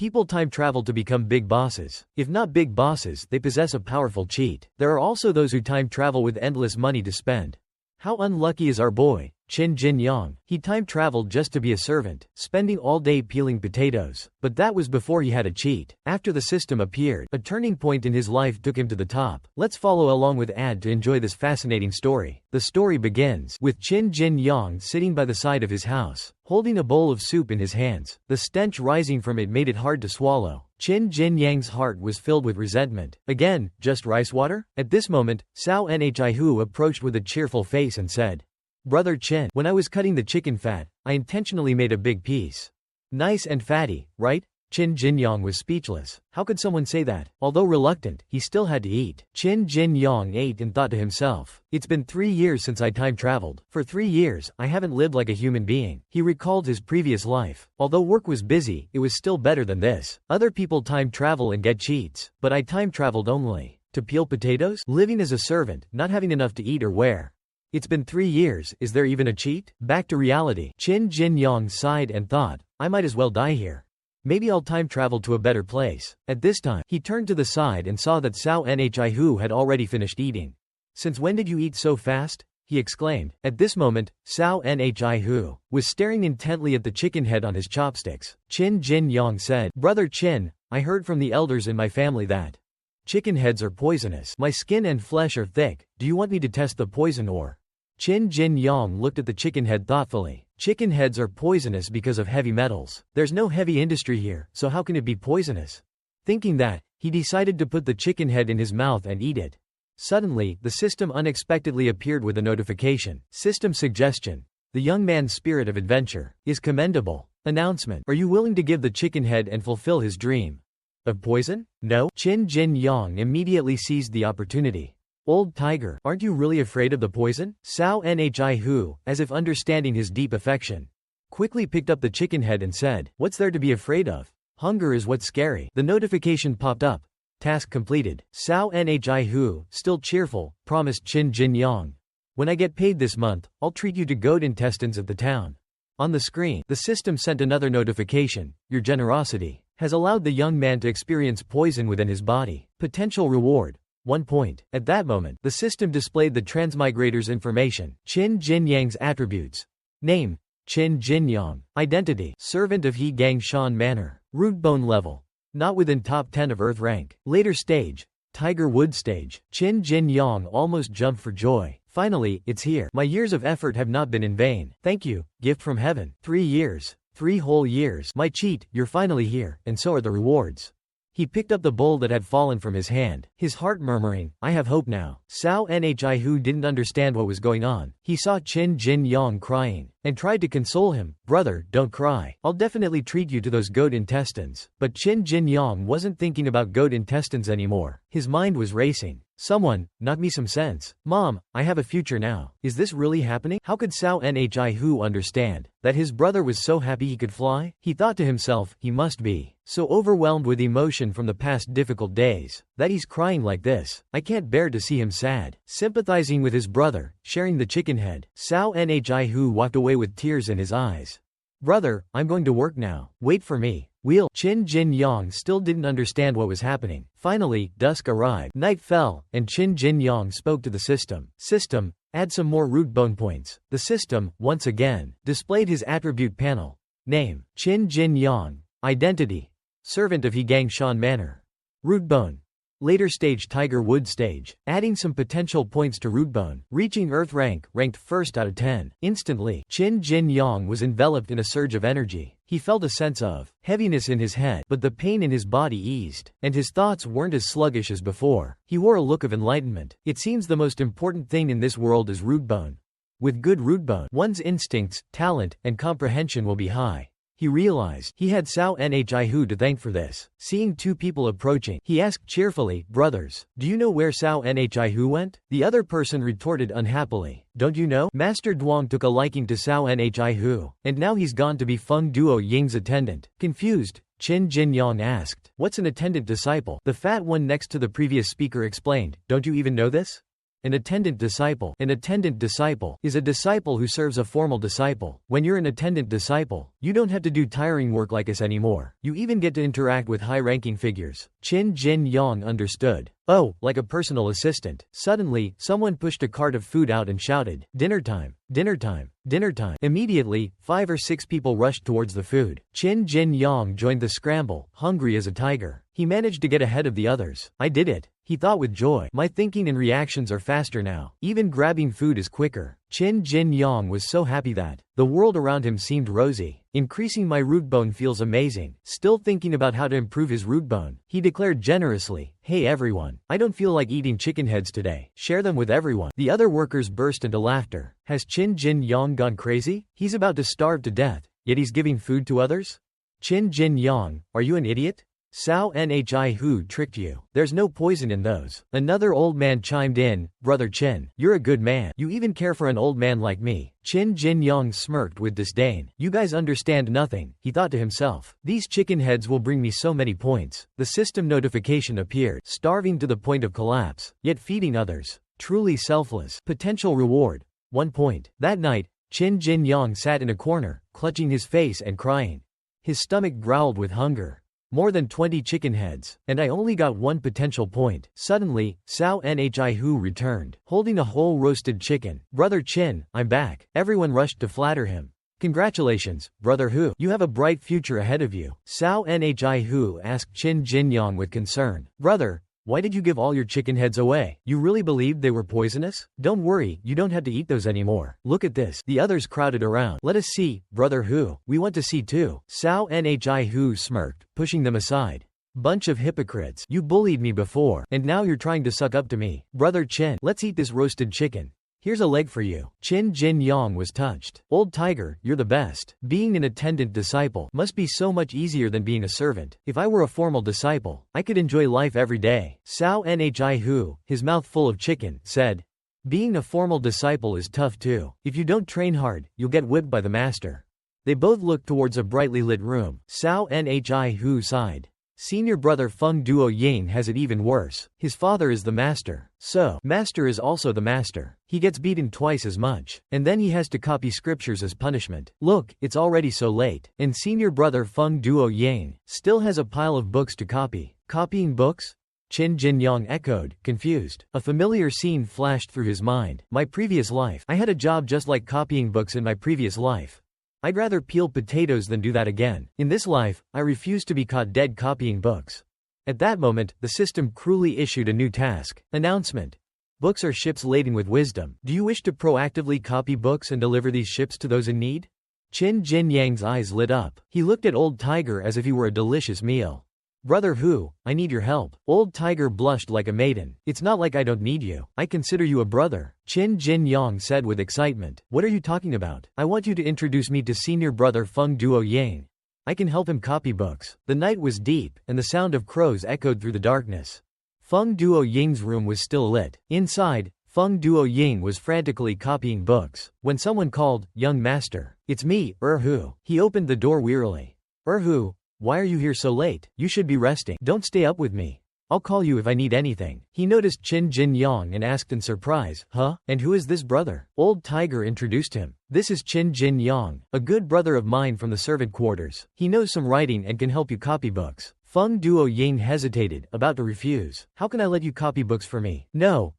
People time travel to become big bosses. If not big bosses, they possess a powerful cheat. There are also those who time travel with endless money to spend. How unlucky is our boy, Qin Jin Yang? He time traveled just to be a servant, spending all day peeling potatoes. But that was before he had a cheat. After the system appeared, a turning point in his life took him to the top. Let's follow along with Ad to enjoy this fascinating story. The story begins with Qin Jin Yang sitting by the side of his house, holding a bowl of soup in his hands. The stench rising from it made it hard to swallow. Qin Jin Yang's heart was filled with resentment. Again, just rice water? At this moment, Sao Nhi approached with a cheerful face and said, "Brother Qin, when I was cutting the chicken fat, I intentionally made a big piece. Nice and fatty, right?" Qin Jin Yang was speechless. How could someone say that? Although reluctant, he still had to eat. Qin Jin Yang ate and thought to himself, "It's been 3 years since I time traveled. For 3 years, I haven't lived like a human being." He recalled his previous life. Although work was busy, it was still better than this. Other people time travel and get cheats, but I time traveled only to peel potatoes, living as a servant, not having enough to eat or wear. It's been 3 years, is there even a cheat? Back to reality. Qin Jin Yang sighed and thought, I might as well die here. Maybe I'll time travel to a better place. At this time, he turned to the side and saw that Sao Nhi had already finished eating. "Since when did you eat so fast?" he exclaimed. At this moment, Sao Nhi was staring intently at the chicken head on his chopsticks. Qin Jin Yang said, "Brother Qin, I heard from the elders in my family that chicken heads are poisonous. My skin and flesh are thick. Do you want me to test the poison or?" Qin Jin Yang looked at the chicken head thoughtfully. Chicken heads are poisonous because of heavy metals. There's no heavy industry here, so how can it be poisonous? Thinking that, he decided to put the chicken head in his mouth and eat it. Suddenly, the system unexpectedly appeared with a notification. System suggestion. The young man's spirit of adventure is commendable. Announcement. Are you willing to give the chicken head and fulfill his dream of poison? No? Qin Jin Yang immediately seized the opportunity. "Old tiger, aren't you really afraid of the poison?" Sao Nhi, as if understanding his deep affection, quickly picked up the chicken head and said, "What's there to be afraid of? Hunger is what's scary." The notification popped up. Task completed. Sao Nhi, still cheerful, promised Qin Jin Yang, "When I get paid this month, I'll treat you to goat intestines at the town." On the screen, the system sent another notification. Your generosity has allowed the young man to experience poison within his body. Potential reward. 1 point. At that moment, the system displayed the transmigrator's information. Qin Jin Yang's attributes. Name, Qin Jin Yang. Identity, servant of He Gang Shan Manor. Root bone level, not within top 10 of Earth rank. Later stage, Tiger Wood stage. Qin Jin Yang almost jumped for joy. Finally, it's here. My years of effort have not been in vain. Thank you, gift from heaven. 3 years. 3 whole years. My cheat, you're finally here, and so are the rewards. He picked up the bowl that had fallen from his hand, his heart murmuring, I have hope now. Sao Nhi didn't understand what was going on. He saw Qin Jin Yang crying, and tried to console him. Brother, don't cry. I'll definitely treat you to those goat intestines. But Qin Jin Yang wasn't thinking about goat intestines anymore. His mind was racing. Someone, knock me some sense. Mom, I have a future now. Is this really happening? How could Sao Nhi understand that his brother was so happy he could fly? He thought to himself, he must be so overwhelmed with emotion from the past difficult days that he's crying like this. I can't bear to see him sad. Sympathizing with his brother, sharing the chicken head, Sao Nhi walked away with tears in his eyes. Brother, I'm going to work now. Wait for me. Qin Jin Yang still didn't understand what was happening. Finally, dusk arrived. Night fell, and Qin Jin Yang spoke to the system. System, add some more root bone points. The system, once again, displayed his attribute panel. Name, Qin Jin Yang. Identity, servant of He Gang Shan Manor. Root bone. Later stage Tiger Wood stage, adding some potential points to Rootbone, reaching Earth rank, ranked first out of 10. Instantly, Qin Jin Yang was enveloped in a surge of energy. He felt a sense of heaviness in his head, but the pain in his body eased, and his thoughts weren't as sluggish as before. He wore a look of enlightenment. It seems the most important thing in this world is Rootbone. With good Rootbone, one's instincts, talent, and comprehension will be high. He realized he had Sao Nhi to thank for this. Seeing 2 people approaching, he asked cheerfully, Brothers, do you know where Sao Nhi went? The other person retorted unhappily, Don't you know? Master Duong took a liking to Sao Nhi, and now he's gone to be Feng Duo Ying's attendant. Confused, Qin Jin Yang asked, What's an attendant disciple? The fat one next to the previous speaker explained, Don't you even know this? An attendant disciple. An attendant disciple is a disciple who serves a formal disciple. When you're an attendant disciple, you don't have to do tiring work like us anymore. You even get to interact with high-ranking figures. Qin Jin Yang understood. Oh, like a personal assistant. Suddenly, someone pushed a cart of food out and shouted, "Dinner time! Dinner time! Dinner time!" Immediately, 5 or 6 people rushed towards the food. Qin Jin Yang joined the scramble, hungry as a tiger. He managed to get ahead of the others. "I did it," he thought with joy. "My thinking and reactions are faster now. Even grabbing food is quicker." Qin Jin Yang was so happy that the world around him seemed rosy. "Increasing my root bone feels amazing." Still thinking about how to improve his root bone, he declared generously, "Hey everyone, I don't feel like eating chicken heads today. Share them with everyone." The other workers burst into laughter. Has Qin Jin Yang gone crazy? He's about to starve to death, yet he's giving food to others? Qin Jin Yang, are you an idiot? Sao Nhi who tricked you? There's no poison in those. Another old man chimed in, "Brother Qin, you're a good man. You even care for an old man like me." Qin Jin Yang smirked with disdain. "You guys understand nothing," he thought to himself. "These chicken heads will bring me so many points." The system notification appeared. Starving to the point of collapse, yet feeding others. Truly selfless. Potential reward. 1 point. That night, Qin Jin Yang sat in a corner, clutching his face and crying. His stomach growled with hunger. More than 20 chicken heads, and I only got 1 potential point. Suddenly, Sao Nhi Hu returned, holding a whole roasted chicken. "Brother Qin, I'm back." Everyone rushed to flatter him. "Congratulations, Brother Hu. You have a bright future ahead of you." Sao Nhi Hu asked Qin Jin Yang with concern. "Brother, why did you give all your chicken heads away? You really believed they were poisonous? Don't worry, you don't have to eat those anymore. Look at this." The others crowded around. "Let us see, Brother Hu. We want to see too." Sao Nhi Hu smirked, pushing them aside. "Bunch of hypocrites. You bullied me before, and now you're trying to suck up to me. Brother Qin, let's eat this roasted chicken. Here's a leg for you." Qin Jin Yang was touched. "Old tiger, you're the best. Being an attendant disciple must be so much easier than being a servant. If I were a formal disciple, I could enjoy life every day." Sao Nhi Hu, his mouth full of chicken, said, "Being a formal disciple is tough too. If you don't train hard, you'll get whipped by the master." They both looked towards a brightly lit room. Sao Nhi Hu sighed. Senior brother Feng Duo Ying has it even worse. His father is the master. So, master is also the master. He gets beaten twice as much. And then he has to copy scriptures as punishment. Look, it's already so late. And senior brother Feng Duo Ying still has a pile of books to copy. Copying books? Qin Jin Yang echoed, confused. A familiar scene flashed through his mind. My previous life. I had a job just like copying books in my previous life. I'd rather peel potatoes than do that again. In this life, I refuse to be caught dead copying books. At that moment, the system cruelly issued a new task. Announcement. Books are ships laden with wisdom. Do you wish to proactively copy books and deliver these ships to those in need? Qin Jin Yang's eyes lit up. He looked at Old Tiger as if he were a delicious meal. "Brother Hu, I need your help." Old Tiger blushed like a maiden. "It's not like I don't need you. I consider you a brother." Qin Jin Yang said with excitement. "What are you talking about? I want you to introduce me to senior brother Feng Duo Yang. I can help him copy books." The night was deep, and the sound of crows echoed through the darkness. Feng Duo Ying's room was still lit. Inside, Feng Duo Ying was frantically copying books. When someone called, "Young master." "It's me, Hu." He opened the door wearily. "Hu, why are you here so late? You should be resting. Don't stay up with me. I'll call you if I need anything." He noticed Qin Jin Yang and asked in surprise, "Huh? And who is this brother?" Old Tiger introduced him. "This is Qin Jin Yang, a good brother of mine from the servant quarters. He knows some writing and can help you copy books." Feng Duo Ying hesitated, about to refuse. "How can I let you copy books for me?" No.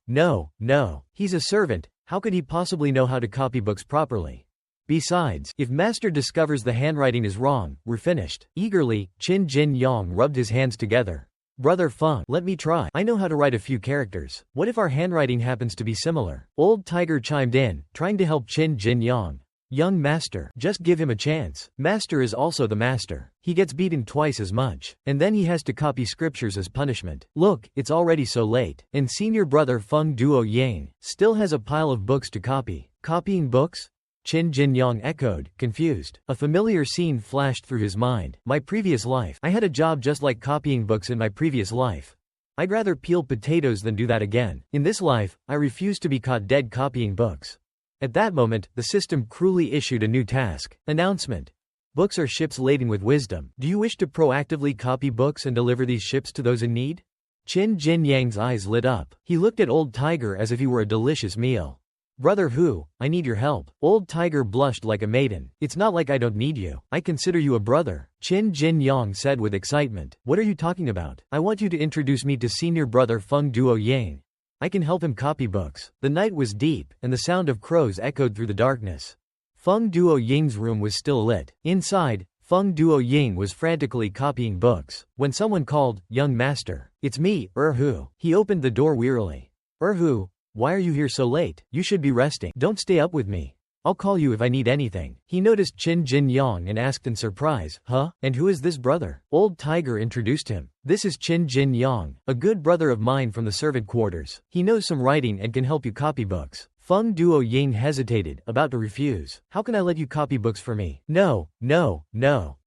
He's a servant. How could he possibly know how to copy books properly? Besides, if master discovers the handwriting is wrong, we're finished. Eagerly, Qin Jin Yang rubbed his hands together. "Brother Feng, let me try. I know how to write a few characters. What if our handwriting happens to be similar?" Old Tiger chimed in, trying to help Qin Jin Yang. "Young master, just give him a chance. Master is also the master. He gets beaten twice as much. And then he has to copy scriptures as punishment. Look, it's already so late. And senior brother Feng Duo Yang still has a pile of books to copy." Copying books? Qin Jin Yang echoed, confused. A familiar scene flashed through his mind. My previous life. I had a job just like copying books in my previous life. I'd rather peel potatoes than do that again. In this life, I refuse to be caught dead copying books. At that moment, the system cruelly issued a new task. Announcement. Books are ships laden with wisdom. Do you wish to proactively copy books and deliver these ships to those in need? Qin Jin Yang's eyes lit up. He looked at Old Tiger as if he were a delicious meal. Brother Hu, I need your help. Old Tiger blushed like a maiden. It's not like I don't need you. I consider you a brother, Qin Jin Yang said with excitement. What are you talking about? I want you to introduce me to senior brother Feng Duo Yang. I can help him copy books. The night was deep, and the sound of crows echoed through the darkness. Feng Duo Ying's room was still lit. Inside, Feng Duo Ying was frantically copying books. When someone called, "Young master." "It's me, Hu." He opened the door wearily. "Hu, why are you here so late? You should be resting. Don't stay up with me. I'll call you if I need anything." He noticed Qin Jin Yang and asked in surprise, "Huh? And who is this brother?" Old Tiger introduced him. "This is Qin Jin Yang, a good brother of mine from the servant quarters. He knows some writing and can help you copy books." Feng Duo Ying hesitated, about to refuse. "How can I let you copy books for me?" No.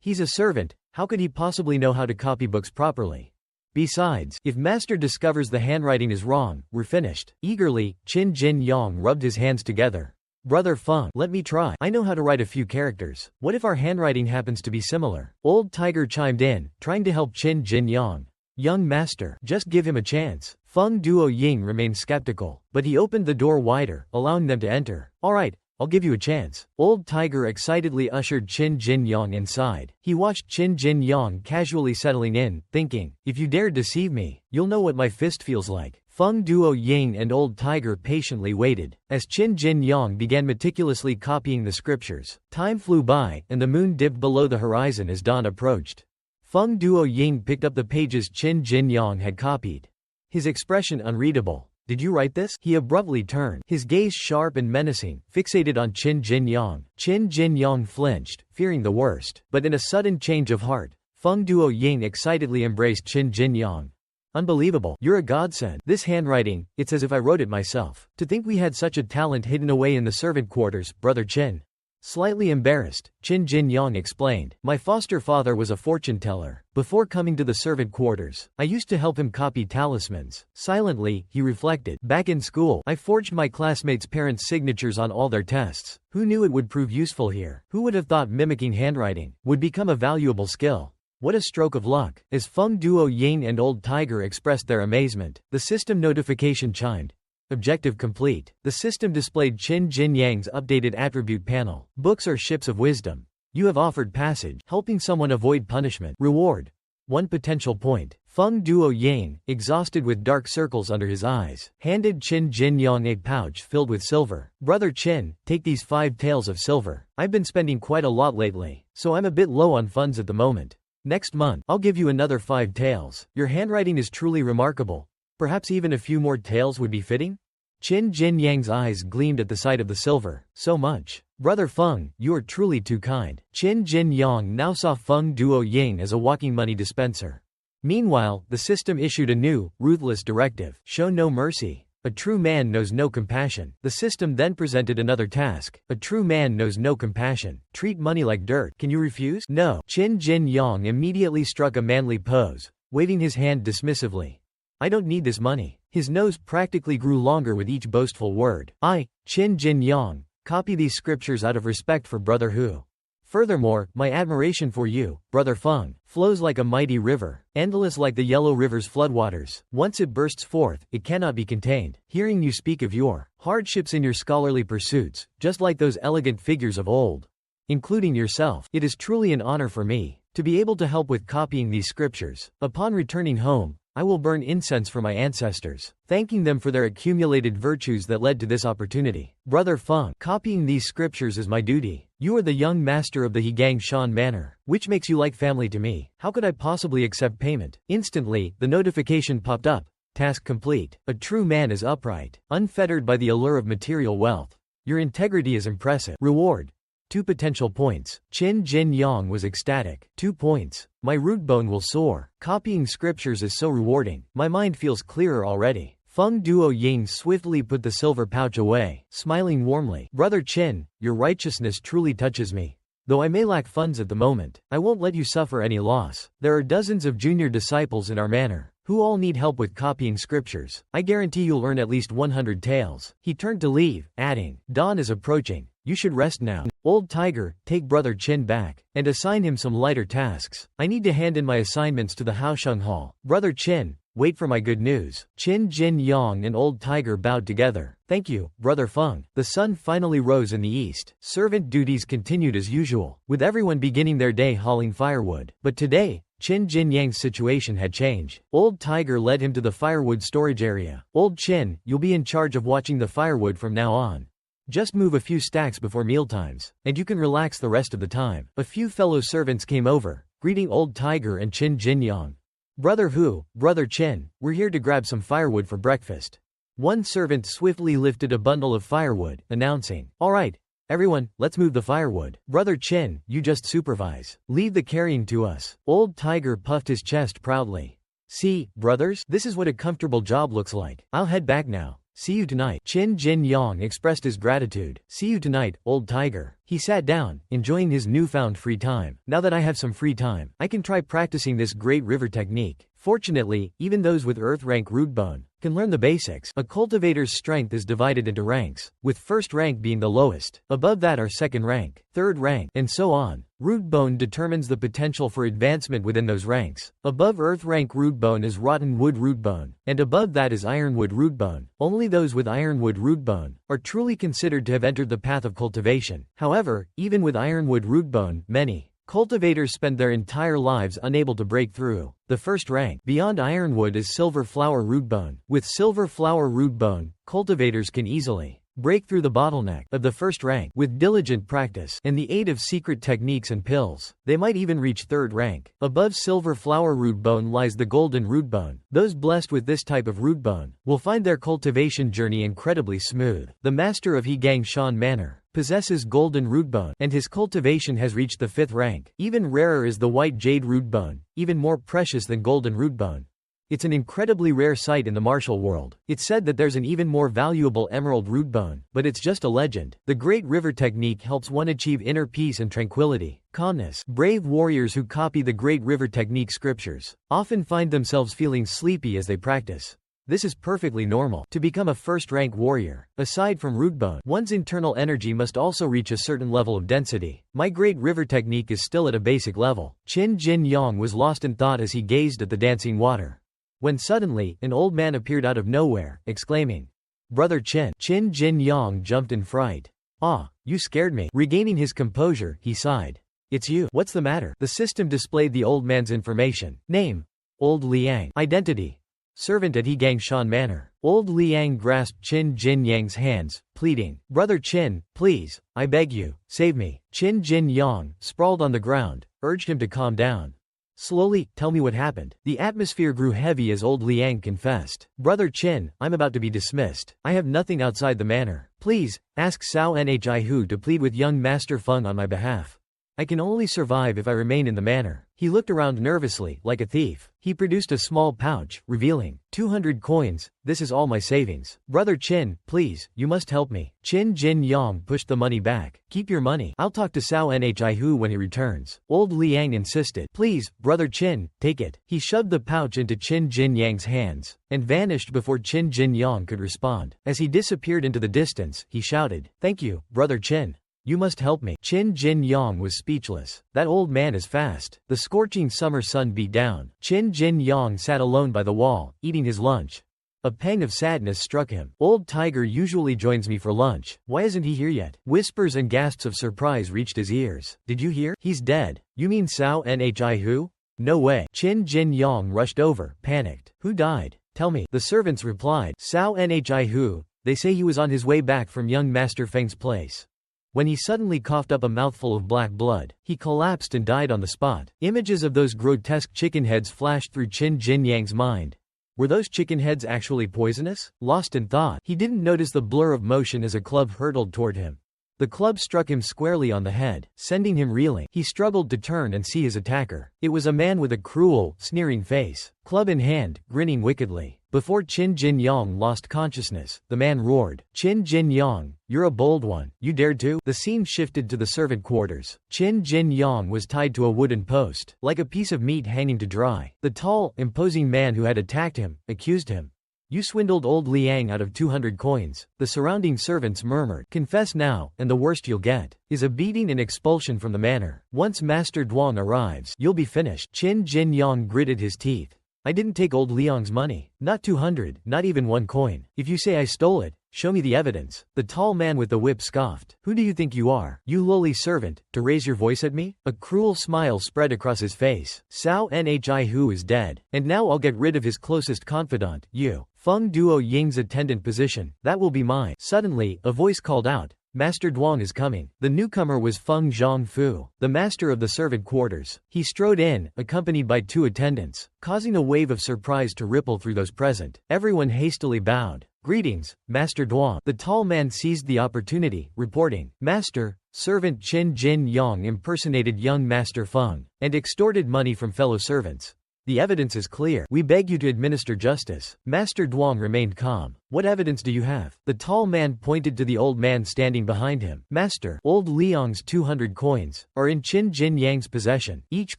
He's a servant. How could he possibly know how to copy books properly? Besides, if master discovers the handwriting is wrong, we're finished. Eagerly, Qin Jin Yang rubbed his hands together. "Brother Feng, let me try. I know how to write a few characters. What if our handwriting happens to be similar?" Old Tiger chimed in, trying to help Qin Jin Yang. "Young master, just give him a chance." Feng Duo Ying remained skeptical, but he opened the door wider, allowing them to enter. "All right, I'll give you a chance." Old Tiger excitedly ushered Qin Jin Yang inside. He watched Qin Jin Yang casually settling in, thinking, "If you dare deceive me, you'll know what my fist feels like." Feng Duo Ying and Old Tiger patiently waited. As Qin Jin Yang began meticulously copying the scriptures, time flew by, and the moon dipped below the horizon as dawn approached. Feng Duo Ying picked up the pages Qin Jin Yang had copied. His expression unreadable. "Did you write this?" He abruptly turned, his gaze sharp and menacing, fixated on Qin Jin Yang. Qin Jin Yang flinched, fearing the worst. But in a sudden change of heart, Feng Duo Ying excitedly embraced Qin Jin Yang. "Unbelievable. You're a godsend. This handwriting, it's as if I wrote it myself. To think we had such a talent hidden away in the servant quarters, Brother Qin." Slightly embarrassed, Qin Jin Yang explained, "My foster father was a fortune teller. Before coming to the servant quarters, I used to help him copy talismans." Silently, he reflected, "Back in school, I forged my classmates' parents' signatures on all their tests. Who knew it would prove useful here? Who would have thought mimicking handwriting would become a valuable skill? What a stroke of luck." As Feng Duo Ying and Old Tiger expressed their amazement, the system notification chimed. Objective complete. The system displayed Qin Jin Yang's updated attribute panel. "Books are ships of wisdom. You have offered passage, helping someone avoid punishment. Reward: 1 potential point." Feng Duo Yang, exhausted with dark circles under his eyes, handed Qin Jin Yang a pouch filled with silver. "Brother Qin, take these 5 taels of silver. I've been spending quite a lot lately, so I'm a bit low on funds at the moment. Next month, I'll give you another 5 taels. Your handwriting is truly remarkable. Perhaps even a few more taels would be fitting?" Qin Jin Yang's eyes gleamed at the sight of the silver. "So much. Brother Feng, you are truly too kind." Qin Jin Yang now saw Feng Duo Ying as a walking money dispenser. Meanwhile, the system issued a new, ruthless directive: show no mercy. A true man knows no compassion. The system then presented another task: a true man knows no compassion. Treat money like dirt. Can you refuse? No. Qin Jin Yang immediately struck a manly pose, waving his hand dismissively. "I don't need this money." His nose practically grew longer with each boastful word. "I, Qin Jin Yang, copy these scriptures out of respect for Brother Hu. Furthermore, my admiration for you, Brother Feng, flows like a mighty river, endless like the Yellow River's floodwaters. Once it bursts forth, it cannot be contained. Hearing you speak of your hardships in your scholarly pursuits, just like those elegant figures of old, including yourself, it is truly an honor for me to be able to help with copying these scriptures. Upon returning home, I will burn incense for my ancestors, thanking them for their accumulated virtues that led to this opportunity. Brother Feng, copying these scriptures is my duty. You are the young master of the Hegang Shan Manor, which makes you like family to me. How could I possibly accept payment?" Instantly, the notification popped up. Task complete. A true man is upright, unfettered by the allure of material wealth. Your integrity is impressive. Reward: 2 potential points. Qin Jin Yang was ecstatic. 2 points. My root bone will soar. Copying scriptures is so rewarding. My mind feels clearer already. Feng Duo Ying swiftly put the silver pouch away, smiling warmly. Brother Qin, your righteousness truly touches me. Though I may lack funds at the moment, I won't let you suffer any loss. There are dozens of junior disciples in our manor, who all need help with copying scriptures. I guarantee you'll earn at least 100 taels. He turned to leave, adding, dawn is approaching. You should rest now. Old Tiger, take Brother Qin back, and assign him some lighter tasks. I need to hand in my assignments to the Haosheng Hall. Brother Qin, Wait for my good news. Qin Jin Yang and Old Tiger bowed together. Thank you, Brother Feng. The sun finally rose in the east. Servant duties continued as usual, with everyone beginning their day hauling firewood. But today, Qin Jin Yang's situation had changed. Old Tiger led him to the firewood storage area. Old Qin, you'll be in charge of watching the firewood from now on. Just move a few stacks before mealtimes, and you can relax the rest of the time. A few fellow servants came over, greeting Old Tiger and Qin Jin Yang. Brother Hu, Brother Qin, we're here to grab some firewood for breakfast. One servant swiftly lifted a bundle of firewood, announcing, all right, everyone, let's move the firewood. Brother Qin, you just supervise. Leave the carrying to us. Old Tiger puffed his chest proudly. See, brothers, this is what a comfortable job looks like. I'll head back now. See you tonight. Qin Jin Yang expressed his gratitude. See you tonight, Old Tiger. He sat down, enjoying his newfound free time. Now that I have some free time, I can try practicing this great river technique. Fortunately, even those with Earth rank root bone can learn the basics. A cultivator's strength is divided into ranks, with first rank being the lowest. Above that are second rank, third rank, and so on. Root bone determines the potential for advancement within those ranks. Above Earth rank root bone is rotten wood root bone, and above that is ironwood root bone. Only those with ironwood root bone are truly considered to have entered the path of cultivation. However, even with ironwood root bone, many cultivators spend their entire lives unable to break through. The first rank beyond ironwood is silver flower root bone. With silver flower root bone, cultivators can easily break through the bottleneck of the first rank with diligent practice and the aid of secret techniques and pills. They might even reach third rank. Above silver flower root bone lies the golden root bone. Those blessed with this type of root bone will find their cultivation journey incredibly smooth. The master of Hegangshan Manor possesses golden root bone, and his cultivation has reached the 5th rank. Even rarer is the white jade root bone, even more precious than golden root bone. It's an incredibly rare sight in the martial world. It's said that there's an even more valuable emerald root bone, but it's just a legend. The Great River Technique helps one achieve inner peace and tranquility, calmness. Brave warriors who copy the Great River Technique scriptures often find themselves feeling sleepy as they practice. This is perfectly normal. To become a first-rank warrior, aside from root bone, one's internal energy must also reach a certain level of density. My Great River Technique is still at a basic level. Qin Jin Yang was lost in thought as he gazed at the dancing water, when suddenly, an old man appeared out of nowhere, exclaiming, Brother Qin. Qin Jin Yang jumped in fright. Ah, you scared me. Regaining his composure, he sighed. It's you. What's the matter? The system displayed the old man's information. Name: Old Liang. Identity: servant at Hegangshan Manor. Old Liang grasped Qin Jin Yang's hands, pleading, Brother Qin, please, I beg you, save me. Qin Jin Yang, sprawled on the ground, urged him to calm down. Slowly, tell me what happened. The atmosphere grew heavy as Old Liang confessed. Brother Qin, I'm about to be dismissed. I have nothing outside the manor. Please, ask Cao Nhi Hu to plead with young Master Feng on my behalf. I can only survive if I remain in the manor. He looked around nervously, like a thief. He produced a small pouch, revealing 200 coins. This is all my savings. Brother Qin, please, you must help me. Qin Jin Yang pushed the money back. Keep your money. I'll talk to Cao Nhi Hu when he returns. Old Liang insisted. Please, Brother Qin, take it. He shoved the pouch into Qin Jin Yang's hands, and vanished before Qin Jin Yang could respond. As he disappeared into the distance, he shouted, Thank you, Brother Qin. You must help me. Qin Jin Yang was speechless. That old man is fast. The scorching summer sun beat down. Qin Jin Yang sat alone by the wall, eating his lunch. A pang of sadness struck him. Old Tiger usually joins me for lunch. Why isn't he here yet? Whispers and gasps of surprise reached his ears. Did you hear? He's dead. You mean Cao Nhi Hu? No way. Qin Jin Yang rushed over, panicked. Who died? Tell me. The servants replied. Cao Nhi Hu. They say he was on his way back from young Master Feng's place, when he suddenly coughed up a mouthful of black blood. He collapsed and died on the spot. Images of those grotesque chicken heads flashed through Qin Jin Yang's mind. Were those chicken heads actually poisonous? Lost in thought, he didn't notice the blur of motion as a club hurtled toward him. The club struck him squarely on the head, sending him reeling. He struggled to turn and see his attacker. It was a man with a cruel, sneering face, club in hand, grinning wickedly. Before Qin Jin Yang lost consciousness, the man roared, Qin Jin Yang, you're a bold one. You dared to? The scene shifted to the servant quarters. Qin Jin Yang was tied to a wooden post, like a piece of meat hanging to dry. The tall, imposing man who had attacked him accused him. You swindled Old Liang out of 200 coins. The surrounding servants murmured. Confess now, and the worst you'll get is a beating and expulsion from the manor. Once Master Duang arrives, you'll be finished. Qin Jin Yang gritted his teeth. I didn't take old Liang's money. Not 200, not even 1 coin. If you say I stole it, show me the evidence. The tall man with the whip scoffed. Who do you think you are? You lowly servant, to raise your voice at me? A cruel smile spread across his face. Cao Nhi Hu is dead. And now I'll get rid of his closest confidant, you. Feng Duo Ying's attendant position. That will be mine. Suddenly, a voice called out. Master Duong is coming. The newcomer was Feng Zhongfu, the master of the servant quarters. He strode in, accompanied by 2 attendants, causing a wave of surprise to ripple through those present. Everyone hastily bowed. Greetings, Master Duong. The tall man seized the opportunity, reporting, Master, servant Qin Jin Yang impersonated young Master Feng, and extorted money from fellow servants. The evidence is clear. We beg you to administer justice. Master Duong remained calm. What evidence do you have? The tall man pointed to the old man standing behind him. Master, old Liang's 200 coins are in Qin Jin Yang's possession. Each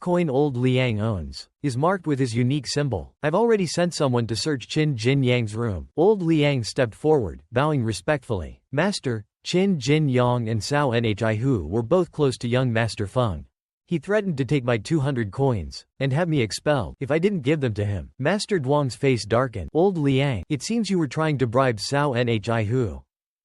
coin old Liang owns is marked with his unique symbol. I've already sent someone to search Qin Jin Yang's room. Old Liang stepped forward, bowing respectfully. Master, Qin Jin Yang and Cao Nhi Hu were both close to young Master Feng. He threatened to take my 200 coins and have me expelled if I didn't give them to him. Master Duong's face darkened. Old Liang, it seems you were trying to bribe Cao Nhi Hu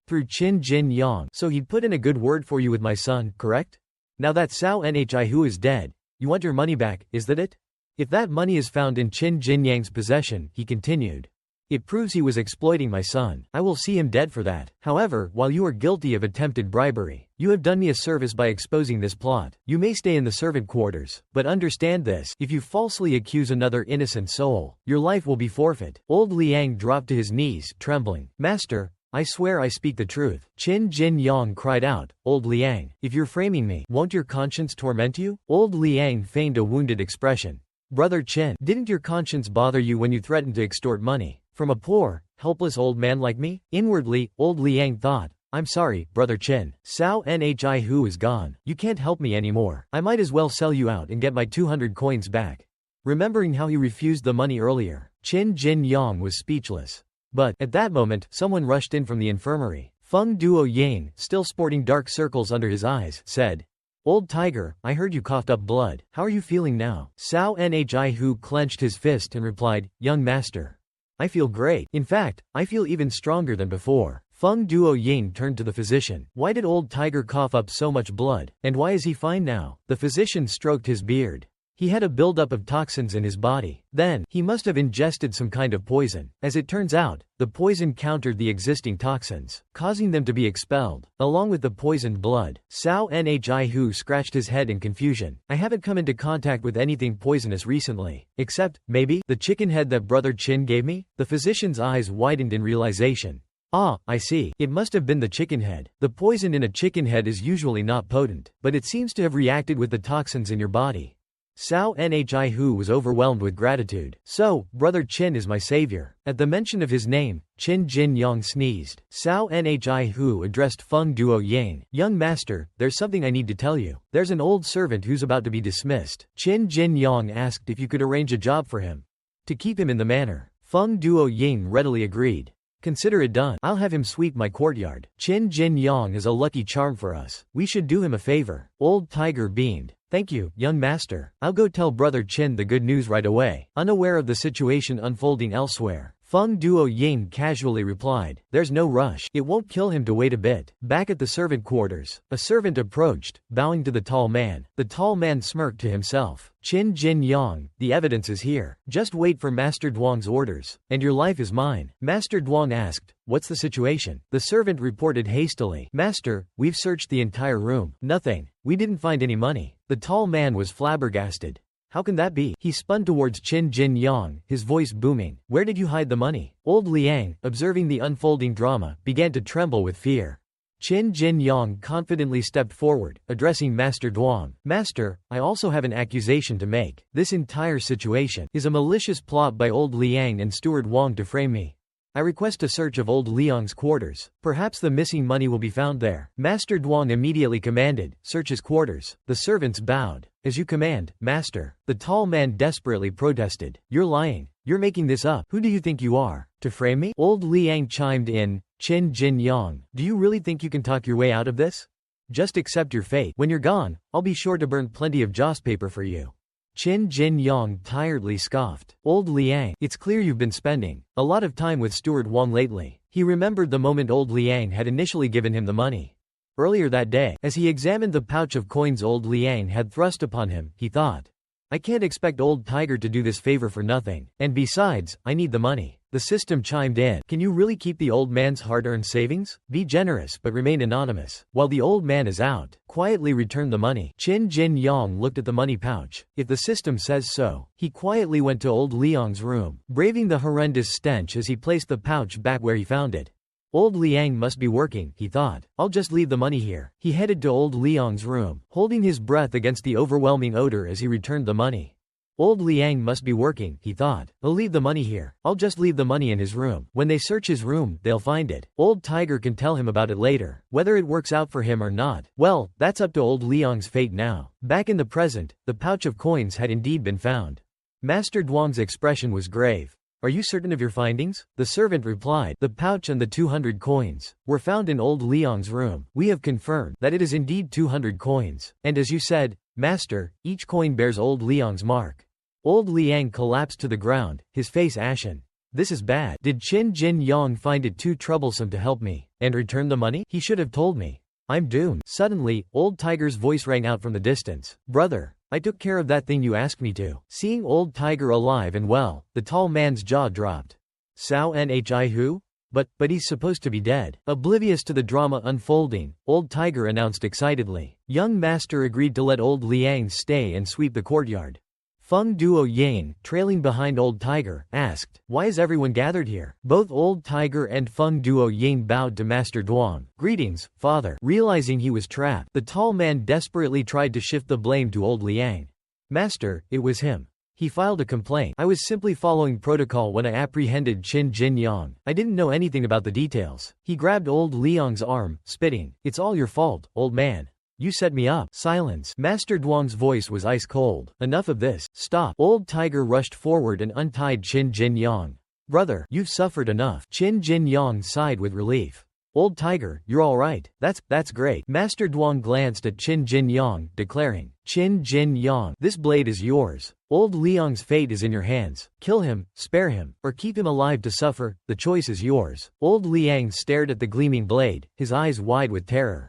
through Qin Jin Yang, so he'd put in a good word for you with my son, correct? Now that Cao Nhi Hu is dead, you want your money back, is that it? If that money is found in Qin Jin Yang's possession, he continued, it proves he was exploiting my son. I will see him dead for that. However, while you are guilty of attempted bribery, you have done me a service by exposing this plot. You may stay in the servant quarters, but understand this, if you falsely accuse another innocent soul, your life will be forfeit. Old Liang dropped to his knees, trembling. Master, I swear I speak the truth. Qin Jin Yang cried out. Old Liang, if you're framing me, won't your conscience torment you? Old Liang feigned a wounded expression. Brother Qin, didn't your conscience bother you when you threatened to extort money from a poor, helpless old man like me? Inwardly, old Liang thought, I'm sorry, Brother Qin. Cao Nhi Hu is gone. You can't help me anymore. I might as well sell you out and get my 200 coins back. Remembering how he refused the money earlier, Qin Jin Yang was speechless. But, at that moment, someone rushed in from the infirmary. Feng Duo Ying, still sporting dark circles under his eyes, said, Old tiger, I heard you coughed up blood. How are you feeling now? Cao Nhi Hu clenched his fist and replied, Young master, I feel great. In fact, I feel even stronger than before. Feng Duo Ying turned to the physician. Why did old tiger cough up so much blood? And why is he fine now? The physician stroked his beard. He had a buildup of toxins in his body. Then, he must have ingested some kind of poison. As it turns out, the poison countered the existing toxins, causing them to be expelled, along with the poisoned blood. Cao Nhi Hu scratched his head in confusion. I haven't come into contact with anything poisonous recently. Except, maybe, the chicken head that Brother Qin gave me? The physician's eyes widened in realization. Ah, I see. It must have been the chicken head. The poison in a chicken head is usually not potent, but it seems to have reacted with the toxins in your body. Cao Nhi Hu was overwhelmed with gratitude. So, Brother Qin is my savior. At the mention of his name, Qin Jin Yang sneezed. Cao Nhi Hu addressed Feng Duo Yang. Young master, there's something I need to tell you. There's an old servant who's about to be dismissed. Qin Jin Yang asked if you could arrange a job for him, to keep him in the manor. Feng Duo Ying readily agreed. Consider it done. I'll have him sweep my courtyard. Qin Jin Yang is a lucky charm for us. We should do him a favor. Old tiger beamed. Thank you, young master. I'll go tell Brother Qin the good news right away. Unaware of the situation unfolding elsewhere, Feng Duo Ying casually replied, There's no rush. It won't kill him to wait a bit. Back at the servant quarters, a servant approached, bowing to the tall man. The tall man smirked to himself. Qin Jin Yang, the evidence is here. Just wait for Master Duong's orders, and your life is mine. Master Duong asked, What's the situation? The servant reported hastily. Master, we've searched the entire room. Nothing. We didn't find any money. The tall man was flabbergasted. How can that be? He spun towards Qin Jin Yang, his voice booming. Where did you hide the money? Old Liang, observing the unfolding drama, began to tremble with fear. Qin Jin Yang confidently stepped forward, addressing Master Duong. Master, I also have an accusation to make. This entire situation is a malicious plot by old Liang and Steward Wang to frame me. I request a search of old Liang's quarters. Perhaps the missing money will be found there. Master Duong immediately commanded, Search his quarters. The servants bowed. As you command, master. The tall man desperately protested. You're lying. You're making this up. Who do you think you are? To frame me? Old Liang chimed in. Qin Jin Yang, do you really think you can talk your way out of this? Just accept your fate. When you're gone, I'll be sure to burn plenty of joss paper for you. Qin Jin Yang tiredly scoffed. Old Liang, it's clear you've been spending a lot of time with Steward Wang lately. He remembered the moment old Liang had initially given him the money. Earlier that day, as he examined the pouch of coins old Liang had thrust upon him, he thought, I can't expect old Tiger to do this favor for nothing, and besides, I need the money. The system chimed in. Can you really keep the old man's hard-earned savings? Be generous but remain anonymous. While the old man is out, quietly return the money. Qin Jin Yang looked at the money pouch. If the system says so. He quietly went to old Liang's room, braving the horrendous stench as he placed the pouch back where he found it. Old Liang must be working, he thought. I'll just leave the money here. He headed to old Liang's room, holding his breath against the overwhelming odor as he returned the money. Old Liang must be working, he thought. I'll leave the money here. I'll just leave the money in his room. When they search his room, they'll find it. Old Tiger can tell him about it later. Whether it works out for him or not, well, that's up to old Liang's fate now. Back in the present, the pouch of coins had indeed been found. Master Duang's expression was grave. Are you certain of your findings? The servant replied. The pouch and the 200 coins were found in old Liang's room. We have confirmed that it is indeed 200 coins. And as you said, Master, each coin bears old Liang's mark. Old Liang collapsed to the ground, his face ashen. This is bad. Did Qin Jin Yang find it too troublesome to help me and return the money? He should have told me. I'm doomed. Suddenly, old Tiger's voice rang out from the distance. Brother, I took care of that thing you asked me to. Seeing old Tiger alive and well, the tall man's jaw dropped. Sao Nhi who? But he's supposed to be dead. Oblivious to the drama unfolding, old Tiger announced excitedly. Young master agreed to let old Liang stay and sweep the courtyard. Feng Duo Yang, trailing behind old Tiger, asked, why is everyone gathered here? Both old Tiger and Feng Duo Yang bowed to Master Duang. Greetings, father. Realizing he was trapped, the tall man desperately tried to shift the blame to old Liang. Master, it was him. He filed a complaint. I was simply following protocol when I apprehended Qin Jin Yang. I didn't know anything about the details. He grabbed old Liang's arm, spitting. It's all your fault, old man. You set me up. Silence. Master Duang's voice was ice cold. Enough of this. Stop. Old Tiger rushed forward and untied Qin Jin Yang. Brother, you've suffered enough. Qin Jin Yang sighed with relief. Old Tiger, you're all right. That's great. Master Duang glanced at Qin Jin Yang, declaring, Qin Jin Yang, this blade is yours. Old Liang's fate is in your hands. Kill him, spare him, or keep him alive to suffer. The choice is yours. Old Liang stared at the gleaming blade, his eyes wide with terror.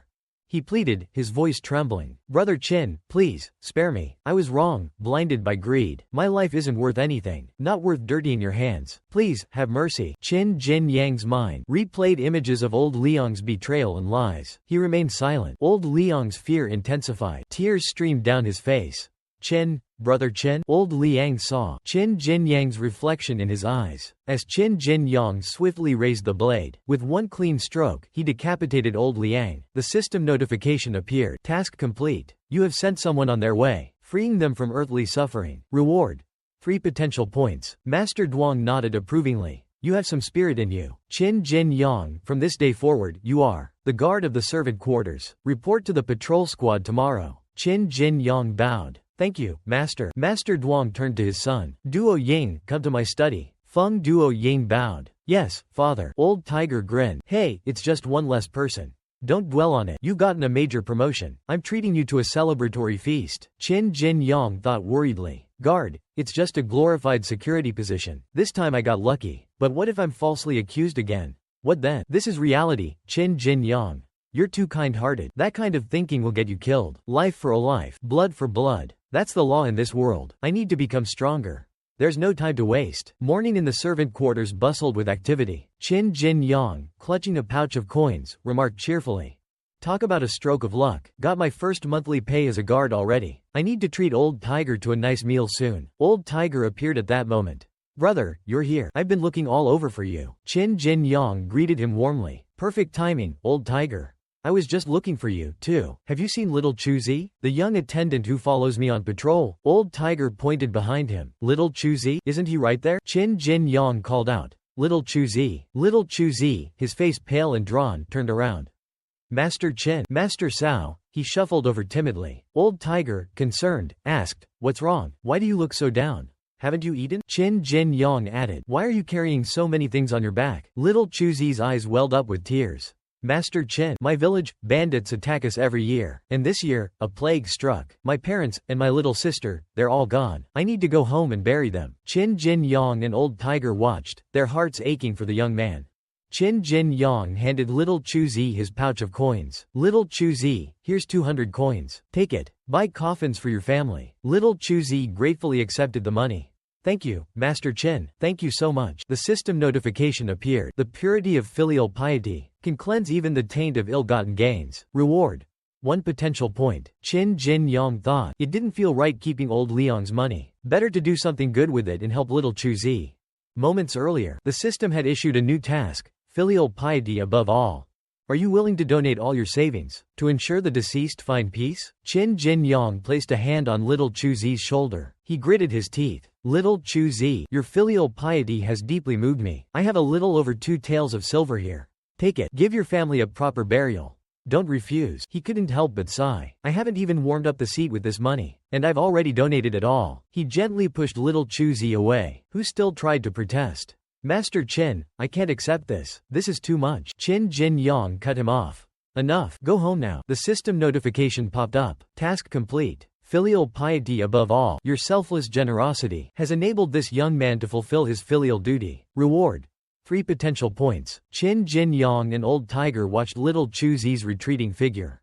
He pleaded, his voice trembling. Brother Qin, please, spare me. I was wrong, blinded by greed. My life isn't worth anything, not worth dirtying your hands. Please, have mercy. Qin Jin Yang's mind replayed images of old Liang's betrayal and lies. He remained silent. Old Liang's fear intensified. Tears streamed down his face. Qin, brother Qin? Old Liang saw Qin Jin Yang's reflection in his eyes. As Qin Jin Yang swiftly raised the blade, with one clean stroke, he decapitated old Liang. The system notification appeared. Task complete. You have sent someone on their way, freeing them from earthly suffering. Reward: 3 potential points. Master Duang nodded approvingly. You have some spirit in you. Qin Jin Yang, from this day forward, you are the guard of the servant quarters. Report to the patrol squad tomorrow. Qin Jin Yang bowed. Thank you, Master. Master Duang turned to his son. Duo Ying, come to my study. Feng Duo Ying bowed. Yes, father. Old Tiger grinned. Hey, it's just one less person. Don't dwell on it. You've gotten a major promotion. I'm treating you to a celebratory feast. Qin Jin Yang thought worriedly. Guard, it's just a glorified security position. This time I got lucky. But what if I'm falsely accused again? What then? This is reality, Qin Jin Yang. You're too kind-hearted. That kind of thinking will get you killed. Life for a life. Blood for blood. That's the law in this world. I need to become stronger. There's no time to waste. Morning in the servant quarters bustled with activity. Qin Jin Yang, clutching a pouch of coins, remarked cheerfully. Talk about a stroke of luck. Got my first monthly pay as a guard already. I need to treat old Tiger to a nice meal soon. Old Tiger appeared at that moment. Brother, you're here. I've been looking all over for you. Qin Jin Yang greeted him warmly. Perfect timing, old Tiger. I was just looking for you, too. Have you seen little Chuzi, the young attendant who follows me on patrol? Old Tiger pointed behind him. Little Chuzi? Isn't he right there? Qin Jin Yang called out. Little Chuzi. Little Chuzi, his face pale and drawn, turned around. Master Qin. Master Sao. He shuffled over timidly. Old Tiger, concerned, asked, what's wrong? Why do you look so down? Haven't you eaten? Qin Jin Yang added. Why are you carrying so many things on your back? Little Chuzi's eyes welled up with tears. Master Chin, my village, bandits attack us every year, and this year, a plague struck. My parents, and my little sister, they're all gone. I need to go home and bury them. Qin Jin Yang and Old Tiger watched, their hearts aching for the young man. Qin Jin Yang handed little Chu Zi his pouch of coins. Little Chu Zi, here's 200 coins. Take it. Buy coffins for your family. Little Chu Zi gratefully accepted the money. Thank you, Master Chin. Thank you so much. The system notification appeared. The purity of filial piety can cleanse even the taint of ill-gotten gains. Reward: 1 potential point. Qin Jin Yang thought, it didn't feel right keeping old Liang's money. Better to do something good with it and help little Chu Zi. Moments earlier, the system had issued a new task: filial piety above all. Are you willing to donate all your savings to ensure the deceased find peace? Qin Jin Yang placed a hand on little Chu Zi's shoulder. He gritted his teeth. Little Chu Zi, your filial piety has deeply moved me. I have a little over 2 taels of silver here. Take it. Give your family a proper burial. Don't refuse. He couldn't help but sigh. I haven't even warmed up the seat with this money, and I've already donated it all. He gently pushed little Chu Zi away, who still tried to protest. Master Qin, I can't accept this. This is too much. Qin Jin Yang cut him off. Enough. Go home now. The system notification popped up. Task complete. Filial piety above all. Your selfless generosity has enabled this young man to fulfill his filial duty. Reward: 3 potential points. Qin Jin Yang and Old Tiger watched little Chu Zi's retreating figure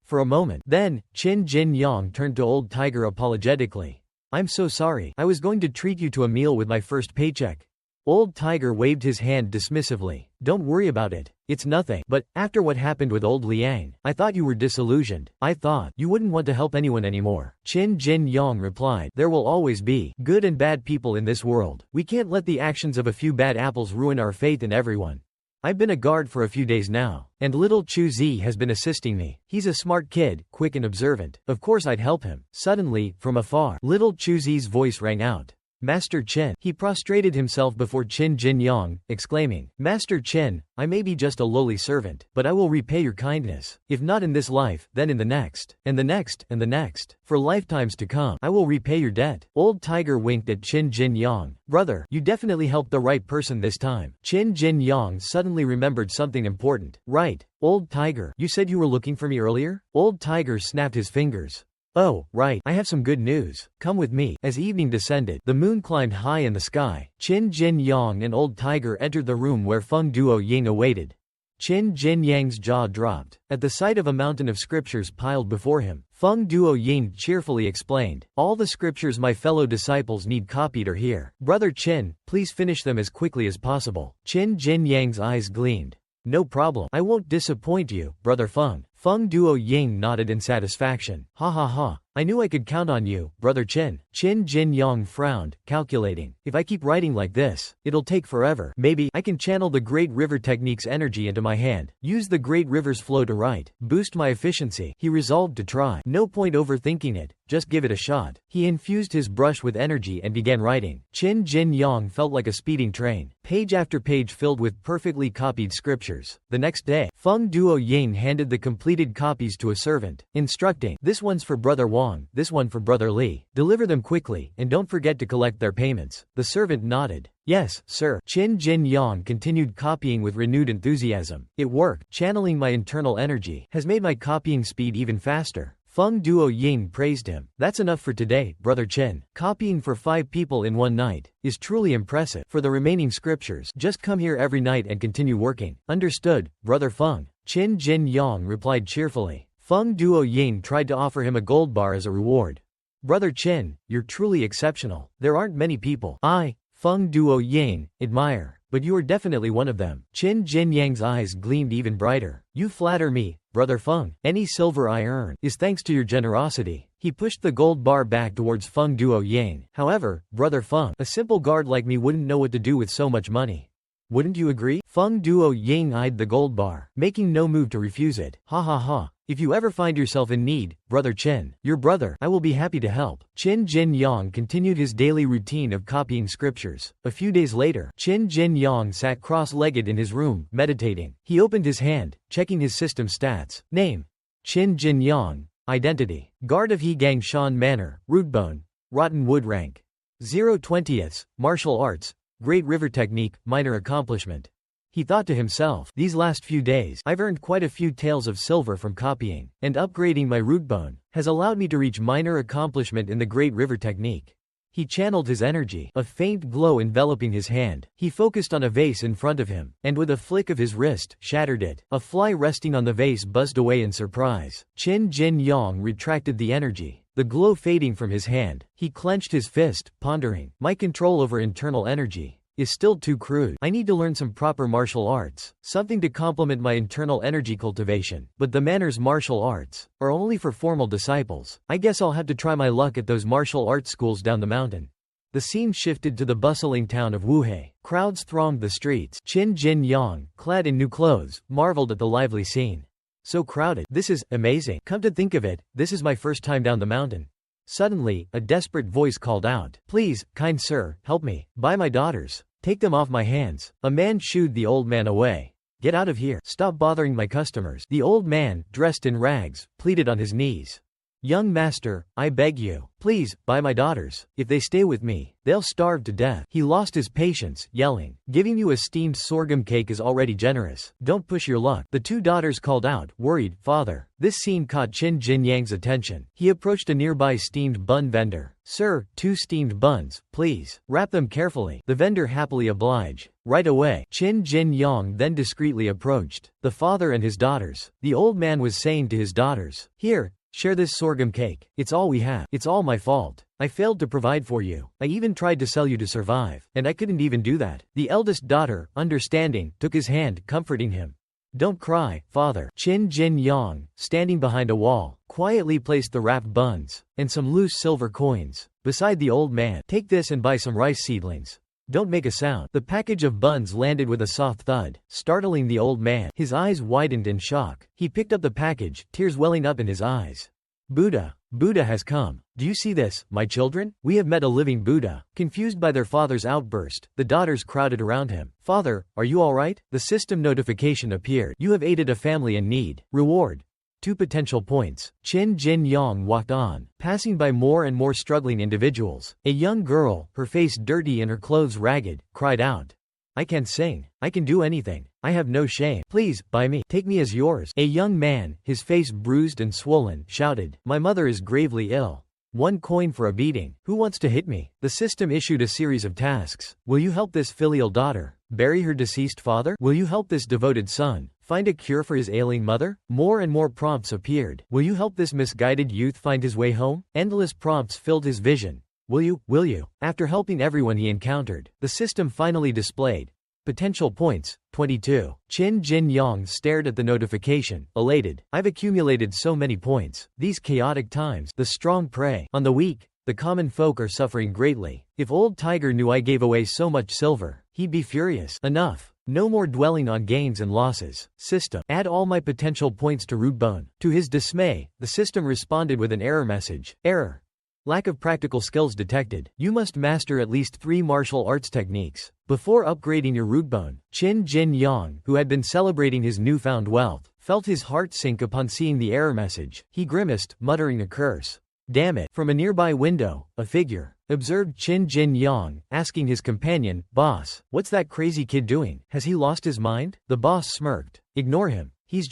for a moment. Then, Qin Jin Yang turned to Old Tiger apologetically. I'm so sorry. I was going to treat you to a meal with my first paycheck. Old Tiger waved his hand dismissively. Don't worry about it. It's nothing. But, after what happened with old Liang, I thought you were disillusioned. I thought you wouldn't want to help anyone anymore. Qin Jin Yang replied, there will always be good and bad people in this world. We can't let the actions of a few bad apples ruin our faith in everyone. I've been a guard for a few days now, and little Chu Zi has been assisting me. He's a smart kid, quick and observant. Of course I'd help him. Suddenly, from afar, little Chu Zi's voice rang out. Master Qin. He prostrated himself before Qin Jin Yang, exclaiming, Master Qin, I may be just a lowly servant, but I will repay your kindness. If not in this life, then in the next, and the next, and the next. For lifetimes to come, I will repay your debt. Old Tiger winked at Qin Jin Yang. Brother, you definitely helped the right person this time. Qin Jin Yang suddenly remembered something important. Right, Old Tiger, you said you were looking for me earlier? Old Tiger snapped his fingers. Oh, right, I have some good news. Come with me. As evening descended, the moon climbed high in the sky. Qin Jin Yang and Old Tiger entered the room where Feng Duo Ying awaited. Qin Jin Yang's jaw dropped. At the sight of a mountain of scriptures piled before him, Feng Duo Ying cheerfully explained, all the scriptures my fellow disciples need copied are here. Brother Qin, please finish them as quickly as possible. Qin Jin Yang's eyes gleamed. No problem. I won't disappoint you, Brother Feng. Feng Duo Ying nodded in satisfaction. Ha ha ha. I knew I could count on you, Brother Qin. Qin Jin Yang frowned, calculating. If I keep writing like this, it'll take forever. Maybe I can channel the Great River Technique's energy into my hand. Use the Great River's flow to write. Boost my efficiency. He resolved to try. No point overthinking it. Just give it a shot. He infused his brush with energy and began writing. Qin Jin Yang felt like a speeding train. Page after page filled with perfectly copied scriptures. The next day, Feng Duo Ying handed the completed copies to a servant, instructing, this one's for Brother Wang, this one for Brother Li. Deliver them quickly, and don't forget to collect their payments. The servant nodded. Yes, sir. Qin Jin Yang continued copying with renewed enthusiasm. It worked. Channeling my internal energy has made my copying speed even faster. Feng Duo Ying praised him. That's enough for today, Brother Qin. Copying for 5 people in one night is truly impressive. For the remaining scriptures, just come here every night and continue working. Understood, Brother Feng. Qin Jin Yang replied cheerfully. Feng Duo Ying tried to offer him a gold bar as a reward. Brother Qin, you're truly exceptional. There aren't many people Feng Duo Ying admire, but you are definitely one of them. Qin Jin Yang's eyes gleamed even brighter. You flatter me, Brother Feng. Any silver I earn is thanks to your generosity. He pushed the gold bar back towards Feng Duo Ying. However, Brother Feng, a simple guard like me wouldn't know what to do with so much money. Wouldn't you agree? Feng Duo Ying eyed the gold bar, making no move to refuse it. Ha ha ha. If you ever find yourself in need, Brother Qin, your brother, I will be happy to help. Qin Jin Yang continued his daily routine of copying scriptures. A few days later, Qin Jin Yang sat cross-legged in his room, meditating. He opened his hand, checking his system stats. Name: Qin Jin Yang. Identity: Guard of Hegang Shan Manor, Rootbone, Rotten Wood Rank. 0/20, Martial Arts, Great River Technique, Minor Accomplishment. He thought to himself, these last few days, I've earned quite a few taels of silver from copying, and upgrading my root bone has allowed me to reach minor accomplishment in the Great River technique. He channeled his energy, a faint glow enveloping his hand. He focused on a vase in front of him, and with a flick of his wrist, shattered it. A fly resting on the vase buzzed away in surprise. Qin Jin Yang retracted the energy, the glow fading from his hand. He clenched his fist, pondering, my control over internal energy is still too crude. I need to learn some proper martial arts, something to complement my internal energy cultivation. But the manners martial arts are only for formal disciples. I guess I'll have to try my luck at those martial arts schools down the mountain. The scene shifted to the bustling town of Wuhe. Crowds thronged the streets. Qin Jin Yang, clad in new clothes, marveled at the lively scene. So crowded. This is amazing. Come to think of it, this is my first time down the mountain. Suddenly, a desperate voice called out, please, kind sir, help me. Buy my daughters. Take them off my hands. A man shooed the old man away. Get out of here. Stop bothering my customers. The old man, dressed in rags, pleaded on his knees. Young master, I beg you, please, buy my daughters. If they stay with me, they'll starve to death. He lost his patience, yelling, giving you a steamed sorghum cake is already generous. Don't push your luck. The two daughters called out, worried, father. This scene caught Qin Jin Yang's attention. He approached a nearby steamed bun vendor. Sir, 2 steamed buns, please. Wrap them carefully. The vendor happily obliged. Right away. Qin Jin Yang then discreetly approached the father and his daughters. The old man was saying to his daughters, here, share this sorghum cake. It's all we have. It's all my fault. I failed to provide for you. I even tried to sell you to survive, and I couldn't even do that. The eldest daughter, understanding, took his hand, comforting him. Don't cry, father. Qin Jin Yang, standing behind a wall, quietly placed the wrapped buns and some loose silver coins beside the old man. Take this and buy some rice seedlings. Don't make a sound. The package of buns landed with a soft thud, startling the old man. His eyes widened in shock. He picked up the package, tears welling up in his eyes. Buddha has come. Do you see this, my children? We have met a living Buddha. Confused by their father's outburst, the daughters crowded around him. Father, are you all right? The system notification appeared. You have aided a family in need. Reward. 2 potential points. Qin Jin Yang walked on, passing by more and more struggling individuals. A young girl, her face dirty and her clothes ragged, cried out, I can sing. I can do anything. I have no shame. Please, buy me. Take me as yours. A young man, his face bruised and swollen, shouted, my mother is gravely ill. 1 coin for a beating. Who wants to hit me? The system issued a series of tasks. Will you help this filial daughter bury her deceased father? Will you help this devoted son find a cure for his ailing mother? More and more prompts appeared. Will you help this misguided youth find his way home? Endless prompts filled his vision. Will you? After helping everyone he encountered, the system finally displayed potential points, 22. Qin Jin Yang stared at the notification, elated. I've accumulated so many points. These chaotic times, the strong prey on the weak. The common folk are suffering greatly. If old Tiger knew I gave away so much silver, he'd be furious. Enough. No more dwelling on gains and losses. System. Add all my potential points to root bone. To his dismay, the system responded with an error message. Error. Lack of practical skills detected. You must master at least 3 martial arts techniques before upgrading your root bone. Qin Jin Yang, who had been celebrating his newfound wealth, felt his heart sink upon seeing the error message. He grimaced, muttering a curse. Damn it. From a nearby window, a figure observed Qin Jin Yang, asking his companion, Boss, what's that crazy kid doing? Has he lost his mind? The boss smirked. Ignore him. He's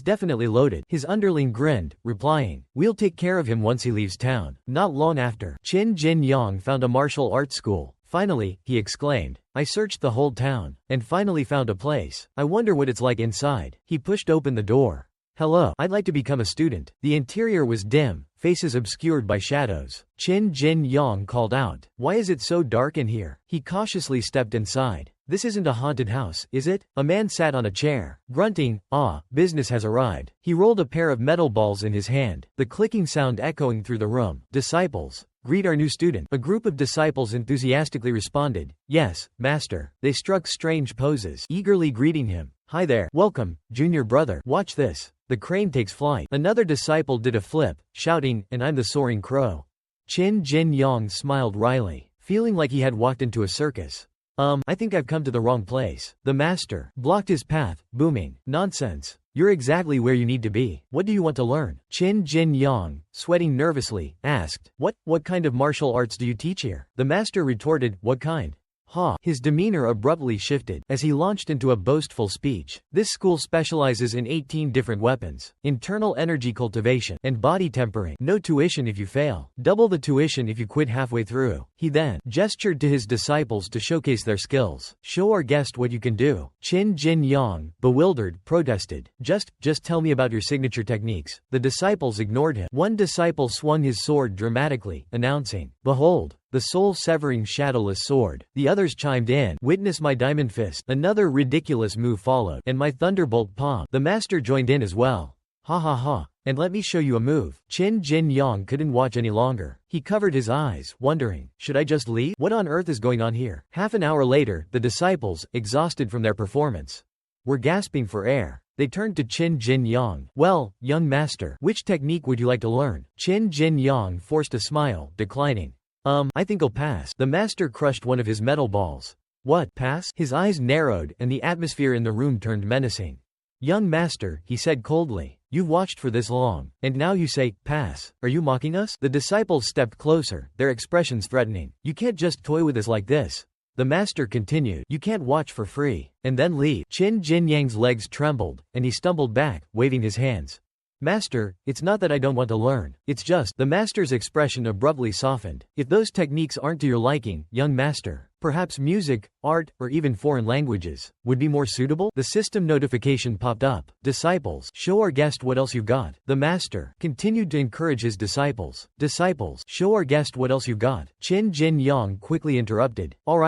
definitely loaded. His underling grinned, replying, we'll take care of him once he leaves town. Not long after, Qin Jin Yang found a martial arts school. Finally, he exclaimed, I searched the whole town, and finally found a place. I wonder what it's like inside. He pushed open the door. Hello, I'd like to become a student. The interior was dim, faces obscured by shadows. Qin Jin Yang called out, why is it so dark in here? He cautiously stepped inside. This isn't a haunted house, is it? A man sat on a chair, grunting, business has arrived. He rolled a pair of metal balls in his hand, the clicking sound echoing through the room. Disciples, greet our new student. A group of disciples enthusiastically responded, yes, master. They struck strange poses, eagerly greeting him. Hi there. Welcome, junior brother. Watch this. The crane takes flight. Another disciple did a flip, shouting, and I'm the soaring crow. Qin Jin Yang smiled wryly, feeling like he had walked into a circus. I think I've come to the wrong place. The master blocked his path, booming, nonsense. You're exactly where you need to be. What do you want to learn? Qin Jin Yang, sweating nervously, asked, What kind of martial arts do you teach here? The master retorted, what kind? Ha! His demeanor abruptly shifted as he launched into a boastful speech. This school specializes in 18 different weapons, internal energy cultivation, and body tempering. No tuition if you fail. Double the tuition if you quit halfway through. He then gestured to his disciples to showcase their skills. Show our guest what you can do. Qin Jin Yang, bewildered, protested. Just tell me about your signature techniques. The disciples ignored him. One disciple swung his sword dramatically, announcing, "Behold, the soul-severing shadowless sword." The others chimed in, "Witness my diamond fist." Another ridiculous move followed, and my thunderbolt palm. The master joined in as well. Ha ha ha. And let me show you a move. Qin Jin Yang couldn't watch any longer. He covered his eyes, wondering, should I just leave? What on earth is going on here? Half an hour later, the disciples, exhausted from their performance, were gasping for air. They turned to Qin Jin Yang. "Well, young master, which technique would you like to learn?" Qin Jin Yang forced a smile, declining. I think I'll pass." The master crushed one of his metal balls. "What, pass?" His eyes narrowed, and the atmosphere in the room turned menacing. "Young master," he said coldly, "you've watched for this long, and now you say, pass. Are you mocking us?" The disciples stepped closer, their expressions threatening. "You can't just toy with us like this." The master continued, "You can't watch for free, and then leave." Qin Jin Yang's legs trembled, and he stumbled back, waving his hands. "Master, it's not that I don't want to learn. It's just..." The master's expression abruptly softened. "If those techniques aren't to your liking, young master, perhaps music, art, or even foreign languages would be more suitable?" The system notification popped up. "Disciples, show our guest what else you've got." The master continued to encourage his disciples. "Disciples, show our guest what else you've got." Qin Jin Yang quickly interrupted. All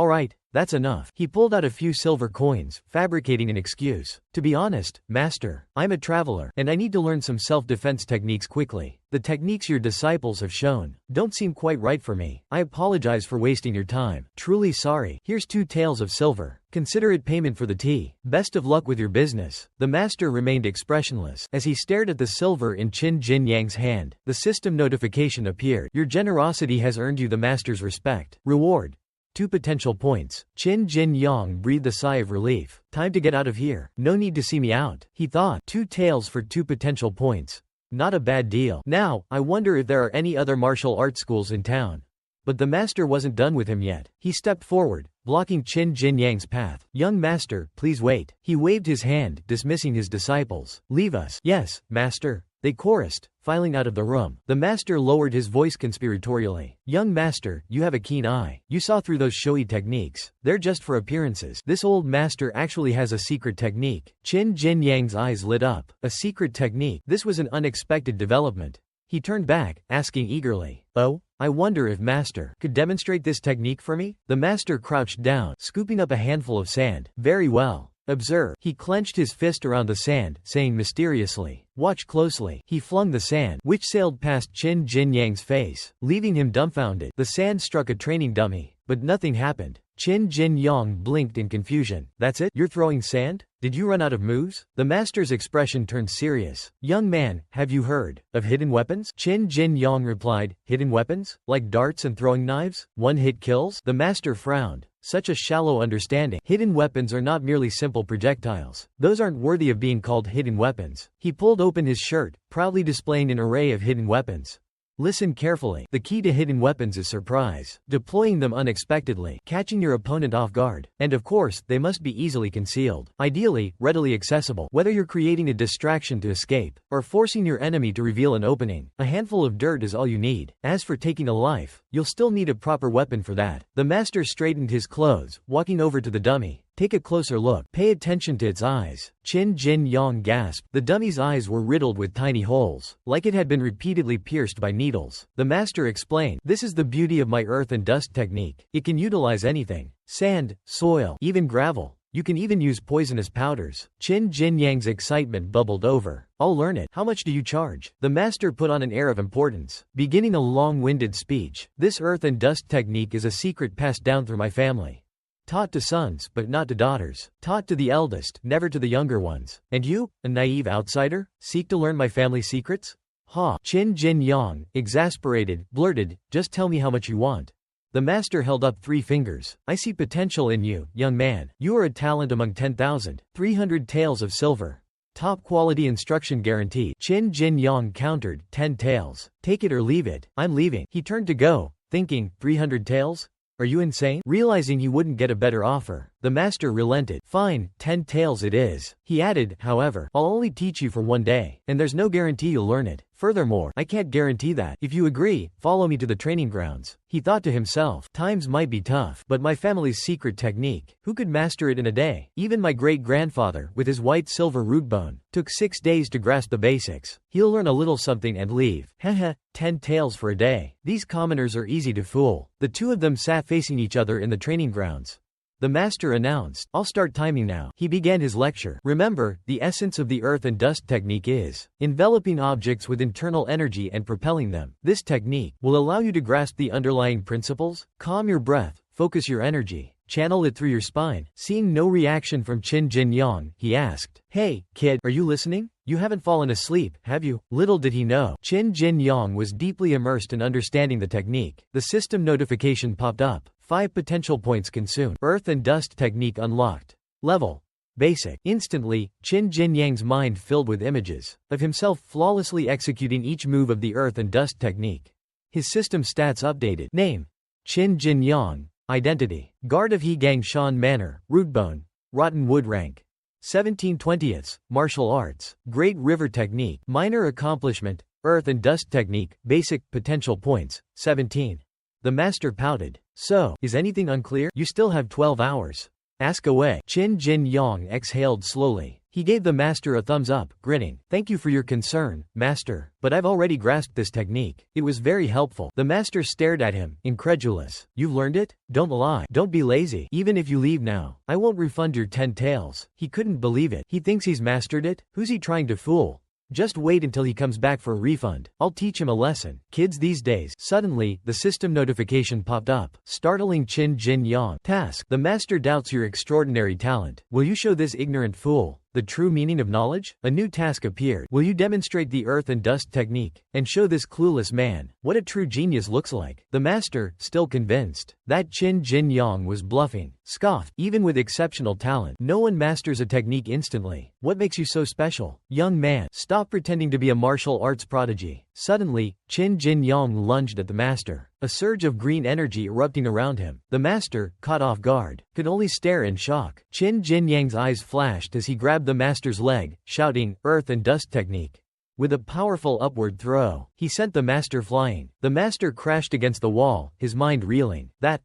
right, that's enough." He pulled out a few silver coins, fabricating an excuse. "To be honest, master, I'm a traveler, and I need to learn some self-defense techniques quickly. The techniques your disciples have shown don't seem quite right for me. I apologize for wasting your time. Truly sorry. Here's 2 taels of silver. Consider it payment for the tea. Best of luck with your business." The master remained expressionless as he stared at the silver in Qin Jin Yang's hand. The system notification appeared. "Your generosity has earned you the master's respect. Reward: 2 potential points." Qin Jin Yang breathed a sigh of relief. "Time to get out of here. No need to see me out," he thought. 2 taels for 2 potential points. Not a bad deal. Now, I wonder if there are any other martial arts schools in town. But the master wasn't done with him yet. He stepped forward, blocking Qin Jin Yang's path. "Young master, please wait." He waved his hand, dismissing his disciples. "Leave us." "Yes, master," they chorused, filing out of the room. The master lowered his voice conspiratorially. "Young master, you have a keen eye. You saw through those showy techniques. They're just for appearances. This old master actually has a secret technique." Qin Jin Yang's eyes lit up. A secret technique. This was an unexpected development. He turned back, asking eagerly, "Oh? I wonder if master could demonstrate this technique for me?" The master crouched down, scooping up a handful of sand. "Very well. Observe." He clenched his fist around the sand, saying mysteriously, "Watch closely." He flung the sand, which sailed past Qin Jin Yang's face, leaving him dumbfounded. The sand struck a training dummy, but nothing happened. Qin Jin Yang blinked in confusion. "That's it? You're throwing sand? Did you run out of moves?" The master's expression turned serious. "Young man, have you heard of hidden weapons?" Qin Jin Yang replied, "Hidden weapons? Like darts and throwing knives? One-hit kills?" The master frowned. Such a shallow understanding. Hidden weapons are not merely simple projectiles. Those aren't worthy of being called hidden weapons. He pulled open his shirt, proudly displaying an array of hidden weapons. Listen carefully. The key to hidden weapons is surprise, deploying them unexpectedly, catching your opponent off guard. And of course, they must be easily concealed. Ideally, readily accessible. Whether you're creating a distraction to escape, or forcing your enemy to reveal an opening, a handful of dirt is all you need. As for taking a life, you'll still need a proper weapon for that. The master straightened his clothes, walking over to the dummy. "Take a closer look. Pay attention to its eyes." Qin Jin Yang gasped. The dummy's eyes were riddled with tiny holes, like it had been repeatedly pierced by needles. The master explained, "This is the beauty of my earth and dust technique. It can utilize anything. Sand, soil, even gravel. You can even use poisonous powders." Qin Jin Yang's excitement bubbled over. "I'll learn it. How much do you charge?" The master put on an air of importance, beginning a long-winded speech. "This earth and dust technique is a secret passed down through my family. Taught to sons, but not to daughters. Taught to the eldest, never to the younger ones. And you, a naive outsider, seek to learn my family secrets?" "Ha!" Qin Jin Yang, exasperated, blurted, "Just tell me how much you want." The master held up 3 fingers. "I see potential in you, young man. You are a talent among 10,000. 300 taels of silver. Top quality instruction guaranteed." Qin Jin Yang countered, 10 taels. "Take it or leave it." "I'm leaving." He turned to go, thinking, 300 taels? Are you insane? Realizing he wouldn't get a better offer, the master relented. Fine, 10 taels it is. He added, however, I'll only teach you for 1 day, and there's no guarantee you'll learn it. Furthermore, I can't guarantee that. If you agree, follow me to the training grounds. He thought to himself, times might be tough, but my family's secret technique, who could master it in a day? Even my great-grandfather, with his white silver root bone, took 6 days to grasp the basics. He'll learn a little something and leave. Heh 10 taels for a day. These commoners are easy to fool. The two of them sat facing each other in the training grounds. The master announced, I'll start timing now. He began his lecture. Remember, the essence of the earth and dust technique is enveloping objects with internal energy and propelling them. This technique will allow you to grasp the underlying principles, calm your breath, focus your energy, channel it through your spine. Seeing no reaction from Qin Jin Yang, he asked, Hey, kid, are you listening? You haven't fallen asleep, have you? Little did he know, Qin Jin Yang was deeply immersed in understanding the technique. The system notification popped up. 5 potential points consumed. Earth and dust technique unlocked. Level. Basic. Instantly, Qin Jin Yang's mind filled with images of himself flawlessly executing each move of the earth and dust technique. His system stats updated. Name: Qin Jin Yang. Identity: Guard of Hegang Shan Manor, Rootbone, Rotten Wood Rank. 17/20, Martial Arts. Great River Technique. Minor Accomplishment, Earth and Dust Technique. Basic. Potential points, 17. The master pouted. So, is anything unclear? You still have 12 hours. Ask away. Qin Jin Yang exhaled slowly. He gave the master a thumbs up, grinning. Thank you for your concern, master, but I've already grasped this technique. It was very helpful. The master stared at him, incredulous. You've learned it? Don't lie. Don't be lazy. Even if you leave now, I won't refund your 10 taels. He couldn't believe it. He thinks he's mastered it? Who's he trying to fool? Just wait until he comes back for a refund. I'll teach him a lesson. Kids these days. Suddenly, the system notification popped up, startling Qin Jin Yang. Task. The master doubts your extraordinary talent. Will you show this ignorant fool the true meaning of knowledge? A new task appeared. Will you demonstrate the earth and dust technique and show this clueless man what a true genius looks like? The master, still convinced that Qin Jin Yang was bluffing, scoffed. Even with exceptional talent, no one masters a technique instantly. What makes you so special? Young man, stop pretending to be a martial arts prodigy. Suddenly, Qin Jin Yang lunged at the master, a surge of green energy erupting around him. The master, caught off guard, could only stare in shock. Qin Jin Yang's eyes flashed as he grabbed the master's leg, shouting, Earth and Dust Technique. With a powerful upward throw, he sent the master flying. The master crashed against the wall, his mind reeling. That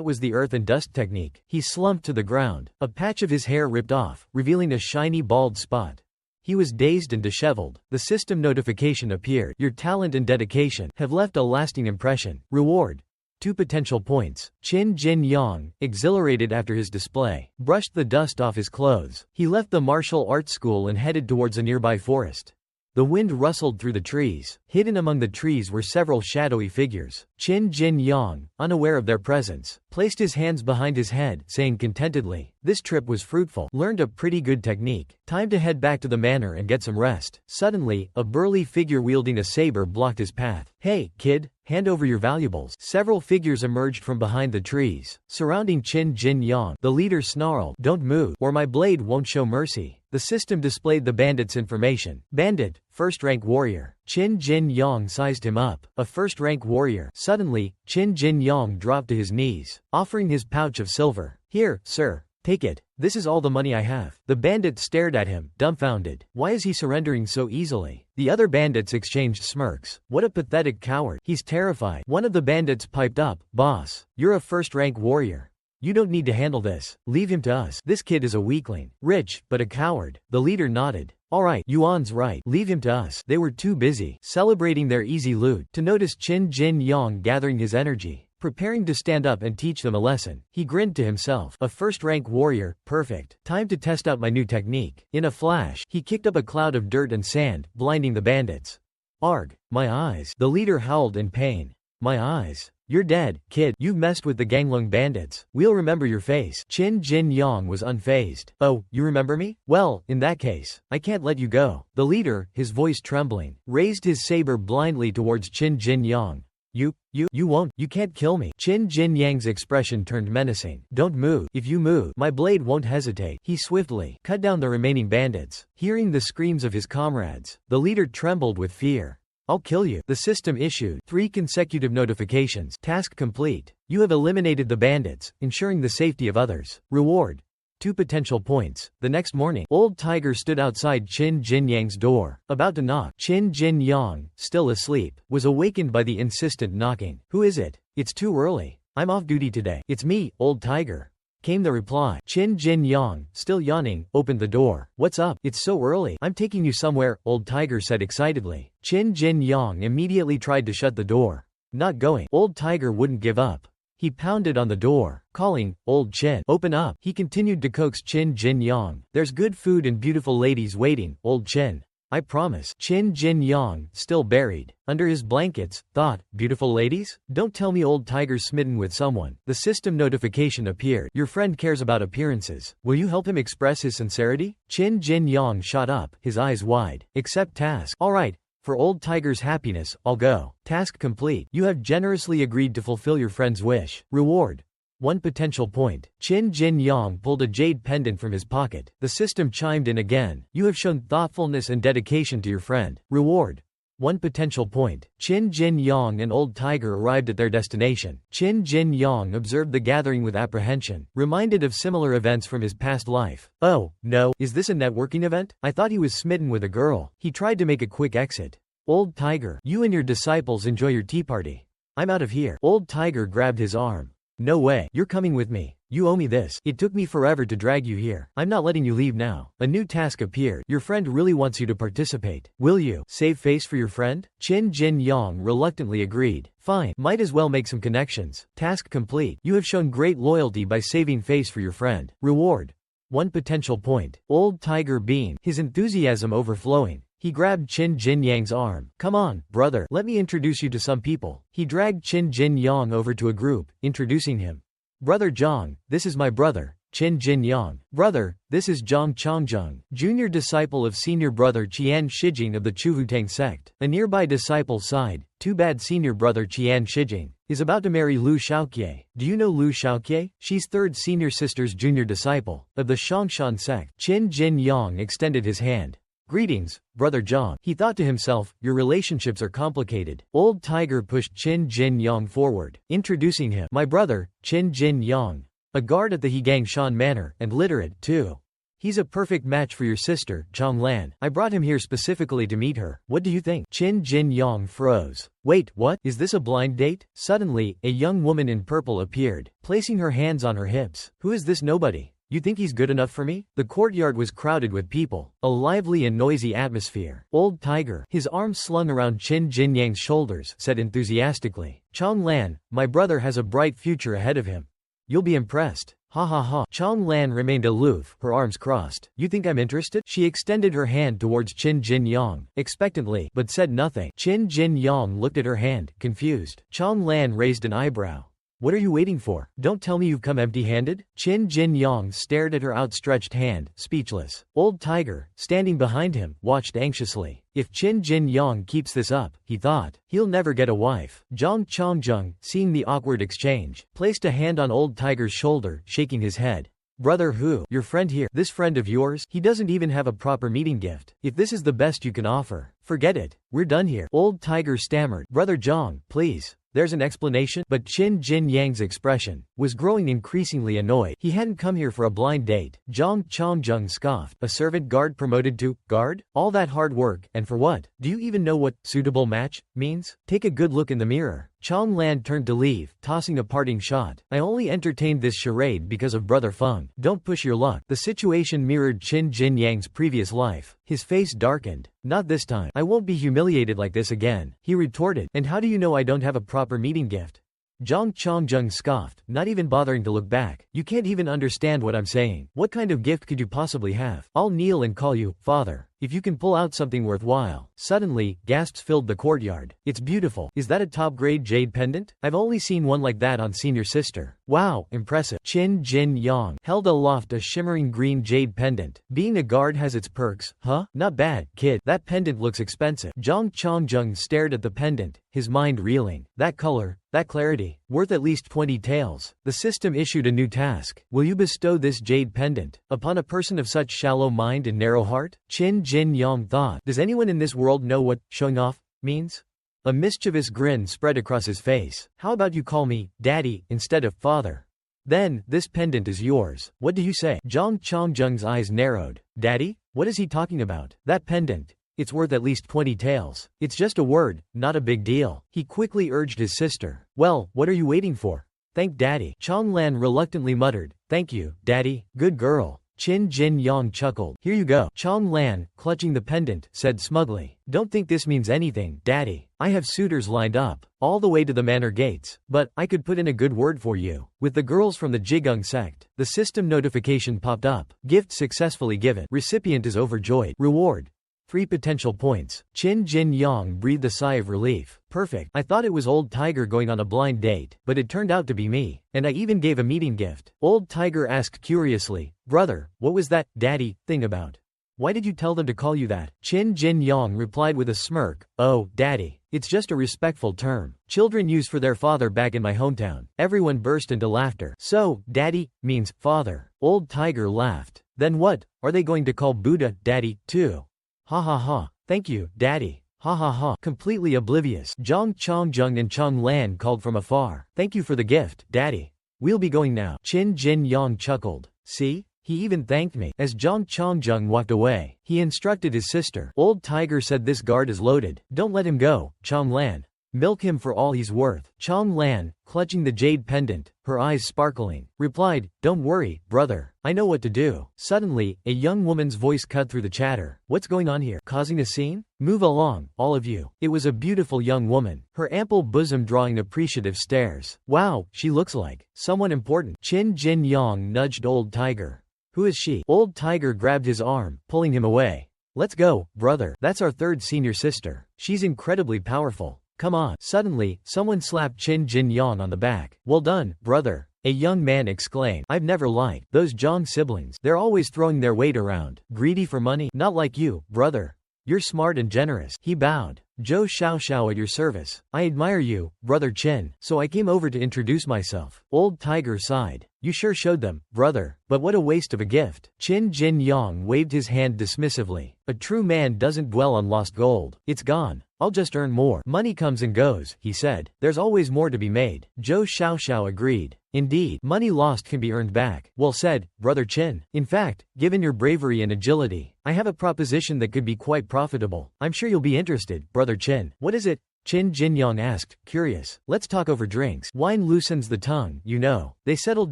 was the earth and dust technique. He slumped to the ground. A patch of his hair ripped off, revealing a shiny bald spot. He was dazed and disheveled. The system notification appeared. Your talent and dedication have left a lasting impression. Reward: 2 potential points. Qin Jin Yang, exhilarated after his display, brushed the dust off his clothes. He left the martial arts school and headed towards a nearby forest. The wind rustled through the trees. Hidden among the trees were several shadowy figures. Qin Jin Yang, unaware of their presence, placed his hands behind his head, saying contentedly, this trip was fruitful. Learned a pretty good technique. Time to head back to the manor and get some rest. Suddenly, a burly figure wielding a saber blocked his path. Hey, kid, hand over your valuables. Several figures emerged from behind the trees, surrounding Qin Jin Yang. The leader snarled, don't move, or my blade won't show mercy. The system displayed the bandit's information. Bandit, first-rank warrior. Qin Jin Yang sized him up. A first-rank warrior. Suddenly, Qin Jin Yang dropped to his knees, offering his pouch of silver. Here, sir. Take it. This is all the money I have. The bandit stared at him, dumbfounded. Why is he surrendering so easily? The other bandits exchanged smirks. What a pathetic coward. He's terrified. One of the bandits piped up, Boss, you're a first-rank warrior. You don't need to handle this. Leave him to us. This kid is a weakling. Rich, but a coward. The leader nodded. Alright, Yuan's right. Leave him to us. They were too busy celebrating their easy loot to notice Qin Jin Yang gathering his energy, preparing to stand up and teach them a lesson. He grinned to himself. A first-rank warrior, perfect. Time to test out my new technique. In a flash, he kicked up a cloud of dirt and sand, blinding the bandits. Arg, my eyes. The leader howled in pain. My eyes. You're dead, kid. You've messed with the Ganglong bandits. We'll remember your face. Qin Jin Yang was unfazed. Oh, you remember me? Well, in that case, I can't let you go. The leader, his voice trembling, raised his saber blindly towards Qin Jin Yang. You won't. You can't kill me. Qin Jin Yang's expression turned menacing. Don't move. If you move, my blade won't hesitate. He swiftly cut down the remaining bandits. Hearing the screams of his comrades, the leader trembled with fear. I'll kill you. The system issued 3 consecutive notifications. Task complete. You have eliminated the bandits, ensuring the safety of others. Reward: 2 potential points. The next morning, Old Tiger stood outside Qin Jinyang's door, about to knock. Qin Jinyang, still asleep, was awakened by the insistent knocking. Who is it? It's too early. I'm off duty today. It's me, Old Tiger, came the reply. Qin Jinyang, still yawning, opened the door. What's up? It's so early. I'm taking you somewhere, Old Tiger said excitedly. Qin Jinyang immediately tried to shut the door. Not going. Old Tiger wouldn't give up. He pounded on the door, calling, Old Qin, open up. He continued to coax Qin Jinyang. There's good food and beautiful ladies waiting, Old Qin. I promise. Qin Jinyang, still buried under his blankets, thought, beautiful ladies? Don't tell me Old Tiger's smitten with someone. The system notification appeared. Your friend cares about appearances. Will you help him express his sincerity? Qin Jinyang shot up, his eyes wide. Accept task. All right. For Old Tiger's happiness, I'll go. Task complete. You have generously agreed to fulfill your friend's wish. Reward: 1 potential point. Qin Jinyang pulled a jade pendant from his pocket. The system chimed in again. You have shown thoughtfulness and dedication to your friend. Reward: 1 potential point. Qin Jinyang and Old Tiger arrived at their destination. Qin Jinyang observed the gathering with apprehension, reminded of similar events from his past life. Oh, no, is this a networking event? I thought he was smitten with a girl. He tried to make a quick exit. Old Tiger, you and your disciples enjoy your tea party. I'm out of here. Old Tiger grabbed his arm. No way. You're coming with me. You owe me this. It took me forever to drag you here. I'm not letting you leave now. A new task appeared. Your friend really wants you to participate. Will you save face for your friend? Qin Jinyang reluctantly agreed. Fine. Might as well make some connections. Task complete. You have shown great loyalty by saving face for your friend. Reward: 1 potential point. Old Tiger beamed, his enthusiasm overflowing. He grabbed Qin Jinyang's arm. Come on, brother. Let me introduce you to some people. He dragged Qin Jinyang over to a group, introducing him. Brother Zhang, this is my brother, Qin Jinyang. Brother, this is Zhang Chongjung, junior disciple of senior brother Qian Shijing of the Chuhutang sect. A nearby disciple sighed. Too bad senior brother Qian Shijing is about to marry Lu Shaoqian. Do you know Lu Shaoqian? She's third senior sister's junior disciple of the Shongshan sect. Qin Jinyang extended his hand. Greetings, Brother Zhang. He thought to himself, your relationships are complicated. Old Tiger pushed Qin Jinyang forward, introducing him. My brother, Qin Jinyang, a guard at the Hegangshan Manor, and literate, too. He's a perfect match for your sister, Chong Lan. I brought him here specifically to meet her. What do you think? Qin Jinyang froze. Wait, what? Is this a blind date? Suddenly, a young woman in purple appeared, placing her hands on her hips. Who is this nobody? You think he's good enough for me? The courtyard was crowded with people, a lively and noisy atmosphere. Old Tiger, his arms slung around Qin Jinyang's shoulders, said enthusiastically. Chong Lan, my brother has a bright future ahead of him. You'll be impressed. Ha ha ha. Chong Lan remained aloof, her arms crossed. You think I'm interested? She extended her hand towards Qin Jinyang, expectantly, but said nothing. Qin Jinyang looked at her hand, confused. Chong Lan raised an eyebrow. What are you waiting for? Don't tell me you've come empty-handed? Qin Jinyang stared at her outstretched hand, speechless. Old Tiger, standing behind him, watched anxiously. If Qin Jinyang keeps this up, he thought, he'll never get a wife. Zhang Chongjung, seeing the awkward exchange, placed a hand on Old Tiger's shoulder, shaking his head. Brother who? Your friend here. This friend of yours? He doesn't even have a proper meeting gift. If this is the best you can offer, forget it. We're done here. Old Tiger stammered. Brother Zhang, please. There's an explanation? But Qin Jinyang's expression was growing increasingly annoyed. He hadn't come here for a blind date. Zhang Chongjung scoffed. A servant guard promoted to guard? All that hard work, and for what? Do you even know what suitable match means? Take a good look in the mirror. Chong Lan turned to leave, tossing a parting shot. I only entertained this charade because of Brother Feng. Don't push your luck. The situation mirrored Qin Jinyang's previous life. His face darkened. Not this time. I won't be humiliated like this again, he retorted. And how do you know I don't have a proper meeting gift? Zhang Chongjung scoffed, not even bothering to look back. You can't even understand what I'm saying. What kind of gift could you possibly have? I'll kneel and call you, Father, if you can pull out something worthwhile. Suddenly, gasps filled the courtyard. It's beautiful. Is that a top-grade jade pendant? I've only seen one like that on senior sister. Wow, impressive. Qin Jinyang held aloft a shimmering green jade pendant. Being a guard has its perks, huh? Not bad, kid. That pendant looks expensive. Zhang Chongjung stared at the pendant, his mind reeling. That color, that clarity, worth at least 20 taels. The system issued a new task. Will you bestow this jade pendant upon a person of such shallow mind and narrow heart? Qin Jinyang thought. Does anyone in this world know what showing off means? A mischievous grin spread across his face. How about you call me Daddy instead of Father? Then, this pendant is yours. What do you say? Zhang Chongjung's eyes narrowed. Daddy? What is he talking about? That pendant. It's worth at least 20 taels. It's just a word, not a big deal. He quickly urged his sister. Well, what are you waiting for? Thank Daddy. Chonglan reluctantly muttered. Thank you, Daddy. Good girl. Qin Jin Yang chuckled. Here you go. Chonglan, clutching the pendant, said smugly. Don't think this means anything, Daddy. I have suitors lined up, all the way to the manor gates, but I could put in a good word for you. With the girls from the Jigung sect, the system notification popped up. Gift successfully given. Recipient is overjoyed. Reward. 3 potential points. Qin Jin Yang breathed a sigh of relief. Perfect. I thought it was Old Tiger going on a blind date, but it turned out to be me. And I even gave a meeting gift. Old Tiger asked curiously, Brother, what was that, Daddy, thing about? Why did you tell them to call you that? Qin Jin Yang replied with a smirk. Oh, Daddy. It's just a respectful term. Children use for their father back in my hometown. Everyone burst into laughter. So, Daddy, means father. Old Tiger laughed. Then what? Are they going to call Buddha, Daddy, too? Ha ha ha. Thank you, Daddy. Ha ha ha. Completely oblivious, Zhang Chongjung and Chong Lan called from afar. Thank you for the gift, Daddy. We'll be going now. Qin Jin Yang chuckled. See? He even thanked me. As Zhang Chongjung walked away, he instructed his sister. Old Tiger said this guard is loaded. Don't let him go, Chong Lan. Milk him for all he's worth. Chong Lan, clutching the jade pendant, her eyes sparkling, replied, Don't worry, brother. I know what to do. Suddenly, a young woman's voice cut through the chatter. What's going on here? Causing a scene? Move along, all of you. It was a beautiful young woman, her ample bosom drawing appreciative stares. Wow, she looks like someone important. Qin Jin Yang nudged Old Tiger. Who is she? Old Tiger grabbed his arm, pulling him away. Let's go, brother. That's our third senior sister. She's incredibly powerful. Come on. Suddenly, someone slapped Qin Jin Yang on the back. Well done, brother. A young man exclaimed. I've never liked those Zhang siblings. They're always throwing their weight around. Greedy for money? Not like you, brother. You're smart and generous. He bowed. Zhou Xiaoxiao at your service. I admire you, brother Qin, so I came over to introduce myself. Old Tiger sighed. You sure showed them, brother, but what a waste of a gift. Qin Jin Yang waved his hand dismissively. A true man doesn't dwell on lost gold. It's gone. I'll just earn more. Money comes and goes, he said. There's always more to be made. Zhou Xiaoxiao agreed. Indeed, money lost can be earned back. Well said, brother Qin. In fact, given your bravery and agility, I have a proposition that could be quite profitable. I'm sure you'll be interested, brother Qin. What is it? Qin Jinyang asked, curious. Let's talk over drinks. Wine loosens the tongue, you know. They settled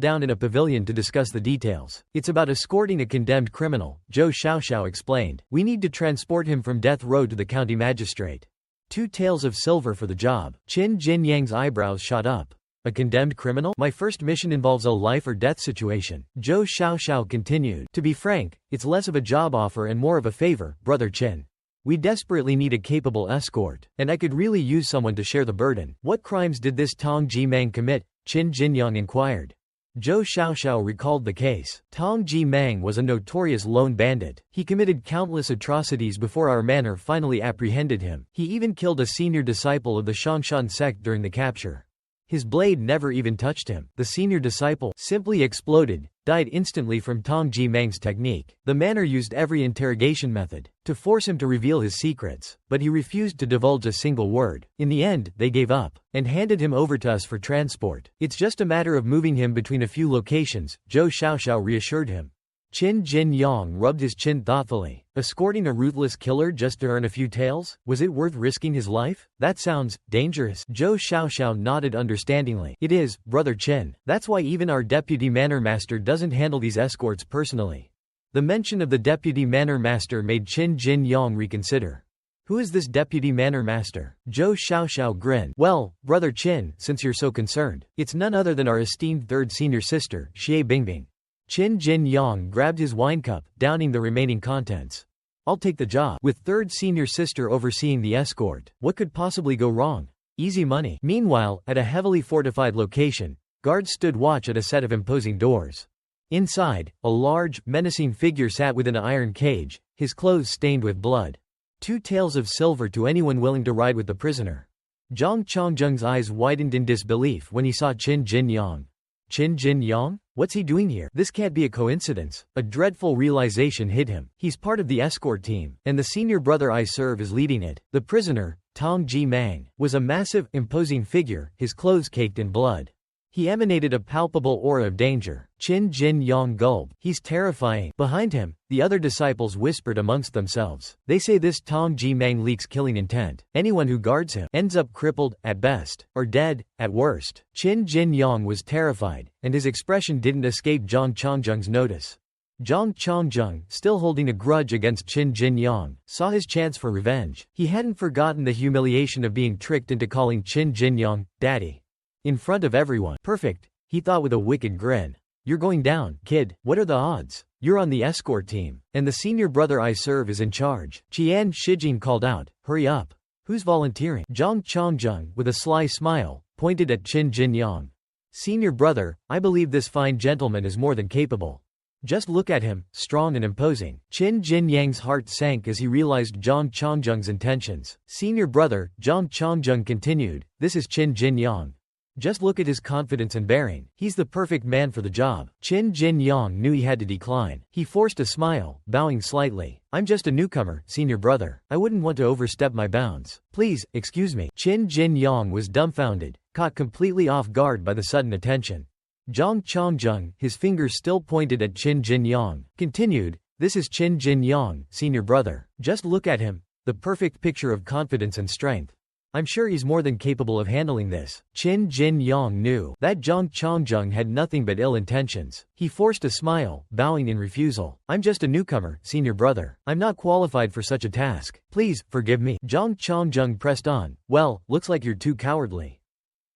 down in a pavilion to discuss the details. It's about escorting a condemned criminal, Zhou Xiaoxiao explained. We need to transport him from death row to the county magistrate. 2 taels of silver for the job. Qin Jinyang's eyebrows shot up. A condemned criminal? My first mission involves a life or death situation. Zhou Xiaoxiao continued. To be frank, it's less of a job offer and more of a favor, brother Qin. We desperately need a capable escort, and I could really use someone to share the burden. What crimes did this Tong Ji-mang commit? Qin Jinyang inquired. Zhou Xiaoxiao recalled the case. Tong Ji-mang was a notorious lone bandit. He committed countless atrocities before our manor finally apprehended him. He even killed a senior disciple of the Shangshan sect during the capture. His blade never even touched him. The senior disciple simply exploded, died instantly from Tong Ji-mang's technique. The manor used every interrogation method to force him to reveal his secrets, but he refused to divulge a single word. In the end, they gave up and handed him over to us for transport. It's just a matter of moving him between a few locations, Zhou Xiaoxiao reassured him. Qin Jinyang rubbed his chin thoughtfully. Escorting a ruthless killer just to earn a few taels? Was it worth risking his life? That sounds dangerous. Zhou Xiaoxiao nodded understandingly. It is, brother Qin. That's why even our deputy manor master doesn't handle these escorts personally. The mention of the deputy manor master made Qin Jinyang reconsider. Who is this deputy manor master? Zhou Xiaoxiao grinned. Well, brother Qin, since you're so concerned, it's none other than our esteemed third senior sister, Xie Bingbing. Qin Jinyang grabbed his wine cup, downing the remaining contents. I'll take the job. With third senior sister overseeing the escort, what could possibly go wrong? Easy money. Meanwhile, at a heavily fortified location, guards stood watch at a set of imposing doors. Inside, a large, menacing figure sat within an iron cage, his clothes stained with blood. 2 taels of silver to anyone willing to ride with the prisoner. Zhang Chongjung's eyes widened in disbelief when he saw Qin Jinyang. Qin Jinyang? What's he doing here? This can't be a coincidence. A dreadful realization hit him. He's part of the escort team, and the senior brother I serve is leading it. The prisoner, Tong Ji Mang was a massive, imposing figure, his clothes caked in blood. He emanated a palpable aura of danger. Qin Jin Yang gulped. He's terrifying. Behind him, the other disciples whispered amongst themselves. They say this Tong Ji Mang leaks killing intent. Anyone who guards him ends up crippled, at best, or dead, at worst. Qin Jin Yang was terrified, and his expression didn't escape Zhang Chongjung's notice. Zhang Chongjung, still holding a grudge against Qin Jin Yang, saw his chance for revenge. He hadn't forgotten the humiliation of being tricked into calling Qin Jin Yang daddy. In front of everyone. Perfect, he thought with a wicked grin. You're going down, kid. What are the odds? You're on the escort team, and the senior brother I serve is in charge. Qian Shijing called out, hurry up. Who's volunteering? Zhang Chongjung, with a sly smile, pointed at Qin Jin Yang. Senior brother, I believe this fine gentleman is more than capable. Just look at him, strong and imposing. Qin Jin Yang's heart sank as he realized Zhang Chongjung's intentions. Senior brother, Zhang Chongjung continued, this is Qin Jin Yang. Just look at his confidence and bearing. He's the perfect man for the job. Qin Jin Yang knew he had to decline. He forced a smile, bowing slightly. I'm just a newcomer, senior brother. I wouldn't want to overstep my bounds. Please, excuse me. Qin Jin Yang was dumbfounded, caught completely off guard by the sudden attention. Zhang Chongjung, his fingers still pointed at Qin Jin Yang, continued, this is Qin Jin Yang, senior brother. Just look at him, the perfect picture of confidence and strength. I'm sure he's more than capable of handling this. Qin Jin Yang knew that Zhang Chongjung had nothing but ill intentions. He forced a smile, bowing in refusal. I'm just a newcomer, senior brother. I'm not qualified for such a task. Please, forgive me. Zhang Chongjung pressed on. Well, looks like you're too cowardly.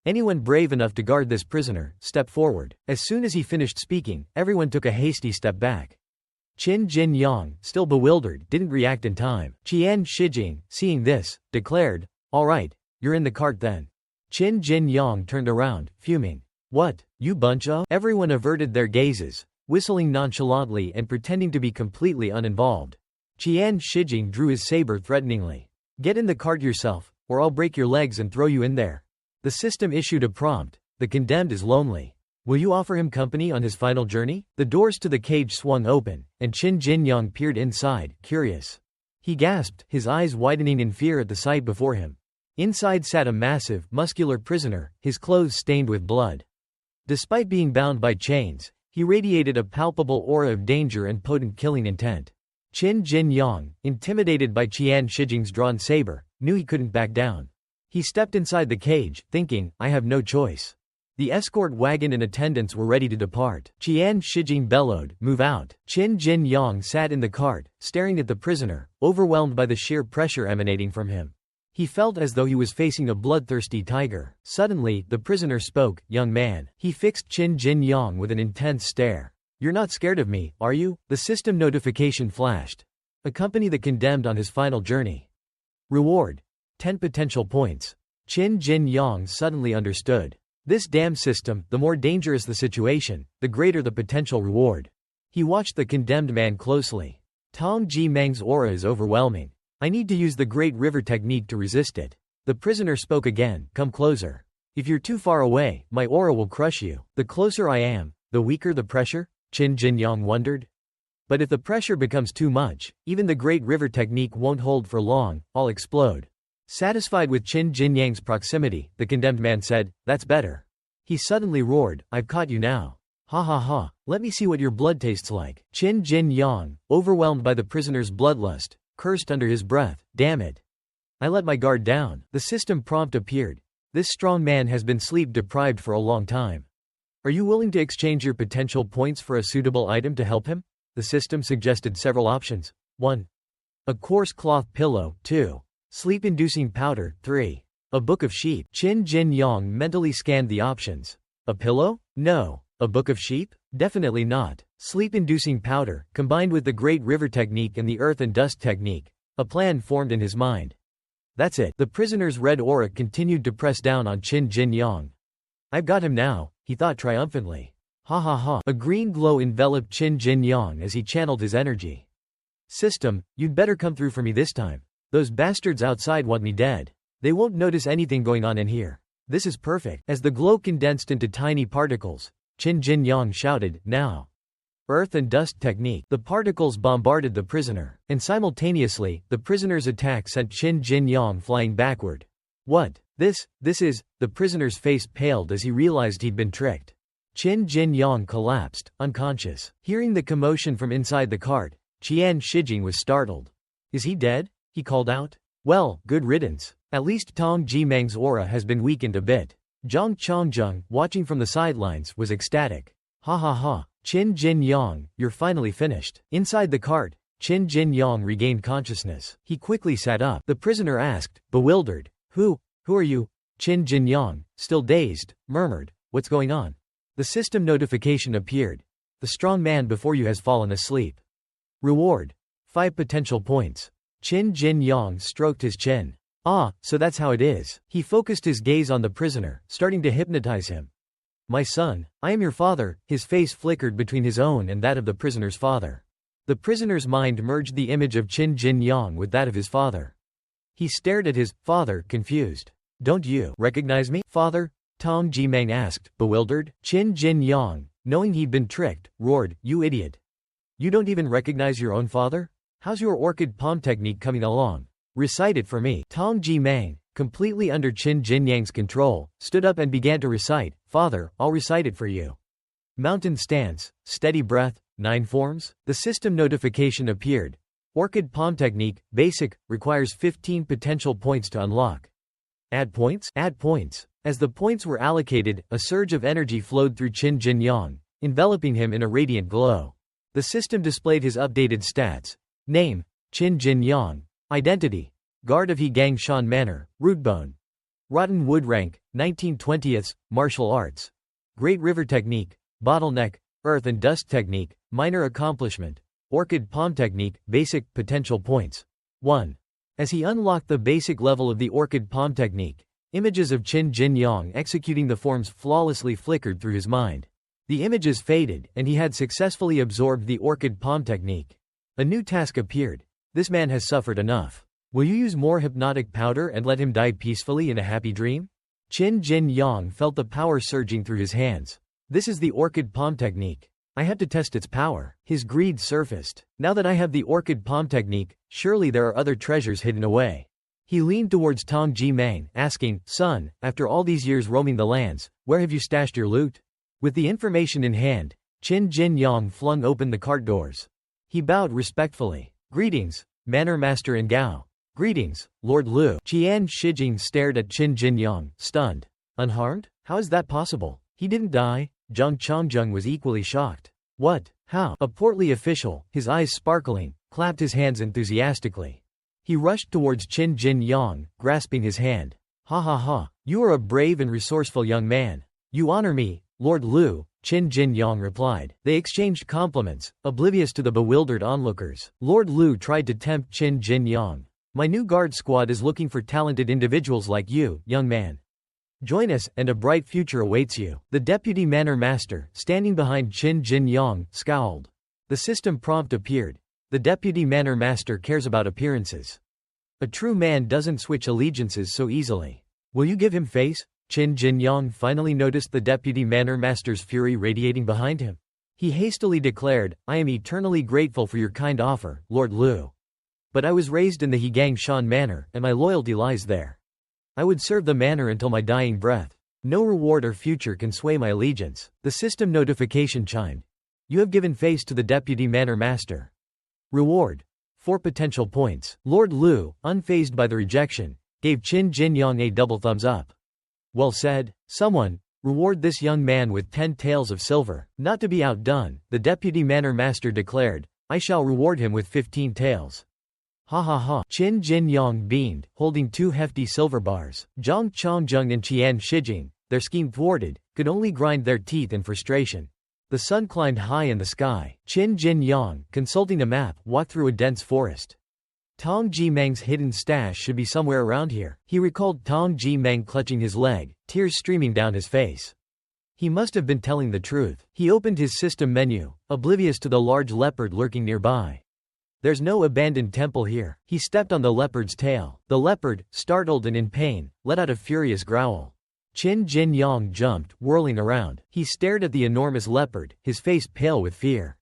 Anyone brave enough to guard this prisoner, step forward. As soon as he finished speaking, everyone took a hasty step back. Qin Jin Yang, still bewildered, didn't react in time. Qian Shijing, seeing this, declared, all right, you're in the cart then. Qin Jin Yang turned around, fuming. What, you bunch of? Everyone averted their gazes, whistling nonchalantly and pretending to be completely uninvolved. Qian Shijing drew his saber threateningly. Get in the cart yourself, or I'll break your legs and throw you in there. The system issued a prompt. The condemned is lonely. Will you offer him company on his final journey? The doors to the cage swung open, and Qin Jin Yang peered inside, curious. He gasped, his eyes widening in fear at the sight before him. Inside sat a massive, muscular prisoner, his clothes stained with blood. Despite being bound by chains, he radiated a palpable aura of danger and potent killing intent. Qin Jin Yang, intimidated by Qian Shijing's drawn saber, knew he couldn't back down. He stepped inside the cage, thinking, I have no choice. The escort wagon and attendants were ready to depart. Qian Shijing bellowed, move out. Qin Jin Yang sat in the cart, staring at the prisoner, overwhelmed by the sheer pressure emanating from him. He felt as though he was facing a bloodthirsty tiger. Suddenly, the prisoner spoke, young man. He fixed Qin Jin Yang with an intense stare. You're not scared of me, are you? The system notification flashed. Accompany the condemned on his final journey. Reward. 10 potential points. Qin Jin Yang suddenly understood. This damn system, the more dangerous the situation, the greater the potential reward. He watched the condemned man closely. Tong Ji Mang's aura is overwhelming. I need to use the Great River technique to resist it. The prisoner spoke again, come closer. If you're too far away, my aura will crush you. The closer I am, the weaker the pressure? Qin Jin Yang wondered. But if the pressure becomes too much, even the Great River technique won't hold for long, I'll explode. Satisfied with Qin Jin Yang's proximity, the condemned man said, that's better. He suddenly roared, I've caught you now. Ha ha ha, let me see what your blood tastes like. Qin Jin Yang, overwhelmed by the prisoner's bloodlust, cursed under his breath, damn it. I let my guard down. The system prompt appeared. This strong man has been sleep deprived for a long time. Are you willing to exchange your potential points for a suitable item to help him? The system suggested several options. 1. A coarse cloth pillow. 2. Sleep-inducing powder. 3. A book of sheep. Qin Jin Yang mentally scanned the options. A pillow? No. A book of sheep? Definitely not. Sleep-inducing powder, combined with the Great River technique and the earth and dust technique. A plan formed in his mind. That's it. The prisoner's red aura continued to press down on Qin Jin Yang. I've got him now, he thought triumphantly. Ha ha ha. A green glow enveloped Qin Jin Yang as he channeled his energy. System, you'd better come through for me this time. Those bastards outside want me dead. They won't notice anything going on in here. This is perfect. As the glow condensed into tiny particles, Qin Jin Yang shouted, now. earth and dust technique. The particles bombarded the prisoner, and simultaneously, the prisoner's attack sent Qin Jinyang flying backward. What? This is, the prisoner's face paled as he realized he'd been tricked. Qin Jinyang collapsed, unconscious. Hearing the commotion from inside the cart, Qian Shijing was startled. Is he dead? He called out. Well, good riddance. At least Tong Jimang's aura has been weakened a bit. Zhang Chongjung, watching from the sidelines, was ecstatic. Ha ha ha. Qin Jinyang, you're finally finished. Inside the cart, Qin Jinyang regained consciousness. He quickly sat up. The prisoner asked, bewildered. Who are you? Qin Jinyang, still dazed, murmured, what's going on? The system notification appeared. The strong man before you has fallen asleep. Reward. 5 potential points. Qin Jinyang stroked his chin. Ah, so that's how it is. He focused his gaze on the prisoner, starting to hypnotize him. My son, I am your father. His face flickered between his own and that of the prisoner's father. The prisoner's mind merged the image of Qin Jinyang with that of his father. He stared at his father, confused. Don't you recognize me, father? Tong Jimang asked, bewildered. Qin Jinyang, knowing he'd been tricked, roared, you idiot. You don't even recognize your own father? How's your orchid palm technique coming along? Recite it for me. Tong Jimang, completely under Qin Jinyang's control, stood up and began to recite. Father, I'll recite it for you. Mountain stance, steady breath, 9 forms. The system notification appeared. Orchid palm technique, basic, requires 15 potential points to unlock. Add points? Add points. As the points were allocated, a surge of energy flowed through Qin Jinyang, enveloping him in a radiant glow. The system displayed his updated stats. Name, Qin Jinyang. Identity, guard of Hegangshan Manor, Rootbone. Rotten Wood rank, 19/20, martial arts. Great River technique, bottleneck, earth and dust technique, minor accomplishment. Orchid palm technique, basic, potential points. 1. As he unlocked the basic level of the orchid palm technique, images of Qin Jinyang executing the forms flawlessly flickered through his mind. The images faded, and he had successfully absorbed the orchid palm technique. A new task appeared. This man has suffered enough. Will you use more hypnotic powder and let him die peacefully in a happy dream? Qin Jinyang felt the power surging through his hands. This is the orchid palm technique. I had to test its power. His greed surfaced. Now that I have the orchid palm technique, surely there are other treasures hidden away. He leaned towards Tong Jimang, asking, Son, after all these years roaming the lands, where have you stashed your loot? With the information in hand, Qin Jinyang flung open the cart doors. He bowed respectfully. Greetings, Manor Master and Gao. Greetings, Lord Lu. Qian Shijing stared at Qin Jinyang, stunned. Unharmed? How is that possible? He didn't die? Zhang Chongjung was equally shocked. What? How? A portly official, his eyes sparkling, clapped his hands enthusiastically. He rushed towards Qin Jinyang, grasping his hand. Ha ha ha, you are a brave and resourceful young man. You honor me, Lord Lu, Qin Jinyang replied. They exchanged compliments, oblivious to the bewildered onlookers. Lord Lu tried to tempt Qin Jinyang. My new guard squad is looking for talented individuals like you, young man. Join us, and a bright future awaits you. The deputy manor master, standing behind Qin Jinyang, scowled. The system prompt appeared. The deputy manor master cares about appearances. A true man doesn't switch allegiances so easily. Will you give him face? Qin Jinyang finally noticed the deputy manor master's fury radiating behind him. He hastily declared, I am eternally grateful for your kind offer, Lord Lu. But I was raised in the Hegangshan Manor, and my loyalty lies there. I would serve the manor until my dying breath. No reward or future can sway my allegiance. The system notification chimed. You have given face to the deputy manor master. Reward. 4 potential points. Lord Lu, unfazed by the rejection, gave Qin Jinyang a double thumbs up. Well said. Someone, reward this young man with 10 taels of silver. Not to be outdone, the deputy manor master declared, I shall reward him with 15 taels. Ha ha ha. Qin Jinyang beamed, holding 2 hefty silver bars. Zhang Chongjung and Qian Shijing, their scheme thwarted, could only grind their teeth in frustration. The sun climbed high in the sky. Qin Jinyang, consulting a map, walked through a dense forest. Tong Jimang's hidden stash should be somewhere around here. He recalled Tong Jimang clutching his leg, tears streaming down his face. He must have been telling the truth. He opened his system menu, oblivious to the large leopard lurking nearby. There's no abandoned temple here. He stepped on the leopard's tail. The leopard, startled and in pain, let out a furious growl. Qin Jinyang jumped, whirling around. He stared at the enormous leopard, his face pale with fear.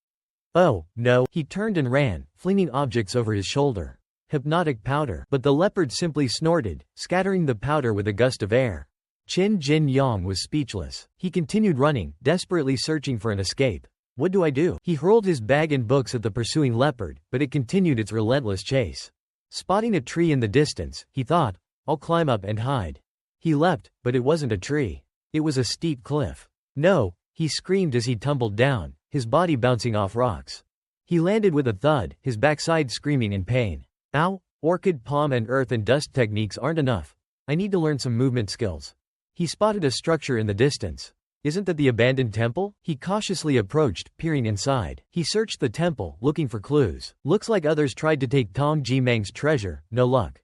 Oh, no. He turned and ran, flinging objects over his shoulder. Hypnotic powder. But the leopard simply snorted, scattering the powder with a gust of air. Qin Jin Yang was speechless. He continued running, desperately searching for an escape. What do I do? He hurled his bag and books at the pursuing leopard, but it continued its relentless chase. Spotting a tree in the distance, he thought, I'll climb up and hide. He leapt, but it wasn't a tree. It was a steep cliff. No, he screamed as he tumbled down, his body bouncing off rocks. He landed with a thud, his backside screaming in pain. Ow! Orchid palm and earth and dust techniques aren't enough. I need to learn some movement skills. He spotted a structure in the distance. Isn't that the abandoned temple? He cautiously approached, peering inside. He searched the temple, looking for clues. Looks like others tried to take Tong Jimang's treasure, no luck.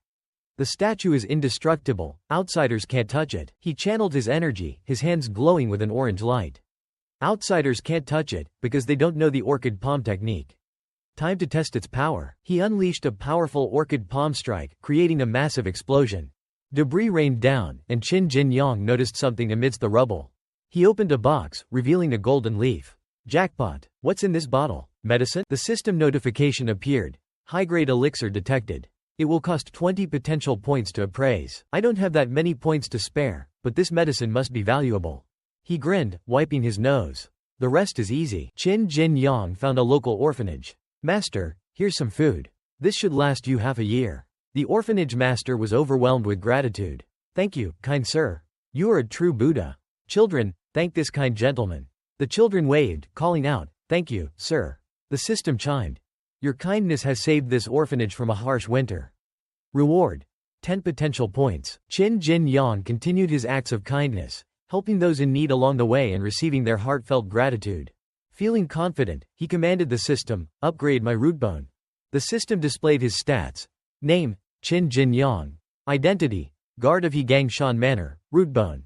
The statue is indestructible, outsiders can't touch it. He channeled his energy, his hands glowing with an orange light. Outsiders can't touch it, because they don't know the orchid palm technique. Time to test its power. He unleashed a powerful orchid palm strike, creating a massive explosion. Debris rained down, and Qin Jin Yang noticed something amidst the rubble. He opened a box, revealing a golden leaf. Jackpot! What's in this bottle? Medicine? The system notification appeared. High-grade elixir detected. It will cost 20 potential points to appraise. I don't have that many points to spare, but this medicine must be valuable. He grinned, wiping his nose. The rest is easy. Qin Jin Yang found a local orphanage. Master, here's some food. This should last you half a year. The orphanage master was overwhelmed with gratitude. Thank you, kind sir. You are a true Buddha. Children, thank this kind gentleman. The children waved, calling out, thank you, sir. The system chimed. Your kindness has saved this orphanage from a harsh winter. Reward. 10 potential points. Qin Jin Yang continued his acts of kindness, helping those in need along the way and receiving their heartfelt gratitude. Feeling confident, he commanded the system, upgrade my root bone. The system displayed his stats. Name, Qin Jin Yang. Identity, guard of Hegangshan Manor, root bone.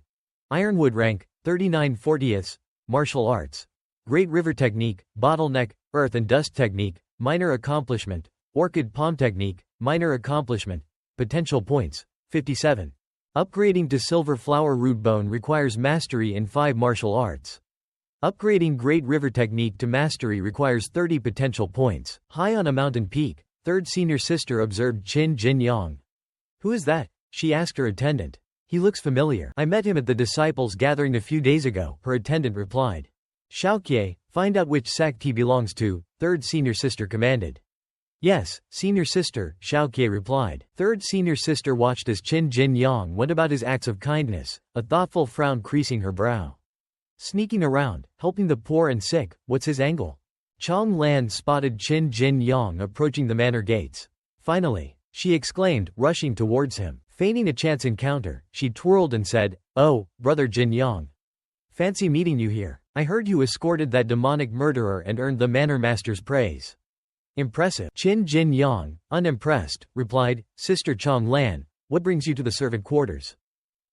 Ironwood rank, 39/40. Martial arts. Great river technique, bottleneck, earth and dust technique, minor accomplishment, orchid palm technique, minor accomplishment. Potential points, 57. Upgrading to silver flower root bone requires mastery in 5 martial arts. Upgrading great river technique to mastery requires 30 potential points. High on a mountain peak, third senior sister observed Qin Jin Yang. Who is that? She asked her attendant. He looks familiar. I met him at the disciples' gathering a few days ago, her attendant replied. Xiaoqie, find out which sect he belongs to, third senior sister commanded. Yes, senior sister, Xiaoqie replied. Third senior sister watched as Qin Jin Yang went about his acts of kindness, a thoughtful frown creasing her brow. Sneaking around, helping the poor and sick, what's his angle? Chong Lan spotted Qin Jin Yang approaching the manor gates. Finally, she exclaimed, rushing towards him. Feigning a chance encounter, she twirled and said, Oh, brother Jin Yang. Fancy meeting you here. I heard you escorted that demonic murderer and earned the manor master's praise. Impressive. Qin Jin Yang, unimpressed, replied, Sister Chong Lan, what brings you to the servant quarters?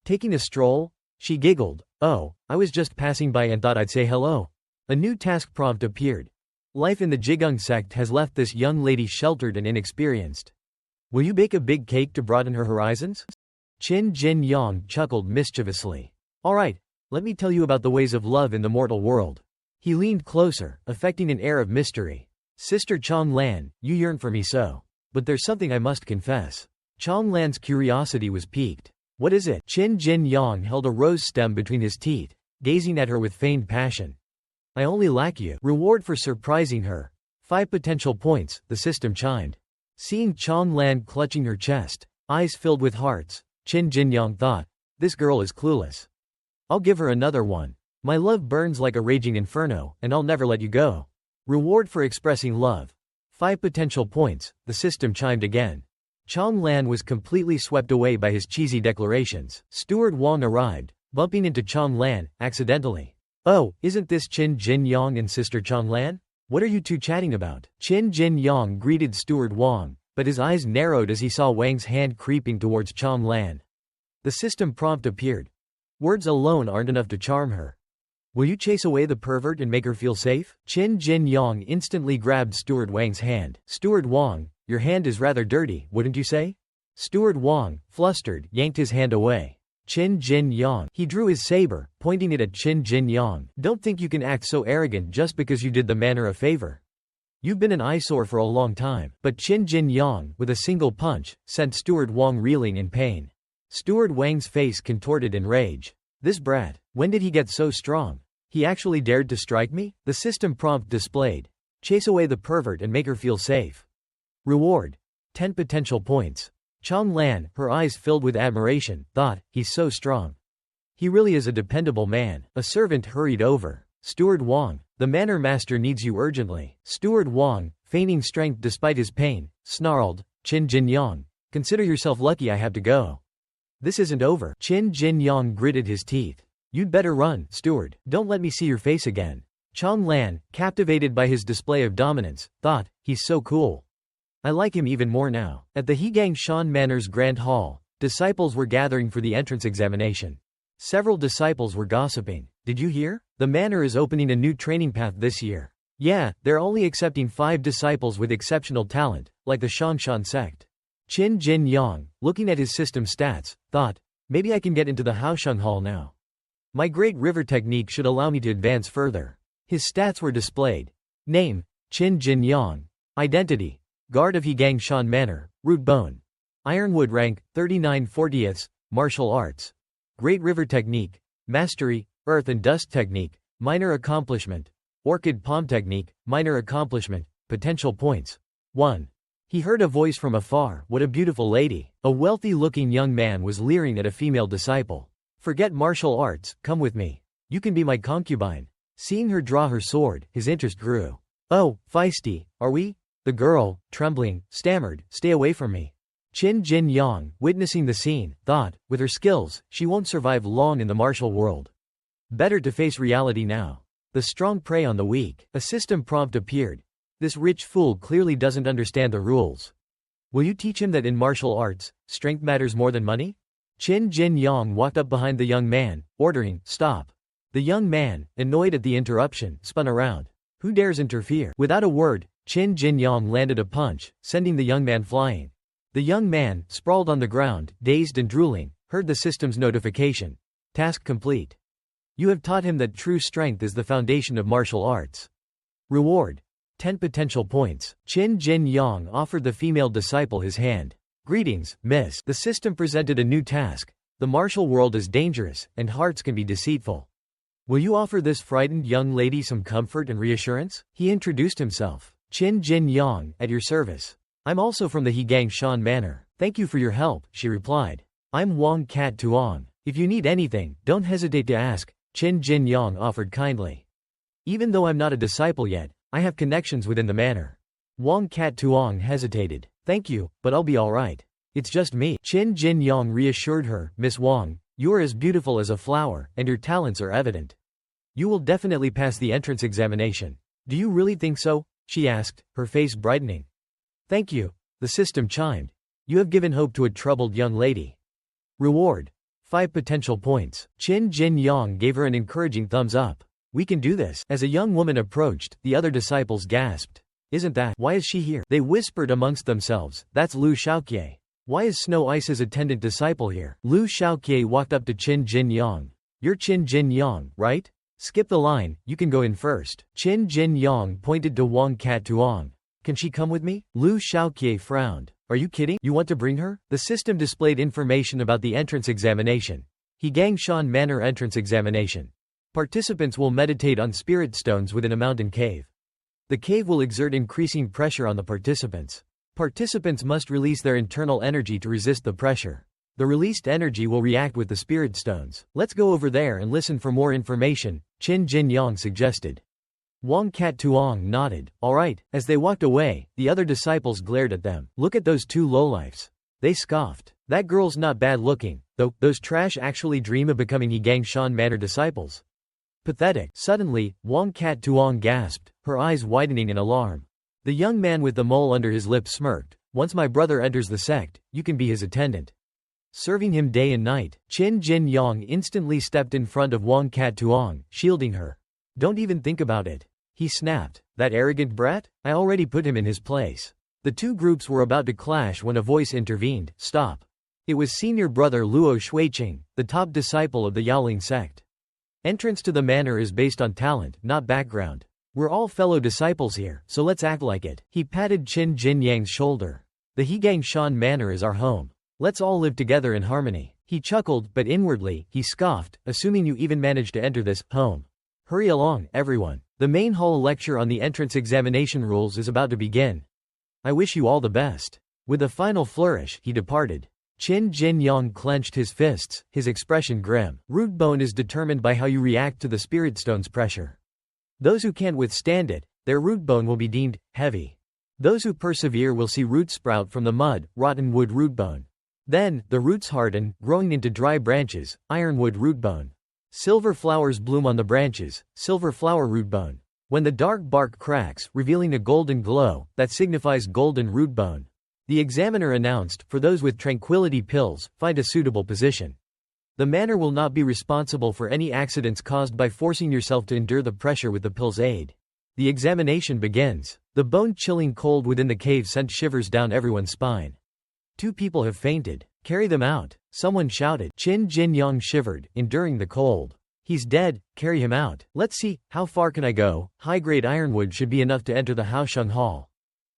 Taking a stroll? She giggled. Oh, I was just passing by and thought I'd say hello. A new task prompt appeared. Life in the Jigung sect has left this young lady sheltered and inexperienced. Will you bake a big cake to broaden her horizons? Qin Jin Yang chuckled mischievously. All right, let me tell you about the ways of love in the mortal world. He leaned closer, affecting an air of mystery. Sister Chong Lan, you yearn for me so. But there's something I must confess. Chong Lan's curiosity was piqued. What is it? Qin Jin Yang held a rose stem between his teeth, gazing at her with feigned passion. I only lack you. Reward for surprising her. 5 potential points, the system chimed. Seeing Chong Lan clutching her chest, eyes filled with hearts, Qin Jin Yang thought, this girl is clueless. I'll give her another one. My love burns like a raging inferno, and I'll never let you go. Reward for expressing love. 5 potential points, the system chimed again. Chong Lan was completely swept away by his cheesy declarations. Steward Wang arrived, bumping into Chong Lan, accidentally. Oh, isn't this Qin Jin Yang and Sister Chong Lan? What are you two chatting about? Qin Jin Yang greeted Steward Wang, but his eyes narrowed as he saw Wang's hand creeping towards Chong Lan. The system prompt appeared. Words alone aren't enough to charm her. Will you chase away the pervert and make her feel safe? Qin Jin Yang instantly grabbed Steward Wang's hand. Steward Wang, your hand is rather dirty, wouldn't you say? Steward Wang, flustered, yanked his hand away. Qin Jin Yang. He drew his saber, pointing it at Qin Jin Yang. Don't think you can act so arrogant just because you did the manor a favor. You've been an eyesore for a long time. But Qin Jin Yang, with a single punch, sent Steward Wang reeling in pain. Steward Wang's face contorted in rage. This brat, when did he get so strong? He actually dared to strike me? The system prompt displayed. Chase away the pervert and make her feel safe. Reward. 10 potential points. Chong Lan, her eyes filled with admiration, thought, he's so strong. He really is a dependable man. A servant hurried over. Steward Wang, the manor master needs you urgently. Steward Wang, feigning strength despite his pain, snarled, Qin Jin Yang, consider yourself lucky I have to go. This isn't over. Qin Jin Yang gritted his teeth. You'd better run, steward. Don't let me see your face again. Chong Lan, captivated by his display of dominance, thought, he's so cool. I like him even more now. At the Hegang Shan Manor's Grand Hall, disciples were gathering for the entrance examination. Several disciples were gossiping. Did you hear? The manor is opening a new training path this year. Yeah, they're only accepting 5 disciples with exceptional talent, like the Shangshan sect. Qin Jin Yang, looking at his system stats, thought, maybe I can get into the Haosheng Hall now. My great river technique should allow me to advance further. His stats were displayed. Name, Qin Jin Yang. Identity, Guard of Hegang Shan Manor, Root Bone. Ironwood rank, 39/40, Martial Arts. Great River Technique, Mastery, Earth and Dust Technique, Minor Accomplishment. Orchid Palm Technique, Minor Accomplishment, Potential Points. 1. He heard a voice from afar. What a beautiful lady. A wealthy-looking young man was leering at a female disciple. Forget martial arts, come with me. You can be my concubine. Seeing her draw her sword, his interest grew. Oh, feisty, are we? The girl, trembling, stammered, stay away from me. Qin Jin Yang, witnessing the scene, thought, with her skills, she won't survive long in the martial world. Better to face reality now. The strong prey on the weak. A system prompt appeared. This rich fool clearly doesn't understand the rules. Will you teach him that in martial arts, strength matters more than money? Qin Jin Yang walked up behind the young man, ordering, stop. The young man, annoyed at the interruption, spun around. Who dares interfere? Without a word, Qin Jin Yang landed a punch, sending the young man flying. The young man, sprawled on the ground, dazed and drooling, heard the system's notification. Task complete. You have taught him that true strength is the foundation of martial arts. Reward. 10 potential points. Qin Jin Yang offered the female disciple his hand. Greetings, miss. The system presented a new task. The martial world is dangerous, and hearts can be deceitful. Will you offer this frightened young lady some comfort and reassurance? He introduced himself. Qin Jin Yang, at your service. I'm also from the Hegang Shan Manor. Thank you for your help, she replied. I'm Wang Cat Tuong. If you need anything, don't hesitate to ask, Qin Jin Yang offered kindly. Even though I'm not a disciple yet, I have connections within the manor. Wang Cat Tuong hesitated. Thank you, but I'll be alright. It's just me. Qin Jin Yang reassured her, Miss Wang, you are as beautiful as a flower, and your talents are evident. You will definitely pass the entrance examination. Do you really think so? She asked, her face brightening. Thank you, the system chimed. You have given hope to a troubled young lady. Reward. 5 potential points. Qin Jin Yang gave her an encouraging thumbs up. We can do this. As a young woman approached, the other disciples gasped. Isn't that? Why is she here? They whispered amongst themselves. That's Lu Shaoqian. Why is Snow Ice's attendant disciple here? Lu Shaoqian walked up to Qin Jin Yang. You're Qin Jin Yang, right? Skip the line, you can go in first. Qin Jin Yang pointed to Wang Cat Tuong. Can she come with me? Lu Shaoqian frowned. Are you kidding? You want to bring her? The system displayed information about the entrance examination. Hegang Shan Manor entrance examination. Participants will meditate on spirit stones within a mountain cave. The cave will exert increasing pressure on the participants. Participants must release their internal energy to resist the pressure. The released energy will react with the spirit stones. Let's go over there and listen for more information, Qin Jin Yang suggested. Wang Cat Tuong nodded. Alright. As they walked away, the other disciples glared at them. Look at those two lowlifes. They scoffed. That girl's not bad looking, though. Those trash actually dream of becoming Hegang Shan Manor disciples. Pathetic. Suddenly, Wang Cat Tuong gasped, her eyes widening in alarm. The young man with the mole under his lip smirked. Once my brother enters the sect, you can be his attendant. Serving him day and night. Qin Jin Yang instantly stepped in front of Wang Cat Tuong, shielding her. Don't even think about it. He snapped. That arrogant brat? I already put him in his place. The two groups were about to clash when a voice intervened. Stop. It was senior brother Luo Shuiqing, the top disciple of the Yaoling sect. Entrance to the manor is based on talent, not background. We're all fellow disciples here, so let's act like it. He patted Qin Jinyang's shoulder. The Hegangshan Manor is our home. Let's all live together in harmony. He chuckled, but inwardly, he scoffed, assuming you even managed to enter this home. Hurry along, everyone. The main hall lecture on the entrance examination rules is about to begin. I wish you all the best. With a final flourish, he departed. Qin Jinyang clenched his fists, his expression grim. Root bone is determined by how you react to the spirit stone's pressure. Those who can't withstand it, their root bone will be deemed heavy. Those who persevere will see roots sprout from the mud, rotten wood root bone. Then, the roots harden, growing into dry branches, ironwood root bone. Silver flowers bloom on the branches, silver flower root bone. When the dark bark cracks, revealing a golden glow, that signifies golden root bone. The examiner announced, for those with tranquility pills, find a suitable position. The manor will not be responsible for any accidents caused by forcing yourself to endure the pressure with the pill's aid. The examination begins. The bone-chilling cold within the cave sent shivers down everyone's spine. 2 people have fainted. Carry them out, someone shouted. Qin Jinyang shivered, enduring the cold. He's dead, carry him out. Let's see, how far can I go? High-grade ironwood should be enough to enter the Haosheng Hall.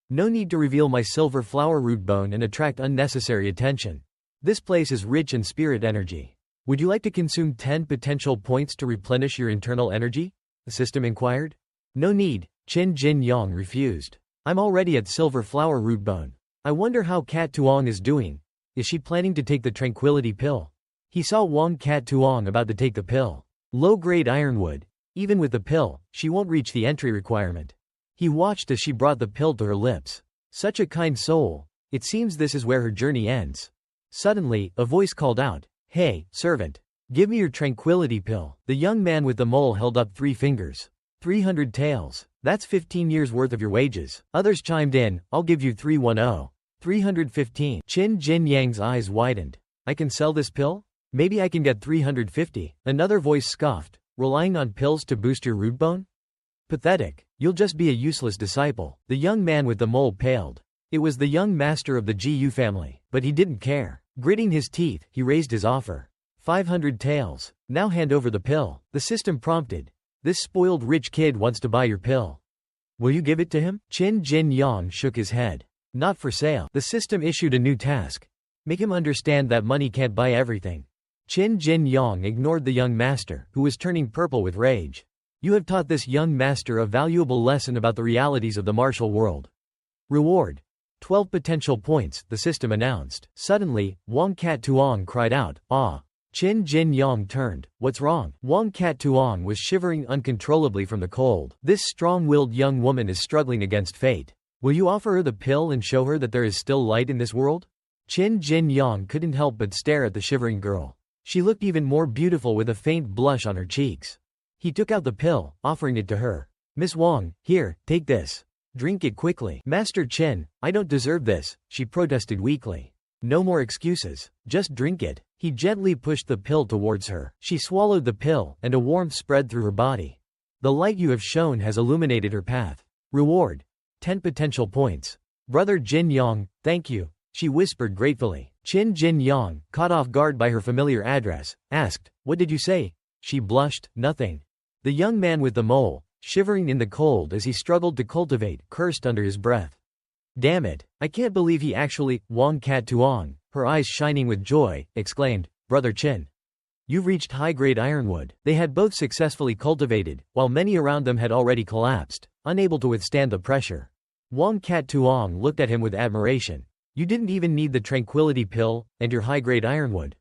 No need to reveal my silver flower root bone and attract unnecessary attention. This place is rich in spirit energy. Would you like to consume 10 potential points to replenish your internal energy? The system inquired. No need, Qin Jinyang refused. I'm already at silver flower root bone. I wonder how Cat Tuong is doing. Is she planning to take the tranquility pill? He saw Wang Cat Tuong about to take the pill. Low-grade ironwood. Even with the pill, she won't reach the entry requirement. He watched as she brought the pill to her lips. Such a kind soul. It seems this is where her journey ends. Suddenly, a voice called out, "Hey, servant. Give me your tranquility pill." The young man with the mole held up 3 fingers. 300 taels. That's 15 years worth of your wages. Others chimed in, I'll give you 310. 315. Qin Jinyang's eyes widened. I can sell this pill? Maybe I can get 350. Another voice scoffed. Relying on pills to boost your root bone? Pathetic. You'll just be a useless disciple. The young man with the mole paled. It was the young master of the Gu family, but he didn't care. Gritting his teeth, he raised his offer. 500 taels. Now hand over the pill. The system prompted. This spoiled rich kid wants to buy your pill. Will you give it to him? Qin Jinyang shook his head. Not for sale. The system issued a new task. Make him understand that money can't buy everything. Qin Jinyang ignored the young master, who was turning purple with rage. You have taught this young master a valuable lesson about the realities of the martial world. Reward. 12 potential points, the system announced. Suddenly, Wang Cat Tuong cried out, ah. Qin Jinyang turned. What's wrong? Wang Cat Tuong was shivering uncontrollably from the cold. This strong-willed young woman is struggling against fate. Will you offer her the pill and show her that there is still light in this world? Qin Jinyang couldn't help but stare at the shivering girl. She looked even more beautiful with a faint blush on her cheeks. He took out the pill, offering it to her. Miss Wang, here, take this. Drink it quickly. Master Qin, I don't deserve this, she protested weakly. No more excuses. Just drink it. He gently pushed the pill towards her. She swallowed the pill, and a warmth spread through her body. The light you have shown has illuminated her path. Reward. 10 potential points. Brother Jinyang, thank you, she whispered gratefully. Qin Jinyang, caught off guard by her familiar address, asked, What did you say? She blushed, nothing. The young man with the mole, shivering in the cold as he struggled to cultivate, cursed under his breath. Damn it, I can't believe he actually, Wang Cat Tuong, her eyes shining with joy, exclaimed, Brother Qin. You've reached high-grade ironwood. They had both successfully cultivated, while many around them had already collapsed, unable to withstand the pressure. Wang Cat Tuong looked at him with admiration. You didn't even need the tranquility pill, and your high-grade ironwood.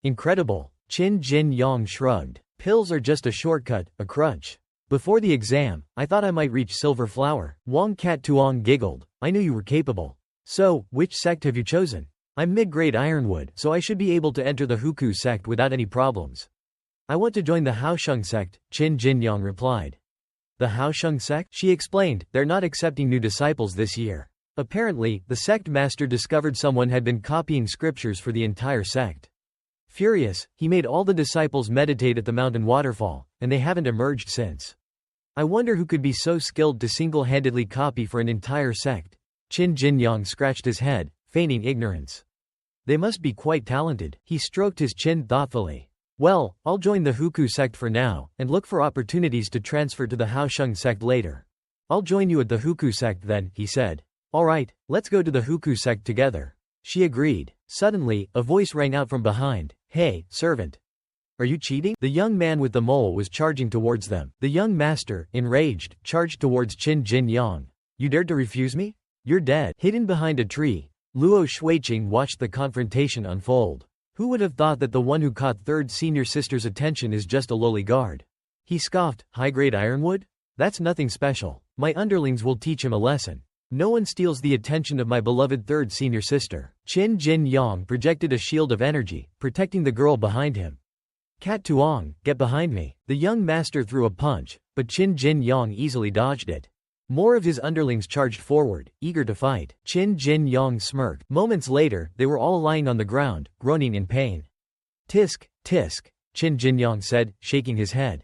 Incredible. Qin Jinyang shrugged. Pills are just a shortcut, a crutch. Before the exam, I thought I might reach Silver Flower. Wang Cat Tuong giggled. I knew you were capable. So, which sect have you chosen? I'm mid-grade ironwood, so I should be able to enter the Huku sect without any problems. I want to join the Haosheng sect, Qin Jinyang replied. The Haosheng sect? She explained, they're not accepting new disciples this year. Apparently, the sect master discovered someone had been copying scriptures for the entire sect. Furious, he made all the disciples meditate at the mountain waterfall, and they haven't emerged since. I wonder who could be so skilled to single-handedly copy for an entire sect. Qin Jinyang scratched his head, feigning ignorance. They must be quite talented. He stroked his chin thoughtfully. Well, I'll join the Huku sect for now, and look for opportunities to transfer to the Haosheng sect later. I'll join you at the Huku sect then, he said. Alright, let's go to the Huku sect together. She agreed. Suddenly, a voice rang out from behind. Hey, servant. Are you cheating? The young man with the mole was charging towards them. The young master, enraged, charged towards Qin Jin Yang. You dared to refuse me? You're dead. Hidden behind a tree, Luo Shuiqing watched the confrontation unfold. Who would have thought that the one who caught third senior sister's attention is just a lowly guard? He scoffed. High-grade ironwood? That's nothing special. My underlings will teach him a lesson. No one steals the attention of my beloved third senior sister. Qin Jin Yang projected a shield of energy, protecting the girl behind him. Cat Tuong, get behind me. The young master threw a punch, but Qin Jin Yang easily dodged it. More of his underlings charged forward, eager to fight. Qin Jin Yang smirked. Moments later, they were all lying on the ground, groaning in pain. Tisk, tisk, Qin Jin Yang said, shaking his head.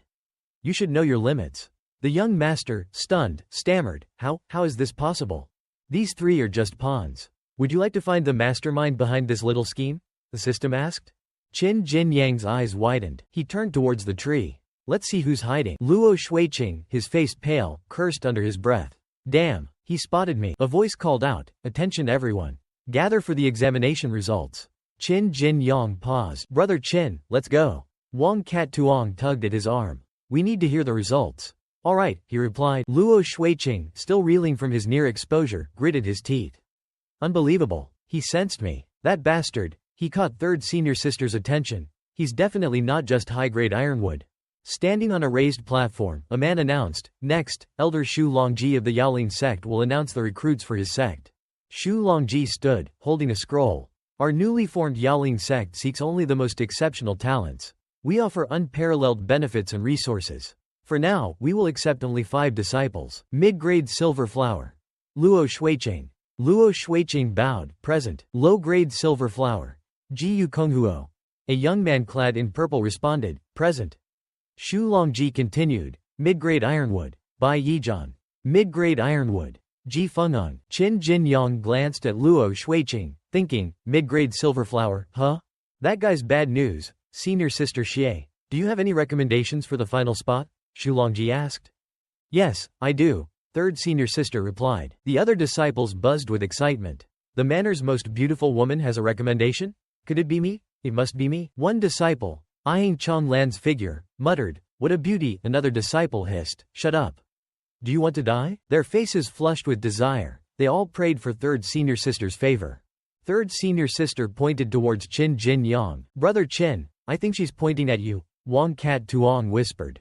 You should know your limits. The young master, stunned, stammered. How is this possible? These three are just pawns. Would you like to find the mastermind behind this little scheme? The system asked. Qin Jin Yang's eyes widened. He turned towards the tree. Let's see who's hiding. Luo Shuiqing, his face pale, cursed under his breath. Damn, he spotted me. A voice called out. Attention everyone. Gather for the examination results. Qin Jin Yang paused. Brother Qin, let's go. Wang Cat Tuong tugged at his arm. We need to hear the results. Alright, he replied. Luo Shuiqing, still reeling from his near exposure, gritted his teeth. Unbelievable. He sensed me. That bastard. He caught third senior sister's attention. He's definitely not just high-grade ironwood. Standing on a raised platform, a man announced, Next, Elder Shu Longji of the Yaoling sect will announce the recruits for his sect. Shu Longji stood, holding a scroll. Our newly formed Yaoling sect seeks only the most exceptional talents. We offer unparalleled benefits and resources. For now, we will accept only 5 disciples. Mid-grade silver flower. Luo Shuiqing. Luo Shuiqing bowed, present. Low-grade silver flower. Ji Konghuo. A young man clad in purple responded, present. Shu Longji continued. Mid-grade ironwood. Bai Yijian. Mid-grade ironwood. Ji Fengeng. Qin Jin Yang glanced at Luo Shuiqing, thinking, mid-grade silver flower, huh? That guy's bad news. Senior sister Xie. Do you have any recommendations for the final spot? Shu Longji asked. Yes, I do, third senior sister replied. The other disciples buzzed with excitement. The manor's most beautiful woman has a recommendation? Could it be me? It must be me. One disciple, eyeing Chonglan's figure, muttered, What a beauty. Another disciple hissed, Shut up. Do you want to die? Their faces flushed with desire. They all prayed for third senior sister's favor. Third senior sister pointed towards Qin Jin Yang. Brother Qin, I think she's pointing at you, Wang Cat Tuong whispered.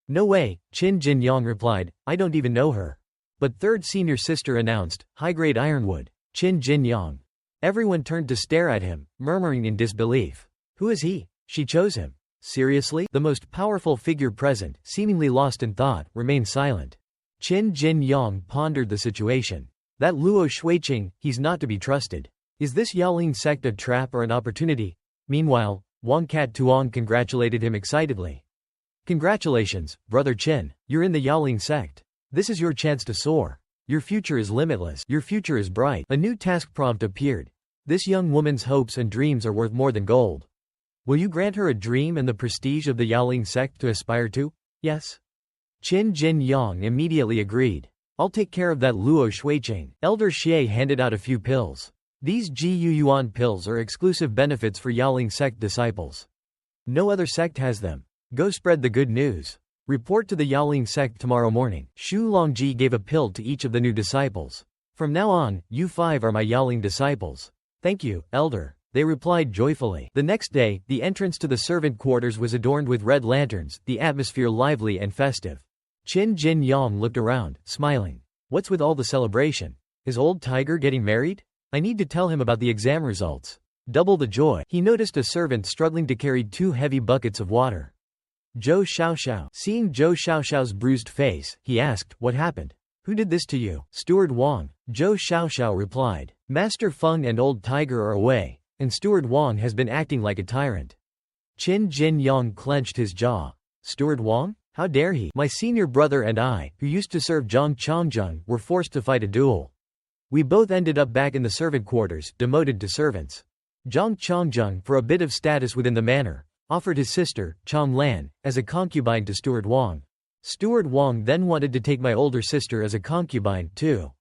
No way, Qin Jin Yang replied, I don't even know her. But third senior sister announced, high-grade ironwood, Qin Jin Yang. Everyone turned to stare at him, murmuring in disbelief. Who is he? She chose him. Seriously? The most powerful figure present, seemingly lost in thought, remained silent. Qin Jin Yang pondered the situation. That Luo Shuiqing, he's not to be trusted. Is this Yaoling sect a trap or an opportunity? Meanwhile, Wang Cat Tuong congratulated him excitedly. Congratulations, Brother Qin, you're in the Yaoling sect. This is your chance to soar. Your future is limitless. Your future is bright. A new task prompt appeared. This young woman's hopes and dreams are worth more than gold. Will you grant her a dream and the prestige of the Yaoling sect to aspire to? Yes. Qin Jin Yang immediately agreed. I'll take care of that Luo Shuiqing. Elder Xie handed out a few pills. These Ji Yuan pills are exclusive benefits for Yaoling sect disciples. No other sect has them. Go spread the good news. Report to the Yaoling sect tomorrow morning. Shu Longji gave a pill to each of the new disciples. From now on, you 5 are my Yaoling disciples. Thank you, Elder. They replied joyfully. The next day, the entrance to the servant quarters was adorned with red lanterns, the atmosphere lively and festive. Qin Jin Yang looked around, smiling. What's with all the celebration? Is old Tiger getting married? I need to tell him about the exam results. Double the joy. He noticed a servant struggling to carry 2 heavy buckets of water. Zhou Xiaoxiao. Seeing Zhou Xiaoxiao's bruised face, he asked, What happened? Who did this to you? Steward Wang. Zhou Xiaoxiao replied. Master Feng and old Tiger are away, and Steward Wang has been acting like a tyrant. Qin Jin Yang clenched his jaw. Steward Wang? How dare he? My senior brother and I, who used to serve Zhang Chongjung, were forced to fight a duel. We both ended up back in the servant quarters, demoted to servants. Zhang Chongjung, for a bit of status within the manor, offered his sister, Chong Lan, as a concubine to Steward Wang. Steward Wang then wanted to take my older sister as a concubine, too.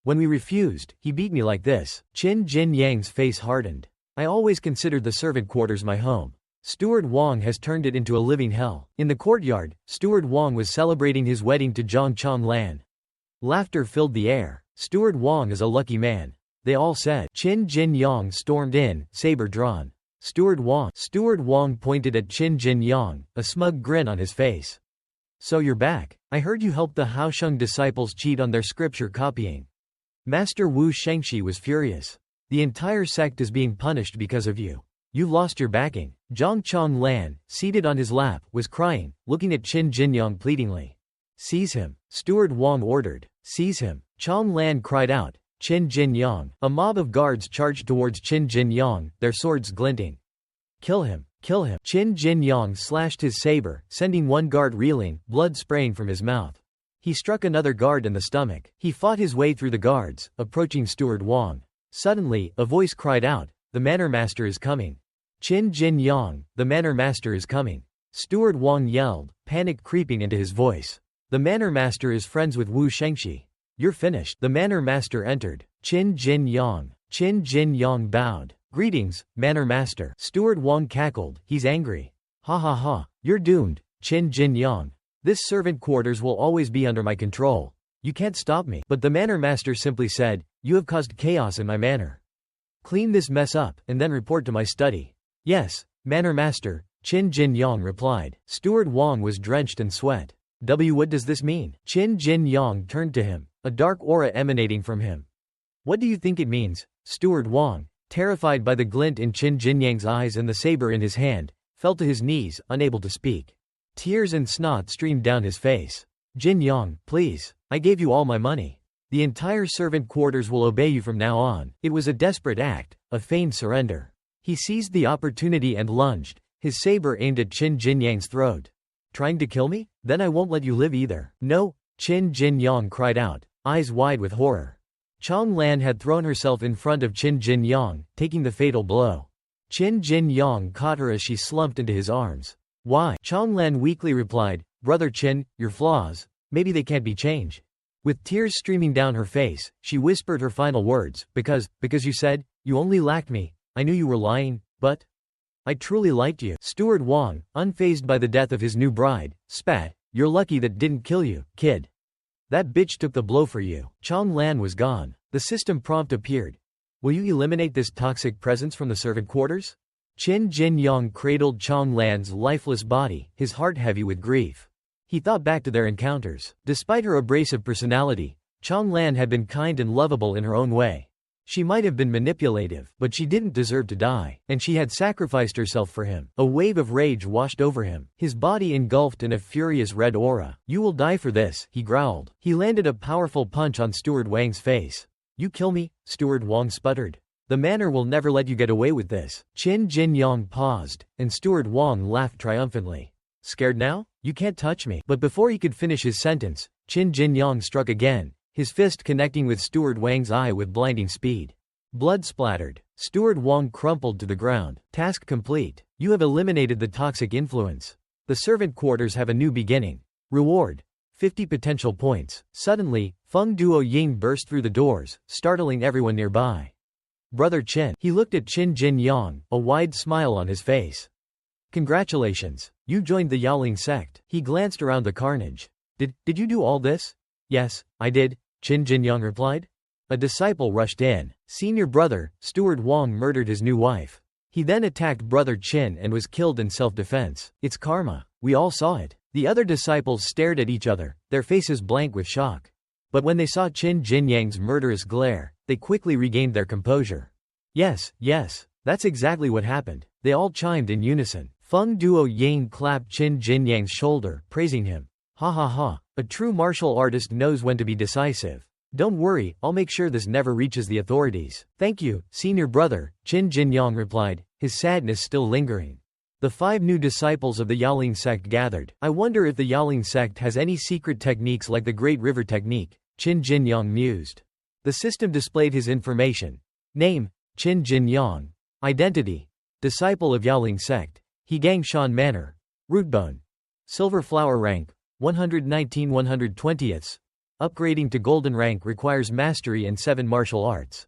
When we refused, he beat me like this. Qin Jin Yang's face hardened. I always considered the servant quarters my home. Steward Wang has turned it into a living hell. In the courtyard, Steward Wang was celebrating his wedding to Zhang Chong Lan. Laughter filled the air. Steward Wang is a lucky man, they all said. Qin Jin Yang stormed in, saber drawn. Steward Wang pointed at Qin Jin Yang, a smug grin on his face. So you're back. I heard you helped the Haosheng disciples cheat on their scripture copying. Master Wu Shengxi was furious. The entire sect is being punished because of you. You've lost your backing. Zhang Chong Lan, seated on his lap, was crying, looking at Qin Jinyang pleadingly. Seize him, Steward Wang ordered. Seize him. Chong Lan cried out. Qin Jinyang. A mob of guards charged towards Qin Jinyang, their swords glinting. Kill him. Kill him. Qin Jinyang slashed his saber, sending one guard reeling, blood spraying from his mouth. He struck another guard in the stomach. He fought his way through the guards, approaching Steward Wang. Suddenly, a voice cried out, "The Manor Master is coming." Qin Jin Yang, the Manor Master is coming. Steward Wang yelled, panic creeping into his voice. The Manor Master is friends with Wu Shengxi. You're finished. The Manor Master entered. Qin Jin Yang. Qin Jin Yang bowed. Greetings, Manor Master. Steward Wang cackled. He's angry. Ha ha ha. You're doomed, Qin Jin Yang. This servant quarters will always be under my control. You can't stop me. But the Manor Master simply said, you have caused chaos in my manor. Clean this mess up, and then report to my study. Yes, Manor Master, Qin Jin Yang replied. Steward Wang was drenched in sweat. What does this mean? Qin Jin Yang turned to him, a dark aura emanating from him. What do you think it means? Steward Wang, terrified by the glint in Qin Jin Yang's eyes and the saber in his hand, fell to his knees, unable to speak. Tears and snot streamed down his face. Jin Yang, please. I gave you all my money. The entire servant quarters will obey you from now on. It was a desperate act, a feigned surrender. He seized the opportunity and lunged, his saber aimed at Qin Jin Yang's throat. Trying to kill me? Then I won't let you live either. No, Qin Jin Yang cried out, eyes wide with horror. Chong Lan had thrown herself in front of Qin Jin Yang, taking the fatal blow. Qin Jin Yang caught her as she slumped into his arms. Why? Chong Lan weakly replied, Brother Qin, your flaws, maybe they can't be changed. With tears streaming down her face, she whispered her final words, because you said, you only lacked me. I knew you were lying, but I truly liked you. Steward Wang, unfazed by the death of his new bride, spat, you're lucky that didn't kill you, kid. That bitch took the blow for you. Chong Lan was gone. The system prompt appeared. Will you eliminate this toxic presence from the servant quarters? Qin Jin Yang cradled Chong Lan's lifeless body, his heart heavy with grief. He thought back to their encounters. Despite her abrasive personality, Chong Lan had been kind and lovable in her own way. She might have been manipulative, but she didn't deserve to die, and she had sacrificed herself for him. A wave of rage washed over him, his body engulfed in a furious red aura. You will die for this, he growled. He landed a powerful punch on Steward Wang's face. You kill me? Steward Wang sputtered. The manor will never let you get away with this. Qin Jin Yang paused, and Steward Wang laughed triumphantly. Scared now? You can't touch me. But before he could finish his sentence, Qin Jin Yang struck again, his fist connecting with Steward Wang's eye with blinding speed. Blood splattered. Steward Wang crumpled to the ground. Task complete. You have eliminated the toxic influence. The servant quarters have a new beginning. Reward: 50 potential points. Suddenly, Feng Duo Ying burst through the doors, startling everyone nearby. Brother Qin. He looked at Qin Jin Yang, a wide smile on his face. Congratulations. You joined the Yaoling sect. He glanced around the carnage. Did you do all this? Yes, I did, Qin Jin Yang replied. A disciple rushed in. Senior brother, Steward Wang murdered his new wife. He then attacked Brother Qin and was killed in self-defense. It's karma. We all saw it. The other disciples stared at each other, their faces blank with shock. But when they saw Qin Jin Yang's murderous glare, they quickly regained their composure. Yes, that's exactly what happened. They all chimed in unison. Feng Duo Ying clapped Qin Jin Yang's shoulder, praising him. Ha ha ha. A true martial artist knows when to be decisive. Don't worry, I'll make sure this never reaches the authorities. Thank you, senior brother, Qin Jin Yang replied, his sadness still lingering. The 5 new disciples of the Yaoling sect gathered. I wonder if the Yaoling sect has any secret techniques like the Great River Technique, Qin Jin Yang mused. The system displayed his information. Name: Qin Jin Yang. Identity: disciple of Yaoling sect. Higangshan Manor. Rootbone. Silver Flower rank, 119 120ths. Upgrading to Golden rank requires mastery and 7 martial arts.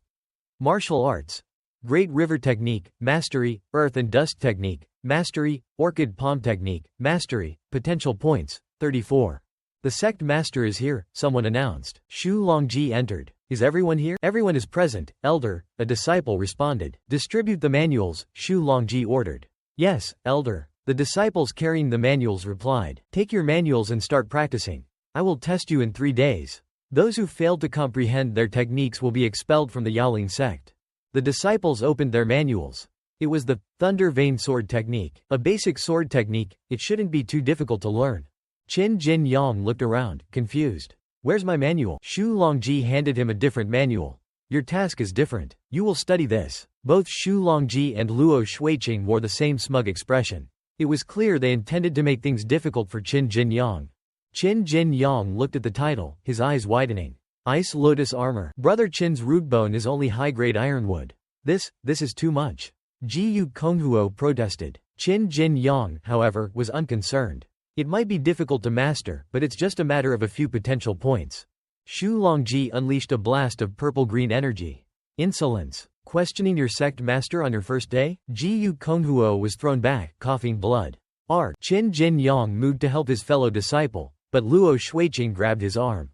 Martial arts. Great River Technique, Mastery, Earth and Dust Technique, Mastery, Orchid Palm Technique, Mastery, Potential Points, 34. The sect master is here, someone announced. Shu Longji entered. Is everyone here? Everyone is present, Elder, a disciple responded. Distribute the manuals, Shu Longji ordered. Yes, Elder. The disciples carrying the manuals replied. Take your manuals and start practicing. I will test you in 3 days. Those who failed to comprehend their techniques will be expelled from the Yaoling sect. The disciples opened their manuals. It was the Thunder Vein Sword Technique. A basic sword technique, it shouldn't be too difficult to learn. Qin Jin Yang looked around, confused. Where's my manual? Shu Longji handed him a different manual. Your task is different. You will study this. Both Shu Longji and Luo Shuiqing wore the same smug expression. It was clear they intended to make things difficult for Qin Jin Yang. Qin Jin Yang looked at the title, his eyes widening. Ice Lotus Armor. Brother Qin's root bone is only high-grade ironwood. This is too much. Jiyu Konghuo protested. Qin Jin Yang, however, was unconcerned. It might be difficult to master, but it's just a matter of a few potential points. Shu Longji unleashed a blast of purple-green energy. Insolence. Questioning your sect master on your first day? Jiyu Konghuo was thrown back, coughing blood. Qin Jin Yang moved to help his fellow disciple, but Luo Shuiqing grabbed his arm.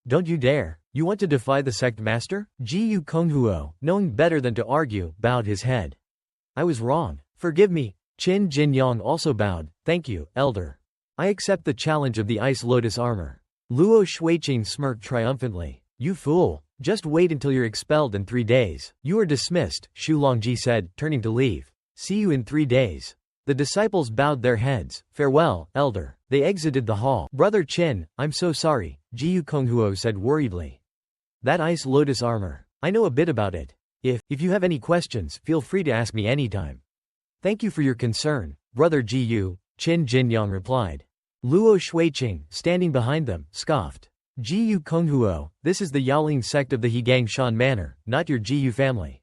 Don't you dare. You want to defy the sect master? Jiyu Konghuo, knowing better than to argue, bowed his head. I was wrong. Forgive me. Qin Jin Yang also bowed. Thank you, Elder. I accept the challenge of the Ice Lotus Armor. Luo Shuiqing smirked triumphantly. You fool. Just wait until you're expelled in 3 days. You are dismissed, Shu Longji said, turning to leave. See you in 3 days. The disciples bowed their heads. Farewell, Elder. They exited the hall. Brother Qin, I'm so sorry, Jiyu Konghuo said worriedly. That Ice Lotus Armor. I know a bit about it. If you have any questions, feel free to ask me anytime. Thank you for your concern, Brother Jiyu, Qin Jin Yang replied. Luo Shuiqing, standing behind them, scoffed. Jiyu Konghuo, this is the Yaoling sect of the Higangshan Manor, not your Jiyu family.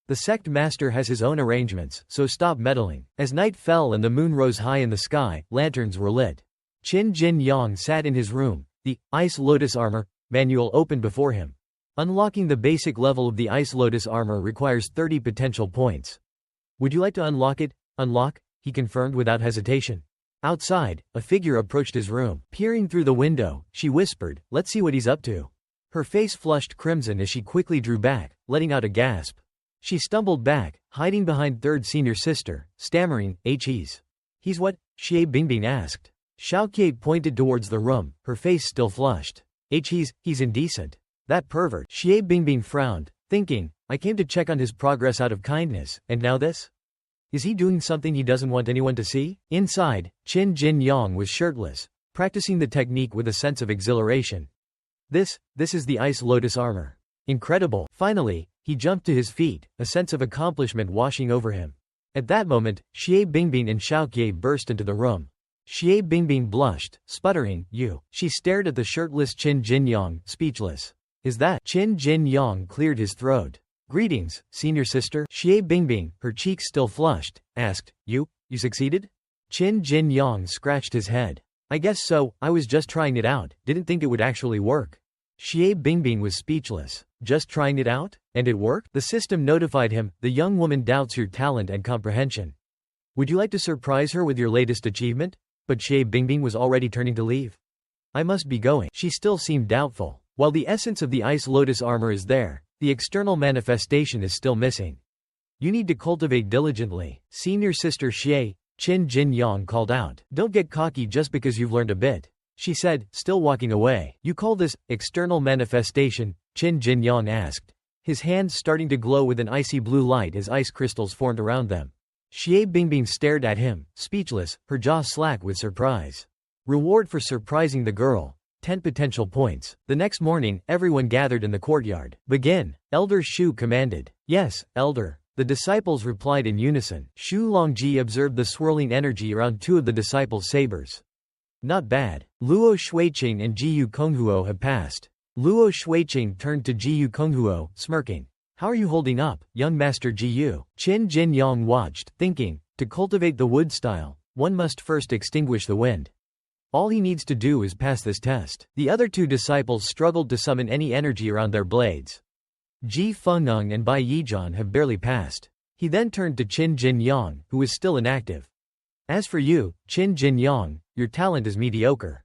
The sect master has his own arrangements, so stop meddling. As night fell and the moon rose high in the sky, lanterns were lit. Qin Jin Yang sat in his room, the Ice Lotus Armor manual opened before him. Unlocking the basic level of the Ice Lotus Armor requires 30 potential points. Would you like to unlock it? Unlock? He confirmed without hesitation. Outside, a figure approached his room. Peering through the window, she whispered, let's see what he's up to. Her face flushed crimson as she quickly drew back, letting out a gasp. She stumbled back, hiding behind third senior sister, stammering, He's what? Xie Bingbing asked. Xiaoqiu pointed towards the room, her face still flushed. He's indecent. That pervert. Xie Bingbing frowned, thinking, I came to check on his progress out of kindness, and now this? Is he doing something he doesn't want anyone to see? Inside, Qin Jin Yang was shirtless, practicing the technique with a sense of exhilaration. This is the Ice Lotus Armor. Incredible. Finally, he jumped to his feet, a sense of accomplishment washing over him. At that moment, Xie Bingbing and Xiaoqiu burst into the room. Xie Bingbing blushed, sputtering, You. She stared at the shirtless Qin Jin Yang, speechless. Is that? Qin Jin Yang cleared his throat. Greetings, senior sister. Xie Bingbing, her cheeks still flushed, asked, You succeeded? Qin Jin Yang scratched his head. I guess so, I was just trying it out, didn't think it would actually work. Xie Bingbing was speechless. Just trying it out? And it worked? The system notified him, the young woman doubts your talent and comprehension. Would you like to surprise her with your latest achievement? But Xie Bingbing was already turning to leave. I must be going. She still seemed doubtful. While the essence of the Ice Lotus Armor is there, the external manifestation is still missing. You need to cultivate diligently. Senior sister Xie, Qin Jin Yang called out. Don't get cocky just because you've learned a bit. She said, still walking away. You call this external manifestation? Qin Jin Yang asked. His hands starting to glow with an icy blue light as ice crystals formed around them. Xie Bingbing stared at him, speechless, her jaw slack with surprise. Reward for surprising the girl. 10 potential points. The next morning, everyone gathered in the courtyard. Begin, Elder Shu commanded. Yes, Elder. The disciples replied in unison. Shu Longji observed the swirling energy around 2 of the disciples' sabers. Not bad. Luo Shuiqing and Jiyu Konghuo have passed. Luo Shuiqing turned to Jiyu Konghuo, smirking. How are you holding up, young Master Jiyu? Qin Jin Yang watched, thinking, To cultivate the wood style, one must first extinguish the wind. All he needs to do is pass this test. The other two disciples struggled to summon any energy around their blades. Ji Fengneng and Bai Yizhan have barely passed. He then turned to Qin Jinyang, who is still inactive. As for you, Qin Jinyang, your talent is mediocre.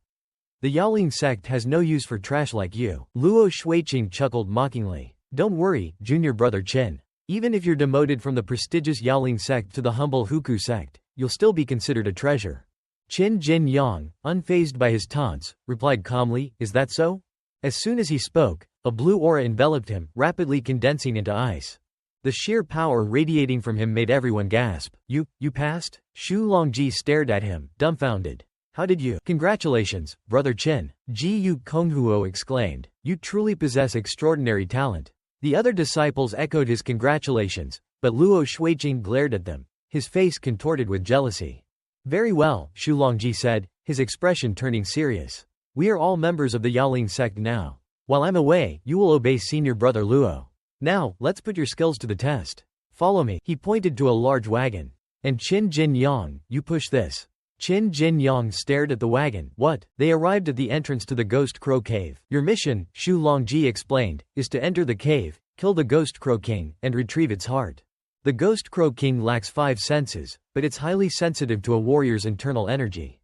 The Yaoling sect has no use for trash like you. Luo Shuiqing chuckled mockingly. Don't worry, junior brother Qin. Even if you're demoted from the prestigious Yaoling sect to the humble Huku sect, you'll still be considered a treasure. Qin Jinyang, unfazed by his taunts, replied calmly, is that so? As soon as he spoke, a blue aura enveloped him, rapidly condensing into ice. The sheer power radiating from him made everyone gasp. You passed? Xu Longji stared at him, dumbfounded. How did you? Congratulations, brother Qin. Ji Yu Konghuo exclaimed. You truly possess extraordinary talent. The other disciples echoed his congratulations, but Luo Shuiqing glared at them, his face contorted with jealousy. Very well, Xu Longji said, his expression turning serious. We are all members of the Yaoling sect now. While I'm away, you will obey senior brother Luo. Now, let's put your skills to the test. Follow me. He pointed to a large wagon. And Qin Jinyang, you push this. Qin Jinyang stared at the wagon. What? They arrived at the entrance to the Ghost Crow Cave. Your mission, Xu Longji explained, is to enter the cave, kill the Ghost Crow King, and retrieve its heart. The Ghost Crow King lacks 5 senses, but it's highly sensitive to a warrior's internal energy.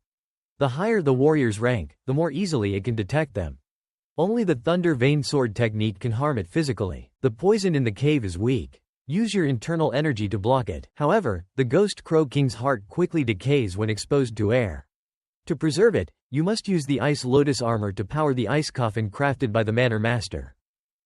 The higher the warrior's rank, the more easily it can detect them. Only the Thunder Vein Sword technique can harm it physically. The poison in the cave is weak. Use your internal energy to block it. However, the Ghost Crow King's heart quickly decays when exposed to air. To preserve it, you must use the Ice Lotus armor to power the ice coffin crafted by the Manor Master.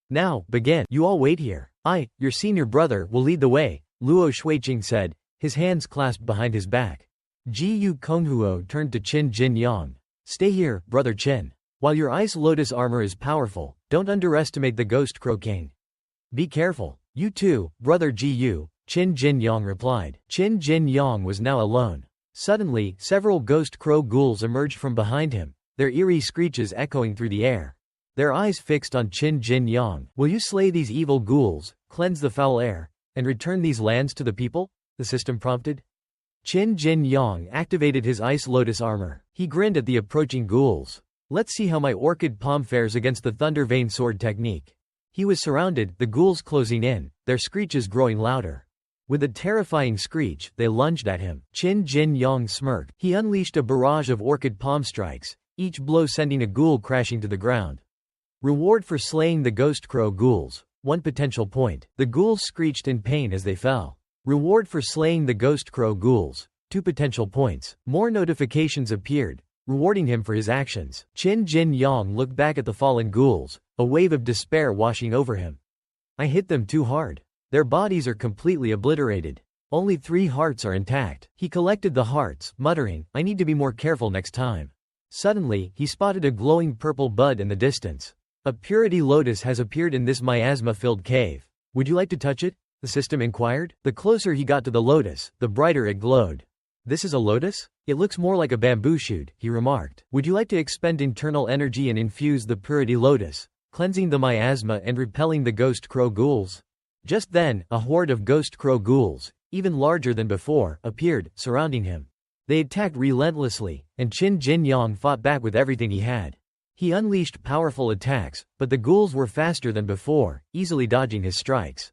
Now, begin. You all wait here. I, your senior brother, will lead the way, Luo Shuiqing said, his hands clasped behind his back. Ji Yu Konghuo turned to Qin Jinyang. Stay here, brother Qin. While your Ice Lotus armor is powerful, don't underestimate the Ghost Crow King. Be careful. You too, brother Ji Yu, Qin Jinyang replied. Qin Jinyang was now alone. Suddenly, several Ghost Crow ghouls emerged from behind him, their eerie screeches echoing through the air. Their eyes fixed on Qin Jinyang. Will you slay these evil ghouls, cleanse the foul air, and return these lands to the people? The system prompted. Qin Jinyang activated his Ice Lotus armor. He grinned at the approaching ghouls. Let's see how my Orchid Palm fares against the Thunder Vein Sword technique. He was surrounded, the ghouls closing in, their screeches growing louder. With a terrifying screech, they lunged at him. Qin Jinyang smirked. He unleashed a barrage of Orchid Palm strikes, each blow sending a ghoul crashing to the ground. Reward for slaying the Ghost Crow ghouls, 1 potential point. The ghouls screeched in pain as they fell. Reward for slaying the Ghost Crow ghouls, 2 potential points. More notifications appeared, rewarding him for his actions. Qin Jinyang looked back at the fallen ghouls, a wave of despair washing over him. I hit them too hard. Their bodies are completely obliterated. Only 3 hearts are intact. He collected the hearts, muttering, I need to be more careful next time. Suddenly, he spotted a glowing purple bud in the distance. A purity lotus has appeared in this miasma-filled cave. Would you like to touch it? The system inquired. The closer he got to the lotus, the brighter it glowed. This is a lotus? It looks more like a bamboo shoot, he remarked. Would you like to expend internal energy and infuse the purity lotus, cleansing the miasma and repelling the Ghost Crow ghouls? Just then, a horde of Ghost Crow ghouls, even larger than before, appeared, surrounding him. They attacked relentlessly, and Qin Jinyang fought back with everything he had. He unleashed powerful attacks, but the ghouls were faster than before, easily dodging his strikes.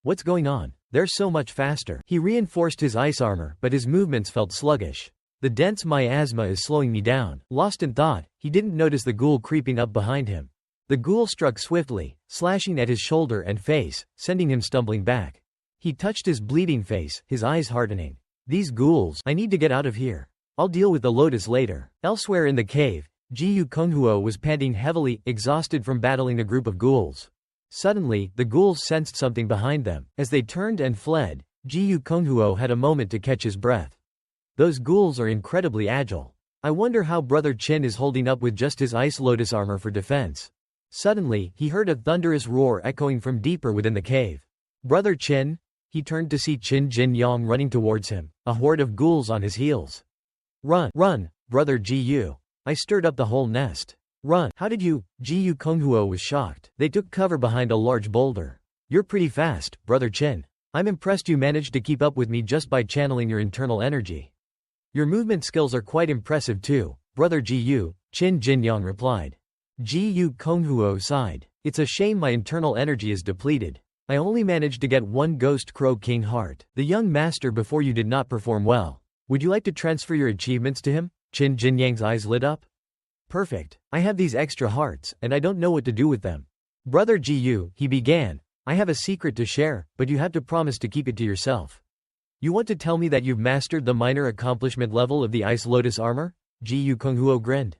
What's going on? They're so much faster. He reinforced his ice armor, but his movements felt sluggish. The dense miasma is slowing me down. Lost in thought, he didn't notice the ghoul creeping up behind him. The ghoul struck swiftly, slashing at his shoulder and face, sending him stumbling back. He touched his bleeding face, his eyes hardening. These ghouls, I need to get out of here. I'll deal with the lotus later. Elsewhere in the cave, Ji Yu Konghuo was panting heavily, exhausted from battling a group of ghouls. Suddenly, the ghouls sensed something behind them. As they turned and fled, Ji Yu Konghuo had a moment to catch his breath. Those ghouls are incredibly agile. I wonder how Brother Qin is holding up with just his Ice Lotus armor for defense. Suddenly, he heard a thunderous roar echoing from deeper within the cave. Brother Qin? He turned to see Qin Jinyang running towards him, a horde of ghouls on his heels. Run, run, Brother Ji Yu. I stirred up the whole nest. Run. How did you? Ji Yu Konghuo was shocked. They took cover behind a large boulder. You're pretty fast, Brother Qin. I'm impressed you managed to keep up with me just by channeling your internal energy. Your movement skills are quite impressive too, brother Ji-yu, Qin Jinyang replied. Ji-yu Konghuo sighed. It's a shame my internal energy is depleted. I only managed to get one Ghost Crow King heart. The young master before you did not perform well. Would you like to transfer your achievements to him? Qin Jinyang's eyes lit up. Perfect. I have these extra hearts, and I don't know what to do with them. Brother Ji-yu, he began. I have a secret to share, but you have to promise to keep it to yourself. You want to tell me that you've mastered the minor accomplishment level of the Ice Lotus armor? Ji-yu Konghuo grinned.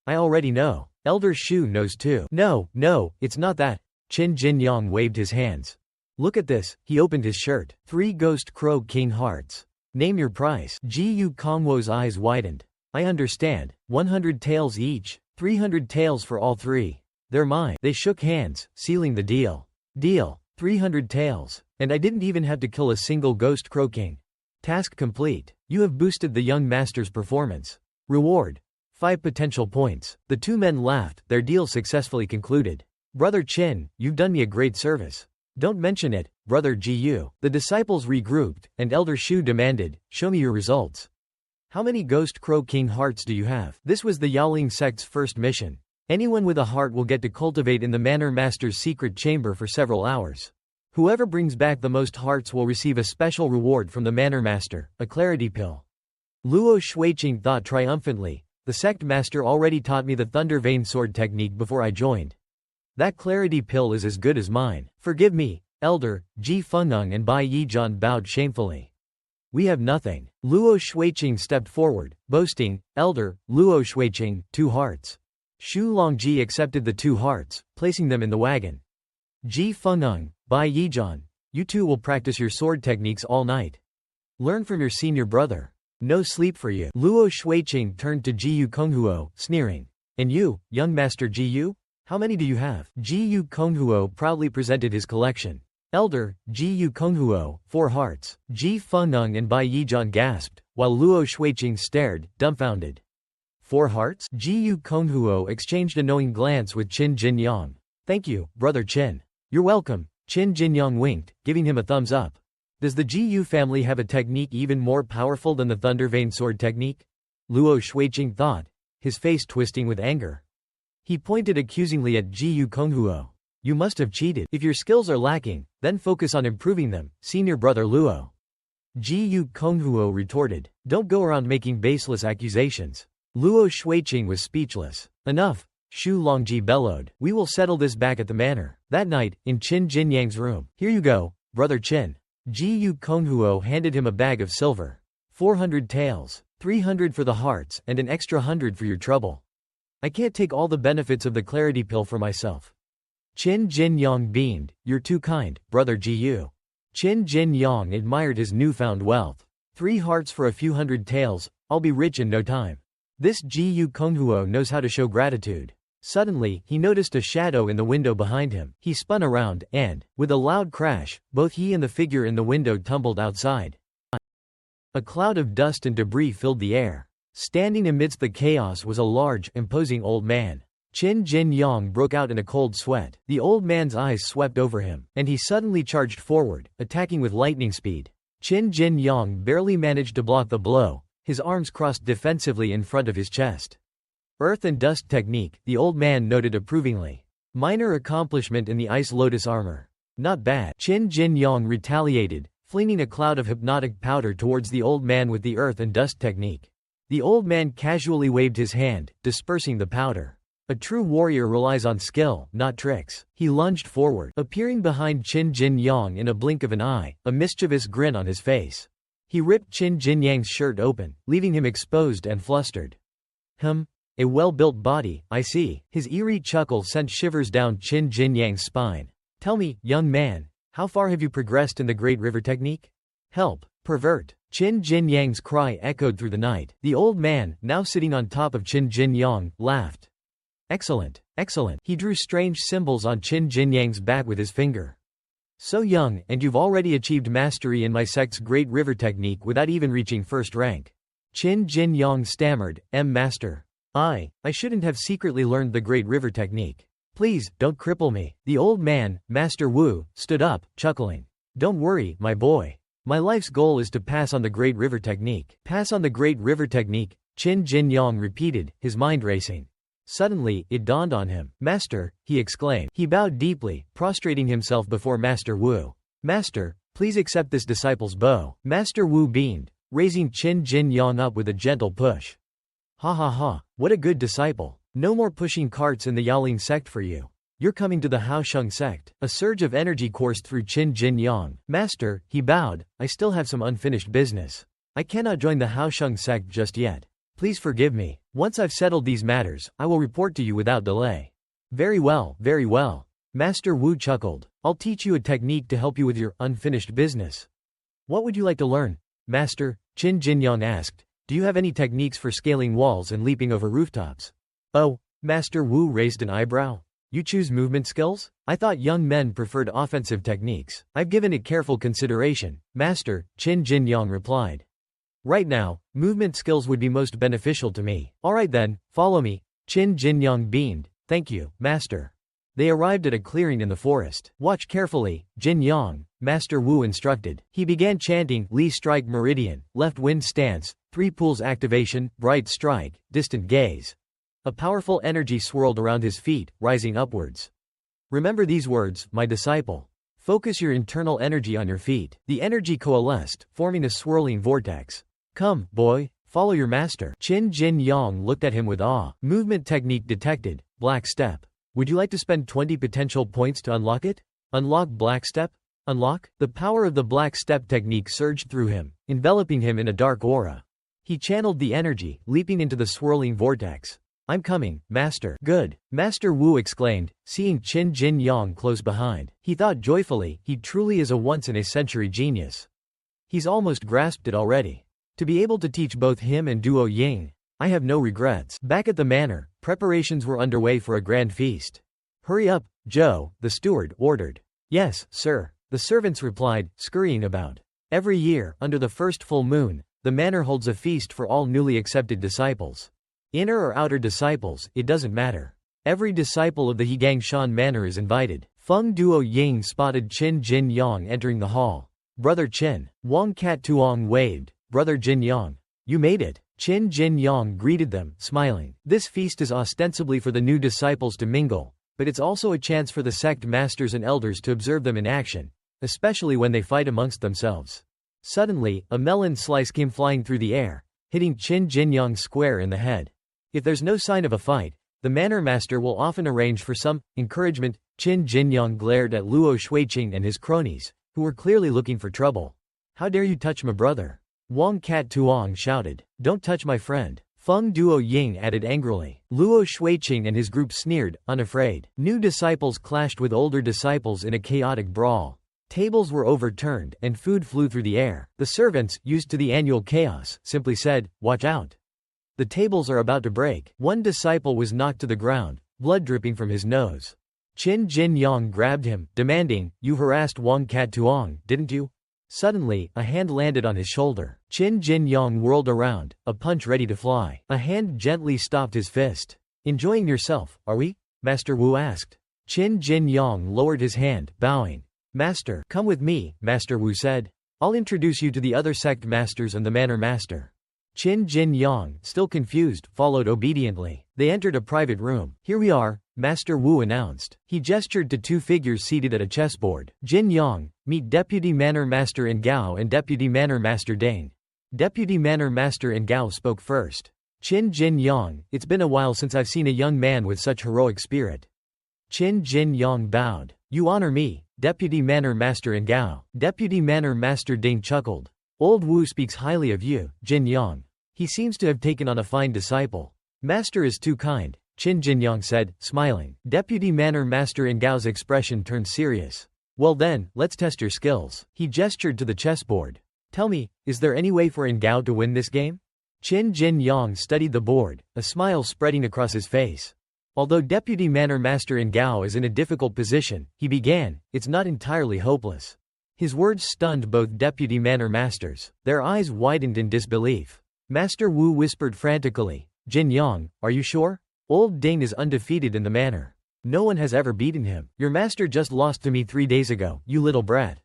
I already know. Elder Shu knows too. No, it's not that. Qin Jinyang waved his hands. Look at this. He opened his shirt. 3 Ghost Crow King hearts. Name your price. Ji-yu Konghuo's eyes widened. I understand. 100 taels each. 300 taels for all 3. They're mine. They shook hands, sealing the deal. Deal. 300 taels. And I didn't even have to kill a single Ghost Crow King. Task complete. You have boosted the young master's performance. Reward. 5 potential points. The 2 men laughed, their deal successfully concluded. Brother Qin, you've done me a great service. Don't mention it, brother Ji-yu. The disciples regrouped, and Elder Shu demanded, show me your results. How many Ghost Crow King hearts do you have? This was the Yaoling sect's first mission. Anyone with a heart will get to cultivate in the Manor Master's secret chamber for several hours. Whoever brings back the most hearts will receive a special reward from the Manor Master, a clarity pill. Luo Shuiqing thought triumphantly, the sect master already taught me the Thunder Vein Sword technique before I joined. That clarity pill is as good as mine. Forgive me, Elder, Ji Fengneng and Bai Yijian bowed shamefully. We have nothing. Luo Shuiqing stepped forward, boasting, Elder, Luo Shuiqing, 2 hearts. Shu Longji accepted the 2 hearts, placing them in the wagon. Ji Fengneng, Bai Yijian, you 2 will practice your sword techniques all night. Learn from your senior brother. No sleep for you. Luo Shuiqing turned to Ji-yu Konghuo, sneering. And you, young master Ji-yu? How many do you have? Ji-yu Konghuo proudly presented his collection. Elder, Ji-yu Konghuo, 4 hearts. Ji Fengneng and Bai Yijian gasped, while Luo Shuiqing stared, dumbfounded. 4 hearts? Ji-yu Konghuo exchanged a knowing glance with Qin Jinyang. Thank you, brother Qin. You're welcome. Qin Jinyang winked, giving him a thumbs up. Does the Ji-yu family have a technique even more powerful than the Thunder Vein Sword technique? Luo Shuiqing thought, his face twisting with anger. He pointed accusingly at Ji-yu Konghuo. You must have cheated. If your skills are lacking, then focus on improving them, senior brother Luo. Ji-yu Konghuo retorted. Don't go around making baseless accusations. Luo Shuiqing was speechless. Enough, Shu Longji bellowed. We will settle this back at the manor. That night, in Qin Jinyang's room. Here you go, brother Qin. Ji-yu Konghuo handed him a bag of silver. 400 taels, 300 for the hearts, and an extra 100 for your trouble. I can't take all the benefits of the clarity pill for myself. Qin Jinyang beamed. You're too kind, brother Ji-yu. Qin Jinyang admired his newfound wealth. 3 hearts for a few hundred taels, I'll be rich in no time. This Ji-yu Konghuo knows how to show gratitude. Suddenly, he noticed a shadow in the window behind him. He spun around, and, with a loud crash, both he and the figure in the window tumbled outside. A cloud of dust and debris filled the air. Standing amidst the chaos was a large, imposing old man. Qin Jinyang broke out in a cold sweat. The old man's eyes swept over him, and he suddenly charged forward, attacking with lightning speed. Qin Jinyang barely managed to block the blow, his arms crossed defensively in front of his chest. Earth and dust technique, the old man noted approvingly. Minor accomplishment in the Ice Lotus armor. Not bad. Qin Jinyang retaliated, flinging a cloud of hypnotic powder towards the old man with the earth and dust technique. The old man casually waved his hand, dispersing the powder. A true warrior relies on skill, not tricks. He lunged forward, appearing behind Qin Jinyang in a blink of an eye, a mischievous grin on his face. He ripped Qin Jinyang's shirt open, leaving him exposed and flustered. A well-built body, I see. His eerie chuckle sent shivers down Qin Jinyang's spine. Tell me, young man, how far have you progressed in the Great River technique? Help, pervert. Qin Jinyang's cry echoed through the night. The old man, now sitting on top of Qin Jinyang, laughed. Excellent, excellent. He drew strange symbols on Qin Jinyang's back with his finger. So young, and you've already achieved mastery in my sect's Great River technique without even reaching first rank. Qin Jinyang stammered, Master. I shouldn't have secretly learned the Great River technique. Please, don't cripple me. The old man, Master Wu, stood up, chuckling. Don't worry, my boy. My life's goal is to pass on the Great River Technique. Pass on the Great River Technique, Qin Jinyang repeated, his mind racing. Suddenly, it dawned on him. Master, he exclaimed. He bowed deeply, prostrating himself before Master Wu. Master, please accept this disciple's bow. Master Wu beamed, raising Qin Jinyang up with a gentle push. Ha ha ha, what a good disciple. No more pushing carts in the Yaling sect for you. You're coming to the Haosheng sect. A surge of energy coursed through Qin Jinyang. Master, he bowed, I still have some unfinished business. I cannot join the Haosheng sect just yet. Please forgive me. Once I've settled these matters, I will report to you without delay. Very well, very well. Master Wu chuckled. I'll teach you a technique to help you with your unfinished business. What would you like to learn, Master? Qin Jinyang asked. Do you have any techniques for scaling walls and leaping over rooftops? Oh, Master Wu raised an eyebrow. You choose movement skills? I thought young men preferred offensive techniques. I've given it careful consideration, Master, Qin Jinyang replied. Right now, movement skills would be most beneficial to me. Alright then, follow me. Qin Jinyang beamed. Thank you, Master. They arrived at a clearing in the forest. Watch carefully, Jinyang, Master Wu instructed. He began chanting, Li strike meridian, left wind stance, three pools activation, bright strike, distant gaze. A powerful energy swirled around his feet, rising upwards. Remember these words, my disciple. Focus your internal energy on your feet. The energy coalesced, forming a swirling vortex. Come, boy, follow your master. Qin Jinyang looked at him with awe. Movement technique detected, black step. Would you like to spend 20 potential points to unlock it? Unlock black step? Unlock? The power of the black step technique surged through him, enveloping him in a dark aura. He channeled the energy, leaping into the swirling vortex. I'm coming, Master. Good, Master Wu exclaimed, seeing Qin Jinyang close behind. He thought joyfully, he truly is a once-in-a-century genius. He's almost grasped it already. To be able to teach both him and Duo Ying, I have no regrets. Back at the manor, preparations were underway for a grand feast. Hurry up, Joe, the steward ordered. Yes, sir, the servants replied, scurrying about. Every year, under the first full moon, the manor holds a feast for all newly accepted disciples. Inner or outer disciples, it doesn't matter. Every disciple of the Hegangshan manor is invited. Feng Duo Ying spotted Qin Jinyang entering the hall. Brother Qin. Wang Cat Tuong waved. Brother Jinyang. You made it. Qin Jinyang greeted them, smiling. This feast is ostensibly for the new disciples to mingle, but it's also a chance for the sect masters and elders to observe them in action, especially when they fight amongst themselves. Suddenly, a melon slice came flying through the air, hitting Qin Jinyang square in the head. If there's no sign of a fight, the manor master will often arrange for some encouragement. Qin Jinyang glared at Luo Shuiqing and his cronies, who were clearly looking for trouble. How dare you touch my brother? Wang Cat Tuong shouted. Don't touch my friend. Feng Duo Ying added angrily. Luo Shuiqing and his group sneered, unafraid. New disciples clashed with older disciples in a chaotic brawl. Tables were overturned, and food flew through the air. The servants, used to the annual chaos, simply said, watch out. The tables are about to break. One disciple was knocked to the ground, blood dripping from his nose. Qin Jinyang grabbed him, demanding, you harassed Wang Cat Tuong, didn't you? Suddenly, a hand landed on his shoulder. Qin Jinyang whirled around, a punch ready to fly. A hand gently stopped his fist. Enjoying yourself, are we? Master Wu asked. Qin Jinyang lowered his hand, bowing. Master, come with me, Master Wu said. I'll introduce you to the other sect masters and the manor master. Qin Jinyang, still confused, followed obediently. They entered a private room. Here we are, Master Wu announced. He gestured to two figures seated at a chessboard. Jinyang, meet Deputy Manor Master Ngao and Deputy Manor Master Dane. Deputy Manor Master Ngao spoke first. Qin Jinyang, it's been a while since I've seen a young man with such heroic spirit. Qin Jinyang bowed. You honor me, Deputy Manor Master Ngao. Deputy Manor Master Dane chuckled. Old Wu speaks highly of you, Jinyang. He seems to have taken on a fine disciple. Master is too kind, Qin Jinyang said, smiling. Deputy Manor Master Ngao's expression turned serious. Well then, let's test your skills. He gestured to the chessboard. Tell me, is there any way for Ngao to win this game? Qin Jinyang studied the board, a smile spreading across his face. Although Deputy Manor Master Ngao is in a difficult position, he began, it's not entirely hopeless. His words stunned both deputy manor masters. Their eyes widened in disbelief. Master Wu whispered frantically, Jinyang, are you sure? Old Dane is undefeated in the manor. No one has ever beaten him. Your master just lost to me 3 days ago, you little brat.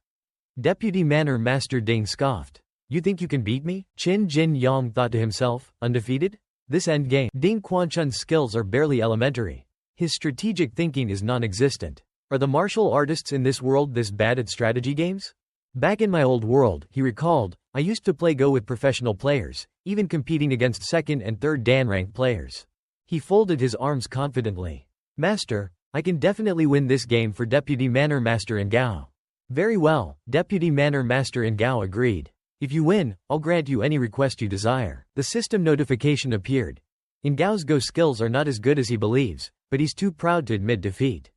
Deputy Manor Master Ding scoffed. You think you can beat me? Qin Jin Yang thought to himself, undefeated? This endgame. Ding Quanchun's skills are barely elementary. His strategic thinking is non-existent. Are the martial artists in this world this bad at strategy games? Back in my old world, he recalled, I used to play Go with professional players, even competing against second and third Dan rank players. He folded his arms confidently. Master, I can definitely win this game for Deputy Manor Master Ingao. Very well, Deputy Manor Master Ingao agreed. If you win, I'll grant you any request you desire. The system notification appeared. Ingao's Go skills are not as good as he believes, but he's too proud to admit defeat.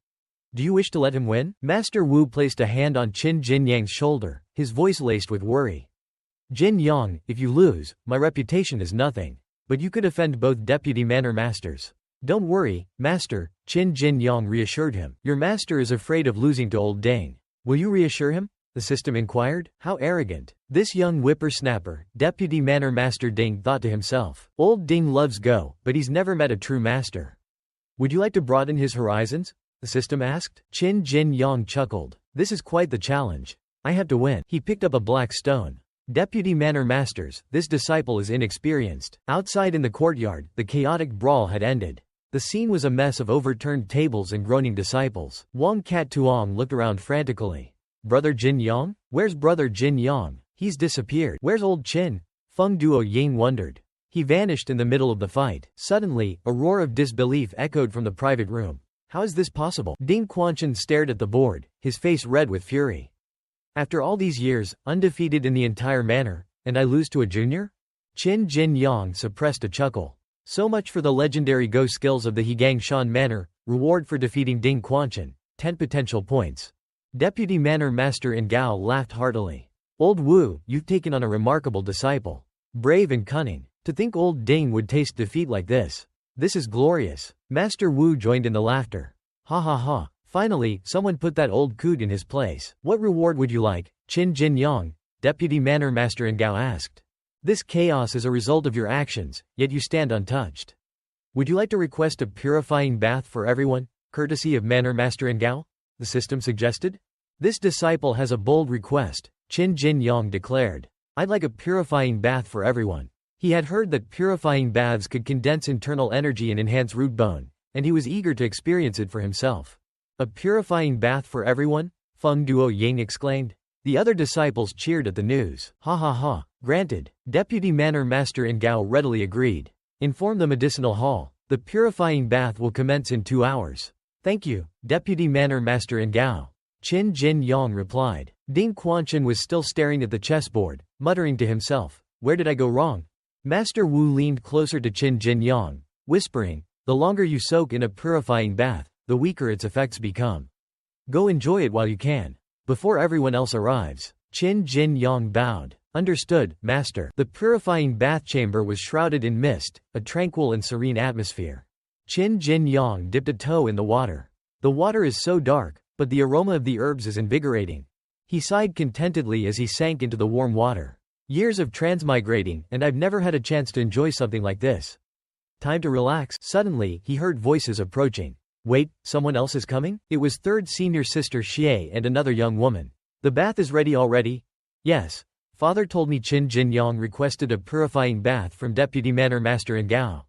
Do you wish to let him win? Master Wu placed a hand on Qin Jin Yang's shoulder, his voice laced with worry. Jin Yang, if you lose, my reputation is nothing. But you could offend both Deputy Manor Masters. Don't worry, Master, Qin Jin Yang reassured him. Your master is afraid of losing to old Ding. Will you reassure him? The system inquired. How arrogant. This young whippersnapper, Deputy Manor Master Ding thought to himself. Old Ding loves Go, but he's never met a true master. Would you like to broaden his horizons? The system asked. Qin Jin Yang chuckled. This is quite the challenge. I have to win. He picked up a black stone. Deputy Manor Masters, this disciple is inexperienced. Outside in the courtyard, the chaotic brawl had ended. The scene was a mess of overturned tables and groaning disciples. Wang Cat Tuong looked around frantically. Brother Jin Yang? Where's Brother Jin Yang? He's disappeared. Where's old Qin? Feng Duo Ying wondered. He vanished in the middle of the fight. Suddenly, a roar of disbelief echoed from the private room. How is this possible? Ding Quanchun stared at the board, his face red with fury. After all these years, undefeated in the entire manor, and I lose to a junior? Qin Jin Yang suppressed a chuckle. So much for the legendary Go skills of the Hegangshan Manor, reward for defeating Ding Quanchun, 10 potential points. Deputy Manor Master Ingao laughed heartily. Old Wu, you've taken on a remarkable disciple. Brave and cunning. To think old Ding would taste defeat like this. This is glorious. Master Wu joined in the laughter. Ha ha ha. Finally, someone put that old coot in his place. What reward would you like? Qin Jin Yang, Deputy Manor Master Ingao asked. This chaos is a result of your actions, yet you stand untouched. Would you like to request a purifying bath for everyone, courtesy of Manor Master Ingao? The system suggested. This disciple has a bold request, Qin Jin Yang declared. I'd like a purifying bath for everyone. He had heard that purifying baths could condense internal energy and enhance root bone, and he was eager to experience it for himself. A purifying bath for everyone? Feng Duo Ying exclaimed. The other disciples cheered at the news. Ha ha ha. Granted. Deputy Manor Master Ingao readily agreed. Inform the medicinal hall. The purifying bath will commence in 2 hours. Thank you, Deputy Manor Master Ingao. Qin Jin Yang replied. Ding Quanchun was still staring at the chessboard, muttering to himself. Where did I go wrong? Master Wu leaned closer to Qin Jin Yang, whispering, the longer you soak in a purifying bath, the weaker its effects become. Go enjoy it while you can. Before everyone else arrives. Qin Jin Yang bowed. Understood, Master. The purifying bath chamber was shrouded in mist, a tranquil and serene atmosphere. Qin Jin Yang dipped a toe in the water. The water is so dark, but the aroma of the herbs is invigorating. He sighed contentedly as he sank into the warm water. Years of transmigrating, and I've never had a chance to enjoy something like this. Time to relax. Suddenly, he heard voices approaching. Wait, someone else is coming? It was third senior sister Xie and another young woman. The bath is ready already? Yes. Father told me Qin Jin Yang requested a purifying bath from Deputy Manor Master Ingao.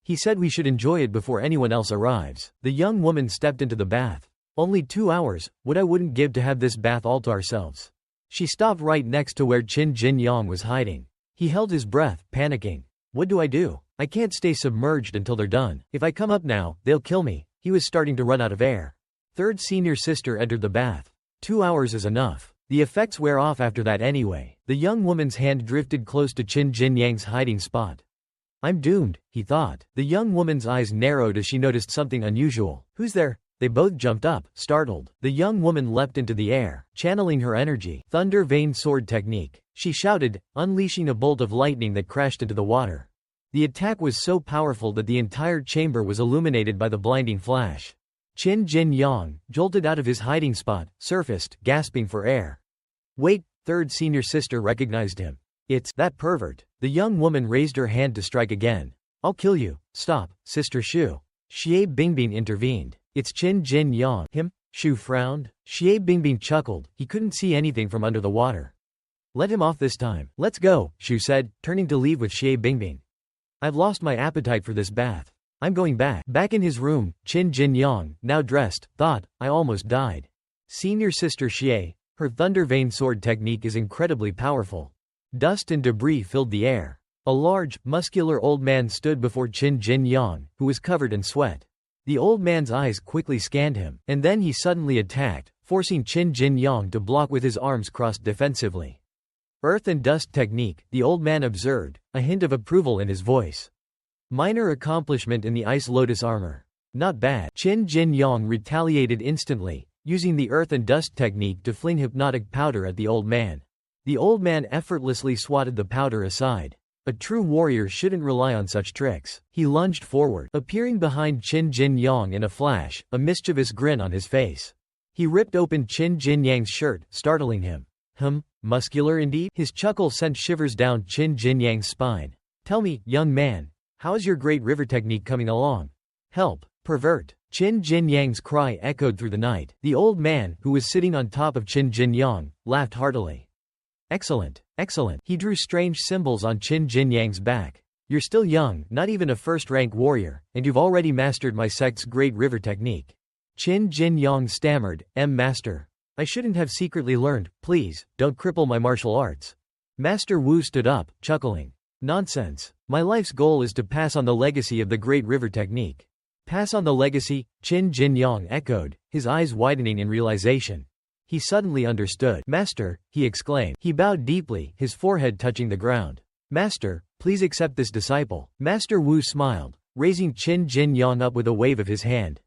He said we should enjoy it before anyone else arrives. The young woman stepped into the bath. Only 2 hours, what I wouldn't give to have this bath all to ourselves. She stopped right next to where Qin Jin Yang was hiding. He held his breath, panicking. What do I do? I can't stay submerged until they're done. If I come up now, they'll kill me. He was starting to run out of air. Third senior sister entered the bath. 2 hours is enough. The effects wear off after that anyway. The young woman's hand drifted close to Qin Jin Yang's hiding spot. I'm doomed, he thought. The young woman's eyes narrowed as she noticed something unusual. Who's there? They both jumped up, startled. The young woman leapt into the air, channeling her energy. Thunder Vein Sword Technique. She shouted, unleashing a bolt of lightning that crashed into the water. The attack was so powerful that the entire chamber was illuminated by the blinding flash. Qin Jin Yang, jolted out of his hiding spot, surfaced, gasping for air. Wait, third senior sister recognized him. It's that pervert. The young woman raised her hand to strike again. I'll kill you. Stop, Sister Shu. Xie Bingbing intervened. It's Qin Jin Yang. Him? Shu frowned. Xie Bingbing chuckled. He couldn't see anything from under the water. Let him off this time. Let's go, Shu said, turning to leave with Xie Bingbing. I've lost my appetite for this bath. I'm going back. Back in his room, Qin Jinyang, now dressed, thought, I almost died. Senior sister Xie, her thunder vein sword technique is incredibly powerful. Dust and debris filled the air. A large, muscular old man stood before Qin Jinyang, who was covered in sweat. The old man's eyes quickly scanned him, and then he suddenly attacked, forcing Qin Jinyang to block with his arms crossed defensively. Earth and dust technique, the old man observed, a hint of approval in his voice. Minor accomplishment in the ice lotus armor. Not bad. Qin Jinyang retaliated instantly, using the earth and dust technique to fling hypnotic powder at the old man. The old man effortlessly swatted the powder aside. A true warrior shouldn't rely on such tricks. He lunged forward, appearing behind Qin Jinyang in a flash, a mischievous grin on his face. He ripped open Qin Jinyang's shirt, startling him. Muscular indeed? His chuckle sent shivers down Qin Jinyang's spine. Tell me, young man, how is your great river technique coming along? Help, pervert. Qin Jinyang's cry echoed through the night. The old man, who was sitting on top of Qin Jinyang, laughed heartily. Excellent, excellent. He drew strange symbols on Qin Jinyang's back. You're still young, not even a first-rank warrior, and you've already mastered my sect's great river technique. Qin Jinyang stammered, Master. I shouldn't have secretly learned, please, don't cripple my martial arts. Master Wu stood up, chuckling. Nonsense. My life's goal is to pass on the legacy of the great river technique. Pass on the legacy? Qin Jinyang echoed, his eyes widening in realization. He suddenly understood. Master, he exclaimed. He bowed deeply, his forehead touching the ground. Master, please accept this disciple. Master Wu smiled, raising Qin Jinyang up with a wave of his hand.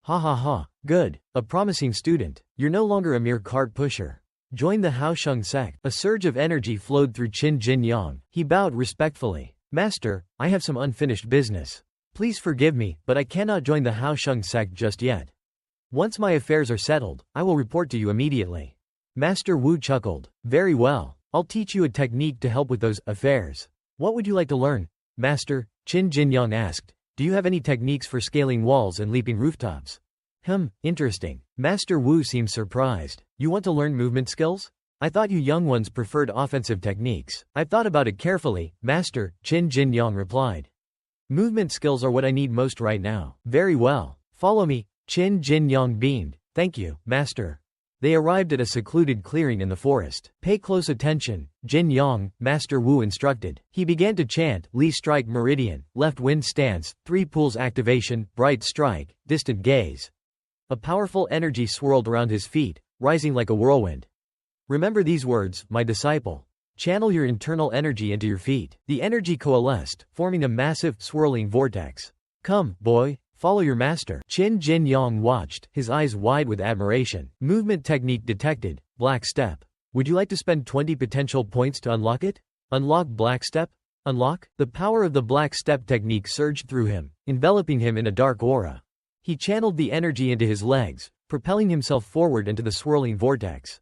Ha ha ha, good, a promising student. You're no longer a mere cart pusher. Join the Haosheng sect. A surge of energy flowed through Qin Jinyang. He bowed respectfully. Master, I have some unfinished business. Please forgive me, but I cannot join the Haosheng sect just yet. Once my affairs are settled, I will report to you immediately. Master Wu chuckled. Very well. I'll teach you a technique to help with those affairs. What would you like to learn? Master, Qin Jinyang asked. Do you have any techniques for scaling walls and leaping rooftops? Interesting. Master Wu seemed surprised. You want to learn movement skills? I thought you young ones preferred offensive techniques. I've thought about it carefully, Master, Qin Jinyang replied. Movement skills are what I need most right now. Very well. Follow me. Qin Jinyang beamed. Thank you, Master. They arrived at a secluded clearing in the forest. Pay close attention, Jinyang, Master Wu instructed. He began to chant, Li strike meridian, left wind stance, three pools activation, bright strike, distant gaze. A powerful energy swirled around his feet, rising like a whirlwind. Remember these words, my disciple. Channel your internal energy into your feet. The energy coalesced, forming a massive, swirling vortex. Come, boy. Follow your master. Qin Jinyang watched, his eyes wide with admiration. Movement technique detected, black step. Would you like to spend 20 potential points to unlock it? Unlock black step? Unlock? The power of the black step technique surged through him, enveloping him in a dark aura. He channeled the energy into his legs, propelling himself forward into the swirling vortex.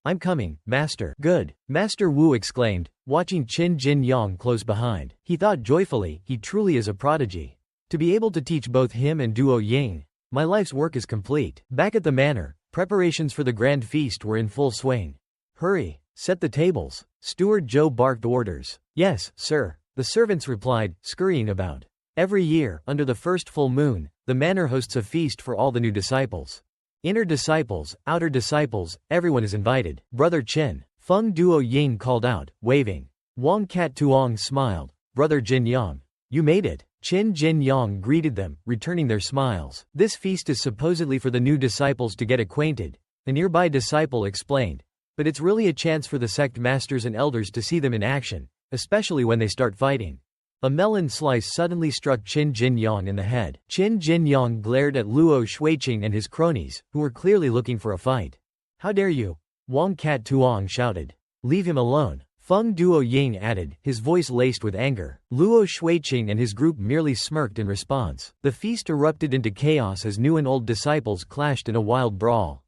I'm coming, Master. Good, Master Wu exclaimed, watching Qin Jinyang close behind. He thought joyfully, he truly is a prodigy. To be able to teach both him and Duo Ying, my life's work is complete. Back at the manor, preparations for the grand feast were in full swing. Hurry, set the tables. Steward Zhou barked orders. Yes, sir, the servants replied, scurrying about. Every year, under the first full moon, the manor hosts a feast for all the new disciples. Inner disciples, outer disciples, everyone is invited. Brother Qin, Feng Duo Ying called out, waving. Wang Cat Tuong smiled. Brother Jinyang, you made it. Qin Jinyang greeted them, returning their smiles. This feast is supposedly for the new disciples to get acquainted, a nearby disciple explained. But it's really a chance for the sect masters and elders to see them in action, especially when they start fighting. A melon slice suddenly struck Qin Jinyang in the head. Qin Jinyang glared at Luo Shuiqing and his cronies, who were clearly looking for a fight. How dare you? Wang Cat Tuong shouted. Leave him alone. Feng Duo Ying added, his voice laced with anger. Luo Shuiqing and his group merely smirked in response. The feast erupted into chaos as new and old disciples clashed in a wild brawl.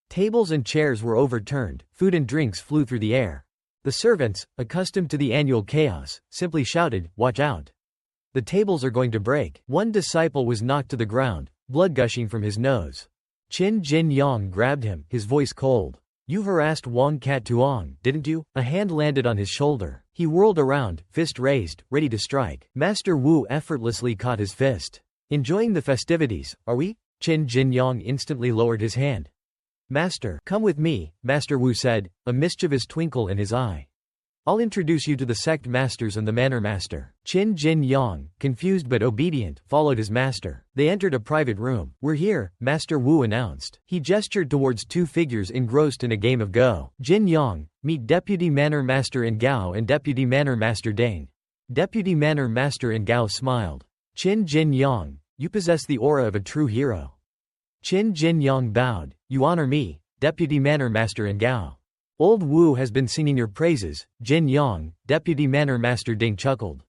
Tables and chairs were overturned, food and drinks flew through the air. The servants, accustomed to the annual chaos, simply shouted, watch out. The tables are going to break. One disciple was knocked to the ground, blood gushing from his nose. Qin Jin Yang grabbed him, his voice cold. You harassed Wang Cat Tuong, didn't you? A hand landed on his shoulder. He whirled around, fist raised, ready to strike. Master Wu effortlessly caught his fist. Enjoying the festivities, are we? Qin Jin Yang instantly lowered his hand. Master, come with me, Master Wu said, a mischievous twinkle in his eye. I'll introduce you to the sect masters and the manor master. Qin Jin Yang, confused but obedient, followed his master. They entered a private room. We're here, Master Wu announced. He gestured towards two figures engrossed in a game of Go. Jin Yang, meet Deputy Manor Master in Gao and Deputy Manor Master Dane. Deputy Manor Master in Gao smiled. Qin Jin Yang, you possess the aura of a true hero. Qin Jin Yang bowed. You honor me, Deputy Manor Master in Gao. Old Wu has been singing your praises, Jin Yang, Deputy Manor Master Ding chuckled.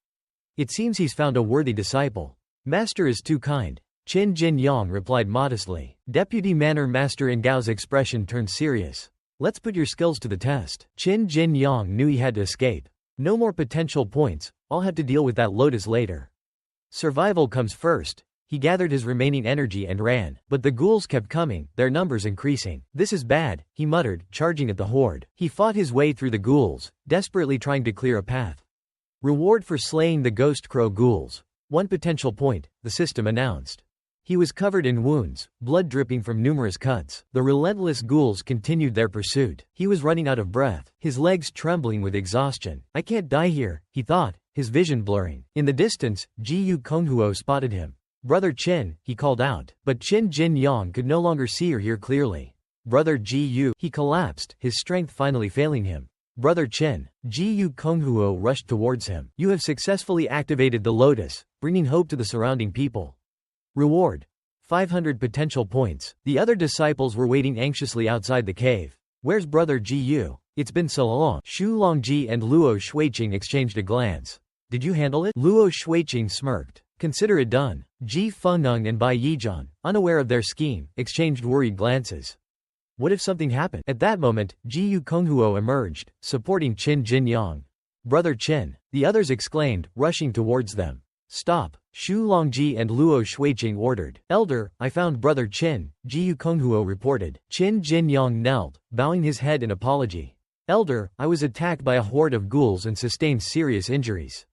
It seems he's found a worthy disciple. Master is too kind. Qin Jin Yang replied modestly. Deputy Manor Master in Gao's expression turned serious. Let's put your skills to the test. Qin Jin Yang knew he had to escape. No more potential points, I'll have to deal with that lotus later. Survival comes first. He gathered his remaining energy and ran, but the ghouls kept coming, their numbers increasing. This is bad, he muttered, charging at the horde. He fought his way through the ghouls, desperately trying to clear a path. Reward for slaying the ghost crow ghouls. 1 potential point, the system announced. He was covered in wounds, blood dripping from numerous cuts. The relentless ghouls continued their pursuit. He was running out of breath, his legs trembling with exhaustion. I can't die here, he thought, his vision blurring. In the distance, Ji Konghuo spotted him. Brother Qin, he called out, but Qin Jin Yang could no longer see or hear clearly. Brother Ji, he collapsed, his strength finally failing him. Brother Qin, Ji Konghuo rushed towards him. You have successfully activated the lotus, bringing hope to the surrounding people. Reward. 500 potential points. The other disciples were waiting anxiously outside the cave. Where's Brother Ji? It's been so long. Xu Longji and Luo Shuiqing exchanged a glance. Did you handle it? Luo Shuiqing smirked. Consider it done. Ji Fengneng and Bai Yizhan, unaware of their scheme, exchanged worried glances. What if something happened? At that moment, Ji Konghuo emerged, supporting Qin Jin Yang. Brother Qin, the others exclaimed, rushing towards them. Stop, Xu Longji and Luo Shuiqing ordered. Elder, I found Brother Qin, Ji Konghuo reported. Qin Jin Yang knelt, bowing his head in apology. Elder, I was attacked by a horde of ghouls and sustained serious injuries.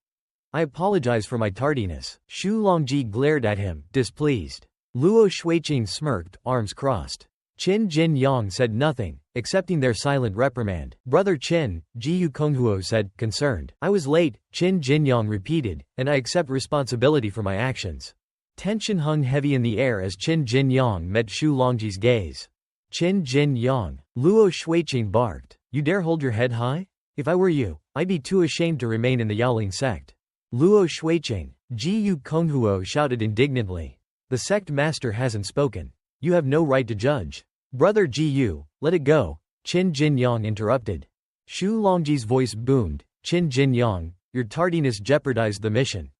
I apologize for my tardiness. Xu Longji glared at him, displeased. Luo Shuiqing smirked, arms crossed. Qin Jin Yang said nothing, accepting their silent reprimand. Brother Qin, Ji Konghuo said, concerned. I was late, Qin Jin Yang repeated, and I accept responsibility for my actions. Tension hung heavy in the air as Qin Jin Yang met Xu Longji's gaze. Qin Jin Yang, Luo Shuiqing barked. You dare hold your head high? If I were you, I'd be too ashamed to remain in the Yaoling sect. Luo Shuiqing, Ji Konghuo shouted indignantly. The sect master hasn't spoken. You have no right to judge. Brother Ji, let it go, Qin Jin Yang interrupted. Xu Longji's voice boomed. Qin Jin Yang, your tardiness jeopardized the mission.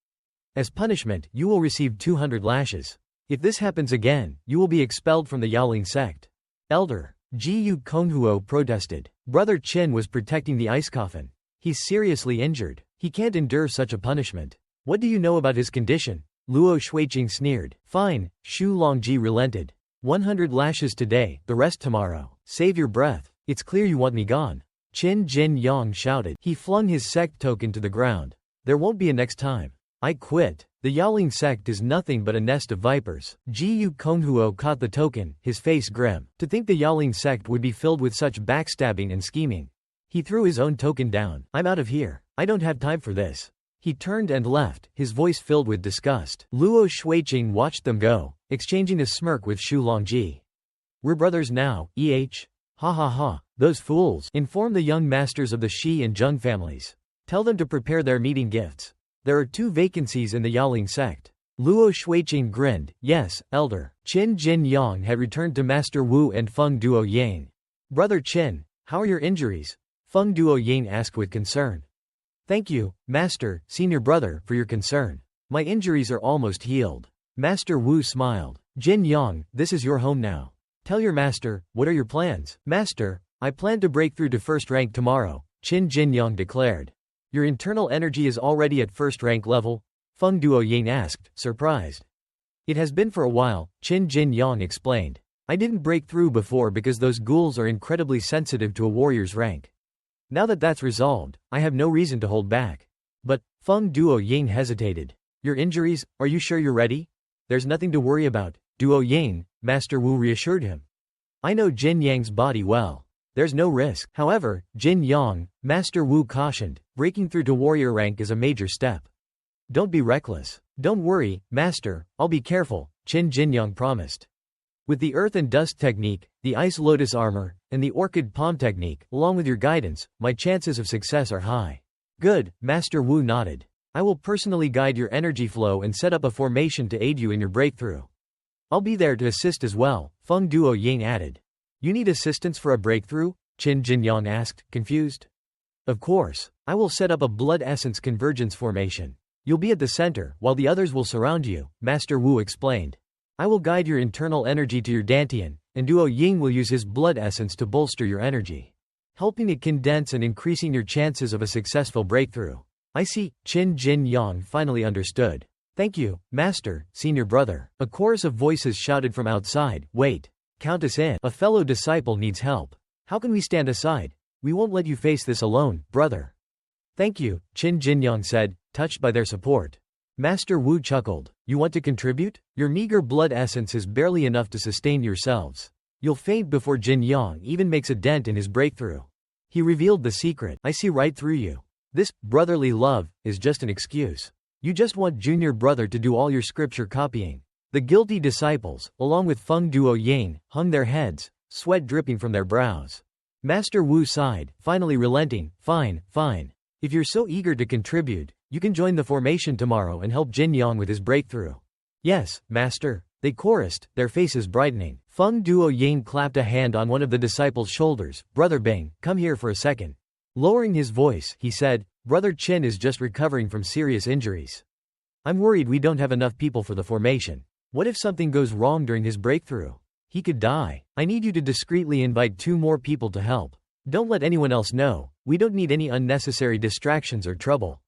As punishment, you will receive 200 lashes. If this happens again, you will be expelled from the Yaoling sect. Elder, Ji Konghuo protested. Brother Qin was protecting the ice coffin. He's seriously injured. He can't endure such a punishment. What do you know about his condition? Luo Shuiqing sneered. Fine, Xu Longji relented. 100 lashes today, the rest tomorrow. Save your breath. It's clear you want me gone. Qin Jin Yang shouted. He flung his sect token to the ground. There won't be a next time. I quit. The Yaoling sect is nothing but a nest of vipers. Ji Konghuo caught the token, his face grim. To think the Yaoling sect would be filled with such backstabbing and scheming. He threw his own token down. I'm out of here. I don't have time for this. He turned and left, his voice filled with disgust. Luo Shuiqing watched them go, exchanging a smirk with Xu Longji. We're brothers now, Ha ha ha. Those fools. Inform the young masters of the Shi and Zheng families. Tell them to prepare their meeting gifts. There are 2 vacancies in the Yaoling sect. Luo Shuiqing grinned. Yes, elder. Qin Jin Yang had returned to Master Wu and Feng Duo Yang. Brother Qin, how are your injuries? Feng Duo Yang asked with concern. Thank you, Master, Senior Brother, for your concern. My injuries are almost healed. Master Wu smiled. Jin Yang, this is your home now. Tell your master, what are your plans? Master, I plan to break through to first rank tomorrow, Qin Jin Yang declared. Your internal energy is already at first rank level? Feng Duo Yang asked, surprised. It has been for a while, Qin Jin Yang explained. I didn't break through before because those ghouls are incredibly sensitive to a warrior's rank. Now that that's resolved, I have no reason to hold back. But, Feng Duo Ying hesitated. Your injuries, are you sure you're ready? There's nothing to worry about, Duo Ying, Master Wu reassured him. I know Jin Yang's body well. There's no risk. However, Jin Yang, Master Wu cautioned, breaking through to warrior rank is a major step. Don't be reckless. Don't worry, Master, I'll be careful, Jin Yang promised. With the earth and dust technique, the ice lotus armor, and the orchid palm technique, along with your guidance, my chances of success are high. Good, Master Wu nodded. I will personally guide your energy flow and set up a formation to aid you in your breakthrough. I'll be there to assist as well, Feng Duo Ying added. You need assistance for a breakthrough? Jin Yang asked, confused. Of course, I will set up a blood essence convergence formation. You'll be at the center, while the others will surround you, Master Wu explained. I will guide your internal energy to your dantian, and Duo Ying will use his blood essence to bolster your energy, helping it condense and increasing your chances of a successful breakthrough. I see, Jin Yang finally understood. Thank you, Master, Senior Brother. A chorus of voices shouted from outside, wait. Count us in. A fellow disciple needs help. How can we stand aside? We won't let you face this alone, brother. Thank you, Jin Yang said, touched by their support. Master Wu chuckled. You want to contribute? Your meager blood essence is barely enough to sustain yourselves. You'll faint before Jin Yang even makes a dent in his breakthrough. He revealed the secret. I see right through you. This brotherly love is just an excuse. You just want junior brother to do all your scripture copying. The guilty disciples, along with Feng Duo Ying, hung their heads, sweat dripping from their brows. Master Wu sighed, finally relenting. Fine. If you're so eager to contribute, you can join the formation tomorrow and help Jin Yang with his breakthrough. Yes, Master, they chorused, their faces brightening. Feng Duo Ying clapped a hand on one of the disciples' shoulders. Brother Bing, come here for a second. Lowering his voice, he said, Brother Qin is just recovering from serious injuries. I'm worried we don't have enough people for the formation. What if something goes wrong during his breakthrough? He could die. I need you to discreetly invite 2 more people to help. Don't let anyone else know. We don't need any unnecessary distractions or trouble.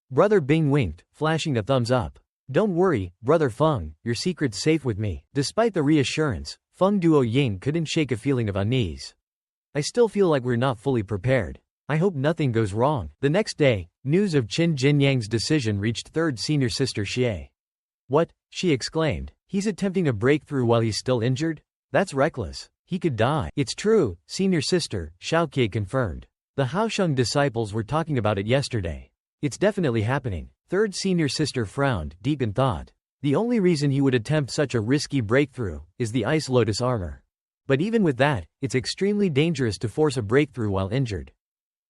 Brother Bing winked, flashing a thumbs up. Don't worry, Brother Feng, your secret's safe with me. Despite the reassurance, Feng Duo Ying couldn't shake a feeling of unease. I still feel like we're not fully prepared. I hope nothing goes wrong. The next day, news of Jin Yang's decision reached third senior sister Xie. What? She exclaimed. He's attempting a breakthrough while he's still injured? That's reckless. He could die. It's true, senior sister, Xiaoqie confirmed. The Haosheng disciples were talking about it yesterday. It's definitely happening. Third senior sister frowned, deep in thought. The only reason he would attempt such a risky breakthrough is the ice lotus armor. But even with that, it's extremely dangerous to force a breakthrough while injured.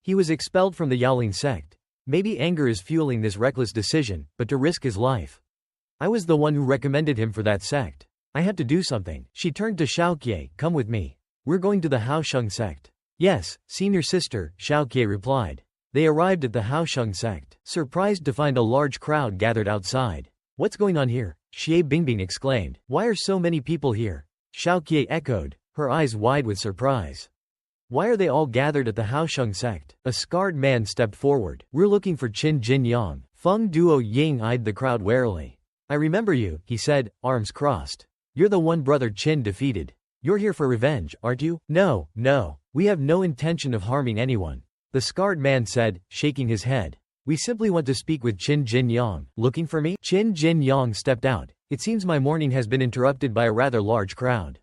He was expelled from the Yaoling sect. Maybe anger is fueling this reckless decision, but to risk his life. I was the one who recommended him for that sect. I had to do something. She turned to Xiaoqie, come with me. We're going to the Haosheng sect. Yes, senior sister, Xiaoqie replied. They arrived at the Haosheng sect, surprised to find a large crowd gathered outside. What's going on here? Xie Bingbing exclaimed. Why are so many people here? Xiaoqie echoed, her eyes wide with surprise. Why are they all gathered at the Haosheng sect? A scarred man stepped forward. We're looking for Jin Yang. Feng Duo Ying eyed the crowd warily. I remember you, he said, arms crossed. You're the one Brother Qin defeated. You're here for revenge, aren't you? No, we have no intention of harming anyone. The scarred man said, shaking his head. We simply want to speak with Jin Yang. Looking for me? Jin Yang stepped out. It seems my morning has been interrupted by a rather large crowd.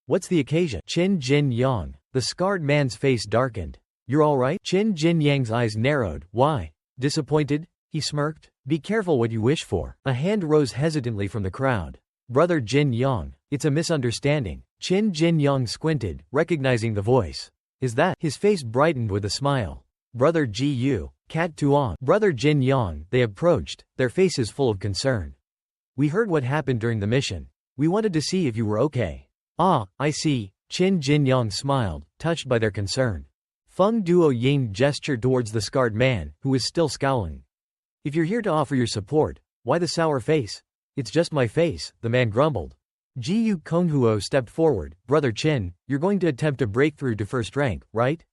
What's the occasion? Jin Yang. The scarred man's face darkened. You're all right? Jin Yang's eyes narrowed. Why? Disappointed? He smirked. Be careful what you wish for. A hand rose hesitantly from the crowd. Brother Jin Yang. It's a misunderstanding. Jin Yang squinted, recognizing the voice. Is that? His face brightened with a smile. Brother Ji Yu. Cat Tuan. Brother Jin Yang. They approached, their faces full of concern. We heard what happened during the mission. We wanted to see if you were okay. Ah, I see. Jin Yang smiled, touched by their concern. Feng Duo Ying gestured towards the scarred man, who was still scowling. If you're here to offer your support, why the sour face? It's just my face, the man grumbled. Ji Yu Konghuo stepped forward. Brother Qin, you're going to attempt a breakthrough to first rank, right?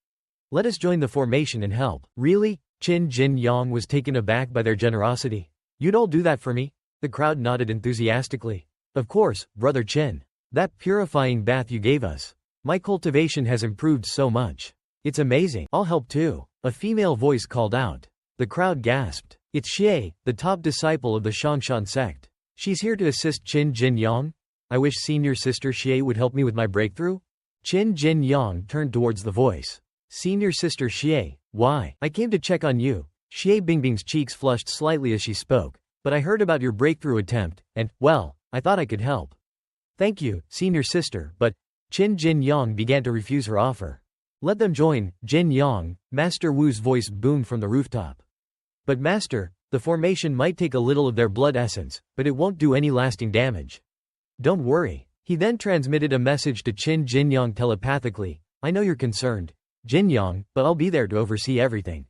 Let us join the formation and help. Really? Jin Yang was taken aback by their generosity. You'd all do that for me? The crowd nodded enthusiastically. Of course, Brother Qin. That purifying bath you gave us. My cultivation has improved so much. It's amazing. I'll help too. A female voice called out. The crowd gasped. It's Xie, the top disciple of the Shongshan sect. She's here to assist Qin Jin Yang? I wish senior sister Xie would help me with my breakthrough. Qin Jin Yang turned towards the voice. Senior sister Xie, why? I came to check on you. Xie Bingbing's cheeks flushed slightly as she spoke, but I heard about your breakthrough attempt, and, well, I thought I could help. Thank you, senior sister, but Qin Jin Yang began to refuse her offer. Let them join, Jin Yang, Master Wu's voice boomed from the rooftop. But master, the formation might take a little of their blood essence, but it won't do any lasting damage. Don't worry. He then transmitted a message to Qin Jin Yang telepathically. I know you're concerned, Jin Yang, but I'll be there to oversee everything.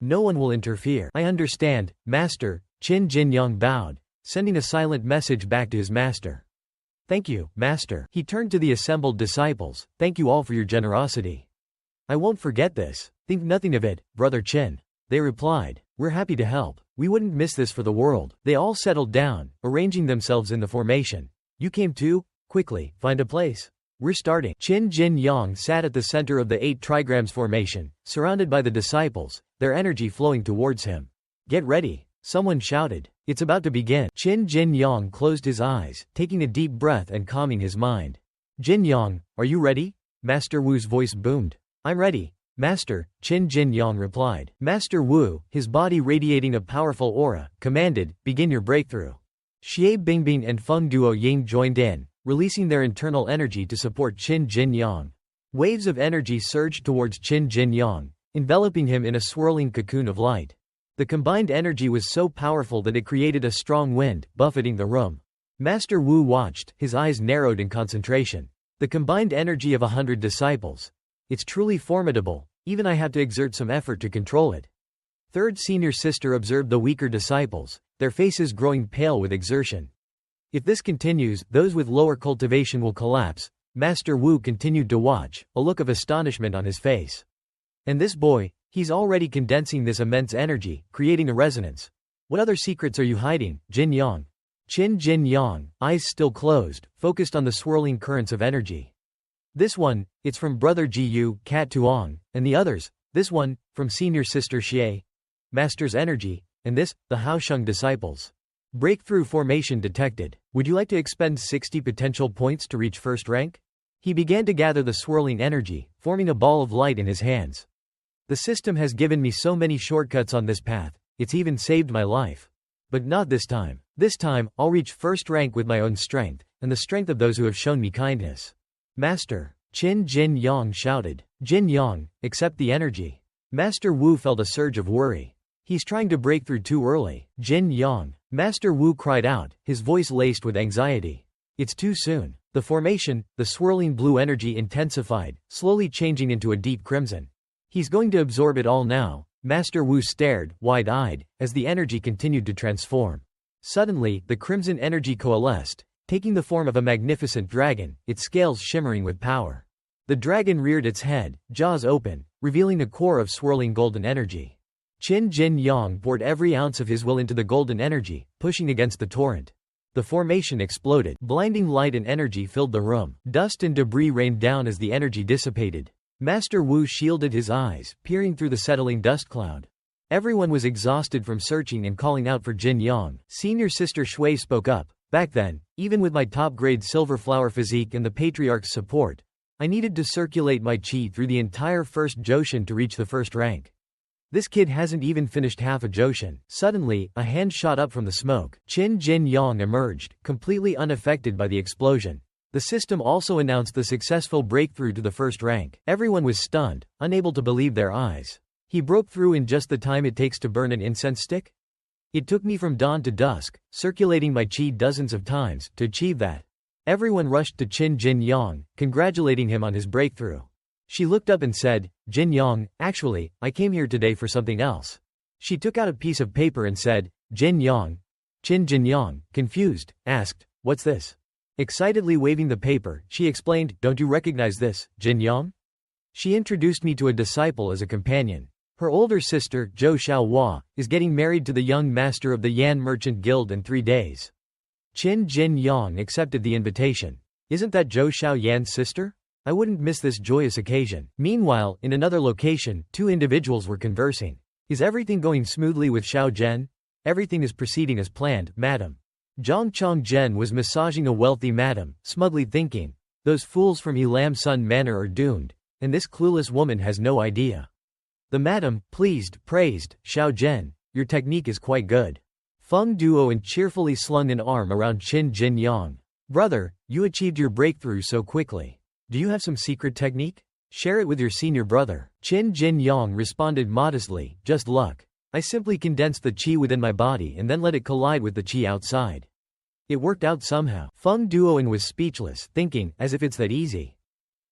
No one will interfere. I understand, master. Qin Jin Yang bowed, sending a silent message back to his master. Thank you, master. He turned to the assembled disciples. Thank you all for your generosity. I won't forget this. Think nothing of it, brother Qin. They replied. We're happy to help. We wouldn't miss this for the world. They all settled down, arranging themselves in the formation. You came too? Quickly, find a place. We're starting. Qin Jin Yang sat at the center of the 8 trigrams formation, surrounded by the disciples, their energy flowing towards him. Get ready, someone shouted. It's about to begin. Qin Jin Yang closed his eyes, taking a deep breath and calming his mind. Jin Yang, are you ready? Master Wu's voice boomed. I'm ready, master, Qin Jin Yang replied. Master Wu, his body radiating a powerful aura, commanded, begin your breakthrough. Xie Bingbing and Feng Duo Ying joined in, releasing their internal energy to support Qin Jin Yang. Waves of energy surged towards Qin Jin Yang, enveloping him in a swirling cocoon of light. The combined energy was so powerful that it created a strong wind, buffeting the room. Master Wu watched, his eyes narrowed in concentration. The combined energy of 100 disciples. It's truly formidable, even I had to exert some effort to control it. Third senior sister observed the weaker disciples, their faces growing pale with exertion. If this continues, those with lower cultivation will collapse. Master Wu continued to watch, a look of astonishment on his face. And this boy, he's already condensing this immense energy, creating a resonance. What other secrets are you hiding, Jin Yang? Qin Jin Yang, eyes still closed, focused on the swirling currents of energy. This one, it's from brother Ji Yu, Cat Tuong, and the others, this one, from senior sister Xie. Master's energy, and this, the Haosheng disciples. Breakthrough formation detected. Would you like to expend 60 potential points to reach first rank? He began to gather the swirling energy, forming a ball of light in his hands. The system has given me so many shortcuts on this path, it's even saved my life. But not this time. This time, I'll reach first rank with my own strength, and the strength of those who have shown me kindness. Master, Qin Jin Yang shouted. Jin Yang, accept the energy. Master Wu felt a surge of worry. He's trying to break through too early. Jin Yang, Master Wu cried out, his voice laced with anxiety. It's too soon. The formation, the swirling blue energy intensified, slowly changing into a deep crimson. He's going to absorb it all now. Master Wu stared, wide-eyed, as the energy continued to transform. Suddenly, the crimson energy coalesced, taking the form of a magnificent dragon, its scales shimmering with power. The dragon reared its head, jaws open, revealing a core of swirling golden energy. Qin Jin Yang poured every ounce of his will into the golden energy, pushing against the torrent. The formation exploded. Blinding light and energy filled the room. Dust and debris rained down as the energy dissipated. Master Wu shielded his eyes, peering through the settling dust cloud. Everyone was exhausted from searching and calling out for Jin Yang. Senior sister Shui spoke up. Back then, even with my top-grade silver flower physique and the patriarch's support, I needed to circulate my qi through the entire first Joshin to reach the first rank. This kid hasn't even finished half a Joshin. Suddenly, a hand shot up from the smoke. Qin Jin Yang emerged, completely unaffected by the explosion. The system also announced the successful breakthrough to the first rank. Everyone was stunned, unable to believe their eyes. He broke through in just the time it takes to burn an incense stick? It took me from dawn to dusk, circulating my qi dozens of times, to achieve that. Everyone rushed to Qin Jin Yang, congratulating him on his breakthrough. She looked up and said, Jin Yang, actually, I came here today for something else. She took out a piece of paper and said, Jin Yang. Qin Jin Yang, confused, asked, what's this? Excitedly waving the paper, she explained, don't you recognize this, Jin Yang? She introduced me to a disciple as a companion. Her older sister, Zhou Xiaohua, is getting married to the young master of the Yan Merchant Guild in 3 days. Qin Jin Yang accepted the invitation. Isn't that Zhou Xiaoyan's sister? I wouldn't miss this joyous occasion. Meanwhile, in another location, two individuals were conversing. Is everything going smoothly with Xiao Zhen? Everything is proceeding as planned, madam. Zhang Chongzhen was massaging a wealthy madam, smugly thinking, those fools from Elam Sun Manor are doomed, and this clueless woman has no idea. The madam, pleased, praised, Xiao Zhen, your technique is quite good. Feng Duoan cheerfully slung an arm around Qin Jinyang. Brother, you achieved your breakthrough so quickly. Do you have some secret technique? Share it with your senior brother. Qin Jinyang responded modestly, just luck. I simply condensed the qi within my body and then let it collide with the qi outside. It worked out somehow. Feng Duoan was speechless, thinking, as if it's that easy.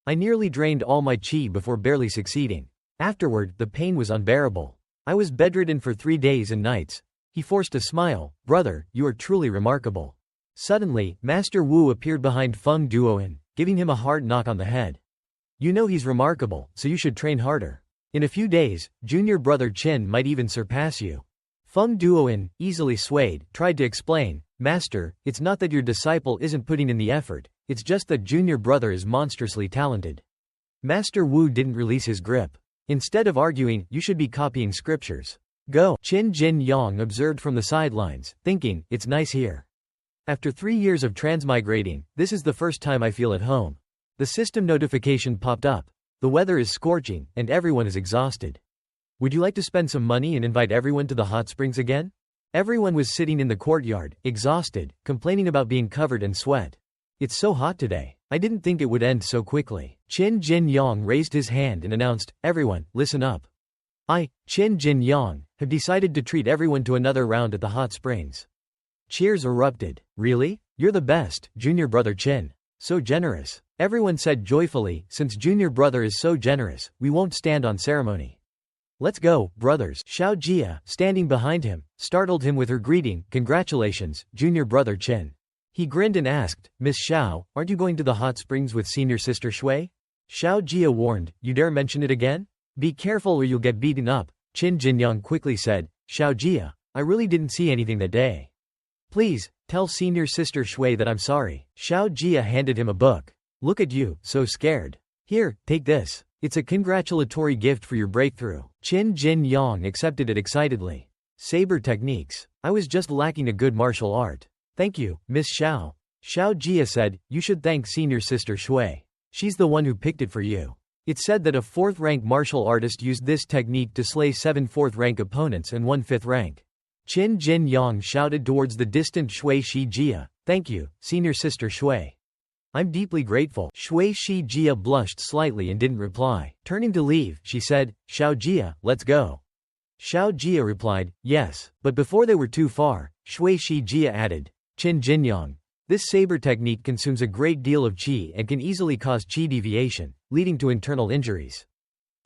I nearly drained all my qi before barely succeeding. Afterward, the pain was unbearable. I was bedridden for 3 days and nights. He forced a smile. Brother, you are truly remarkable. Suddenly, Master Wu appeared behind Feng Duoan, giving him a hard knock on the head. You know he's remarkable, so you should train harder. In a few days, junior brother Qin might even surpass you. Feng Duoan, easily swayed, tried to explain, Master, it's not that your disciple isn't putting in the effort, it's just that junior brother is monstrously talented. Master Wu didn't release his grip. Instead of arguing, you should be copying scriptures. Go. Qin Jin Yang observed from the sidelines, thinking, it's nice here. After 3 years of transmigrating, this is the first time I feel at home. The system notification popped up. The weather is scorching, and everyone is exhausted. Would you like to spend some money and invite everyone to the hot springs again? Everyone was sitting in the courtyard, exhausted, complaining about being covered in sweat. It's so hot today. I didn't think it would end so quickly. Qin Jin Yang raised his hand and announced, everyone, listen up. I, Qin Jin Yang, have decided to treat everyone to another round at the hot springs. Cheers erupted. Really? You're the best, junior brother Qin. So generous. Everyone said joyfully, since junior brother is so generous, we won't stand on ceremony. Let's go, brothers. Xiao Jia, standing behind him, startled him with her greeting, congratulations, junior brother Qin. He grinned and asked, Miss Xiao, aren't you going to the hot springs with senior sister Shui? Xiao Jia warned, you dare mention it again? Be careful or you'll get beaten up. Qin Jinyang quickly said, Xiao Jia, I really didn't see anything that day. Please, tell senior sister Shui that I'm sorry. Xiao Jia handed him a book. Look at you, so scared. Here, take this. It's a congratulatory gift for your breakthrough. Qin Jin Yang accepted it excitedly. Saber techniques. I was just lacking a good martial art. Thank you, Miss Xiao. Xiao Jia said, you should thank senior sister Shui. She's the one who picked it for you. It's said that a 4th-rank martial artist used this technique to slay 7 4th-rank opponents and 1 5th rank. Qin Jin Yang shouted towards the distant Shui Shi Jia, thank you, senior sister Shui. I'm deeply grateful. Shui Shi Jia blushed slightly and didn't reply. Turning to leave, she said, Xiao Jia, let's go. Xiao Jia replied, yes, but before they were too far, Shui Shi Jia added, Qin Jinyang, this saber technique consumes a great deal of qi and can easily cause qi deviation, leading to internal injuries.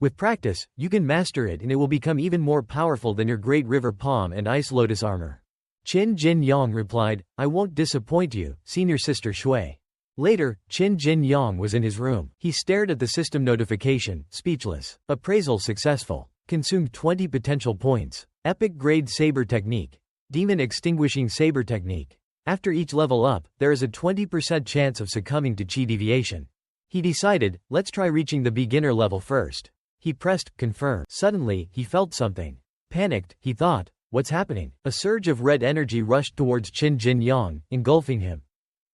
With practice, you can master it and it will become even more powerful than your Great River Palm and Ice Lotus armor. Qin Jin Yang replied, I won't disappoint you, senior sister Shui. Later, Qin Jin Yang was in his room. He stared at the system notification, speechless. Appraisal successful. Consumed 20 potential points. Epic grade saber technique. Demon extinguishing saber technique. After each level up, there is a 20% chance of succumbing to qi deviation. He decided, let's try reaching the beginner level first. He pressed confirm. Suddenly, he felt something. Panicked, he thought, what's happening? A surge of red energy rushed towards Qin Jin Yang, engulfing him.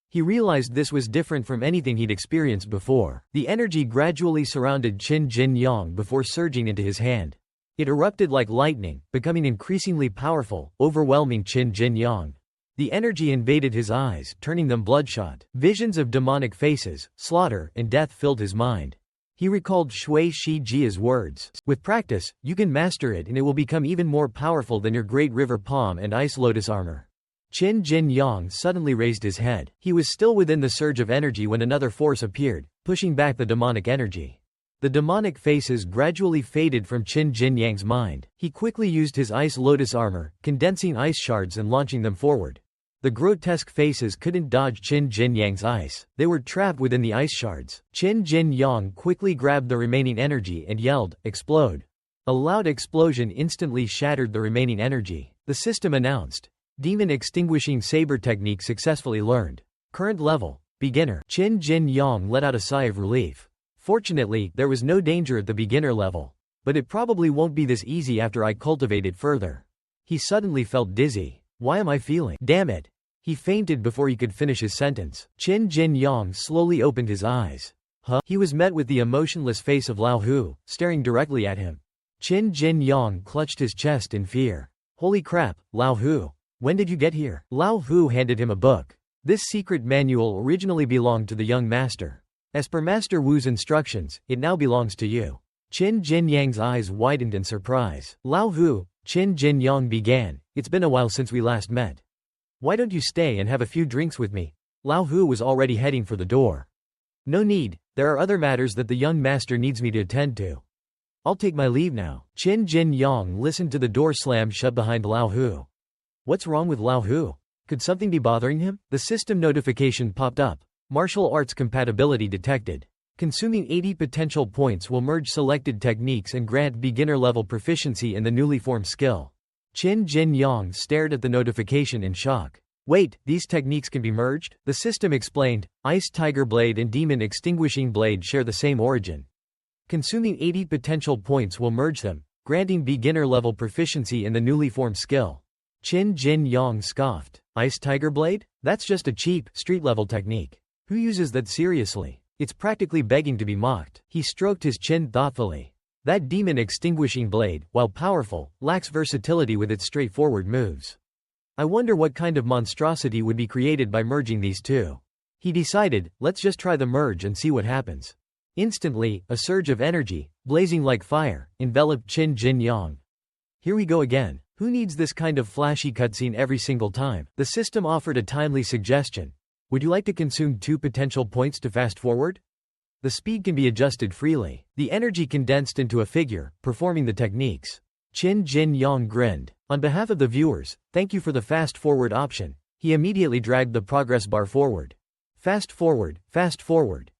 He realized this was different from anything he'd experienced before. The energy gradually surrounded Qin Jin Yang before surging into his hand. It erupted like lightning, becoming increasingly powerful, overwhelming Qin Jin Yang. The energy invaded his eyes, turning them bloodshot. Visions of demonic faces, slaughter, and death filled his mind. He recalled Shui Shi Jia's words. With practice, you can master it and it will become even more powerful than your Great River Palm and Ice Lotus armor. Qin Jin Yang suddenly raised his head. He was still within the surge of energy when another force appeared, pushing back the demonic energy. The demonic faces gradually faded from Qin Jin Yang's mind. He quickly used his Ice Lotus armor, condensing ice shards and launching them forward. The grotesque faces couldn't dodge Qin Jin Yang's ice. They were trapped within the ice shards. Qin Jin Yang quickly grabbed the remaining energy and yelled, explode. A loud explosion instantly shattered the remaining energy. The system announced, Demon extinguishing saber technique successfully learned. Current level, Beginner. Qin Jin Yang let out a sigh of relief. Fortunately, there was no danger at the beginner level. But it probably won't be this easy after I cultivate it further. He suddenly felt dizzy. Why am I feeling? Damn it. He fainted before he could finish his sentence. Qin Jin Yang slowly opened his eyes. Huh? He was met with the emotionless face of Lao Hu, staring directly at him. Qin Jin Yang clutched his chest in fear. Holy crap, Lao Hu. When did you get here? Lao Hu handed him a book. This secret manual originally belonged to the young master. As per Master Wu's instructions, it now belongs to you. Qin Jin Yang's eyes widened in surprise. Lao Hu, Qin Jin Yang began, it's been a while since we last met. Why don't you stay and have a few drinks with me? Lao Hu was already heading for the door. No need, there are other matters that the young master needs me to attend to. I'll take my leave now. Qin Jin Yang listened to the door slam shut behind Lao Hu. What's wrong with Lao Hu? Could something be bothering him? The system notification popped up. Martial arts compatibility detected. Consuming 80 potential points will merge selected techniques and grant beginner-level proficiency in the newly formed skill. Qin Jin Yang stared at the notification in shock. Wait, these techniques can be merged? The system explained, Ice Tiger Blade and Demon Extinguishing Blade share the same origin. Consuming 80 potential points will merge them, granting beginner-level proficiency in the newly formed skill. Qin Jin Yang scoffed. Ice Tiger Blade? That's just a cheap, street-level technique. Who uses that seriously? It's practically begging to be mocked. He stroked his chin thoughtfully. That demon extinguishing blade, while powerful, lacks versatility with its straightforward moves. I wonder what kind of monstrosity would be created by merging these two. He decided, let's just try the merge and see what happens. Instantly, a surge of energy, blazing like fire, enveloped Qin Jin Yang. Here we go again. Who needs this kind of flashy cutscene every single time? The system offered a timely suggestion. Would you like to consume 2 potential points to fast forward? The speed can be adjusted freely. The energy condensed into a figure, performing the techniques. Qin Jin Yang grinned. On behalf of the viewers, thank you for the fast forward option. He immediately dragged the progress bar forward. Fast forward, fast forward.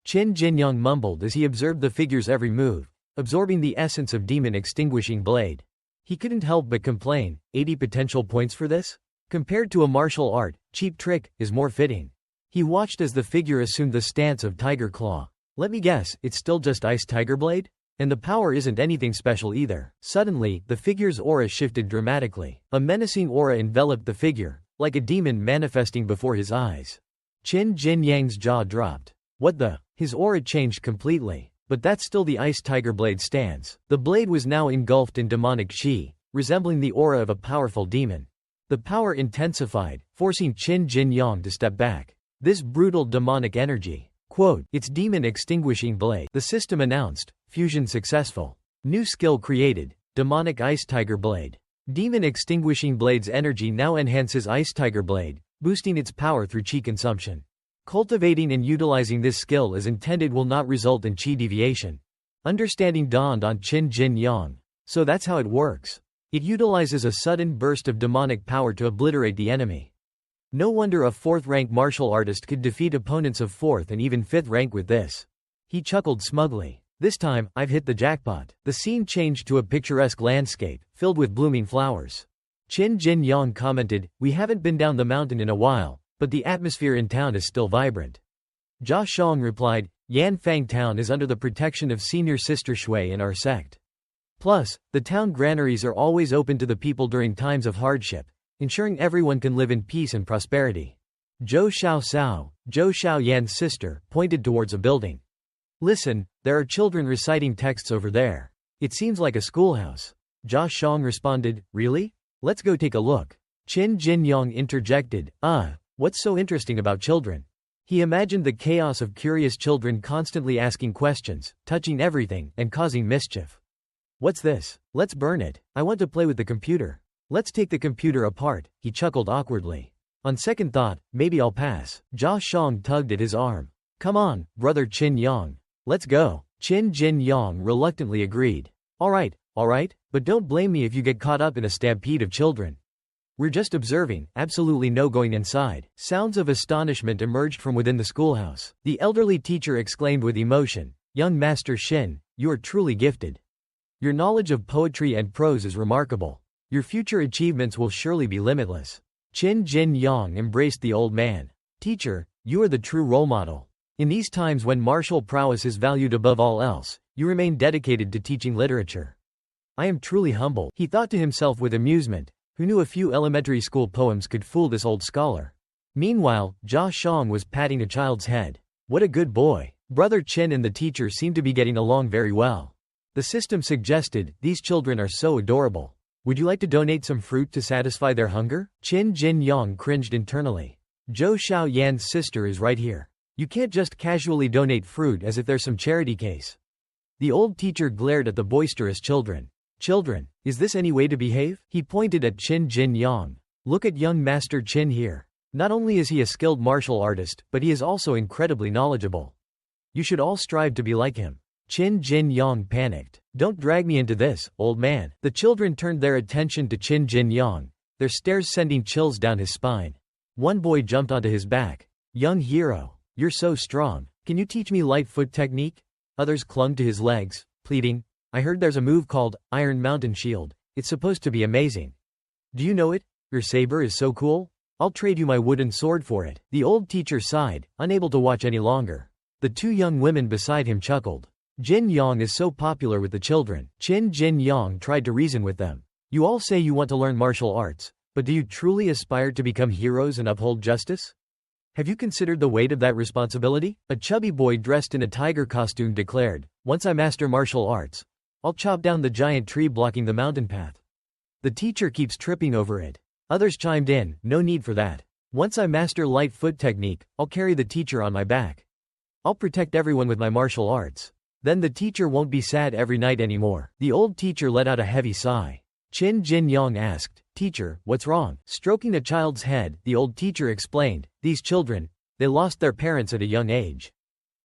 Qin Jin Yang mumbled as he observed the figure's every move, absorbing the essence of demon extinguishing blade. He couldn't help but complain, 80 potential points for this? Compared to a martial art, cheap trick is more fitting. He watched as the figure assumed the stance of Tiger Claw. Let me guess, it's still just Ice Tiger Blade? And the power isn't anything special either. Suddenly, the figure's aura shifted dramatically. A menacing aura enveloped the figure, like a demon manifesting before his eyes. Qin Jin Yang's jaw dropped. What the? His aura changed completely. But that's still the Ice Tiger Blade stance. The blade was now engulfed in demonic chi, resembling the aura of a powerful demon. The power intensified, forcing Qin Jin Yang to step back. This brutal demonic energy. Quote, it's demon extinguishing blade. The system announced, fusion successful. New skill created, demonic Ice Tiger Blade. Demon extinguishing blade's energy now enhances Ice Tiger Blade, boosting its power through chi consumption. Cultivating and utilizing this skill as intended will not result in chi deviation. Understanding dawned on Qin Jin Yang. So that's how it works. It utilizes a sudden burst of demonic power to obliterate the enemy. No wonder a 4th-rank martial artist could defeat opponents of 4th and even 5th rank with this. He chuckled smugly. This time, I've hit the jackpot. The scene changed to a picturesque landscape, filled with blooming flowers. Qin Jin Yang commented, we haven't been down the mountain in a while, but the atmosphere in town is still vibrant. Jia Shang replied, Yanfang Town is under the protection of Senior Sister Shui in our sect. Plus, the town granaries are always open to the people during times of hardship, ensuring everyone can live in peace and prosperity. Zhou Xiao Yan's sister, pointed towards a building. Listen, there are children reciting texts over there. It seems like a schoolhouse. Jia Shang responded, really? Let's go take a look. Qin Jin Yang interjected, what's so interesting about children? He imagined the chaos of curious children constantly asking questions, touching everything, and causing mischief. What's this? Let's burn it. I want to play with the computer. Let's take the computer apart, he chuckled awkwardly. On second thought, maybe I'll pass. Jia Shang tugged at his arm. Come on, brother Qin Yang. Let's go. Qin Jin Yang reluctantly agreed. Alright, but don't blame me if you get caught up in a stampede of children. We're just observing, absolutely no going inside. Sounds of astonishment emerged from within the schoolhouse. The elderly teacher exclaimed with emotion, Young Master Shin, you are truly gifted. Your knowledge of poetry and prose is remarkable. Your future achievements will surely be limitless. Qin Jin Yang embraced the old man. Teacher, You are the true role model. In these times when martial prowess is valued above all else, you remain dedicated to teaching literature. I am truly humble, he thought to himself with amusement. Who knew a few elementary school poems could fool this old scholar? Meanwhile, Jia Shang was patting a child's head. What a good boy. Brother Qin and the teacher seemed to be getting along very well. The system suggested, these children are so adorable. Would you like to donate some fruit to satisfy their hunger? Qin Jin Yang cringed internally. Zhou Xiao Yan's sister is right here. You can't just casually donate fruit as if there's some charity case. The old teacher glared at the boisterous children. Children, is this any way to behave? He pointed at Qin Jin Yang. Look at young Master Qin here. Not only is he a skilled martial artist, but he is also incredibly knowledgeable. You should all strive to be like him. Qin Jin Yang panicked. Don't drag me into this, old man. The children turned their attention to Qin Jin Yang, their stares sending chills down his spine. One boy jumped onto his back. Young hero, you're so strong. Can you teach me light foot technique? Others clung to his legs, pleading. I heard there's a move called Iron Mountain Shield. It's supposed to be amazing. Do you know it? Your saber is so cool. I'll trade you my wooden sword for it. The old teacher sighed, unable to watch any longer. The two young women beside him chuckled. Jin Yang is so popular with the children. Qin Jin Yang tried to reason with them. You all say you want to learn martial arts, but do you truly aspire to become heroes and uphold justice? Have you considered the weight of that responsibility? A chubby boy dressed in a tiger costume declared, once I master martial arts, I'll chop down the giant tree blocking the mountain path. The teacher keeps tripping over it. Others chimed in, no need for that. Once I master light foot technique, I'll carry the teacher on my back. I'll protect everyone with my martial arts. Then the teacher won't be sad every night anymore. The old teacher let out a heavy sigh. Qin Jin Yang asked, Teacher, what's wrong? Stroking a child's head, the old teacher explained, these children, they lost their parents at a young age.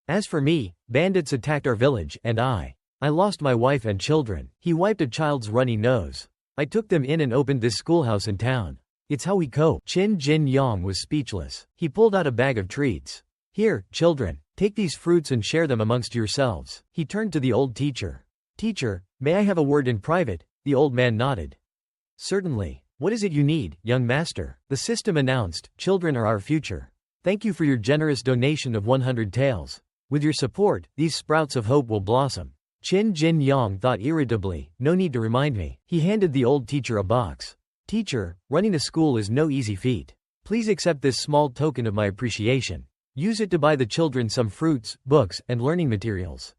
As for me, bandits attacked our village, and I lost my wife and children. He wiped a child's runny nose. I took them in and opened this schoolhouse in town. It's how we cope. Qin Jin Yang was speechless. He pulled out a bag of treats. Here, children, take these fruits and share them amongst yourselves. He turned to the old teacher. Teacher, may I have a word in private? The old man nodded. Certainly. What is it you need, young master? The system announced, children are our future. Thank you for your generous donation of 100 taels. With your support, these sprouts of hope will blossom. Qin Jin Yang thought irritably, no need to remind me. He handed the old teacher a box. Teacher, running a school is no easy feat. Please accept this small token of my appreciation. Use it to buy the children some fruits, books, and learning materials.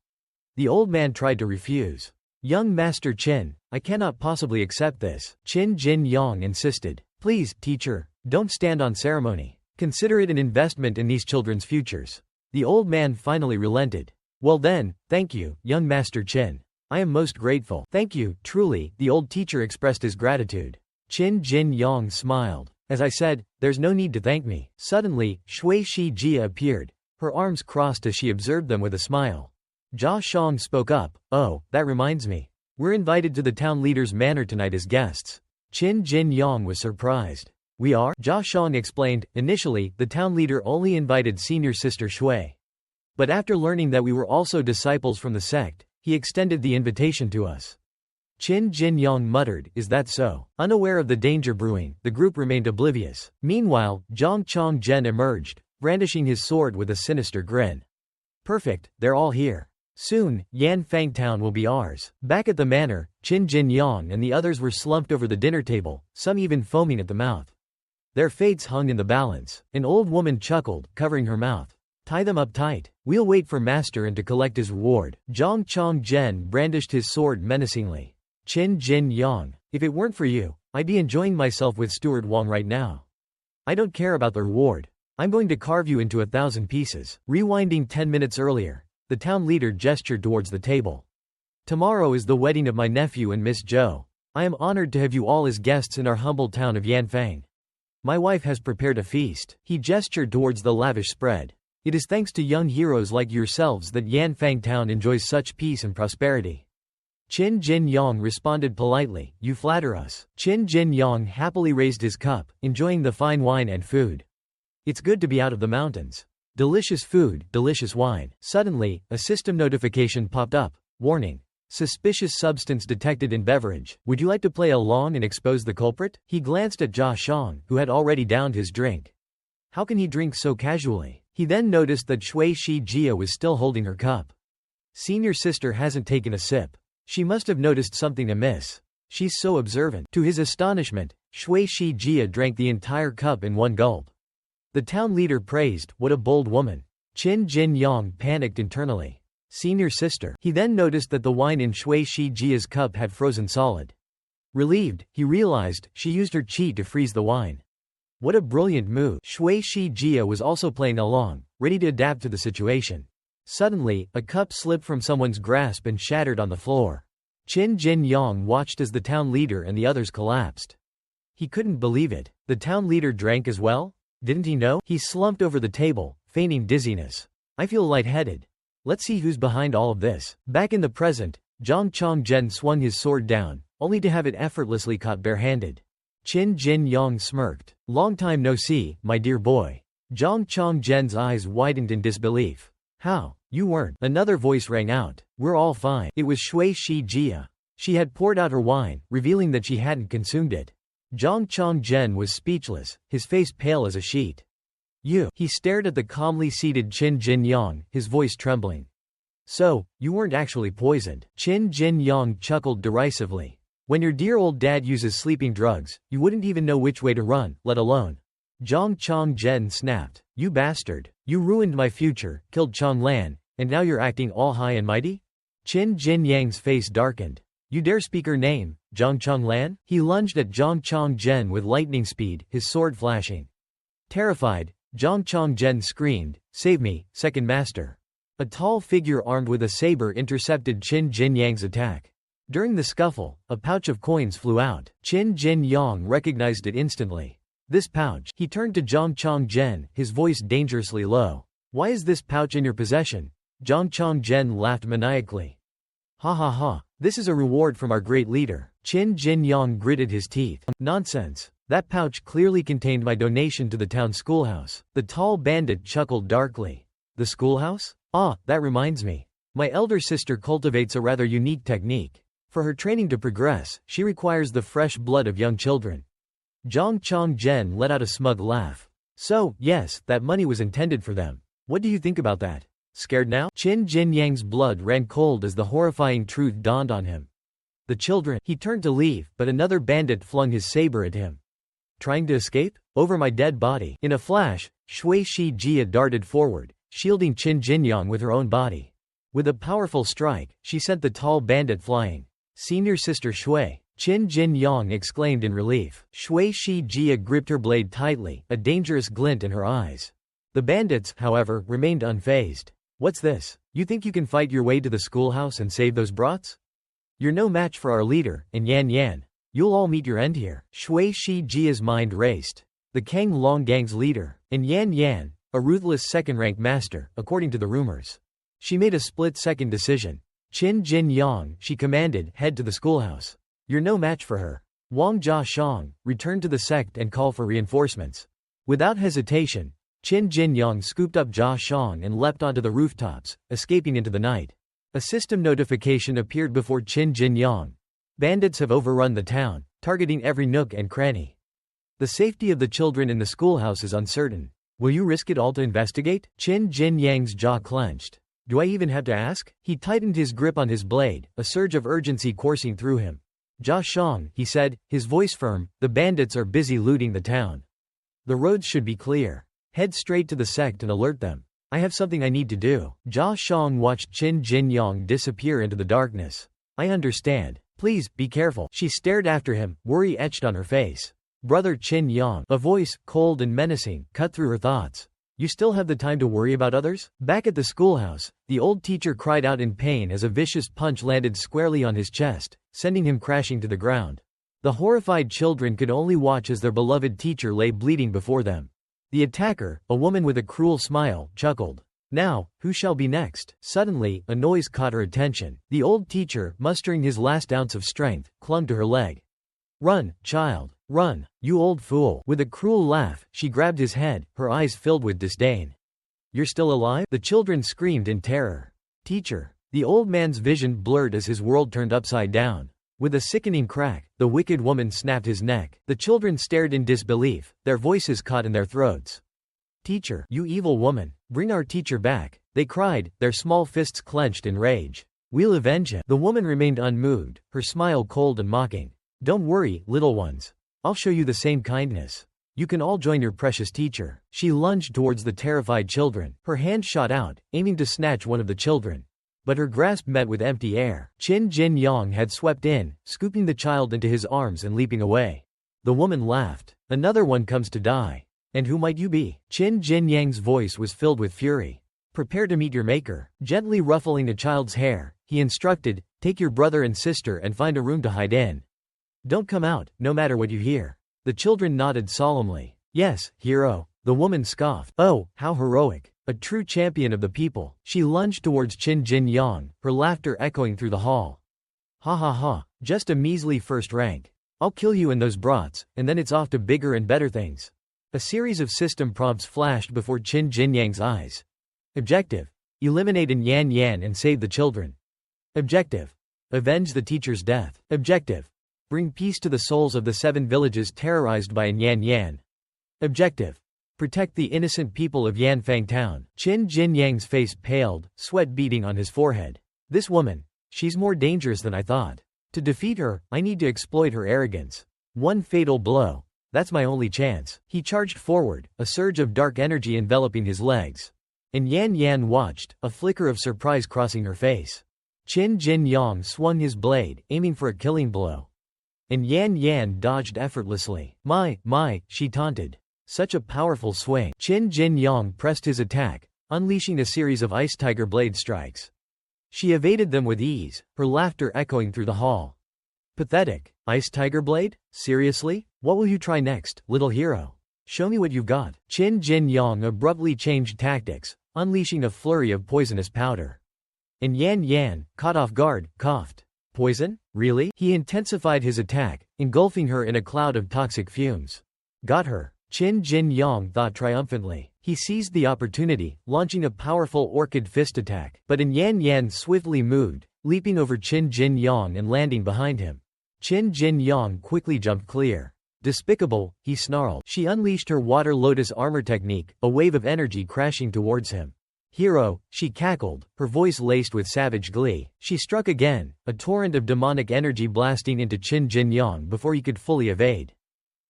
The old man tried to refuse. Young Master Qin, I cannot possibly accept this. Qin Jin Yang insisted. Please, teacher, don't stand on ceremony. Consider it an investment in these children's futures. The old man finally relented. Well then, thank you, young Master Qin. I am most grateful. Thank you, truly, the old teacher expressed his gratitude. Qin Jin Yang smiled. As I said, there's no need to thank me. Suddenly, Shui Shi Jia appeared. Her arms crossed as she observed them with a smile. Jia Shang spoke up. Oh, that reminds me. We're invited to the town leader's manor tonight as guests. Qin Jin Yang was surprised. We are? Jia Shang explained. Initially, the town leader only invited senior sister Shui. But after learning that we were also disciples from the sect, he extended the invitation to us. Qin Jin Yang muttered, is that so? Unaware of the danger brewing, the group remained oblivious. Meanwhile, Zhang Chong Zhen emerged, brandishing his sword with a sinister grin. Perfect, they're all here. Soon, Yanfang Town will be ours. Back at the manor, Qin Jin Yang and the others were slumped over the dinner table, some even foaming at the mouth. Their fates hung in the balance. An old woman chuckled, covering her mouth. Tie them up tight. We'll wait for Master and to collect his reward. Zhang Chong Zhen brandished his sword menacingly. Qin Jin Yang, if it weren't for you, I'd be enjoying myself with Steward Wang right now. I don't care about the reward. I'm going to carve you into 1,000 pieces. Rewinding 10 minutes earlier, the town leader gestured towards the table. Tomorrow is the wedding of my nephew and Miss Zhou. I am honored to have you all as guests in our humble town of Yanfang. My wife has prepared a feast. He gestured towards the lavish spread. It is thanks to young heroes like yourselves that Yanfang Town enjoys such peace and prosperity. Qin Jin Yang responded politely, you flatter us. Qin Jin Yang happily raised his cup, enjoying the fine wine and food. It's good to be out of the mountains. Delicious food, delicious wine. Suddenly, a system notification popped up. Warning. Suspicious substance detected in beverage. Would you like to play along and expose the culprit? He glanced at Jia Shang, who had already downed his drink. How can he drink so casually? He then noticed that Shui Shijia was still holding her cup. Senior sister hasn't taken a sip. She must have noticed something amiss. She's so observant. To his astonishment, Shui Shijia drank the entire cup in one gulp. The town leader praised, "What a bold woman." Qin Jinyang panicked internally. Senior sister. He then noticed that the wine in Shui Shijia's cup had frozen solid. Relieved, he realized she used her qi to freeze the wine. What a brilliant move. Shui Shijia was also playing along, ready to adapt to the situation. Suddenly, a cup slipped from someone's grasp and shattered on the floor. Qin Jinyang watched as the town leader and the others collapsed. He couldn't believe it. The town leader drank as well? Didn't he know? He slumped over the table, feigning dizziness. I feel lightheaded. Let's see who's behind all of this. Back in the present, Zhang Chongzhen swung his sword down, only to have it effortlessly caught barehanded. Qin Jinyang smirked. Long time no see, my dear boy. Zhang Chongzhen's eyes widened in disbelief. How? You weren't. Another voice rang out. We're all fine. It was Shui Shijia. She had poured out her wine, revealing that she hadn't consumed it. Zhang Chongzhen was speechless, his face pale as a sheet. You. He stared at the calmly seated Qin Jinyang, his voice trembling. So, you weren't actually poisoned. Qin Jinyang chuckled derisively. When your dear old dad uses sleeping drugs, you wouldn't even know which way to run, let alone. Zhang Chongzhen snapped. You bastard. You ruined my future, killed Chonglan, and now you're acting all high and mighty? Qin Jinyang's face darkened. You dare speak her name, Zhang Chonglan? He lunged at Zhang Chongzhen with lightning speed, his sword flashing. Terrified, Zhang Chongzhen screamed, Save me, second master. A tall figure armed with a saber intercepted Qin Jinyang's attack. During the scuffle, a pouch of coins flew out. Qin Jinyang recognized it instantly. This pouch. He turned to Zhang Chongzhen, his voice dangerously low. Why is this pouch in your possession? Zhang Chongzhen laughed maniacally. Ha ha ha, this is a reward from our great leader. Qin Jinyang gritted his teeth. Nonsense. That pouch clearly contained my donation to the town schoolhouse. The tall bandit chuckled darkly. The schoolhouse? Ah, that reminds me. My elder sister cultivates a rather unique technique. For her training to progress, she requires the fresh blood of young children. Zhang Chongzhen let out a smug laugh. So, yes, that money was intended for them. What do you think about that? Scared now? Qin Jinyang's blood ran cold as the horrifying truth dawned on him. The children. He turned to leave, but another bandit flung his saber at him. Trying to escape? Over my dead body. In a flash, Shui Shijia darted forward, shielding Qin Jinyang with her own body. With a powerful strike, she sent the tall bandit flying. Senior sister Shui. Qin Jinyang exclaimed in relief. Shui Shijia gripped her blade tightly, a dangerous glint in her eyes. The bandits, however, remained unfazed. What's this? You think you can fight your way to the schoolhouse and save those brats? You're no match for our leader, and Yan Yan. You'll all meet your end here. Shui Shijia's mind raced. The Kang Long Gang's leader, and Yan Yan, a ruthless second-rank master, according to the rumors. She made a split-second decision. Qin Jinyang, she commanded, head to the schoolhouse. You're no match for her. Wang Jiashang, return to the sect and call for reinforcements. Without hesitation, Qin Jinyang scooped up Jiashang and leapt onto the rooftops, escaping into the night. A system notification appeared before Qin Jinyang. Bandits have overrun the town, targeting every nook and cranny. The safety of the children in the schoolhouse is uncertain. Will you risk it all to investigate? Qin Jinyang's jaw clenched. Do I even have to ask? He tightened his grip on his blade, a surge of urgency coursing through him. Jiashang, he said, his voice firm, the bandits are busy looting the town. The roads should be clear. Head straight to the sect and alert them. I have something I need to do. Jiashang watched Qin Jinyang disappear into the darkness. I understand. Please, be careful. She stared after him, worry etched on her face. Brother Qin Yang, a voice, cold and menacing, cut through her thoughts. You still have the time to worry about others? Back at the schoolhouse, the old teacher cried out in pain as a vicious punch landed squarely on his chest, sending him crashing to the ground. The horrified children could only watch as their beloved teacher lay bleeding before them. The attacker, a woman with a cruel smile, chuckled. Now, who shall be next? Suddenly, a noise caught her attention. The old teacher, mustering his last ounce of strength, clung to her leg. Run, child, run, you old fool. With a cruel laugh, she grabbed his head, her eyes filled with disdain. You're still alive? The children screamed in terror. Teacher. The old man's vision blurred as his world turned upside down. With a sickening crack, the wicked woman snapped his neck. The children stared in disbelief, their voices caught in their throats. Teacher, you evil woman, bring our teacher back, they cried, their small fists clenched in rage. We'll avenge him. The woman remained unmoved, her smile cold and mocking. Don't worry, little ones. I'll show you the same kindness. You can all join your precious teacher. She lunged towards the terrified children. Her hand shot out, aiming to snatch one of the children. But her grasp met with empty air. Qin Jin Yang had swept in, scooping the child into his arms and leaping away. The woman laughed. Another one comes to die. And who might you be? Qin Jin Yang's voice was filled with fury. Prepare to meet your maker. Gently ruffling the child's hair, he instructed, take your brother and sister and find a room to hide in. Don't come out, no matter what you hear. The children nodded solemnly. Yes, hero. The woman scoffed. Oh, how heroic. A true champion of the people. She lunged towards Qin Jin Yang, her laughter echoing through the hall. Ha ha ha, just a measly first rank. I'll kill you in those brats, and then it's off to bigger and better things. A series of system prompts flashed before Qin Jin Yang's eyes. Objective: eliminate An Yan Yan and save the children. Objective: avenge the teacher's death. Objective: bring peace to the souls of the 7 villages terrorized by An Yan Yan. Objective: protect the innocent people of Yanfang Town. Qin Jin Yang's face paled, sweat beading on his forehead. This woman, she's more dangerous than I thought. To defeat her, I need to exploit her arrogance. One fatal blow. That's my only chance. He charged forward, a surge of dark energy enveloping his legs. And Yan Yan watched, a flicker of surprise crossing her face. Qin Jin Yang swung his blade, aiming for a killing blow. And Yan Yan dodged effortlessly. My, she taunted. Such a powerful swing. Qin Jin Yang pressed his attack, unleashing a series of ice tiger blade strikes. She evaded them with ease, her laughter echoing through the hall. Pathetic. Ice tiger blade? Seriously? What will you try next, little hero? Show me what you've got. Qin Jin Yang abruptly changed tactics, unleashing a flurry of poisonous powder. And Yan Yan, caught off guard, coughed. Poison? Really? He intensified his attack, engulfing her in a cloud of toxic fumes. Got her. Qin Jin Yang thought triumphantly. He seized the opportunity, launching a powerful orchid fist attack. But An Yan Yan swiftly moved, leaping over Qin Jin Yang and landing behind him. Qin Jin Yang quickly jumped clear. Despicable, he snarled. She unleashed her water lotus armor technique, a wave of energy crashing towards him. Hero, she cackled, her voice laced with savage glee. She struck again, a torrent of demonic energy blasting into Qin Jin Yang before he could fully evade.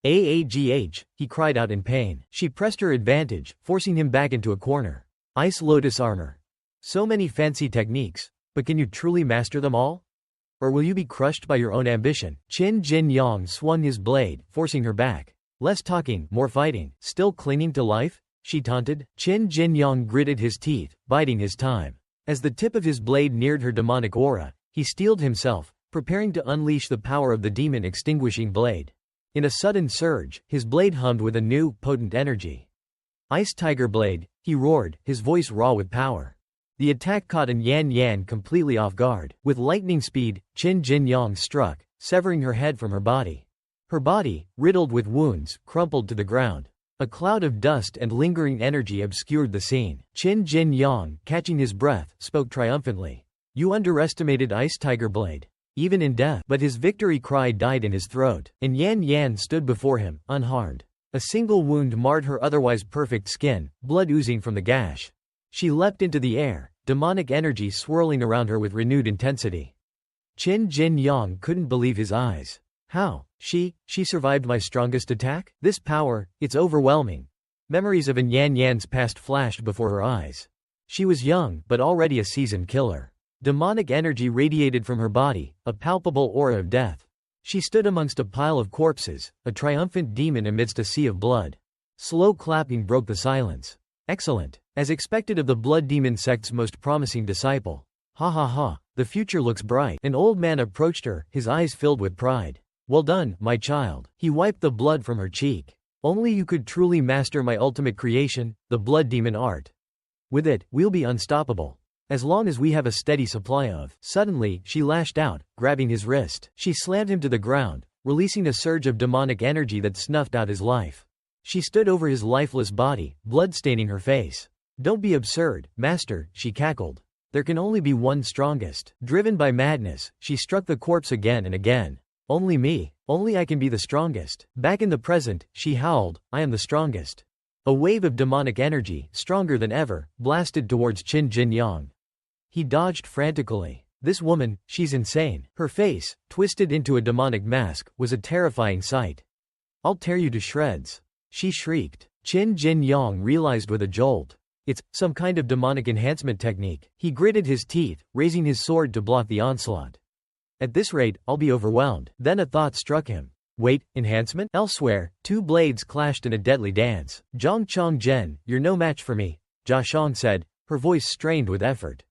Aagh, he cried out in pain. She pressed her advantage, forcing him back into a corner. Ice lotus armor. So many fancy techniques, but can you truly master them all? Or will you be crushed by your own ambition? Qin Jin Yang swung his blade, forcing her back. Less talking, more fighting. Still clinging to life? She taunted. Qin Jin Yang gritted his teeth, biding his time. As the tip of his blade neared her demonic aura, he steeled himself, preparing to unleash the power of the demon extinguishing blade. In a sudden surge, his blade hummed with a new, potent energy. Ice tiger blade, he roared, his voice raw with power. The attack caught An Yan Yan completely off guard. With lightning speed, Qin Jin Yang struck, severing her head from her body. Her body, riddled with wounds, crumpled to the ground. A cloud of dust and lingering energy obscured the scene. Qin Jin Yang, catching his breath, spoke triumphantly. You underestimated Ice Tiger Blade. Even in death. But his victory cry died in his throat. And Yan Yan stood before him, unharmed. A single wound marred her otherwise perfect skin, blood oozing from the gash. She leapt into the air, demonic energy swirling around her with renewed intensity. Qin Jin Yang couldn't believe his eyes. How? She survived my strongest attack? This power, it's overwhelming. Memories of An Yan Yan's past flashed before her eyes. She was young, but already a seasoned killer. Demonic energy radiated from her body, a palpable aura of death. She stood amongst a pile of corpses, a triumphant demon amidst a sea of blood. Slow clapping broke the silence. Excellent. As expected of the blood demon sect's most promising disciple. Ha ha ha, the future looks bright. An old man approached her, his eyes filled with pride. Well done, my child. He wiped the blood from her cheek. Only you could truly master my ultimate creation, the blood demon art. With it, we'll be unstoppable. As long as we have a steady supply of. Suddenly, she lashed out, grabbing his wrist. She slammed him to the ground, releasing a surge of demonic energy that snuffed out his life. She stood over his lifeless body, blood staining her face. Don't be absurd, master, she cackled. There can only be one strongest. Driven by madness, she struck the corpse again and again. Only me. Only I can be the strongest. Back in the present, she howled, I am the strongest. A wave of demonic energy, stronger than ever, blasted towards Qin Jinyang. He dodged frantically. This woman, she's insane. Her face, twisted into a demonic mask, was a terrifying sight. I'll tear you to shreds, she shrieked. Qin Jinyang realized with a jolt. It's some kind of demonic enhancement technique. He gritted his teeth, raising his sword to block the onslaught. At this rate, I'll be overwhelmed. Then a thought struck him. Wait, enhancement? Elsewhere, two blades clashed in a deadly dance. Zhang Chongzhen, you're no match for me, Jia Shang said, her voice strained with effort.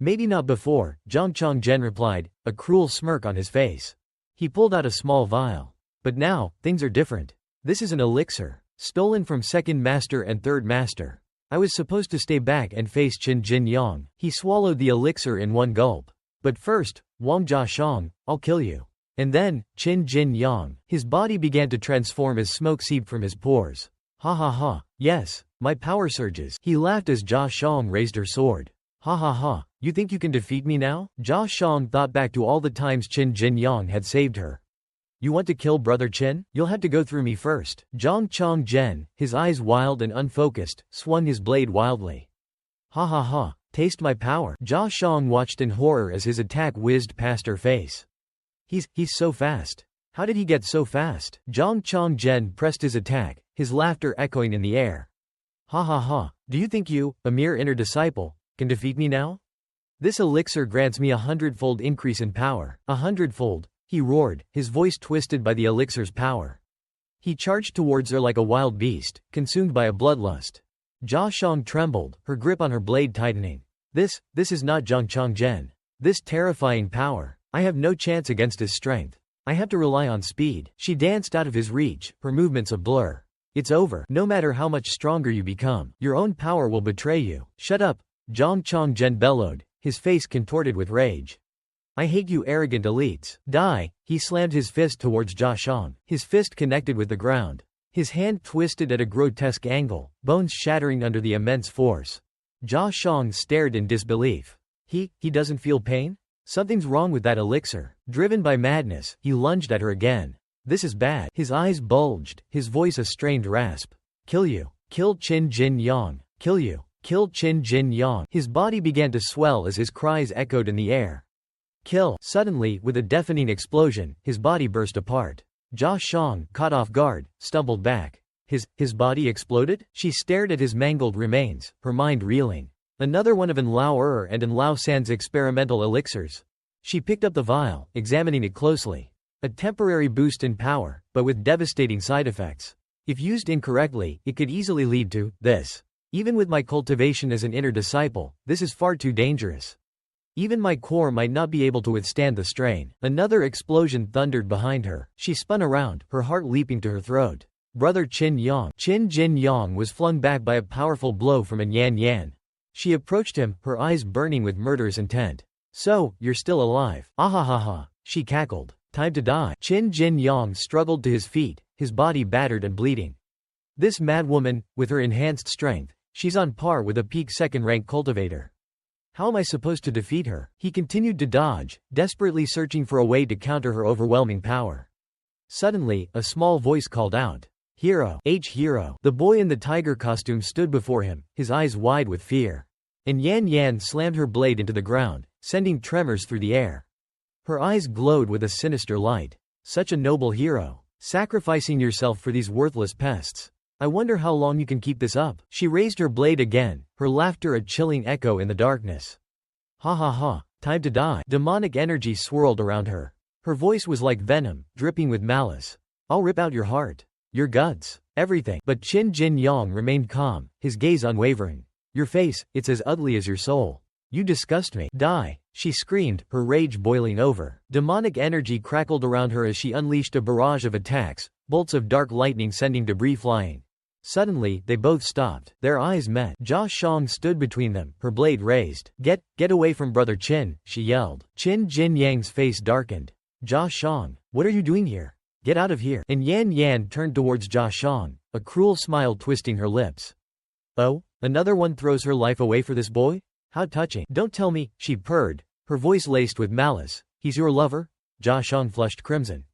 Maybe not before, Zhang Chongzhen replied, a cruel smirk on his face. He pulled out a small vial. But now, things are different. This is an elixir, stolen from second master and third master. I was supposed to stay back and face Qin Jinyang. He swallowed the elixir in one gulp. But first, Wang Jiashang, I'll kill you. And then, Qin Jinyang. His body began to transform as smoke seeped from his pores. Ha ha ha, yes, my power surges. He laughed as Jia Shang raised her sword. Ha ha ha, you think you can defeat me now? Jia Shang thought back to all the times Qin Jinyang had saved her. You want to kill Brother Qin? You'll have to go through me first. Zhang Chongzhen, his eyes wild and unfocused, swung his blade wildly. Ha ha ha, taste my power. Jia Shang watched in horror as his attack whizzed past her face. He's so fast. How did he get so fast? Zhang Chongzhen pressed his attack, his laughter echoing in the air. Ha ha ha, do you think you, a mere inner disciple, can defeat me now? This elixir grants me 100-fold increase in power. 100-fold. He roared, his voice twisted by the elixir's power. He charged towards her like a wild beast, consumed by a bloodlust. Jia Shang trembled, her grip on her blade tightening. This is not Zhang Chongzhen. This terrifying power. I have no chance against his strength. I have to rely on speed. She danced out of his reach, her movements a blur. It's over. No matter how much stronger you become, your own power will betray you. Shut up, Zhang Chongzhen bellowed, his face contorted with rage. I hate you arrogant elites. Die! He slammed his fist towards Jia Shang. His fist connected with the ground. His hand twisted at a grotesque angle, bones shattering under the immense force. Jia Shang stared in disbelief. He doesn't feel pain? Something's wrong with that elixir. Driven by madness, he lunged at her again. This is bad. His eyes bulged, his voice a strained rasp. Kill you. Kill Qin Jinyang. Kill you. Kill Qin Jinyang. His body began to swell as his cries echoed in the air. Kill. Suddenly, with a deafening explosion, his body burst apart. Jia Shang, caught off guard, stumbled back. His body exploded? She stared at his mangled remains, her mind reeling. Another one of An Lao Er and An Lao San's experimental elixirs. She picked up the vial, examining it closely. A temporary boost in power, but with devastating side effects. If used incorrectly, it could easily lead to this. Even with my cultivation as an inner disciple, this is far too dangerous. Even my core might not be able to withstand the strain. Another explosion thundered behind her. She spun around, her heart leaping to her throat. Brother Qin Jinyang was flung back by a powerful blow from An Yan. She approached him, her eyes burning with murderous intent. So, you're still alive. Ahahaha, she cackled. Time to die. Qin Jinyang struggled to his feet, his body battered and bleeding. This madwoman, with her enhanced strength, she's on par with a peak second-rank cultivator. How am I supposed to defeat her? He continued to dodge, desperately searching for a way to counter her overwhelming power. Suddenly, a small voice called out. Hero. Hero. The boy in the tiger costume stood before him, his eyes wide with fear. And Yan slammed her blade into the ground, sending tremors through the air. Her eyes glowed with a sinister light. Such a noble hero. Sacrificing yourself for these worthless pests. I wonder how long you can keep this up. She raised her blade again, her laughter a chilling echo in the darkness. Ha ha ha, time to die. Demonic energy swirled around her. Her voice was like venom, dripping with malice. I'll rip out your heart. Your guts. Everything. But Qin Jinyang remained calm, his gaze unwavering. Your face, it's as ugly as your soul. You disgust me. Die. She screamed, her rage boiling over. Demonic energy crackled around her as she unleashed a barrage of attacks, bolts of dark lightning sending debris flying. Suddenly, they both stopped. Their eyes met. Jia Shang stood between them, her blade raised. Get away from Brother Qin, she yelled. Qin Jinyang's face darkened. Jia Shang, what are you doing here? Get out of here. And Yan turned towards Jia Shang, a cruel smile twisting her lips. Oh, another one throws her life away for this boy? How touching. Don't tell me, she purred, her voice laced with malice. He's your lover? Jia Shang flushed crimson.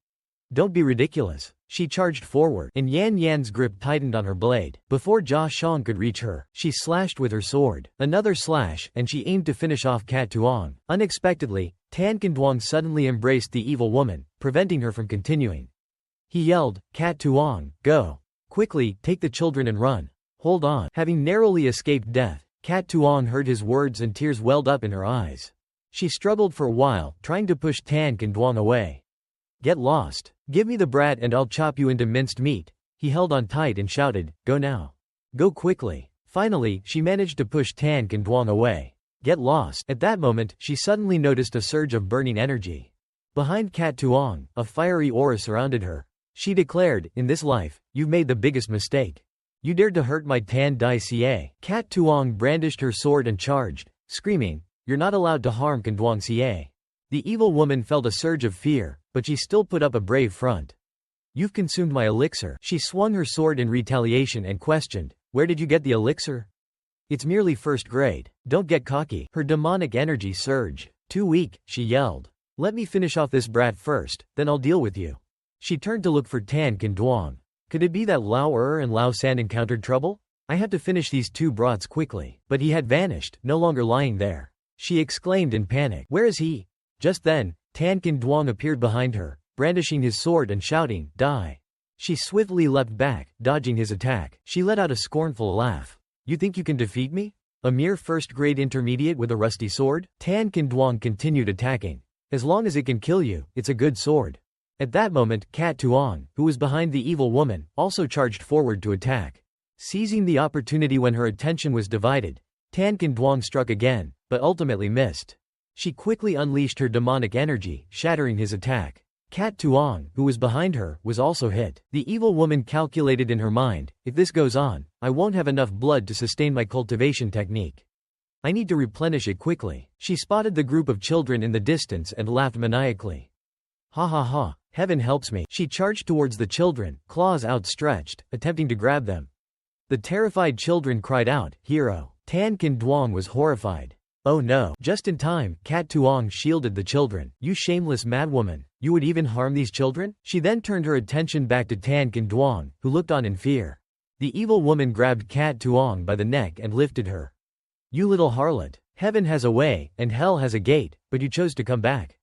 Don't be ridiculous. She charged forward, and Yan Yan's grip tightened on her blade. Before Jia Shang could reach her, she slashed with her sword. Another slash, and she aimed to finish off Cat Tuong. Unexpectedly, Tan Kenduang suddenly embraced the evil woman, preventing her from continuing. He yelled, "Cat Tuong, go! Quickly, take the children and run! Hold on!" Having narrowly escaped death, Cat Tuong heard his words and tears welled up in her eyes. She struggled for a while, trying to push Tan Kenduang away. "Get lost! Give me the brat and I'll chop you into minced meat." He held on tight and shouted, "Go now! Go quickly!" Finally, she managed to push Tan Kenduang away. "Get lost!" At that moment, she suddenly noticed a surge of burning energy. Behind Cat Tuong, a fiery aura surrounded her. She declared, "In this life, you've made the biggest mistake. You dared to hurt my Tan Dai Xie." Cat Tuong brandished her sword and charged, screaming, "You're not allowed to harm Kenduang Xie." The evil woman felt a surge of fear, but she still put up a brave front. "You've consumed my elixir." She swung her sword in retaliation and questioned, "Where did you get the elixir?" "It's merely first grade. Don't get cocky." Her demonic energy surged. "Too weak," she yelled. "Let me finish off this brat first, then I'll deal with you." She turned to look for Tan Kenduang. Could it be that Lao Er and Lao San encountered trouble? I had to finish these two brats quickly. But he had vanished, no longer lying there. She exclaimed in panic, "Where is he?" Just then, Tan Kenduang appeared behind her, brandishing his sword and shouting, "Die!" She swiftly leapt back, dodging his attack. She let out a scornful laugh. "You think you can defeat me? A mere first-grade intermediate with a rusty sword?" Tan Kenduang continued attacking. "As long as it can kill you, it's a good sword." At that moment, Cat Tuong, who was behind the evil woman, also charged forward to attack. Seizing the opportunity when her attention was divided, Tan Kenduang struck again, but ultimately missed. She quickly unleashed her demonic energy, shattering his attack. Cat Tuong, who was behind her, was also hit. The evil woman calculated in her mind, "If this goes on, I won't have enough blood to sustain my cultivation technique. I need to replenish it quickly." She spotted the group of children in the distance and laughed maniacally. "Ha ha ha, heaven helps me." She charged towards the children, claws outstretched, attempting to grab them. The terrified children cried out, "Hero!" Tan Kenduang was horrified. "Oh no!" Just in time, Cat Tuong shielded the children. "You shameless madwoman! You would even harm these children?" She then turned her attention back to Tan Kenduang, who looked on in fear. The evil woman grabbed Cat Tuong by the neck and lifted her. "You little harlot! Heaven has a way, and hell has a gate, but you chose to come back.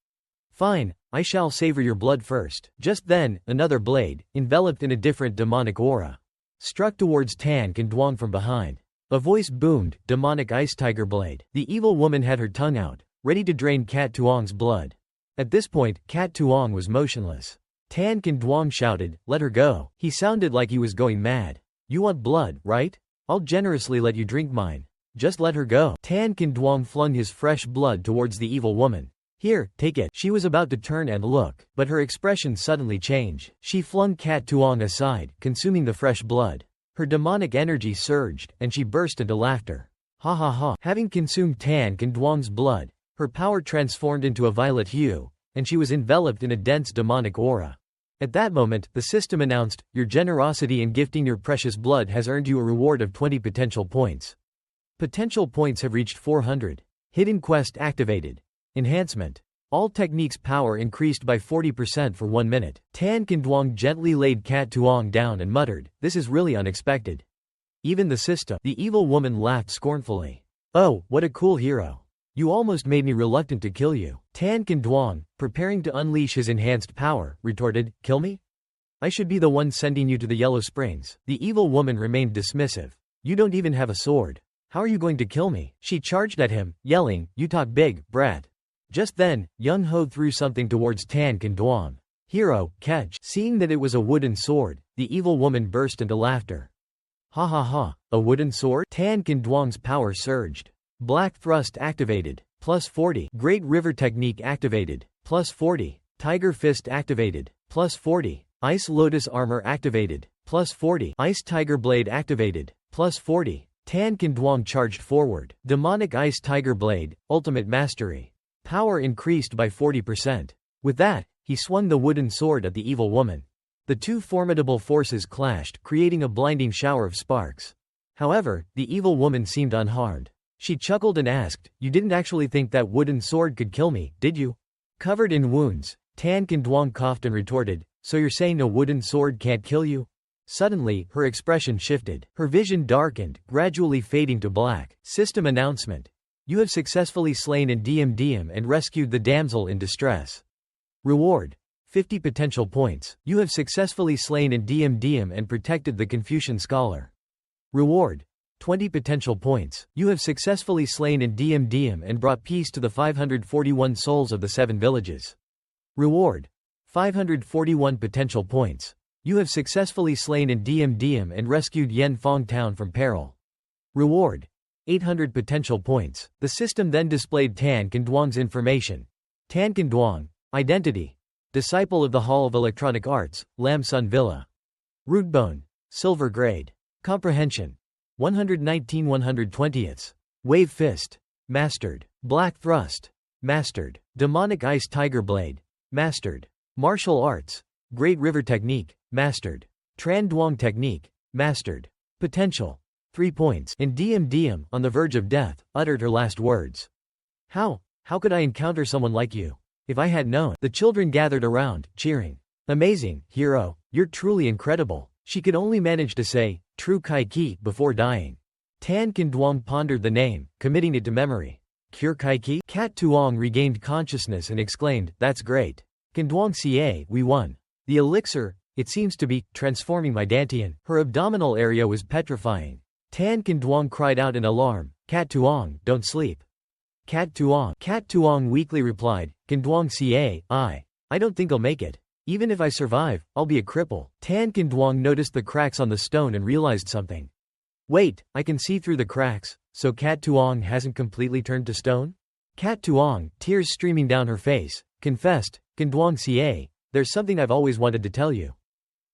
Fine, I shall savor your blood first." Just then, another blade, enveloped in a different demonic aura, struck towards Tan Kenduang from behind. A voice boomed, "Demonic ice tiger blade." The evil woman had her tongue out, ready to drain Cat Tuong's blood. At this point, Cat Tuong was motionless. Tan Kenduang shouted, "Let her go." He sounded like he was going mad. "You want blood, right? I'll generously let you drink mine. Just let her go." Tan Kenduang flung his fresh blood towards the evil woman. "Here, take it." She was about to turn and look, but her expression suddenly changed. She flung Cat Tuong aside, consuming the fresh blood. Her demonic energy surged, and she burst into laughter. "Ha ha ha." Having consumed Tan Kenduang's blood, her power transformed into a violet hue, and she was enveloped in a dense demonic aura. At that moment, the system announced, "Your generosity in gifting your precious blood has earned you a reward of 20 potential points. Potential points have reached 400. Hidden quest activated. Enhancement. All techniques power increased by 40% for 1 minute." Tan Kenduang gently laid Cat Tuong down and muttered, "This is really unexpected. Even the system." The evil woman laughed scornfully. "Oh, what a cool hero. You almost made me reluctant to kill you." Tan Kenduang, preparing to unleash his enhanced power, retorted, "Kill me? I should be the one sending you to the Yellow Springs." The evil woman remained dismissive. "You don't even have a sword. How are you going to kill me?" She charged at him, yelling, "You talk big, brat." Just then, Young Ho threw something towards Tan Kenduang. "Hero, catch." Seeing that it was a wooden sword, the evil woman burst into laughter. "Ha ha ha, a wooden sword?" Tan Kenduang's power surged. Black Thrust activated, +40. Great River Technique activated, +40. Tiger Fist activated, +40. Ice Lotus Armor activated, +40. Ice Tiger Blade activated, +40. Tan Kenduang charged forward. Demonic Ice Tiger Blade, Ultimate Mastery. Power increased by 40%. With that, he swung the wooden sword at the evil woman. The two formidable forces clashed, creating a blinding shower of sparks. However, the evil woman seemed unharmed. She chuckled and asked, "You didn't actually think that wooden sword could kill me, did you?" Covered in wounds, Tan Kenduang coughed and retorted, So you're saying a wooden sword can't kill you? Suddenly, her expression shifted. Her vision darkened, gradually fading to black. System announcement. You have successfully slain an DM and rescued the damsel in distress. Reward. 50 potential points. You have successfully slain an DM and protected the Confucian scholar. Reward. 20 potential points. You have successfully slain an DM and brought peace to the 541 souls of the 7 villages. Reward. 541 potential points. You have successfully slain an DM and rescued Yanfeng town from peril. Reward. 800 potential points. The system then displayed Tan Kenduang's information. Tan Kenduang. Identity. Disciple of the Hall of Electronic Arts, Lam Sun Villa. Rootbone. Silver grade. Comprehension. 119 120ths. Wave Fist. Mastered. Black Thrust. Mastered. Demonic Ice Tiger Blade. Mastered. Martial Arts. Great River Technique. Mastered. Tran Duong Technique. Mastered. Potential. 3 points. And DM, on the verge of death, uttered her last words. How could I encounter someone like you? If I had known. The children gathered around, cheering. Amazing, hero, you're truly incredible. She could only manage to say, True Kai Ki, before dying. Tan Kenduang pondered the name, committing it to memory. Cure Kai Ki? Kat Tuong regained consciousness and exclaimed, that's great. Kenduang Xie, we won. The elixir, it seems to be, transforming my Dantian. Her abdominal area was petrifying. Tan Kenduang cried out in alarm, Kat Tuong, don't sleep. Kat Tuong weakly replied, Kenduang Xie, I don't think I'll make it. Even if I survive, I'll be a cripple. Tan Kenduang noticed the cracks on the stone and realized something. Wait, I can see through the cracks, so Kat Tuong hasn't completely turned to stone? Kat Tuong, tears streaming down her face, confessed, Kenduang Xie, there's something I've always wanted to tell you.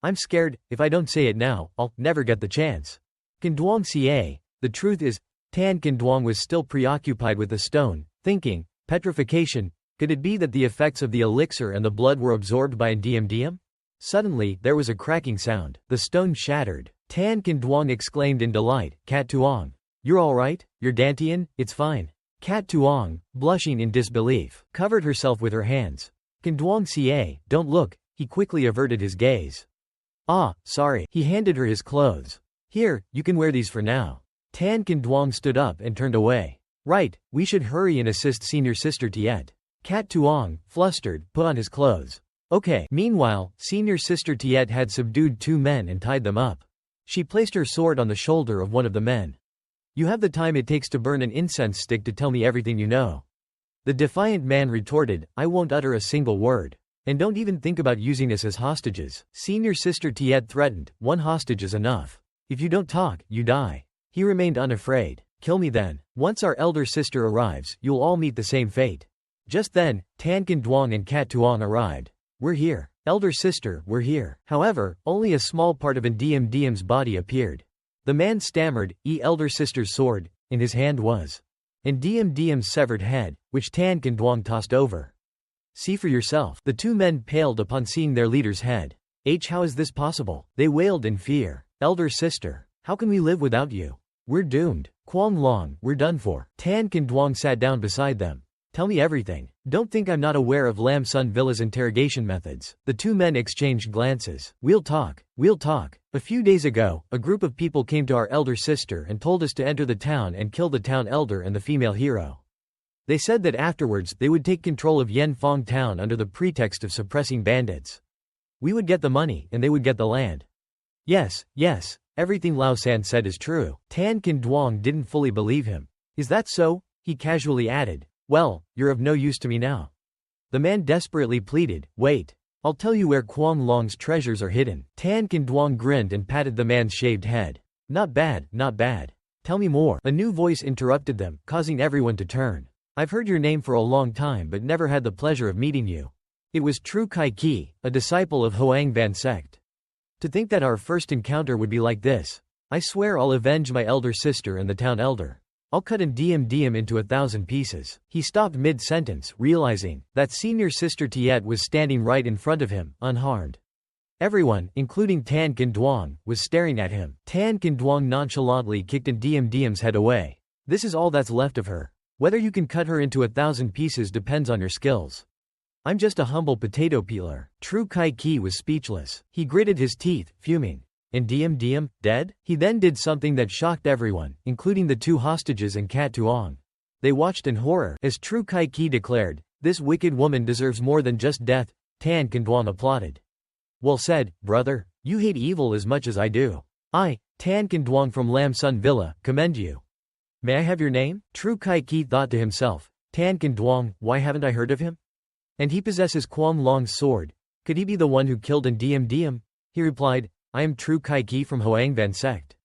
I'm scared, if I don't say it now, I'll never get the chance. Kenduang Xie, the truth is, Tan Kenduang was still preoccupied with the stone, thinking, petrification, could it be that the effects of the elixir and the blood were absorbed by an DM? Suddenly, there was a cracking sound. The stone shattered. Tan Kenduang exclaimed in delight, Kat Tuong. You're alright? Your Dantian? It's fine. Kat Tuong, blushing in disbelief, covered herself with her hands. Kenduang Xie, don't look. He quickly averted his gaze. Sorry. He handed her his clothes. Here, you can wear these for now. Tan Kenduang stood up and turned away. Right, we should hurry and assist senior sister Tiet. Kat Tuong, flustered, put on his clothes. Okay. Meanwhile, senior sister Tiet had subdued 2 men and tied them up. She placed her sword on the shoulder of one of the men. You have the time it takes to burn an incense stick to tell me everything you know. The defiant man retorted, I won't utter a single word. And don't even think about using us as hostages. Senior sister Tiet threatened, 1 hostage is enough. If you don't talk, you die. He remained unafraid. Kill me then. Once our elder sister arrives, you'll all meet the same fate. Just then, Tan Kenduang and Kat Tuong arrived. We're here. Elder sister, we're here. However, only a small part of an DM's body appeared. The man stammered, elder sister's sword, in his hand was an DM's severed head, which Tan Kenduang tossed over. See for yourself. The 2 men paled upon seeing their leader's head. How is this possible? They wailed in fear. Elder sister, how can we live without you? We're doomed. Quang Long, we're done for. Tan Kenduang sat down beside them. Tell me everything. Don't think I'm not aware of Lam Sun Villa's interrogation methods. The 2 men exchanged glances. We'll talk. A few days ago, a group of people came to our elder sister and told us to enter the town and kill the town elder and the female hero. They said that afterwards they would take control of Yanfeng town under the pretext of suppressing bandits. We would get the money and they would get the land. Yes, everything Lao San said is true. Tan Kenduang didn't fully believe him. Is that so? He casually added. Well, you're of no use to me now. The man desperately pleaded, wait. I'll tell you where Quang Long's treasures are hidden. Tan Kenduang grinned and patted the man's shaved head. Not bad. Tell me more. A new voice interrupted them, causing everyone to turn. I've heard your name for a long time but never had the pleasure of meeting you. It was True Kai Ki, a disciple of Hoang Van sect. To think that our first encounter would be like this. I swear I'll avenge my elder sister and the town elder. I'll cut an DM into 1,000 pieces. He stopped mid-sentence, realizing that senior sister Tiet was standing right in front of him, unharmed. Everyone, including Tan Kenduang, was staring at him. Tan Kenduang nonchalantly kicked an DM's head away. This is all that's left of her. Whether you can cut her into 1,000 pieces depends on your skills. I'm just a humble potato peeler. True Kai-Ki was speechless. He gritted his teeth, fuming. And Diem, dead? He then did something that shocked everyone, including the two hostages and Cat Tuong. They watched in horror, as True Kai-Ki declared, "This wicked woman deserves more than just death." Tan Kan-duong applauded. "Well said, brother. You hate evil as much as I do. I, Tan Kan-duong from Lam Sun Villa, commend you. May I have your name?" True Kai-Ki thought to himself, Tan Kan-duong, why haven't I heard of him? And he possesses Quam Long's sword. Could he be the one who killed in Diem? He replied, "I am True Kai-Ki from Hoangvan sect.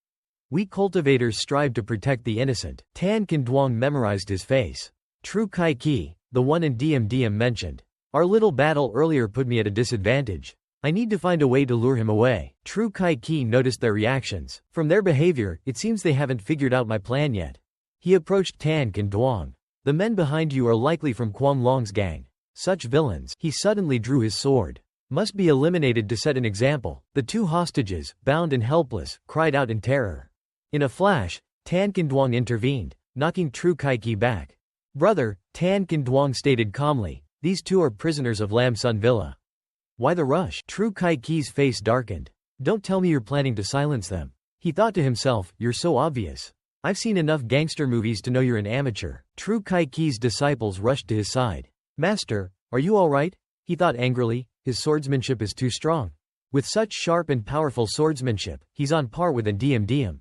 We cultivators strive to protect the innocent." Tan Kan-duong memorized his face. "True Kai-Ki, the one in Diem mentioned. Our little battle earlier put me at a disadvantage. I need to find a way to lure him away." True Kai-Ki noticed their reactions. From their behavior, it seems they haven't figured out my plan yet. He approached Tan Kan-duong. "The men behind you are likely from Quam Long's gang. Such villains." He suddenly drew his sword. "Must be eliminated to set an example." The two hostages, bound and helpless, cried out in terror. In a flash, Tan Kan-duong intervened, knocking True Kai-Ki back. "Brother," Tan Kan-duong stated calmly, "these two are prisoners of Lam Sun Villa." "Why the rush?" True Kai-Ki's face darkened. "Don't tell me you're planning to silence them." He thought to himself, "You're so obvious. I've seen enough gangster movies to know you're an amateur." True Kai-Ki's disciples rushed to his side. "Master, are you all right?" He thought angrily, his swordsmanship is too strong. With such sharp and powerful swordsmanship, he's on par with an Diem.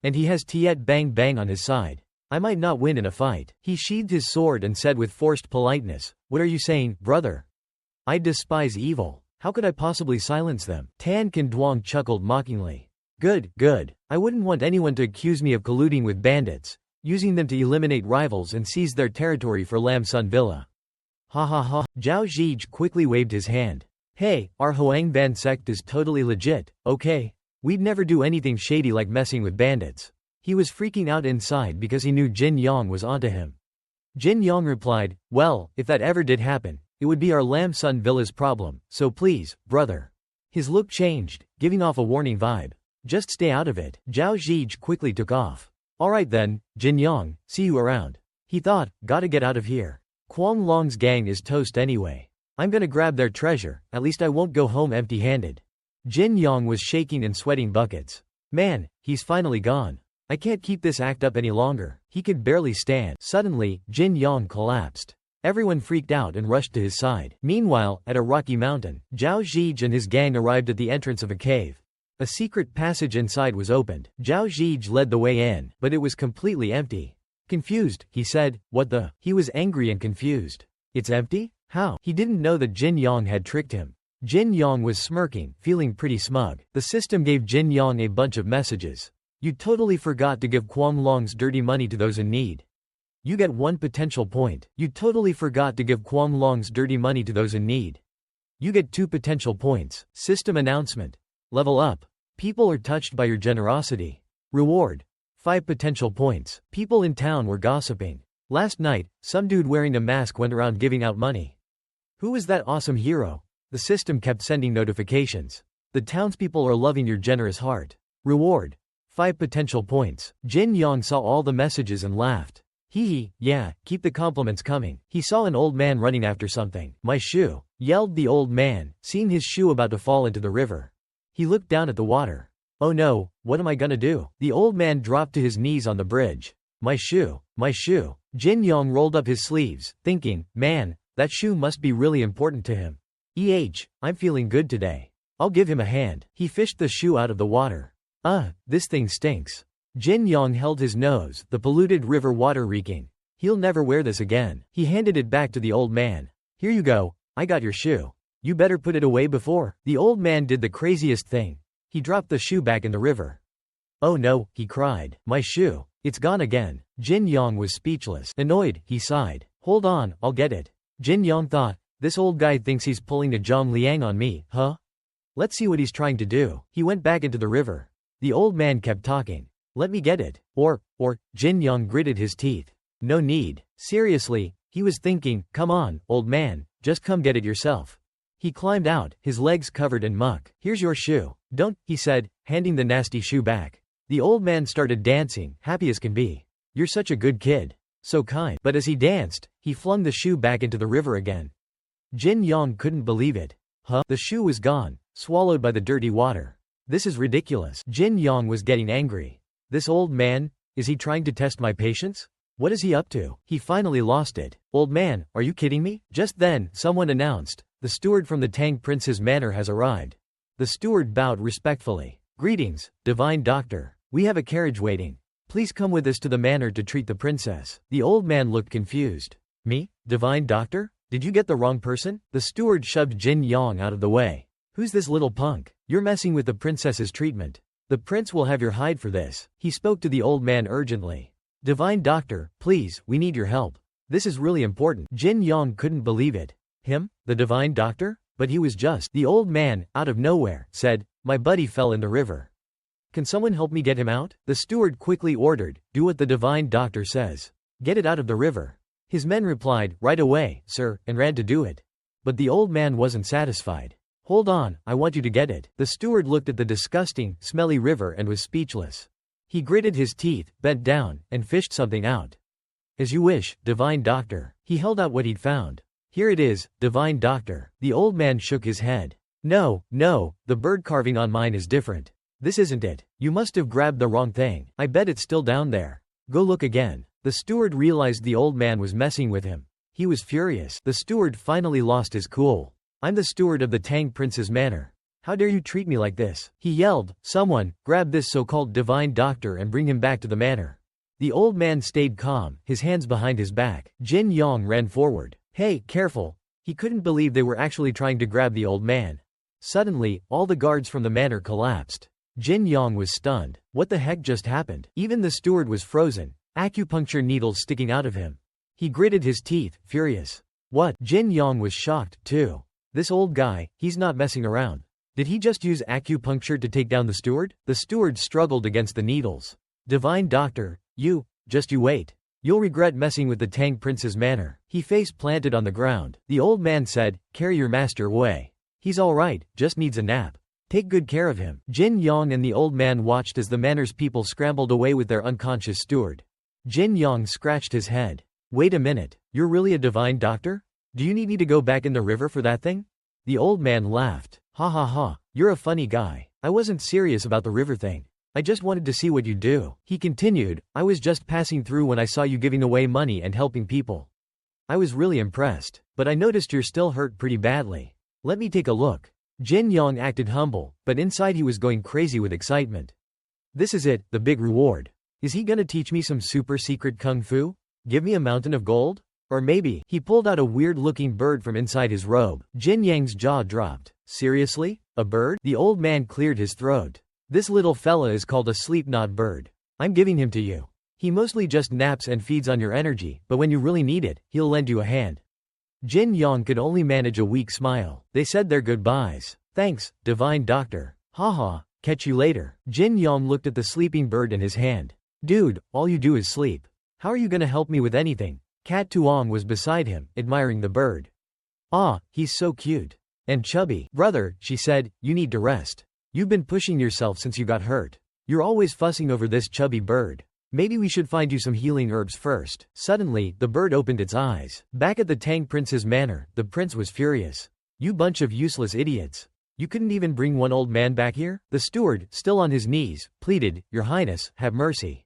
And he has Tiet Bang Bang on his side. I might not win in a fight. He sheathed his sword and said with forced politeness, "What are you saying, brother? I despise evil. How could I possibly silence them?" Tan Kan-duong chuckled mockingly. Good. I wouldn't want anyone to accuse me of colluding with bandits, using them to eliminate rivals and seize their territory for Lam Sun Villa. Ha ha ha. Zhao Zhij quickly waved his hand. "Hey, our Hoangvan sect is totally legit, okay? We'd never do anything shady like messing with bandits." He was freaking out inside because he knew Jin Yong was onto him. Jin Yong replied, "Well, if that ever did happen, it would be our Lam Sun Villa's problem, so please, brother." His look changed, giving off a warning vibe. "Just stay out of it." Zhao Zhij quickly took off. "Alright then, Jin Yong, see you around." He thought, gotta get out of here. Quam Long's gang is toast anyway. I'm gonna grab their treasure, at least I won't go home empty-handed. Jin Yong was shaking and sweating buckets. Man, he's finally gone. I can't keep this act up any longer. He could barely stand. Suddenly, Jin Yong collapsed. Everyone freaked out and rushed to his side. Meanwhile, at a rocky mountain, Zhao Zhij and his gang arrived at the entrance of a cave. A secret passage inside was opened. Zhao Zhij led the way in, but it was completely empty. Confused, he said, "What the?" He was angry and confused. "It's empty? How?" He didn't know that Jin Yong had tricked him. Jin Yong was smirking, feeling pretty smug. The system gave Jin Yong a bunch of messages. "You totally forgot to give Quam Long's dirty money to those in need. You get 1 potential point. You totally forgot to give Quam Long's dirty money to those in need. You get 2 potential points." System announcement. Level up. People are touched by your generosity. Reward. 5 potential points. People in town were gossiping. Last night, some dude wearing a mask went around giving out money. Who is that awesome hero? The system kept sending notifications. The townspeople are loving your generous heart. Reward. 5 potential points. Jin Yong saw all the messages and laughed. Hee, yeah, keep the compliments coming. He saw an old man running after something. "My shoe," yelled the old man, seeing his shoe about to fall into the river. He looked down at the water. "Oh no, what am I gonna do?" The old man dropped to his knees on the bridge. My shoe. Jin Yong rolled up his sleeves, thinking, man, that shoe must be really important to him. I'm feeling good today. I'll give him a hand. He fished the shoe out of the water. This thing stinks. Jin Yong held his nose, the polluted river water reeking. He'll never wear this again. He handed it back to the old man. Here you go, I got your shoe. You better put it away before. The old man did the craziest thing. He dropped the shoe back in the river. Oh no, he cried. My shoe. It's gone again. Jin Yong was speechless. Annoyed, he sighed. Hold on, I'll get it. Jin Yong thought, this old guy thinks he's pulling a Zhang Liang on me, huh? Let's see what he's trying to do. He went back into the river. The old man kept talking. Let me get it. Or, Jin Yong gritted his teeth. No need. Seriously, he was thinking, come on, old man, just come get it yourself. He climbed out, his legs covered in muck. Here's your shoe. Don't, he said, handing the nasty shoe back. The old man started dancing, happy as can be. You're such a good kid. So kind. But as he danced, he flung the shoe back into the river again. Jin Yong couldn't believe it. Huh? The shoe was gone, swallowed by the dirty water. This is ridiculous. Jin Yong was getting angry. This old man, is he trying to test my patience? What is he up to? He finally lost it. Old man, are you kidding me? Just then, someone announced, the steward from the Tang Prince's manor has arrived. The steward bowed respectfully. Greetings, divine doctor. We have a carriage waiting. Please come with us to the manor to treat the princess. The old man looked confused. Me? Divine doctor? Did you get the wrong person? The steward shoved Jin Yong out of the way. Who's this little punk? You're messing with the princess's treatment. The prince will have your hide for this. He spoke to the old man urgently. Divine doctor, please, we need your help. This is really important. Jin Yong couldn't believe it. Him? The divine doctor? But he was just. The old man, out of nowhere, said, my buddy fell in the river. Can someone help me get him out? The steward quickly ordered, do what the divine doctor says. Get it out of the river. His men replied, right away, sir, and ran to do it. But the old man wasn't satisfied. Hold on, I want you to get it. The steward looked at the disgusting, smelly river and was speechless. He gritted his teeth, bent down, and fished something out. As you wish, divine doctor. He held out what he'd found. Here it is, divine doctor. The old man shook his head. No, the bird carving on mine is different. This isn't it. You must have grabbed the wrong thing. I bet it's still down there. Go look again. The steward realized the old man was messing with him. He was furious. The steward finally lost his cool. I'm the steward of the Tang Prince's manor. How dare you treat me like this? He yelled. Someone, grab this so-called divine doctor and bring him back to the manor. The old man stayed calm, his hands behind his back. Jin Yong ran forward. Hey, careful. He couldn't believe they were actually trying to grab the old man. Suddenly, all the guards from the manor collapsed. Jin Yong was stunned. What the heck just happened? Even the steward was frozen, acupuncture needles sticking out of him. He gritted his teeth, furious. What? Jin Yong was shocked, too. This old guy, he's not messing around. Did he just use acupuncture to take down the steward? The steward struggled against the needles. Divine doctor, you wait. You'll regret messing with the Tang Prince's manor. He face planted on the ground. The old man said, carry your master away. He's alright, just needs a nap. Take good care of him. Jin Yong and the old man watched as the manor's people scrambled away with their unconscious steward. Jin Yong scratched his head. Wait a minute, you're really a divine doctor? Do you need me to go back in the river for that thing? The old man laughed. Ha ha ha, you're a funny guy. I wasn't serious about the river thing. I just wanted to see what you'd do. He continued, I was just passing through when I saw you giving away money and helping people. I was really impressed, but I noticed you're still hurt pretty badly. Let me take a look. Jin Yong acted humble, but inside he was going crazy with excitement. This is it, the big reward. Is he gonna teach me some super secret kung fu? Give me a mountain of gold? Or maybe, he pulled out a weird-looking bird from inside his robe. Jin Yang's jaw dropped. Seriously? A bird? The old man cleared his throat. This little fella is called a sleep-not bird. I'm giving him to you. He mostly just naps and feeds on your energy, but when you really need it, he'll lend you a hand. Jin Yong could only manage a weak smile. They said their goodbyes. Thanks, divine doctor. Haha, catch you later. Jin Yong looked at the sleeping bird in his hand. Dude, all you do is sleep. How are you gonna help me with anything? Cat Tuong was beside him, admiring the bird. Ah, he's so cute. And chubby. Brother, she said, you need to rest. You've been pushing yourself since you got hurt. You're always fussing over this chubby bird. Maybe we should find you some healing herbs first. Suddenly, the bird opened its eyes. Back at the Tang Prince's manor, the prince was furious. You bunch of useless idiots. You couldn't even bring one old man back here? The steward, still on his knees, pleaded, Your Highness, have mercy.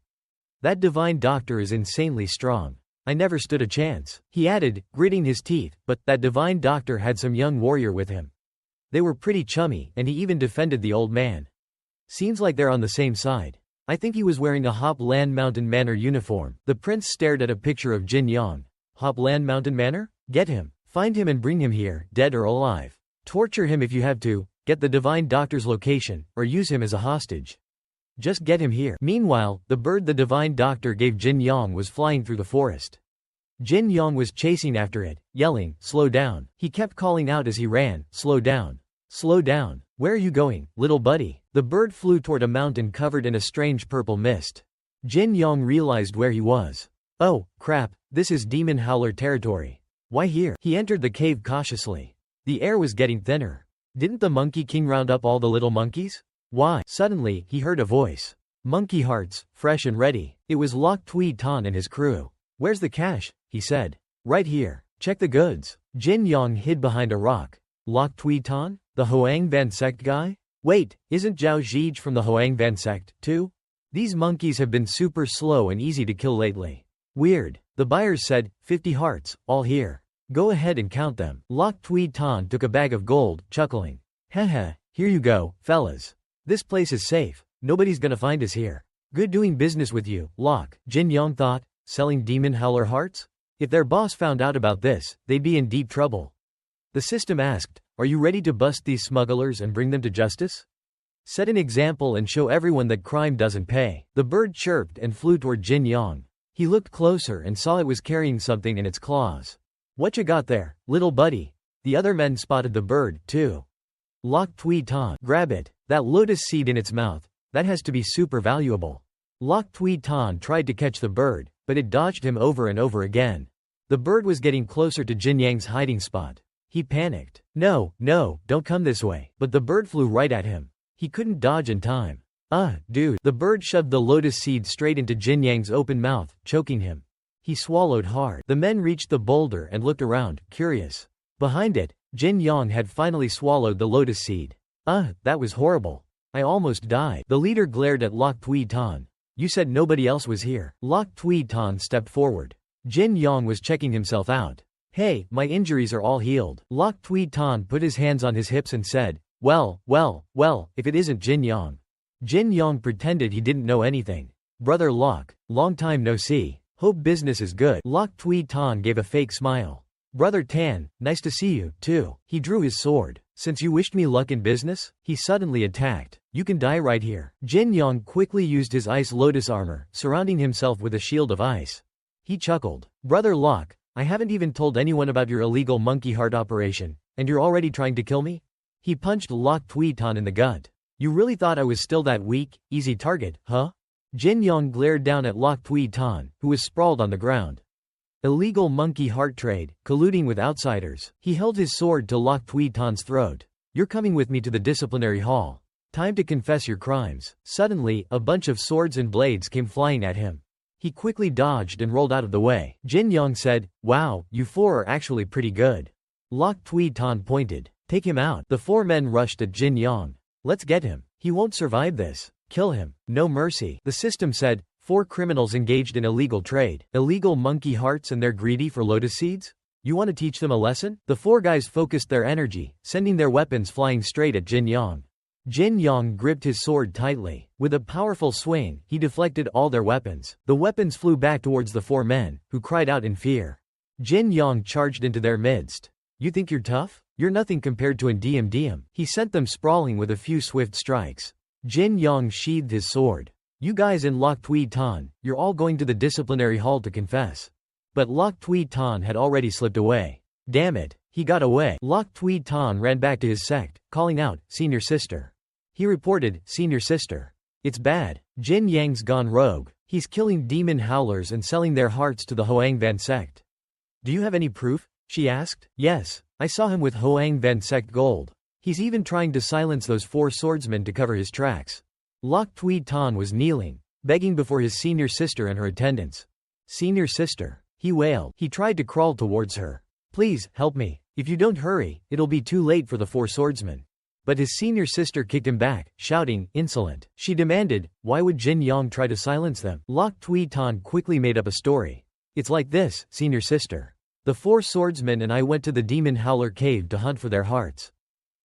That divine doctor is insanely strong. I never stood a chance. He added, gritting his teeth, but that divine doctor had some young warrior with him. They were pretty chummy, and he even defended the old man. Seems like they're on the same side. I think he was wearing a Hop Land Mountain Manor uniform. The prince stared at a picture of Jin Yong. Hop Land Mountain Manor? Get him. Find him and bring him here, dead or alive. Torture him if you have to, get the divine doctor's location, or use him as a hostage. Just get him here. Meanwhile, the bird the divine doctor gave Jin Yong was flying through the forest. Jin Yong was chasing after it, yelling, slow down. He kept calling out as he ran, slow down. Slow down. Where are you going, little buddy? The bird flew toward a mountain covered in a strange purple mist. Jin Yong realized where he was. Oh, crap, this is Demon Howler territory. Why here? He entered the cave cautiously. The air was getting thinner. Didn't the Monkey King round up all the little monkeys? Why? Suddenly, he heard a voice. Monkey hearts, fresh and ready. It was Lok Tui Tan and his crew. Where's the cash? He said. Right here. Check the goods. Jin Yong hid behind a rock. Lok Tui Tan? The Hoang Van sect guy? Wait, isn't Zhao Zhij from the Hoang Van sect, too? These monkeys have been super slow and easy to kill lately. Weird. The buyers said, 50 hearts, all here. Go ahead and count them. Lok Tui Tan took a bag of gold, chuckling. Heh, here you go, fellas. This place is safe. Nobody's gonna find us here. Good doing business with you, Lok. Jin Yong thought, selling demon howler hearts? If their boss found out about this, they'd be in deep trouble. The system asked, are you ready to bust these smugglers and bring them to justice? Set an example and show everyone that crime doesn't pay. The bird chirped and flew toward Jin Yong. He looked closer and saw it was carrying something in its claws. What you got there, little buddy? The other men spotted the bird, too. Lok Tui Tan, grab it. That lotus seed in its mouth. That has to be super valuable. Lok Tui Tan tried to catch the bird, but it dodged him over and over again. The bird was getting closer to Jin Yang's hiding spot. He panicked. No, don't come this way. But the bird flew right at him. He couldn't dodge in time. Dude. The bird shoved the lotus seed straight into Jin Yang's open mouth, choking him. He swallowed hard. The men reached the boulder and looked around, curious. Behind it, Jin Yong had finally swallowed the lotus seed. That was horrible. I almost died. The leader glared at Lok Tui Tan. You said nobody else was here. Lok Tui Tan stepped forward. Jin Yong was checking himself out. Hey, my injuries are all healed. Lok Tui Tan put his hands on his hips and said, well, if it isn't Jin Yong. Jin Yong pretended he didn't know anything. Brother Lok, long time no see. Hope business is good. Lok Tui Tan gave a fake smile. Brother Tan, nice to see you, too. He drew his sword. Since you wished me luck in business, he suddenly attacked. You can die right here. Jin Yong quickly used his ice lotus armor, surrounding himself with a shield of ice. He chuckled. Brother Lok, I haven't even told anyone about your illegal monkey heart operation, and you're already trying to kill me? He punched Lok Tui Tan in the gut. You really thought I was still that weak, easy target, huh? Jin Yong glared down at Lok Tui Tan, who was sprawled on the ground. Illegal monkey heart trade, colluding with outsiders. He held his sword to Lok Tui Tan's throat. You're coming with me to the disciplinary hall. Time to confess your crimes. Suddenly, a bunch of swords and blades came flying at him. He quickly dodged and rolled out of the way. Jin Yong said, wow, you four are actually pretty good. Lok Tui Tan pointed. Take him out. The four men rushed at Jin Yong. Let's get him. He won't survive this. Kill him. No mercy. The system said, 4 criminals engaged in illegal trade. Illegal monkey hearts and they're greedy for lotus seeds? You want to teach them a lesson? The 4 guys focused their energy, sending their weapons flying straight at Jin Yong. Jin Yong gripped his sword tightly. With a powerful swing, he deflected all their weapons. The weapons flew back towards the 4 men, who cried out in fear. Jin Yong charged into their midst. You think you're tough? You're nothing compared to an DM. He sent them sprawling with a few swift strikes. Jin Yong sheathed his sword. You guys in Lok Tui Tan, you're all going to the disciplinary hall to confess. But Lok Tui Tan had already slipped away. Damn it, he got away. Lok Tui Tan ran back to his sect, calling out, Senior Sister. He reported, Senior Sister. It's bad. Jin Yang's gone rogue. He's killing demon howlers and selling their hearts to the Hoang Van sect. Do you have any proof? She asked. Yes, I saw him with Hoang Van sect gold. He's even trying to silence those 4 swordsmen to cover his tracks. Lok Tui Tan was kneeling, begging before his senior sister and her attendants. Senior sister, he wailed. He tried to crawl towards her. Please, help me. If you don't hurry, it'll be too late for the 4 swordsmen. But his senior sister kicked him back, shouting, insolent. She demanded, why would Jin Yong try to silence them? Lok Tui Tan quickly made up a story. It's like this, senior sister. The 4 swordsmen and I went to the demon howler cave to hunt for their hearts.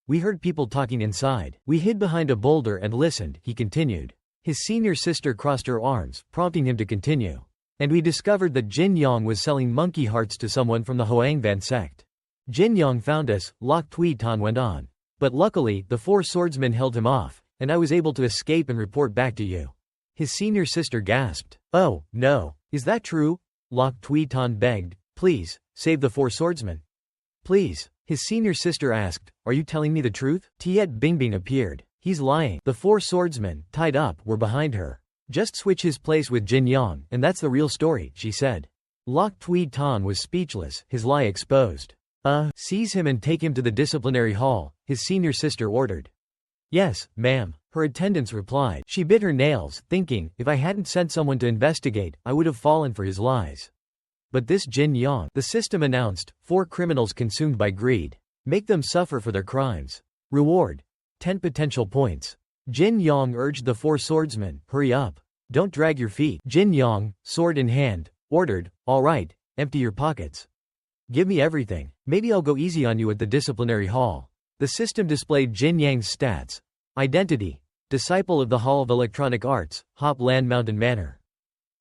We heard people talking inside. We hid behind a boulder and listened, he continued. His senior sister crossed her arms, prompting him to continue. And we discovered that Jin Yong was selling monkey hearts to someone from the Hoang Van sect. Jin Yong found us, Lok Tui Tan went on. But luckily, the 4 swordsmen held him off, and I was able to escape and report back to you. His senior sister gasped. Oh, no. Is that true? Lok Tui Tan begged. Please, save the 4 swordsmen. Please. His senior sister asked, are you telling me the truth? Tiet Bingbing appeared. He's lying. The 4 swordsmen, tied up, were behind her. Just switch his place with Jin Yong, and that's the real story, she said. Lok Tui Tan was speechless, his lie exposed. Seize him and take him to the disciplinary hall, his senior sister ordered. Yes, ma'am, her attendants replied. She bit her nails, thinking, if I hadn't sent someone to investigate, I would have fallen for his lies. But this Jin Yang, the system announced, 4 criminals consumed by greed. Make them suffer for their crimes. Reward: 10 potential points. Jin Yang urged the 4 swordsmen, hurry up. Don't drag your feet. Jin Yang, sword in hand, ordered, all right, empty your pockets. Give me everything. Maybe I'll go easy on you at the disciplinary hall. The system displayed Jin Yang's stats. Identity: disciple of the Hall of Electronic Arts, Hop Land Mountain Manor.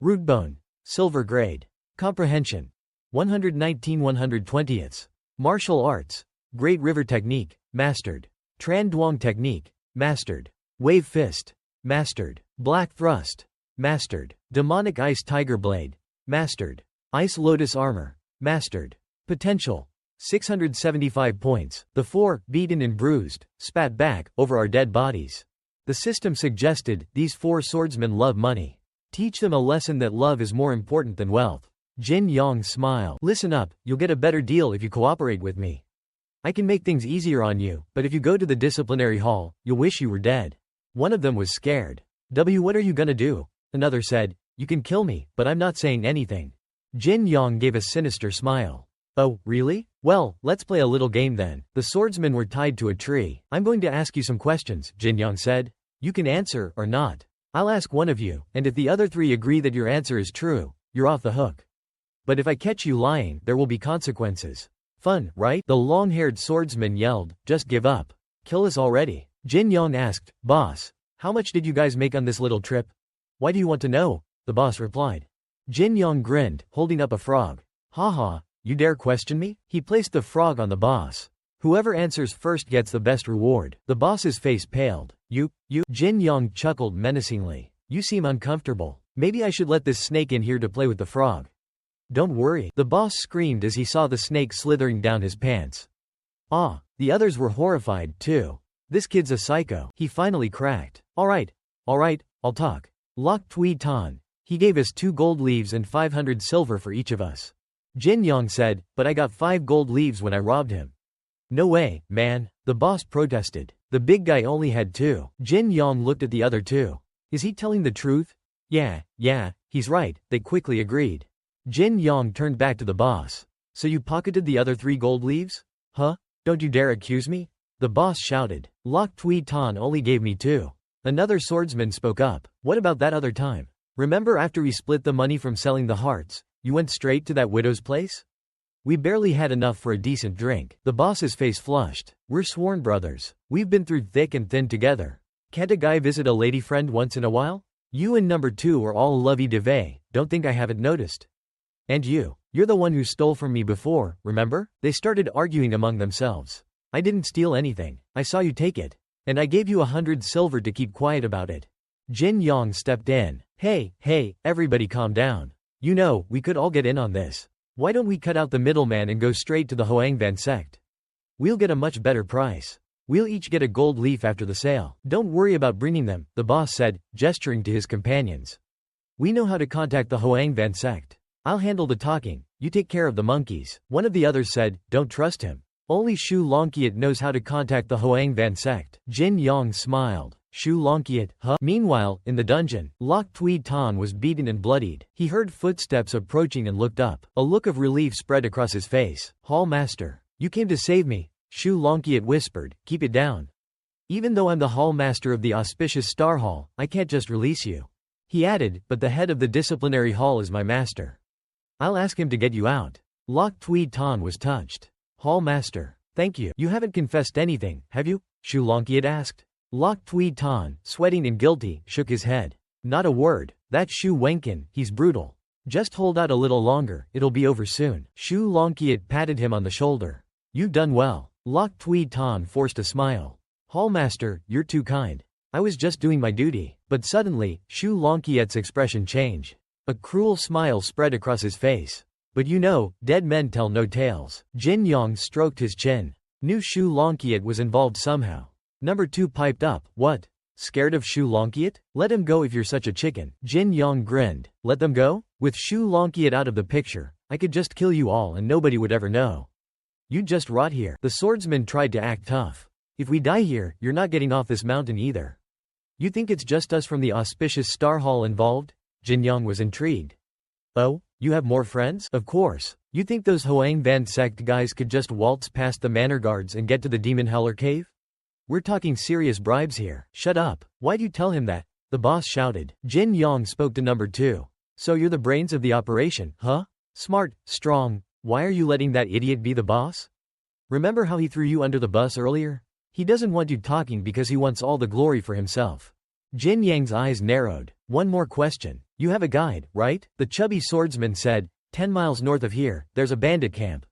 Rootbone: silver grade. Comprehension: 119 120ths. Martial arts: Great River Technique, mastered. Tran Duong Technique, mastered. Wave Fist, mastered. Black Thrust, mastered. Demonic Ice Tiger Blade, mastered. Ice Lotus Armor, mastered. Potential: 675 points. The 4, beaten and bruised, spat back over our dead bodies. The system suggested, these 4 swordsmen love money. Teach them a lesson that love is more important than wealth. Jin Yang smiled. Listen up, you'll get a better deal if you cooperate with me. I can make things easier on you, but if you go to the disciplinary hall, you'll wish you were dead. One of them was scared. What are you gonna do? Another said, you can kill me, but I'm not saying anything. Jin Yang gave a sinister smile. Oh, really? Well, let's play a little game then. The swordsmen were tied to a tree. I'm going to ask you some questions, Jin Yang said. You can answer, or not. I'll ask one of you, and if the other 3 agree that your answer is true, you're off the hook. But if I catch you lying, there will be consequences. Fun, right? The long-haired swordsman yelled, just give up. Kill us already. Jin Yang asked, boss, how much did you guys make on this little trip? Why do you want to know? The boss replied. Jin Yang grinned, holding up a frog. Haha, you dare question me? He placed the frog on the boss. Whoever answers first gets the best reward. The boss's face paled. You. Jin Yang chuckled menacingly. You seem uncomfortable. Maybe I should let this snake in here to play with the frog. Don't worry, the boss screamed as he saw the snake slithering down his pants. Ah, the others were horrified, too. This kid's a psycho. He finally cracked. Alright, I'll talk. Lok Tui Tan. He gave us 2 gold leaves and 500 silver for each of us. Jin Yang said, but I got 5 gold leaves when I robbed him. No way, man, the boss protested. The big guy only had 2. Jin Yang looked at the other 2. Is he telling the truth? Yeah, he's right, they quickly agreed. Jin Yang turned back to the boss. So you pocketed the other 3 gold leaves? Huh? Don't you dare accuse me? The boss shouted. Lok Tui Tan only gave me 2. Another swordsman spoke up. What about that other time? Remember after we split the money from selling the hearts, you went straight to that widow's place? We barely had enough for a decent drink. The boss's face flushed. We're sworn brothers. We've been through thick and thin together. Can't a guy visit a lady friend once in a while? You and number 2 are all lovey-dovey, don't think I haven't noticed. And you're the one who stole from me before, remember? They started arguing among themselves. I didn't steal anything, I saw you take it. And I gave you 100 silver to keep quiet about it. Jin Yang stepped in. Hey, everybody calm down. You know, we could all get in on this. Why don't we cut out the middleman and go straight to the Hoangvan sect? We'll get a much better price. We'll each get a gold leaf after the sale. Don't worry about bringing them, the boss said, gesturing to his companions. We know how to contact the Hoangvan sect. I'll handle the talking, you take care of the monkeys. One of the others said, don't trust him. Only Shu Longkiat knows how to contact the Hoangvan sect. Jin Yang smiled. Shu Longkiat, huh? Meanwhile, in the dungeon, Lok Tui Tan was beaten and bloodied. He heard footsteps approaching and looked up. A look of relief spread across his face. Hall Master. You came to save me, Shu Longkiat whispered. Keep it down. Even though I'm the Hall Master of the auspicious Star Hall, I can't just release you. He added, but the head of the disciplinary hall is my master. I'll ask him to get you out. Lok Tui Tan was touched. Hall Master. Thank you. You haven't confessed anything, have you? Shu Longkiat asked. Lok Tui Tan, sweating and guilty, shook his head. Not a word. That's Shu Wenkin, he's brutal. Just hold out a little longer, it'll be over soon. Shu Longkiat patted him on the shoulder. You've done well. Lok Tui Tan forced a smile. Hall Master, you're too kind. I was just doing my duty. But suddenly, Shu Longkiat's expression changed. A cruel smile spread across his face. But you know, dead men tell no tales. Jin Yang stroked his chin. Knew Shu Longkiat was involved somehow. Number 2 piped up. What? Scared of Shu Longkiat? Let him go if you're such a chicken. Jin Yang grinned. Let them go? With Shu Longkiat out of the picture, I could just kill you all and nobody would ever know. You'd just rot here. The swordsman tried to act tough. If we die here, you're not getting off this mountain either. You think it's just us from the auspicious Star Hall involved? Jin Yang was intrigued. Oh, You have more friends? Of course. You think those Hoang Van sect guys could just waltz past the manor guards and get to the demon howler cave? We're talking serious bribes here. Shut up. Why'd you tell him that? The boss shouted. Jin Yong spoke to number 2. So you're the brains of the operation, huh? Smart, strong. Why are you letting that idiot be the boss? Remember how he threw you under the bus earlier? He doesn't want you talking because he wants all the glory for himself. Jin Yang's eyes narrowed. One more question. You have a guide, right? The chubby swordsman said. 10 miles north of here, there's a bandit camp.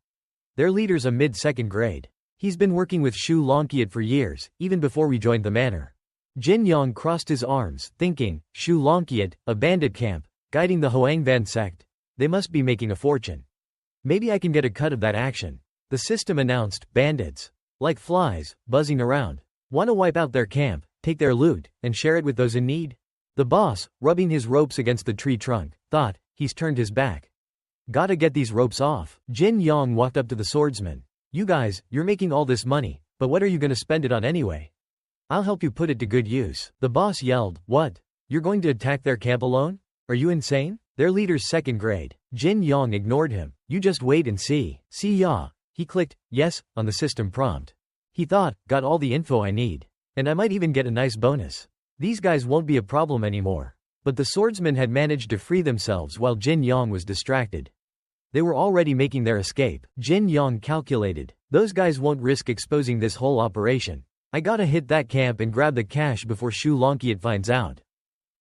Their leader's a mid-second grade. He's been working with Shu Longkiat for years, even before we joined the manor. Jin Yong crossed his arms, thinking, Shu Longkiat, a bandit camp, guiding the Hoang Van sect. They must be making a fortune. Maybe I can get a cut of that action. The system announced, bandits. Like flies, buzzing around. Want to wipe out their camp, take their loot, and share it with those in need? The boss, rubbing his ropes against the tree trunk, thought, he's turned his back. Gotta get these ropes off. Jin Yong walked up to the swordsman. You guys, you're making all this money, but what are you gonna spend it on anyway? I'll help you put it to good use. The boss yelled, what? You're going to attack their camp alone? Are you insane? Their leader's second grade. Jin Yong ignored him. You just wait and see. See ya. He clicked, yes, on the system prompt. He thought, got all the info I need. And I might even get a nice bonus. These guys won't be a problem anymore. But the swordsmen had managed to free themselves while Jin Yong was distracted. They were already making their escape. Jin Yong calculated. Those guys won't risk exposing this whole operation. I gotta hit that camp and grab the cash before Shu Longkiat finds out.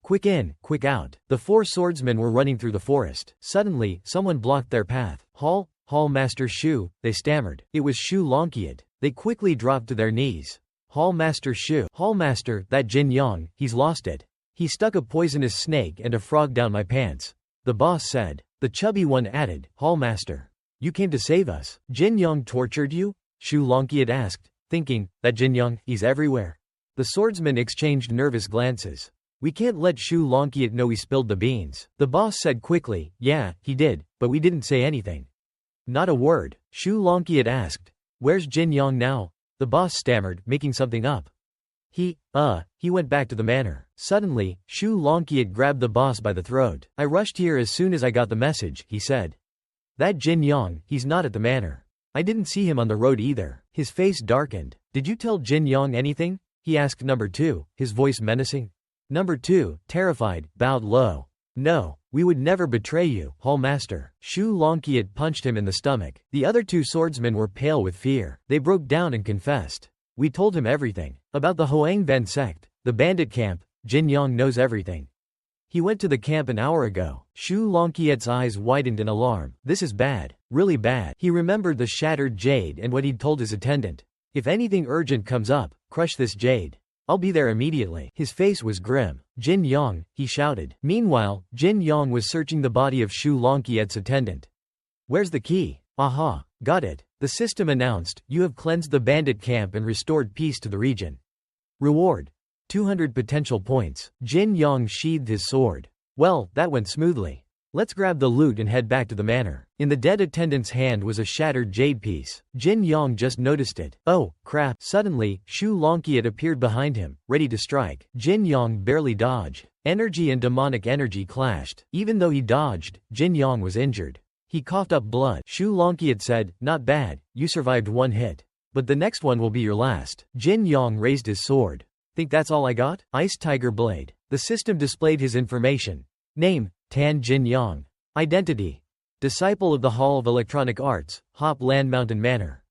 Quick in, quick out. The 4 swordsmen were running through the forest. Suddenly, someone blocked their path. Hall Master Shu, they stammered. It was Shu Longkiat. They quickly dropped to their knees. Hall Master Shu. Hall Master, that Jin Yong, he's lost it. He stuck a poisonous snake and a frog down my pants. The boss said. The chubby one added, Hall Master. You came to save us. Jin Yong tortured you? Shu Longkiat asked, thinking, that Jin Yong, he's everywhere. The swordsmen exchanged nervous glances. We can't let Shu Longkiat know we spilled the beans. The boss said quickly, yeah, he did, but we didn't say anything. Not a word. Shu Longkiat asked, where's Jin Yong now? The boss stammered, making something up. He went back to the manor. Suddenly, Shu Longkiat grabbed the boss by the throat. I rushed here as soon as I got the message, he said. That Jin Yong, he's not at the manor. I didn't see him on the road either. His face darkened. Did you tell Jin Yong anything? He asked number 2, his voice menacing. Number 2, terrified, bowed low. No, we would never betray you, Hall Master. Shu Longkiat punched him in the stomach. The other 2 swordsmen were pale with fear. They broke down and confessed. We told him everything. About the Hoang Van sect, the bandit camp, Jin Yong knows everything. He went to the camp an hour ago. Shu Longkiat's eyes widened in alarm. This is bad. Really bad. He remembered the shattered jade and what he'd told his attendant. If anything urgent comes up, crush this jade. I'll be there immediately. His face was grim. Jin Yong, he shouted. Meanwhile, Jin Yong was searching the body of Shu Longkiat's attendant. Where's the key? Aha, got it. The system announced, you have cleansed the bandit camp and restored peace to the region. Reward. 200 potential points. Jin Yong sheathed his sword. Well, that went smoothly. Let's grab the loot and head back to the manor. In the dead attendant's hand was a shattered jade piece. Jin Yong just noticed it. Oh, crap. Suddenly, Shu Longkiat appeared behind him, ready to strike. Jin Yong barely dodged. Energy and demonic energy clashed. Even though he dodged, Jin Yong was injured. He coughed up blood. Shu Longkiat said, not bad, you survived one hit. But the next one will be your last. Jin Yong raised his sword. Think that's all I got? Ice Tiger Blade. The system displayed his information. Name, Tan Jin Yong. Identity. Disciple of the Hall of Electronic Arts, Hop Land Mountain Manor.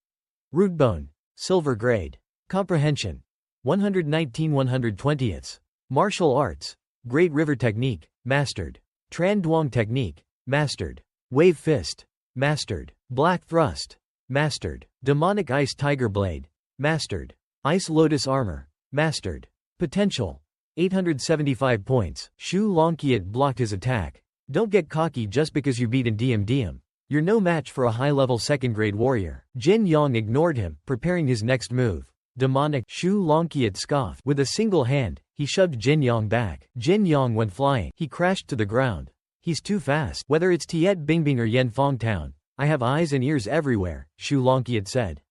Rootbone. Silver grade. Comprehension. 119 120ths. Martial Arts. Great River Technique, mastered. Tran Duong Technique, mastered. Wave Fist, mastered. Black Thrust, mastered. Demonic Ice Tiger Blade, mastered. Ice Lotus Armor, mastered. Potential. 875 points. Shu Longkiat blocked his attack. Don't get cocky just because you beat in DM. You're no match for a high-level second-grade warrior. Jin Yong ignored him, preparing his next move. Demonic. Shu Longkiat scoffed. With a single hand, he shoved Jin Yong back. Jin Yong went flying. He crashed to the ground. He's too fast. Whether it's Tiet Bingbing or Yanfeng Town, I have eyes and ears everywhere, Shu Longkiat said.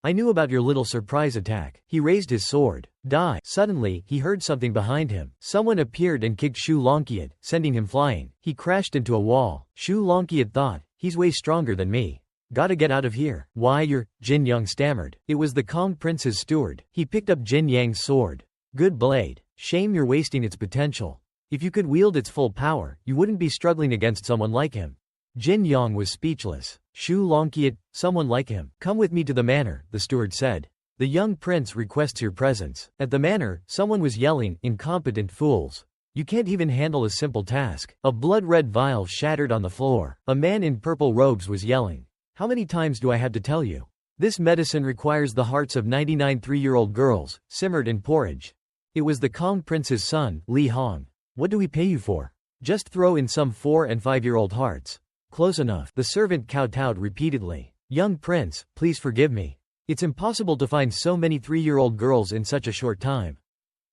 I knew about your little surprise attack. He raised his sword. Die. Suddenly, he heard something behind him. Someone appeared and kicked Shu Longkiat, sending him flying. He crashed into a wall. Shu Longkiat thought, he's way stronger than me. Gotta get out of here. Why you're, Jin Yang stammered. It was the Kong Prince's steward. He picked up Jin Yang's sword. Good blade. Shame you're wasting its potential. If you could wield its full power, you wouldn't be struggling against someone like him. Jin Yang was speechless. Shu Longkiat, someone like him. Come with me to the manor, the steward said. The young prince requests your presence. At the manor, someone was yelling, incompetent fools. You can't even handle a simple task. A blood-red vial shattered on the floor. A man in purple robes was yelling. How many times do I have to tell you? This medicine requires the hearts of 99 3-year-old girls, simmered in porridge. It was the Kong Prince's son, Li Hong. What do we pay you for? Just throw in some 4 and 5-year-old hearts. Close enough. The servant kowtowed repeatedly. Young prince, please forgive me. It's impossible to find so many 3-year-old girls in such a short time.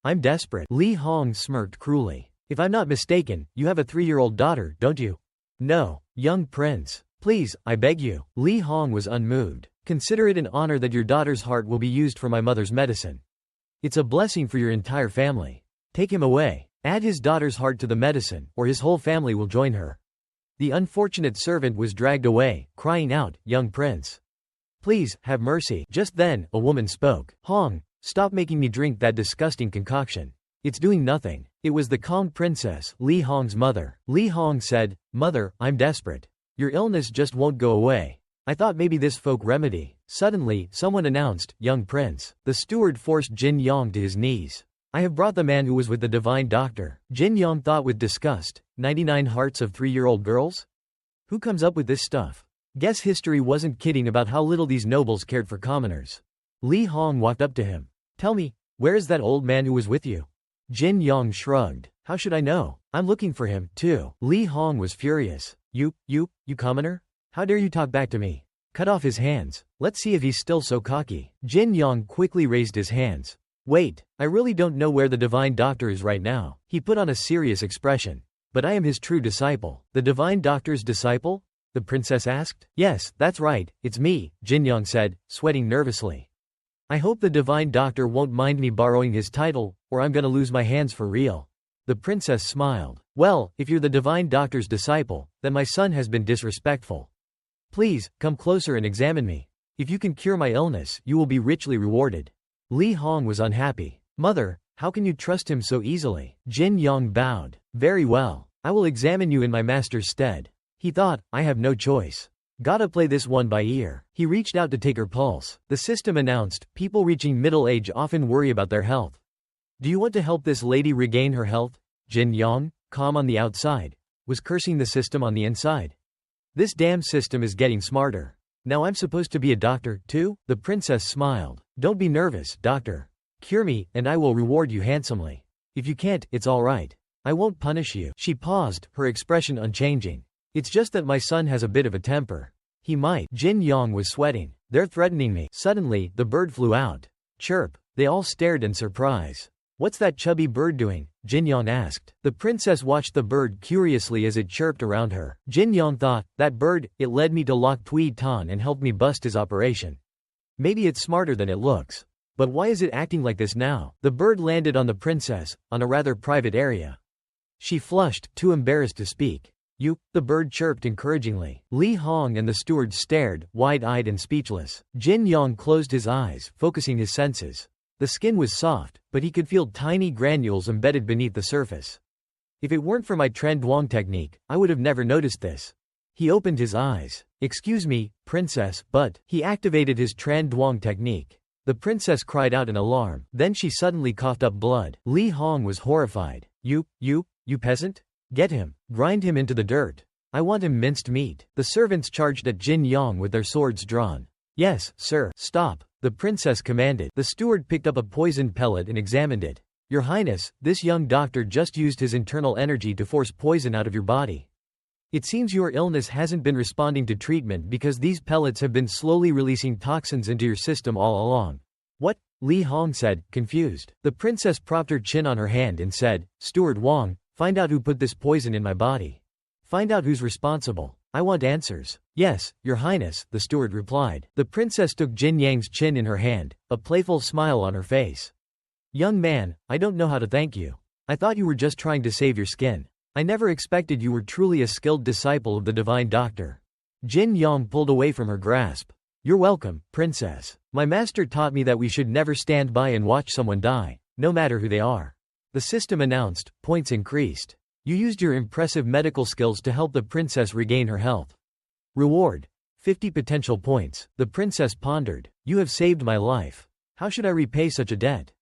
I'm desperate. Li Hong smirked cruelly. If I'm not mistaken, you have a 3-year-old daughter, don't you? No, young prince. Please, I beg you. Li Hong was unmoved. Consider it an honor that your daughter's heart will be used for my mother's medicine. It's a blessing for your entire family. Take him away. Add his daughter's heart to the medicine, or his whole family will join her. The unfortunate servant was dragged away, crying out, young prince. Please, have mercy. Just then, a woman spoke. Hong, stop making me drink that disgusting concoction. It's doing nothing. It was the Kong princess, Li Hong's mother. Li Hong said, Mother, I'm desperate. Your illness just won't go away. I thought maybe this folk remedy. Suddenly, someone announced, young prince. The steward forced Jin Yang to his knees. I have brought the man who was with the divine doctor. Jin Yang thought with disgust. 99 hearts of 3-year-old girls? Who comes up with this stuff? Guess history wasn't kidding about how little these nobles cared for commoners. Li Hong walked up to him. Tell me, where is that old man who was with you? Jin Yang shrugged. How should I know? I'm looking for him, too. Li Hong was furious. You commoner? How dare you talk back to me? Cut off his hands. Let's see if he's still so cocky. Jin Yang quickly raised his hands. Wait, I really don't know where the divine doctor is right now. He put on a serious expression. But I am his true disciple. The divine doctor's disciple? The princess asked. Yes, that's right, it's me, Jin Yang said, sweating nervously. I hope the divine doctor won't mind me borrowing his title, or I'm gonna lose my hands for real. The princess smiled. Well, if you're the divine doctor's disciple, then my son has been disrespectful. Please, come closer and examine me. If you can cure my illness, you will be richly rewarded. Li Hong was unhappy. Mother, how can you trust him so easily? Jin Yang bowed. Very well. I will examine you in my master's stead. He thought, I have no choice. Gotta play this one by ear. He reached out to take her pulse. The system announced, people reaching middle age often worry about their health. Do you want to help this lady regain her health? Jin Yang, calm on the outside, was cursing the system on the inside. This damn system is getting smarter. Now I'm supposed to be a doctor, too? The princess smiled. Don't be nervous, doctor. Cure me, and I will reward you handsomely. If you can't, it's all right. I won't punish you. She paused, her expression unchanging. It's just that my son has a bit of a temper. He might. Jin Yang was sweating. They're threatening me. Suddenly, the bird flew out. Chirp. They all stared in surprise. What's that chubby bird doing? Jin Yang asked. The princess watched the bird curiously as it chirped around her. Jin Yang thought, that bird, it led me to Lok Tui Tan and helped me bust his operation. Maybe it's smarter than it looks. But why is it acting like this now? The bird landed on the princess, on a rather private area. She flushed, too embarrassed to speak. The bird chirped encouragingly. Li Hong and the steward stared, wide-eyed and speechless. Jin Yang closed his eyes, focusing his senses. The skin was soft, but he could feel tiny granules embedded beneath the surface. If it weren't for my Tren Duong technique, I would have never noticed this. He opened his eyes. Excuse me, princess, but... He activated his Tren Duong technique. The princess cried out in alarm. Then she suddenly coughed up blood. Li Hong was horrified. You peasant? Get him. Grind him into the dirt. I want him minced meat. The servants charged at Jin Yang with their swords drawn. Yes, sir. Stop. The princess commanded. The steward picked up a poisoned pellet and examined it. Your Highness, this young doctor just used his internal energy to force poison out of your body. It seems your illness hasn't been responding to treatment because these pellets have been slowly releasing toxins into your system all along. What? Li Hong said, confused. The princess propped her chin on her hand and said, Steward Wang, find out who put this poison in my body. Find out who's responsible. I want answers. Yes, Your Highness, the steward replied. The princess took Jin Yang's chin in her hand, a playful smile on her face. Young man, I don't know how to thank you. I thought you were just trying to save your skin. I never expected you were truly a skilled disciple of the divine doctor. Jin Yang pulled away from her grasp. You're welcome, princess. My master taught me that we should never stand by and watch someone die, no matter who they are. The system announced, points increased. You used your impressive medical skills to help the princess regain her health. Reward: 50 potential points. The princess pondered. You have saved my life. How should I repay such a debt?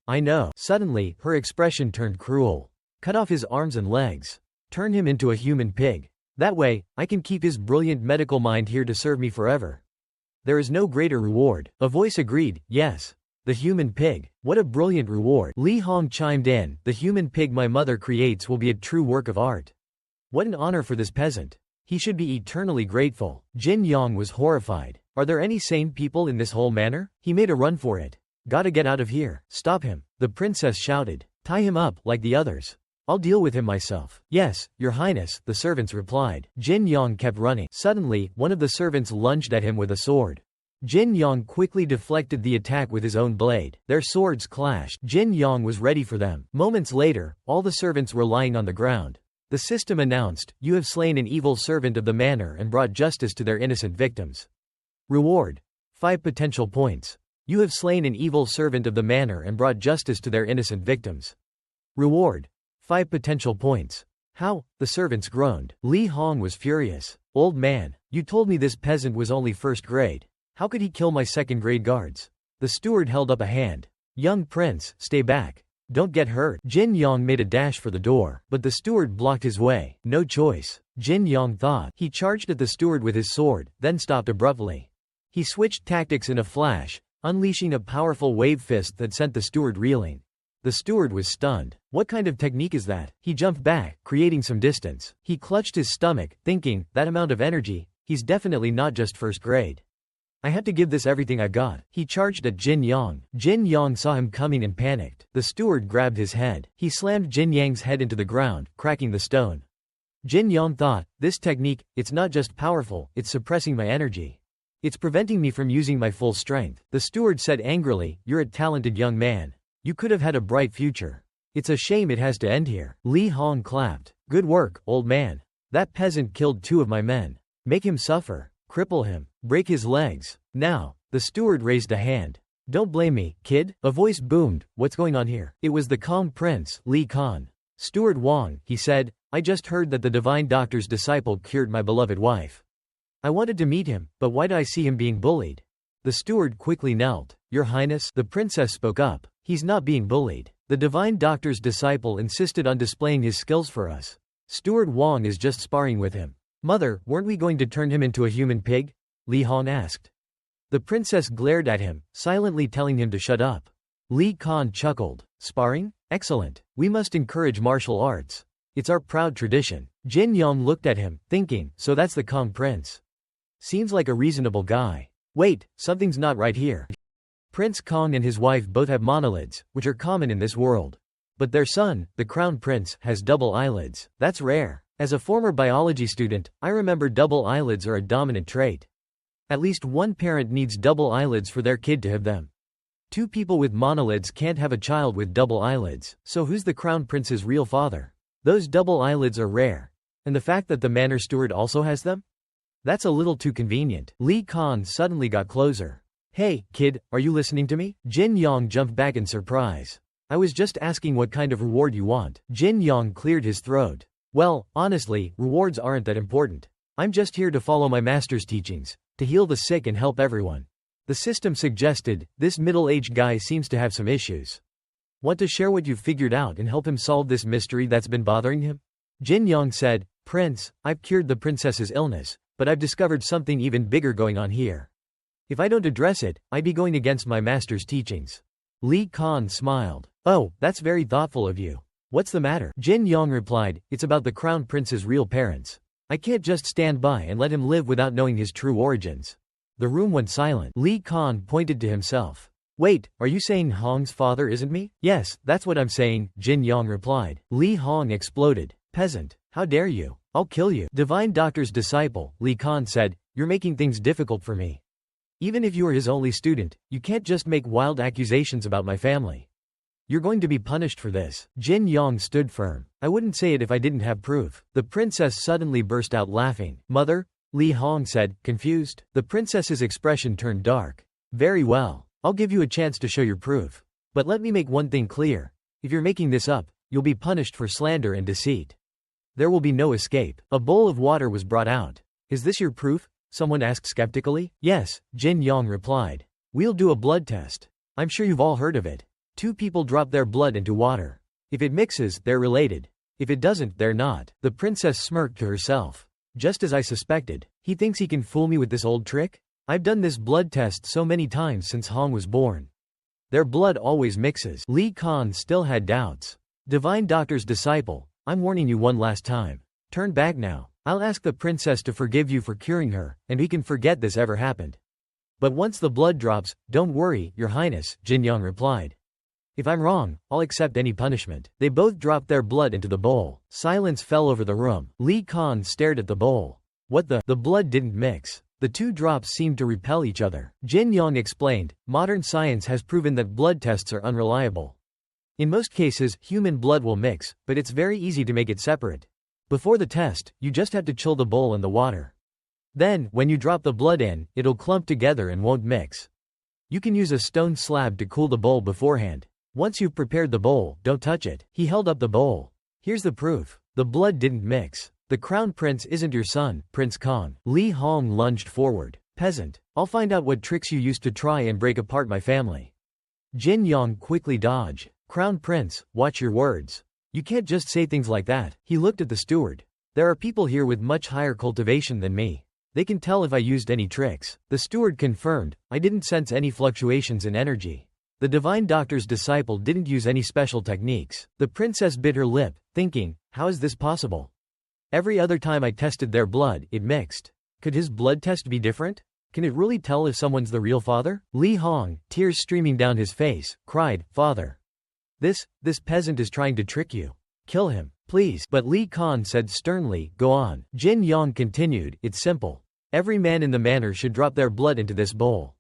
I know. Suddenly, her expression turned cruel. Cut off his arms and legs. Turn him into a human pig. That way, I can keep his brilliant medical mind here to serve me forever. There is no greater reward. A voice agreed, yes. The human pig. What a brilliant reward. Li Hong chimed in. The human pig my mother creates will be a true work of art. What an honor for this peasant. He should be eternally grateful. Jin Yang was horrified. Are there any sane people in this whole manor? He made a run for it. Gotta get out of here. Stop him. The princess shouted. Tie him up, like the others. I'll deal with him myself. Yes, Your Highness, the servants replied. Jin Yang kept running. Suddenly, one of the servants lunged at him with a sword. Jin Yang quickly deflected the attack with his own blade. Their swords clashed. Jin Yang was ready for them. Moments later, all the servants were lying on the ground. The system announced, you have slain an evil servant of the manor and brought justice to their innocent victims. Reward: 5 potential points. You have slain an evil servant of the manor and brought justice to their innocent victims. Reward: 5 potential points. How? The servants groaned. Li Hong was furious. Old man, you told me this peasant was only first grade. How could he kill my second grade guards? The steward held up a hand. Young prince, stay back. Don't get hurt. Jin Yang made a dash for the door, but the steward blocked his way. No choice. Jin Yang thought. He charged at the steward with his sword, then stopped abruptly. He switched tactics in a flash, unleashing a powerful wave fist that sent the steward reeling. The steward was stunned. What kind of technique is that? He jumped back, creating some distance. He clutched his stomach, thinking, that amount of energy, he's definitely not just first grade. I had to give this everything I got. He charged at Jin Yang. Jin Yang saw him coming and panicked. The steward grabbed his head. He slammed Jin Yang's head into the ground, cracking the stone. Jin Yang thought, this technique, it's not just powerful, it's suppressing my energy. It's preventing me from using my full strength. The steward said angrily, you're a talented young man. You could have had a bright future. It's a shame it has to end here. Li Hong clapped. Good work, old man. That peasant killed 2 of my men. Make him suffer. Cripple him. Break his legs. Now. The steward raised a hand. Don't blame me, kid. A voice boomed. What's going on here? It was the calm prince, Li Khan. Steward Wang, he said, I just heard that the divine doctor's disciple cured my beloved wife. I wanted to meet him, but why did I see him being bullied? The steward quickly knelt. Your Highness, the princess spoke up. He's not being bullied. The divine doctor's disciple insisted on displaying his skills for us. Steward Wang is just sparring with him. Mother, weren't we going to turn him into a human pig? Li Hong asked. The princess glared at him, silently telling him to shut up. Li Khan chuckled. Sparring? Excellent. We must encourage martial arts. It's our proud tradition. Jin Yang looked at him, thinking, so that's the Kong prince. Seems like a reasonable guy. Wait, something's not right here. Prince Kong and his wife both have monolids, which are common in this world. But their son, the crown prince, has double eyelids. That's rare. As a former biology student, I remember double eyelids are a dominant trait. At least one parent needs double eyelids for their kid to have them. 2 people with monolids can't have a child with double eyelids, so who's the crown prince's real father? Those double eyelids are rare. And the fact that the manor steward also has them? That's a little too convenient. Li Khan suddenly got closer. Hey, kid, are you listening to me? Jin Yang jumped back in surprise. I was just asking what kind of reward you want. Jin Yang cleared his throat. Well, honestly, rewards aren't that important. I'm just here to follow my master's teachings, to heal the sick and help everyone. The system suggested, this middle-aged guy seems to have some issues. Want to share what you've figured out and help him solve this mystery that's been bothering him? Jin Yang said, Prince, I've cured the princess's illness, but I've discovered something even bigger going on here. If I don't address it, I'd be going against my master's teachings. Li Khan smiled. Oh, that's very thoughtful of you. What's the matter? Jin Yang replied, it's about the crown prince's real parents. I can't just stand by and let him live without knowing his true origins. The room went silent. Li Khan pointed to himself. Wait, are you saying Hong's father isn't me? Yes, that's what I'm saying, Jin Yang replied. Li Hong exploded. Peasant, how dare you? I'll kill you. Divine Doctor's disciple, Li Khan said, you're making things difficult for me. Even if you are his only student, you can't just make wild accusations about my family. You're going to be punished for this. Jin Yong stood firm. I wouldn't say it if I didn't have proof. The princess suddenly burst out laughing. Mother? Li Hong said, confused. The princess's expression turned dark. Very well. I'll give you a chance to show your proof. But let me make one thing clear. If you're making this up, you'll be punished for slander and deceit. There will be no escape. A bowl of water was brought out. Is this your proof? Someone asked skeptically. Yes, Jin Yong replied. We'll do a blood test. I'm sure you've all heard of it. Two people drop their blood into water. If it mixes, they're related. If it doesn't, they're not. The princess smirked to herself. Just as I suspected. He thinks he can fool me with this old trick? I've done this blood test so many times since Hong was born. Their blood always mixes. Li Khan still had doubts. Divine Doctor's disciple, I'm warning you one last time. Turn back now. I'll ask the princess to forgive you for curing her, and we can forget this ever happened. But once the blood drops, don't worry, Your Highness, Jin Yong replied. If I'm wrong, I'll accept any punishment. They both dropped their blood into the bowl. Silence fell over the room. Li Khan stared at the bowl. What the? The blood didn't mix. The two drops seemed to repel each other. Jin Yong explained, modern science has proven that blood tests are unreliable. In most cases, human blood will mix, but it's very easy to make it separate. Before the test, you just have to chill the bowl in the water. Then, when you drop the blood in, it'll clump together and won't mix. You can use a stone slab to cool the bowl beforehand. Once you've prepared the bowl, don't touch it. He held up the bowl. Here's the proof. The blood didn't mix. The crown prince isn't your son, Prince Kong. Li Hong lunged forward. Peasant, I'll find out what tricks you used to try and break apart my family. Jin Yong quickly dodged. Crown Prince, watch your words. You can't just say things like that. He looked at the steward. There are people here with much higher cultivation than me. They can tell if I used any tricks. The steward confirmed, I didn't sense any fluctuations in energy. The Divine Doctor's disciple didn't use any special techniques. The princess bit her lip, thinking, how is this possible? Every other time I tested their blood, it mixed. Could his blood test be different? Can it really tell if someone's the real father? Li Hong, tears streaming down his face, cried, Father. This peasant is trying to trick you. Kill him, please. But Li Khan said sternly, go on. Jin Yong continued, it's simple. Every man in the manor should drop their blood into this bowl.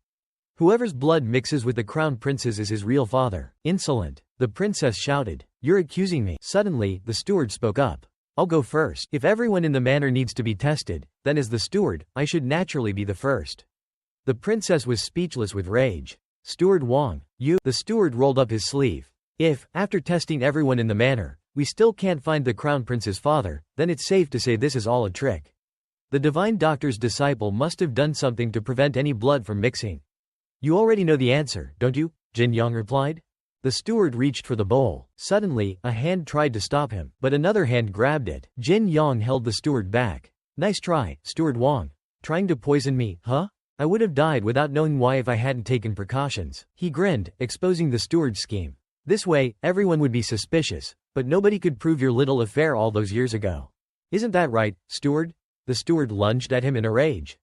Whoever's blood mixes with the crown prince's is his real father. Insolent. The princess shouted. You're accusing me. Suddenly, the steward spoke up. I'll go first. If everyone in the manor needs to be tested, then as the steward, I should naturally be the first. The princess was speechless with rage. Steward Wang, you. The steward rolled up his sleeve. If, after testing everyone in the manor, we still can't find the crown prince's father, then it's safe to say this is all a trick. The Divine Doctor's disciple must have done something to prevent any blood from mixing. You already know the answer, don't you? Jin Yong replied. The steward reached for the bowl. Suddenly, a hand tried to stop him, but another hand grabbed it. Jin Yong held the steward back. Nice try, Steward Wang. Trying to poison me, huh? I would have died without knowing why if I hadn't taken precautions. He grinned, exposing the steward's scheme. This way, everyone would be suspicious, but nobody could prove your little affair all those years ago. Isn't that right, steward? The steward lunged at him in a rage.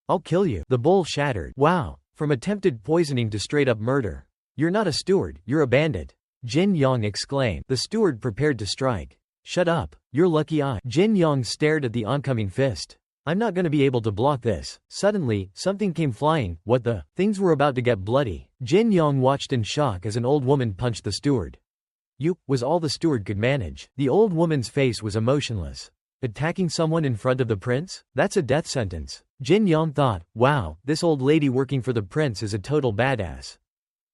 I'll kill you. The bowl shattered. Wow. From attempted poisoning to straight-up murder. You're not a steward, you're a bandit. Jin Yong exclaimed. The steward prepared to strike. Shut up. You're lucky I. Jin Yong stared at the oncoming fist. I'm not gonna be able to block this. Suddenly, something came flying. What the? Things were about to get bloody. Jin Yong watched in shock as an old woman punched the steward. You, was all the steward could manage. The old woman's face was emotionless. Attacking someone in front of the prince? That's a death sentence. Jin Yong thought, wow, this old lady working for the prince is a total badass.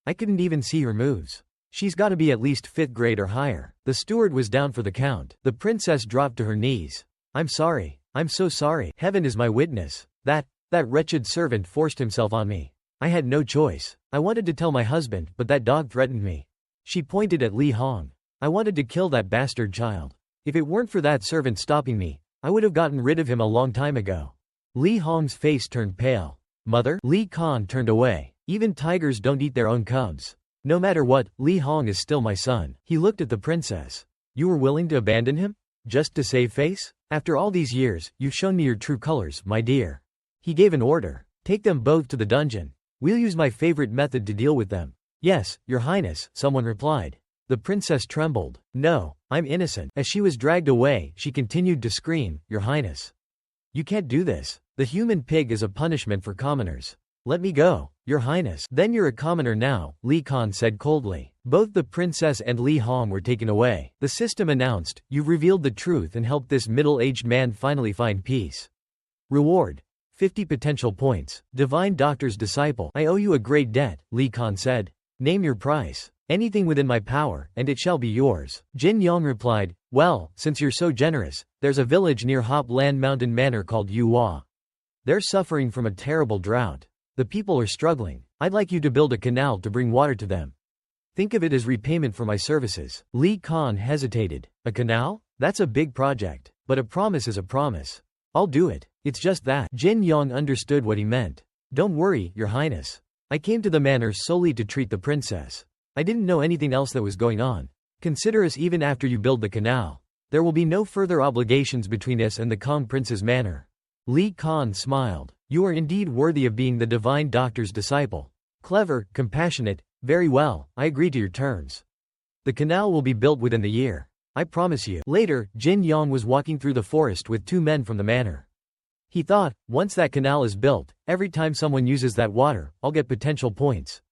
I couldn't even see her moves. She's gotta be at least 5th grade or higher. The steward was down for the count. The princess dropped to her knees. I'm sorry. I'm so sorry. Heaven is my witness. That wretched servant forced himself on me. I had no choice. I wanted to tell my husband, but that dog threatened me. She pointed at Li Hong. I wanted to kill that bastard child. If it weren't for that servant stopping me, I would have gotten rid of him a long time ago. Li Hong's face turned pale. Mother? Li Khan turned away. Even tigers don't eat their own cubs. No matter what, Li Hong is still my son. He looked at the princess. You were willing to abandon him? Just to save face? After all these years, you've shown me your true colors, my dear. He gave an order. Take them both to the dungeon. We'll use my favorite method to deal with them. Yes, Your Highness, someone replied. The princess trembled. No, I'm innocent. As she was dragged away, she continued to scream, Your Highness. You can't do this. The human pig is a punishment for commoners. Let me go, Your Highness. Then you're a commoner now, Li Khan said coldly. Both the princess and Li Hong were taken away. The system announced, You've revealed the truth and helped this middle-aged man finally find peace. Reward. 50 potential points. Divine Doctor's disciple. I owe you a great debt, Li Khan said. Name your price. Anything within my power, and it shall be yours. Jin Yong replied, Well, since you're so generous, there's a village near Hop Land Mountain Manor called Yuhua. They're suffering from a terrible drought. The people are struggling. I'd like you to build a canal to bring water to them. Think of it as repayment for my services. Li Khan hesitated. A canal? That's a big project. But a promise is a promise. I'll do it. It's just that. Jin Yong understood what he meant. Don't worry, Your Highness. I came to the manor solely to treat the princess. I didn't know anything else that was going on. Consider us even after you build the canal. There will be no further obligations between us and the Kong Prince's manor. Li Khan smiled. You are indeed worthy of being the Divine Doctor's disciple. Clever, compassionate, very well, I agree to your terms. The canal will be built within the year. I promise you. Later, Jin Yong was walking through the forest with 2 men from the manor. He thought, once that canal is built, every time someone uses that water, I'll get potential points.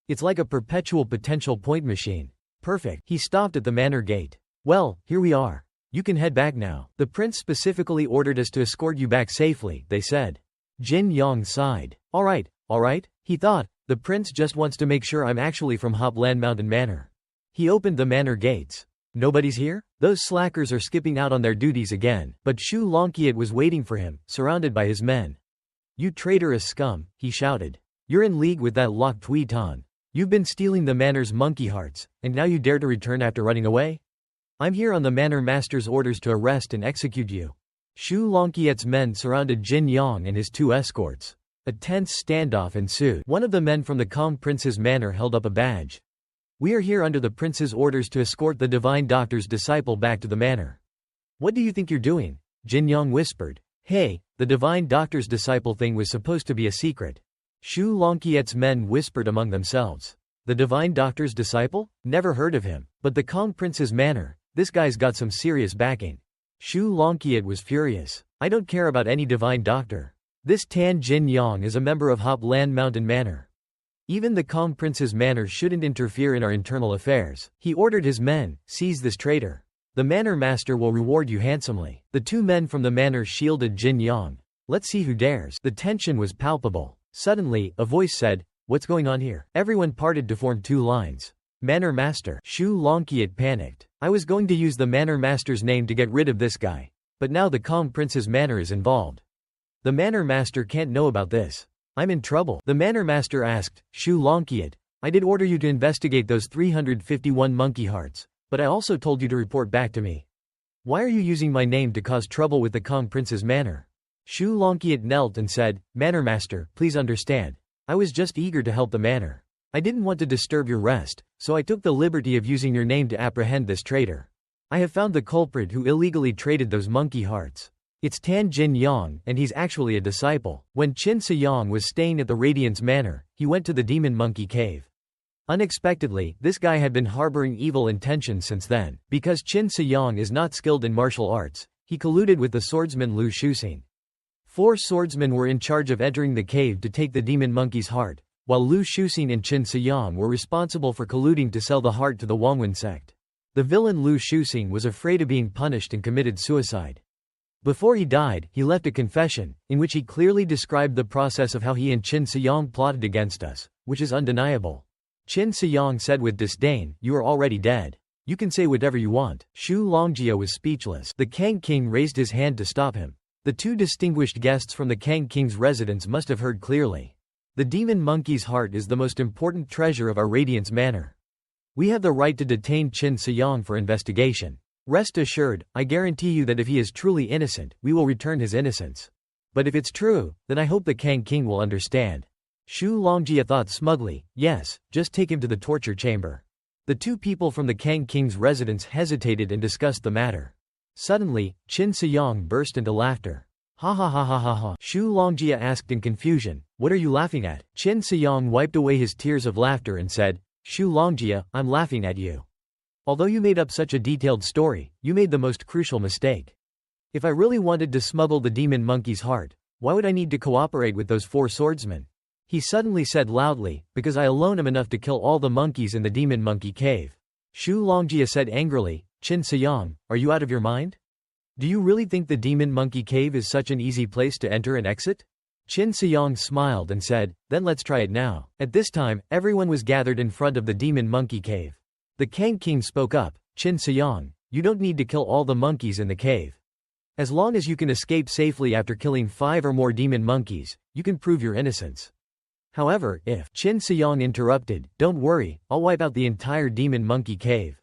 It's like a perpetual potential point machine. Perfect. He stopped at the manor gate. Well, here we are. You can head back now. The prince specifically ordered us to escort you back safely, they said. Jin Yong sighed. All right, he thought, the prince just wants to make sure I'm actually from Hopland Mountain Manor. He opened the manor gates. Nobody's here? Those slackers are skipping out on their duties again. But Shu Longqiat was waiting for him, surrounded by his men. You traitorous scum, he shouted. You're in league with that Lok Tui Tan. You've been stealing the manor's monkey hearts, and now you dare to return after running away? I'm here on the manor master's orders to arrest and execute you. Shu Longqiat's men surrounded Jin Yong and his 2 escorts. A tense standoff ensued. One of the men from the Kong Prince's manor held up a badge. We are here under the prince's orders to escort the Divine Doctor's disciple back to the manor. What do you think you're doing? Jin Yong whispered. Hey, the Divine Doctor's disciple thing was supposed to be a secret. Shu Longqiat's men whispered among themselves. The Divine Doctor's disciple? Never heard of him. But the Kong Prince's manor, this guy's got some serious backing. Shu Longqiat was furious. I don't care about any Divine Doctor. This Tan Jin Yong is a member of Hop Land Mountain Manor. Even the Kong Prince's manor shouldn't interfere in our internal affairs. He ordered his men, seize this traitor. The manor master will reward you handsomely. The 2 men from the manor shielded Jin Yong. Let's see who dares. The tension was palpable. Suddenly, a voice said, What's going on here? Everyone parted to form 2 lines. Manor Master. Shu Longqiat panicked. I was going to use the Manor Master's name to get rid of this guy. But now the Kong Prince's manor is involved. The Manor Master can't know about this. I'm in trouble. The Manor Master asked, Shu Longqiat, I did order you to investigate those 351 monkey hearts, but I also told you to report back to me. Why are you using my name to cause trouble with the Kong Prince's manor? Shu Longqiat knelt and said, Manor Master, please understand. I was just eager to help the manor. I didn't want to disturb your rest, so I took the liberty of using your name to apprehend this traitor. I have found the culprit who illegally traded those monkey hearts. It's Tan Jin Yong, and he's actually a disciple. When Qin Siyang was staying at the Radiance Manor, he went to the Demon Monkey Cave. Unexpectedly, this guy had been harboring evil intentions since then. Because Qin Siyang is not skilled in martial arts, he colluded with the swordsman Lu Shuxing. 4 swordsmen were in charge of entering the cave to take the demon monkey's heart, while Lu Shuxing and Qin Siyang were responsible for colluding to sell the heart to the Wangwen sect. The villain Lu Shuxing was afraid of being punished and committed suicide. Before he died, he left a confession, in which he clearly described the process of how he and Qin Siyang plotted against us, which is undeniable. Qin Siyang said with disdain, You are already dead. You can say whatever you want. Shu Longjia was speechless. The Kang King raised his hand to stop him. The 2 distinguished guests from the Kang King's residence must have heard clearly. The demon monkey's heart is the most important treasure of our Radiance Manor. We have the right to detain Qin Siyang for investigation. Rest assured, I guarantee you that if he is truly innocent, we will return his innocence. But if it's true, then I hope the Kang King will understand. Shu Longjia thought smugly, yes, just take him to the torture chamber. The 2 people from the Kang King's residence hesitated and discussed the matter. Suddenly, Qin Siyang burst into laughter. Ha ha ha ha ha ha. Shu Longjia asked in confusion, What are you laughing at? Qin Siyang wiped away his tears of laughter and said, Shu Longjia, I'm laughing at you. Although you made up such a detailed story, you made the most crucial mistake. If I really wanted to smuggle the demon monkey's heart, why would I need to cooperate with those 4 swordsmen? He suddenly said loudly, because I alone am enough to kill all the monkeys in the demon monkey cave. Shu Longjia said angrily, Qin Siyang, are you out of your mind? Do you really think the demon monkey cave is such an easy place to enter and exit? Qin Siyang smiled and said, then let's try it now. At this time, everyone was gathered in front of the demon monkey cave. The Kang King spoke up, Qin Siyang, you don't need to kill all the monkeys in the cave. As long as you can escape safely after killing 5 or more demon monkeys, you can prove your innocence. However, if Qin Siyang interrupted, don't worry, I'll wipe out the entire demon monkey cave.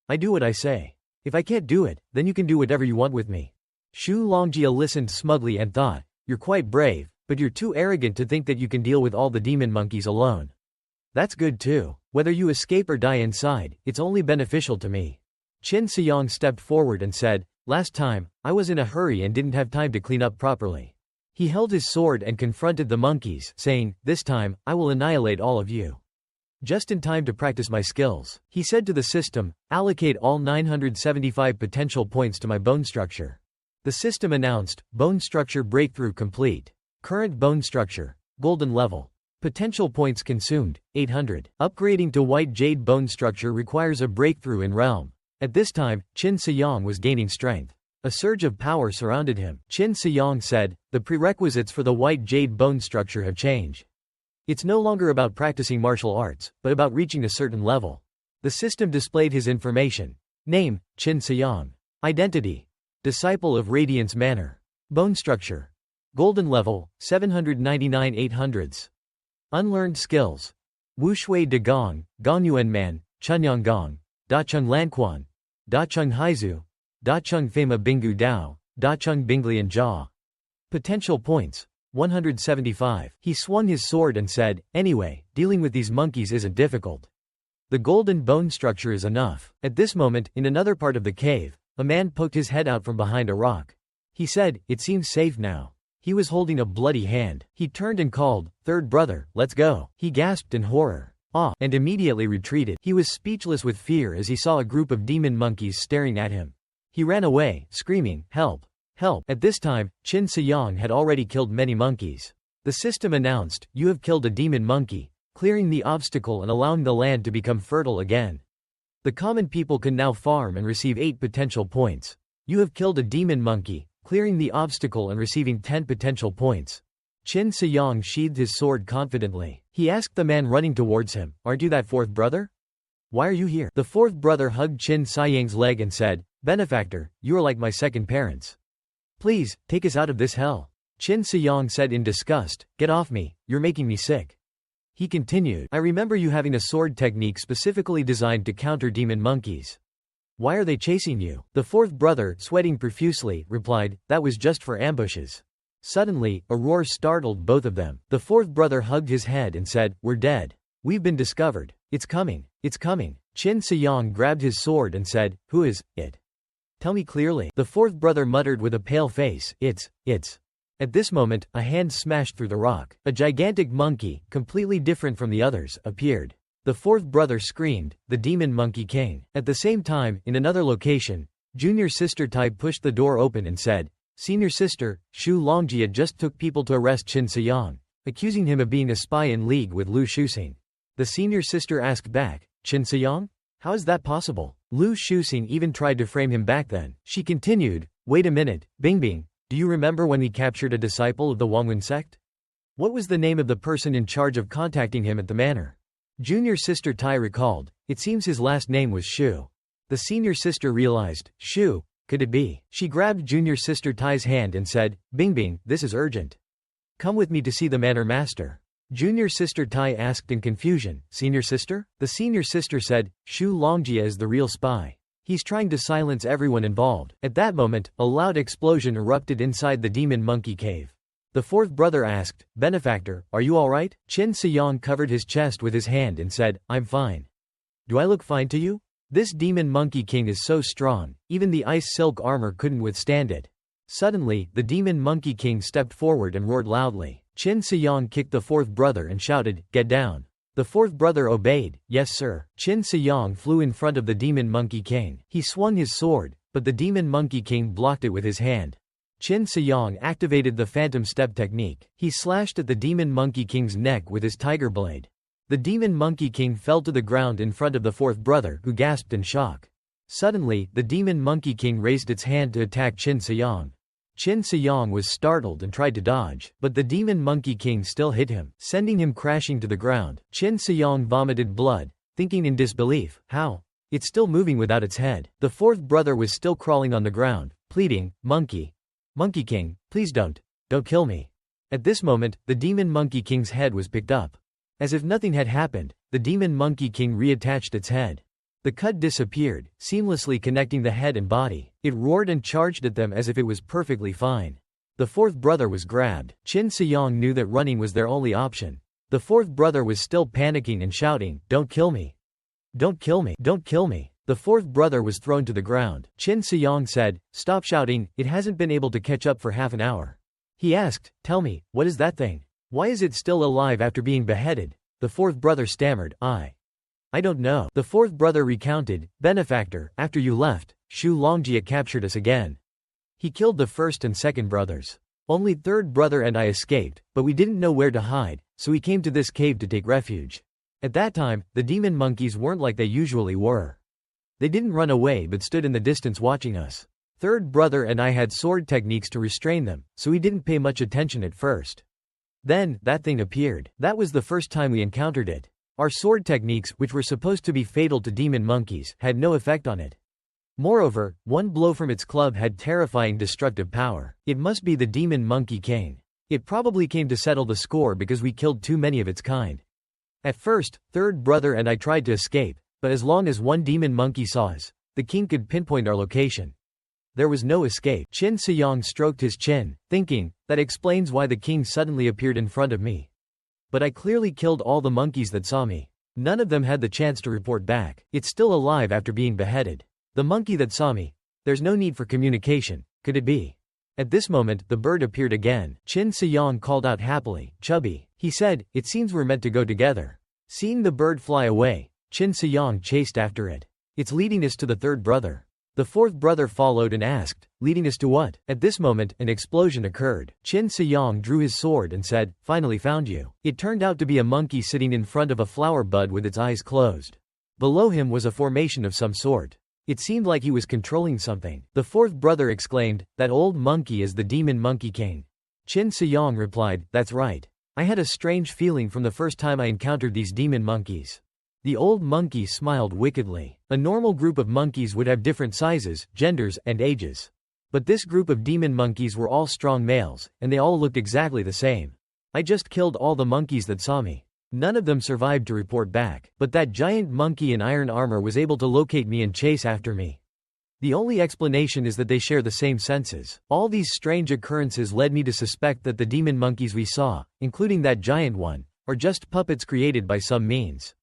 I do what I say. If I can't do it, then you can do whatever you want with me. Shu Longjia listened smugly and thought, you're quite brave, but you're too arrogant to think that you can deal with all the demon monkeys alone. That's good too. Whether you escape or die inside, it's only beneficial to me. Qin Siyang stepped forward and said, last time, I was in a hurry and didn't have time to clean up properly. He held his sword and confronted the monkeys, saying, this time, I will annihilate all of you. Just in time to practice my skills, he said to the system, allocate all 975 potential points to my bone structure. The system announced, bone structure breakthrough complete. Current bone structure, golden level. Potential points consumed, 800. Upgrading to white jade bone structure requires a breakthrough in realm. At this time, Qin Siyang was gaining strength. A surge of power surrounded him. Qin Siyang said, the prerequisites for the white jade bone structure have changed. It's no longer about practicing martial arts, but about reaching a certain level. The system displayed his information. Name, Qin Siyang. Identity. Disciple of Radiance Manor. Bone structure. Golden level, 799 800s. Unlearned skills. Wushui De Gong, Gongyuan Man, Chunyang Gong, Dacheng Lanquan, Dacheng Haizu, Dacheng Fema Bingu Dao, Dacheng Binglian Jia. Potential points. 175. He swung his sword and said, anyway, dealing with these monkeys isn't difficult. The golden bone structure is enough. At this moment, in another part of the cave, a man poked his head out from behind a rock. He said, it seems safe now. He was holding a bloody hand. He turned and called, third brother, let's go. He gasped in horror, awe, and immediately retreated. He was speechless with fear as he saw a group of demon monkeys staring at him. He ran away, screaming, help, help. At this time, Qin Siyang had already killed many monkeys. The system announced, you have killed a demon monkey, clearing the obstacle and allowing the land to become fertile again. The common people can now farm and receive 8 potential points. You have killed a demon monkey, clearing the obstacle and receiving 10 potential points. Qin Siyang sheathed his sword confidently. He asked the man running towards him, aren't you that 4th brother? Why are you here? The 4th brother hugged Qin Siyang's leg and said, benefactor, you are like my second parents. Please, take us out of this hell. Qin Siyang said in disgust, get off me, you're making me sick. He continued, I remember you having a sword technique specifically designed to counter demon monkeys. Why are they chasing you? The 4th brother, sweating profusely, replied, that was just for ambushes. Suddenly, a roar startled both of them. The 4th brother hugged his head and said, we're dead. We've been discovered. It's coming. It's coming. Qin Siyang grabbed his sword and said, who is it? Tell me clearly. The 4th brother muttered with a pale face, it's. At this moment, a hand smashed through the rock. A gigantic monkey, completely different from the others, appeared. The 4th brother screamed, the demon monkey king. At the same time, in another location, junior sister Tai pushed the door open and said, senior sister, Shu Longjia just took people to arrest Qin Siyang, accusing him of being a spy in league with Lu Shuxing. The senior sister asked back, Qin Siyang? How is that possible? Lu Shuxing even tried to frame him back then. She continued, wait a minute, Bingbing, do you remember when we captured a disciple of the Wangwen sect? What was the name of the person in charge of contacting him at the manor? Junior sister Tai recalled, it seems his last name was Shu. The senior sister realized, Shu, could it be? She grabbed junior sister Tai's hand and said, Bingbing, this is urgent. Come with me to see the manor master. Junior sister Tai asked in confusion, senior sister? The senior sister said, Shu Longjia is the real spy. He's trying to silence everyone involved. At that moment, a loud explosion erupted inside the demon monkey cave. The 4th brother asked, benefactor, are you alright? Qin Siyang covered his chest with his hand and said, I'm fine. Do I look fine to you? This demon monkey king is so strong, even the ice silk armor couldn't withstand it. Suddenly, the demon monkey king stepped forward and roared loudly. Qin Siyang kicked the 4th brother and shouted, get down. The fourth brother obeyed. Yes sir. Qin Siyang flew in front of the demon monkey king. He swung his sword, but the demon monkey king blocked it with his hand. Qin Siyang activated the phantom step technique. He slashed at the demon monkey king's neck with his tiger blade. The demon monkey king fell to the ground in front of the fourth brother, who gasped in shock. Suddenly, the demon monkey king raised its hand to attack Qin Siyang. Qin Siyang was startled and tried to dodge, but the demon monkey king still hit him, sending him crashing to the ground. Qin Siyang vomited blood, thinking in disbelief, how? It's still moving without its head. The fourth brother was still crawling on the ground, pleading, Monkey King, please don't kill me. At this moment, the demon monkey king's head was picked up. As if nothing had happened, the demon monkey king reattached its head. The cut disappeared, seamlessly connecting the head and body. It roared and charged at them as if it was perfectly fine. The fourth brother was grabbed. Qin Siyang knew that running was their only option. The fourth brother was still panicking and shouting, Don't kill me. Don't kill me. Don't kill me. The fourth brother was thrown to the ground. Qin Siyang said, Stop shouting, it hasn't been able to catch up for half an hour. He asked, Tell me, what is that thing? Why is it still alive after being beheaded? The fourth brother stammered, I don't know. The fourth brother recounted, Benefactor, after you left, Shu Longjia captured us again. He killed the first and second brothers. Only third brother and I escaped, but we didn't know where to hide, so we came to this cave to take refuge. At that time, the demon monkeys weren't like they usually were. They didn't run away but stood in the distance watching us. Third brother and I had sword techniques to restrain them, so we didn't pay much attention at first. Then, that thing appeared. That was the first time we encountered it. Our sword techniques, which were supposed to be fatal to demon monkeys, had no effect on it. Moreover, one blow from its club had terrifying destructive power. It must be the demon monkey king. It probably came to settle the score because we killed too many of its kind. At first, third brother and I tried to escape, but as long as one demon monkey saw us, the king could pinpoint our location. There was no escape. Qin Siyang stroked his chin, thinking, that explains why the king suddenly appeared in front of me. But I clearly killed all the monkeys that saw me. None of them had the chance to report back. It's still alive after being beheaded. The monkey that saw me. There's no need for communication. Could it be? At this moment, the bird appeared again. Qin Siyang called out happily, Chubby. He said, it seems we're meant to go together. Seeing the bird fly away, Qin Siyang chased after it. It's leading us to the third brother. The fourth brother followed and asked, leading us to what? At this moment, an explosion occurred. Qin Siyang drew his sword and said, Finally found you. It turned out to be a monkey sitting in front of a flower bud with its eyes closed. Below him was a formation of some sort. It seemed like he was controlling something. The fourth brother exclaimed, That old monkey is the demon monkey king. Qin Siyang replied, That's right. I had a strange feeling from the first time I encountered these demon monkeys. The old monkey smiled wickedly. A normal group of monkeys would have different sizes, genders, and ages. But this group of demon monkeys were all strong males, and they all looked exactly the same. I just killed all the monkeys that saw me. None of them survived to report back, but that giant monkey in iron armor was able to locate me and chase after me. The only explanation is that they share the same senses. All these strange occurrences led me to suspect that the demon monkeys we saw, including that giant one, are just puppets created by some means.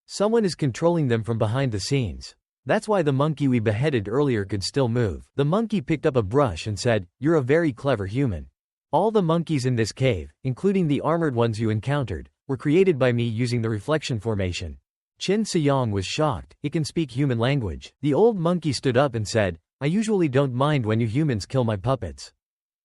Someone is controlling them from behind the scenes. That's why the monkey we beheaded earlier could still move. The monkey picked up a brush and said, You're a very clever human. All the monkeys in this cave, including the armored ones you encountered, were created by me using the reflection formation. Qin Siyang was shocked. It can speak human language. The old monkey stood up and said, I usually don't mind when you humans kill my puppets.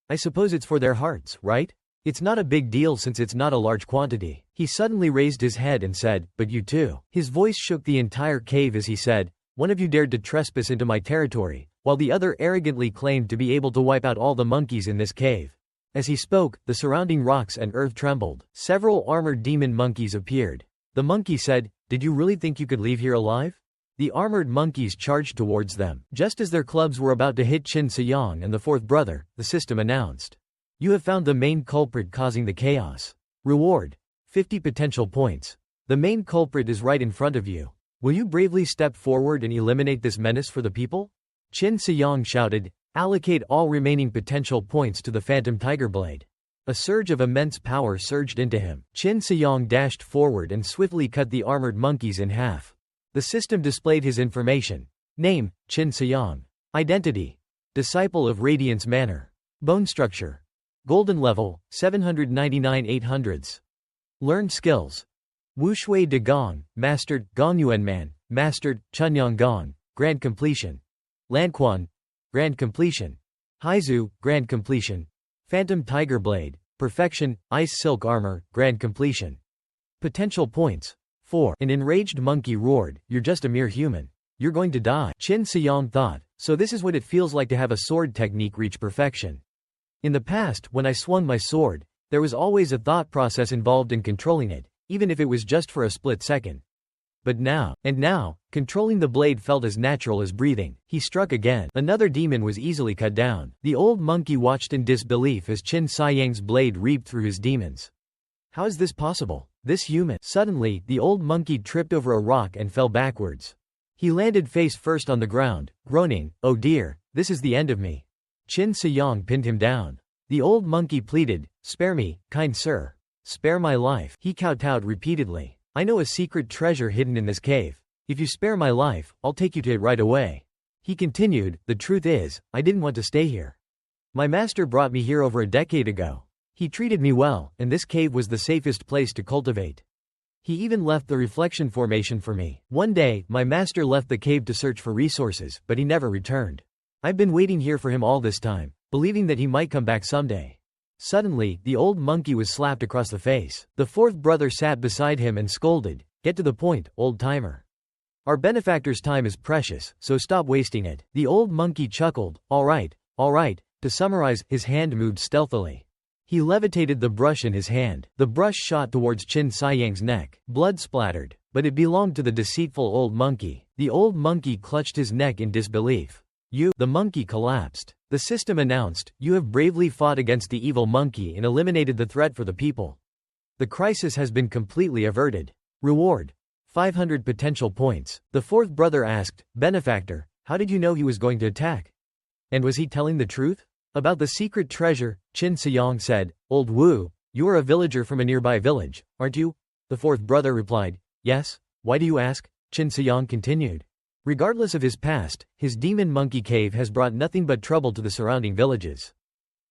I suppose it's for their hearts, right? It's not a big deal since it's not a large quantity. He suddenly raised his head and said, But you too. His voice shook the entire cave as he said, One of you dared to trespass into my territory, while the other arrogantly claimed to be able to wipe out all the monkeys in this cave. As he spoke, the surrounding rocks and earth trembled. Several armored demon monkeys appeared. The monkey said, Did you really think you could leave here alive? The armored monkeys charged towards them. Just as their clubs were about to hit Qin Siyang and the fourth brother, the system announced, You have found the main culprit causing the chaos. Reward: 50 potential points. The main culprit is right in front of you. Will you bravely step forward and eliminate this menace for the people? Qin Siyang shouted, Allocate all remaining potential points to the Phantom Tiger Blade. A surge of immense power surged into him. Qin Siyang dashed forward and swiftly cut the armored monkeys in half. The system displayed his information. Name: Qin Siyang. Identity: Disciple of Radiance Manor. Bone structure: Golden level, 799 800s. Learned skills: Wu Shui De Gong, mastered, Gongyuanman, mastered, Chunyang Gong, grand completion. Lanquan, grand completion. Haizu, grand completion. Phantom Tiger Blade, perfection, Ice Silk Armor, grand completion. Potential points. 4. An enraged monkey roared, "You're just a mere human. You're going to die." Qin Siyang thought, so this is what it feels like to have a sword technique reach perfection. In the past, when I swung my sword, there was always a thought process involved in controlling it, even if it was just for a split second. But now, controlling the blade felt as natural as breathing. He struck again. Another demon was easily cut down. The old monkey watched in disbelief as Qin Siyang's blade reaped through his demons. How is this possible? This human. Suddenly, the old monkey tripped over a rock and fell backwards. He landed face first on the ground, groaning, "Oh dear, this is the end of me." Qin Siyang pinned him down. The old monkey pleaded, "Spare me, kind sir. Spare my life." He kowtowed repeatedly. "I know a secret treasure hidden in this cave. If you spare my life, I'll take you to it right away." He continued, "The truth is, I didn't want to stay here. My master brought me here over a decade ago. He treated me well, and this cave was the safest place to cultivate. He even left the reflection formation for me. One day, my master left the cave to search for resources, but he never returned. I've been waiting here for him all this time, believing that he might come back someday." Suddenly, the old monkey was slapped across the face. The fourth brother sat beside him and scolded, "Get to the point, old-timer. Our benefactor's time is precious, so stop wasting it." The old monkey chuckled, all right. To summarize, his hand moved stealthily. He levitated the brush in his hand. The brush shot towards Qin Siyang's neck. Blood splattered, but it belonged to the deceitful old monkey. The old monkey clutched his neck in disbelief. The monkey collapsed. The system announced, "You have bravely fought against the evil monkey and eliminated the threat for the people. The crisis has been completely averted. Reward: 500 potential points." The fourth brother asked, "Benefactor, how did you know he was going to attack? And was he telling the truth?" "About the secret treasure," Qin Siyang said. "Old Wu, you are a villager from a nearby village, aren't you?" The fourth brother replied, "Yes. Why do you ask?" Qin Siyang continued. Regardless of his past, his demon monkey cave has brought nothing but trouble to the surrounding villages.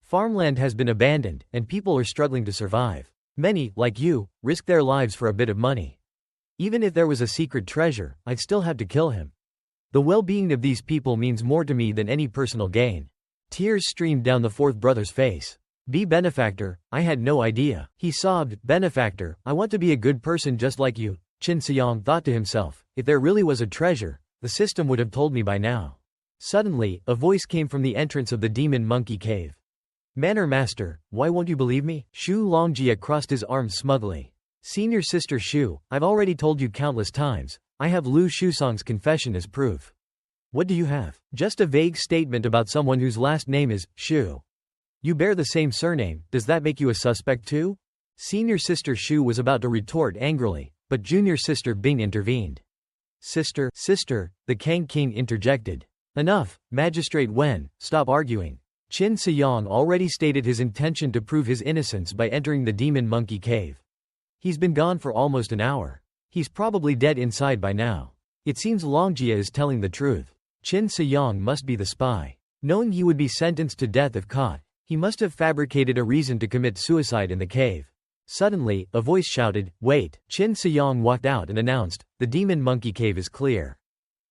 Farmland has been abandoned, and people are struggling to survive. Many, like you, risk their lives for a bit of money. Even if there was a secret treasure, I'd still have to kill him. The well-being of these people means more to me than any personal gain." Tears streamed down the fourth brother's face. "Benefactor, I had no idea." He sobbed, "Benefactor, I want to be a good person just like you." Qin Siyang thought to himself, if there really was a treasure, the system would have told me by now. Suddenly, a voice came from the entrance of the demon monkey cave. "Manor Master, why won't you believe me?" Shu Longjia crossed his arms smugly. "Senior Sister Shu, I've already told you countless times, I have Lu Shusong's confession as proof." "What do you have?" "Just a vague statement about someone whose last name is Shu. You bear the same surname, does that make you a suspect too?" Senior Sister Shu was about to retort angrily, but Junior Sister Bing intervened. Sister, the Kang King interjected. "Enough, Magistrate Wen, stop arguing." Qin Siyang already stated his intention to prove his innocence by entering the demon monkey cave. He's been gone for almost an hour. He's probably dead inside by now. It seems Longjia is telling the truth. Qin Siyang must be the spy. Knowing he would be sentenced to death if caught, he must have fabricated a reason to commit suicide in the cave. Suddenly, a voice shouted, "Wait!" Qin Siyang walked out and announced, "The demon monkey cave is clear.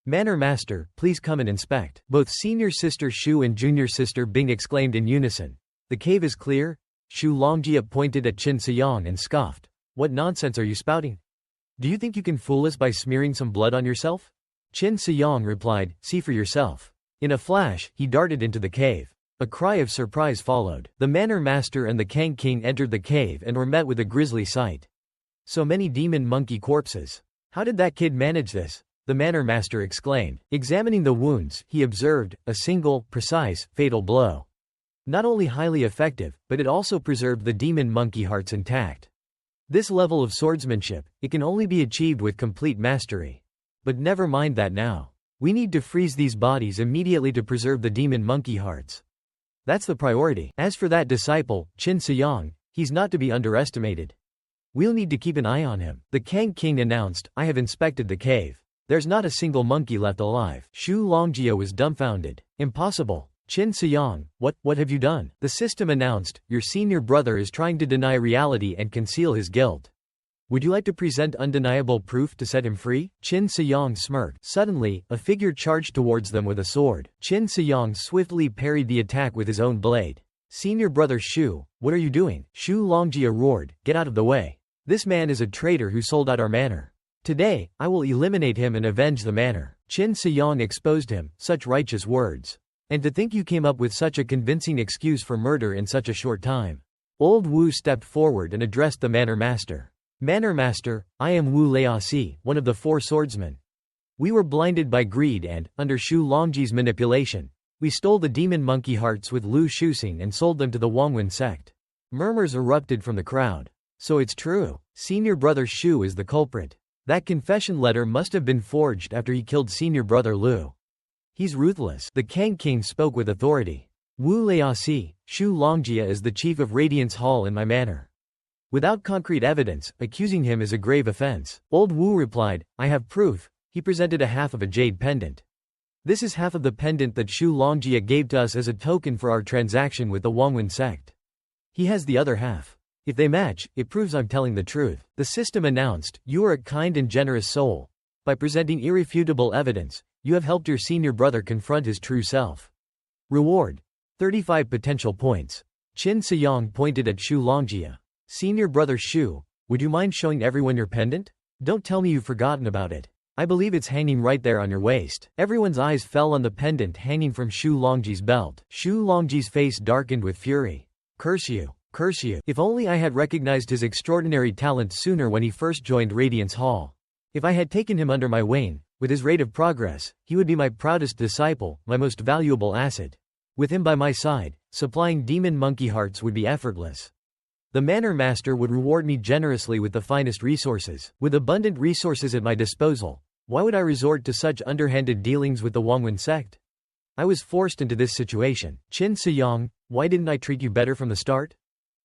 Manor Master, please come and inspect." Both Senior Sister Shu and Junior Sister Bing exclaimed in unison. "The cave is clear?" Shu Longjia pointed at Qin Siyang and scoffed. "What nonsense are you spouting? Do you think you can fool us by smearing some blood on yourself?" Qin Siyang replied, "See for yourself." In a flash, he darted into the cave. A cry of surprise followed. The Manor Master and the Kang King entered the cave and were met with a grisly sight. So many demon monkey corpses. How did that kid manage this? The Manor Master exclaimed. Examining the wounds, he observed, a single, precise, fatal blow. Not only highly effective, but it also preserved the demon monkey hearts intact. This level of swordsmanship, it can only be achieved with complete mastery. But never mind that now. We need to freeze these bodies immediately to preserve the demon monkey hearts. That's the priority. As for that disciple, Qin Siyang, he's not to be underestimated. We'll need to keep an eye on him. The Kang King announced, I have inspected the cave. There's not a single monkey left alive. Shu Longjia was dumbfounded. Impossible. Qin Siyang, what have you done? The system announced, your senior brother is trying to deny reality and conceal his guilt. Would you like to present undeniable proof to set him free? Qin Siyang smirked. Suddenly, a figure charged towards them with a sword. Qin Siyang swiftly parried the attack with his own blade. Senior brother Shu, what are you doing? Shu Longjia roared, get out of the way. This man is a traitor who sold out our manor. Today, I will eliminate him and avenge the manor. Qin Siyang exposed him, such righteous words. And to think you came up with such a convincing excuse for murder in such a short time. Old Wu stepped forward and addressed the manor master. Manor master, I am Wu Leasi, one of the 4 swordsmen. We were blinded by greed and, under Shu Longji's manipulation, we stole the demon monkey hearts with Lu Shuxing and sold them to the Wangwen sect. Murmurs erupted from the crowd. So it's true. Senior brother Shu is the culprit. That confession letter must have been forged after he killed senior brother Lu. He's ruthless. The Kang King spoke with authority. Wu Leasi, Shu Longjia is the chief of Radiance Hall in my manor. Without concrete evidence, accusing him is a grave offense. Old Wu replied, I have proof. He presented a half of a jade pendant. This is half of the pendant that Shu Longjia gave to us as a token for our transaction with the Wangwen sect. He has the other half. If they match, it proves I'm telling the truth. The system announced, you are a kind and generous soul. By presenting irrefutable evidence, you have helped your senior brother confront his true self. Reward: 35 potential points. Qin Siyang pointed at Shu Longjia. Senior brother Shu, would you mind showing everyone your pendant? Don't tell me you've forgotten about it. I believe it's hanging right there on your waist. Everyone's eyes fell on the pendant hanging from Shu Longji's belt. Shu Longji's face darkened with fury. Curse you. Curse you. If only I had recognized his extraordinary talent sooner when he first joined Radiance Hall. If I had taken him under my wing, with his rate of progress, he would be my proudest disciple, my most valuable asset. With him by my side, supplying demon monkey hearts would be effortless. The manor master would reward me generously with the finest resources. With abundant resources at my disposal, why would I resort to such underhanded dealings with the Wangwen sect? I was forced into this situation. Qin Siyang, why didn't I treat you better from the start?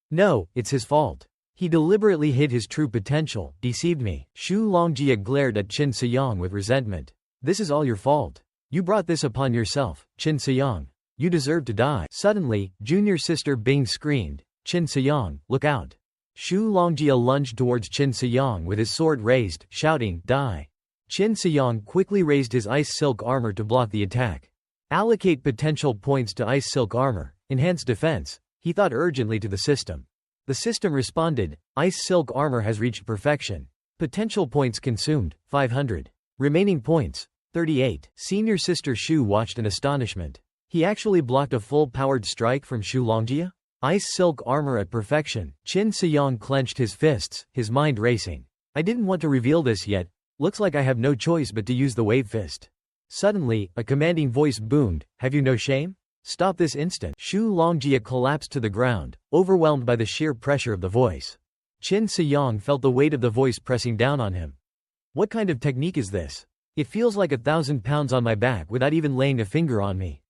No, it's his fault. He deliberately hid his true potential, deceived me. Shu Longjia glared at Qin Siyang with resentment. This is all your fault. You brought this upon yourself, Qin Siyang. You deserve to die. Suddenly, junior sister Bing screamed, Qin Siyang, look out. Shu Longjia lunged towards Qin Siyang with his sword raised, shouting, die. Qin Siyang quickly raised his ice silk armor to block the attack. Allocate potential points to ice silk armor, enhance defense, he thought urgently to the system. The system responded, ice silk armor has reached perfection. Potential points consumed, 500. Remaining points, 38. Senior sister Shu watched in astonishment. He actually blocked a full-powered strike from Shu Longjia? Ice silk armor at perfection. Qin Siyang clenched his fists, his mind racing. I didn't want to reveal this yet. Looks like I have no choice but to use the wave fist. Suddenly, a commanding voice boomed, have you no shame? Stop this instant. Shu Longjia collapsed to the ground, overwhelmed by the sheer pressure of the voice. Qin Siyang felt the weight of the voice pressing down on him. What kind of technique is this? It feels like 1,000 pounds on my back without even laying a finger on me.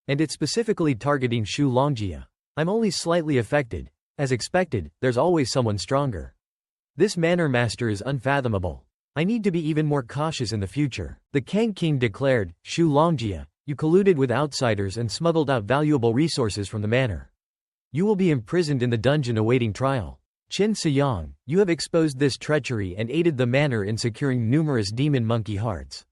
And it's specifically targeting Shu Longjia. I'm only slightly affected. As expected, there's always someone stronger. This manor master is unfathomable. I need to be even more cautious in the future. The Kang King declared, Shu Longjia, you colluded with outsiders and smuggled out valuable resources from the manor. You will be imprisoned in the dungeon awaiting trial. Qin Siyang, you have exposed this treachery and aided the manor in securing numerous demon monkey hearts.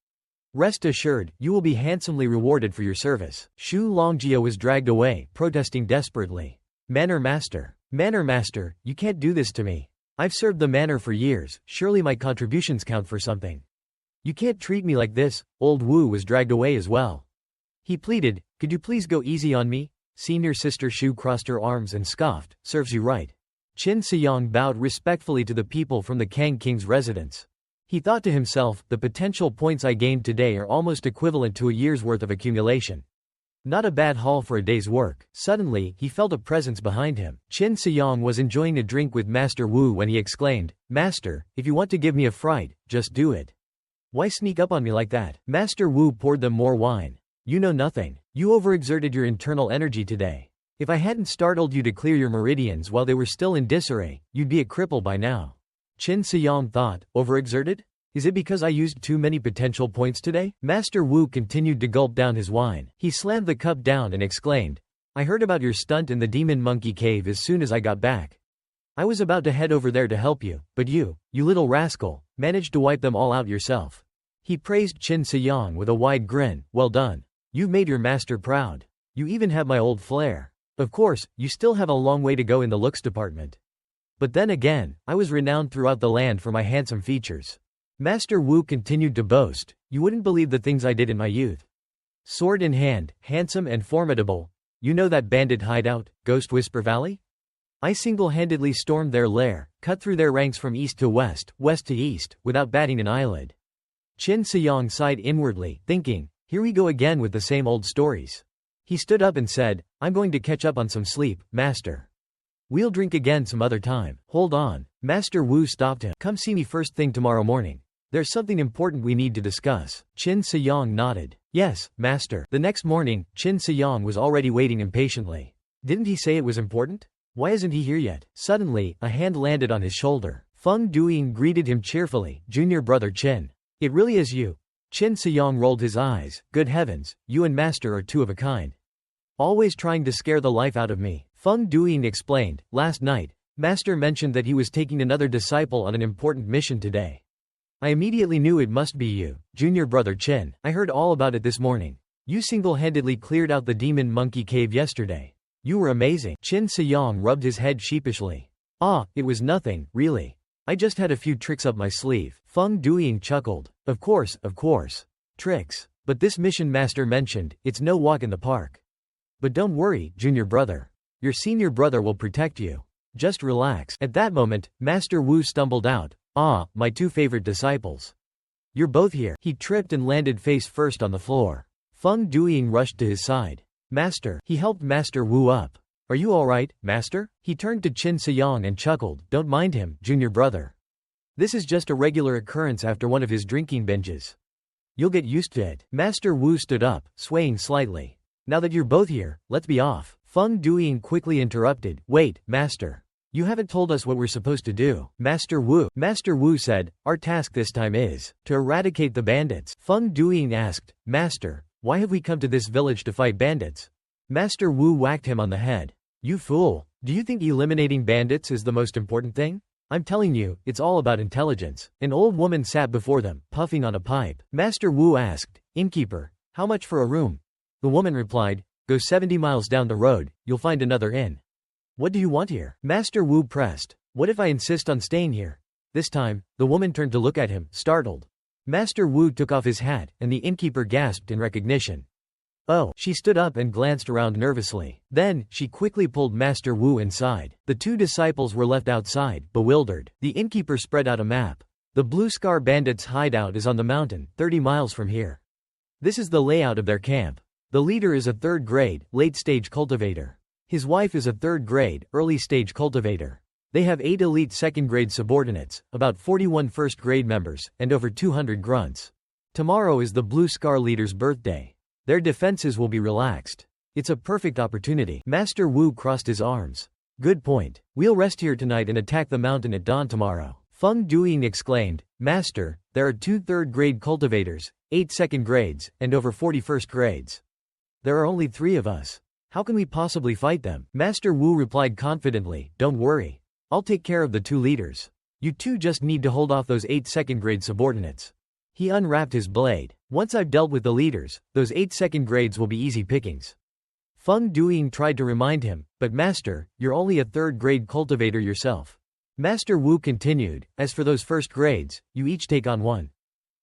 Rest assured, you will be handsomely rewarded for your service. Shu Longjia was dragged away, protesting desperately. Manor master, you can't do this to me. I've served the manor for years, surely my contributions count for something. You can't treat me like this. Old Wu was dragged away as well. He pleaded, could you please go easy on me? Senior sister Shu crossed her arms and scoffed, serves you right. Qin Siyang bowed respectfully to the people from the Kang King's residence. He thought to himself, the potential points I gained today are almost equivalent to a year's worth of accumulation. Not a bad haul for a day's work. Suddenly, he felt a presence behind him. Qin Siyang was enjoying a drink with Master Wu when he exclaimed, Master, if you want to give me a fright, just do it. Why sneak up on me like that? Master Wu poured them more wine. You know nothing. You overexerted your internal energy today. If I hadn't startled you to clear your meridians while they were still in disarray, you'd be a cripple by now. Qin Siyang thought, overexerted? Is it because I used too many potential points today? Master Wu continued to gulp down his wine. He slammed the cup down and exclaimed, I heard about your stunt in the demon monkey cave as soon as I got back. I was about to head over there to help you, but you little rascal, managed to wipe them all out yourself. He praised Qin Siyang with a wide grin. Well done. You've made your master proud. You even have my old flair. Of course, you still have a long way to go in the looks department. But then again, I was renowned throughout the land for my handsome features. Master Wu continued to boast. You wouldn't believe the things I did in my youth. Sword in hand, handsome and formidable. You know that bandit hideout, Ghost Whisper Valley? I single-handedly stormed their lair, cut through their ranks from east to west, west to east, without batting an eyelid. Qin Siyang sighed inwardly, thinking, here we go again with the same old stories. He stood up and said, I'm going to catch up on some sleep, master. We'll drink again some other time. Hold on. Master Wu stopped him. Come see me first thing tomorrow morning. There's something important we need to discuss. Qin Siyang nodded. Yes, master. The next morning, Qin Siyang was already waiting impatiently. Didn't he say it was important? Why isn't he here yet? Suddenly, a hand landed on his shoulder. Feng Duying greeted him cheerfully. Junior brother Qin. It really is you. Qin Siyang rolled his eyes. Good heavens, you and master are two of a kind. Always trying to scare the life out of me. Feng Duying explained. Last night, master mentioned that he was taking another disciple on an important mission today. I immediately knew it must be you, junior brother Qin. I heard all about it this morning. You single-handedly cleared out the demon monkey cave yesterday. You were amazing. Qin Siyang rubbed his head sheepishly. Ah, it was nothing, really. I just had a few tricks up my sleeve. Feng Duying chuckled. Of course. Tricks. But this mission master mentioned, it's no walk in the park. But don't worry, junior brother. Your senior brother will protect you. Just relax. At that moment, Master Wu stumbled out. Ah, my two favorite disciples. You're both here. He tripped and landed face first on the floor. Feng Duying rushed to his side. Master. He helped Master Wu up. Are you alright, master? He turned to Qin Siyang and chuckled. Don't mind him, junior brother. This is just a regular occurrence after one of his drinking binges. You'll get used to it. Master Wu stood up, swaying slightly. Now that you're both here, let's be off. Feng Duying quickly interrupted. Wait, master. You haven't told us what we're supposed to do. Master Wu said, our task this time is to eradicate the bandits. Feng Duying asked, Master, why have we come to this village to fight bandits? Master Wu whacked him on the head. You fool. Do you think eliminating bandits is the most important thing? I'm telling you, it's all about intelligence. An old woman sat before them, puffing on a pipe. Master Wu asked, Innkeeper, how much for a room? The woman replied, Go 70 miles down the road, you'll find another inn. What do you want here? Master Wu pressed. What if I insist on staying here? This time, the woman turned to look at him, startled. Master Wu took off his hat, and the innkeeper gasped in recognition. Oh, she stood up and glanced around nervously. Then, she quickly pulled Master Wu inside. The two disciples were left outside, bewildered. The innkeeper spread out a map. The Blue Scar Bandits' hideout is on the mountain, 30 miles from here. This is the layout of their camp. The leader is a third-grade, late-stage cultivator. His wife is a third-grade, early-stage cultivator. They have 8 elite second-grade subordinates, about 41 first-grade members, and over 200 grunts. Tomorrow is the Blue Scar leader's birthday. Their defenses will be relaxed. It's a perfect opportunity. Master Wu crossed his arms. Good point. We'll rest here tonight and attack the mountain at dawn tomorrow. Feng Duying exclaimed, Master, there are 2 third-grade cultivators, 8 second grades, and over 40 first grades. There are only 3 of us. How can we possibly fight them? Master Wu replied confidently, Don't worry. I'll take care of the 2 leaders. You two just need to hold off those 8 second-grade subordinates. He unwrapped his blade. Once I've dealt with the leaders, those 8 second grades will be easy pickings. Feng Duying tried to remind him, but master, you're only a third-grade cultivator yourself. Master Wu continued, as for those first grades, you each take on 1.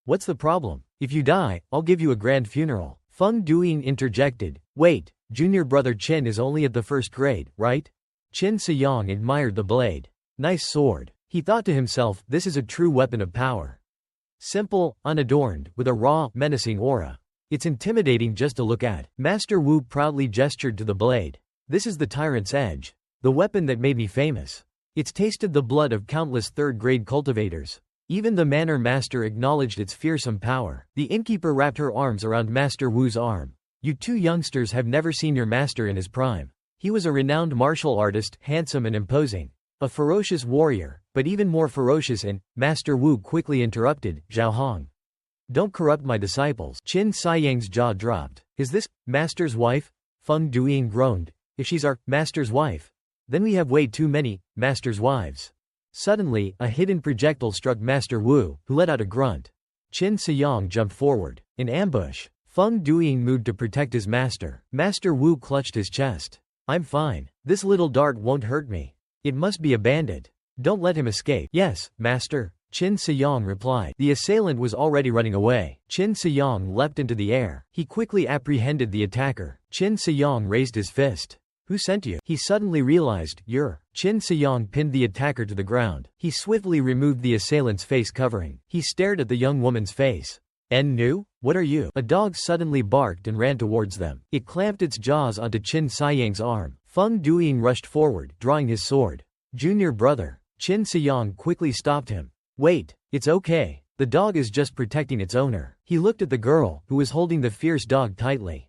What's the problem? If you die, I'll give you a grand funeral. Feng Duying interjected, Wait, junior brother Qin is only at the first grade, right? Qin Siyang admired the blade. Nice sword. He thought to himself, this is a true weapon of power. Simple, unadorned, with a raw, menacing aura. It's intimidating just to look at. Master Wu proudly gestured to the blade. This is the Tyrant's Edge. The weapon that made me famous. It's tasted the blood of countless third-grade cultivators. Even the Manor Master acknowledged its fearsome power. The innkeeper wrapped her arms around Master Wu's arm. You two youngsters have never seen your master in his prime. He was a renowned martial artist, handsome and imposing. A ferocious warrior, but even more ferocious and, Master Wu quickly interrupted, Zhao Hong. Don't corrupt my disciples. Qin Siyang's jaw dropped. Is this, master's wife? Feng Duying groaned. If she's our, master's wife, Then we have way too many, master's wives. Suddenly, a hidden projectile struck Master Wu, who let out a grunt. Qin Siyang jumped forward. In ambush, Feng Duiying moved to protect his master. Master Wu clutched his chest. I'm fine. This little dart won't hurt me. It must be a bandit. Don't let him escape. Yes, master, Qin Siyang replied. The assailant was already running away. Qin Siyang leapt into the air. He quickly apprehended the attacker. Qin Siyang raised his fist. Who sent you? He suddenly realized, you're. Qin Siyang pinned the attacker to the ground. He swiftly removed the assailant's face covering. He stared at the young woman's face. En Nu? What are you? A dog suddenly barked and ran towards them. It clamped its jaws onto Qin Siyang's arm. Feng Duiying rushed forward, drawing his sword. Junior brother. Qin Siyang quickly stopped him. Wait, it's okay. The dog is just protecting its owner. He looked at the girl, who was holding the fierce dog tightly.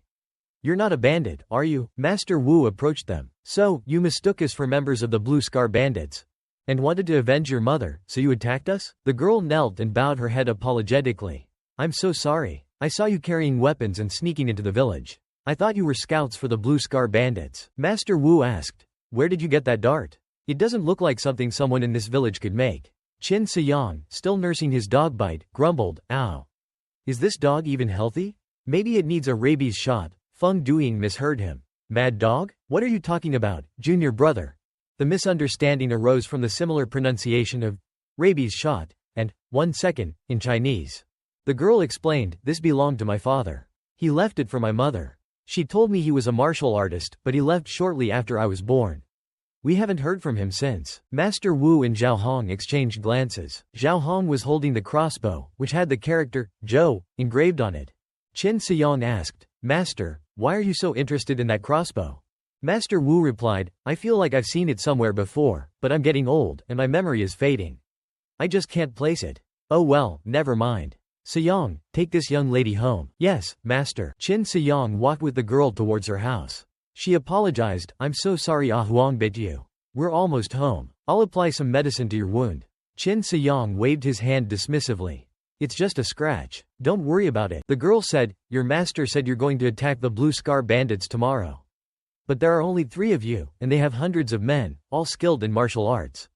You're not a bandit, are you? Master Wu approached them. So, you mistook us for members of the Blue Scar Bandits and wanted to avenge your mother, so you attacked us? The girl knelt and bowed her head apologetically. I'm so sorry. I saw you carrying weapons and sneaking into the village. I thought you were scouts for the Blue Scar Bandits. Master Wu asked, where did you get that dart? It doesn't look like something someone in this village could make. Qin Siyang, still nursing his dog bite, grumbled, ow. Is this dog even healthy? Maybe it needs a rabies shot. Feng Duiying misheard him. Mad dog? What are you talking about, junior brother? The misunderstanding arose from the similar pronunciation of rabies shot and 1 second in Chinese. The girl explained, this belonged to my father. He left it for my mother. She told me he was a martial artist, but he left shortly after I was born. We haven't heard from him since. Master Wu and Zhao Hong exchanged glances. Zhao Hong was holding the crossbow, which had the character Zhou engraved on it. Qin Siyang asked, Master, why are you so interested in that crossbow? Master Wu replied, I feel like I've seen it somewhere before, but I'm getting old and my memory is fading. I just can't place it. Oh well, never mind. Siyang, take this young lady home. Yes, master. Qin Siyang walked with the girl towards her house. She apologized, I'm so sorry Ah Huang bit you. We're almost home. I'll apply some medicine to your wound. Qin Siyang waved his hand dismissively. It's just a scratch. Don't worry about it. The girl said, your master said you're going to attack the Blue Scar Bandits tomorrow. But there are only 3 of you, and they have hundreds of men, all skilled in martial arts.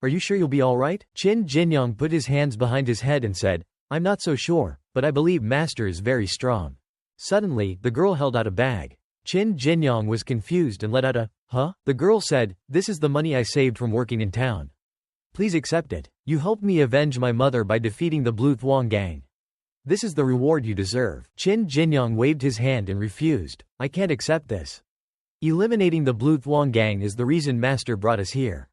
Are you sure you'll be alright? Qin Jinyang put his hands behind his head and said, I'm not so sure, but I believe master is very strong. Suddenly, the girl held out a bag. Qin Jinyang was confused and let out a, huh? The girl said, this is the money I saved from working in town. Please accept it. You helped me avenge my mother by defeating the Blue Thuong gang. This is the reward you deserve. Qin Jinyang waved his hand and refused. I can't accept this. Eliminating the Blue Thuong gang is the reason master brought us here.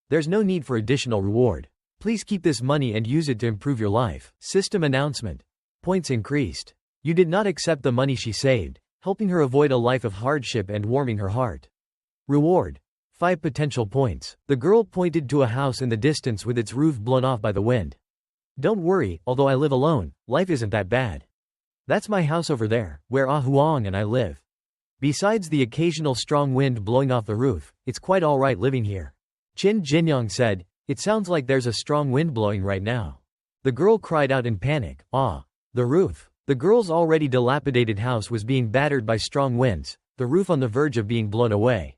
There's no need for additional reward. Please keep this money and use it to improve your life. System announcement. Points increased. You did not accept the money she saved, helping her avoid a life of hardship and warming her heart. Reward. 5 potential points. The girl pointed to a house in the distance with its roof blown off by the wind. Don't worry, although I live alone, life isn't that bad. That's my house over there, where Ah Huang and I live. Besides the occasional strong wind blowing off the roof, it's quite alright living here. Qin Jinyang said, it sounds like there's a strong wind blowing right now. The girl cried out in panic, ah, the roof. The girl's already dilapidated house was being battered by strong winds, the roof on the verge of being blown away.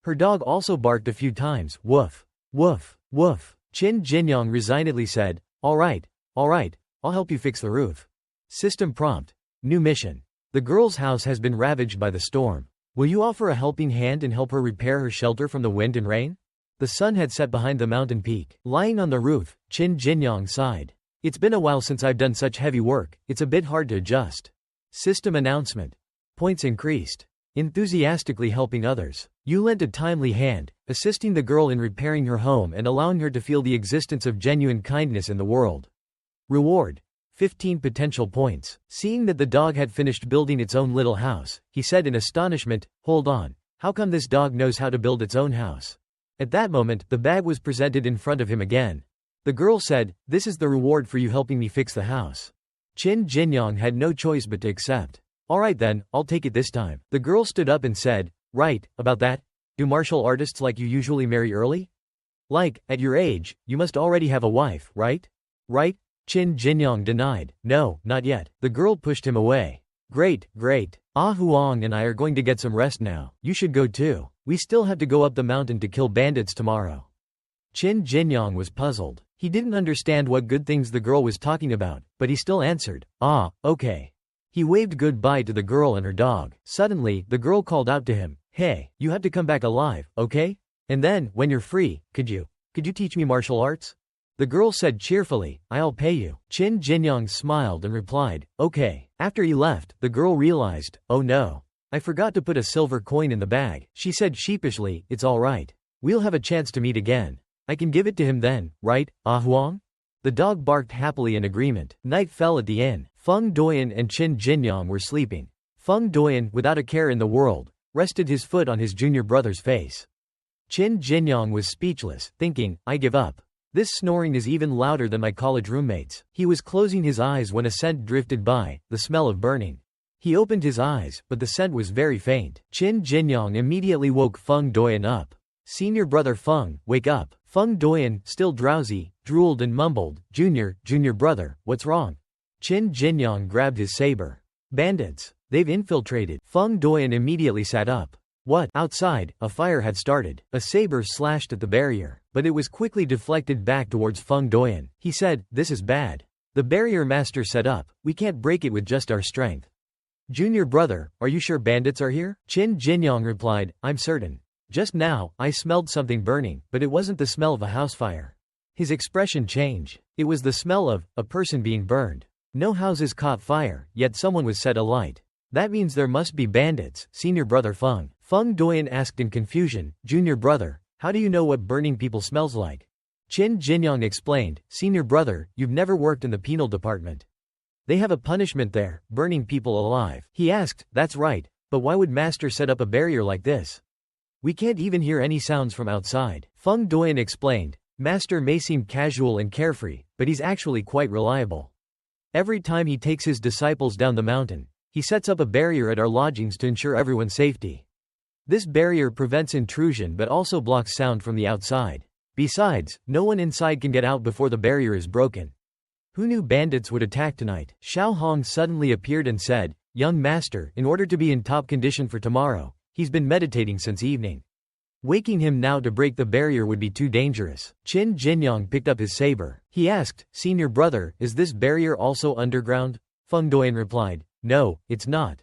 Her dog also barked a few times, woof, woof, woof. Qin Jinyang resignedly said, alright, I'll help you fix the roof. System prompt. New mission. The girl's house has been ravaged by the storm. Will you offer a helping hand and help her repair her shelter from the wind and rain? The sun had set behind the mountain peak. Lying on the roof, Qin Jinyang sighed. It's been a while since I've done such heavy work, it's a bit hard to adjust. System announcement. Points increased. Enthusiastically helping others. You lent a timely hand, assisting the girl in repairing her home and allowing her to feel the existence of genuine kindness in the world. Reward. 15 potential points. Seeing that the dog had finished building its own little house, he said in astonishment, hold on, how come this dog knows how to build its own house? At that moment, the bag was presented in front of him again. The girl said, this is the reward for you helping me fix the house. Qin Jinyang had no choice but to accept. Alright then, I'll take it this time. The girl stood up and said, right, about that, do martial artists like you usually marry early? Like, at your age, you must already have a wife, right? Right? Qin Jinyang denied, no, not yet. The girl pushed him away. Great. Ah Huang and I are going to get some rest now. You should go too. We still have to go up the mountain to kill bandits tomorrow. Qin Jinyang was puzzled. He didn't understand what good things the girl was talking about, but he still answered, "Ah, okay." He waved goodbye to the girl and her dog. Suddenly, the girl called out to him, "Hey, you have to come back alive, okay? And then, when you're free, could you teach me martial arts?" The girl said cheerfully, "I'll pay you." Qin Jinyang smiled and replied, "Okay." After he left, the girl realized, "Oh no. I forgot to put a silver coin in the bag." She said sheepishly, "It's all right. We'll have a chance to meet again. I can give it to him then, right, Ah Huang?" The dog barked happily in agreement. Night fell at the inn. Feng Doyan and Qin Jinyang were sleeping. Feng Doyan, without a care in the world, rested his foot on his junior brother's face. Qin Jinyang was speechless, thinking, "I give up. This snoring is even louder than my college roommates." He was closing his eyes when a scent drifted by, the smell of burning. He opened his eyes, but the scent was very faint. Qin Jinyang immediately woke Feng Doyan up. "Senior brother Feng, wake up." Feng Doyan, still drowsy, drooled and mumbled, Junior brother, what's wrong?" Qin Jinyang grabbed his saber. "Bandits. They've infiltrated." Feng Doyan immediately sat up. "What?" Outside, a fire had started. A saber slashed at the barrier, but it was quickly deflected back towards Feng Doyan. He said, "This is bad." The barrier master set up, "We can't break it with just our strength." "Junior brother, are you sure bandits are here?" Qin Jinyang replied, "I'm certain. Just now, I smelled something burning, but it wasn't the smell of a house fire." His expression changed. It was the smell of a person being burned. No houses caught fire, yet someone was set alight. "That means there must be bandits." Senior brother Feng Doyan asked in confusion, "Junior brother, how do you know what burning people smells like?" Qin Jinyang explained, "Senior brother, you've never worked in the penal department. They have a punishment there, burning people alive." He asked, "That's right, but why would master set up a barrier like this? We can't even hear any sounds from outside." Feng Doyan explained, "Master may seem casual and carefree, but he's actually quite reliable. Every time he takes his disciples down the mountain, he sets up a barrier at our lodgings to ensure everyone's safety. This barrier prevents intrusion but also blocks sound from the outside. Besides, no one inside can get out before the barrier is broken." Who knew bandits would attack tonight? Xiao Hong suddenly appeared and said, "Young master, in order to be in top condition for tomorrow, he's been meditating since evening. Waking him now to break the barrier would be too dangerous." Qin Jinyang picked up his saber. He asked, "Senior brother, is this barrier also underground?" Feng Doyan replied, "No, it's not."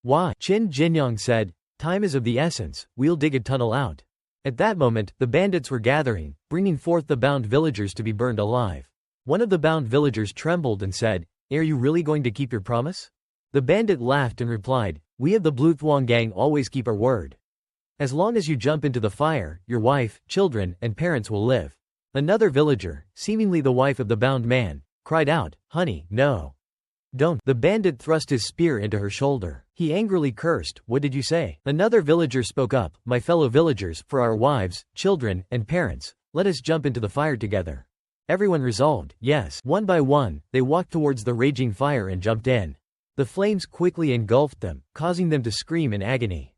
"Why?" Qin Jinyang said, "Time is of the essence, we'll dig a tunnel out." At that moment, the bandits were gathering, bringing forth the bound villagers to be burned alive. One of the bound villagers trembled and said, "Are you really going to keep your promise?" The bandit laughed and replied, "We of the Blue Thuong gang always keep our word. As long as you jump into the fire, your wife, children, and parents will live." Another villager, seemingly the wife of the bound man, cried out, "Honey, no. Don't." The bandit thrust his spear into her shoulder. He angrily cursed, "What did you say?" Another villager spoke up, "My fellow villagers, for our wives, children, and parents, let us jump into the fire together." Everyone resolved, "Yes." One by one, they walked towards the raging fire and jumped in. The flames quickly engulfed them, causing them to scream in agony.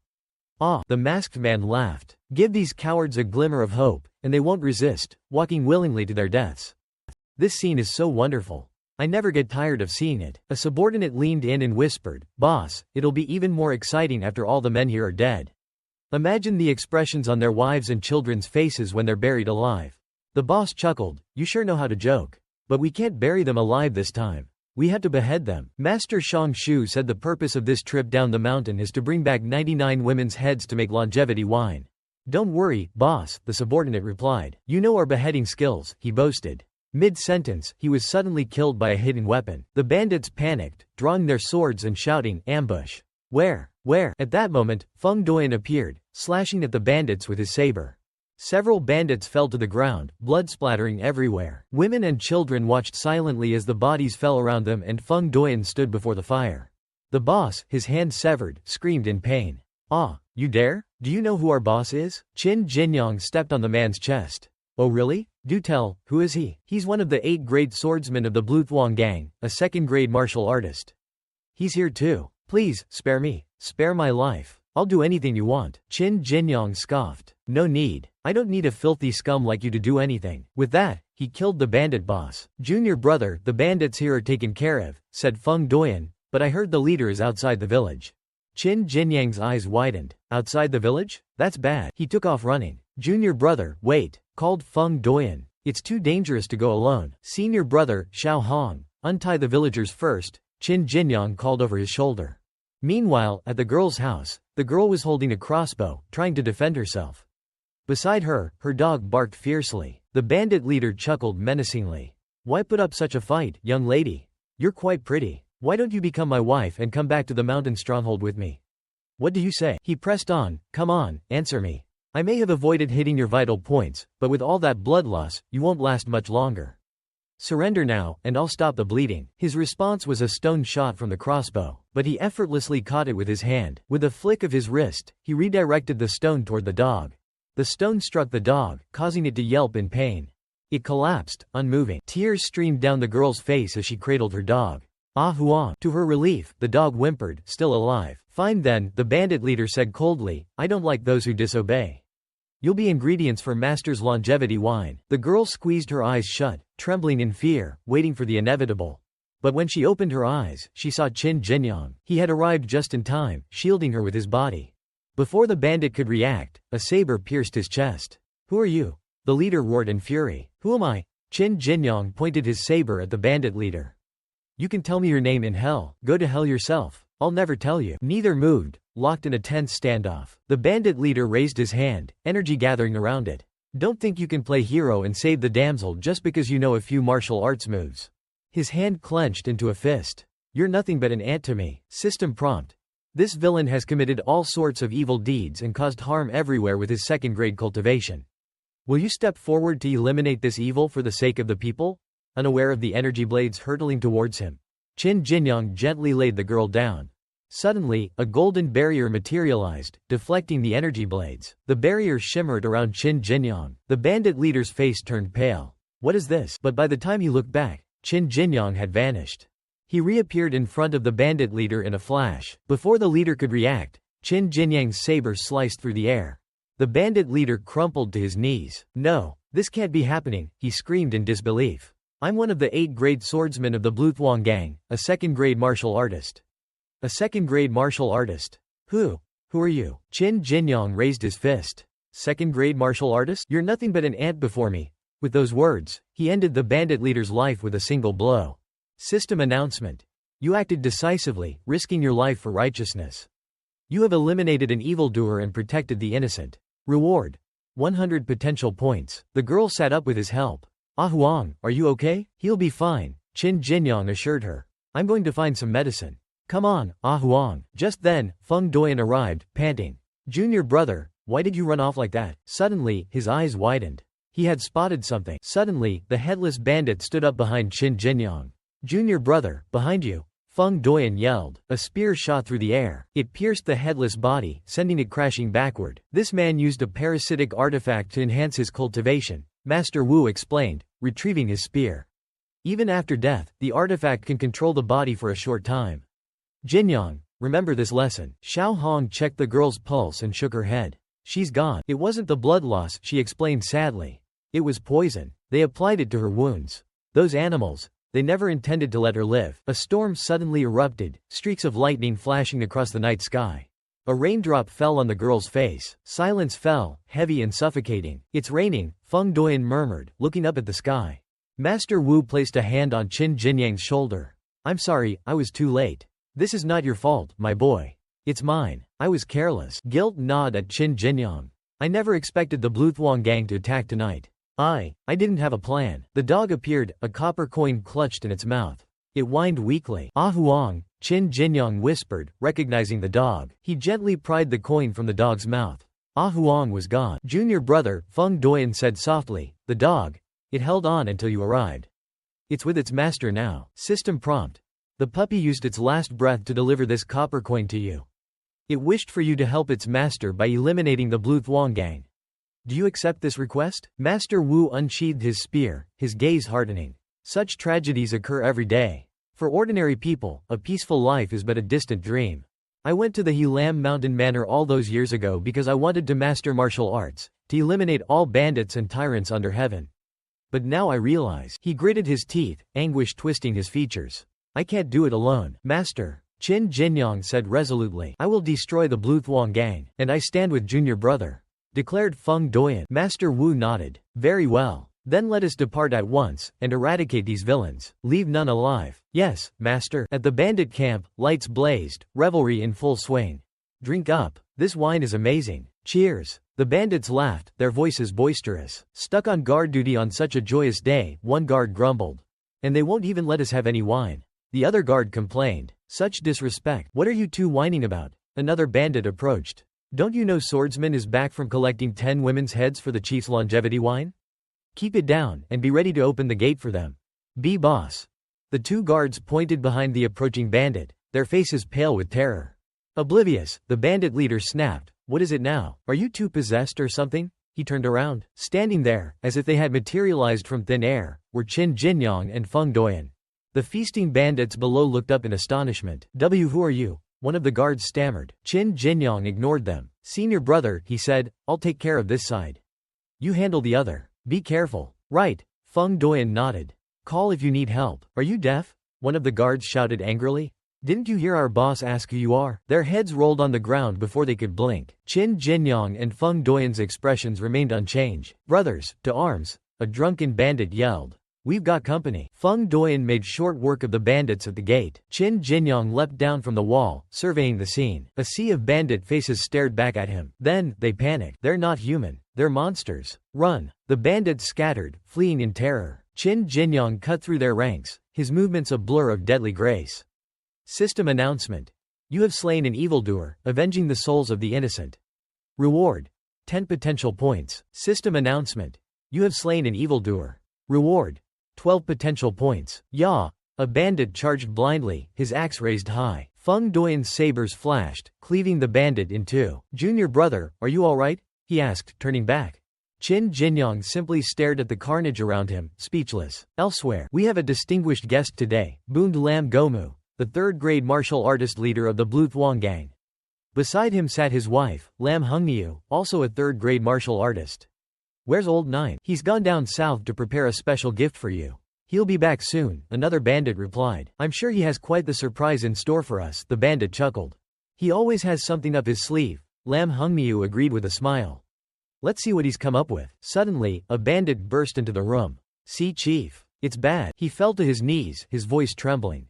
"Ah!" The masked man laughed. "Give these cowards a glimmer of hope, and they won't resist, walking willingly to their deaths. This scene is so wonderful. I never get tired of seeing it." A subordinate leaned in and whispered, "Boss, it'll be even more exciting after all the men here are dead. Imagine the expressions on their wives' and children's faces when they're buried alive." The boss chuckled, "You sure know how to joke. But we can't bury them alive this time. We had to behead them." Master Shang Shu said the purpose of this trip down the mountain is to bring back 99 women's heads to make longevity wine. "Don't worry, boss," the subordinate replied. "You know our beheading skills," he boasted. Mid-sentence, he was suddenly killed by a hidden weapon. The bandits panicked, drawing their swords and shouting, "Ambush! Where? Where?" At that moment, Feng Doyan appeared, slashing at the bandits with his saber. Several bandits fell to the ground, blood splattering everywhere. Women and children watched silently as the bodies fell around them and Feng Doyan stood before the fire. The boss, his hand severed, screamed in pain. "Ah, you dare? Do you know who our boss is?" Qin Jinyang stepped on the man's chest. "Oh really? Do tell, who is he?" "He's one of the 8th-grade swordsmen of the Blue Thuong gang, a 2nd-grade martial artist. He's here too. Please, spare me. Spare my life. I'll do anything you want." Qin Jinyang scoffed. "No need. I don't need a filthy scum like you to do anything." With that, he killed the bandit boss. "Junior brother, the bandits here are taken care of," said Feng Doyan, "but I heard the leader is outside the village." Qin Jinyang's eyes widened. Outside the village? That's bad. He took off running. Junior brother, wait, called Feng Doyan. It's too dangerous to go alone. Senior brother, Xiao Hong, untie the villagers first, Qin Jinyang called over his shoulder. Meanwhile, at the girl's house, the girl was holding a crossbow, trying to defend herself. Beside her, her dog barked fiercely. The bandit leader chuckled menacingly. Why put up such a fight, young lady? You're quite pretty. Why don't you become my wife and come back to the mountain stronghold with me? What do you say? He pressed on. Come on, answer me. I may have avoided hitting your vital points, but with all that blood loss, you won't last much longer. Surrender now, and I'll stop the bleeding. His response was a stone shot from the crossbow, but he effortlessly caught it with his hand. With a flick of his wrist, he redirected the stone toward the dog. The stone struck the dog, causing it to yelp in pain. It collapsed, unmoving. Tears streamed down the girl's face as she cradled her dog. Ah Huang. To her relief, the dog whimpered, still alive. Fine then, the bandit leader said coldly, I don't like those who disobey. You'll be ingredients for Master's longevity wine. The girl squeezed her eyes shut, trembling in fear, waiting for the inevitable. But when she opened her eyes, she saw Qin Jinyang. He had arrived just in time, shielding her with his body. Before the bandit could react, a saber pierced his chest. Who are you? The leader roared in fury. Who am I? Qin Jinyang pointed his saber at the bandit leader. You can tell me your name in hell. Go to hell yourself. I'll never tell you. Neither moved, locked in a tense standoff. The bandit leader raised his hand, energy gathering around it. Don't think you can play hero and save the damsel just because you know a few martial arts moves. His hand clenched into a fist. You're nothing but an ant to me. System prompt. This villain has committed all sorts of evil deeds and caused harm everywhere with his second-grade cultivation. Will you step forward to eliminate this evil for the sake of the people? Unaware of the energy blades hurtling towards him, Qin Jinyang gently laid the girl down. Suddenly, a golden barrier materialized, deflecting the energy blades. The barrier shimmered around Qin Jinyang. The bandit leader's face turned pale. What is this? But by the time he looked back, Qin Jinyang had vanished. He reappeared in front of the bandit leader in a flash. Before the leader could react, Qin Jinyang's saber sliced through the air. The bandit leader crumpled to his knees. No, this can't be happening, he screamed in disbelief. I'm one of the 8th-grade swordsmen of the Bluthwang gang, a 2nd-grade martial artist. A 2nd-grade martial artist? Who are you? Qin Jinyang raised his fist. 2nd-grade martial artist? You're nothing but an ant before me. With those words, he ended the bandit leader's life with a single blow. System announcement. You acted decisively, risking your life for righteousness. You have eliminated an evildoer and protected the innocent. Reward. 100 potential points. The girl sat up with his help. Ah Huang, are you okay? He'll be fine, Qin Jinyang assured her. I'm going to find some medicine. Come on, Ah Huang. Just then, Feng Doyan arrived, panting. Junior brother, why did you run off like that? Suddenly, his eyes widened. He had spotted something. Suddenly, the headless bandit stood up behind Qin Jinyang. Junior brother, behind you. Feng Doyan yelled. A spear shot through the air. It pierced the headless body, sending it crashing backward. This man used a parasitic artifact to enhance his cultivation, Master Wu explained, retrieving his spear. Even after death, the artifact can control the body for a short time. Jinyang, remember this lesson. Xiao Hong checked the girl's pulse and shook her head. She's gone. It wasn't the blood loss, she explained sadly. It was poison. They applied it to her wounds. Those animals, they never intended to let her live. A storm suddenly erupted, streaks of lightning flashing across the night sky. A raindrop fell on the girl's face. Silence fell, heavy and suffocating. It's raining, Feng Doyan murmured, looking up at the sky. Master Wu placed a hand on Qin Jinyang's shoulder. I'm sorry, I was too late. This is not your fault, my boy. It's mine. I was careless. Guilt gnawed at Qin Jinyang. I never expected the Bluthwang gang to attack tonight. I didn't have a plan. The dog appeared, a copper coin clutched in its mouth. It whined weakly. Ah Huang, Qin Jinyang whispered, recognizing the dog. He gently pried the coin from the dog's mouth. Ah Huang was gone. Junior brother, Feng Doyan said softly, the dog. It held on until you arrived. It's with its master now. System prompt. The puppy used its last breath to deliver this copper coin to you. It wished for you to help its master by eliminating the Bluthwang gang. Do you accept this request? Master Wu unsheathed his spear, his gaze hardening. Such tragedies occur every day. For ordinary people, a peaceful life is but a distant dream. I went to the Helam Mountain Manor all those years ago because I wanted to master martial arts, to eliminate all bandits and tyrants under heaven. But now I realize. He gritted his teeth, anguish twisting his features. I can't do it alone. Master, Qin Jinyang said resolutely. I will destroy the Blue Thuong gang, and I stand with junior brother, declared Feng Doyan. Master Wu nodded. Very well. Then let us depart at once, and eradicate these villains. Leave none alive. Yes, master. At the bandit camp, lights blazed, revelry in full swing. Drink up. This wine is amazing. Cheers. The bandits laughed, their voices boisterous. Stuck on guard duty on such a joyous day, one guard grumbled. And they won't even let us have any wine. The other guard complained. Such disrespect. What are you two whining about? Another bandit approached. Don't you know Swordsman is back from collecting 10 women's heads for the chief's longevity wine? Keep it down, and be ready to open the gate for them. Be boss. The two guards pointed behind the approaching bandit, their faces pale with terror. Oblivious, the bandit leader snapped. What is it now? Are you two possessed or something? He turned around. Standing there, as if they had materialized from thin air, were Qin Jinyang and Feng Doyan. The feasting bandits below looked up in astonishment. Who are you? One of the guards stammered. Qin Jinyang ignored them. Senior brother, he said, I'll take care of this side. You handle the other. Be careful. Right. Feng Doyan nodded. Call if you need help. Are you deaf? One of the guards shouted angrily. Didn't you hear our boss ask who you are? Their heads rolled on the ground before they could blink. Qin Jinyang and Feng Doyan's expressions remained unchanged. Brothers, to arms! A drunken bandit yelled. We've got company. Feng Doyan made short work of the bandits at the gate. Qin Jinyang leapt down from the wall, surveying the scene. A sea of bandit faces stared back at him. Then, they panicked. They're not human. They're monsters. Run! The bandits scattered, fleeing in terror. Qin Jinyang cut through their ranks, his movements a blur of deadly grace. System announcement. You have slain an evildoer, avenging the souls of the innocent. Reward. 10 potential points. System announcement. You have slain an evildoer. Reward. 12 potential points. Ya! A bandit charged blindly, his axe raised high. Feng Doyan's sabers flashed, cleaving the bandit in two. Junior brother, are you alright? He asked, turning back. Qin Jinyang simply stared at the carnage around him, speechless. Elsewhere, we have a distinguished guest today, boomed Lam Gomu, the third-grade martial artist leader of the Blue Thuong gang. Beside him sat his wife, Lam Hungmiu, also a third-grade martial artist. Where's old Nine? He's gone down south to prepare a special gift for you. He'll be back soon, another bandit replied. I'm sure he has quite the surprise in store for us, the bandit chuckled. He always has something up his sleeve, Lam Hungmiu agreed with a smile. Let's see what he's come up with. Suddenly, a bandit burst into the room. See, Chief. It's bad. He fell to his knees, his voice trembling.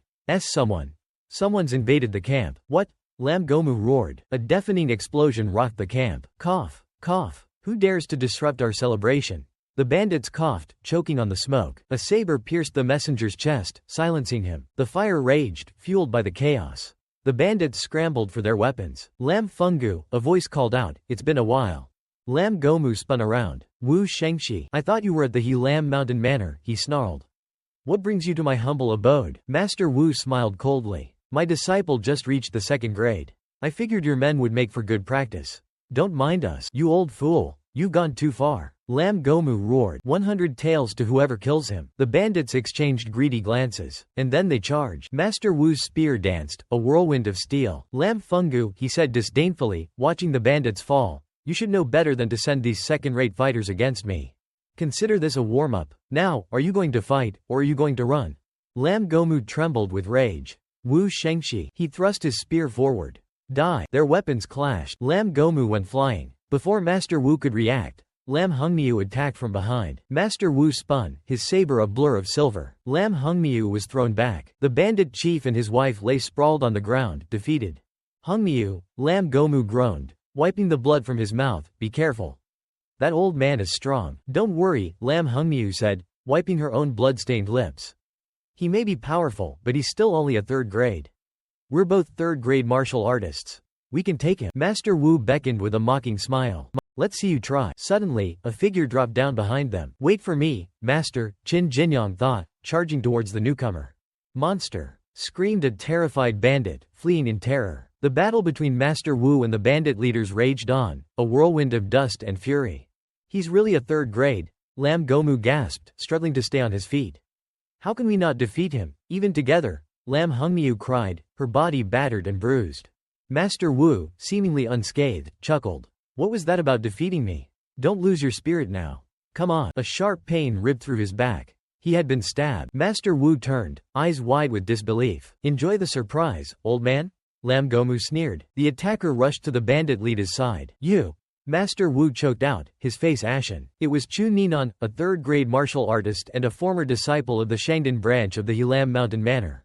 Someone's invaded the camp. What? Lam Gomu roared. A deafening explosion rocked the camp. Cough. Cough. Who dares to disrupt our celebration? The bandits coughed, choking on the smoke. A saber pierced the messenger's chest, silencing him. The fire raged, fueled by the chaos. The bandits scrambled for their weapons. Lam Fungu, a voice called out, it's been a while. Lam Gomu spun around. Wu Shengxi, I thought you were at the Helam Mountain Manor, he snarled. What brings you to my humble abode? Master Wu smiled coldly. My disciple just reached the 2nd grade. I figured your men would make for good practice. Don't mind us, you old fool. You've gone too far. Lam Gomu roared. 100 taels to whoever kills him. The bandits exchanged greedy glances, and then they charged. Master Wu's spear danced, a whirlwind of steel. Lam Fungu, he said disdainfully, watching the bandits fall. You should know better than to send these second-rate fighters against me. Consider this a warm-up. Now, are you going to fight, or are you going to run? Lam Gomu trembled with rage. Wu Shengxi, he thrust his spear forward. Die. Their weapons clashed. Lam Gomu went flying. Before Master Wu could react, Lam Hungmiu attacked from behind. Master Wu spun, his saber a blur of silver. Lam Hungmiu was thrown back. The bandit chief and his wife lay sprawled on the ground, defeated. Hungmiu, Lam Gomu groaned, wiping the blood from his mouth, be careful. That old man is strong. Don't worry, Lam Hungmiu said, wiping her own blood-stained lips. He may be powerful, but he's still only a 3rd grade. We're both 3rd-grade martial artists. We can take him. Master Wu beckoned with a mocking smile. Let's see you try. Suddenly, a figure dropped down behind them. Wait for me, Master, Qin Jinyang thought, charging towards the newcomer. Monster! Screamed a terrified bandit, fleeing in terror. The battle between Master Wu and the bandit leaders raged on, a whirlwind of dust and fury. He's really a 3rd grade, Lam Gomu gasped, struggling to stay on his feet. How can we not defeat him, even together? Lam Hungmiu cried, her body battered and bruised. Master Wu, seemingly unscathed, chuckled. What was that about defeating me? Don't lose your spirit now. Come on. A sharp pain ripped through his back. He had been stabbed. Master Wu turned, eyes wide with disbelief. Enjoy the surprise, old man? Lam Gomou sneered. The attacker rushed to the bandit leader's side. You! Master Wu choked out, his face ashen. It was Chu Ninan, a third-grade martial artist and a former disciple of the Shangdan branch of the Helam Mountain Manor.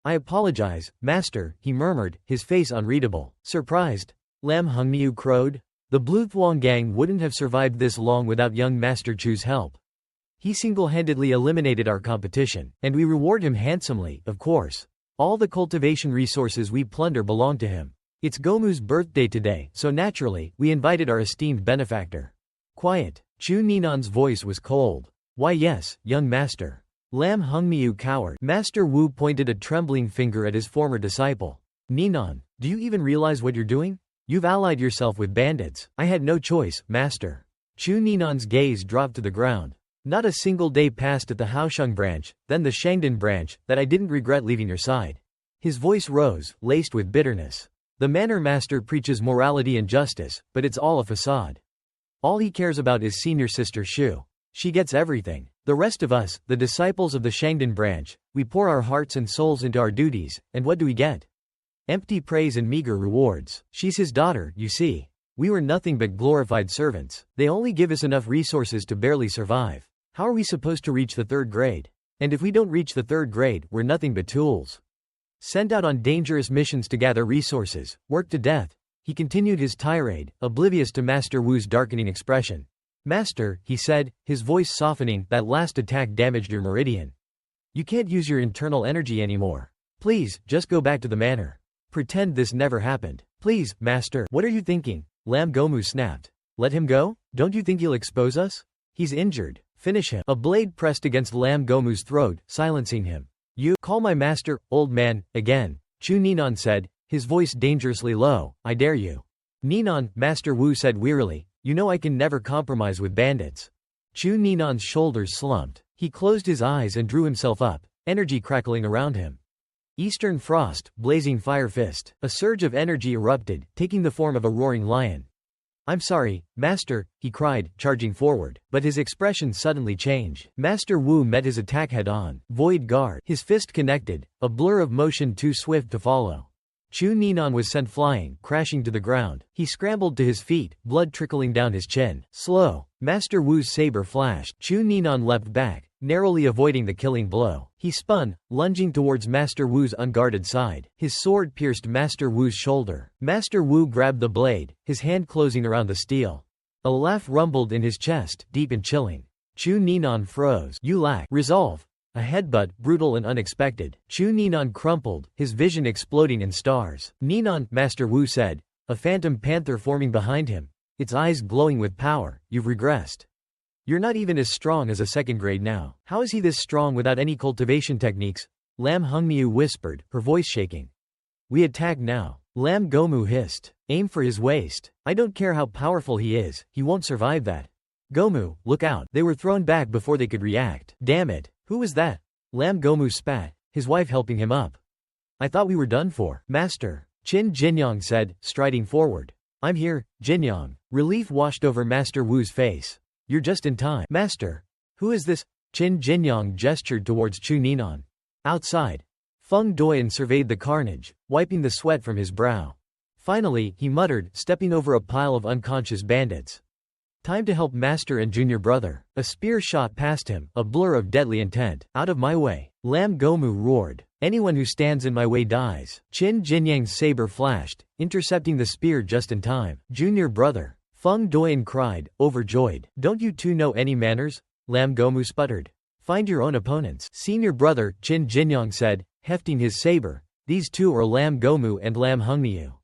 I apologize, master, he murmured, his face unreadable. Surprised? Lam Hongmiu crowed. The Blue Thuong gang wouldn't have survived this long without young Master Chu's help. He single-handedly eliminated our competition, and we reward him handsomely, of course. All the cultivation resources we plunder belong to him. It's Gomou's birthday today, so naturally, we invited our esteemed benefactor. Quiet. Chu Ninan's voice was cold. Why yes, young master. Lam Hongmiu cowered. Master Wu pointed a trembling finger at his former disciple. Ninan, do you even realize what you're doing? You've allied yourself with bandits. I had no choice, master. Chu Ninan's gaze dropped to the ground. Not a single day passed at the Haosheng branch, then the Shangdan branch, that I didn't regret leaving your side. His voice rose, laced with bitterness. The manor master preaches morality and justice, but it's all a facade. All he cares about is senior sister Shu. She gets everything. The rest of us, the disciples of the Shangdan branch, we pour our hearts and souls into our duties, and what do we get? Empty praise and meager rewards. She's his daughter, you see. We were nothing but glorified servants. They only give us enough resources to barely survive. How are we supposed to reach the 3rd grade? And if we don't reach the 3rd grade, we're nothing but tools. Sent out on dangerous missions to gather resources, work to death. He continued his tirade, oblivious to Master Wu's darkening expression. Master, he said, his voice softening, that last attack damaged your meridian. You can't use your internal energy anymore. Please, just go back to the manor. Pretend this never happened. Please, master. What are you thinking? Lam Gomou snapped. Let him go? Don't you think he'll expose us? He's injured. Finish him. A blade pressed against Lam Gomou's throat, silencing him. You call my master, old man, again, Chu Ninan said, his voice dangerously low. I dare you. Ninan, Master Wu said wearily, you know I can never compromise with bandits. Chu Ninan's shoulders slumped. He closed his eyes and drew himself up, energy crackling around him. Eastern frost, blazing fire fist. A surge of energy erupted, taking the form of a roaring lion. I'm sorry, master, he cried, charging forward, but his expression suddenly changed. Master Wu met his attack head-on. Void guard. His fist connected, a blur of motion too swift to follow. Chu Ninan was sent flying, crashing to the ground. He scrambled to his feet, blood trickling down his chin. Slow. Master Wu's saber flashed. Chu Ninan leapt back, narrowly avoiding the killing blow. He spun, lunging towards Master Wu's unguarded side. His sword pierced Master Wu's shoulder. Master Wu grabbed the blade, his hand closing around the steel. A laugh rumbled in his chest, deep and chilling. Chu Ninan froze. You lack resolve. A headbutt, brutal and unexpected. Chu Ninan crumpled, his vision exploding in stars. Ninan, Master Wu said, a phantom panther forming behind him, its eyes glowing with power. You've regressed. You're not even as strong as a 2nd grade now. How is he this strong without any cultivation techniques? Lam Hongmiu whispered, her voice shaking. We attack now. Lam Gomou hissed. Aim for his waist. I don't care how powerful he is, he won't survive that. Gomou, look out. They were thrown back before they could react. Damn it. Who was that? Lam Gomou spat, his wife helping him up. I thought we were done for. Master, Qin Jinyang said, striding forward. I'm here, Jinyang. Relief washed over Master Wu's face. You're just in time. Master. Who is this? Qin Jinyang gestured towards Chu Ninan. Outside. Feng Doyan surveyed the carnage, wiping the sweat from his brow. Finally, he muttered, stepping over a pile of unconscious bandits. Time to help master and junior brother. A spear shot past him, a blur of deadly intent. Out of my way. Lam Gomou roared. Anyone who stands in my way dies. Qin Jinyang's saber flashed, intercepting the spear just in time. Junior brother. Feng Doyan cried, overjoyed. Don't you two know any manners? Lam Gomou sputtered. Find your own opponents. Senior brother, Qin Jinyang said, hefting his saber. These two are Lam Gomou and Lam Hongmiu.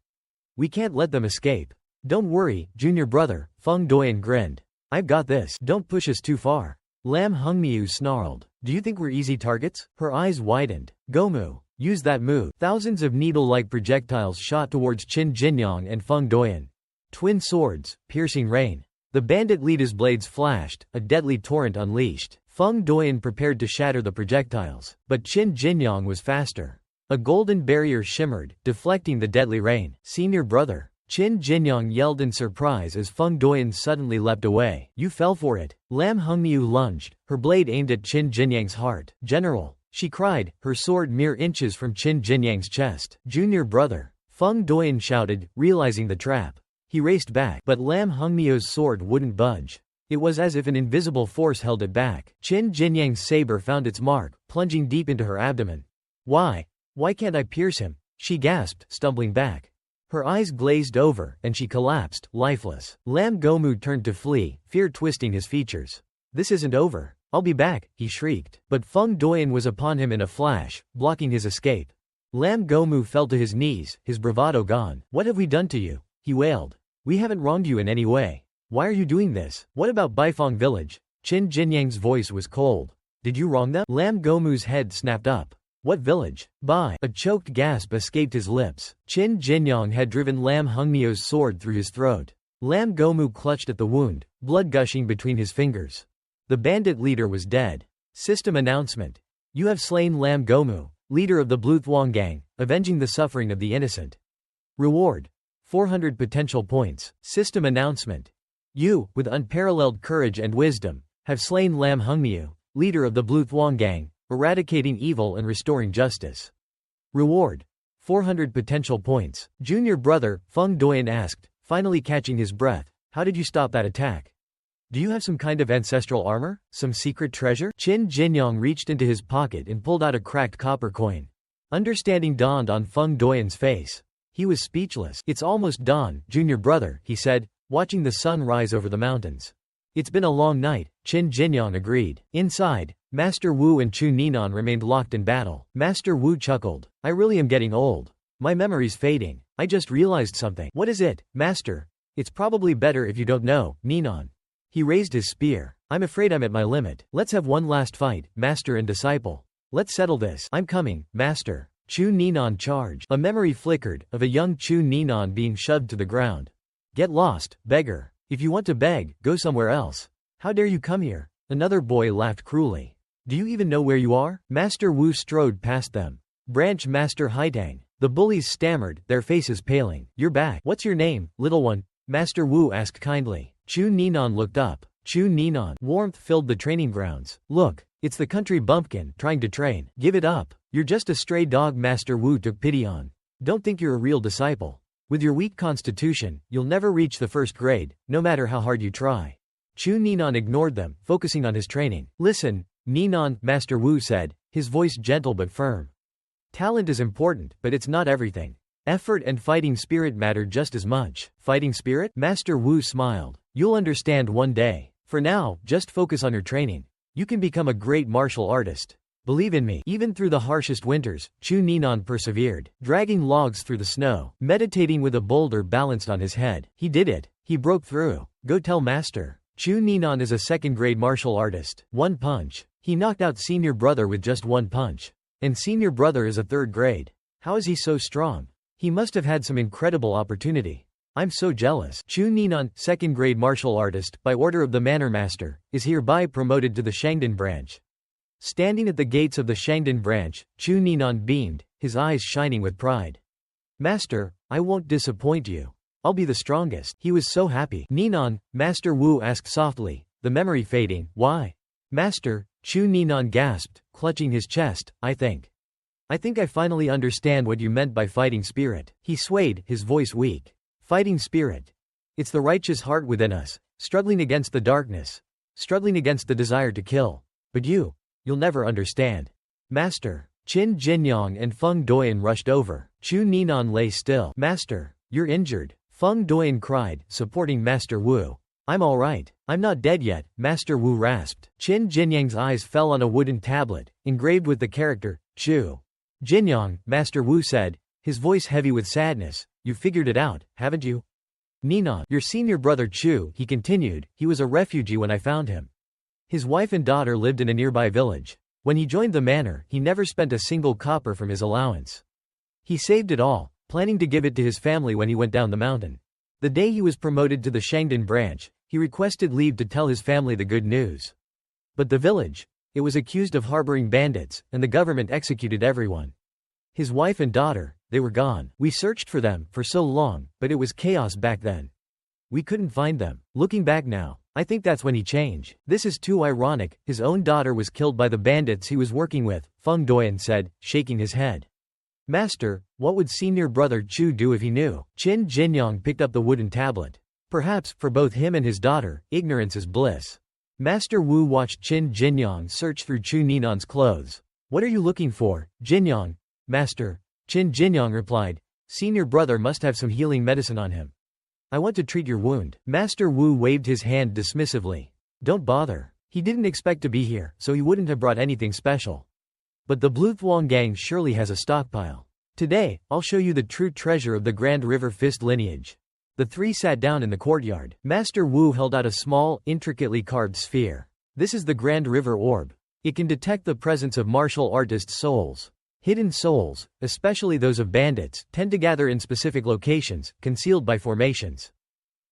We can't let them escape. Don't worry, junior brother, Feng Doyan grinned. I've got this. Don't push us too far. Lam Hongmiu snarled. Do you think we're easy targets? Her eyes widened. Gomou, use that move. Thousands of needle-like projectiles shot towards Qin Jinyang and Feng Doyan. Twin swords, piercing rain. The bandit leader's blades flashed, a deadly torrent unleashed. Feng Doyan prepared to shatter the projectiles, but Qin Jinyang was faster. A golden barrier shimmered, deflecting the deadly rain. Senior brother. Qin Jinyang yelled in surprise as Feng Duoyan suddenly leapt away. You fell for it. Lam Hengmiu lunged, her blade aimed at Qin Jinyang's heart. General, she cried, her sword mere inches from Qin Jinyang's chest. Junior brother, Feng Duoyan shouted, realizing the trap. He raced back, but Lam Hengmiu's sword wouldn't budge. It was as if an invisible force held it back. Qin Jinyang's saber found its mark, plunging deep into her abdomen. Why? Why can't I pierce him? She gasped, stumbling back. Her eyes glazed over, and she collapsed, lifeless. Lam Gomü turned to flee, fear twisting his features. This isn't over. I'll be back, he shrieked. But Feng Duoyan was upon him in a flash, blocking his escape. Lam Gomü fell to his knees, his bravado gone. What have we done to you? He wailed. We haven't wronged you in any way. Why are you doing this? What about Baifeng village? Qin Jinyang's voice was cold. Did you wrong them? Lam Gomü's head snapped up. What village? Bai. A choked gasp escaped his lips. Qin Jinyang had driven Lam Hengmiu's sword through his throat. Lam Gomü clutched at the wound, blood gushing between his fingers. The bandit leader was dead. System announcement. You have slain Lam Gomü, leader of the Blue Thuong gang, avenging the suffering of the innocent. Reward. 400 potential points. System announcement. You, with unparalleled courage and wisdom, have slain Lam Hengmiu, leader of the Blue Thuong gang, eradicating evil and restoring justice. Reward. 400 potential points. Junior brother, Feng Duoyan asked, finally catching his breath. How did you stop that attack? Do you have some kind of ancestral armor? Some secret treasure? Qin Jinyang reached into his pocket and pulled out a cracked copper coin. Understanding dawned on Feng Duoyan's face. He was speechless. It's almost dawn, junior brother, he said, watching the sun rise over the mountains. It's been a long night, Qin Jinyang agreed. Inside, Master Wu and Chu Ninan remained locked in battle. Master Wu chuckled. I really am getting old. My memory's fading. I just realized something. What is it, Master? It's probably better if you don't know, Ninan. He raised his spear. I'm afraid I'm at my limit. Let's have one last fight, Master and disciple. Let's settle this. I'm coming, Master. Chu Ninan charged. A memory flickered, of a young Chu Ninan being shoved to the ground. Get lost, beggar. If you want to beg, go somewhere else. How dare you come here? Another boy laughed cruelly. Do you even know where you are? Master Wu strode past them. Branch Master Haitang. The bullies stammered, their faces paling. You're back. What's your name, little one? Master Wu asked kindly. Chu Ninan looked up. Chu Ninan. Warmth filled the training grounds. Look, it's the country bumpkin, trying to train. Give it up. You're just a stray dog, Master Wu took pity on. Don't think you're a real disciple. With your weak constitution, you'll never reach the first grade, no matter how hard you try. Chu Ninan ignored them, focusing on his training. Listen, Ninan, Master Wu said, his voice gentle but firm. Talent is important, but it's not everything. Effort and fighting spirit matter just as much. Fighting spirit? Master Wu smiled. You'll understand one day. For now, just focus on your training. You can become a great martial artist. Believe in me. Even through the harshest winters, Chu Ninan persevered, dragging logs through the snow, meditating with a boulder balanced on his head. He did it. He broke through. Go tell Master. Chu Ninan is a second-grade martial artist. One punch. He knocked out senior brother with just one punch. And senior brother is a third grade. How is he so strong? He must have had some incredible opportunity. I'm so jealous. Chu Ninan, second-grade martial artist, by order of the Manor Master, is hereby promoted to the Shangdan branch. Standing at the gates of the Shangdan branch, Chu Ninan beamed, his eyes shining with pride. Master, I won't disappoint you. I'll be the strongest. He was so happy. Ninan, Master Wu asked softly, the memory fading. Why? Master, Chu Ninan gasped, clutching his chest, I think I finally understand what you meant by fighting spirit. He swayed, his voice weak. Fighting spirit. It's the righteous heart within us, struggling against the darkness, struggling against the desire to kill. But you'll never understand. Master. Qin Jinyang and Feng Duoyan rushed over. Chu Ninan lay still. Master, you're injured. Feng Duoyan cried, supporting Master Wu. I'm all right. I'm not dead yet, Master Wu rasped. Qin Jinyang's eyes fell on a wooden tablet, engraved with the character, Chu. Jinyang, Master Wu said, his voice heavy with sadness, you figured it out, haven't you? Ninan, your senior brother Chu, he continued, he was a refugee when I found him. His wife and daughter lived in a nearby village. When he joined the manor, he never spent a single copper from his allowance. He saved it all, planning to give it to his family when he went down the mountain. The day he was promoted to the Shangdan branch, he requested leave to tell his family the good news. But the village, it was accused of harboring bandits, and the government executed everyone. His wife and daughter, they were gone. We searched for them for so long, but it was chaos back then. We couldn't find them. Looking back now, I think that's when he changed. This is too ironic. His own daughter was killed by the bandits he was working with, Feng Doyan said, shaking his head. Master, what would senior brother Chu do if he knew? Qin Jinyang picked up the wooden tablet. Perhaps, for both him and his daughter, ignorance is bliss. Master Wu watched Qin Jinyang search through Chu Ninan's clothes. What are you looking for, Jinyang? Master, Qin Jinyang replied. Senior brother must have some healing medicine on him. I want to treat your wound. Master Wu waved his hand dismissively. Don't bother. He didn't expect to be here, so he wouldn't have brought anything special. But the Blue Thuong gang surely has a stockpile. Today, I'll show you the true treasure of the Grand River Fist lineage. The three sat down in the courtyard. Master Wu held out a small, intricately carved sphere. This is the Grand River Orb. It can detect the presence of martial artists' souls. Hidden souls, especially those of bandits, tend to gather in specific locations, concealed by formations.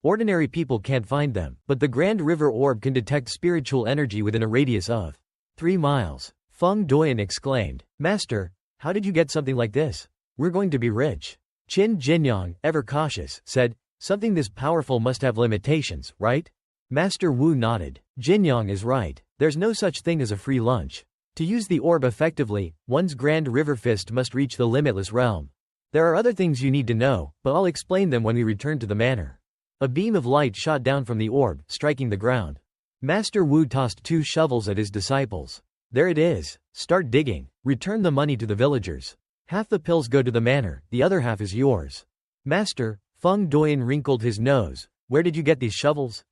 Ordinary people can't find them, but the Grand River Orb can detect spiritual energy within a radius of 3 miles. Feng Doyan exclaimed, Master, how did you get something like this? We're going to be rich. Qin Jinyang, ever cautious, said, something this powerful must have limitations, right? Master Wu nodded. Jinyang is right. There's no such thing as a free lunch. To use the orb effectively, one's Grand River Fist must reach the limitless realm. There are other things you need to know, but I'll explain them when we return to the manor. A beam of light shot down from the orb, striking the ground. Master Wu tossed 2 shovels at his disciples. There it is. Start digging. Return the money to the villagers. Half the pills go to the manor, the other half is yours. Master, Feng Doyan wrinkled his nose. Where did you get these shovels?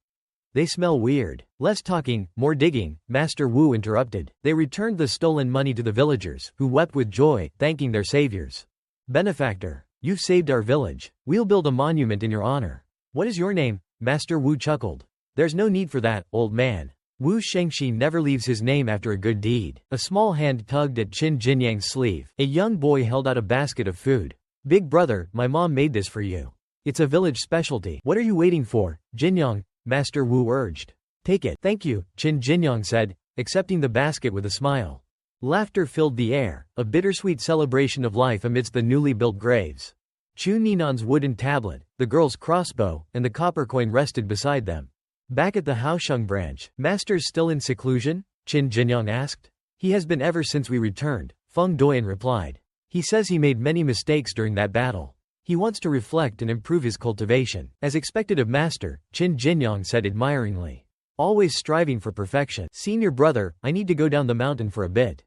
They smell weird. Less talking, more digging, Master Wu interrupted. They returned the stolen money to the villagers, who wept with joy, thanking their saviors. Benefactor, you've saved our village. We'll build a monument in your honor. What is your name? Master Wu chuckled. There's no need for that, old man. Wu Shengxi never leaves his name after a good deed. A small hand tugged at Qin Jinyang's sleeve. A young boy held out a basket of food. Big brother, my mom made this for you. It's a village specialty. What are you waiting for, Jinyang? Master Wu urged. Take it. Thank you, Qin Jinyang said, accepting the basket with a smile. Laughter filled the air, a bittersweet celebration of life amidst the newly built graves. Chu Ninan's wooden tablet, the girl's crossbow, and the copper coin rested beside them. Back at the Haosheng branch, Master's still in seclusion? Qin Jinyang asked. He has been ever since we returned, Feng Doyan replied. He says he made many mistakes during that battle. He wants to reflect and improve his cultivation. As expected of Master, Qin Jinyang said admiringly. Always striving for perfection. Senior brother, I need to go down the mountain for a bit.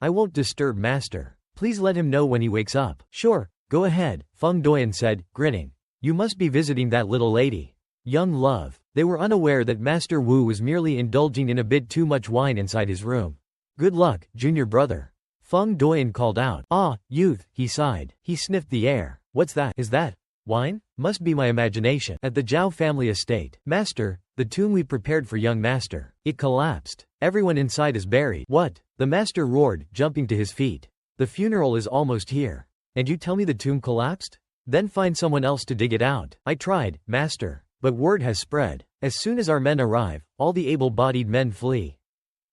I won't disturb Master. Please let him know when he wakes up. Sure, go ahead, Feng Doyan said, grinning. You must be visiting that little lady. Young love. They were unaware that Master Wu was merely indulging in a bit too much wine inside his room. Good luck, junior brother. Feng Doyan called out. Ah, youth, he sighed. He sniffed the air. What's that? Is that wine? Must be my imagination. At the Zhao family estate, Master, the tomb we prepared for young Master. It collapsed. Everyone inside is buried. What? The Master roared, jumping to his feet. The funeral is almost here. And you tell me the tomb collapsed? Then find someone else to dig it out. I tried, Master. But word has spread. As soon as our men arrive, all the able-bodied men flee.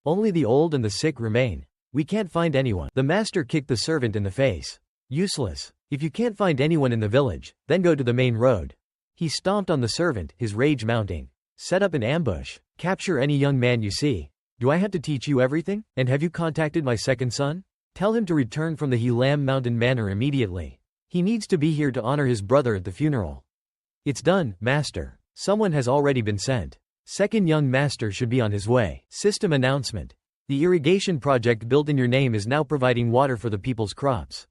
Only the old and the sick remain. We can't find anyone. The Master kicked the servant in the face. Useless. If you can't find anyone in the village, then go to the main road. He stomped on the servant, his rage mounting. Set up an ambush. Capture any young man you see. Do I have to teach you everything? And have you contacted my second son? Tell him to return from the Helam Mountain Manor immediately. He needs to be here to honor his brother at the funeral. It's done, Master. Someone has already been sent. Second young Master should be on his way. System announcement. The irrigation project built in your name is now providing water for the people's crops.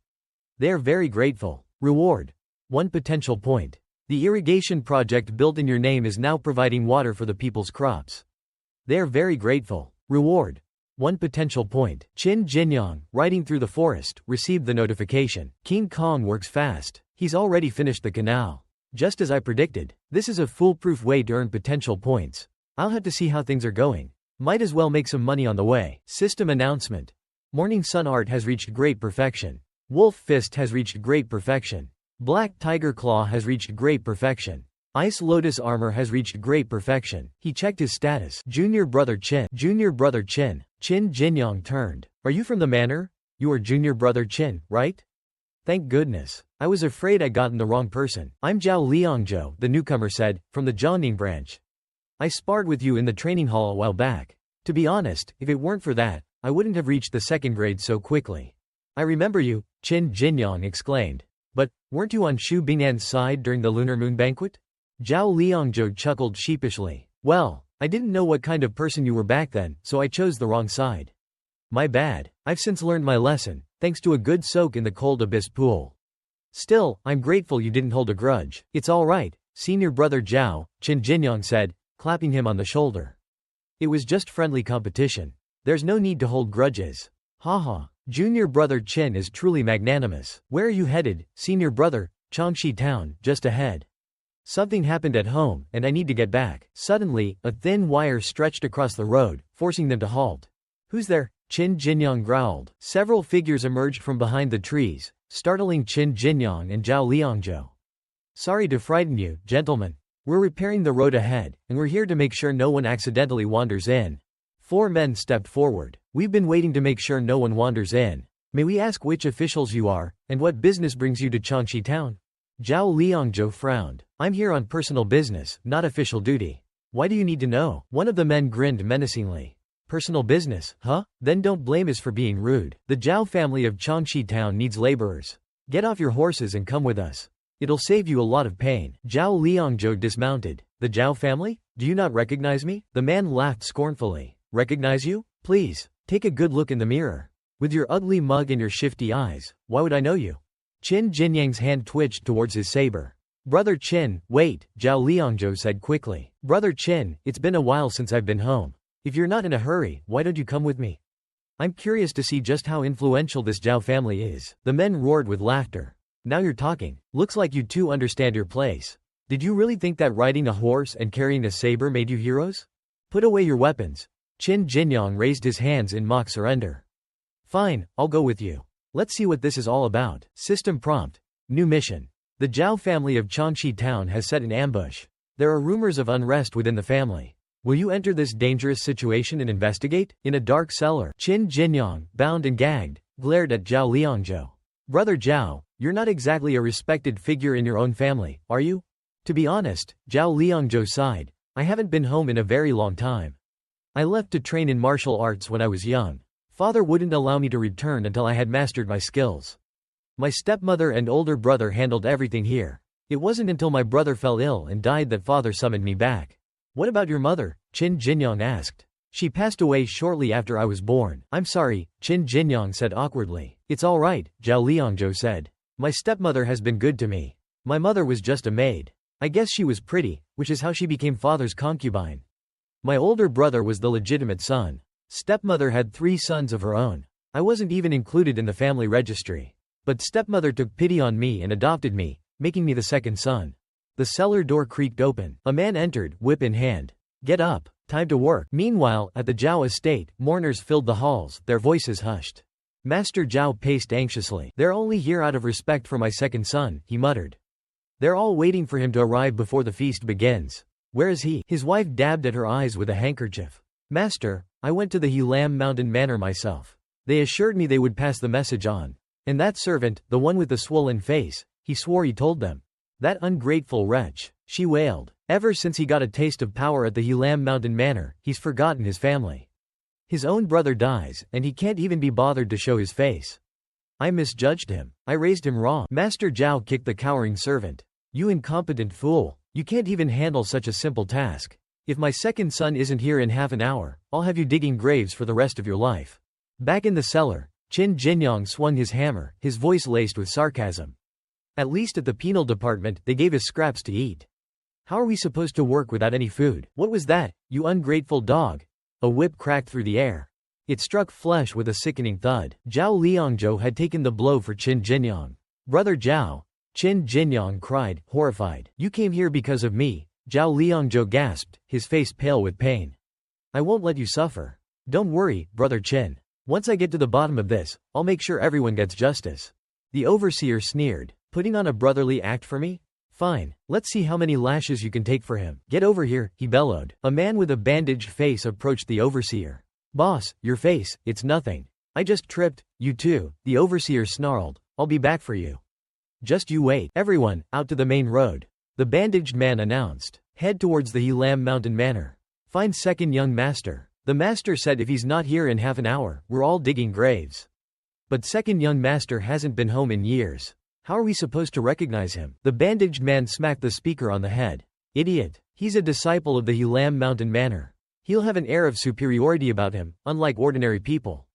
They are very grateful. Reward. 1 potential point. The irrigation project built in your name is now providing water for the people's crops. They are very grateful. Reward. 1 potential point. Qin Jinyang, riding through the forest, received the notification. King Kong works fast. He's already finished the canal. Just as I predicted. This is a foolproof way to earn potential points. I'll have to see how things are going. Might as well make some money on the way. System announcement. Morning Sun Art has reached great perfection. Wolf Fist has reached great perfection. Black Tiger Claw has reached great perfection. Ice Lotus Armor has reached great perfection. He checked his status. Junior Brother Qin. Junior Brother Qin. Qin Jinyang turned. Are you from the manor? You are Junior Brother Qin, right? Thank goodness. I was afraid I'd gotten the wrong person. I'm Zhao Liangzhou, the newcomer said, from the Jiangning branch. I sparred with you in the training hall a while back. To be honest, if it weren't for that, I wouldn't have reached the second grade so quickly. I remember you, Qin Jinyang exclaimed. But, weren't you on Xu Bingnan's side during the lunar moon banquet? Zhao Liangzhou chuckled sheepishly. Well, I didn't know what kind of person you were back then, so I chose the wrong side. My bad. I've since learned my lesson, thanks to a good soak in the cold abyss pool. Still, I'm grateful you didn't hold a grudge. It's all right, senior brother Zhao, Qin Jinyang said, clapping him on the shoulder. It was just friendly competition. There's no need to hold grudges. Haha. Junior brother Qin is truly magnanimous. Where are you headed, senior brother? Changshi town, just ahead. Something happened at home, and I need to get back. Suddenly, a thin wire stretched across the road, forcing them to halt. Who's there? Qin Jinyang growled. Several figures emerged from behind the trees, startling Qin Jinyang and Zhao Liangzhou. Sorry to frighten you, gentlemen. We're repairing the road ahead, and we're here to make sure no one accidentally wanders in. 4 men stepped forward. We've been waiting to make sure no one wanders in. May we ask which officials you are, and what business brings you to Changshi town? Zhao Liangzhou frowned. I'm here on personal business, not official duty. Why do you need to know? One of the men grinned menacingly. Personal business, huh? Then don't blame us for being rude. The Zhao family of Changshi town needs laborers. Get off your horses and come with us. It'll save you a lot of pain. Zhao Liangzhou dismounted. The Zhao family? Do you not recognize me? The man laughed scornfully. Recognize you? Please, take a good look in the mirror. With your ugly mug and your shifty eyes, why would I know you? Qin Jinyang's hand twitched towards his saber. Brother Qin, wait, Zhao Liangzhou said quickly. Brother Qin, it's been a while since I've been home. If you're not in a hurry, why don't you come with me? I'm curious to see just how influential this Zhao family is. The men roared with laughter. Now you're talking. Looks like you two understand your place. Did you really think that riding a horse and carrying a saber made you heroes? Put away your weapons. Qin Jinyang raised his hands in mock surrender. Fine, I'll go with you. Let's see what this is all about. System prompt. New mission. The Zhao family of Changshi town has set an ambush. There are rumors of unrest within the family. Will you enter this dangerous situation and investigate? In a dark cellar, Qin Jinyang, bound and gagged, glared at Zhao Liangzhou. Brother Zhao, you're not exactly a respected figure in your own family, are you? To be honest, Zhao Liangzhou sighed. I haven't been home in a very long time. I left to train in martial arts when I was young. Father wouldn't allow me to return until I had mastered my skills. My stepmother and older brother handled everything here. It wasn't until my brother fell ill and died that father summoned me back. What about your mother? Qin Jinyang asked. She passed away shortly after I was born. I'm sorry, Qin Jinyang said awkwardly. It's all right, Zhao Liangzhou said. My stepmother has been good to me. My mother was just a maid. I guess she was pretty, which is how she became father's concubine. My older brother was the legitimate son. Stepmother had 3 sons of her own. I wasn't even included in the family registry. But stepmother took pity on me and adopted me, making me the second son. The cellar door creaked open. A man entered, whip in hand. Get up, time to work. Meanwhile, at the Zhao estate, mourners filled the halls, their voices hushed. Master Zhao paced anxiously. They're only here out of respect for my second son, he muttered. They're all waiting for him to arrive before the feast begins. Where is he? His wife dabbed at her eyes with a handkerchief. Master, I went to the Helam Mountain Manor myself. They assured me they would pass the message on. And that servant, the one with the swollen face, he swore he told them. That ungrateful wretch, she wailed. Ever since he got a taste of power at the Helam Mountain Manor, he's forgotten his family. His own brother dies, and he can't even be bothered to show his face. I misjudged him. I raised him wrong. Master Zhao kicked the cowering servant. You incompetent fool. You can't even handle such a simple task. If my second son isn't here in half an hour, I'll have you digging graves for the rest of your life. Back in the cellar, Qin Jinyang swung his hammer, his voice laced with sarcasm. At least at the penal department, they gave us scraps to eat. How are we supposed to work without any food? What was that, you ungrateful dog? A whip cracked through the air. It struck flesh with a sickening thud. Zhao Liangzhou had taken the blow for Qin Jinyang. Brother Zhao. Qin Jinyang cried, horrified. You came here because of me, Zhao Liangzhou gasped, his face pale with pain. I won't let you suffer. Don't worry, brother Qin. Once I get to the bottom of this, I'll make sure everyone gets justice. The overseer sneered. Putting on a brotherly act for me? Fine, let's see how many lashes you can take for him. Get over here, he bellowed. A man with a bandaged face approached the overseer. Boss, your face, it's nothing. I just tripped, you too, the overseer snarled. I'll be back for you. Just you wait. Everyone, out to the main road. The bandaged man announced. Head towards the Helam Mountain Manor. Find second young master. The master said if he's not here in half an hour, we're all digging graves. But second young master hasn't been home in years. How are we supposed to recognize him? The bandaged man smacked the speaker on the head. Idiot. He's a disciple of the Helam Mountain Manor. He'll have an air of superiority about him, unlike ordinary people.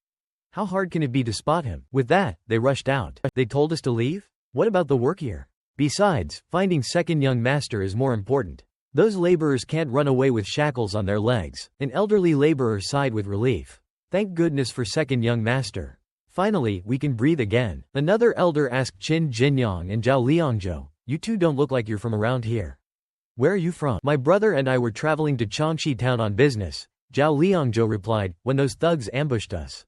How hard can it be to spot him? With that, they rushed out. They told us to leave? What about the work here? Besides, finding second young master is more important. Those laborers can't run away with shackles on their legs. An elderly laborer sighed with relief. Thank goodness for second young master. Finally, we can breathe again. Another elder asked Qin Jinyang and Zhao Liangzhou, you two don't look like you're from around here. Where are you from? My brother and I were traveling to Changxi town on business, Zhao Liangzhou replied, when those thugs ambushed us.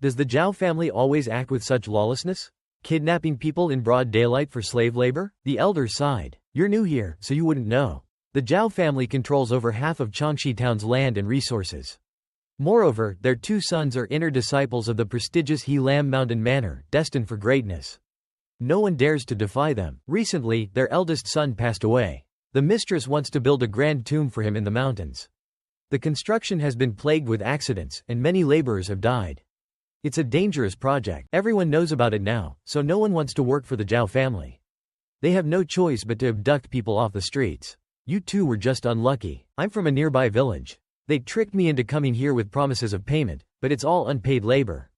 Does the Zhao family always act with such lawlessness? Kidnapping people in broad daylight for slave labor? The elder sighed. You're new here, so you wouldn't know. The Zhao family controls over half of Changxi town's land and resources. Moreover, their two sons are inner disciples of the prestigious Helam Mountain Manor, destined for greatness. No one dares to defy them. Recently, their eldest son passed away. The mistress wants to build a grand tomb for him in the mountains. The construction has been plagued with accidents, and many laborers have died. It's a dangerous project. Everyone knows about it now, so no one wants to work for the Zhao family. They have no choice but to abduct people off the streets. You two were just unlucky. I'm from a nearby village. They tricked me into coming here with promises of payment, but it's all unpaid labor.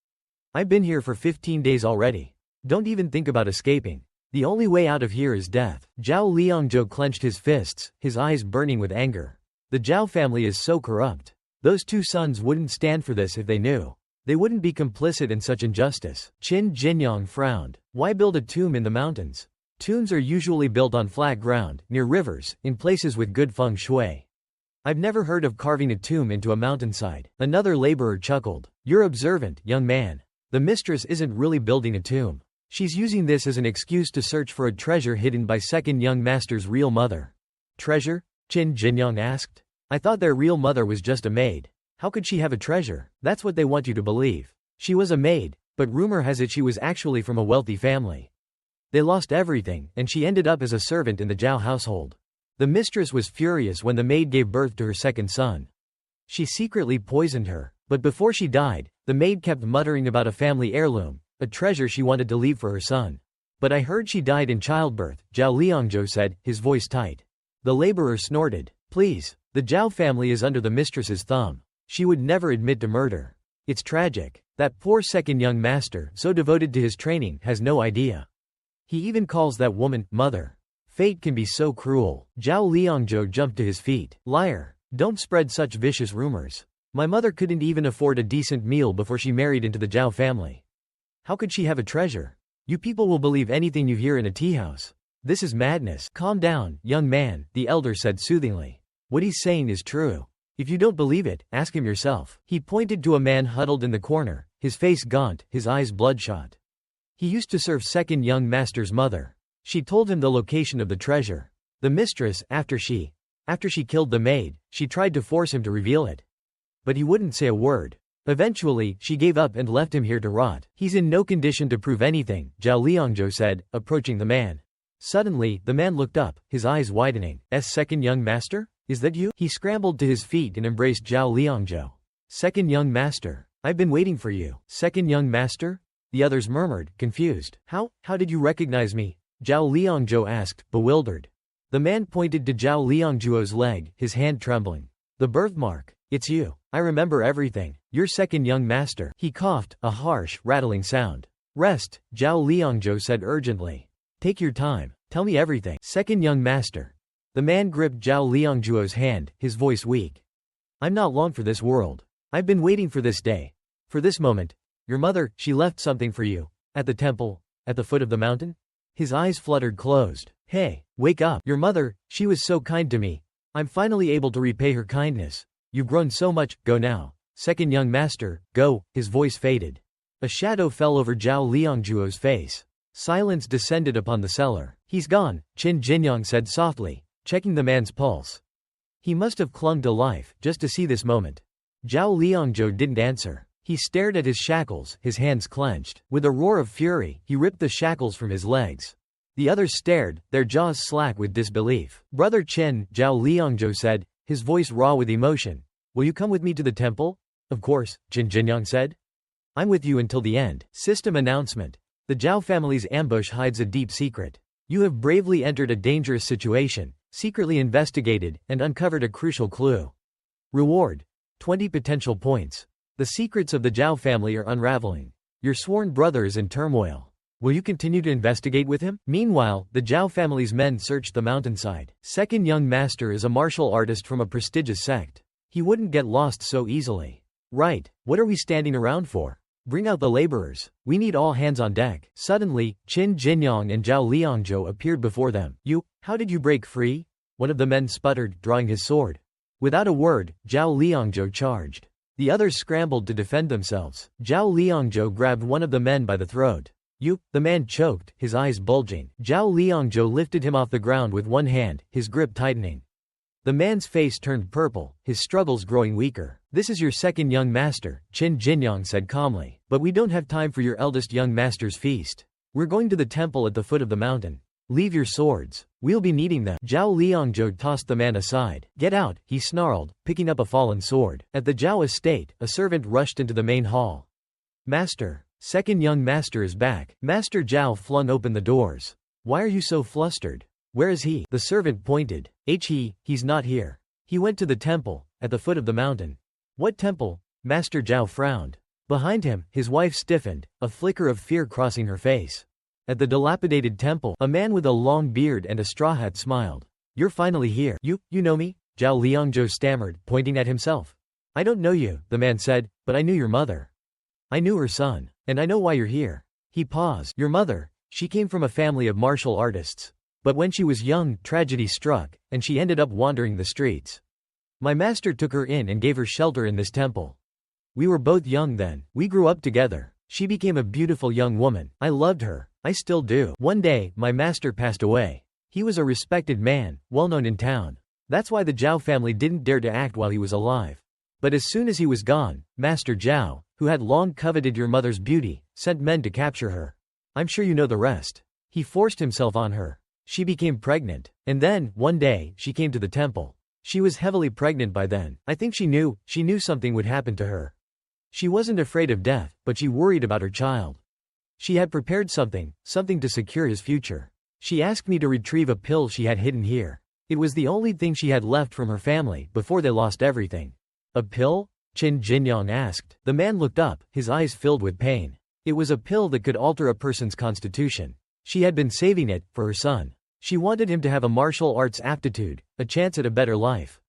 I've been here for 15 days already. Don't even think about escaping. The only way out of here is death. Zhao Liangzhou clenched his fists, his eyes burning with anger. The Zhao family is so corrupt. Those two sons wouldn't stand for this if they knew. They wouldn't be complicit in such injustice. Qin Jinyang frowned. Why build a tomb in the mountains? Tombs are usually built on flat ground, near rivers, in places with good feng shui. I've never heard of carving a tomb into a mountainside. Another laborer chuckled. You're observant, young man. The mistress isn't really building a tomb. She's using this as an excuse to search for a treasure hidden by second young master's real mother. Treasure? Qin Jinyang asked. I thought their real mother was just a maid. How could she have a treasure? That's what they want you to believe. She was a maid, but rumor has it she was actually from a wealthy family. They lost everything, and she ended up as a servant in the Zhao household. The mistress was furious when the maid gave birth to her second son. She secretly poisoned her, but before she died, the maid kept muttering about a family heirloom, a treasure she wanted to leave for her son. But I heard she died in childbirth, Zhao Liangzhou said, his voice tight. The laborer snorted. Please, the Zhao family is under the mistress's thumb. She would never admit to murder. It's tragic. That poor second young master, so devoted to his training, has no idea. He even calls that woman, mother. Fate can be so cruel. Zhao Liangzhou jumped to his feet. Liar. Don't spread such vicious rumors. My mother couldn't even afford a decent meal before she married into the Zhao family. How could she have a treasure? You people will believe anything you hear in a tea house. This is madness. Calm down, young man, the elder said soothingly. What he's saying is true. If you don't believe it, ask him yourself. He pointed to a man huddled in the corner, his face gaunt, his eyes bloodshot. He used to serve second young master's mother. She told him the location of the treasure. The mistress, after she killed the maid, she tried to force him to reveal it. But he wouldn't say a word. Eventually, she gave up and left him here to rot. He's in no condition to prove anything, Zhao Liangzhou said, approaching the man. Suddenly, the man looked up, his eyes widening. Second young master? Is that you? He scrambled to his feet and embraced Zhao Liangzhou. Second young master. I've been waiting for you. Second young master? The others murmured, confused. How did you recognize me? Zhao Liangzhou asked, bewildered. The man pointed to Zhao Liangzhou's leg, his hand trembling. The birthmark. It's you. I remember everything. You're second young master. He coughed, a harsh, rattling sound. Rest, Zhao Liangzhou said urgently. Take your time. Tell me everything. Second young master. The man gripped Zhao Liangzhou's hand, his voice weak. I'm not long for this world. I've been waiting for this day. For this moment. Your mother, she left something for you. At the temple, at the foot of the mountain? His eyes fluttered closed. Hey, wake up. Your mother, she was so kind to me. I'm finally able to repay her kindness. You've grown so much, go now. Second young master, go. His voice faded. A shadow fell over Zhao Liangzhou's face. Silence descended upon the cellar. He's gone, Qin Jinyang said softly, checking the man's pulse. He must have clung to life, just to see this moment. Zhao Liangzhou didn't answer. He stared at his shackles, his hands clenched. With a roar of fury, he ripped the shackles from his legs. The others stared, their jaws slack with disbelief. Brother Chen, Zhao Liangzhou said, his voice raw with emotion. Will you come with me to the temple? Of course, Jin Jinyang said. I'm with you until the end. System announcement. The Zhao family's ambush hides a deep secret. You have bravely entered a dangerous situation, secretly investigated, and uncovered a crucial clue. Reward: 20 potential points. The secrets of the Zhao family are unraveling. Your sworn brother is in turmoil. Will you continue to investigate with him? Meanwhile, the Zhao family's men searched the mountainside. Second young master is a martial artist from a prestigious sect. He wouldn't get lost so easily. Right, what are we standing around for? Bring out the laborers. We need all hands on deck. Suddenly, Qin Jinyang and Zhao Liangzhou appeared before them. How did you break free? One of the men sputtered, drawing his sword. Without a word, Zhao Liangzhou charged. The others scrambled to defend themselves. Zhao Liangzhou grabbed one of the men by the throat. The man choked, his eyes bulging. Zhao Liangzhou lifted him off the ground with one hand, his grip tightening. The man's face turned purple, his struggles growing weaker. This is your second young master, Qin Jinyang said calmly. But we don't have time for your eldest young master's feast. We're going to the temple at the foot of the mountain. Leave your swords. We'll be needing them. Zhao Liangzhou tossed the man aside. Get out, he snarled, picking up a fallen sword. At the Zhao estate, a servant rushed into the main hall. Master. Second young master is back. Master Zhao flung open the doors. Why are you so flustered? Where is he? The servant pointed. He's not here. He went to the temple, at the foot of the mountain. What temple? Master Zhao frowned. Behind him, his wife stiffened, a flicker of fear crossing her face. At the dilapidated temple, a man with a long beard and a straw hat smiled. You're finally here. You know me? Zhao Liangzhou stammered, pointing at himself. I don't know you, the man said, but I knew your mother. I knew her son. And I know why you're here. He paused. Your mother, she came from a family of martial artists. But when she was young, tragedy struck, and she ended up wandering the streets. My master took her in and gave her shelter in this temple. We were both young then. We grew up together. She became a beautiful young woman. I loved her. I still do. One day, my master passed away. He was a respected man, well known in town. That's why the Zhao family didn't dare to act while he was alive. But as soon as he was gone, Master Zhao, who had long coveted your mother's beauty, sent men to capture her. I'm sure you know the rest. He forced himself on her. She became pregnant. And then, one day, she came to the temple. She was heavily pregnant by then. I think she knew something would happen to her. She wasn't afraid of death, but she worried about her child. She had prepared something to secure his future. She asked me to retrieve a pill she had hidden here. It was the only thing she had left from her family before they lost everything. A pill? Qin Jinyang asked. The man looked up, his eyes filled with pain. It was a pill that could alter a person's constitution. She had been saving it, for her son. She wanted him to have a martial arts aptitude, a chance at a better life.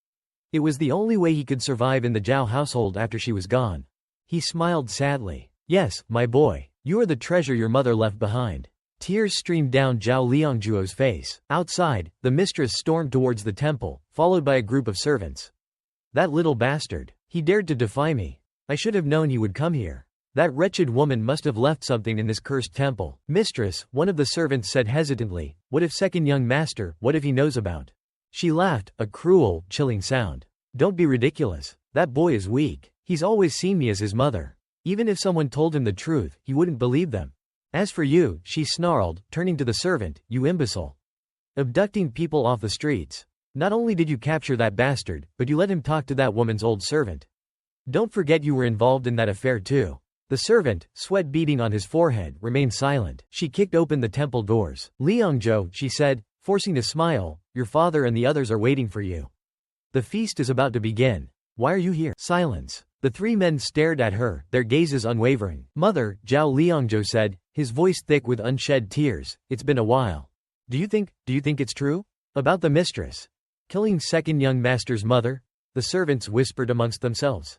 It was the only way he could survive in the Zhao household after she was gone. He smiled sadly. Yes, my boy. You are the treasure your mother left behind. Tears streamed down Zhao Liangzhuo's face. Outside, the mistress stormed towards the temple, followed by a group of servants. That little bastard. He dared to defy me. I should have known he would come here. That wretched woman must have left something in this cursed temple. Mistress, one of the servants said hesitantly, what if second young master, what if he knows about? She laughed, a cruel, chilling sound. Don't be ridiculous. That boy is weak. He's always seen me as his mother. Even if someone told him the truth, he wouldn't believe them. As for you, she snarled, turning to the servant, you imbecile. Abducting people off the streets. Not only did you capture that bastard, but you let him talk to that woman's old servant. Don't forget you were involved in that affair too. The servant, sweat beading on his forehead, remained silent. She kicked open the temple doors. Liangzhou, she said, forcing a smile, your father and the others are waiting for you. The feast is about to begin. Why are you here? Silence. The three men stared at her, their gazes unwavering. Mother, Zhao Liangzhou said, his voice thick with unshed tears, it's been a while. Do you think it's true? About the mistress? Killing second young master's mother? The servants whispered amongst themselves.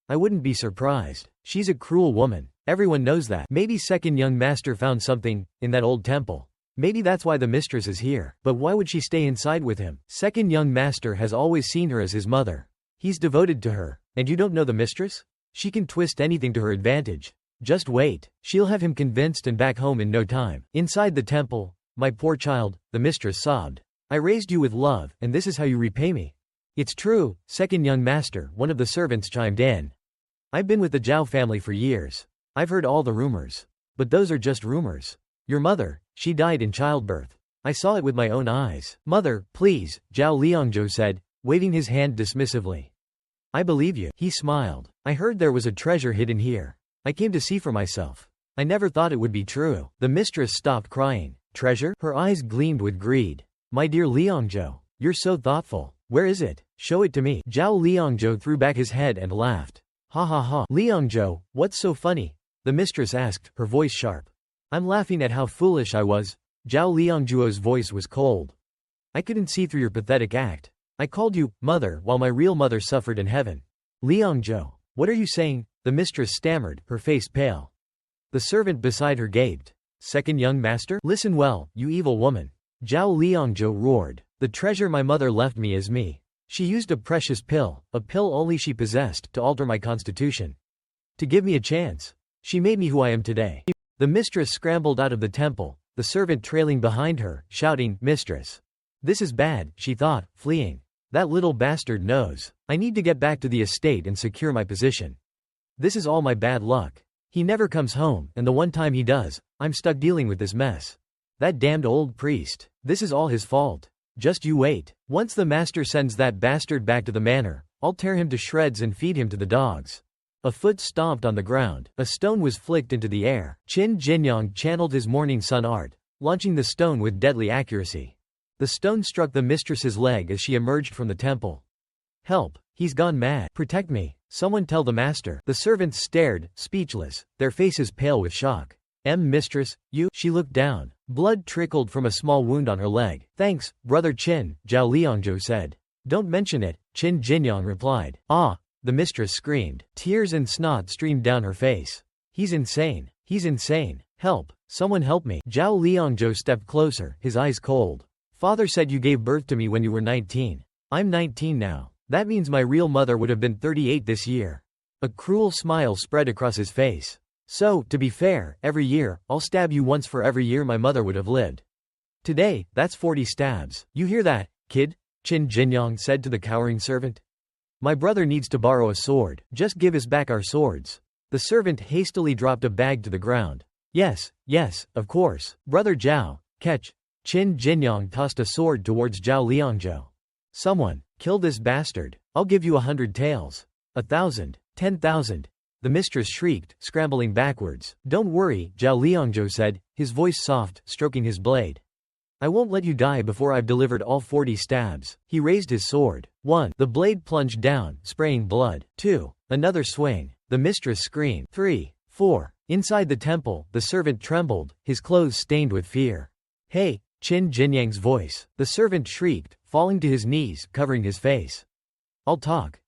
I wouldn't be surprised. She's a cruel woman. Everyone knows that. Maybe second young master found something in that old temple. Maybe that's why the mistress is here. But why would she stay inside with him? Second young master has always seen her as his mother. He's devoted to her. And you don't know the mistress? She can twist anything to her advantage. Just wait. She'll have him convinced and back home in no time. Inside the temple, my poor child, the mistress sobbed. I raised you with love, and this is how you repay me. It's true, second young master, one of the servants chimed in. I've been with the Zhao family for years. I've heard all the rumors. But those are just rumors. Your mother, she died in childbirth. I saw it with my own eyes. Mother, please, Zhao Liangzhou said, waving his hand dismissively. I believe you. He smiled. I heard there was a treasure hidden here. I came to see for myself. I never thought it would be true. The mistress stopped crying. Treasure? Her eyes gleamed with greed. My dear Liangzhou, you're so thoughtful. Where is it? Show it to me. Zhao Liangzhou threw back his head and laughed. Ha ha ha. Liangzhou, what's so funny? The mistress asked, her voice sharp. I'm laughing at how foolish I was. Zhao Liangzhou's voice was cold. I couldn't see through your pathetic act. I called you mother while my real mother suffered in heaven. Liangzhou, what are you saying? The mistress stammered, her face pale. The servant beside her gaped. Second young master? Listen well, you evil woman. Zhao Liangzhou roared. The treasure my mother left me is me. She used a precious pill, a pill only she possessed, to alter my constitution. To give me a chance. She made me who I am today. The mistress scrambled out of the temple, the servant trailing behind her, shouting, Mistress. This is bad, she thought, fleeing. That little bastard knows. I need to get back to the estate and secure my position. This is all my bad luck. He never comes home, and the one time he does, I'm stuck dealing with this mess. That damned old priest. This is all his fault. Just you wait. Once the master sends that bastard back to the manor, I'll tear him to shreds and feed him to the dogs. A foot stomped on the ground. A stone was flicked into the air. Qin Jinyang channeled his morning sun art, launching the stone with deadly accuracy. The stone struck the mistress's leg as she emerged from the temple. Help! He's gone mad. Protect me. Someone tell the master. The servants stared, speechless, their faces pale with shock. Mistress, you? She looked down. Blood trickled from a small wound on her leg. Thanks, brother Qin, Zhao Liangzhou said. Don't mention it, Qin Jinyang replied. Ah! The mistress screamed. Tears and snot streamed down her face. He's insane. He's insane. Help! Someone help me. Zhao Liangzhou stepped closer, his eyes cold. Father said you gave birth to me when you were 19. I'm 19 now. That means my real mother would have been 38 this year. A cruel smile spread across his face. So, to be fair, every year, I'll stab you once for every year my mother would have lived. Today, that's 40 stabs. You hear that, kid? Qin Jinyang said to the cowering servant. My brother needs to borrow a sword. Just give us back our swords. The servant hastily dropped a bag to the ground. Yes, of course. Brother Zhao, catch. Qin Jinyang tossed a sword towards Zhao Liangzhou. Someone, kill this bastard. I'll give you 100 taels. 1,000, 10,000. The mistress shrieked, scrambling backwards. Don't worry, Zhao Liangzhou said, his voice soft, stroking his blade. I won't let you die before I've delivered all 40 stabs. He raised his sword. 1. The blade plunged down, spraying blood. 2. Another swing. The mistress screamed. 3. 4. Inside the temple, the servant trembled, his clothes stained with fear. Hey! Qin Jinyang's voice. The servant shrieked, falling to his knees, covering his face. I'll talk.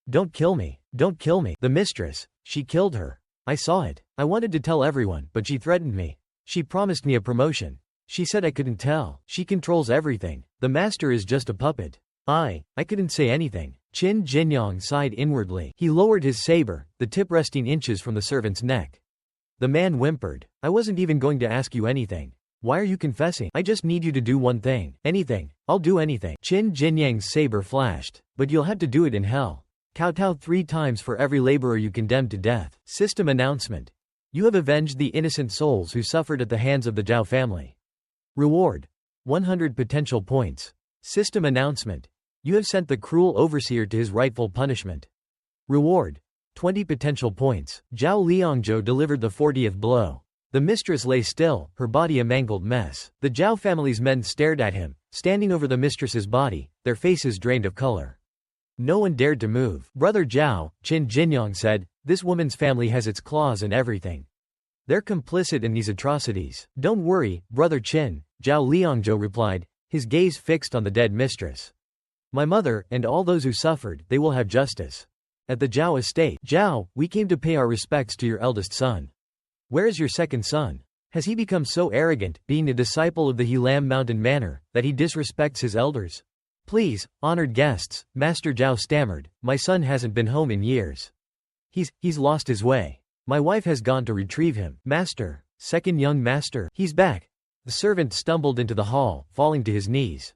Don't kill me. Don't kill me. The mistress, she killed her. I saw it. I wanted to tell everyone, but she threatened me. She promised me a promotion. She said I couldn't tell. She controls everything. The master is just a puppet. I couldn't say anything. Qin Jinyang sighed inwardly. He lowered his saber, the tip resting inches from the servant's neck. The man whimpered. I wasn't even going to ask you anything. Why are you confessing? I just need you to do one thing. Anything. I'll do anything. Qin Jinyang's saber flashed. But you'll have to do it in hell. Kowtow 3 times for every laborer you condemned to death. System announcement. You have avenged the innocent souls who suffered at the hands of the Zhao family. Reward. 100 potential points. System announcement. You have sent the cruel overseer to his rightful punishment. Reward. 20 potential points. Zhao Liangzhou delivered the 40th blow. The mistress lay still, her body a mangled mess. The Zhao family's men stared at him, standing over the mistress's body, their faces drained of color. No one dared to move. Brother Zhao, Qin Jinyang said, this woman's family has its claws in everything. They're complicit in these atrocities. Don't worry, brother Qin, Zhao Liangzhou replied, his gaze fixed on the dead mistress. My mother, and all those who suffered, they will have justice. At the Zhao estate. Zhao, we came to pay our respects to your eldest son. Where is your second son? Has he become so arrogant, being a disciple of the Helam Mountain Manor, that he disrespects his elders? Please, honored guests, Master Zhao stammered, my son hasn't been home in years. He's lost his way. My wife has gone to retrieve him. Master, second young master, he's back. The servant stumbled into the hall, falling to his knees.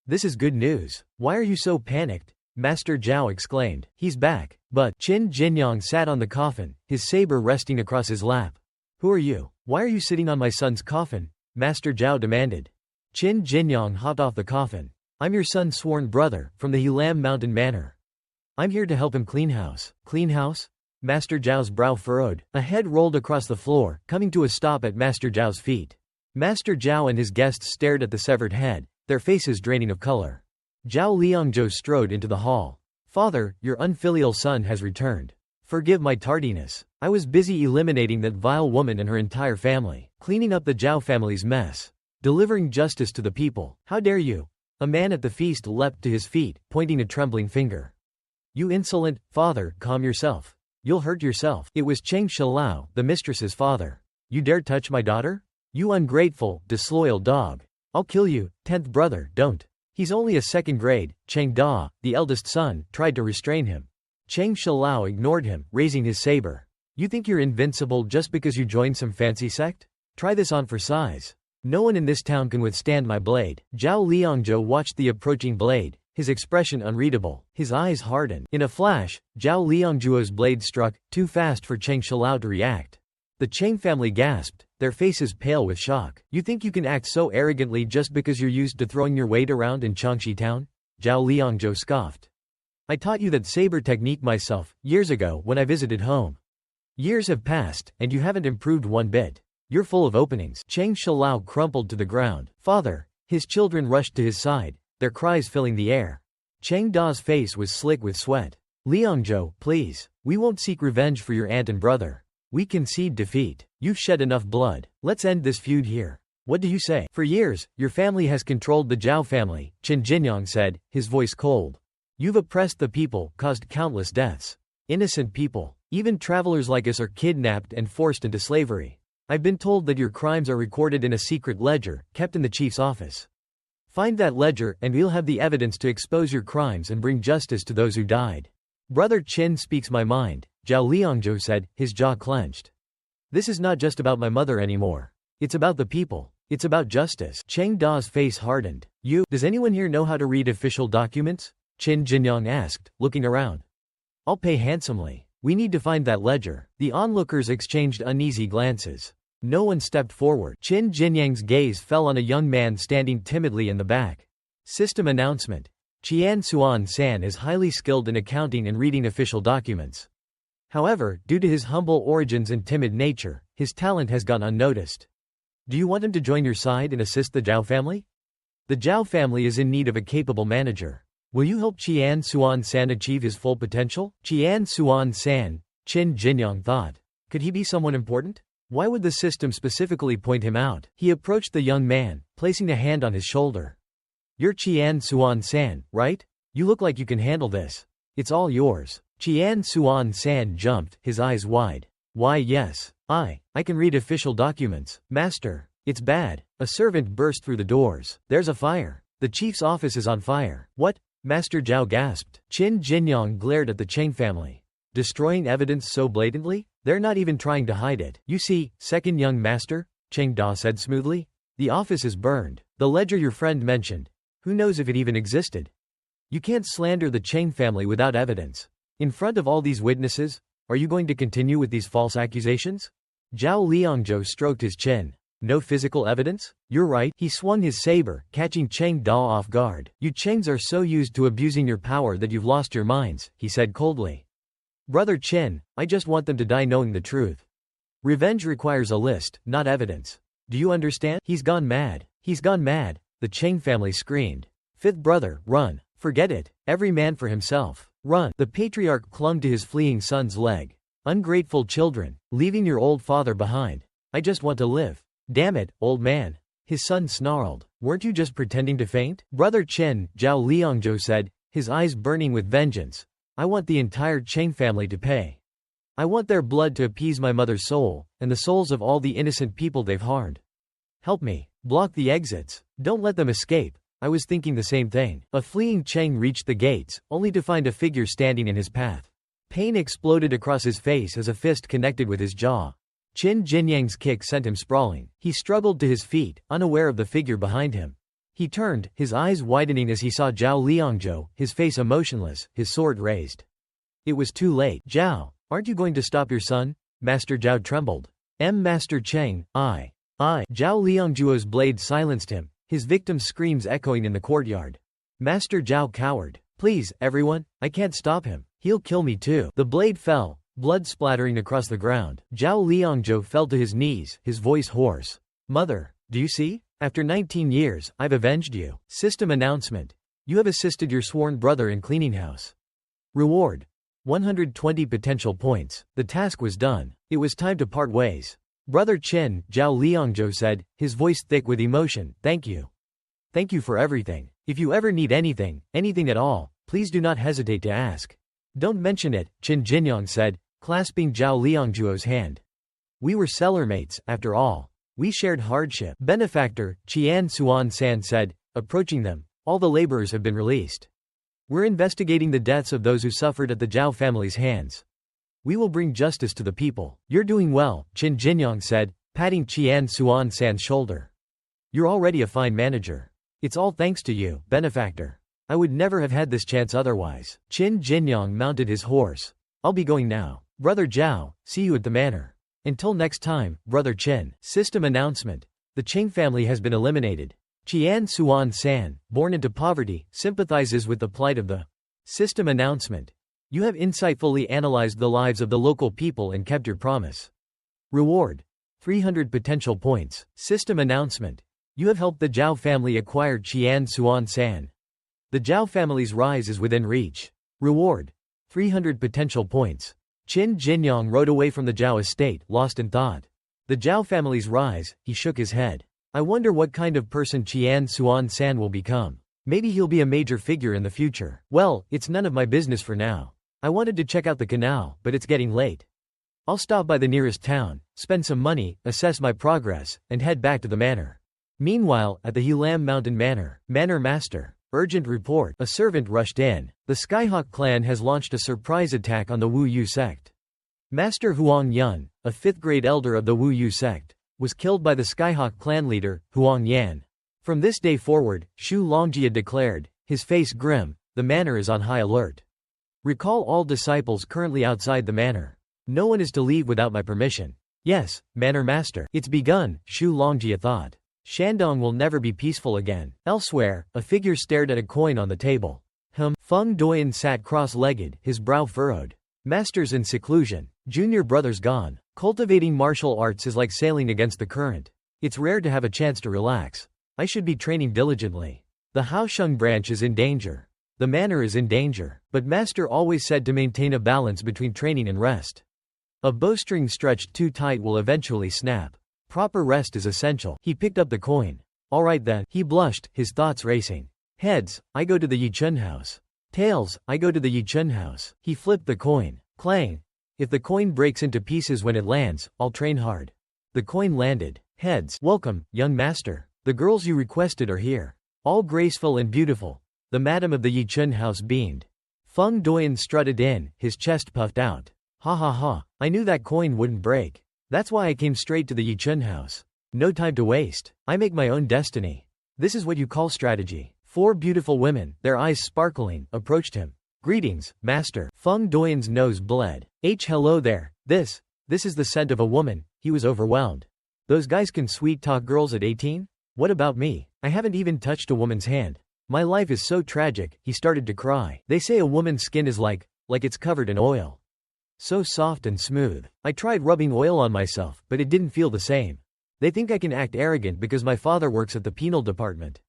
This is good news. Why are you so panicked? Master Zhao exclaimed. He's back. But Qin Jinyang sat on the coffin, his saber resting across his lap. Who are you? Why are you sitting on my son's coffin? Master Zhao demanded. Qin Jinyang hopped off the coffin. I'm your son's sworn brother, from the Helam Mountain Manor. I'm here to help him clean house. Clean house? Master Zhao's brow furrowed. A head rolled across the floor, coming to a stop at Master Zhao's feet. Master Zhao and his guests stared at the severed head, their faces draining of color. Zhao Liangzhou strode into the hall. Father, your unfilial son has returned. Forgive my tardiness. I was busy eliminating that vile woman and her entire family, cleaning up the Zhao family's mess, delivering justice to the people. How dare you? A man at the feast leapt to his feet, pointing a trembling finger. You insolent, father, calm yourself. You'll hurt yourself. It was Cheng Shilao, the mistress's father. You dare touch my daughter? You ungrateful, disloyal dog. I'll kill you. 10th brother, don't. He's only a second grade. Cheng Da, the eldest son, tried to restrain him. Cheng Shilao ignored him, raising his saber. You think you're invincible just because you joined some fancy sect? Try this on for size. No one in this town can withstand my blade. Zhao Liangzhou watched the approaching blade, his expression unreadable, his eyes hardened. In a flash, Zhao Liangzhou's blade struck, too fast for Cheng Shilao to react. The Cheng family gasped, their faces pale with shock. You think you can act so arrogantly just because you're used to throwing your weight around in Changshi town? Zhao Liangzhou scoffed. I taught you that saber technique myself, years ago when I visited home. Years have passed, and you haven't improved one bit. You're full of openings. Cheng Shilao crumpled to the ground. Father! His children rushed to his side, their cries filling the air. Cheng Da's face was slick with sweat. Liangzhou, please. We won't seek revenge for your aunt and brother. We concede defeat. You've shed enough blood. Let's end this feud here. What do you say? For years, your family has controlled the Zhao family, Qin Jinyang said, his voice cold. You've oppressed the people, caused countless deaths. Innocent people. Even travelers like us are kidnapped and forced into slavery. I've been told that your crimes are recorded in a secret ledger, kept in the chief's office. Find that ledger and we'll have the evidence to expose your crimes and bring justice to those who died. Brother Qin speaks my mind, Zhao Liangzhou said, his jaw clenched. This is not just about my mother anymore. It's about the people. It's about justice. Cheng Da's face hardened. Does anyone here know how to read official documents? Qin Jinyang asked, looking around. I'll pay handsomely. We need to find that ledger. The onlookers exchanged uneasy glances. No one stepped forward. Qin Jinyang's gaze fell on a young man standing timidly in the back. System announcement. Qian Suan-san is highly skilled in accounting and reading official documents. However, due to his humble origins and timid nature, his talent has gone unnoticed. Do you want him to join your side and assist the Zhao family? The Zhao family is in need of a capable manager. Will you help Qian Suan-san achieve his full potential? Qian Suan-san, Qin Jinyang thought. Could he be someone important? Why would the system specifically point him out? He approached the young man, placing a hand on his shoulder. You're Qian Suan-san, right? You look like you can handle this. It's all yours. Qian Suan-san jumped, his eyes wide. Why yes, I can read official documents. Master, it's bad. A servant burst through the doors. There's a fire. The chief's office is on fire. What? Master Zhao gasped. Qin Jinyang glared at the Cheng family. Destroying evidence so blatantly? They're not even trying to hide it. You see, second young master, Cheng Da said smoothly. The office is burned. The ledger your friend mentioned. Who knows if it even existed? You can't slander the Cheng family without evidence. In front of all these witnesses, are you going to continue with these false accusations? Zhao Liangzhou stroked his chin. No physical evidence? You're right. He swung his saber, catching Cheng Da off guard. You Chengs are so used to abusing your power that you've lost your minds, he said coldly. Brother Qin, I just want them to die knowing the truth. Revenge requires a list, not evidence. Do you understand? He's gone mad. He's gone mad, the Cheng family screamed. Fifth brother, run. Forget it. Every man for himself. Run. The patriarch clung to his fleeing son's leg. Ungrateful children, leaving your old father behind. I just want to live. Damn it, old man. His son snarled. Weren't you just pretending to faint? Brother Qin, Zhao Liangzhou said, his eyes burning with vengeance. I want the entire Cheng family to pay. I want their blood to appease my mother's soul, and the souls of all the innocent people they've harmed. Help me. Block the exits. Don't let them escape. I was thinking the same thing. A fleeing Cheng reached the gates, only to find a figure standing in his path. Pain exploded across his face as a fist connected with his jaw. Qin Jinyang's kick sent him sprawling. He struggled to his feet, unaware of the figure behind him. He turned, his eyes widening as he saw Zhao Liangzhou, his face emotionless, his sword raised. It was too late. Zhao, aren't you going to stop your son? Master Zhao trembled. Master Cheng, I. Zhao Liangzhuo's blade silenced him, his victim's screams echoing in the courtyard. Master Zhao cowered. Please, everyone, I can't stop him. He'll kill me too. The blade fell, blood splattering across the ground. Zhao Liangzhou fell to his knees, his voice hoarse. Mother, do you see? After 19 years, I've avenged you. System announcement. You have assisted your sworn brother in cleaning house. Reward. 120 potential points. The task was done. It was time to part ways. Brother Chen, Zhao Liangzhou said, his voice thick with emotion, thank you. Thank you for everything. If you ever need anything at all, please do not hesitate to ask. Don't mention it, Qin Jinyang said, clasping Zhao Liangzhuo's hand. We were cellarmates, after all. We shared hardship. Benefactor, Qian Suan-san said, approaching them, all the laborers have been released. We're investigating the deaths of those who suffered at the Zhao family's hands. We will bring justice to the people. You're doing well, Qin Jinyang said, patting Qian Suan-san's shoulder. You're already a fine manager. It's all thanks to you, benefactor. I would never have had this chance otherwise. Qin Jinyang mounted his horse. I'll be going now. Brother Zhao, see you at the manor. Until next time, Brother Chen. System announcement. The Cheng family has been eliminated. Qian Suan-san, born into poverty, sympathizes with the plight of the system announcement. You have insightfully analyzed the lives of the local people and kept your promise. Reward. 300 potential points. System announcement. You have helped the Zhao family acquire Qian Suan-san. The Zhao family's rise is within reach. Reward. 300 potential points. Qin Jinyang rode away from the Zhao estate, lost in thought. The Zhao family's rise, he shook his head. I wonder what kind of person Qian Suan-san will become. Maybe he'll be a major figure in the future. Well, it's none of my business for now. I wanted to check out the canal, but it's getting late. I'll stop by the nearest town, spend some money, assess my progress, and head back to the manor. Meanwhile, at the Hulam Mountain Manor, Manor Master. Urgent report. A servant rushed in. The Skyhawk clan has launched a surprise attack on the Wu Yu sect. Master Huang Yun, a 5th-grade elder of the Wu Yu sect, was killed by the Skyhawk clan leader, Huang Yan. From this day forward, Shu Longjia declared, his face grim, the manor is on high alert. Recall all disciples currently outside the manor. No one is to leave without my permission. Yes, Manor Master. It's begun, Shu Longjia thought. Shandong will never be peaceful again. Elsewhere, a figure stared at a coin on the table. Feng Doyan sat cross-legged, his brow furrowed. Masters in seclusion. Junior brothers gone. Cultivating martial arts is like sailing against the current. It's rare to have a chance to relax. I should be training diligently. The Haosheng branch is in danger. The manor is in danger. But Master always said to maintain a balance between training and rest. A bowstring stretched too tight will eventually snap. Proper rest is essential. He picked up the coin. All right then. He blushed, his thoughts racing. Heads, I go to the Yichun house. Tails, I go to the Yichun house. He flipped the coin. Clang. If the coin breaks into pieces when it lands, I'll train hard. The coin landed. Heads. Welcome, young master. The girls you requested are here. All graceful and beautiful. The madam of the Yichun house beamed. Feng Doyan strutted in, his chest puffed out. Ha ha ha, I knew that coin wouldn't break. That's why I came straight to the Yichun house. No time to waste. I make my own destiny. This is what you call strategy. 4 beautiful women, their eyes sparkling, approached him. Greetings, master. Feng Doyan's nose bled. Hello there. This is the scent of a woman. He was overwhelmed. Those guys can sweet-talk girls at 18? What about me? I haven't even touched a woman's hand. My life is so tragic. He started to cry. They say a woman's skin is like it's covered in oil. So soft and smooth. I tried rubbing oil on myself, but it didn't feel the same. They think I can act arrogant because my father works at the penal department.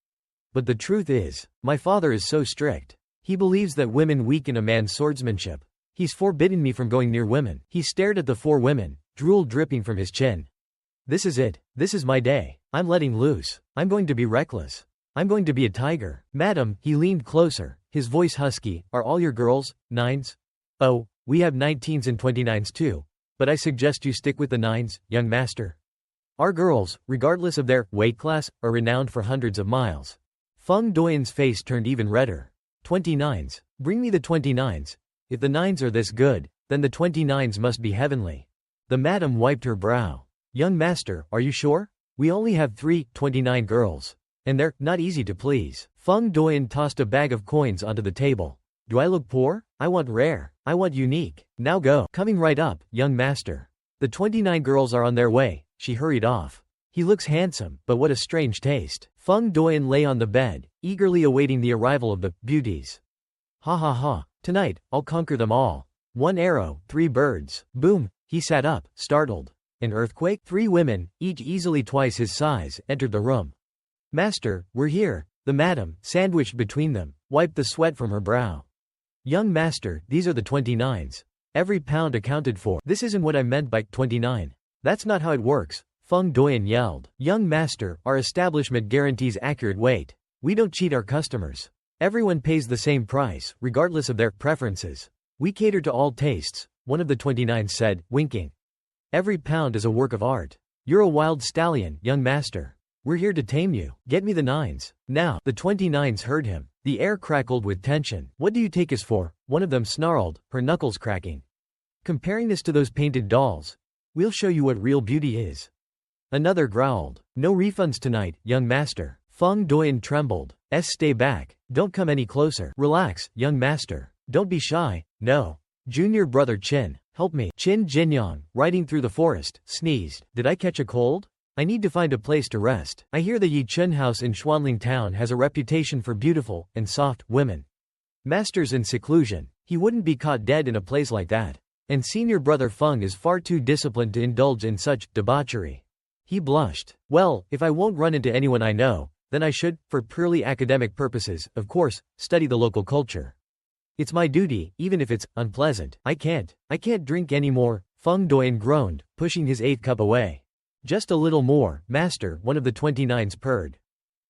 But the truth is, my father is so strict. He believes that women weaken a man's swordsmanship. He's forbidden me from going near women. He stared at the 4 women, drool dripping from his chin. This is it. This is my day. I'm letting loose. I'm going to be reckless. I'm going to be a tiger. Madam, he leaned closer, his voice husky, are all your girls 9s? Oh, we have 19s and 29s too. But I suggest you stick with the 9s, young master. Our girls, regardless of their weight class, are renowned for hundreds of miles. Feng Doyan's face turned even redder. 29s. Bring me the 29s. If the 9s are this good, then the 29s must be heavenly. The madam wiped her brow. Young master, are you sure? We only have 3 29 girls. And they're not easy to please. Feng Doyen tossed a bag of coins onto the table. Do I look poor? I want rare. I want unique. Now go. Coming right up, young master. The 29 girls are on their way. She hurried off. He looks handsome, but what a strange taste. Feng Doyen lay on the bed, eagerly awaiting the arrival of the beauties. Ha ha ha. Tonight, I'll conquer them all. 1 arrow, 3 birds. Boom. He sat up, startled. An earthquake? 3 women, each easily twice his size, entered the room. Master, we're here. The madam, sandwiched between them, wiped the sweat from her brow. Young master, these are the 29s. Every pound accounted for. This isn't what I meant by 29. That's not how it works, Feng Doyen yelled. Young master, our establishment guarantees accurate weight. We don't cheat our customers. Everyone pays the same price, regardless of their preferences. We cater to all tastes, one of the 29s said, winking. Every pound is a work of art. You're a wild stallion, young master. We're here to tame you. Get me the 9s. Now. The 29s heard him. The air crackled with tension. What do you take us for? One of them snarled, her knuckles cracking. Comparing this to those painted dolls. We'll show you what real beauty is. Another growled. No refunds tonight, young master. Feng Doyen trembled. Stay back. Don't come any closer. Relax, young master. Don't be shy. No. Junior brother Chin, help me. Chin Jinyang, riding through the forest, sneezed. Did I catch a cold? I need to find a place to rest. I hear the Yi Chun house in Xuanling town has a reputation for beautiful and soft women. Masters in seclusion. He wouldn't be caught dead in a place like that. And senior brother Feng is far too disciplined to indulge in such debauchery. He blushed. Well, if I won't run into anyone I know, then I should, for purely academic purposes, of course, study the local culture. It's my duty, even if it's unpleasant. I can't drink anymore, Feng Doyen groaned, pushing his 8th cup away. Just a little more, master, one of the 29s purred.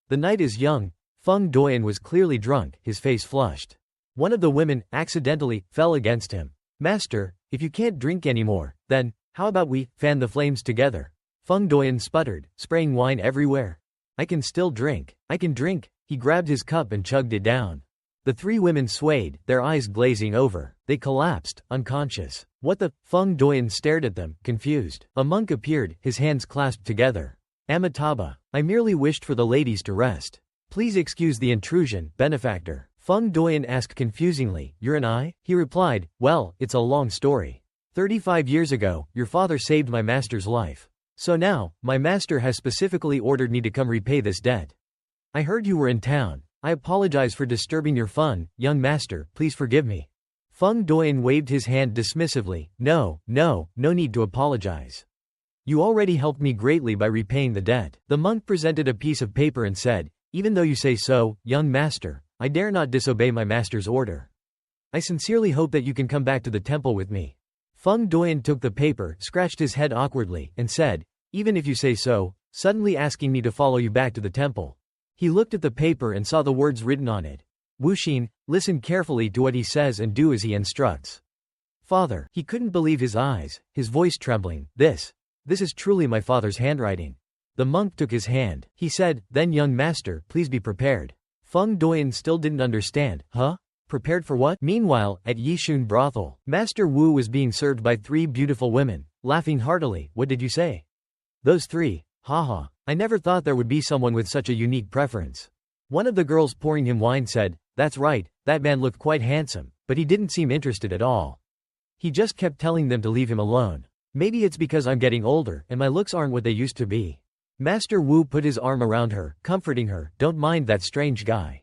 The night is young. Feng Doyen was clearly drunk, his face flushed. One of the women, accidentally, fell against him. Master, if you can't drink anymore, then, how about we fan the flames together? Feng Doyen sputtered, spraying wine everywhere. I can still drink. I can drink. He grabbed his cup and chugged it down. The 3 women swayed, their eyes glazing over. They collapsed, unconscious. What the? Feng Doyen stared at them, confused. A monk appeared, his hands clasped together. Amitabha. I merely wished for the ladies to rest. Please excuse the intrusion, benefactor. Feng Doyen asked confusingly, you're an I? He replied, well, it's a long story. 35 years ago, your father saved my master's life. So now, my master has specifically ordered me to come repay this debt. I heard you were in town. I apologize for disturbing your fun, young master, please forgive me. Feng Doyen waved his hand dismissively. No need to apologize. You already helped me greatly by repaying the debt. The monk presented a piece of paper and said, even though you say so, young master, I dare not disobey my master's order. I sincerely hope that you can come back to the temple with me. Feng Doyen took the paper, scratched his head awkwardly, and said, even if you say so, suddenly asking me to follow you back to the temple. He looked at the paper and saw the words written on it. Wuxin, listen carefully to what he says and do as he instructs. Father, he couldn't believe his eyes, his voice trembling. This is truly my father's handwriting. The monk took his hand. He said, then young master, please be prepared. Feng Doyen still didn't understand. Huh? Prepared for what? Meanwhile, at Yishun brothel, Master Wu was being served by 3 beautiful women, laughing heartily. What did you say? Those 3. Haha. I never thought there would be someone with such a unique preference. One of the girls pouring him wine said, that's right, that man looked quite handsome, but he didn't seem interested at all. He just kept telling them to leave him alone. Maybe it's because I'm getting older and my looks aren't what they used to be. Master Wu put his arm around her, comforting her. Don't mind that strange guy.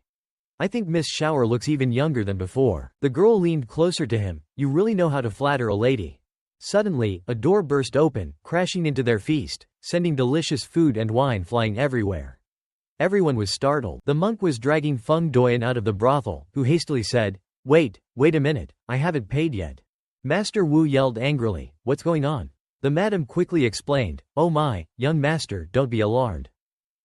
I think Miss Shower looks even younger than before. The girl leaned closer to him. You really know how to flatter a lady. Suddenly, a door burst open, crashing into their feast, sending delicious food and wine flying everywhere. Everyone was startled. The monk was dragging Feng Doyen out of the brothel, who hastily said, wait a minute, I haven't paid yet. Master Wu yelled angrily, what's going on? The madam quickly explained, oh my, young master, don't be alarmed.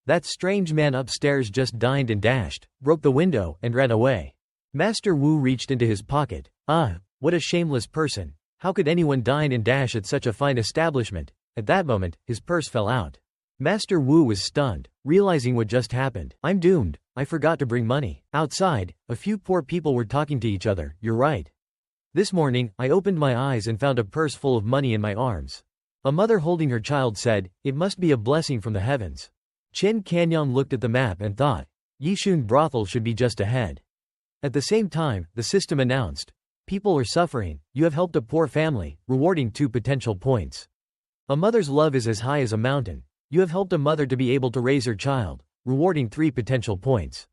That strange man upstairs just dined and dashed, broke the window, and ran away. Master Wu reached into his pocket. What a shameless person. How could anyone dine and dash at such a fine establishment? At that moment, his purse fell out. Master Wu was stunned, realizing what just happened. I'm doomed. I forgot to bring money. Outside, a few poor people were talking to each other. You're right. This morning, I opened my eyes and found a purse full of money in my arms. A mother holding her child said, it must be a blessing from the heavens. Chin Kanyong looked at the map and thought, Yishun brothel should be just ahead. At the same time, the system announced, people are suffering, you have helped a poor family, rewarding 2 potential points. A mother's love is as high as a mountain, you have helped a mother to be able to raise her child, rewarding 3 potential points.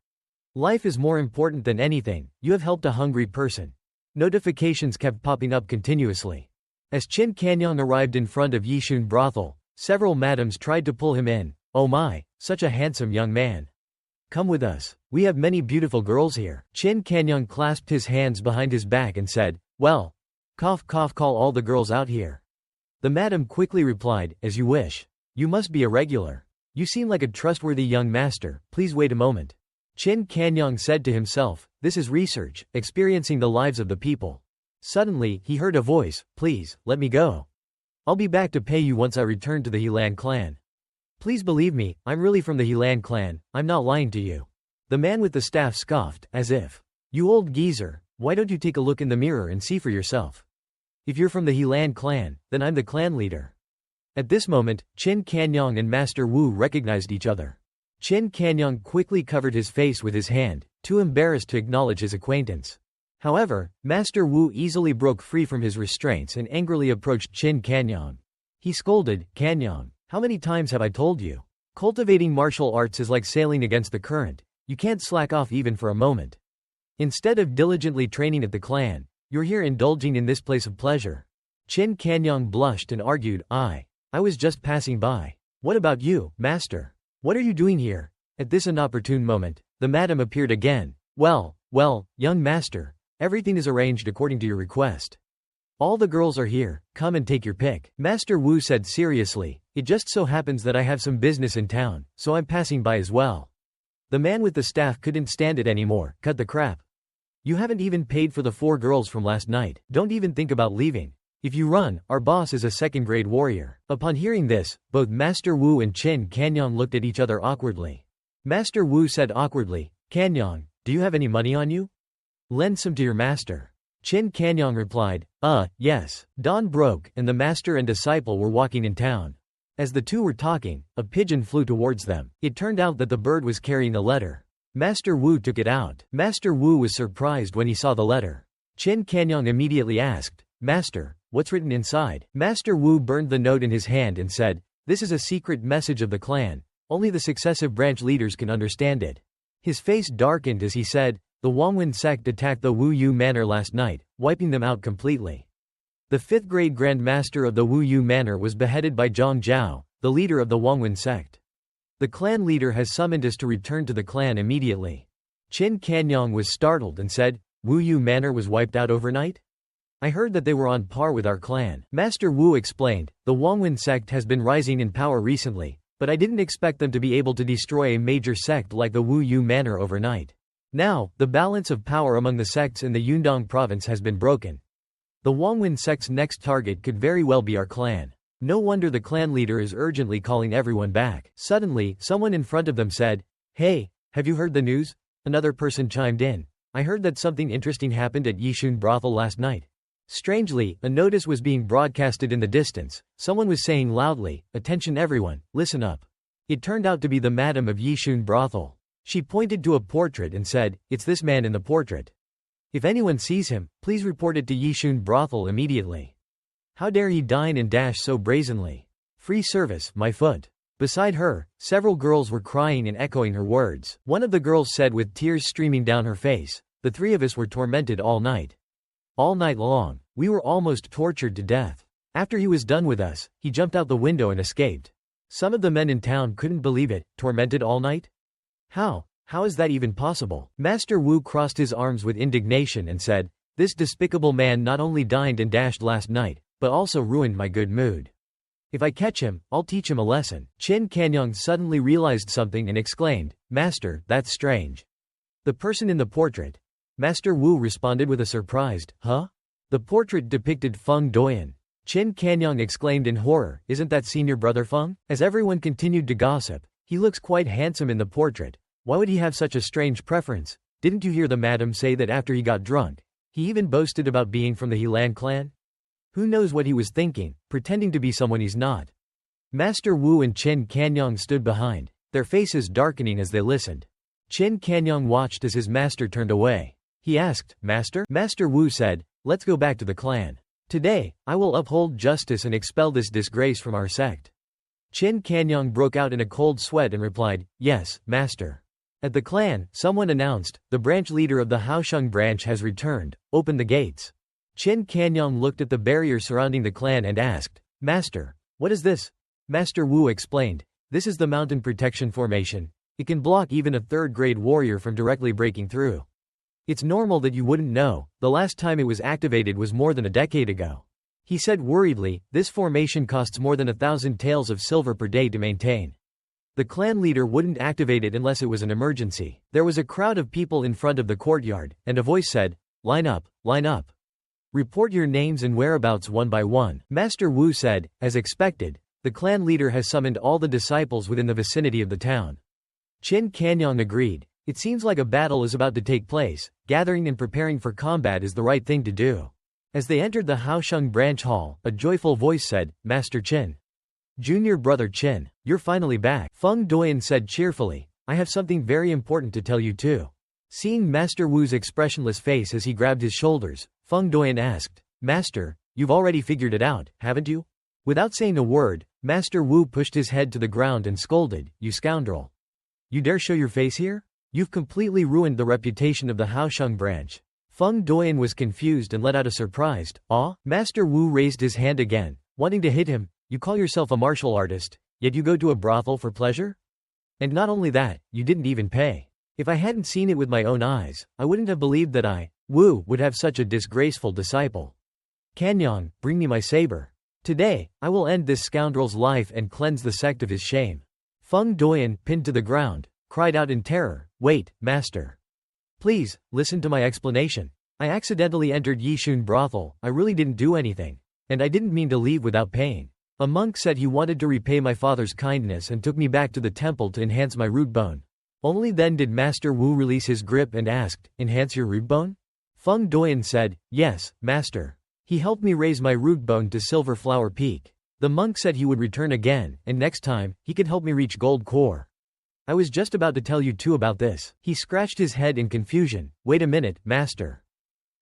Life is more important than anything, you have helped a hungry person. Notifications kept popping up continuously. As Chin Kanyong arrived in front of Yishun brothel, several madams tried to pull him in. Oh my, such a handsome young man. Come with us, we have many beautiful girls here. Chin Kanyong clasped his hands behind his back and said, well, cough cough, call all the girls out here. The madam quickly replied, as you wish. You must be a regular. You seem like a trustworthy young master, please wait a moment. Chin Kanyong said to himself, this is research, experiencing the lives of the people. Suddenly, he heard a voice, please, let me go. I'll be back to pay you once I return to the Helan clan. Please believe me, I'm really from the Helan clan, I'm not lying to you. The man with the staff scoffed, as if, you old geezer, why don't you take a look in the mirror and see for yourself? If you're from the Helan clan, then I'm the clan leader. At this moment, Chin Kanyong and Master Wu recognized each other. Chin Kanyong quickly covered his face with his hand, too embarrassed to acknowledge his acquaintance. However, Master Wu easily broke free from his restraints and angrily approached Chin Kanyong. He scolded, Kanyong, how many times have I told you? Cultivating martial arts is like sailing against the current, you can't slack off even for a moment. Instead of diligently training at the clan, you're here indulging in this place of pleasure. Chin Kanyong blushed and argued, I was just passing by. What about you, master? What are you doing here? At this inopportune moment, the madam appeared again. Well, young master, everything is arranged according to your request. All the girls are here, come and take your pick. Master Wu said seriously, it just so happens that I have some business in town, so I'm passing by as well. The man with the staff couldn't stand it anymore, cut the crap. You haven't even paid for the 4 girls from last night, don't even think about leaving. If you run, our boss is a second-grade warrior. Upon hearing this, both Master Wu and Chin Kanyong looked at each other awkwardly. Master Wu said awkwardly, Kanyong, do you have any money on you? Lend some to your master. Chin Kanyong replied, yes. Dawn broke, and the master and disciple were walking in town. As the two were talking, a pigeon flew towards them. It turned out that the bird was carrying a letter. Master Wu took it out. Master Wu was surprised when he saw the letter. Chin Kanyong immediately asked, Master, what's written inside? Master Wu burned the note in his hand and said, this is a secret message of the clan. Only the successive branch leaders can understand it. His face darkened as he said, the Wangwen sect attacked the Wu Yu Manor last night, wiping them out completely. The 5th grade Grand Master of the Wu Yu Manor was beheaded by Zhang Zhao, the leader of the Wangwen sect. The clan leader has summoned us to return to the clan immediately. Chin Kanyong was startled and said, Wu Yu Manor was wiped out overnight? I heard that they were on par with our clan. Master Wu explained, the Wangwen sect has been rising in power recently, but I didn't expect them to be able to destroy a major sect like the Wu Yu Manor overnight. Now, the balance of power among the sects in the Yundong province has been broken. The Wangwen sect's next target could very well be our clan. No wonder the clan leader is urgently calling everyone back. Suddenly, someone in front of them said, Hey, have you heard the news? Another person chimed in. I heard that something interesting happened at Yishun brothel last night. Strangely, a notice was being broadcasted in the distance. Someone was saying loudly, attention everyone, listen up. It turned out to be the madam of Yishun brothel. She pointed to a portrait and said, it's this man in the portrait. If anyone sees him, please report it to Yishun brothel immediately. How dare he dine and dash so brazenly? Free service, my foot. Beside her, several girls were crying and echoing her words. One of the girls said with tears streaming down her face, the 3 of us were tormented all night. All night long, we were almost tortured to death. After he was done with us, he jumped out the window and escaped. Some of the men in town couldn't believe it, tormented all night? How is that even possible? Master Wu crossed his arms with indignation and said, this despicable man not only dined and dashed last night, but also ruined my good mood. If I catch him, I'll teach him a lesson. Chin Kanyong suddenly realized something and exclaimed, Master, that's strange. The person in the portrait. Master Wu responded with a surprised, huh? The portrait depicted Feng Doyan. Chin Kanyong exclaimed in horror, isn't that senior brother Feng? As everyone continued to gossip, he looks quite handsome in the portrait. Why would he have such a strange preference? Didn't you hear the madam say that after he got drunk, he even boasted about being from the Helan clan? Who knows what he was thinking, pretending to be someone he's not. Master Wu and Chin Kanyong stood behind. their faces darkening as they listened. Qin Kanyang watched as his master turned away. He asked, "Master?" Master Wu said, "Let's go back to the clan. Today, I will uphold justice and expel this disgrace from our sect." Qin Kanyang broke out in a cold sweat and replied, "Yes, master." At the clan, someone announced, "The branch leader of the Haosheng branch has returned, open the gates." Qin Kanyang looked at the barrier surrounding the clan and asked, "Master, what is this?" Master Wu explained, "This is the mountain protection formation. It can block even a third-grade warrior from directly breaking through. It's normal that you wouldn't know, the last time it was activated was more than a decade ago." He said worriedly, "This formation costs more than 1,000 taels of silver per day to maintain. The clan leader wouldn't activate it unless it was an emergency." There was a crowd of people in front of the courtyard, and a voice said, line up, line up. Report your names and whereabouts one by one." Master Wu said, "As expected, the clan leader has summoned all the disciples within the vicinity of the town." Qin Kanyang agreed. It seems like a battle is about to take place. Gathering and preparing for combat is the right thing to do. As they entered the Haosheng branch hall, a joyful voice said, "Master Qin. Junior brother Qin, you're finally back." Feng Duan said cheerfully, "I have something very important to tell you too." Seeing Master Wu's expressionless face as he grabbed his shoulders, Feng Duan asked, "Master, you've already figured it out, haven't you?" Without saying a word, Master Wu pushed his head to the ground and scolded, "You scoundrel. You dare show your face here? You've completely ruined the reputation of the Haosheng branch." Feng Duan was confused and let out a surprised, "Ah?" Master Wu raised his hand again, wanting to hit him. "You call yourself a martial artist, yet you go to a brothel for pleasure? And not only that, you didn't even pay. If I hadn't seen it with my own eyes, I wouldn't have believed that I, Wu, would have such a disgraceful disciple. Kanyang, bring me my saber. Today, I will end this scoundrel's life and cleanse the sect of his shame." Feng Duan, pinned to the ground, cried out in terror, "Wait, master. Please, listen to my explanation. I accidentally entered Yishun brothel, I really didn't do anything. And I didn't mean to leave without paying. A monk said he wanted to repay my father's kindness and took me back to the temple to enhance my root bone. Only then did Master Wu release his grip and asked, 'Enhance your root bone?' Feng Duan said, 'Yes, master. He helped me raise my root bone to Silver Flower Peak. The monk said he would return again, and next time, he could help me reach Gold Core. I was just about to tell you too about this." He scratched his head in confusion. "Wait a minute, master.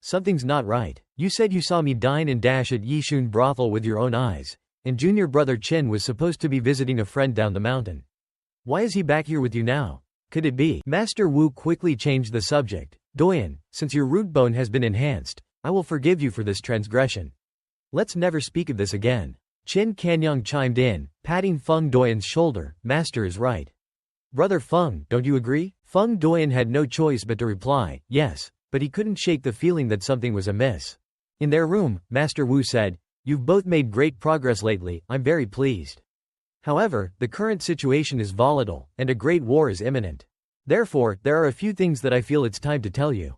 Something's not right. You said you saw me dine and dash at Yishun brothel with your own eyes, and junior brother Qin was supposed to be visiting a friend down the mountain. Why is he back here with you now? Could it be?" Master Wu quickly changed the subject. "Duan, since your root bone has been enhanced, I will forgive you for this transgression. Let's never speak of this again." Qin Kanyang chimed in, patting Feng Duan's shoulder. "Master is right. Brother Feng, don't you agree?" Feng Duan had no choice but to reply, "Yes," but he couldn't shake the feeling that something was amiss. In their room, Master Wu said, "You've both made great progress lately, I'm very pleased. However, the current situation is volatile, and a great war is imminent. Therefore, there are a few things that I feel it's time to tell you.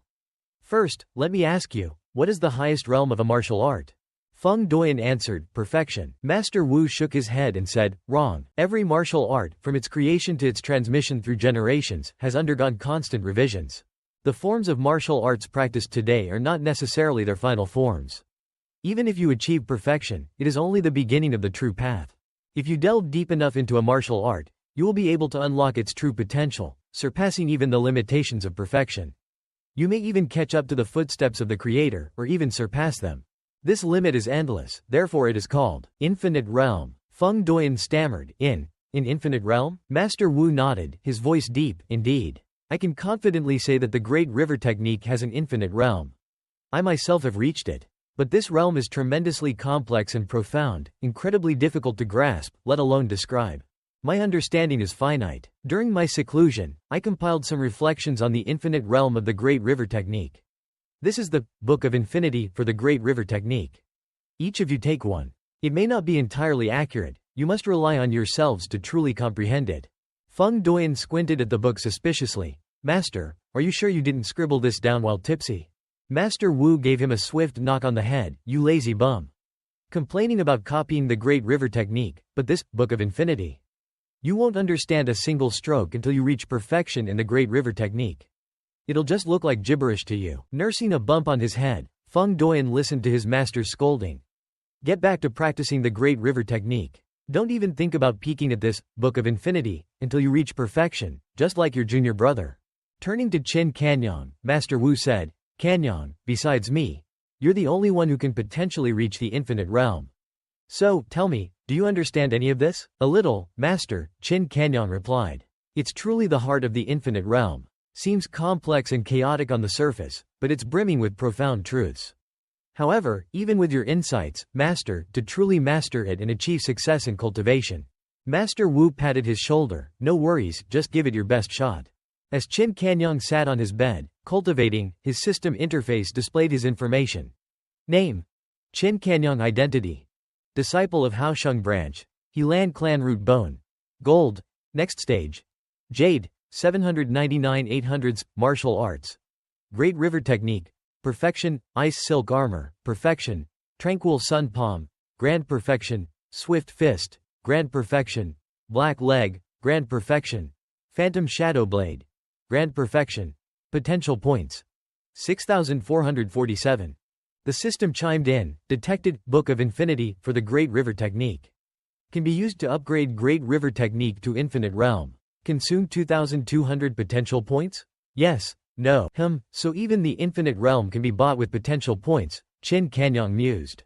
First, let me ask you, what is the highest realm of a martial art?" Feng Duan answered, "Perfection." Master Wu shook his head and said, "Wrong. Every martial art, from its creation to its transmission through generations, has undergone constant revisions. The forms of martial arts practiced today are not necessarily their final forms. Even if you achieve perfection, it is only the beginning of the true path. If you delve deep enough into a martial art, you will be able to unlock its true potential, surpassing even the limitations of perfection. You may even catch up to the footsteps of the creator, or even surpass them. This limit is endless, therefore it is called Infinite Realm." Feng Duan stammered, In Infinite Realm?" Master Wu nodded, his voice deep, "Indeed. I can confidently say that the Great River Technique has an infinite realm. I myself have reached it. But this realm is tremendously complex and profound, incredibly difficult to grasp, let alone describe. My understanding is finite. During my seclusion, I compiled some reflections on the infinite realm of the Great River Technique. This is the Book of Infinity for the Great River Technique. Each of you take one. It may not be entirely accurate, you must rely on yourselves to truly comprehend it." Feng Duan squinted at the book suspiciously. "Master, are you sure you didn't scribble this down while tipsy?" Master Wu gave him a swift knock on the head. "You lazy bum. Complaining about copying the Great River Technique, but this Book of Infinity. You won't understand a single stroke until you reach perfection in the Great River Technique. It'll just look like gibberish to you." Nursing a bump on his head, Feng Duan listened to his master's scolding. "Get back to practicing the Great River Technique. Don't even think about peeking at this book of infinity until you reach perfection, just like your junior brother. Turning to Qin Kanyang, Master Wu said, Kanyang, besides me, you're the only one who can potentially reach the infinite realm. So, tell me, do you understand any of this? A little, Master, Qin Kanyang replied. It's truly the heart of the infinite realm. Seems complex and chaotic on the surface, but it's brimming with profound truths. However, even with your insights, Master, to truly master it and achieve success in cultivation. Master Wu patted his shoulder. No worries, just give it your best shot. As Qin Kanyang sat on his bed, cultivating, his system interface displayed his information. Name: Qin Kanyang. Identity: disciple of Haosheng branch, Helan clan root bone. Gold. Next stage: Jade, 799 800s, martial arts. Great river technique. Perfection, ice silk armor, perfection, tranquil sun palm, grand perfection, swift fist, grand perfection, black leg, grand perfection, phantom shadow blade, grand perfection. Potential points: 6,447. The system chimed in, detected, Book of Infinity, for the Great River Technique. Can be used to upgrade Great River Technique to Infinite Realm. Consume 2,200 potential points? Yes. No. So even the infinite realm can be bought with potential points, Qin Kanyang mused.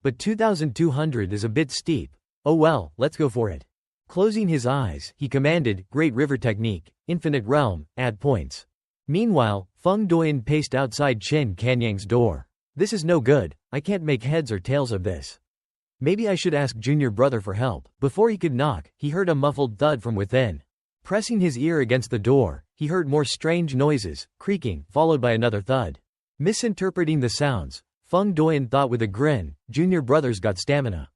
But 2,200 is a bit steep. Oh well, let's go for it. Closing his eyes, he commanded, Great River Technique, Infinite Realm, add points. Meanwhile, Feng Duoyan paced outside Qin Kanyang's door. This is no good, I can't make heads or tails of this. Maybe I should ask junior brother for help. Before he could knock, he heard a muffled thud from within. Pressing his ear against the door, he heard more strange noises, creaking, followed by another thud. Misinterpreting the sounds, Feng Duoyan thought with a grin, junior brother's got stamina.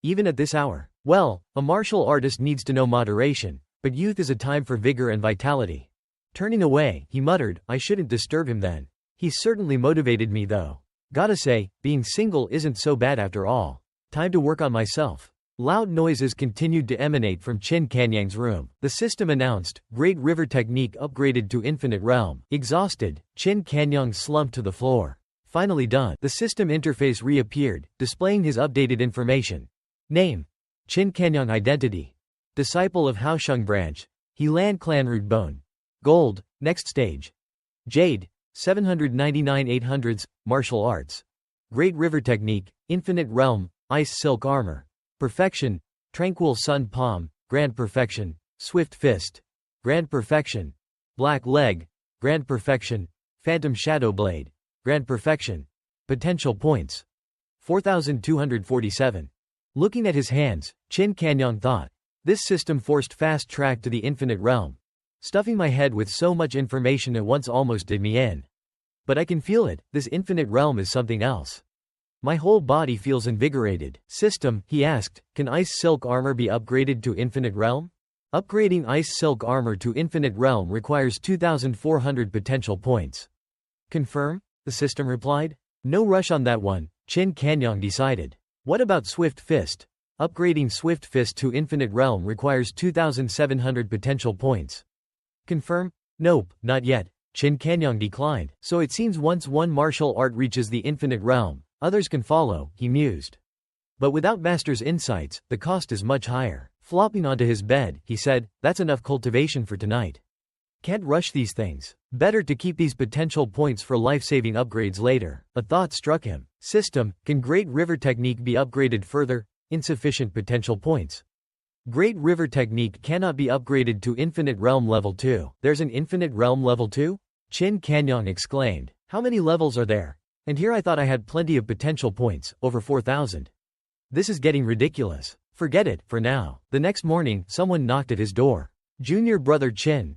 Even at this hour. Well, a martial artist needs to know moderation, but youth is a time for vigor and vitality. Turning away, he muttered, I shouldn't disturb him then. He certainly motivated me though. Gotta say, being single isn't so bad after all. Time to work on myself. Loud noises continued to emanate from Qin Kanyang's room. The system announced, Great River Technique upgraded to Infinite Realm. Exhausted, Qin Kanyang slumped to the floor. Finally done. The system interface reappeared, displaying his updated information. Name: Qin Kanyang. Identity: disciple of Haosheng branch, Helan clan root bone. Gold. Next stage: Jade, 799 800s, martial arts. Great River Technique, Infinite Realm, ice silk armor. Perfection, tranquil sun palm, grand perfection, swift fist, grand perfection, black leg, grand perfection, phantom shadow blade, grand perfection. Potential points: 4,247. Looking at his hands, Qin Kanyang thought, this system forced fast track to the infinite realm. Stuffing my head with so much information at once almost did me in. But I can feel it, this infinite realm is something else. My whole body feels invigorated. System, he asked, can ice silk armor be upgraded to Infinite Realm? Upgrading ice silk armor to Infinite Realm requires 2,400 potential points. Confirm? The system replied. No rush on that one, Qin Kanyang decided. What about Swift Fist? Upgrading Swift Fist to Infinite Realm requires 2,700 potential points. Confirm? Nope, not yet, Qin Kanyang declined. So it seems once one martial art reaches the Infinite Realm, others can follow, he mused. But without Master's insights, the cost is much higher. Flopping onto his bed, he said, that's enough cultivation for tonight. Can't rush these things. Better to keep these potential points for life-saving upgrades later. A thought struck him. System, can Great River Technique be upgraded further? Insufficient potential points. Great River Technique cannot be upgraded to Infinite Realm Level 2. There's an Infinite Realm Level 2? Qin Kanyang exclaimed. How many levels are there? And here I thought I had plenty of potential points, over 4,000. This is getting ridiculous. Forget it, for now. The next morning, someone knocked at his door. Junior brother Qin,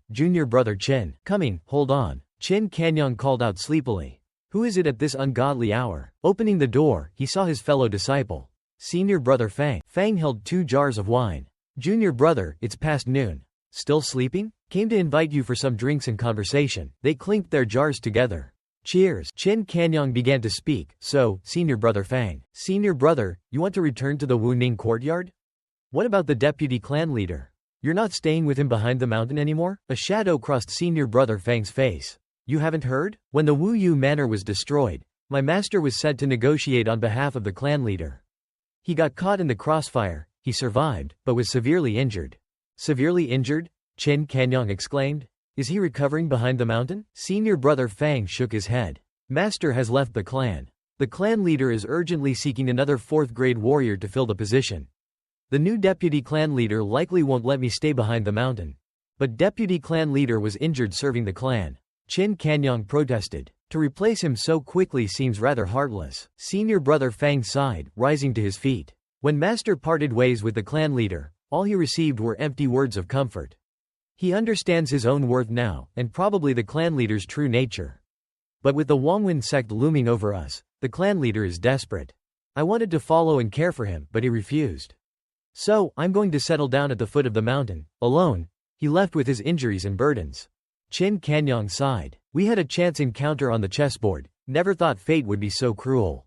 coming, hold on. Qin Kanyang called out sleepily. Who is it at this ungodly hour? Opening the door, he saw his fellow disciple. Senior brother Fang. Fang held 2 jars of wine. Junior brother, it's past noon. Still sleeping? Came to invite you for some drinks and conversation. They clinked their jars together. Cheers. Qin Kanyang began to speak. So, senior brother Fang. Senior brother, you want to return to the Wuning courtyard? What about the deputy clan leader? You're not staying with him behind the mountain anymore? A shadow crossed senior brother Fang's face. You haven't heard? When the Wu Yu manor was destroyed, my master was sent to negotiate on behalf of the clan leader. He got caught in the crossfire, He survived, but was severely injured. Severely injured? Qin Kanyang exclaimed. Is he recovering behind the mountain? Senior brother Fang shook his head. Master has left the clan. The clan leader is urgently seeking another 4th-grade warrior to fill the position. The new deputy clan leader likely won't let me stay behind the mountain. But deputy clan leader was injured serving the clan. Qin Kanyang protested. To replace him so quickly seems rather heartless. Senior brother Fang sighed, rising to his feet. When Master parted ways with the clan leader, all he received were empty words of comfort. He understands his own worth now, and probably the clan leader's true nature. But with the Wangwin sect looming over us, the clan leader is desperate. I wanted to follow and care for him, but he refused. So, I'm going to settle down at the foot of the mountain, alone. He left with his injuries and burdens. Qin Kanyang sighed. We had a chance encounter on the chessboard, never thought fate would be so cruel.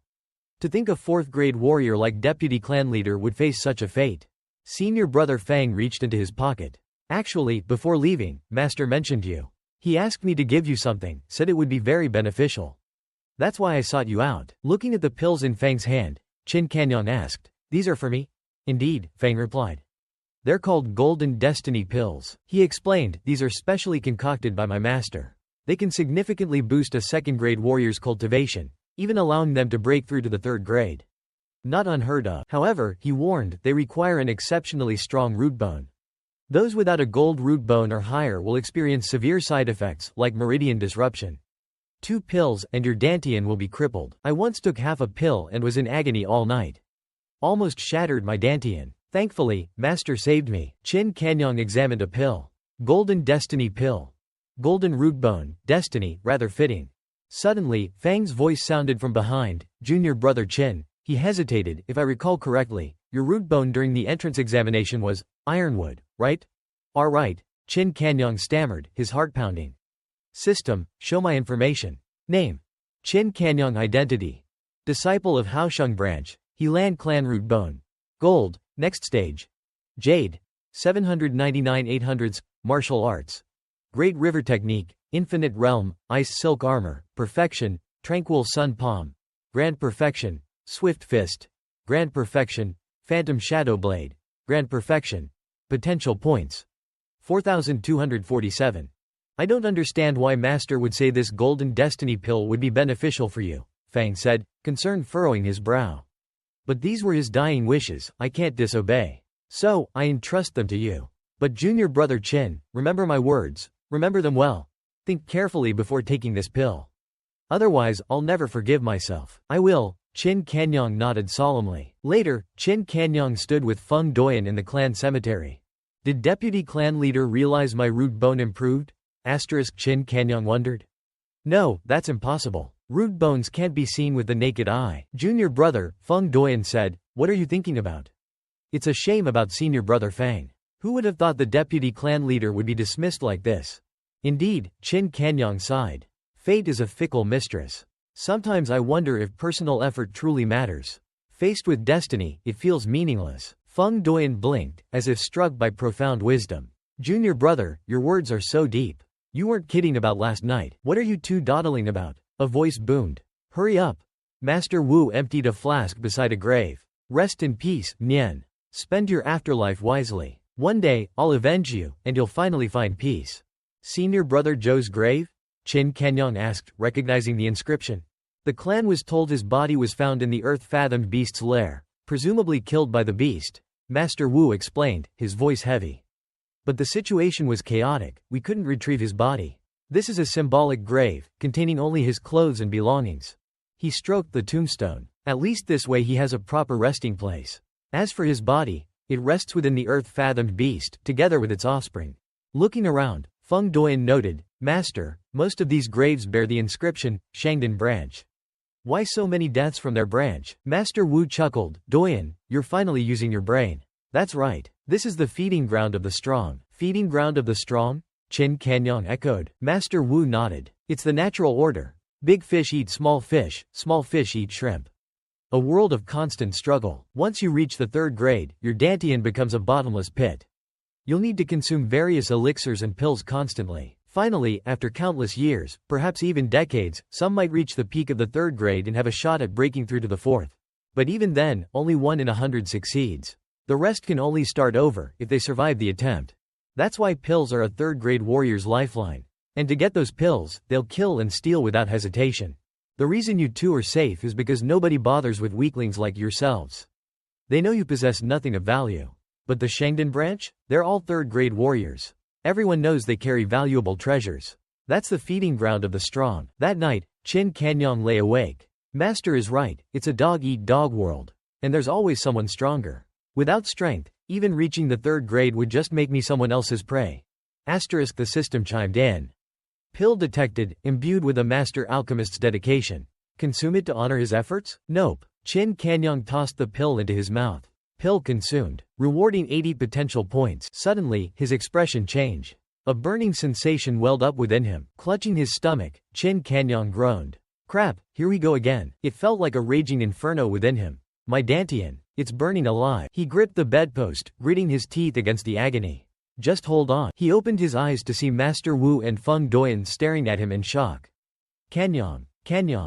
To think a 4th-grade warrior like deputy clan leader would face such a fate. Senior brother Fang reached into his pocket. Actually, before leaving, Master mentioned you. He asked me to give you something, said it would be very beneficial. That's why I sought you out. Looking at the pills in Fang's hand, Qin Kanyang asked, These are for me? Indeed, Fang replied. They're called Golden Destiny pills. He explained, these are specially concocted by my master. They can significantly boost a 2nd-grade warrior's cultivation, even allowing them to break through to the 3rd grade. Not unheard of. However, he warned, they require an exceptionally strong root bone. Those without a gold root bone or higher will experience severe side effects, like meridian disruption. 2 pills, and your dantian will be crippled. I once took half a pill and was in agony all night. Almost shattered my dantian. Thankfully, Master saved me. Qin Kanyang examined a pill. Golden Destiny pill. Golden root bone, destiny, rather fitting. Suddenly, Fang's voice sounded from behind. Junior brother Qin. He hesitated. If I recall correctly, your root bone during the entrance examination was ironwood, right? All right. Qin Kanyang stammered, his heart pounding. System, show my information. Name. Qin Kanyang identity. Disciple of Haosheng branch. Helan clan root bone. Gold, next stage. Jade. 799 800s, martial arts. Great river technique, infinite realm, ice silk armor, perfection, tranquil sun palm. Grand perfection, swift fist. Grand perfection, phantom shadow blade. Grand perfection. Potential points. 4,247. I don't understand why Master would say this golden destiny pill would be beneficial for you, Fang said, concern furrowing his brow. But these were his dying wishes, I can't disobey. So, I entrust them to you. But junior brother Qin, remember my words, remember them well. Think carefully before taking this pill. Otherwise, I'll never forgive myself. I will. Qin Kanyang nodded solemnly. Later, Qin Kanyang stood with Feng Doyan in the clan cemetery. Did deputy clan leader realize my root bone improved? Qin Kanyang wondered. No, that's impossible. Root bones can't be seen with the naked eye. Junior brother, Feng Doyan said, what are you thinking about? It's a shame about senior brother Fang. Who would have thought the deputy clan leader would be dismissed like this? Indeed, Qin Kanyang sighed. Fate is a fickle mistress. Sometimes I wonder if personal effort truly matters. Faced with destiny, it feels meaningless. Feng Doyan blinked, as if struck by profound wisdom. Junior brother, your words are so deep. You weren't kidding about last night. What are you two dawdling about? A voice boomed. Hurry up. Master Wu emptied a flask beside a grave. Rest in peace, Nian. Spend your afterlife wisely. One day, I'll avenge you, and you'll finally find peace. Senior brother Zhou's grave? Qin Kanyang asked, recognizing the inscription. The clan was told his body was found in the earth-fathomed beast's lair, presumably killed by the beast. Master Wu explained, his voice heavy. But the situation was chaotic, we couldn't retrieve his body. This is a symbolic grave, containing only his clothes and belongings. He stroked the tombstone. At least this way he has a proper resting place. As for his body, it rests within the earth-fathomed beast, together with its offspring. Looking around, Feng Doyan noted, Master, most of these graves bear the inscription, Shangdan branch. Why so many deaths from their branch? Master Wu chuckled, Doyan, you're finally using your brain. That's right. This is the feeding ground of the strong. Feeding ground of the strong? Qin Kanyang echoed. Master Wu nodded. It's the natural order. Big fish eat small fish eat shrimp. A world of constant struggle. Once you reach the 3rd grade, your dantian becomes a bottomless pit. You'll need to consume various elixirs and pills constantly. Finally, after countless years, perhaps even decades, some might reach the peak of the 3rd grade and have a shot at breaking through to the 4th. But even then, only 1 in 100 succeeds. The rest can only start over if they survive the attempt. That's why pills are a third-grade warrior's lifeline. And to get those pills, they'll kill and steal without hesitation. The reason you two are safe is because nobody bothers with weaklings like yourselves. They know you possess nothing of value. But the Shangdan branch? They're all third-grade warriors. Everyone knows they carry valuable treasures. That's the feeding ground of the strong. That night, Qin Kanyang lay awake. Master is right, it's a dog-eat-dog world. And there's always someone stronger. Without strength, even reaching the third grade would just make me someone else's prey. The system chimed in. Pill detected, imbued with a master alchemist's dedication. Consume it to honor his efforts? Nope. Qin Kanyang tossed the pill into his mouth. Pill consumed, rewarding 80 potential points. Suddenly, his expression changed. A burning sensation welled up within him. Clutching his stomach, Qin Kanyang groaned. Crap, here we go again. It felt like a raging inferno within him. My dantian, it's burning alive. He gripped the bedpost, gritting his teeth against the agony. Just hold on. He opened his eyes to see Master Wu and Feng Doyan staring at him in shock. Kanyang.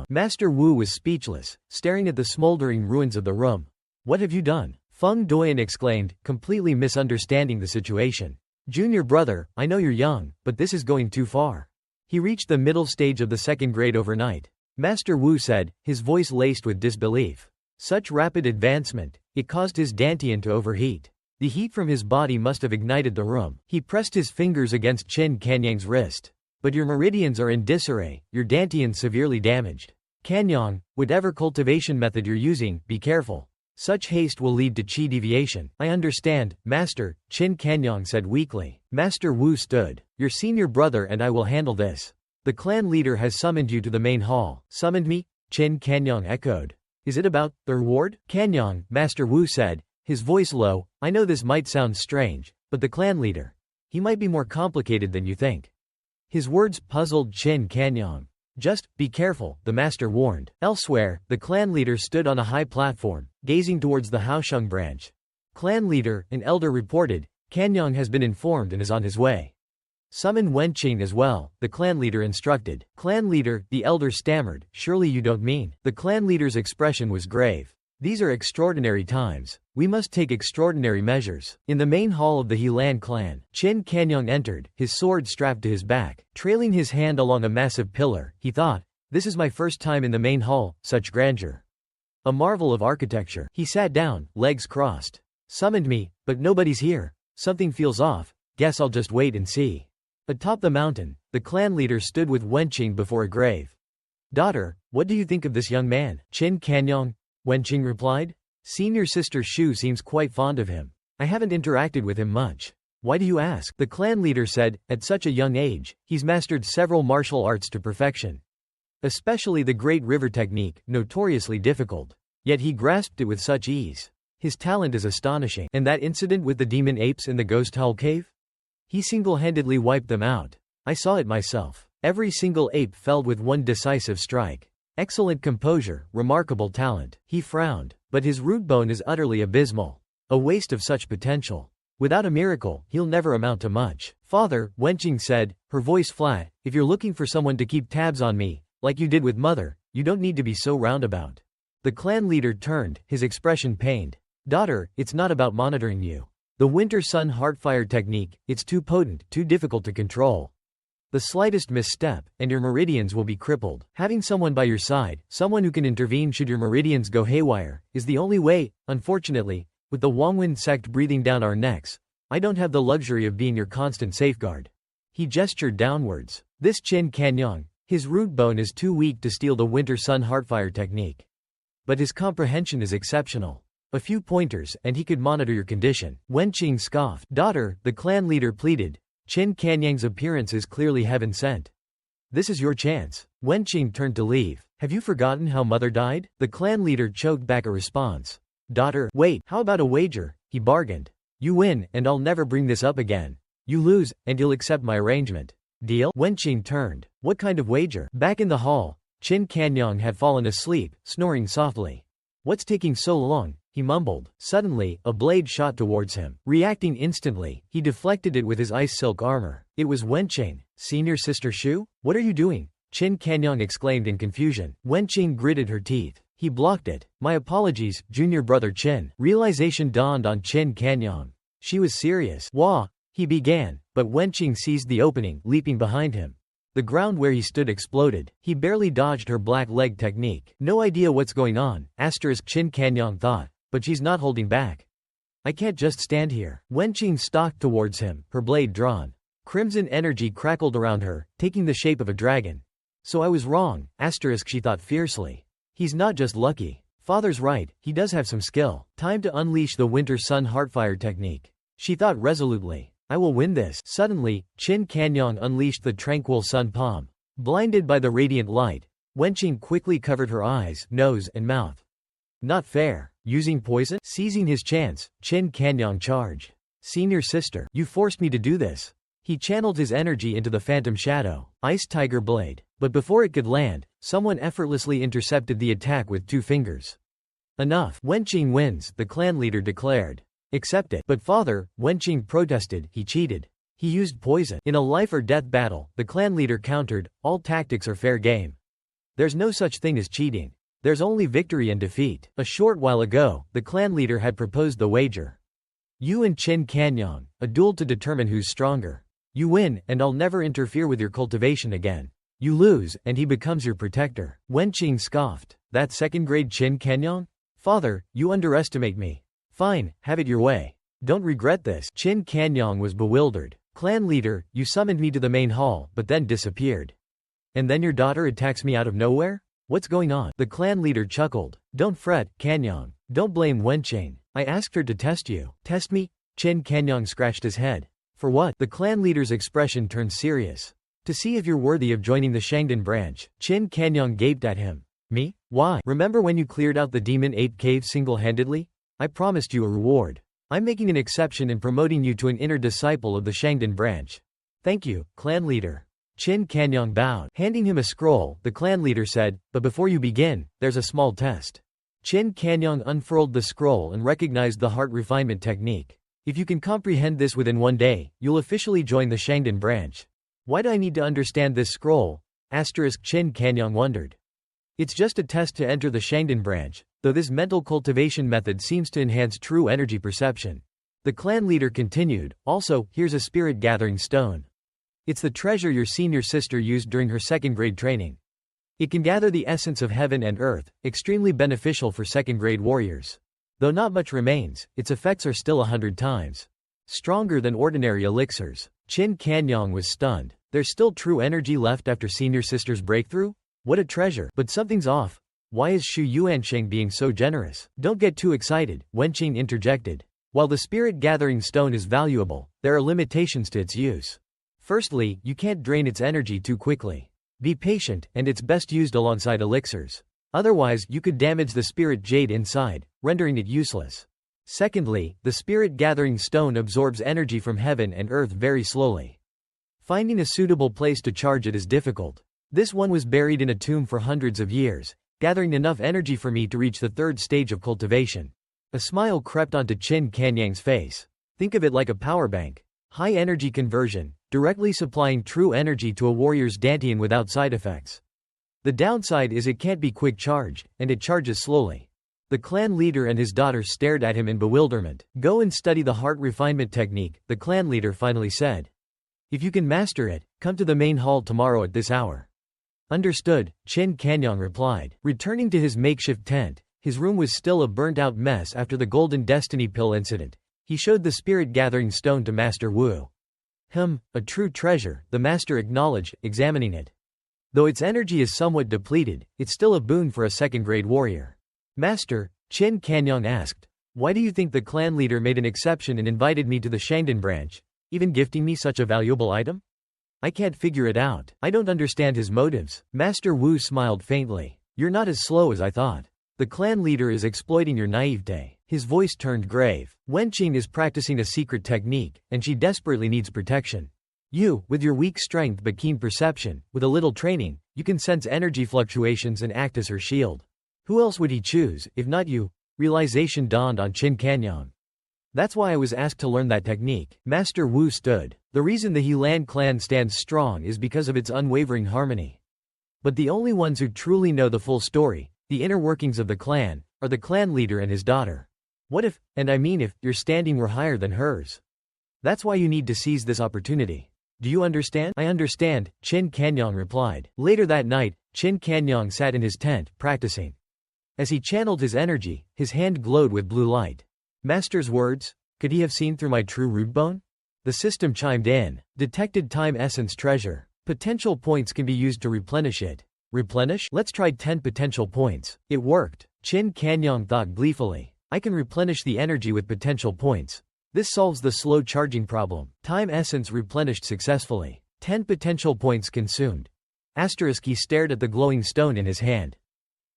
Master Wu was speechless, staring at the smoldering ruins of the room. What have you done? Feng Doyan exclaimed, completely misunderstanding the situation. Junior brother, I know you're young, but this is going too far. He reached the middle stage of the second grade overnight. Master Wu said, his voice laced with disbelief. Such rapid advancement, it caused his dantian to overheat. The heat from his body must have ignited the room. He pressed his fingers against Qin Kanyang's wrist. But your meridians are in disarray, your dantian severely damaged. Kanyang, whatever cultivation method you're using, be careful. Such haste will lead to chi deviation. I understand, Master, Qin Kanyang said weakly. Master Wu stood. Your senior brother and I will handle this. The clan leader has summoned you to the main hall. Summoned me? Qin Kanyang echoed. Is it about the reward? Kanyang, Master Wu said, his voice low. I know this might sound strange, but the clan leader, he might be more complicated than you think. His words puzzled Qin Kanyang. Just, be careful, the master warned. Elsewhere, the clan leader stood on a high platform, gazing towards the Haosheng branch. Clan leader, an elder reported, Kanyang has been informed and is on his way. Summon Wenqing as well, the clan leader instructed. Clan leader, the elder stammered, surely you don't mean. The clan leader's expression was grave. These are extraordinary times. We must take extraordinary measures. In the main hall of the Helan clan, Qin Kanyang entered, his sword strapped to his back. Trailing his hand along a massive pillar, he thought, this is my first time in the main hall, such grandeur. A marvel of architecture. He sat down, legs crossed. Summoned me, but nobody's here. Something feels off. Guess I'll just wait and see. Atop the mountain, the clan leader stood with Wenqing before a grave. Daughter, what do you think of this young man? Qin Kanyang, Wenqing replied. Senior sister Shu seems quite fond of him. I haven't interacted with him much. Why do you ask? The clan leader said, at such a young age, he's mastered several martial arts to perfection. Especially the Great River technique, notoriously difficult. Yet he grasped it with such ease. His talent is astonishing. And that incident with the demon apes in the ghost hull cave? He single-handedly wiped them out. I saw it myself. Every single ape felled with one decisive strike. Excellent composure, remarkable talent. He frowned, but his root bone is utterly abysmal. A waste of such potential. Without a miracle, he'll never amount to much. Father, Wenqing said, her voice flat, if you're looking for someone to keep tabs on me, like you did with mother, you don't need to be so roundabout. The clan leader turned, his expression pained. Daughter, it's not about monitoring you. The winter sun heartfire technique, it's too potent, too difficult to control. The slightest misstep, and your meridians will be crippled. Having someone by your side, someone who can intervene should your meridians go haywire, is the only way. Unfortunately, with the Wangwen sect breathing down our necks, I don't have the luxury of being your constant safeguard. He gestured downwards. This Qin Kanyang, his root bone is too weak to steal the winter sun heartfire technique. But his comprehension is exceptional. A few pointers, and he could monitor your condition. Wenqing scoffed. Daughter, the clan leader pleaded. Qin Kanyang's appearance is clearly heaven sent. This is your chance. Wenqing turned to leave. Have you forgotten how mother died? The clan leader choked back a response. Daughter, wait, how about a wager? He bargained. You win, and I'll never bring this up again. You lose, and you'll accept my arrangement. Deal? Wenqing turned. What kind of wager? Back in the hall, Qin Kanyang had fallen asleep, snoring softly. What's taking so long? He mumbled. Suddenly, a blade shot towards him. Reacting instantly, he deflected it with his ice silk armor. It was Wenqing. Senior sister Shu? What are you doing? Qin Kanyang exclaimed in confusion. Wenqing gritted her teeth. He blocked it. My apologies, junior brother Chin. Realization dawned on Chin Kanyang. She was serious. Wah! He began, but Wenqing seized the opening, leaping behind him. The ground where he stood exploded. He barely dodged her black leg technique. No idea what's going on, Chin Kanyang thought, but she's not holding back. I can't just stand here. Wenqing stalked towards him, her blade drawn. Crimson energy crackled around her, taking the shape of a dragon. So I was wrong, she thought fiercely. He's not just lucky. Father's right, he does have some skill. Time to unleash the Winter Sun Heartfire technique. She thought resolutely. I will win this. Suddenly, Chin Kanyang unleashed the tranquil sun palm. Blinded by the radiant light, Wenqing quickly covered her eyes, nose, and mouth. Not fair. Using poison? Seizing his chance, Chin Kanyang charged. Senior sister, you forced me to do this. He channeled his energy into the phantom shadow, Ice Tiger Blade. But before it could land, someone effortlessly intercepted the attack with 2 fingers. Enough. Wenqing wins, the clan leader declared. Accept it. But father, Wenqing protested, he cheated. He used poison. In a life-or-death battle, the clan leader countered, all tactics are fair game. There's no such thing as cheating. There's only victory and defeat. A short while ago, the clan leader had proposed the wager. You and Chin Kanyang, a duel to determine who's stronger. You win, and I'll never interfere with your cultivation again. You lose, and he becomes your protector. Wenqing scoffed. That second-grade Chin Kanyang? Father, you underestimate me. Fine, have it your way. Don't regret this. Chin Kanyang was bewildered. Clan leader, you summoned me to the main hall, but then disappeared. And then your daughter attacks me out of nowhere? What's going on? The clan leader chuckled. Don't fret, Kanyang. Don't blame Wenqing. I asked her to test you. Test me? Chin Kanyang scratched his head. For what? The clan leader's expression turned serious. To see if you're worthy of joining the Shangdan branch. Chin Kanyang gaped at him. Me? Why? Remember when you cleared out the Demon Ape Cave single-handedly? I promised you a reward. I'm making an exception and promoting you to an inner disciple of the Shangdan branch. Thank you, clan leader. Chin Kanyang bowed. Handing him a scroll, the clan leader said, but before you begin, there's a small test. Chin Kanyang unfurled the scroll and recognized the heart refinement technique. If you can comprehend this within 1 day, you'll officially join the Shangdan branch. Why do I need to understand this scroll? Chin Kanyang wondered. It's just a test to enter the Shangdan branch, though this mental cultivation method seems to enhance true energy perception. The clan leader continued, also, here's a spirit gathering stone. It's the treasure your senior sister used during her second-grade training. It can gather the essence of heaven and earth, extremely beneficial for second-grade warriors. Though not much remains, its effects are still 100 times stronger than ordinary elixirs. Chin Kanyang was stunned. There's still true energy left after senior sister's breakthrough? What a treasure. But something's off. Why is Xu Yuansheng being so generous? Don't get too excited, Wenqing interjected. While the spirit-gathering stone is valuable, there are limitations to its use. Firstly, you can't drain its energy too quickly. Be patient, and it's best used alongside elixirs. Otherwise, you could damage the spirit jade inside, rendering it useless. Secondly, the spirit-gathering stone absorbs energy from heaven and earth very slowly. Finding a suitable place to charge it is difficult. This one was buried in a tomb for hundreds of years, gathering enough energy for me to reach the 3rd stage of cultivation. A smile crept onto Chin Kanyang's face. Think of it like a power bank. High energy conversion, directly supplying true energy to a warrior's dantian without side effects. The downside is it can't be quick charged, and it charges slowly. The clan leader and his daughter stared at him in bewilderment. Go and study the heart refinement technique, the clan leader finally said. If you can master it, come to the main hall tomorrow at this hour. Understood, Chin Kanyang replied. Returning to his makeshift tent, his room was still a burnt-out mess after the Golden Destiny Pill incident. He showed the spirit-gathering stone to Master Wu. A true treasure, the master acknowledged, examining it. Though its energy is somewhat depleted, it's still a boon for a second-grade warrior. Master, Chin Kanyang asked, why do you think the clan leader made an exception and invited me to the Shangdan branch, even gifting me such a valuable item? I can't figure it out. I don't understand his motives. Master Wu smiled faintly. You're not as slow as I thought. The clan leader is exploiting your naivete. His voice turned grave. Wenqing is practicing a secret technique, and she desperately needs protection. You, with your weak strength but keen perception, with a little training, you can sense energy fluctuations and act as her shield. Who else would he choose, if not you? Realization dawned on Chin Kanyang. That's why I was asked to learn that technique. Master Wu stood. The reason the Helan clan stands strong is because of its unwavering harmony. But the only ones who truly know the full story, The inner workings of the clan are the clan leader and his daughter. What if, and I mean if, your standing were higher than hers? That's why you need to seize this opportunity. Do you understand? I understand, Qin Kanyang replied. Later that night, Qin Kanyang sat in his tent, practicing. As he channeled his energy, his hand glowed with blue light. Master's words? Could he have seen through my true root bone? The system chimed in. Detected time essence treasure. Potential points can be used to replenish it. Replenish? Let's try 10 potential points. It worked. Qin Kanyang thought gleefully. I can replenish the energy with potential points. This solves the slow charging problem. Time essence replenished successfully. 10 potential points consumed. He stared at the glowing stone in his hand.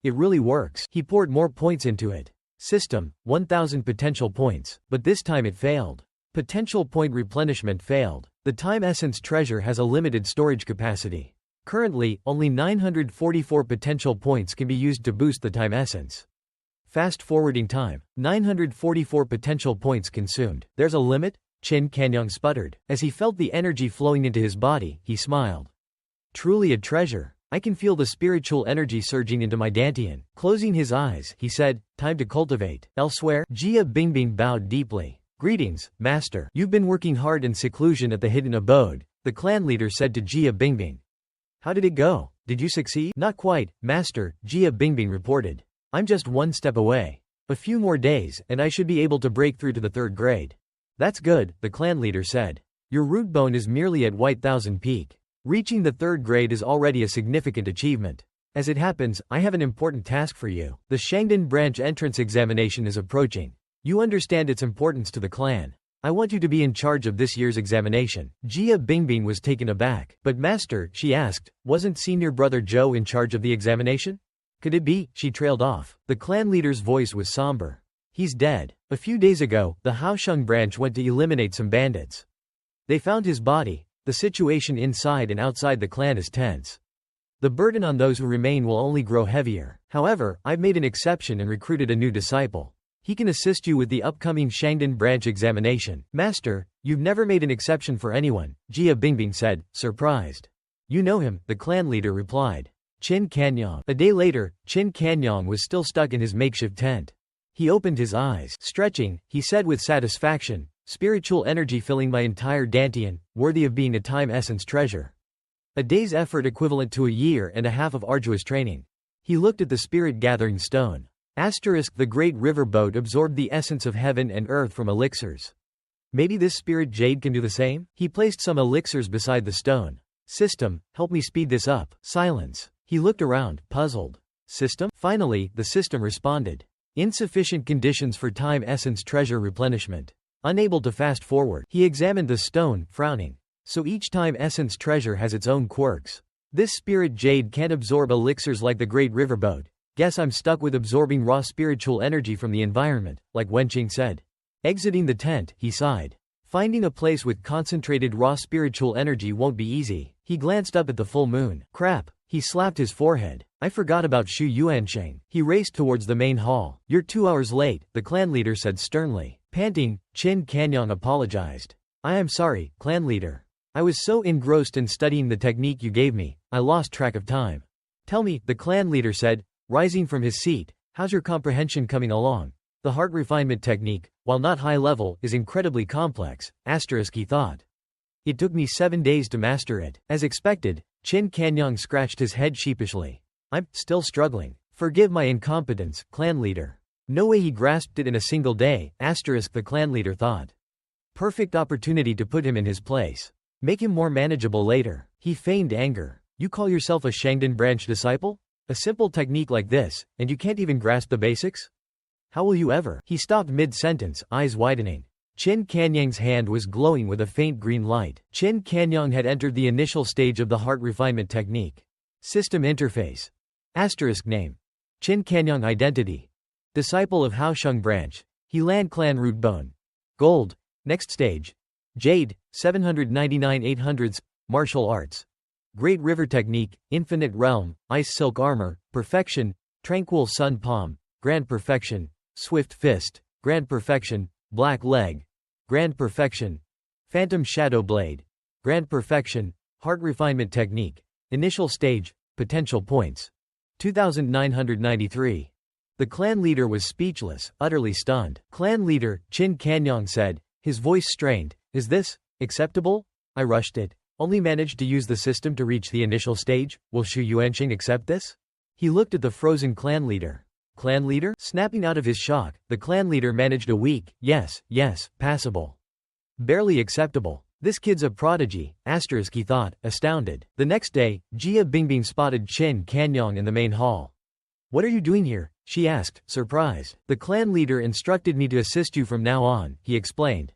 It really works. He poured more points into it. System, 1000 potential points, but this time it failed. Potential point replenishment failed. The time essence treasure has a limited storage capacity. Currently, only 944 potential points can be used to boost the time essence. Fast forwarding time, 944 potential points consumed. There's a limit? Qin Kanyang sputtered. As he felt the energy flowing into his body, he smiled. Truly a treasure. I can feel the spiritual energy surging into my dantian. Closing his eyes, he said, time to cultivate. Elsewhere, Jia Bingbing bowed deeply. Greetings, Master. You've been working hard in seclusion at the hidden abode, the clan leader said to Jia Bingbing. How did it go? Did you succeed? Not quite, Master, Jia Bingbing reported. I'm just one step away. A few more days, and I should be able to break through to the 3rd grade. That's good, the clan leader said. Your root bone is merely at White Thousand Peak. Reaching the 3rd grade is already a significant achievement. As it happens, I have an important task for you. The Shangdan branch entrance examination is approaching. You understand its importance to the clan. I want you to be in charge of this year's examination. Jia Bingbing was taken aback. But Master, she asked, wasn't senior brother Zhou in charge of the examination? Could it be? She trailed off. The clan leader's voice was somber. He's dead. A few days ago, the Haosheng branch went to eliminate some bandits. They found his body. The situation inside and outside the clan is tense. The burden on those who remain will only grow heavier. However, I've made an exception and recruited a new disciple. He can assist you with the upcoming Shangdan branch examination. Master, you've never made an exception for anyone, Jia Bingbing said, surprised. You know him, the clan leader replied. Qin Kanyang. A day later, Qin Kanyang was still stuck in his makeshift tent. He opened his eyes. Stretching, he said with satisfaction, spiritual energy filling my entire dantian, worthy of being a time essence treasure. A day's effort equivalent to a year and a half of arduous training. He looked at the spirit-gathering stone. The great river boat absorbed the essence of heaven and earth from elixirs. Maybe this spirit jade can do the same? He placed some elixirs beside the stone. System, help me speed this up. Silence. He looked around, puzzled. System? Finally, the system responded. Insufficient conditions for time essence treasure replenishment. Unable to fast forward. He examined the stone, frowning. So each time essence treasure has its own quirks. This spirit jade can't absorb elixirs like the great riverboat. Guess I'm stuck with absorbing raw spiritual energy from the environment, like Wenqing said. Exiting the tent, he sighed. Finding a place with concentrated raw spiritual energy won't be easy. He glanced up at the full moon. Crap. He slapped his forehead. I forgot about Xu Yuansheng. He raced towards the main hall. You're 2 hours late, the clan leader said sternly. Panting, Qin Kanyang apologized. I am sorry, clan leader. I was so engrossed in studying the technique you gave me, I lost track of time. Tell me, the clan leader said, rising from his seat, how's your comprehension coming along? The heart refinement technique, while not high level, is incredibly complex, he thought. It took me 7 days to master it. As expected, Qin Kanyang scratched his head sheepishly. I'm still struggling. Forgive my incompetence, clan leader. No way he grasped it in a single day, the clan leader thought. Perfect opportunity to put him in his place. Make him more manageable later. He feigned anger. You call yourself a Shangdan branch disciple? A simple technique like this, and you can't even grasp the basics? How will you ever? He stopped mid-sentence, eyes widening. Qin Kanyang's hand was glowing with a faint green light. Qin Kanyang had entered the initial stage of the heart refinement technique. System interface. Name. Qin Kanyang identity. Disciple of Haosheng branch. Helan clan root bone. Gold. Next stage. Jade, 799 800s, martial arts. Great river technique, infinite realm, ice silk armor, perfection, tranquil sun palm, grand perfection, swift fist, grand perfection, black leg, grand perfection, phantom shadow blade, grand perfection, heart refinement technique, initial stage, potential points. 2993. The clan leader was speechless, utterly stunned. Clan leader, Chin Kanyong said, his voice strained, "Is this acceptable? I rushed it. Only managed to use the system to reach the initial stage. Will Xu Yuanqing accept this?" He looked at the frozen clan leader. Clan leader? Snapping out of his shock, the clan leader managed a weak, yes, passable. Barely acceptable. This kid's a prodigy, he thought, astounded. The next day, Jia Bingbing spotted Chin Kanyong in the main hall. "What are you doing here?" she asked, surprised. "The clan leader instructed me to assist you from now on," he explained.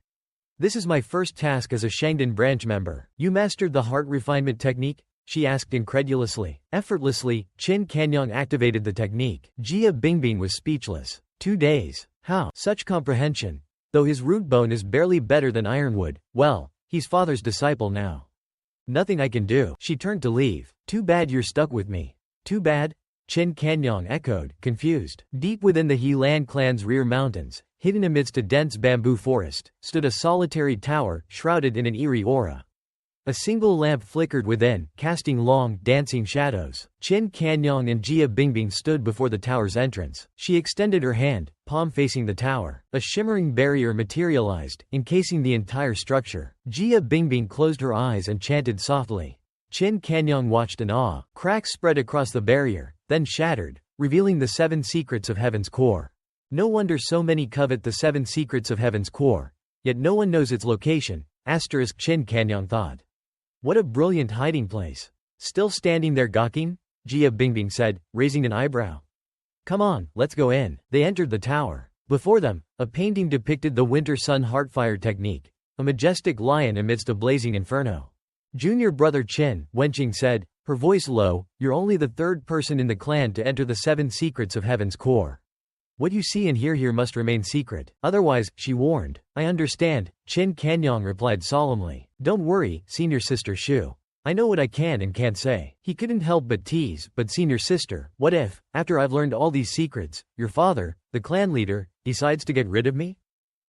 "This is my first task as a Shangdan branch member." "You mastered the heart refinement technique?" she asked incredulously. Effortlessly, Chin Kanyong activated the technique. Jia Bingbing was speechless. 2 days. How? Such comprehension. Though his root bone is barely better than ironwood, well, he's father's disciple now. Nothing I can do. She turned to leave. "Too bad you're stuck with me." "Too bad?" Chin Kanyong echoed, confused. Deep within the Helan clan's rear mountains, hidden amidst a dense bamboo forest, stood a solitary tower, shrouded in an eerie aura. A single lamp flickered within, casting long, dancing shadows. Chin Kanyong and Jia Bingbing stood before the tower's entrance. She extended her hand, palm facing the tower. A shimmering barrier materialized, encasing the entire structure. Jia Bingbing closed her eyes and chanted softly. Chin Kanyong watched in awe. Cracks spread across the barrier, then shattered, revealing the 7 secrets of heaven's core. No wonder so many covet the 7 secrets of heaven's core. Yet no one knows its location, Chin Kanyong thought. What a brilliant hiding place. Still standing there gawking? Jia Bingbing said, raising an eyebrow. "Come on, let's go in." They entered the tower. Before them, a painting depicted the winter sun heartfire technique, a majestic lion amidst a blazing inferno. Junior brother Chin Wenqing said, her voice low, "You're only the 3rd person in the clan to enter the 7 secrets of heaven's core. What you see and hear here must remain secret. Otherwise," she warned. "I understand," Chin Kanyong replied solemnly. "Don't worry, senior sister Xu. I know what I can and can't say." He couldn't help but tease, "But senior sister, what if, after I've learned all these secrets, your father, the clan leader, decides to get rid of me?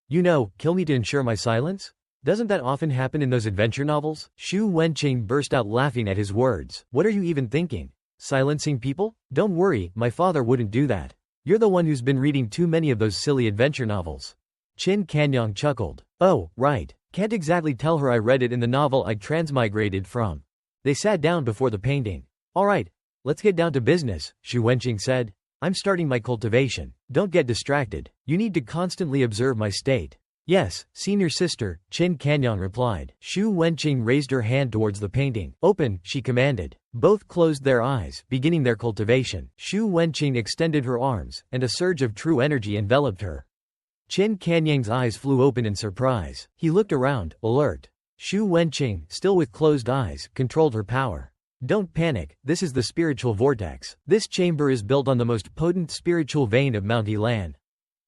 You know, kill me to ensure my silence? Doesn't that often happen in those adventure novels?" Xu Wenqing burst out laughing at his words. "What are you even thinking? Silencing people? Don't worry, my father wouldn't do that. You're the one who's been reading too many of those silly adventure novels." Chin Kanyong chuckled. "Oh, right. Can't exactly tell her I read it in the novel I transmigrated from." They sat down before the painting. "All right, let's get down to business," Xu Wenqing said. "I'm starting my cultivation. Don't get distracted. You need to constantly observe my state." "Yes, senior sister," Chin Kanyong replied. Xu Wenqing raised her hand towards the painting. "Open," she commanded. Both closed their eyes, beginning their cultivation. Xu Wenqing extended her arms, and a surge of true energy enveloped her. Chin Kanyang's eyes flew open in surprise. He looked around, alert. Xu Wenqing, still with closed eyes, controlled her power. "Don't panic, this is the spiritual vortex. This chamber is built on the most potent spiritual vein of Mount Helan.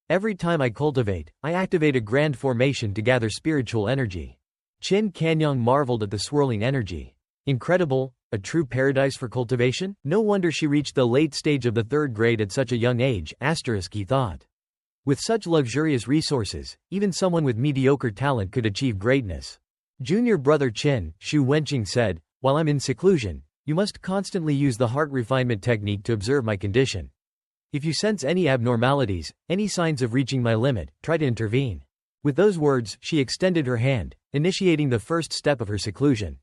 Every time I cultivate, I activate a grand formation to gather spiritual energy." Chin Kanyong marveled at the swirling energy. Incredible, a true paradise for cultivation? No wonder she reached the late stage of the 3rd grade at such a young age, he thought. With such luxurious resources, even someone with mediocre talent could achieve greatness. Junior brother Chin, Xu Wenqing said, "While I'm in seclusion, you must constantly use the heart refinement technique to observe my condition. If you sense any abnormalities, any signs of reaching my limit, try to intervene." With those words, she extended her hand, initiating the first step of her seclusion.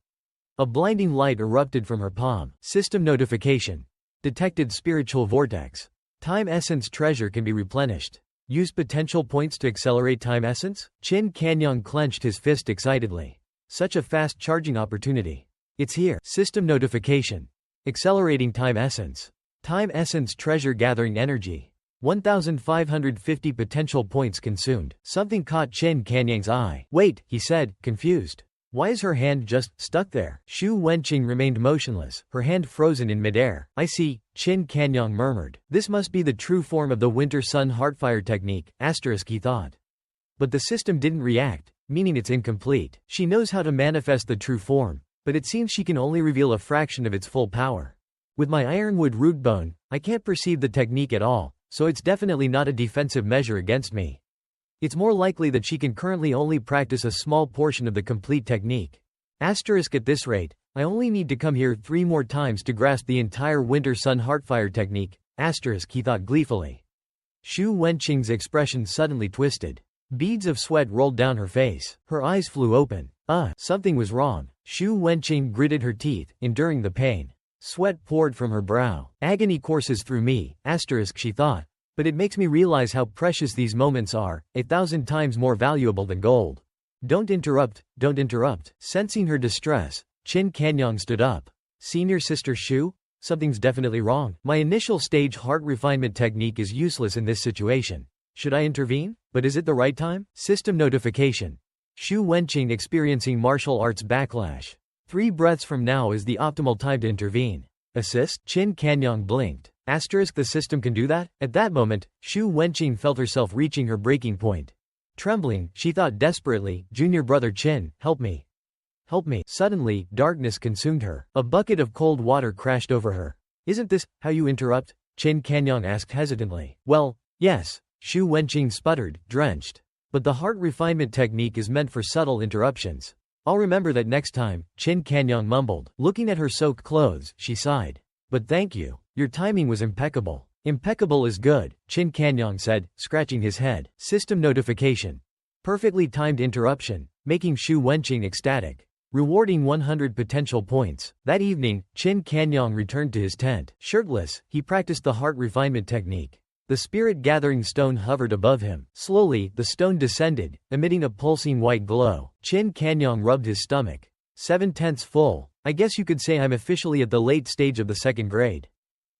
A blinding light erupted from her palm. System notification. Detected spiritual vortex. Time essence treasure can be replenished. Use potential points to accelerate time essence? Chin Kanyong clenched his fist excitedly. Such a fast charging opportunity. It's here. System notification. Accelerating time essence. Time essence treasure gathering energy. 1,550 potential points consumed. Something caught Chin Kanyang's eye. "Wait," he said, confused. "Why is her hand just stuck there?" Xu Wenqing remained motionless, her hand frozen in midair. "I see," Chin Kanyong murmured. "This must be the true form of the winter sun heartfire technique, he thought. But the system didn't react, meaning it's incomplete. She knows how to manifest the true form, but it seems she can only reveal a fraction of its full power. With my ironwood root bone, I can't perceive the technique at all, so it's definitely not a defensive measure against me. It's more likely that she can currently only practice a small portion of the complete technique. At this rate, I only need to come here 3 more times to grasp the entire Winter Sun Heartfire technique, he thought gleefully. Xu Wenqing's expression suddenly twisted. Beads of sweat rolled down her face. Her eyes flew open. Something was wrong. Xu Wenqing gritted her teeth, enduring the pain. Sweat poured from her brow. Agony courses through me, she thought. But it makes me realize how precious these moments are, 1,000 times more valuable than gold. Don't interrupt, don't interrupt. Sensing her distress, Qin Kanyang stood up. Senior Sister Xu? Something's definitely wrong. My initial stage heart refinement technique is useless in this situation. Should I intervene? But is it the right time? System notification. Xu Wenqing experiencing martial arts backlash. 3 breaths from now is the optimal time to intervene. Assist? Qin Kanyang blinked. The system can do that? At that moment, Xu Wenqing felt herself reaching her breaking point. Trembling, she thought desperately, Junior brother Qin, help me. Help me. Suddenly, darkness consumed her. A bucket of cold water crashed over her. Isn't this how you interrupt? Qin Kanyang asked hesitantly. Well, yes, Xu Wenqing sputtered, drenched. But the heart refinement technique is meant for subtle interruptions. I'll remember that next time, Qin Kanyang mumbled. Looking at her soaked clothes, she sighed. But thank you. Your timing was impeccable. Impeccable is good, Qin Kanyang said, scratching his head. System notification. Perfectly timed interruption, making Xu Wenqing ecstatic. Rewarding 100 potential points. That evening, Qin Kanyang returned to his tent. Shirtless, he practiced the heart refinement technique. The spirit-gathering stone hovered above him. Slowly, the stone descended, emitting a pulsing white glow. Qin Kanyang rubbed his stomach. 7/10 full. I guess you could say I'm officially at the late stage of the 2nd grade.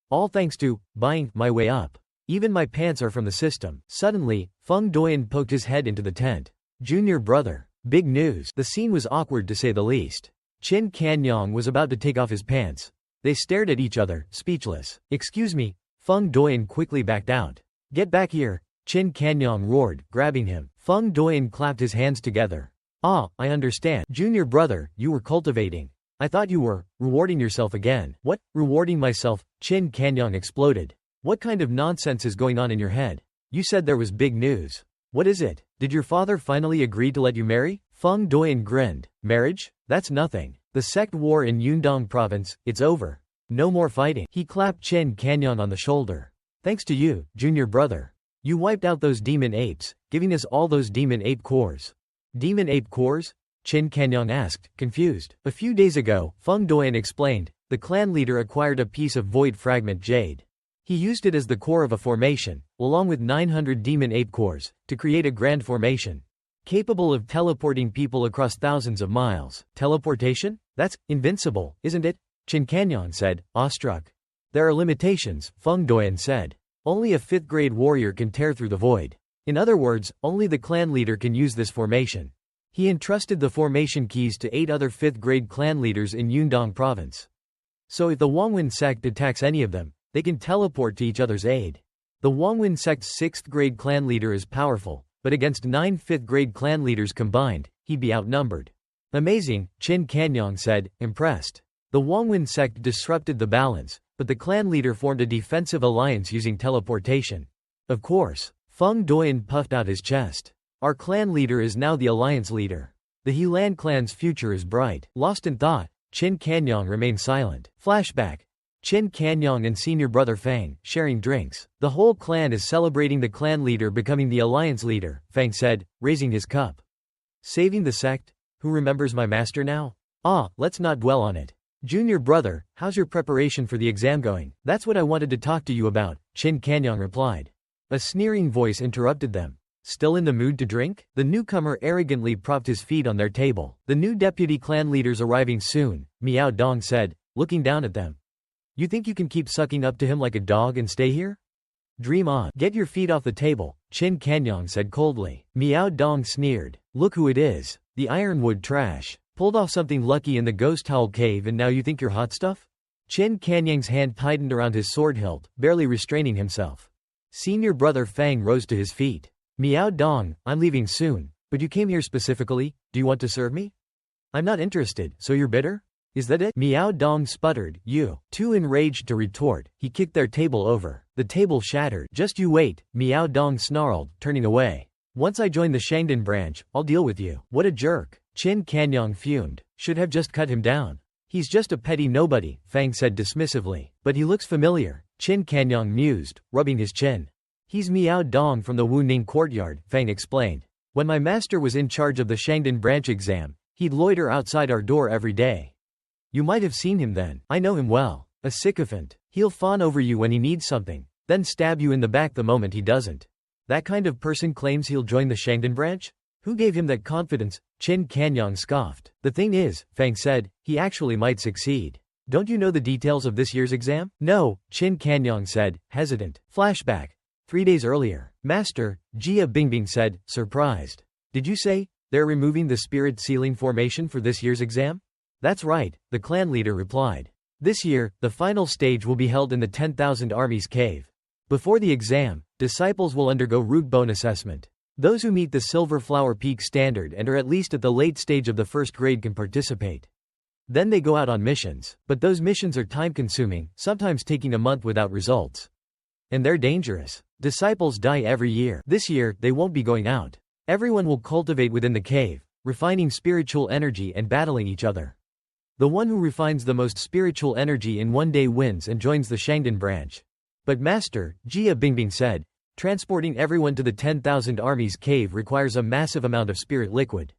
All thanks to buying my way up. Even my pants are from the system. Suddenly, Feng Duoyan poked his head into the tent. Junior brother. Big news. The scene was awkward to say the least. Qin Kanyang was about to take off his pants. They stared at each other, speechless. Excuse me. Feng Duoyan quickly backed out. Get back here, Qin Kanyang roared, grabbing him. Feng Duoyan clapped his hands together. I understand. Junior brother, you were cultivating. I thought you were rewarding yourself again. What? Rewarding myself? Qin Kanyang exploded. What kind of nonsense is going on in your head? You said there was big news. What is it? Did your father finally agree to let you marry? Feng Duoyan grinned. Marriage? That's nothing. The sect war in Yundong province, it's over. No more fighting. He clapped Qin Kanyang on the shoulder. Thanks to you, junior brother. You wiped out those demon apes, giving us all those demon ape cores. Demon ape cores? Qin Kanyang asked, confused. A few days ago, Feng Duoyan explained, the clan leader acquired a piece of void fragment jade. He used it as the core of a formation, along with 900 demon ape cores, to create a grand formation. Capable of teleporting people across thousands of miles. Teleportation? That's invincible, isn't it? Qin Kanyang said, awestruck. There are limitations, Feng Duoyan said. Only a 5th grade warrior can tear through the void. In other words, only the clan leader can use this formation. He entrusted the formation keys to 8 other 5th grade clan leaders in Yundong province. So if the Wangwin sect attacks any of them, they can teleport to each other's aid. The Wangwin sect's 6th grade clan leader is powerful, but against 9 5th grade clan leaders combined, he'd be outnumbered. Amazing, Qin Kanyang said, impressed. The Wangwin sect disrupted the balance, but the clan leader formed a defensive alliance using teleportation. Of course, Feng Duoyan puffed out his chest. Our clan leader is now the alliance leader. The Helan clan's future is bright. Lost in thought, Qin Kanyang remained silent. Flashback. Qin Kanyang and senior brother Fang, sharing drinks. The whole clan is celebrating the clan leader becoming the alliance leader, Fang said, raising his cup. Saving the sect? Who remembers my master now? Let's not dwell on it. Junior brother, how's your preparation for the exam going? That's what I wanted to talk to you about, Qin Kanyang replied. A sneering voice interrupted them. Still in the mood to drink? The newcomer arrogantly propped his feet on their table. The new deputy clan leader's arriving soon, Miao Dong said, looking down at them. You think you can keep sucking up to him like a dog and stay here? Dream on. Get your feet off the table, Qin Kanyang said coldly. Miao Dong sneered. Look who it is. The ironwood trash. Pulled off something lucky in the ghost hole cave and now you think you're hot stuff? Qin Kanyang's hand tightened around his sword hilt, barely restraining himself. Senior brother Fang rose to his feet. Miao Dong, I'm leaving soon, but you came here specifically, do you want to serve me? I'm not interested, so you're bitter? Is that it? Miao Dong sputtered. You. Too enraged to retort, he kicked their table over. The table shattered. Just you wait, Miao Dong snarled, turning away. Once I join the Shangdan branch, I'll deal with you. What a jerk. Qin Kanyang fumed. Should have just cut him down. He's just a petty nobody, Fang said dismissively. But he looks familiar, Qin Kanyang mused, rubbing his chin. He's Miao Dong from the Wuning courtyard, Fang explained. When my master was in charge of the Shangdan branch exam, he'd loiter outside our door every day. You might have seen him then. I know him well. A sycophant. He'll fawn over you when he needs something, then stab you in the back the moment he doesn't. That kind of person claims he'll join the Shangdan branch? Who gave him that confidence? Qin Kanyang scoffed. The thing is, Fang said, he actually might succeed. Don't you know the details of this year's exam? No, Qin Kanyang said, hesitant. Flashback. 3 days earlier. Master, Jia Bingbing said, surprised. Did you say they're removing the spirit ceiling formation for this year's exam? That's right, the clan leader replied. This year, the final stage will be held in the 10,000 Armies cave. Before the exam, disciples will undergo root bone assessment. Those who meet the Silver Flower Peak standard and are at least at the late stage of the first grade can participate. Then they go out on missions, but those missions are time-consuming, sometimes taking a month without results. And they're dangerous. Disciples die every year. This year, they won't be going out. Everyone will cultivate within the cave, refining spiritual energy and battling each other. The one who refines the most spiritual energy in one day wins and joins the Shangdan branch. But Master, Jia Bingbing said, transporting everyone to the 10,000 Armies cave requires a massive amount of spirit liquid.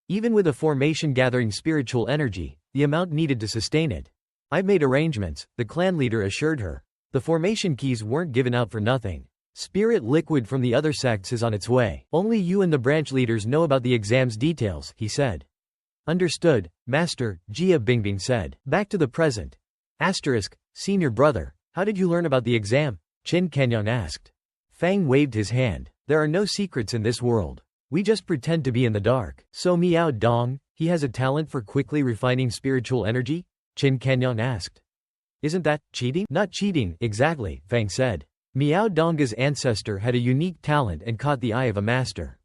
Even with a formation gathering spiritual energy, the amount needed to sustain it. I've made arrangements, the clan leader assured her. The formation keys weren't given out for nothing. Spirit liquid from the other sects is on its way. Only you and the branch leaders know about the exam's details, he said. Understood, Master, Jia Bingbing said. Back to the present. Asterisk, senior brother, how did you learn about the exam? Qin Kanyang asked. Fang waved his hand. There are no secrets in this world. We just pretend to be in the dark. So Miao Dong, he has a talent for quickly refining spiritual energy? Qin Kanyang asked. Isn't that cheating? Not cheating, exactly, Fang said. Miao Dong's ancestor had a unique talent and caught the eye of a master.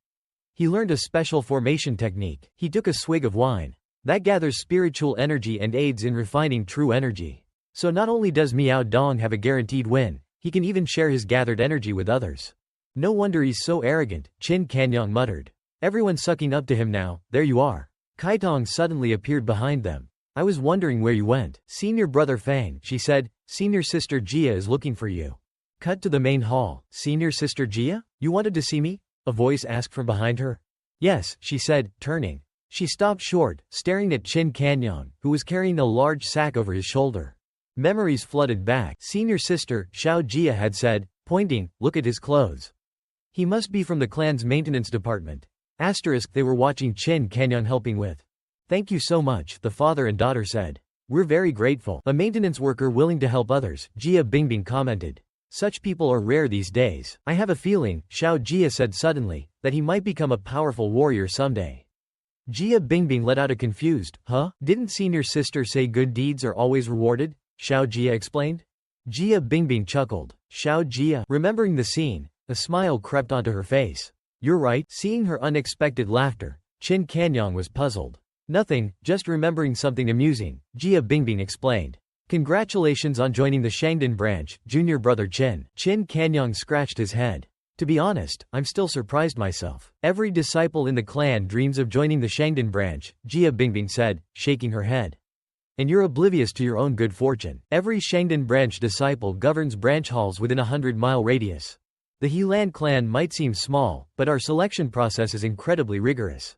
He learned a special formation technique. He took a swig of wine. That gathers spiritual energy and aids in refining true energy. So not only does Miao Dong have a guaranteed win, he can even share his gathered energy with others. No wonder he's so arrogant, Qin Kanyang muttered. Everyone's sucking up to him now. There you are. Kaitong suddenly appeared behind them. I was wondering where you went. Senior brother Fang, she said, senior sister Jia is looking for you. Cut to the main hall. Senior sister Jia? You wanted to see me? A voice asked from behind her. Yes, she said, turning. She stopped short, staring at Qin Kanyang, who was carrying a large sack over his shoulder. Memories flooded back. Senior sister, Xiao Jia had said, pointing, look at his clothes. He must be from the clan's maintenance department. Asterisk, they were watching Qin Kanyang helping with. Thank you so much, the father and daughter said. We're very grateful. A maintenance worker willing to help others, Jia Bingbing commented. Such people are rare these days. I have a feeling, Xiao Jia said suddenly, that he might become a powerful warrior someday. Jia Bingbing let out a confused, huh? Didn't senior sister say good deeds are always rewarded? Xiao Jia explained. Jia Bingbing chuckled. Xiao Jia, remembering the scene, a smile crept onto her face. You're right. Seeing her unexpected laughter, Qin Kanyang was puzzled. Nothing, just remembering something amusing, Jia Bingbing explained. Congratulations on joining the Shangdan branch, junior brother Qin. Qin Kanyang scratched his head. To be honest, I'm still surprised myself. Every disciple in the clan dreams of joining the Shangdan branch, Jia Bingbing said, shaking her head. And you're oblivious to your own good fortune. Every Shangdan branch disciple governs branch halls within a 100-mile radius. The Helan clan might seem small, but our selection process is incredibly rigorous.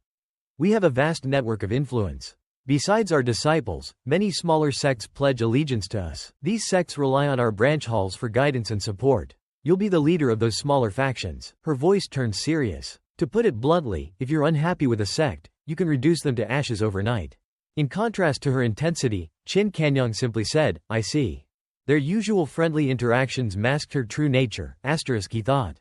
We have a vast network of influence. Besides our disciples, many smaller sects pledge allegiance to us. These sects rely on our branch halls for guidance and support. You'll be the leader of those smaller factions. Her voice turned serious. To put it bluntly, if you're unhappy with a sect, you can reduce them to ashes overnight. In contrast to her intensity, Qin Kanyang simply said, I see. Their usual friendly interactions masked her true nature, asterisk he thought.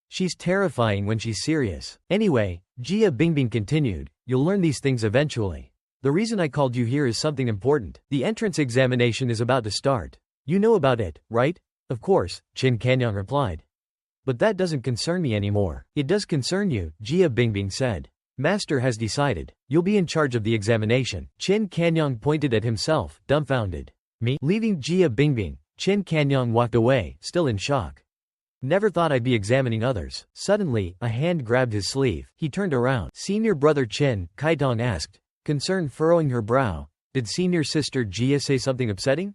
She's terrifying when she's serious. Anyway, Jia Bingbing continued, you'll learn these things eventually. The reason I called you here is something important. The entrance examination is about to start. You know about it, right? Of course, Qin Kanyang replied. But that doesn't concern me anymore. It does concern you, Jia Bingbing said. Master has decided. You'll be in charge of the examination. Qin Kanyang pointed at himself, dumbfounded. Me? Leaving Jia Bingbing, Qin Kanyang walked away, still in shock. Never thought I'd be examining others. Suddenly, a hand grabbed his sleeve. He turned around. Senior brother Qin, Kaitong asked, concern furrowing her brow. Did senior sister Jia say something upsetting?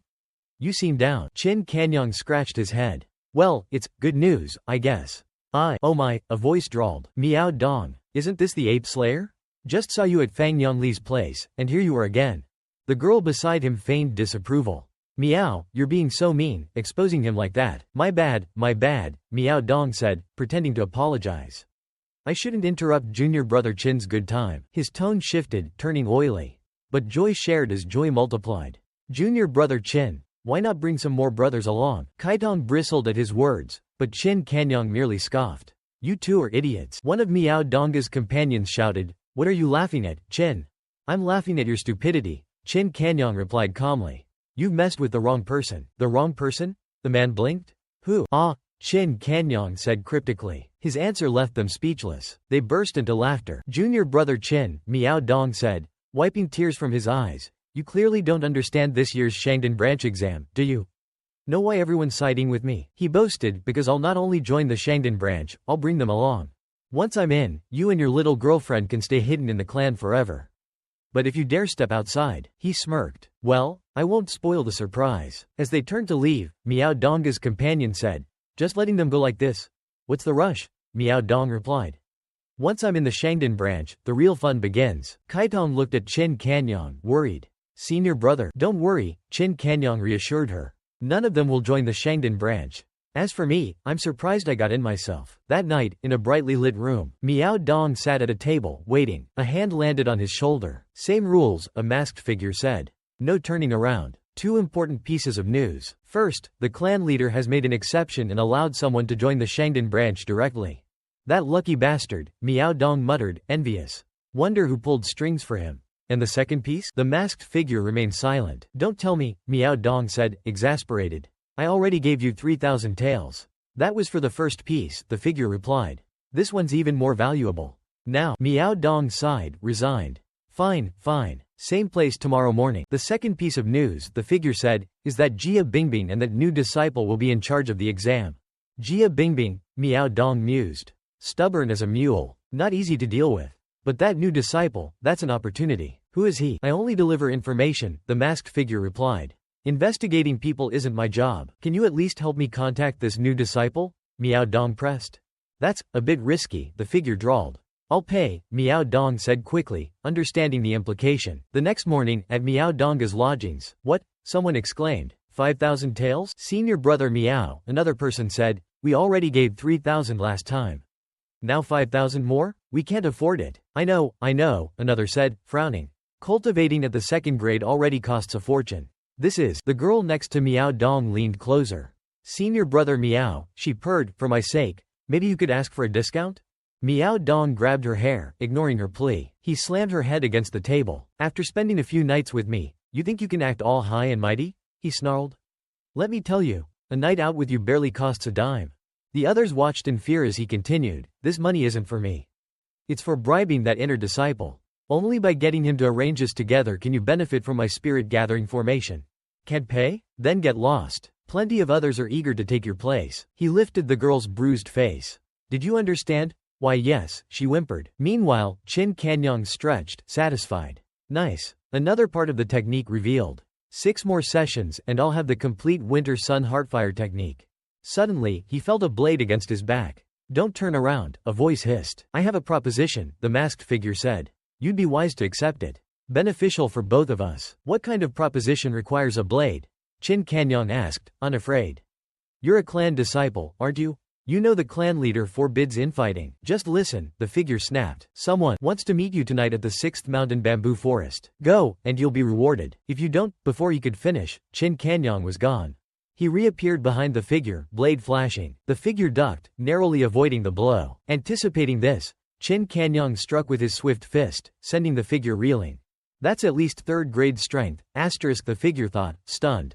You seem down. Chin Kanyang scratched his head. Well, it's good news, I guess. Oh my, a voice drawled. Miao Dong, isn't this the ape slayer? Just saw you at Fang Yongli's place, and here you are again. The girl beside him feigned disapproval. Meow, you're being so mean, exposing him like that. My bad, Miao Dong said, pretending to apologize. I shouldn't interrupt junior brother Chin's good time. His tone shifted, turning oily. But joy shared as joy multiplied. Junior brother Chin, why not bring some more brothers along? Kaitong bristled at his words, but Chin Kanyang merely scoffed. You two are idiots. One of Miao Dong's companions shouted, what are you laughing at, Chin? I'm laughing at your stupidity, Chin Kanyang replied calmly. You've messed with the wrong person. The wrong person? The man blinked. Who? Chin Kanyang said cryptically. His answer left them speechless. They burst into laughter. Junior brother Chin, Miao Dong said, wiping tears from his eyes. You clearly don't understand this year's Shangdan branch exam, do you? Know why everyone's siding with me? He boasted, because I'll not only join the Shangdan branch, I'll bring them along. Once I'm in, you and your little girlfriend can stay hidden in the clan forever. But if you dare step outside, he smirked. Well, I won't spoil the surprise. As they turned to leave, Miao Dong's companion said, just letting them go like this? What's the rush? Miao Dong replied. Once I'm in the Shangdan branch, the real fun begins. Kaitong looked at Chin Kanyang, worried. Senior brother, don't worry, Chin Kanyang reassured her. None of them will join the Shangdan branch. As for me, I'm surprised I got in myself. That night, in a brightly lit room, Miao Dong sat at a table, waiting. A hand landed on his shoulder. Same rules, a masked figure said. No turning around. Two important pieces of news. First, the clan leader has made an exception and allowed someone to join the Shangdan branch directly. That lucky bastard, Miao Dong muttered, envious. Wonder who pulled strings for him. And the second piece? The masked figure remained silent. Don't tell me, Miao Dong said, exasperated. I already gave you 3,000 taels. That was for the first piece, the figure replied. This one's even more valuable. Now, Miao Dong sighed, resigned. Fine. Same place tomorrow morning. The second piece of news, the figure said, is that Jia Bingbing and that new disciple will be in charge of the exam. Jia Bingbing, Miao Dong mused. Stubborn as a mule. Not easy to deal with. But that new disciple, that's an opportunity. Who is he? I only deliver information, the masked figure replied. Investigating people isn't my job. Can you at least help me contact this new disciple? Miao Dong pressed. That's a bit risky, the figure drawled. I'll pay, Miao Dong said quickly, understanding the implication. The next morning, at Miao Dong's lodgings. What? Someone exclaimed. 5,000 taels? Senior brother Miao, another person said. We already gave 3,000 last time. Now 5,000 more? We can't afford it. I know, another said, frowning. Cultivating at the second grade already costs a fortune. This is. The girl next to Miao Dong leaned closer. Senior brother Miao, she purred, for my sake, maybe you could ask for a discount? Miao Dong grabbed her hair, ignoring her plea. He slammed her head against the table. After spending a few nights with me, you think you can act all high and mighty? He snarled. Let me tell you, a night out with you barely costs a dime. The others watched in fear as he continued, this money isn't for me. It's for bribing that inner disciple. Only by getting him to arrange us together can you benefit from my spirit-gathering formation. Can't pay? Then get lost. Plenty of others are eager to take your place. He lifted the girl's bruised face. Did you understand? Why yes, she whimpered. Meanwhile, Chin Kanyang stretched, satisfied. Nice. Another part of the technique revealed. 6 more sessions and I'll have the complete Winter Sun Heartfire technique. Suddenly, he felt a blade against his back. Don't turn around, a voice hissed. I have a proposition, the masked figure said. You'd be wise to accept it. Beneficial for both of us. What kind of proposition requires a blade? Chin Kanyang asked, unafraid. You're a clan disciple, aren't you? You know the clan leader forbids infighting. Just listen, the figure snapped. Someone wants to meet you tonight at the 6th Mountain Bamboo Forest. Go, and you'll be rewarded. If you don't, before he could finish, Chin Kanyang was gone. He reappeared behind the figure, blade flashing. The figure ducked, narrowly avoiding the blow. Anticipating this, Chin Kanyang struck with his swift fist, sending the figure reeling. That's at least 3rd grade strength, asterisk the figure thought, stunned.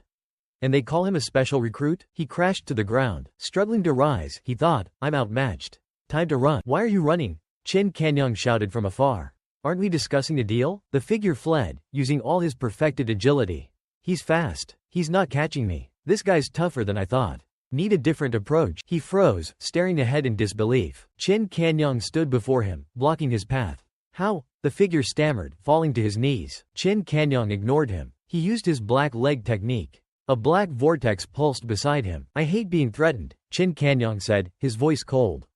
And they call him a special recruit? He crashed to the ground. Struggling to rise, he thought, I'm outmatched. Time to run. Why are you running? Chin Kanyang shouted from afar. Aren't we discussing a deal? The figure fled, using all his perfected agility. He's fast. He's not catching me. This guy's tougher than I thought. Need a different approach. He froze, staring ahead in disbelief. Chin Kanyang stood before him, blocking his path. How? The figure stammered, falling to his knees. Qin Kanyang ignored him. He used his black leg technique. A black vortex pulsed beside him. I hate being threatened, Qin Kanyang said, his voice cold.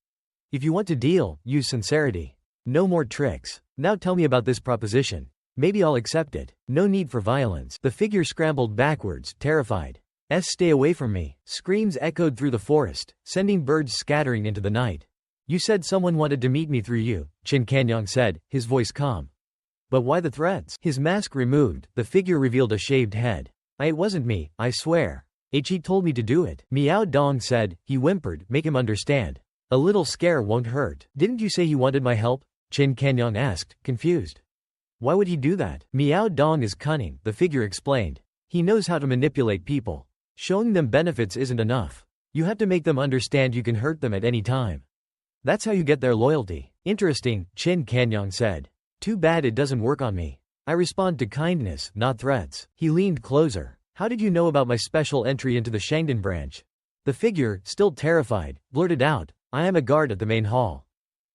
If you want to deal, use sincerity. No more tricks. Now tell me about this proposition. Maybe I'll accept it. No need for violence. The figure scrambled backwards, terrified. Stay away from me. Screams echoed through the forest, sending birds scattering into the night. You said someone wanted to meet me through you, Qin Kanyang said, his voice calm. But why the threats? His mask removed, the figure revealed a shaved head. It wasn't me, I swear. He told me to do it. Miao Dong said, he whimpered, make him understand. A little scare won't hurt. Didn't you say he wanted my help? Qin Kanyang asked, confused. Why would he do that? Miao Dong is cunning, the figure explained. He knows how to manipulate people. Showing them benefits isn't enough. You have to make them understand you can hurt them at any time. That's how you get their loyalty. Interesting, Qin Kanyang said. Too bad it doesn't work on me. I respond to kindness, not threats. He leaned closer. How did you know about my special entry into the Shangdan branch? The figure, still terrified, blurted out, I am a guard at the main hall.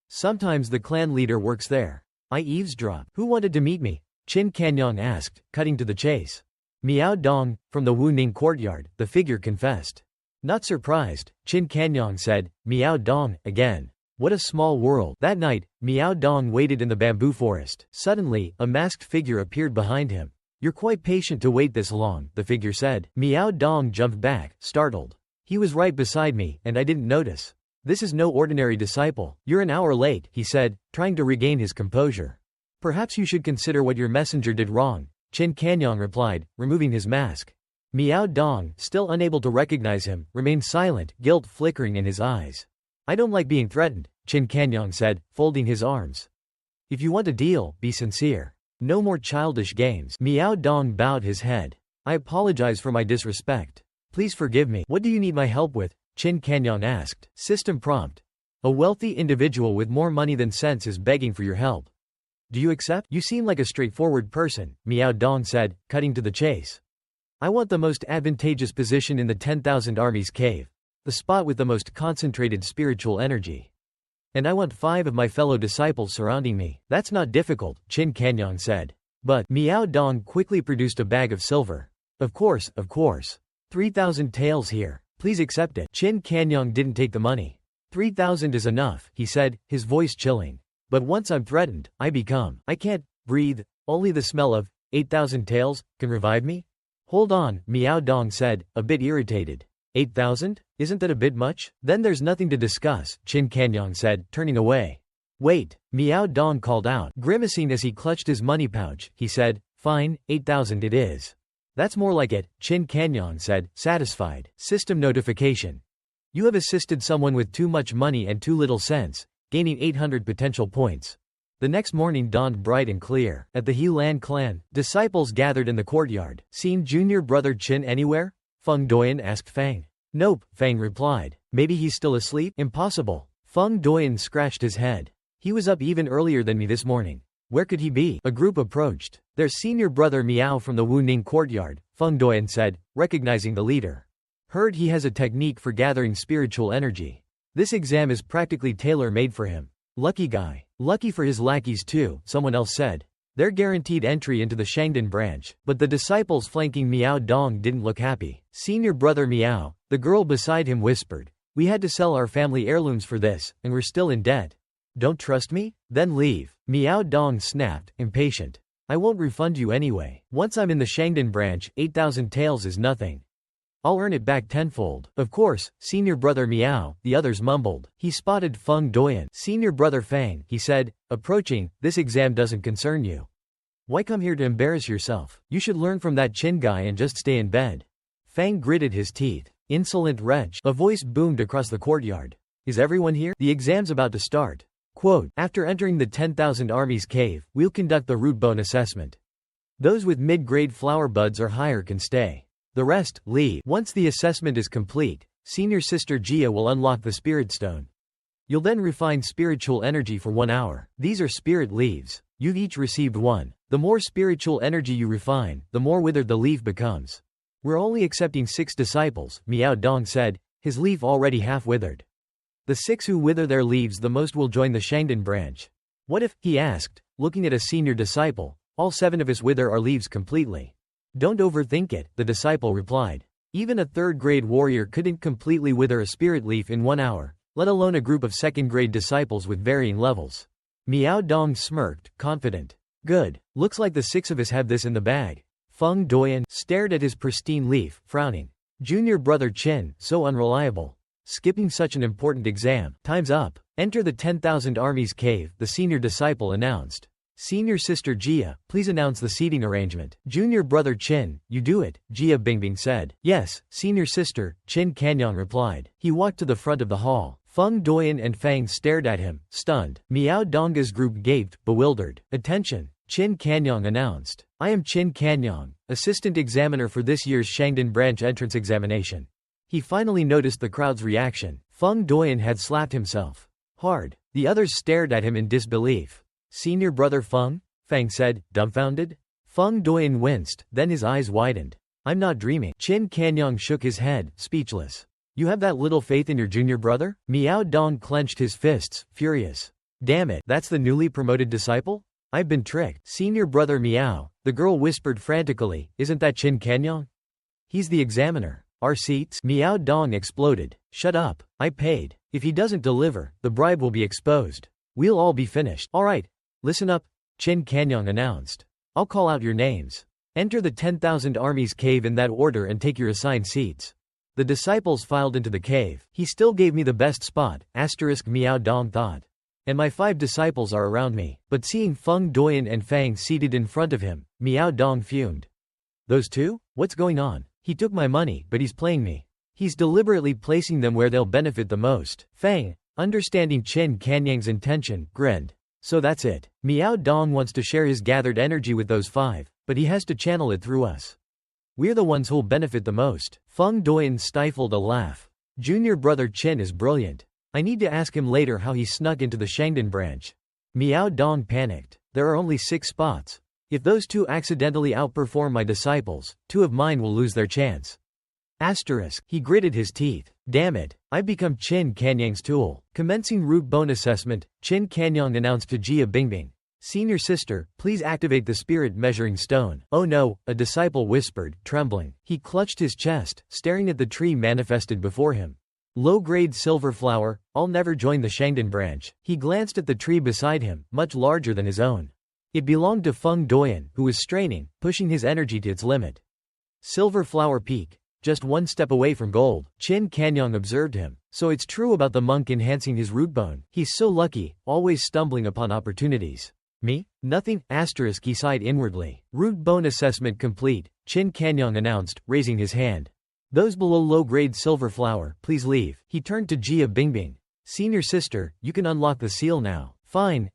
Sometimes the clan leader works there. I eavesdropped. Who wanted to meet me? Qin Kanyang asked, cutting to the chase. Miao Dong, from the Wuning courtyard, the figure confessed. Not surprised, Qin Kanyang said, Miao Dong, again. What a small world. That night, Miao Dong waited in the bamboo forest. Suddenly, a masked figure appeared behind him. You're quite patient to wait this long, the figure said. Miao Dong jumped back, startled. He was right beside me, and I didn't notice. This is no ordinary disciple. You're an hour late, he said, trying to regain his composure. Perhaps you should consider what your messenger did wrong, Qin Kanyang replied, removing his mask. Miao Dong, still unable to recognize him, remained silent, guilt flickering in his eyes. I don't like being threatened, Qin Kanyang said, folding his arms. If you want a deal, be sincere. No more childish games. Miao Dong bowed his head. I apologize for my disrespect. Please forgive me. What do you need my help with? Qin Kanyang asked. System prompt. A wealthy individual with more money than sense is begging for your help. Do you accept? You seem like a straightforward person, Miao Dong said, cutting to the chase. I want the most advantageous position in the 10,000 Armies cave. The spot with the most concentrated spiritual energy. And I want 5 of my fellow disciples surrounding me. That's not difficult, Qin Kanyang said. But, Miao Dong quickly produced a bag of silver. Of course. 3,000 taels here. Please accept it. Qin Kanyang didn't take the money. 3,000 is enough, he said, his voice chilling. But once I'm threatened, I can't breathe. Only the smell of 8,000 taels can revive me? Hold on, Miao Dong said, a bit irritated. 8,000? Isn't that a bit much? Then there's nothing to discuss, Qin Kanyang said, turning away. Wait, Miao Dong called out, grimacing as he clutched his money pouch. He said, fine, 8,000 it is. That's more like it, Qin Kanyang said, satisfied. System notification. You have assisted someone with too much money and too little sense, gaining 800 potential points. The next morning dawned bright and clear. At the Helan clan, disciples gathered in the courtyard. Seen junior brother Qin anywhere? Feng Doyan asked Fang. Nope, Fang replied. Maybe he's still asleep? Impossible. Feng Doyan scratched his head. He was up even earlier than me this morning. Where could he be? A group approached. Their senior brother Miao from the Wuning courtyard, Feng Doyan said, recognizing the leader. Heard he has a technique for gathering spiritual energy. This exam is practically tailor-made for him. Lucky guy. Lucky for his lackeys too, someone else said. They're guaranteed entry into the Shangdan branch. But the disciples flanking Miao Dong didn't look happy. Senior brother Miao, the girl beside him whispered. We had to sell our family heirlooms for this, and we're still in debt. Don't trust me? Then leave. Miao Dong snapped, impatient. I won't refund you anyway. Once I'm in the Shangdan branch, 8,000 taels is nothing. I'll earn it back tenfold. Of course, senior brother Miao, the others mumbled. He spotted Feng Doyan. Senior brother Fang, he said, approaching, this exam doesn't concern you. Why come here to embarrass yourself? You should learn from that Qin guy and just stay in bed. Fang gritted his teeth. Insolent wretch. A voice boomed across the courtyard. Is everyone here? The exam's about to start. Quote, after entering the 10,000 Armies cave, we'll conduct the root bone assessment. Those with mid-grade flower buds or higher can stay. The rest, leave. Once the assessment is complete, senior sister Jia will unlock the spirit stone. You'll then refine spiritual energy for 1 hour. These are spirit leaves. You've each received one. The more spiritual energy you refine, the more withered the leaf becomes. We're only accepting 6 disciples, Miao Dong said, his leaf already half withered. The 6 who wither their leaves the most will join the Shangdan branch. What if, he asked, looking at a senior disciple. All 7 of us wither our leaves completely. Don't overthink it, the disciple replied. Even a 3rd-grade warrior couldn't completely wither a spirit leaf in 1 hour, let alone a group of 2nd-grade disciples with varying levels. Miao Dong smirked, confident. Good, looks like the 6 of us have this in the bag. Feng Doyan stared at his pristine leaf, frowning. Junior brother Qin, so unreliable. Skipping such an important exam. Time's up. Enter the 10,000 Armies cave, the senior disciple announced. Senior sister Jia, please announce the seating arrangement. Junior brother Qin, you do it, Jia Bingbing said. Yes, senior sister, Qin Kanyang replied. He walked to the front of the hall. Feng Doyan and Fang stared at him, stunned. Miao Donga's group gaped, bewildered. Attention, Qin Kanyang announced. I am Qin Kanyang, assistant examiner for this year's Shangdan branch entrance examination. He finally noticed the crowd's reaction. Feng Doyan had slapped himself hard. The others stared at him in disbelief. Senior brother Feng? Fang said, dumbfounded. Feng Doyan winced, then his eyes widened. I'm not dreaming. Qin Kanyang shook his head, speechless. You have that little faith in your junior brother? Miao Dong clenched his fists, furious. Damn it, that's the newly promoted disciple? I've been tricked. Senior brother Miao, the girl whispered frantically, isn't that Qin Kanyang? He's the examiner. Our seats? Miao Dong exploded. Shut up, I paid. If he doesn't deliver, the bribe will be exposed. We'll all be finished. Alright. Listen up, Qin Kanyang announced. I'll call out your names. Enter the 10,000 Armies cave in that order and take your assigned seats. The disciples filed into the cave. He still gave me the best spot, Miao Dong thought. And my 5 disciples are around me. But seeing Feng Doyan and Fang seated in front of him, Miao Dong fumed. Those 2? What's going on? He took my money, but he's playing me. He's deliberately placing them where they'll benefit the most. Fang, understanding Qin Kanyang's intention, grinned. So that's it. Miao Dong wants to share his gathered energy with those 5, but he has to channel it through us. We're the ones who'll benefit the most. Feng Doyan stifled a laugh. Junior brother Qin is brilliant. I need to ask him later how he snuck into the Shangdan branch. Miao Dong panicked. There are only 6 spots. If those 2 accidentally outperform my disciples, 2 of mine will lose their chance. He gritted his teeth. Damn it, I've become Qin Kanyang's tool. Commencing root bone assessment, Qin Kanyang announced to Jia Bingbing. Senior sister, please activate the spirit measuring stone. Oh no, a disciple whispered, trembling. He clutched his chest, staring at the tree manifested before him. Low-grade silver flower, I'll never join the Shangdan branch. He glanced at the tree beside him, much larger than his own. It belonged to Feng Doyan, who was straining, pushing his energy to its limit. Silver flower peak. Just 1 step away from gold. Qin Kanyang observed him. So it's true about the monk enhancing his root bone. He's so lucky, always stumbling upon opportunities. Me? Nothing, he sighed inwardly. Root bone assessment complete, Qin Kanyang announced, raising his hand. Those below low-grade silver flower, please leave. He turned to Jia Bingbing. Senior sister, you can unlock the seal now. Fine,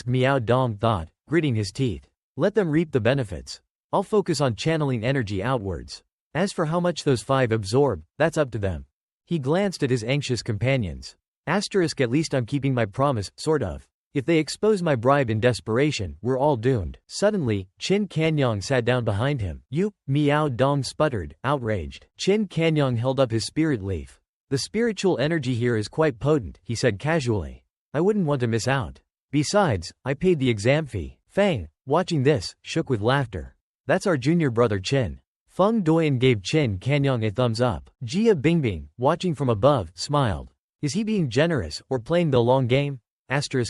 Miao Dong thought, gritting his teeth. Let them reap the benefits. I'll focus on channeling energy outwards. As for how much those 5 absorb, that's up to them. He glanced at his anxious companions. At least I'm keeping my promise, sort of. If they expose my bribe in desperation, we're all doomed. Suddenly, Qin Kanyang sat down behind him. You? Miao Dong sputtered, outraged. Qin Kanyang held up his spirit leaf. The spiritual energy here is quite potent, he said casually. I wouldn't want to miss out. Besides, I paid the exam fee. Fang, watching this, shook with laughter. That's our junior brother Qin. Feng Doyan gave Qin Kanyang a thumbs up. Jia Bingbing, watching from above, smiled. Is he being generous, or playing the long game?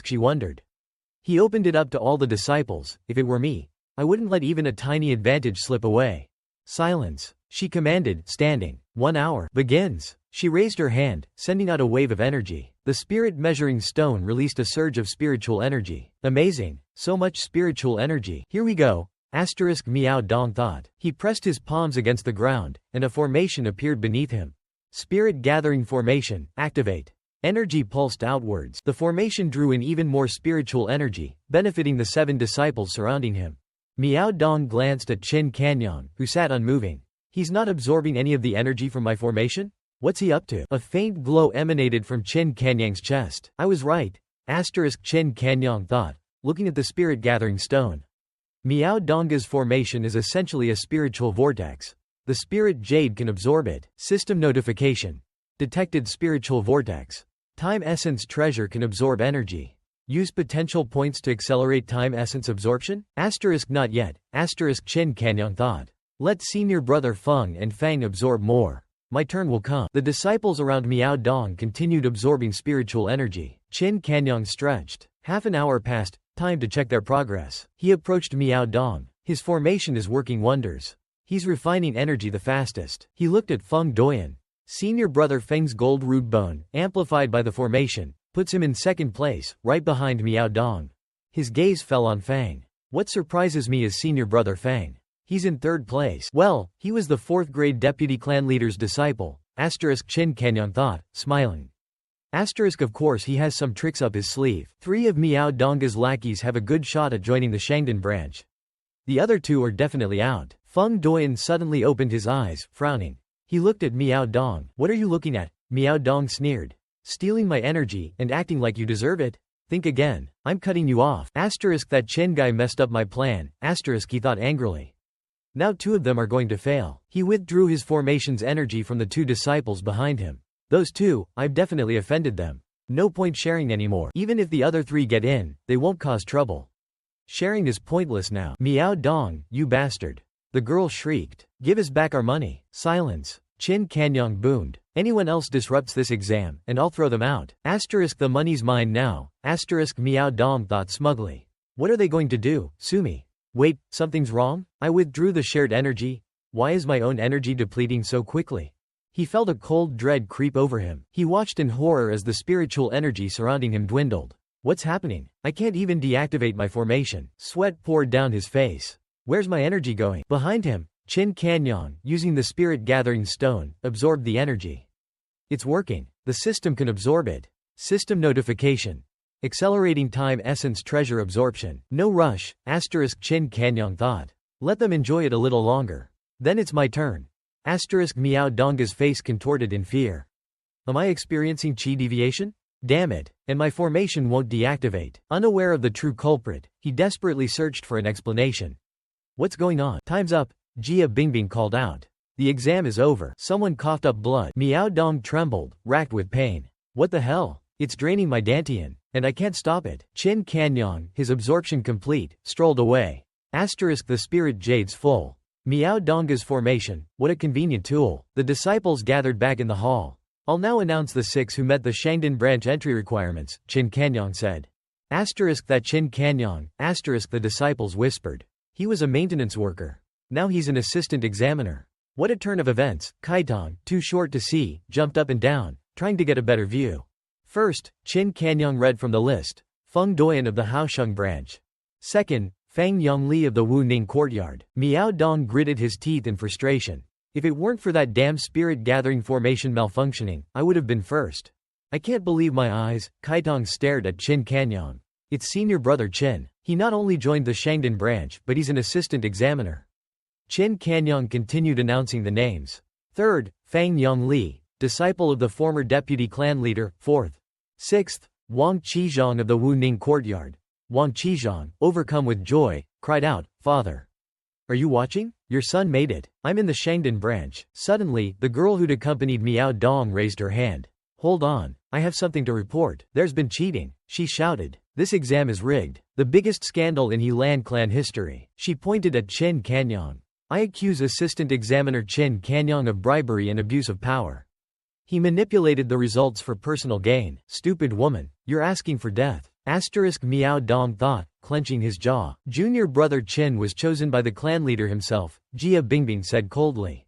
She wondered. He opened it up to all the disciples. If it were me, I wouldn't let even a tiny advantage slip away. Silence, she commanded, standing. 1 hour begins. She raised her hand, sending out a wave of energy. The spirit measuring stone released a surge of spiritual energy. Amazing, so much spiritual energy. Here we go. Miao Dong thought. He pressed his palms against the ground, and a formation appeared beneath him. Spirit gathering formation, activate. Energy pulsed outwards. The formation drew in even more spiritual energy, benefiting the 7 disciples surrounding him. Miao Dong glanced at Qin Kanyang, who sat unmoving. He's not absorbing any of the energy from my formation? What's he up to? A faint glow emanated from Qin Kanyang's chest. I was right. Qin Kanyang thought, looking at the spirit gathering stone. Miao Donga's formation is essentially a spiritual vortex. The spirit jade can absorb it. System notification. Detected spiritual vortex. Time essence treasure can absorb energy. Use potential points to accelerate time essence absorption? Asterisk not yet. Asterisk Qin Kanyang thought. Let senior brother Feng and Fang absorb more. My turn will come. The disciples around Miao Dong continued absorbing spiritual energy. Qin Kanyang stretched. Half an hour passed, time to check their progress. He approached Miao Dong. His formation is working wonders. He's refining energy the fastest. He looked at Feng Doyan. Senior brother Feng's gold root bone, amplified by the formation, puts him in second place, right behind Miao Dong. His gaze fell on Fang. What surprises me is senior brother Fang. He's in third place. Well, he was the 4th grade deputy clan leader's disciple, asterisk Qin Kanyang thought, smiling. Asterisk of course he has some tricks up his sleeve. 3 of Miao Dong's lackeys have a good shot at joining the Shangdan branch. The other 2 are definitely out. Feng Doyan suddenly opened his eyes, frowning. He looked at Miao Dong. What are you looking at? Miao Dong sneered. Stealing my energy and acting like you deserve it? Think again. I'm cutting you off. Asterisk that Chen guy messed up my plan. Asterisk he thought angrily. Now 2 of them are going to fail. He withdrew his formation's energy from the 2 disciples behind him. Those 2, I've definitely offended them. No point sharing anymore. Even if the other 3 get in, they won't cause trouble. Sharing is pointless now. Miao Dong, you bastard. The girl shrieked. Give us back our money. Silence. Qin Kanyang boomed. Anyone else disrupts this exam, and I'll throw them out. Asterisk the money's mine now. Asterisk Miao Dong thought smugly. What are they going to do? Sue me. Wait, something's wrong? I withdrew the shared energy. Why is my own energy depleting so quickly? He felt a cold dread creep over him. He watched in horror as the spiritual energy surrounding him dwindled. What's happening? I can't even deactivate my formation. Sweat poured down his face. Where's my energy going? Behind him, Qin Kanyang, using the spirit gathering stone, absorbed the energy. It's working. The system can absorb it. System notification. Accelerating time essence treasure absorption. No rush, asterisk Qin Kanyang thought. Let them enjoy it a little longer. Then it's my turn. Asterisk Miao Dong's face contorted in fear. Am I experiencing chi deviation? Damn it, and my formation won't deactivate. Unaware of the true culprit, he desperately searched for an explanation. What's going on? Time's up, Jia Bingbing called out. The exam is over. Someone coughed up blood. Miao Dong trembled, racked with pain. What the hell? It's draining my dantian, and I can't stop it. Qin Kanyang, his absorption complete, strolled away. Asterisk the spirit jade's full. Miao Dong's formation, what a convenient tool. The disciples gathered back in the hall. I'll now announce the 6 who met the Shangdan branch entry requirements, Qin Kanyang said. Asterisk that Qin Kanyang, asterisk the disciples whispered. He was a maintenance worker. Now he's an assistant examiner. What a turn of events. Kaitong, too short to see, jumped up and down, trying to get a better view. First, Qin Kanyang read from the list. Feng Doyan of the Haosheng branch. Second, Fang Yongli of the Wu Ning courtyard. Miao Dong gritted his teeth in frustration. If it weren't for that damn spirit gathering formation malfunctioning, I would have been first. I can't believe my eyes. Kaitong stared at Qin Kanyang. It's senior brother Qin. He not only joined the Shangdan branch, but he's an assistant examiner. Qin Kanyang continued announcing the names. Third, Fang Yongli, disciple of the former deputy clan leader. Fourth. Sixth, Wang Qizhong of the Wu Ning courtyard. Wang Qizhong, overcome with joy, cried out, Father. Are you watching? Your son made it. I'm in the Shangdan branch. Suddenly, the girl who'd accompanied Miao Dong raised her hand. Hold on, I have something to report. There's been cheating, she shouted. This exam is rigged. The biggest scandal in Helan clan history. She pointed at Qin Kanyang. I accuse Assistant Examiner Qin Kanyang of bribery and abuse of power. He manipulated the results for personal gain. Stupid woman, you're asking for death. Asterisk Miao Dong thought, clenching his jaw. Junior brother Qin was chosen by the clan leader himself, Jia Bingbing said coldly.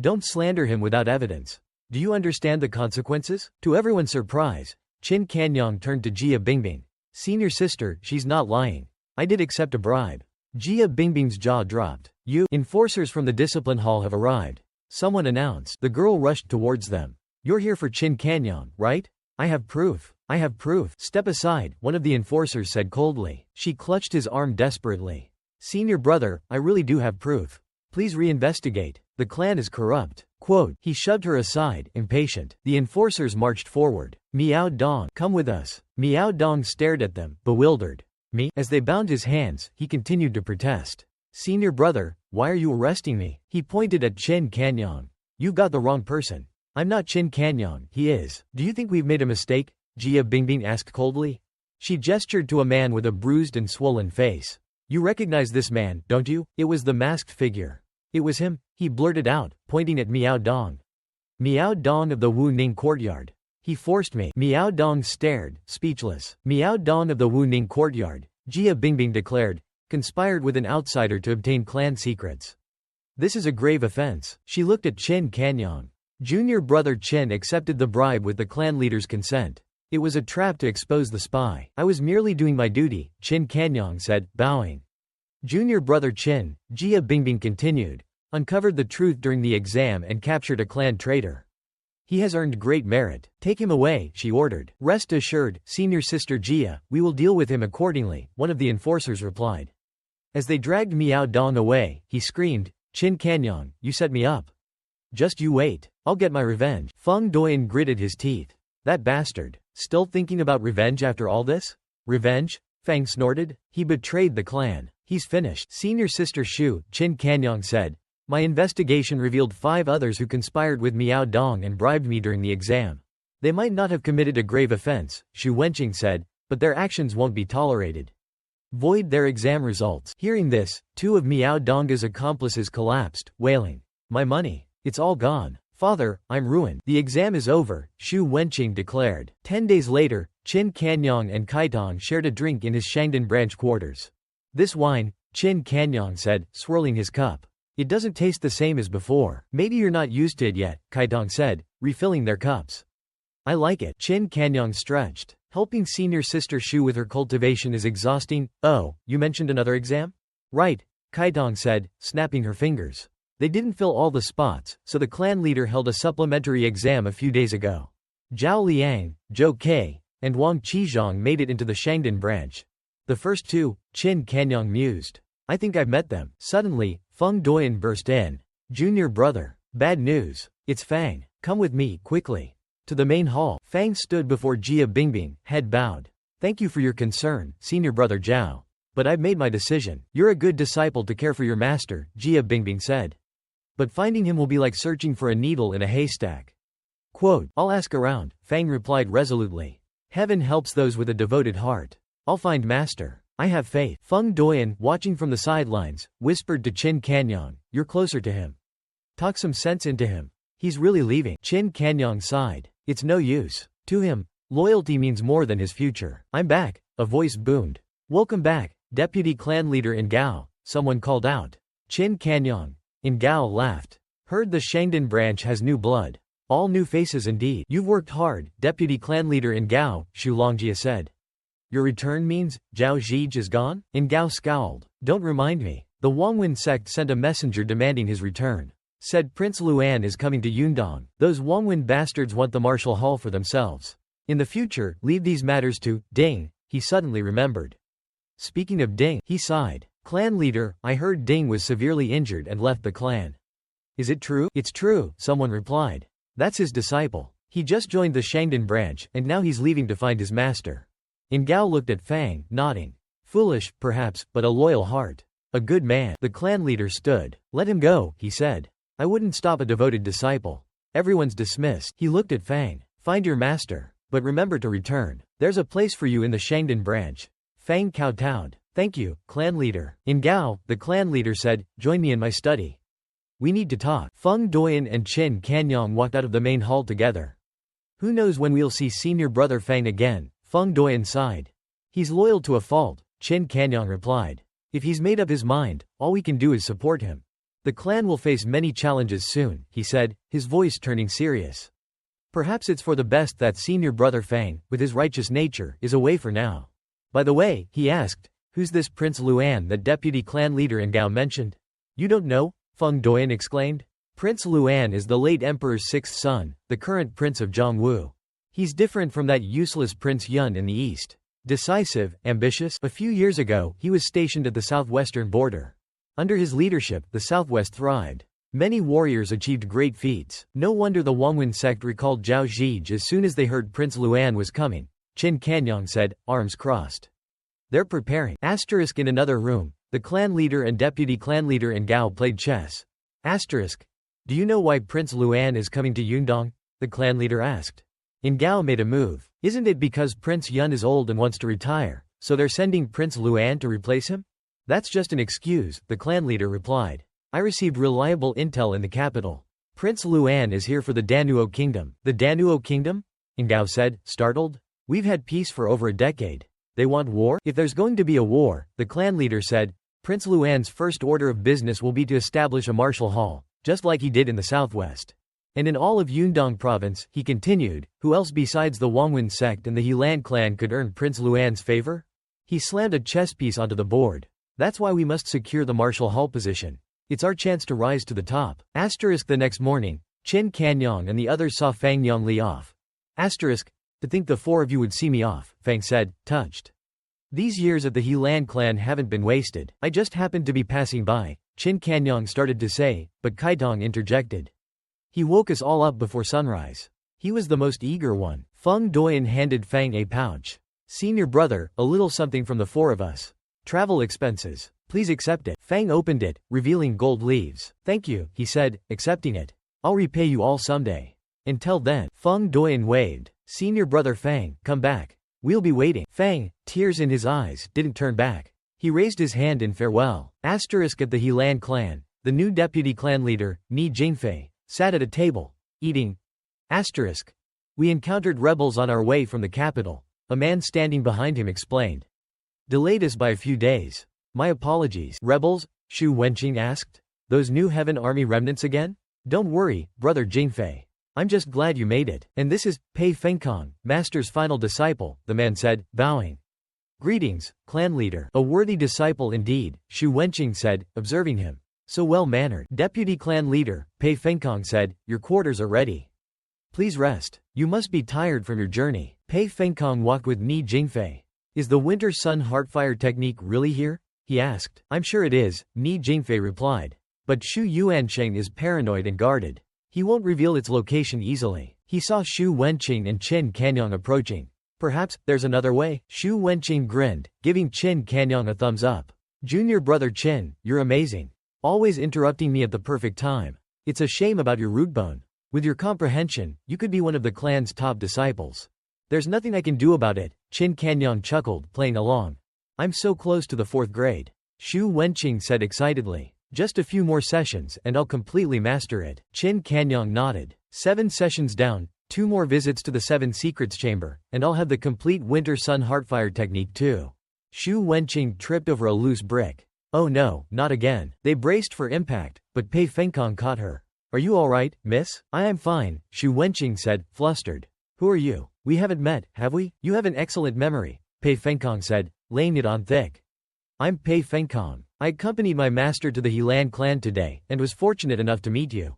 Don't slander him without evidence. Do you understand the consequences? To everyone's surprise, Qin Kanyang turned to Jia Bingbing. Senior sister, she's not lying. I did accept a bribe. Jia Bingbing's jaw dropped. Enforcers from the discipline hall have arrived. Someone announced. The girl rushed towards them. You're here for Qin Kanyang, right? I have proof. I have proof. Step aside, one of the enforcers said coldly. She clutched his arm desperately. Senior brother, I really do have proof. Please reinvestigate. The clan is corrupt. Quote. He shoved her aside, impatient. The enforcers marched forward. Miao Dong, come with us. Miao Dong stared at them, bewildered. Me? As they bound his hands, he continued to protest. Senior brother, why are you arresting me? He pointed at Qin Kanyang. You got the wrong person. I'm not Qin Kanyang, he is. Do you think we've made a mistake? Jia Bingbing asked coldly. She gestured to a man with a bruised and swollen face. You recognize this man, don't you? It was the masked figure. It was him, he blurted out, pointing at Miao Dong. Miao Dong of the Wu Ning courtyard. He forced me. Miao Dong stared, speechless. Miao Dong of the Wu Ning courtyard, Jia Bingbing declared, conspired with an outsider to obtain clan secrets. This is a grave offense. She looked at Qin Kanyang. Junior brother Qin accepted the bribe with the clan leader's consent. It was a trap to expose the spy. I was merely doing my duty, Qin Kanyang said, bowing. Junior brother Qin, Jia Bingbing continued, uncovered the truth during the exam and captured a clan traitor. He has earned great merit. Take him away, she ordered. Rest assured, senior sister Jia, we will deal with him accordingly, one of the enforcers replied. As they dragged Miao Dong away, he screamed, Qin Kanyang, you set me up. Just you wait, I'll get my revenge. Feng Doyan gritted his teeth. That bastard. Still thinking about revenge after all this? Revenge? Fang snorted. He betrayed the clan. He's finished. Senior sister Shu, Qin Kanyang said, my investigation revealed 5 others who conspired with Miao Dong and bribed me during the exam. They might not have committed a grave offense, Shu Wenqing said, but their actions won't be tolerated. Void their exam results. Hearing this, 2 of Miao Dong's accomplices collapsed, wailing, my money. It's all gone. Father, I'm ruined. The exam is over, Shu Wenqing declared. 10 days later, Qin Kanyang and Kaitong shared a drink in his Shangdan branch quarters. This wine, Qin Kanyang said, swirling his cup. It doesn't taste the same as before. Maybe you're not used to it yet, Kaitong said, refilling their cups. I like it. Qin Kanyang stretched. Helping senior sister Shu with her cultivation is exhausting. Oh, you mentioned another exam? Right, Kaitong said, snapping her fingers. They didn't fill all the spots, so the clan leader held a supplementary exam a few days ago. Zhao Liang, Zhou Kei, and Wang Qizhong made it into the Shangdan branch. The first 2, Qin Kanyang mused. I think I've met them. Suddenly, Feng Doyan burst in. Junior brother. Bad news. It's Fang. Come with me, quickly. To the main hall. Fang stood before Jia Bingbing, head bowed. Thank you for your concern, senior brother Zhao. But I've made my decision. You're a good disciple to care for your master, Jia Bingbing said. But finding him will be like searching for a needle in a haystack. Quote, I'll ask around, Fang replied resolutely. Heaven helps those with a devoted heart. I'll find master. I have faith. Feng Doyan, watching from the sidelines, whispered to Qin Kanyang, you're closer to him. Talk some sense into him. He's really leaving. Qin Kanyang sighed. It's no use. To him, loyalty means more than his future. I'm back, a voice boomed. Welcome back, deputy clan leader In Gao, someone called out. Qin Kanyang. In Gao laughed. Heard the Shangdan branch has new blood. All new faces indeed. You've worked hard, deputy clan leader In Gao, Shu Longjia said. Your return means, Zhao Zhij is gone? In Gao scowled. Don't remind me. The Wangwen sect sent a messenger demanding his return. Said Prince Luan is coming to Yundong. Those Wangwen bastards want the martial hall for themselves. In the future, leave these matters to Ding, he suddenly remembered. Speaking of Ding, he sighed. Clan leader, I heard Ding was severely injured and left the clan. Is it true? It's true, someone replied. That's his disciple. He just joined the Shangdan branch, and now he's leaving to find his master. In Gao looked at Fang, nodding. Foolish, perhaps, but a loyal heart. A good man. The clan leader stood. Let him go, he said. I wouldn't stop a devoted disciple. Everyone's dismissed. He looked at Fang. Find your master. But remember to return. There's a place for you in the Shangdan branch. Fang kowtowed. Thank you, clan leader. In Gao, the clan leader said, join me in my study. We need to talk. Feng Doyan and Qin Kanyang walked out of the main hall together. Who knows when we'll see senior brother Fang again? Feng Doyan sighed. He's loyal to a fault, Qin Kanyang replied. If he's made up his mind, all we can do is support him. The clan will face many challenges soon, he said, his voice turning serious. Perhaps it's for the best that senior brother Fang, with his righteous nature, is away for now. By the way, he asked, who's this Prince Luan that deputy clan leader In Gao mentioned? You don't know? Feng Doyan exclaimed. Prince Luan is the late emperor's 6th son, the current prince of Zhongwu. He's different from that useless Prince Yun in the east. Decisive, ambitious. A few years ago, he was stationed at the southwestern border. Under his leadership, the southwest thrived. Many warriors achieved great feats. No wonder the Wangwen sect recalled Zhao Zhij as soon as they heard Prince Luan was coming, Qin Kanyang said, arms crossed. They're preparing. Asterisk in another room, the clan leader and deputy clan leader In Gao played chess. Asterisk. Do you know why Prince Luan is coming to Yundong? The clan leader asked. In Gao made a move. Isn't it because Prince Yun is old and wants to retire, so they're sending Prince Luan to replace him? That's just an excuse, the clan leader replied. I received reliable intel in the capital. Prince Luan is here for the Danuo Kingdom. The Danuo Kingdom? Ingao said, startled. We've had peace for over a decade. They want war? If there's going to be a war, the clan leader said, Prince Luan's first order of business will be to establish a martial hall, just like he did in the southwest. And in all of Yundong province, he continued, who else besides the Wangwin sect and the Helan clan could earn Prince Luan's favor? He slammed a chess piece onto the board. That's why we must secure the martial hall position. It's our chance to rise to the top. The next morning, Qin Kanyang and the others saw Fang Yongli off. To think the four of you would see me off, Fang said, touched. These years at the Helan clan haven't been wasted. I just happened to be passing by, Qin Kanyang started to say, but Kaitong interjected. He woke us all up before sunrise. He was the most eager one. Feng Doyan handed Fang a pouch. Senior brother, a little something from the four of us. Travel expenses. Please accept it. Fang opened it, revealing gold leaves. Thank you, he said, accepting it. I'll repay you all someday. Until then, Feng Doyan waved. Senior brother Fang, come back. We'll be waiting. Fang, tears in his eyes, didn't turn back. He raised his hand in farewell. At the Helan clan, the new deputy clan leader, Ni Jingfei, sat at a table, eating. We encountered rebels on our way from the capital. A man standing behind him explained. Delayed us by a few days. My apologies. Rebels? Shu Wenqing asked. Those new Heaven Army remnants again? Don't worry, brother Jingfei. I'm just glad you made it. And this is Pei Fengkong, Master's final disciple, the man said, bowing. Greetings, clan leader. A worthy disciple indeed, Shu Wenqing said, observing him. So well-mannered. Deputy clan leader, Pei Fengkong said, your quarters are ready. Please rest. You must be tired from your journey. Pei Fengkong walked with Ni Jingfei. Is the Winter Sun Heartfire technique really here? He asked. I'm sure it is, Ni Jingfei replied. But Shu Yuansheng is paranoid and guarded. He won't reveal its location easily. He saw Shu Wenqing and Qin Kanyang approaching. Perhaps, there's another way? Shu Wenqing grinned, giving Qin Kanyang a thumbs up. Junior brother Qin, you're amazing. Always interrupting me at the perfect time. It's a shame about your root bone. With your comprehension, you could be one of the clan's top disciples. There's nothing I can do about it, Qin Kanyang chuckled, playing along. I'm so close to the 4th grade. Shu Wenqing said excitedly. Just a few more sessions and I'll completely master it. Qin Kanyang nodded. 7 sessions down, 2 more visits to the 7 Secrets Chamber, and I'll have the complete Winter Sun Heartfire technique too. Shu Wenqing tripped over a loose brick. Oh no, not again. They braced for impact, but Pei Fengkong caught her. Are you alright, miss? I am fine, Shu Wenqing said, flustered. Who are you? We haven't met, have we? You have an excellent memory, Pei Fengkong said, laying it on thick. I'm Pei Fengkong. I accompanied my master to the Helan clan today, and was fortunate enough to meet you.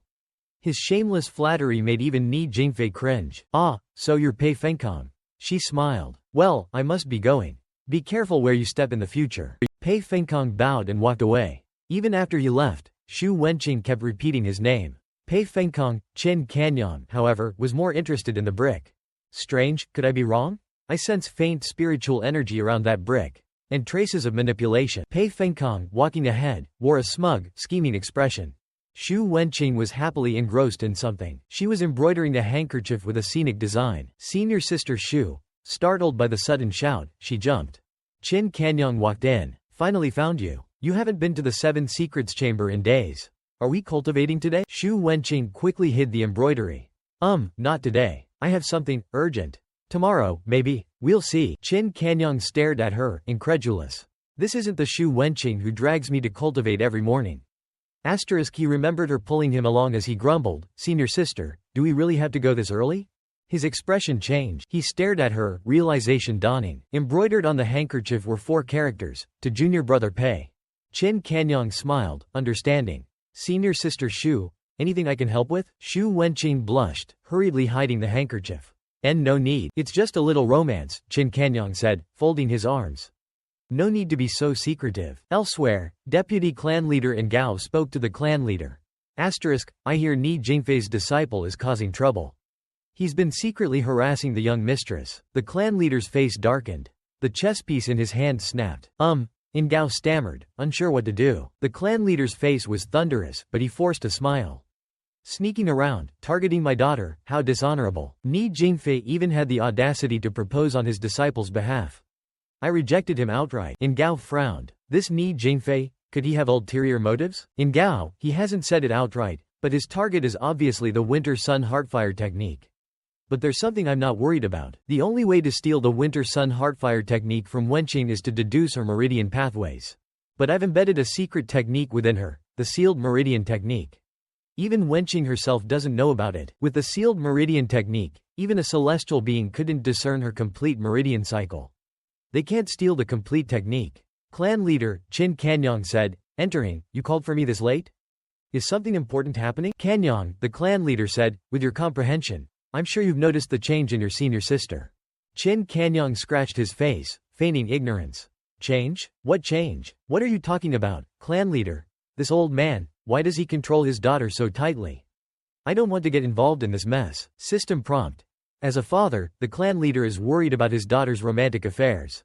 His shameless flattery made even Ni Jingfei cringe. Ah, so you're Pei Fengkong. She smiled. Well, I must be going. Be careful where you step in the future. Pei Fengkong bowed and walked away. Even after he left, Shu Wenqing kept repeating his name. Pei Fengkong. Qin Kanyang, however, was more interested in the brick. Strange, could I be wrong? I sense faint spiritual energy around that brick. And traces of manipulation. Pei Fengkong, walking ahead, wore a smug, scheming expression. Shu Wenqing was happily engrossed in something. She was embroidering a handkerchief with a scenic design. Senior sister Shu. Startled by the sudden shout, she jumped. Qin Kanyang walked in. Finally found you. You haven't been to the 7 Secrets Chamber in days. Are we cultivating today? Shu Wenqing quickly hid the embroidery. Not today. I have something urgent. Tomorrow, maybe. We'll see. Qin Kanyang stared at her, incredulous. This isn't the Shu Wenqing who drags me to cultivate every morning. He remembered her pulling him along as he grumbled, Senior sister, do we really have to go this early? His expression changed. He stared at her, realization dawning. Embroidered on the handkerchief were 4 characters, to junior brother Pei. Qin Kanyang smiled, understanding. Senior sister Shu, anything I can help with? Shu Wenqing blushed, hurriedly hiding the handkerchief. And no need. It's just a little romance, Qin Kanyang said, folding his arms. No need to be so secretive. Elsewhere, deputy clan leader Ingao spoke to the clan leader. I hear Ni Jingfei's disciple is causing trouble. He's been secretly harassing the young mistress. The clan leader's face darkened. The chess piece in his hand snapped. Ingao stammered, unsure what to do. The clan leader's face was thunderous, but he forced a smile. Sneaking around, targeting my daughter, how dishonorable. Ni Jingfei even had the audacity to propose on his disciple's behalf. I rejected him outright. In Gao frowned. This Ni Jingfei, could he have ulterior motives? In Gao, he hasn't said it outright, but his target is obviously the Winter Sun Heartfire technique. But there's something I'm not worried about. The only way to steal the Winter Sun Heartfire technique from Wenqing is to deduce her meridian pathways. But I've embedded a secret technique within her, the sealed meridian technique. Even Wenqing herself doesn't know about it. With the sealed meridian technique, even a celestial being couldn't discern her complete meridian cycle. They can't steal the complete technique. Clan leader, Qin Kanyang said, entering, you called for me this late? Is something important happening? Kanyang, the clan leader said, with your comprehension, I'm sure you've noticed the change in your senior sister. Qin Kanyang scratched his face, feigning ignorance. Change? What change? What are you talking about, clan leader? This old man, why does he control his daughter so tightly? I don't want to get involved in this mess. System prompt. As a father, the clan leader is worried about his daughter's romantic affairs.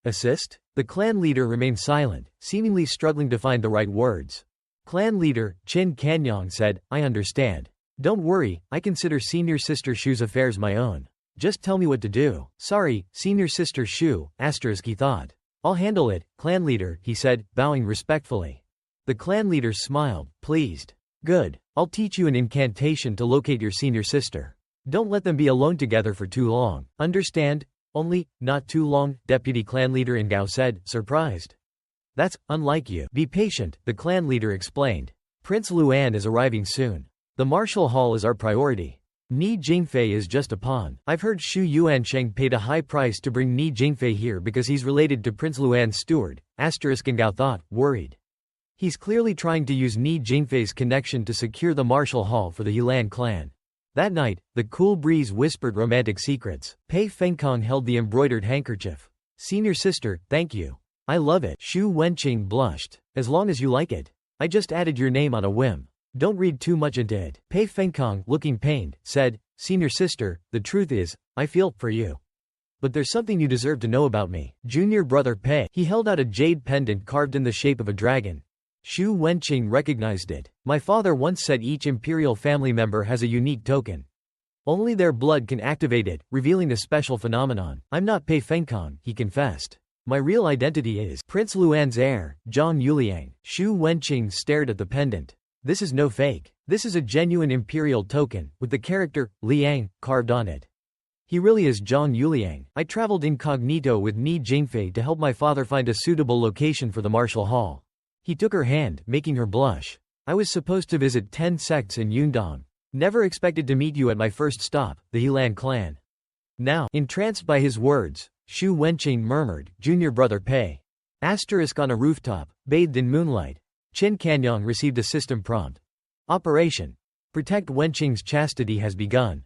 Assist? The clan leader remained silent, seemingly struggling to find the right words. Clan leader, Qin Kanyang said, I understand. Don't worry, I consider senior sister Shu's affairs my own. Just tell me what to do. Sorry, senior sister Shu, he thought. I'll handle it, clan leader, he said, bowing respectfully. The clan leader smiled, pleased. Good. I'll teach you an incantation to locate your senior sister. Don't let them be alone together for too long. Understand? Only, not too long, deputy clan leader In Gao said, surprised. That's unlike you. Be patient, the clan leader explained. Prince Luan is arriving soon. The martial hall is our priority. Ni Jingfei is just a pawn. I've heard Shu Yuansheng paid a high price to bring Ni Jingfei here because he's related to Prince Luan's steward. In Gao thought, worried. He's clearly trying to use Ni Jingfei's connection to secure the martial hall for the Yilan clan. That night, the cool breeze whispered romantic secrets. Pei Fengkong held the embroidered handkerchief. Senior sister, thank you. I love it. Shu Wenqing blushed. As long as you like it. I just added your name on a whim. Don't read too much into it. Pei Fengkong, looking pained, said, Senior sister, the truth is, I feel for you. But there's something you deserve to know about me. Junior brother Pei. He held out a jade pendant carved in the shape of a dragon. Shu Wenqing recognized it. My father once said each imperial family member has a unique token. Only their blood can activate it, revealing a special phenomenon. I'm not Pei Fengkong, he confessed. My real identity is Prince Luan's heir, Zhang Yuliang. Shu Wenqing stared at the pendant. This is no fake. This is a genuine imperial token, with the character, Liang, carved on it. He really is Zhang Yuliang. I traveled incognito with Ni Jingfei to help my father find a suitable location for the martial hall. He took her hand, making her blush. I was supposed to visit 10 sects in Yundong. Never expected to meet you at my first stop, the Yilan clan. Now, entranced by his words, Shu Wenqing murmured, Junior brother Pei. On a rooftop, bathed in moonlight. Qin Kanyang received a system prompt. Operation. Protect Wenqing's chastity has begun.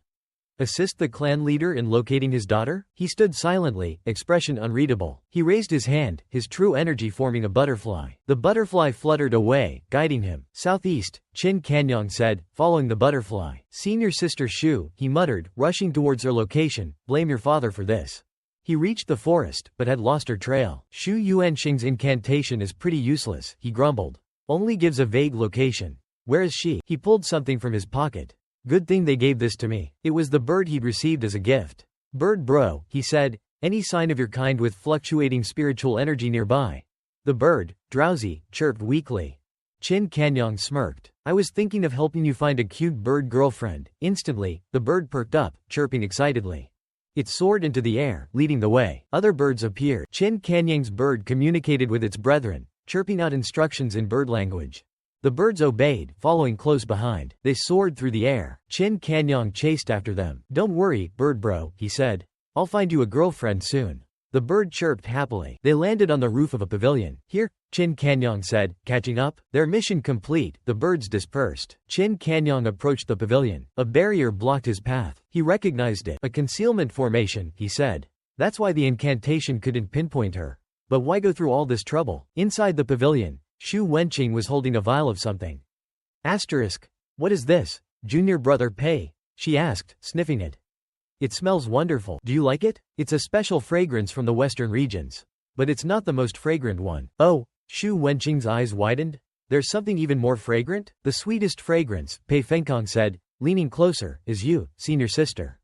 Assist the clan leader in locating his daughter? He stood silently, expression unreadable. He raised his hand, his true energy forming a butterfly. The butterfly fluttered away, guiding him. Southeast, Qin Kanyang said, following the butterfly. Senior sister Shu, he muttered, rushing towards her location, blame your father for this. He reached the forest, but had lost her trail. Shu Yuansheng's incantation is pretty useless, he grumbled. Only gives a vague location. Where is she? He pulled something from his pocket. Good thing they gave this to me. It was the bird he'd received as a gift. Bird bro, he said, any sign of your kind with fluctuating spiritual energy nearby? The bird, drowsy, chirped weakly. Qin Kanyang smirked. I was thinking of helping you find a cute bird girlfriend. Instantly, the bird perked up, chirping excitedly. It soared into the air, leading the way. Other birds appeared. Qin Kanyang's bird communicated with its brethren, chirping out instructions in bird language. The birds obeyed, following close behind. They soared through the air. Qin Kanyang chased after them. Don't worry, bird bro, he said. I'll find you a girlfriend soon. The bird chirped happily. They landed on the roof of a pavilion. Here, Qin Kanyang said, catching up. Their mission complete, the birds dispersed. Qin Kanyang approached the pavilion. A barrier blocked his path. He recognized it. A concealment formation, he said. That's why the incantation couldn't pinpoint her. But why go through all this trouble? Inside the pavilion, Shu Wenqing was holding a vial of something. What is this, junior brother Pei? She asked, sniffing it. It smells wonderful. Do you like it? It's a special fragrance from the western regions. But it's not the most fragrant one. Oh, Shu Wenqing's eyes widened. There's something even more fragrant? The sweetest fragrance, Pei Fenkong said, leaning closer, is you, senior sister.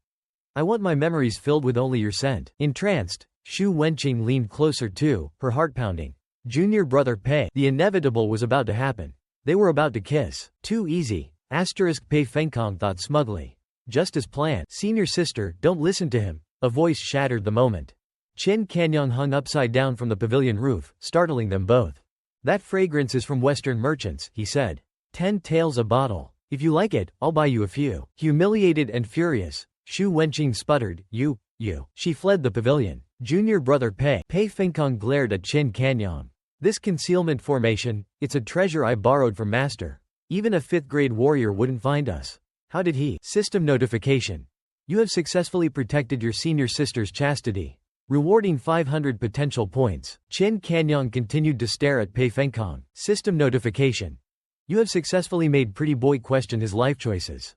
I want my memories filled with only your scent. Entranced, Xu Wenqing leaned closer too, her heart pounding. Junior brother Pei. The inevitable was about to happen. They were about to kiss. Too easy. Pei Fenkong thought smugly. Just as planned. Senior sister, don't listen to him. A voice shattered the moment. Qin Kanyang hung upside down from the pavilion roof, startling them both. That fragrance is from Western merchants, he said. 10 taels a bottle. If you like it, I'll buy you a few. Humiliated and furious, Xu Wenqing sputtered, you. She fled the pavilion. Junior brother Pei Fenkong glared at Qin Kanyang. This concealment formation, it's a treasure I borrowed from master. Even a 5th grade warrior wouldn't find us. How did he? System notification. You have successfully protected your senior sister's chastity. Rewarding 500 potential points. Qin Kanyang continued to stare at Pei Fenkong. System notification. You have successfully made pretty boy question his life choices.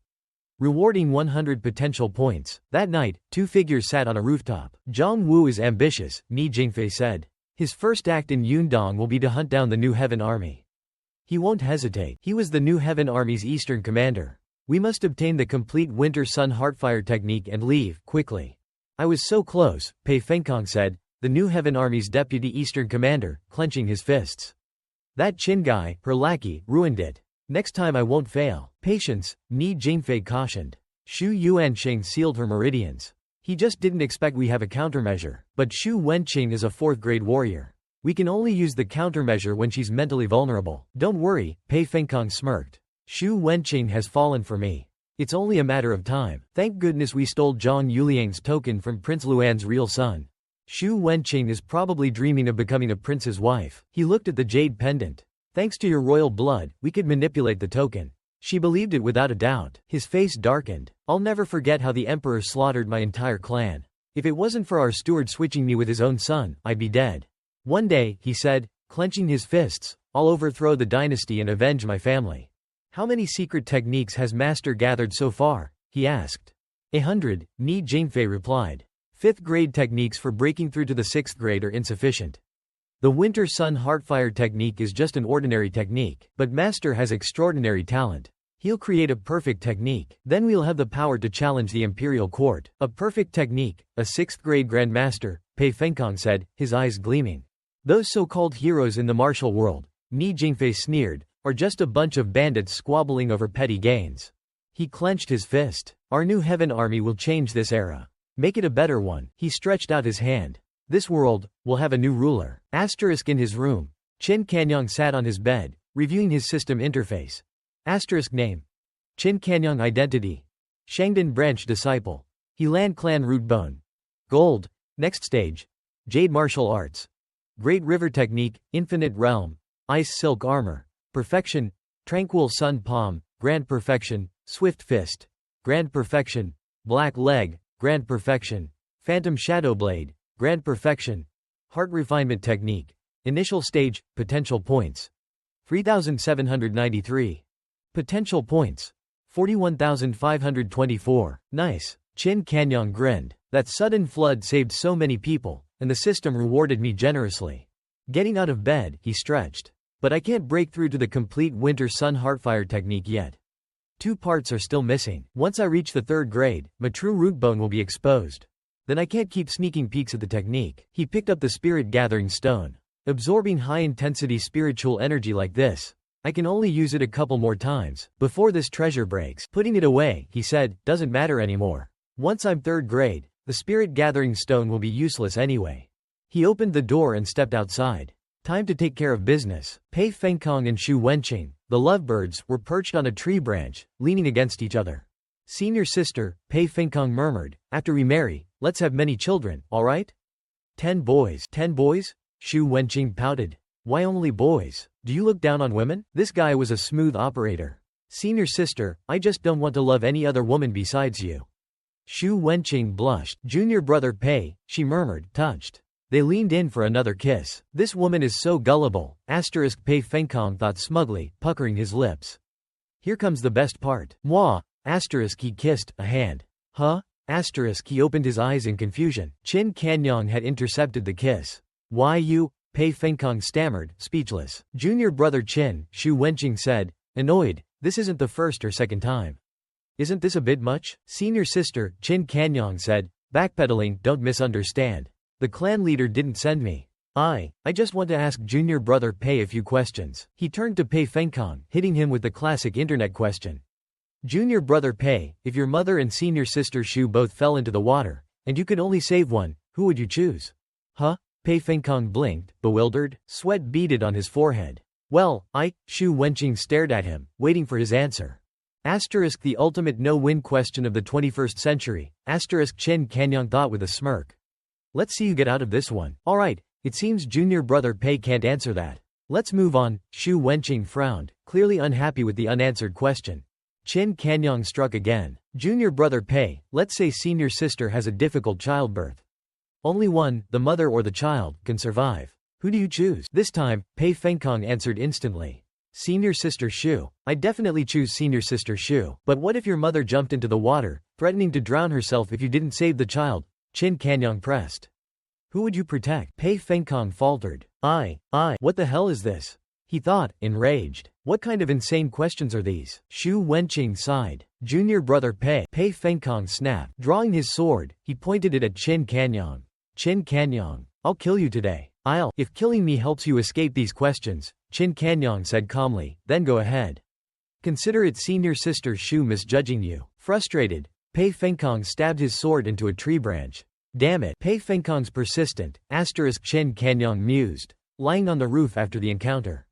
Rewarding 100 potential points. That night, 2 figures sat on a rooftop. Zhang Wu is ambitious, Ni Jingfei said. His first act in Yundong will be to hunt down the New Heaven Army. He won't hesitate. He was the New Heaven Army's eastern commander. We must obtain the complete Winter Sun Heartfire technique and leave, quickly. I was so close, Pei Fenkong said, the New Heaven Army's deputy eastern commander, clenching his fists. That Qin guy, her lackey, ruined it. Next time I won't fail. Patience, Ni Jingfei cautioned. Xu Yuanqing sealed her meridians. He just didn't expect we have a countermeasure. But Xu Wenqing is a 4th grade warrior. We can only use the countermeasure when she's mentally vulnerable. Don't worry, Pei Fenkong smirked. Xu Wenqing has fallen for me. It's only a matter of time. Thank goodness we stole Zhang Yuliang's token from Prince Luan's real son. Xu Wenqing is probably dreaming of becoming a prince's wife. He looked at the jade pendant. Thanks to your royal blood, we could manipulate the token. She believed it without a doubt. His face darkened. I'll never forget how the emperor slaughtered my entire clan. If it wasn't for our steward switching me with his own son, I'd be dead. One day, he said, clenching his fists, I'll overthrow the dynasty and avenge my family. How many secret techniques has master gathered so far? He asked. 100, Ni Jingfei replied. 5th grade techniques for breaking through to the 6th grade are insufficient. The Winter Sun Heartfire technique is just an ordinary technique, but master has extraordinary talent. He'll create a perfect technique. Then we'll have the power to challenge the imperial court. A perfect technique, a 6th grade grandmaster, Pei Fenkong said, his eyes gleaming. Those so-called heroes in the martial world, Ni Jingfei sneered, are just a bunch of bandits squabbling over petty gains. He clenched his fist. Our New Heaven Army will change this era. Make it a better one. He stretched out his hand. This world will have a new ruler. In his room, Qin Kanyang sat on his bed, reviewing his system interface. Name. Qin Kanyang identity. Shangdan branch disciple. Helan clan root bone. Gold. Next stage. Jade martial arts. Great river technique, infinite realm. Ice silk armor. Perfection. Tranquil sun palm, grand perfection. Swift fist. Grand perfection. Black leg, grand perfection. Phantom shadow blade, grand perfection. Heart refinement technique. Initial stage, potential points. 3,793. Potential points. 41,524. Nice. Qin Kanyang grinned. That sudden flood saved so many people, and the system rewarded me generously. Getting out of bed, he stretched. But I can't break through to the complete Winter Sun Heartfire technique yet. 2 parts are still missing. Once I reach the 3rd grade, my true root bone will be exposed. Then I can't keep sneaking peeks at the technique. He picked up the spirit gathering stone. Absorbing high-intensity spiritual energy like this, I can only use it a couple more times, before this treasure breaks. Putting it away, he said, doesn't matter anymore. Once I'm 3rd grade, the spirit gathering stone will be useless anyway. He opened the door and stepped outside. Time to take care of business. Pei Fenkong and Xu Wenqing, the lovebirds, were perched on a tree branch, leaning against each other. Senior sister, Pei Fenkong murmured, after we marry, let's have many children, alright? 10 boys. 10 boys? Xu Wenqing pouted. Why only boys? Do you look down on women? This guy was a smooth operator. Senior sister, I just don't want to love any other woman besides you. Xu Wenqing blushed. Junior brother Pei, she murmured, touched. They leaned in for another kiss. This woman is so gullible, Pei Fenkong thought smugly, puckering his lips. Here comes the best part. Mwah, he kissed a hand. Huh? He opened his eyes in confusion. Qin Kanyang had intercepted the kiss. Why you? Pei Fenkong stammered, speechless. Junior brother Qin, Xu Wenqing said, annoyed, this isn't the first or second time. Isn't this a bit much? Senior sister, Qin Kanyang said, backpedaling, don't misunderstand. The clan leader didn't send me. I just want to ask junior brother Pei a few questions. He turned to Pei Fenkong, hitting him with the classic internet question. Junior brother Pei, if your mother and senior sister Xu both fell into the water, and you could only save one, who would you choose? Huh? Pei Fenkong blinked, bewildered, sweat beaded on his forehead. Well, Xu Wenqing stared at him, waiting for his answer. Asterisk the ultimate no-win question of the 21st century, asterisk Qin Kanyang thought with a smirk. Let's see you get out of this one. Alright, it seems junior brother Pei can't answer that. Let's move on. Xu Wenqing frowned, clearly unhappy with the unanswered question. Qin Kanyang struck again. Junior brother Pei, let's say senior sister has a difficult childbirth. Only one, the mother or the child, can survive. Who do you choose? This time, Pei Fenkong answered instantly. Senior sister Xu. I definitely choose senior sister Xu. But what if your mother jumped into the water, threatening to drown herself if you didn't save the child? Qin Kanyang pressed. Who would you protect? Pei Fenkong faltered. What the hell is this? He thought, enraged. What kind of insane questions are these? Xu Wenqing sighed. Junior brother Pei Fenkong snapped. Drawing his sword, he pointed it at Qin Kanyang. Qin Kanyang, I'll kill you today. If killing me helps you escape these questions, Qin Kanyang said calmly, then go ahead. Consider it senior sister Xu misjudging you. Frustrated, Pei Fenkong stabbed his sword into a tree branch. Damn it. Pei Fenkong's persistent, Qin Kanyang mused, lying on the roof after the encounter.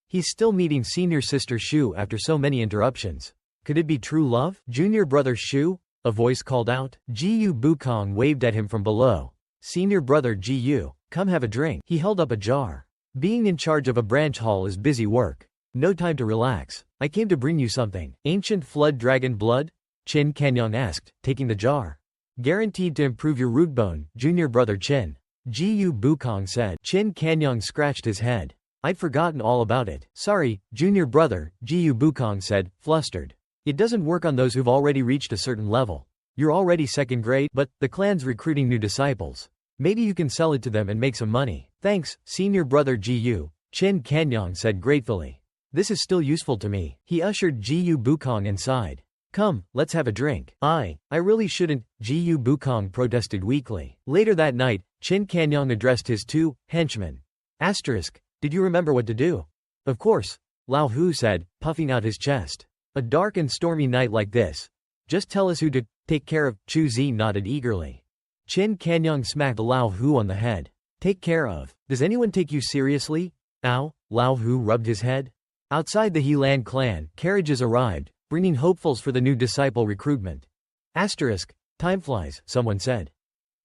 He's still meeting senior sister Xu after so many interruptions. Could it be true love? Junior brother Xu? A voice called out. Jiyu Bukong waved at him from below. Senior brother Jiyu, come have a drink. He held up a jar. Being in charge of a branch hall is busy work. No time to relax. I came to bring you something. Ancient flood dragon blood? Qin Kanyang asked, taking the jar. Guaranteed to improve your root bone, junior brother Qin. Jiyu Bukong said. Qin Kanyang scratched his head. I'd forgotten all about it. Sorry, junior brother, Jiyu Bukong said, flustered. It doesn't work on those who've already reached a certain level. You're already second grade, but the clan's recruiting new disciples. Maybe you can sell it to them and make some money. Thanks, senior brother Jiyu, Qin Kanyang said gratefully. This is still useful to me. He ushered Jiyu Bukong inside. Come, let's have a drink. I really shouldn't, Jiyu Bukong protested weakly. Later that night, Qin Kanyang addressed his two henchmen. Asterisk, did you remember what to do? Of course, Lao Hu said, puffing out his chest. A dark and stormy night like this. Just tell us who to take care of. Chu Zi nodded eagerly. Qin Kanyang smacked Lao Hu on the head. Take care of. Does anyone take you seriously? Ow, Lao Hu rubbed his head. Outside the Helan clan, carriages arrived, bringing hopefuls for the new disciple recruitment. Asterisk, time flies, someone said.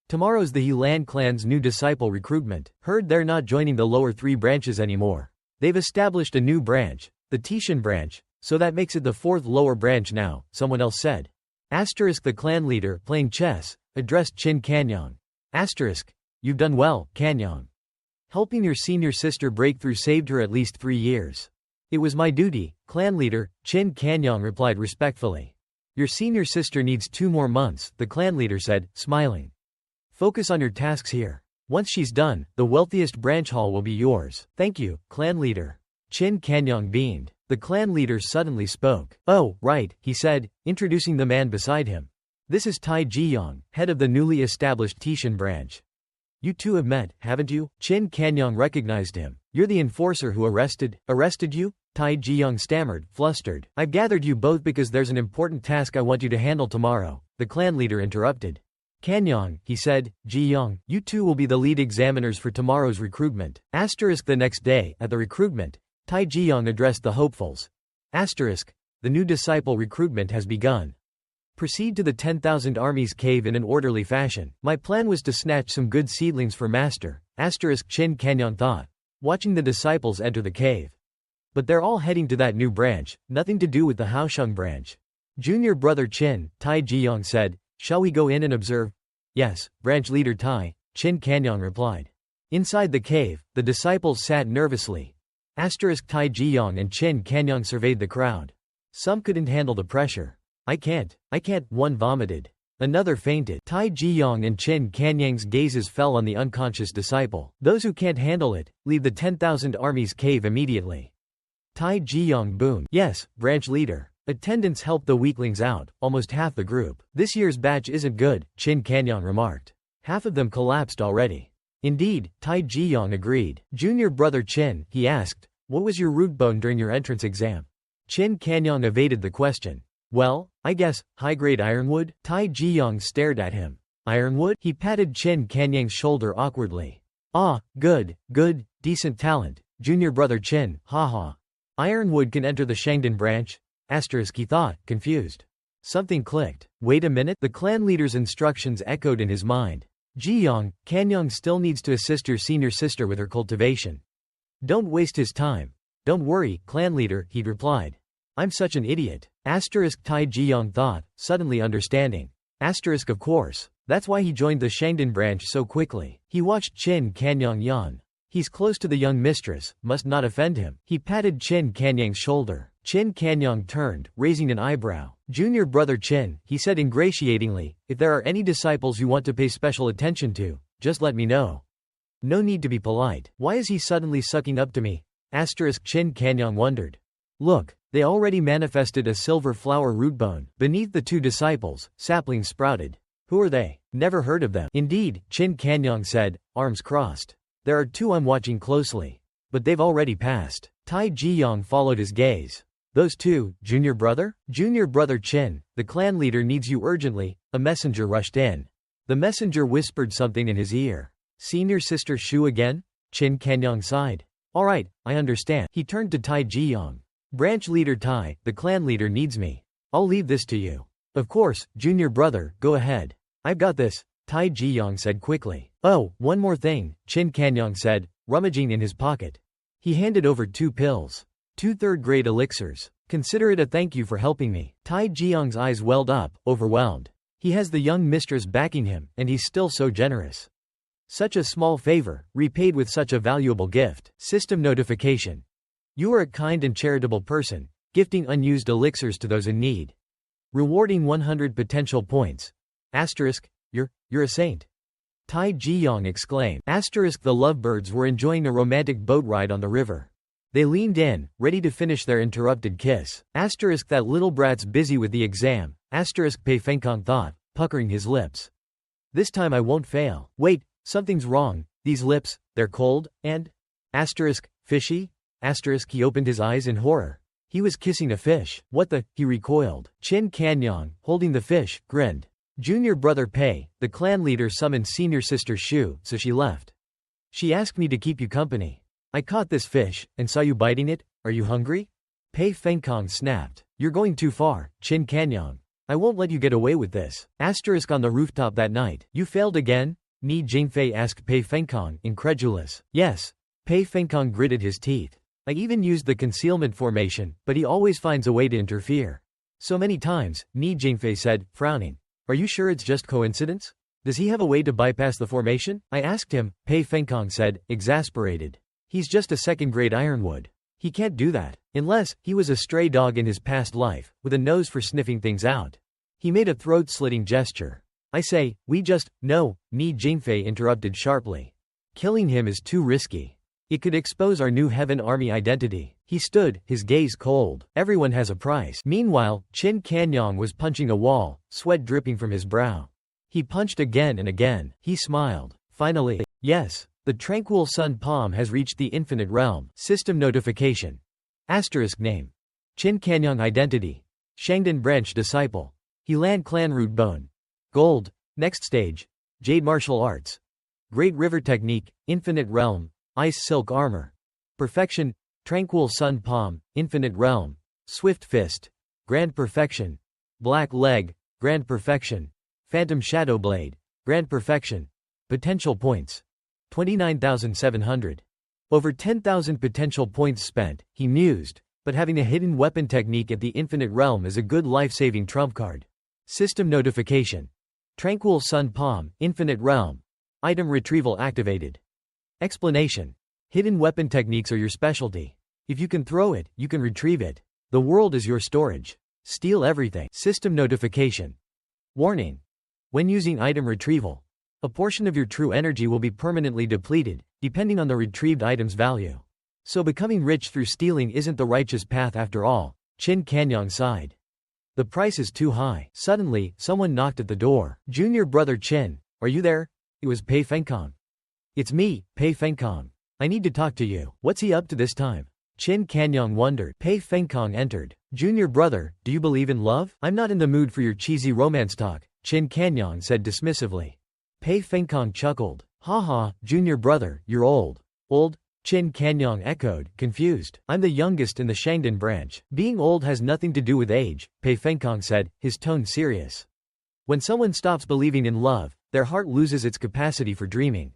Tomorrow's the Helan clan's new disciple recruitment. Heard they're not joining the lower three branches anymore. They've established a new branch, the Tishan branch, so that makes it the fourth lower branch now, someone else said. Asterisk the clan leader, playing chess, addressed Qin Kanyang. Asterisk, you've done well, Kanyang. Helping your senior sister break through saved her at least 3 years. It was my duty, clan leader, Qin Kanyang replied respectfully. Your senior sister needs 2 more months, the clan leader said, smiling. Focus on your tasks here. Once she's done, the wealthiest branch hall will be yours. Thank you, clan leader. Qin Kanyang beamed. The clan leader suddenly spoke. Oh, right, he said, introducing the man beside him. This is Tai Jiyang, head of the newly established Tishan branch. You two have met, haven't you? Qin Kanyang recognized him. You're the enforcer who arrested you? Tai Jiyang stammered, flustered. I've gathered you both because there's an important task I want you to handle tomorrow, the clan leader interrupted. Kanyang, he said, Jiyang, you two will be the lead examiners for tomorrow's recruitment. Asterisk the next day, at the recruitment, Tai Jiyang addressed the hopefuls. Asterisk, the new disciple recruitment has begun. Proceed to the 10,000 armies cave in an orderly fashion. My plan was to snatch some good seedlings for master. Asterisk Qin Kanyang thought, watching the disciples enter the cave. But they're all heading to that new branch, nothing to do with the Haosheng branch. Junior brother Qin, Tai Jiyang said, shall we go in and observe? Yes, branch leader Tai, Qin Kanyang replied. Inside the cave, the disciples sat nervously. Asterisk Tai Jiyang and Qin Kanyang surveyed the crowd. Some couldn't handle the pressure. I can't, one vomited. Another fainted. Tai Jiyong and Qin Kanyang's gazes fell on the unconscious disciple. Those who can't handle it, leave the 10,000 army's cave immediately. Tai Jiyong boomed. Yes, branch leader. Attendants help the weaklings out, almost half the group. This year's batch isn't good, Qin Kanyang remarked. Half of them collapsed already. Indeed, Tai Jiyong agreed. Junior brother Qin, he asked, what was your root bone during your entrance exam? Qin Kanyang evaded the question. Well, I guess, high-grade ironwood? Tai Jiyong stared at him. Ironwood? He patted Qin Kanyang's shoulder awkwardly. Ah, good, decent talent. Junior brother Qin, haha. Ironwood can enter the Shangdan branch? He thought, confused. Something clicked. Wait a minute, the clan leader's instructions echoed in his mind. Jiyong, Kanyang still needs to assist your senior sister with her cultivation. Don't waste his time. Don't worry, clan leader, he'd replied. I'm such an idiot. Tai Jiyong thought, suddenly understanding. Of course. That's why he joined the Shangdan branch so quickly. He watched Qin Kanyang yawn. He's close to the young mistress, must not offend him. He patted Qin Kanyang's shoulder. Qin Kanyang turned, raising an eyebrow. Junior brother Qin, he said ingratiatingly, if there are any disciples you want to pay special attention to, just let me know. No need to be polite. Why is he suddenly sucking up to me? Qin Kanyang wondered. Look, they already manifested a silver flower root bone. Beneath the two disciples, saplings sprouted. Who are they? Never heard of them. Indeed, Qin Kanyang said, arms crossed. There are two I'm watching closely. But they've already passed. Tai Jiyong followed his gaze. Those two, junior brother? Junior brother Qin, the clan leader needs you urgently. A messenger rushed in. The messenger whispered something in his ear. Senior sister Shu again? Qin Kanyang sighed. Alright, I understand. He turned to Tai Jiyong. Branch leader Tai, the clan leader needs me. I'll leave this to you. Of course, junior brother, go ahead. I've got this, Tai Jiyong said quickly. Oh, one more thing, Qin Kanyang said, rummaging in his pocket. He handed over 2 pills. 2 third-grade elixirs. Consider it a thank you for helping me. Tai Jiyong's eyes welled up, overwhelmed. He has the young mistress backing him, and he's still so generous. Such a small favor, repaid with such a valuable gift. System notification. You are a kind and charitable person, gifting unused elixirs to those in need. Rewarding 100 potential points. You're a saint. Tai Jiyong exclaimed. The lovebirds were enjoying a romantic boat ride on the river. They leaned in, ready to finish their interrupted kiss. That little brat's busy with the exam. Pei Fenkong thought, puckering his lips. This time I won't fail. Wait, something's wrong. These lips, they're cold, and? Fishy? He opened his eyes in horror. He was kissing a fish. What the? He recoiled. Qin Kanyang, holding the fish, grinned. Junior brother Pei, the clan leader summoned senior sister Shu, so she left. She asked me to keep you company. I caught this fish, and saw you biting it. Are you hungry? Pei Fenkong snapped. You're going too far, Qin Kanyang. I won't let you get away with this. On the rooftop that night. You failed again? Ni Jingfei asked Pei Fenkong, incredulous. Yes. Pei Fenkong gritted his teeth. I even used the concealment formation, but he always finds a way to interfere. So many times, Ni Jingfei said, frowning. Are you sure it's just coincidence? Does he have a way to bypass the formation? I asked him, Pei Fenkong said, exasperated. He's just a second-grade ironwood. He can't do that. Unless, he was a stray dog in his past life, with a nose for sniffing things out. He made a throat-slitting gesture. I say, no, Ni Jingfei interrupted sharply. Killing him is too risky. It could expose our new Heaven Army identity. He stood, his gaze cold. Everyone has a price. Meanwhile, Qin Kanyang was punching a wall, sweat dripping from his brow. He punched again and again. He smiled. Finally, yes, the tranquil sun palm has reached the infinite realm. System notification. Name. Qin Kanyang identity. Shangdan branch disciple. Helan clan root bone. Gold. Next stage. Jade martial arts. Great river technique, infinite realm. Ice silk armor. Perfection. Tranquil sun palm, infinite realm. Swift fist. Grand perfection. Black leg, grand perfection. Phantom shadow blade, grand perfection. Potential points. 29,700. Over 10,000 potential points spent, he mused, but having a hidden weapon technique at the infinite realm is a good life-saving trump card. System notification. Tranquil sun palm, infinite realm. Item retrieval activated. Explanation. Hidden weapon techniques are your specialty. If you can throw it, you can retrieve it. The world is your storage. Steal everything. System notification. Warning. When using item retrieval, a portion of your true energy will be permanently depleted, depending on the retrieved item's value. So becoming rich through stealing isn't the righteous path after all, Qin Kanyang sighed. The price is too high. Suddenly, someone knocked at the door. Junior brother Qin, are you there? It was Pei Fengkong. It's me, Pei Fengkong. I need to talk to you. What's he up to this time? Qin Kanyang wondered. Pei Fengkong entered. Junior brother, do you believe in love? I'm not in the mood for your cheesy romance talk, Qin Kanyang said dismissively. Pei Fengkong chuckled. Haha, junior brother, you're old. Old? Qin Kanyang echoed, confused. I'm the youngest in the Shangdan branch. Being old has nothing to do with age, Pei Fengkong said, his tone serious. When someone stops believing in love, their heart loses its capacity for dreaming.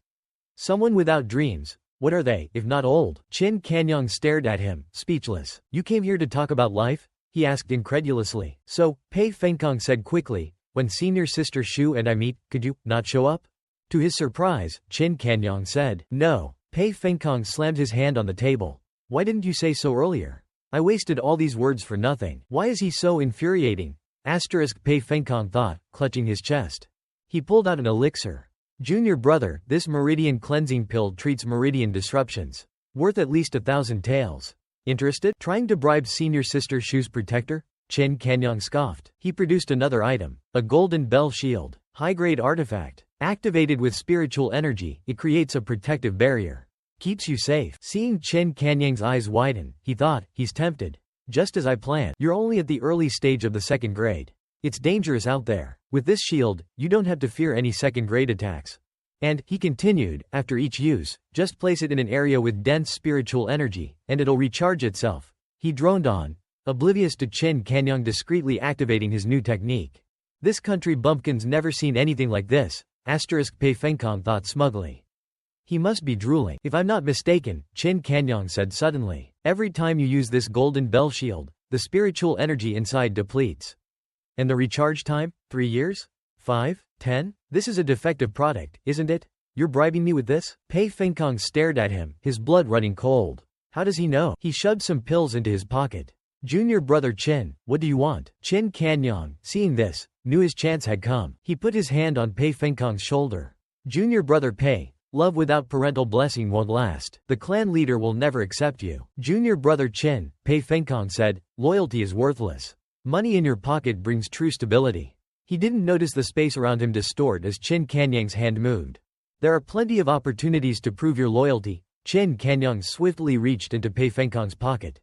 Someone without dreams, what are they, if not old? Qin Kanyang stared at him, speechless. You came here to talk about life? He asked incredulously. So, Pei Fengkong said quickly, when senior sister Shu and I meet, could you not show up? To his surprise, Qin Kanyang said, no. Pei Fengkong slammed his hand on the table. Why didn't you say so earlier? I wasted all these words for nothing. Why is he so infuriating? Pei Fengkong thought, clutching his chest. He pulled out an elixir. Junior brother, this meridian cleansing pill treats meridian disruptions. Worth at least 1,000 taels. Interested? Trying to bribe senior sister Shu's protector? Qin Kanyang scoffed. He produced another item. A golden bell shield. High-grade artifact. Activated with spiritual energy, it creates a protective barrier. Keeps you safe. Seeing Qin Kanyang's eyes widen, he thought, he's tempted. Just as I planned. You're only at the early stage of the second grade. It's dangerous out there. With this shield, you don't have to fear any second-grade attacks. And, he continued, after each use, just place it in an area with dense spiritual energy, and it'll recharge itself. He droned on, oblivious to Qin Kanyang discreetly activating his new technique. This country bumpkin's never seen anything like this, Pei Fengkong thought smugly. He must be drooling. If I'm not mistaken, Qin Kanyang said suddenly, every time you use this golden bell shield, the spiritual energy inside depletes. And the recharge time? 3 years? 5? 10? This is a defective product, isn't it? You're bribing me with this? Pei Fengkong stared at him, his blood running cold. How does he know? He shoved some pills into his pocket. Junior brother Qin, what do you want? Qin Kanyang, seeing this, knew his chance had come. He put his hand on Pei Fengkong's shoulder. Junior brother Pei, love without parental blessing won't last. The clan leader will never accept you. Junior brother Qin, Pei Fengkong said, loyalty is worthless. Money in your pocket brings true stability. He didn't notice the space around him distort as Qin Kanyang's hand moved. There are plenty of opportunities to prove your loyalty. Qin Kanyang swiftly reached into Pei Fengkong's pocket.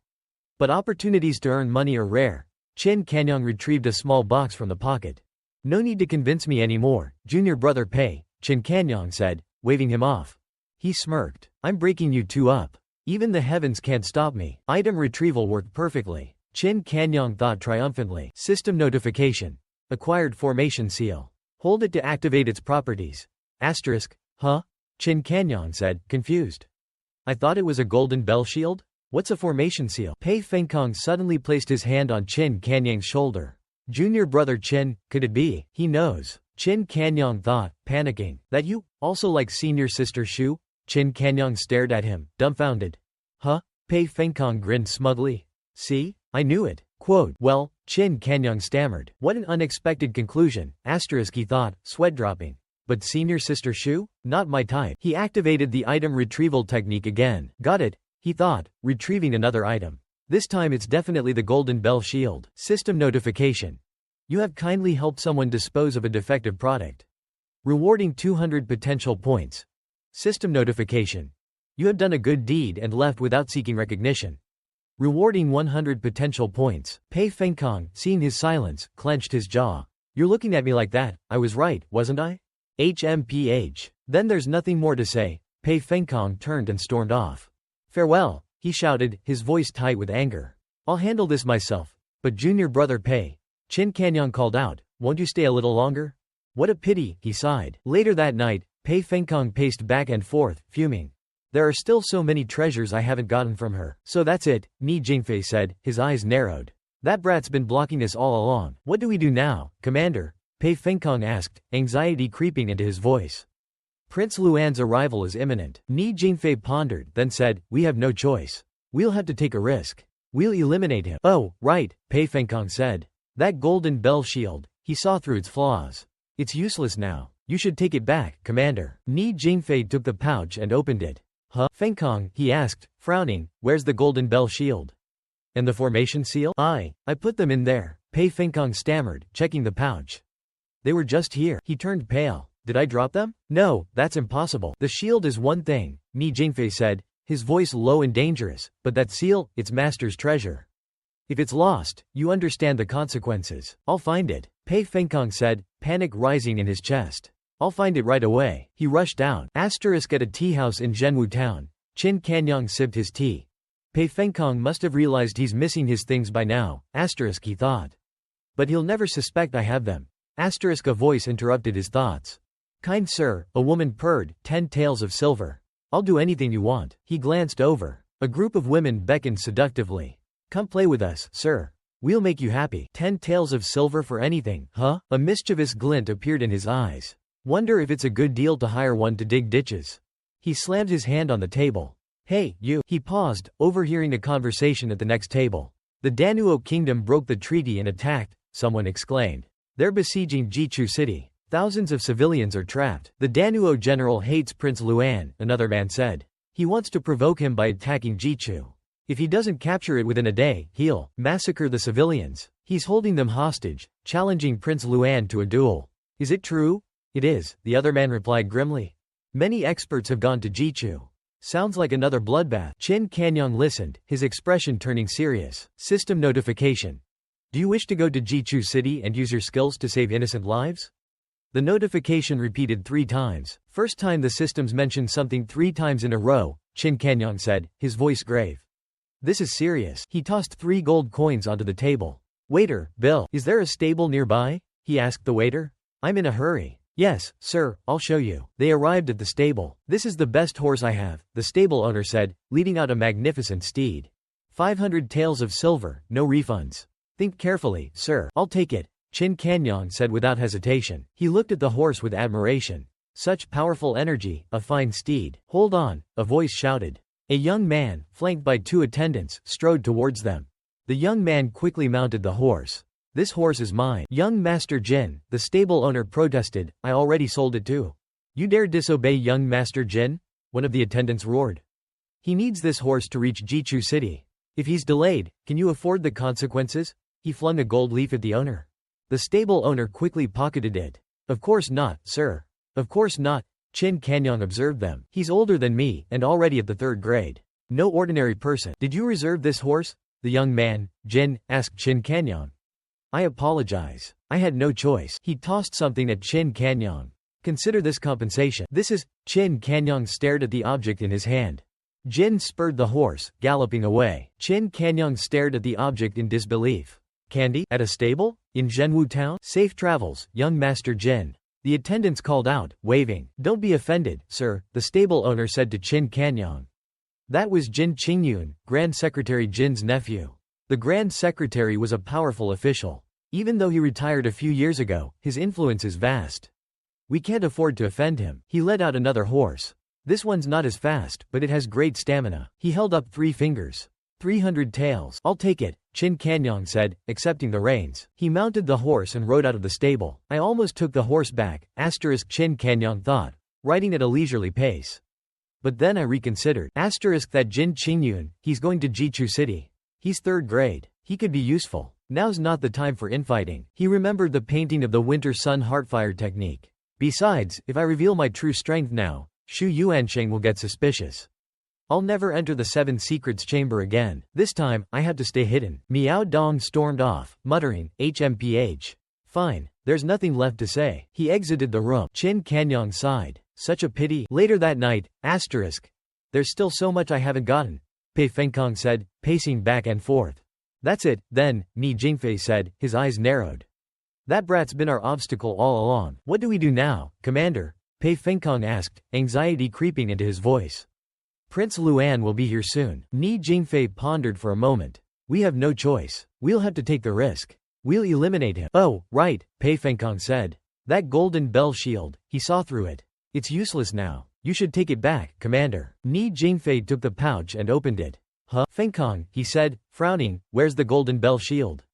But opportunities to earn money are rare. Qin Kanyang retrieved a small box from the pocket. No need to convince me anymore, junior brother Pei, Qin Kanyang said, waving him off. He smirked. I'm breaking you two up. Even the heavens can't stop me. Item retrieval worked perfectly. Qin Kanyang thought triumphantly. System notification. Acquired formation seal. Hold it to activate its properties. Asterisk. Huh? Qin Kanyang said, confused. I thought it was a golden bell shield? What's a formation seal? Pei Fengkong suddenly placed his hand on Qin Kanyang's shoulder. Junior brother Qin, could it be? He knows. Qin Kanyang thought, panicking. That you, also like senior sister Shu? Qin Kanyang stared at him, dumbfounded. Huh? Pei Fengkong grinned smugly. See? I knew it. Quote, well, Qin Kanyang stammered. What an unexpected conclusion, asterisk he thought, sweat dropping. But senior sister Shu? Not my type. He activated the item retrieval technique again. Got it, he thought, retrieving another item. This time it's definitely the golden bell shield. System notification. You have kindly helped someone dispose of a defective product. Rewarding 200 potential points. System notification. You have done a good deed and left without seeking recognition. Rewarding 100 potential points. Pei Fengkong, seeing his silence, clenched his jaw. You're looking at me like that, I was right, wasn't I? HMPH. Then there's nothing more to say. Pei Fengkong turned and stormed off. Farewell, he shouted, his voice tight with anger. I'll handle this myself. But junior brother Pei, Qin Kanyang called out, won't you stay a little longer? What a pity, he sighed. Later that night, Pei Fengkong paced back and forth, fuming. There are still so many treasures I haven't gotten from her. So that's it, Ni Jingfei said, his eyes narrowed. That brat's been blocking us all along. What do we do now, Commander? Pei Fengkong asked, anxiety creeping into his voice. Prince Luan's arrival is imminent. Ni Jingfei pondered, then said, we have no choice. We'll have to take a risk. We'll eliminate him. Oh, right, Pei Fengkong said. That golden bell shield, he saw through its flaws. It's useless now. You should take it back, Commander. Ni Jingfei took the pouch and opened it. Huh? Fenkong, he asked, frowning, where's the golden bell shield? And the formation seal? I put them in there. Pei Fenkong stammered, checking the pouch. They were just here. He turned pale. Did I drop them? No, that's impossible. The shield is one thing, Ni Jingfei said, his voice low and dangerous, but that seal, it's master's treasure. If it's lost, you understand the consequences. I'll find it, Pei Fenkong said, panic rising in his chest. I'll find it right away. He rushed out. At a tea house in Zhenwu town. Qin Kanyang sipped his tea. Pei Fenkong must have realized he's missing his things by now, he thought. But he'll never suspect I have them. A voice interrupted his thoughts. Kind sir, a woman purred, 10 taels of silver. I'll do anything you want. He glanced over. A group of women beckoned seductively. Come play with us, sir. We'll make you happy. 10 taels of silver for anything, huh? A mischievous glint appeared in his eyes. Wonder if it's a good deal to hire one to dig ditches. He slammed his hand on the table. Hey, you. He paused, overhearing a conversation at the next table. The Danuo kingdom broke the treaty and attacked, someone exclaimed. They're besieging Jichu city. Thousands of civilians are trapped. The Danuo general hates Prince Luan, another man said. He wants to provoke him by attacking Jichu. If he doesn't capture it within a day, he'll massacre the civilians. He's holding them hostage, challenging Prince Luan to a duel. Is it true? It is, the other man replied grimly. Many experts have gone to Jichu. Sounds like another bloodbath. Qin Kanyang listened, his expression turning serious. System notification. Do you wish to go to Jichu city and use your skills to save innocent lives? The notification repeated 3 times. First time the systems mentioned something 3 times in a row, Qin Kanyang said, his voice grave. This is serious. He tossed 3 gold coins onto the table. Waiter, bill. Is there a stable nearby? He asked the waiter. I'm in a hurry. Yes, sir, I'll show you. They arrived at the stable. This is the best horse I have, the stable owner said, leading out a magnificent steed. 500 taels of silver, no refunds. Think carefully, sir. I'll take it, Qin Kanyang said without hesitation. He looked at the horse with admiration. Such powerful energy, a fine steed. Hold on, a voice shouted. A young man, flanked by 2 attendants, strode towards them. The young man quickly mounted the horse. This horse is mine. Young Master Jin, the stable owner protested, I already sold it too. You dare disobey young Master Jin? One of the attendants roared. He needs this horse to reach Jichu city. If he's delayed, can you afford the consequences? He flung a gold leaf at the owner. The stable owner quickly pocketed it. Of course not, sir. Of course not, Qin Kanyang observed them. He's older than me, and already at the 3rd grade. No ordinary person. Did you reserve this horse? The young man, Jin, asked Qin Kanyang. I apologize. I had no choice. He tossed something at Qin Kanyang. Consider this compensation. This is, Qin Kanyang stared at the object in his hand. Jin spurred the horse, galloping away. Qin Kanyang stared at the object in disbelief. Candy? At a stable? In Zhenwu town? Safe travels, young Master Jin. The attendants called out, waving. Don't be offended, sir, the stable owner said to Qin Kanyang. That was Jin Qingyun, Grand Secretary Jin's nephew. The Grand Secretary was a powerful official. Even though he retired a few years ago, his influence is vast. We can't afford to offend him. He led out another horse. This one's not as fast, but it has great stamina. He held up 3 fingers. 300 taels. I'll take it, Qin Kanyang said, accepting the reins. He mounted the horse and rode out of the stable. I almost took the horse back, Qin Kanyang thought, riding at a leisurely pace. But then I reconsidered. That Jin Qingyun, he's going to Jichu city. He's 3rd grade. He could be useful. Now's not the time for infighting. He remembered the painting of the Winter Sun Heartfire technique. Besides, if I reveal my true strength now, Shu Yuansheng will get suspicious. I'll never enter the 7 Secrets chamber again. This time, I had to stay hidden. Miao Dong stormed off, muttering, HMPH. Fine, there's nothing left to say. He exited the room. Qin Kanyang sighed. Such a pity. Later that night, there's still so much I haven't gotten, Pei Fenkong said, pacing back and forth. That's it, then, Ni Jingfei said, his eyes narrowed. That brat's been our obstacle all along. What do we do now, Commander? Pei Fenkong asked, anxiety creeping into his voice. Prince Luan will be here soon. Ni Jingfei pondered for a moment. We have no choice. We'll have to take the risk. We'll eliminate him. Oh, right, Pei Fenkong said. That golden bell shield, he saw through it. It's useless now. You should take it back, Commander. Ni Jingfei took the pouch and opened it. Huh? Fenkong, he said, frowning, where's the golden bell shield?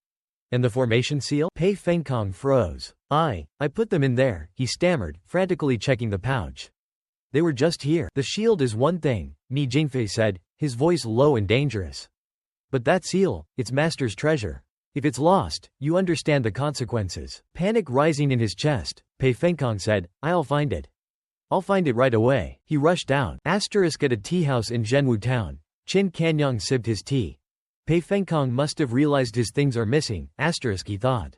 And the formation seal? Pei Fengkong froze. I put them in there, he stammered, frantically checking the pouch. They were just here. The shield is one thing, Mi Jingfei said, his voice low and dangerous. But that seal, it's master's treasure. If it's lost, you understand the consequences. Panic rising in his chest, Pei Fengkong said, I'll find it. I'll find it right away. He rushed out. At a tea house in Zhenwu town, Qin Kanyang sipped his tea. Pei Fengkong must have realized his things are missing, he thought.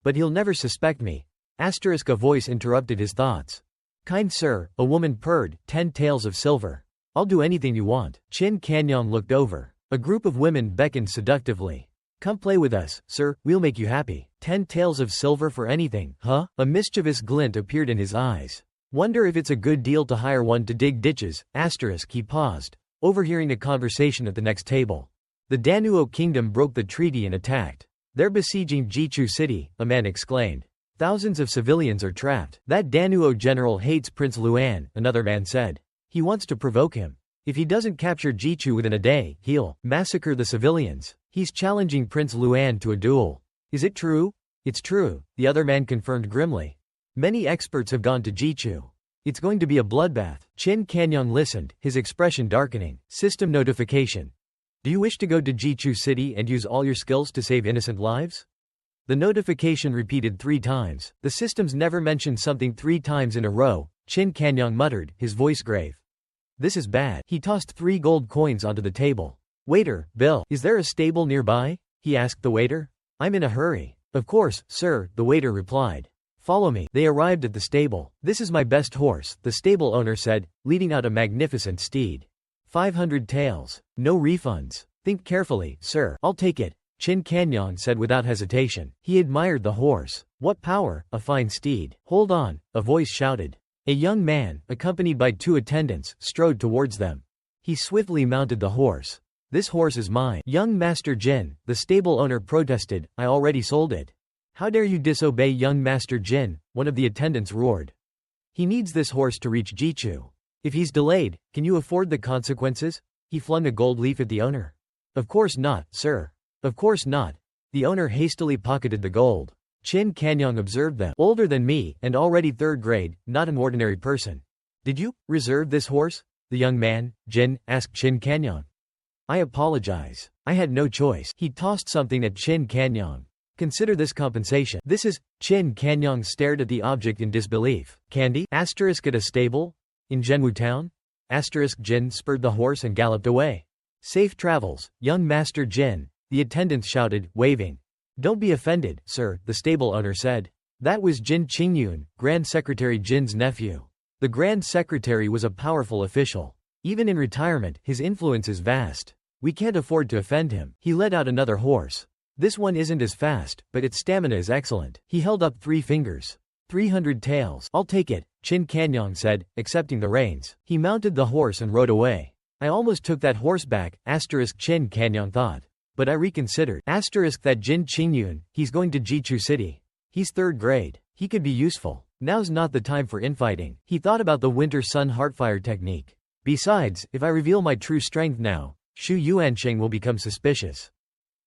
But he'll never suspect me. A voice interrupted his thoughts. Kind sir, a woman purred, 10 taels of silver. I'll do anything you want. Qin Kanyang looked over. A group of women beckoned seductively. Come play with us, sir, we'll make you happy. 10 taels of silver for anything, huh? A mischievous glint appeared in his eyes. Wonder if it's a good deal to hire one to dig ditches, he paused, overhearing a conversation at the next table. The Danuo kingdom broke the treaty and attacked. They're besieging Jichu city, a man exclaimed. Thousands of civilians are trapped. That Danuo general hates Prince Luan, another man said. He wants to provoke him. If he doesn't capture Jichu within a day, he'll massacre the civilians. He's challenging Prince Luan to a duel. Is it true? It's true, the other man confirmed grimly. Many experts have gone to Jichu. It's going to be a bloodbath. Qin Kanyang listened, his expression darkening. System notification. Do you wish to go to Jichu city and use all your skills to save innocent lives? The notification repeated 3 times. The systems never mentioned something 3 times in a row, Qin Kanyang muttered, his voice grave. This is bad. He tossed 3 gold coins onto the table. Waiter, bill. Is there a stable nearby? He asked the waiter. I'm in a hurry. Of course, sir, the waiter replied. Follow me. They arrived at the stable. This is my best horse, the stable owner said, leading out a magnificent steed. 500 taels. No refunds. Think carefully, sir. I'll take it, Qin Kanyang said without hesitation. He admired the horse. What power, a fine steed. Hold on, a voice shouted. A young man, accompanied by 2 attendants, strode towards them. He swiftly mounted the horse. This horse is mine. Young Master Jin, the stable owner protested, I already sold it. How dare you disobey young Master Jin, one of the attendants roared. He needs this horse to reach Jichu. If he's delayed, can you afford the consequences? He flung a gold leaf at the owner. Of course not, sir. Of course not. The owner hastily pocketed the gold. Qin Kanyang observed them. Older than me, and already 3rd grade, not an ordinary person. Did you reserve this horse? The young man, Jin, asked Qin Kanyang. I apologize. I had no choice. He tossed something at Qin Kanyang. Consider this compensation. This is, Qin Kanyang stared at the object in disbelief. Candy? At a stable? In Zhenwu town? Jin spurred the horse and galloped away. Safe travels, young Master Jin, the attendants shouted, waving. Don't be offended, sir, the stable owner said. That was Jin Qingyun, Grand Secretary Jin's nephew. The Grand Secretary was a powerful official. Even in retirement, his influence is vast. We can't afford to offend him. He led out another horse. This one isn't as fast, but its stamina is excellent. He held up 3 fingers. 300 taels. I'll take it, Qin Kanyang said, accepting the reins. He mounted the horse and rode away. I almost took that horse back, Qin Kanyang thought. But I reconsidered. That Jin Qingyun, he's going to Jichu city. He's 3rd grade. He could be useful. Now's not the time for infighting. He thought about the winter sun heartfire technique. Besides, if I reveal my true strength now, Shu Yuansheng will become suspicious.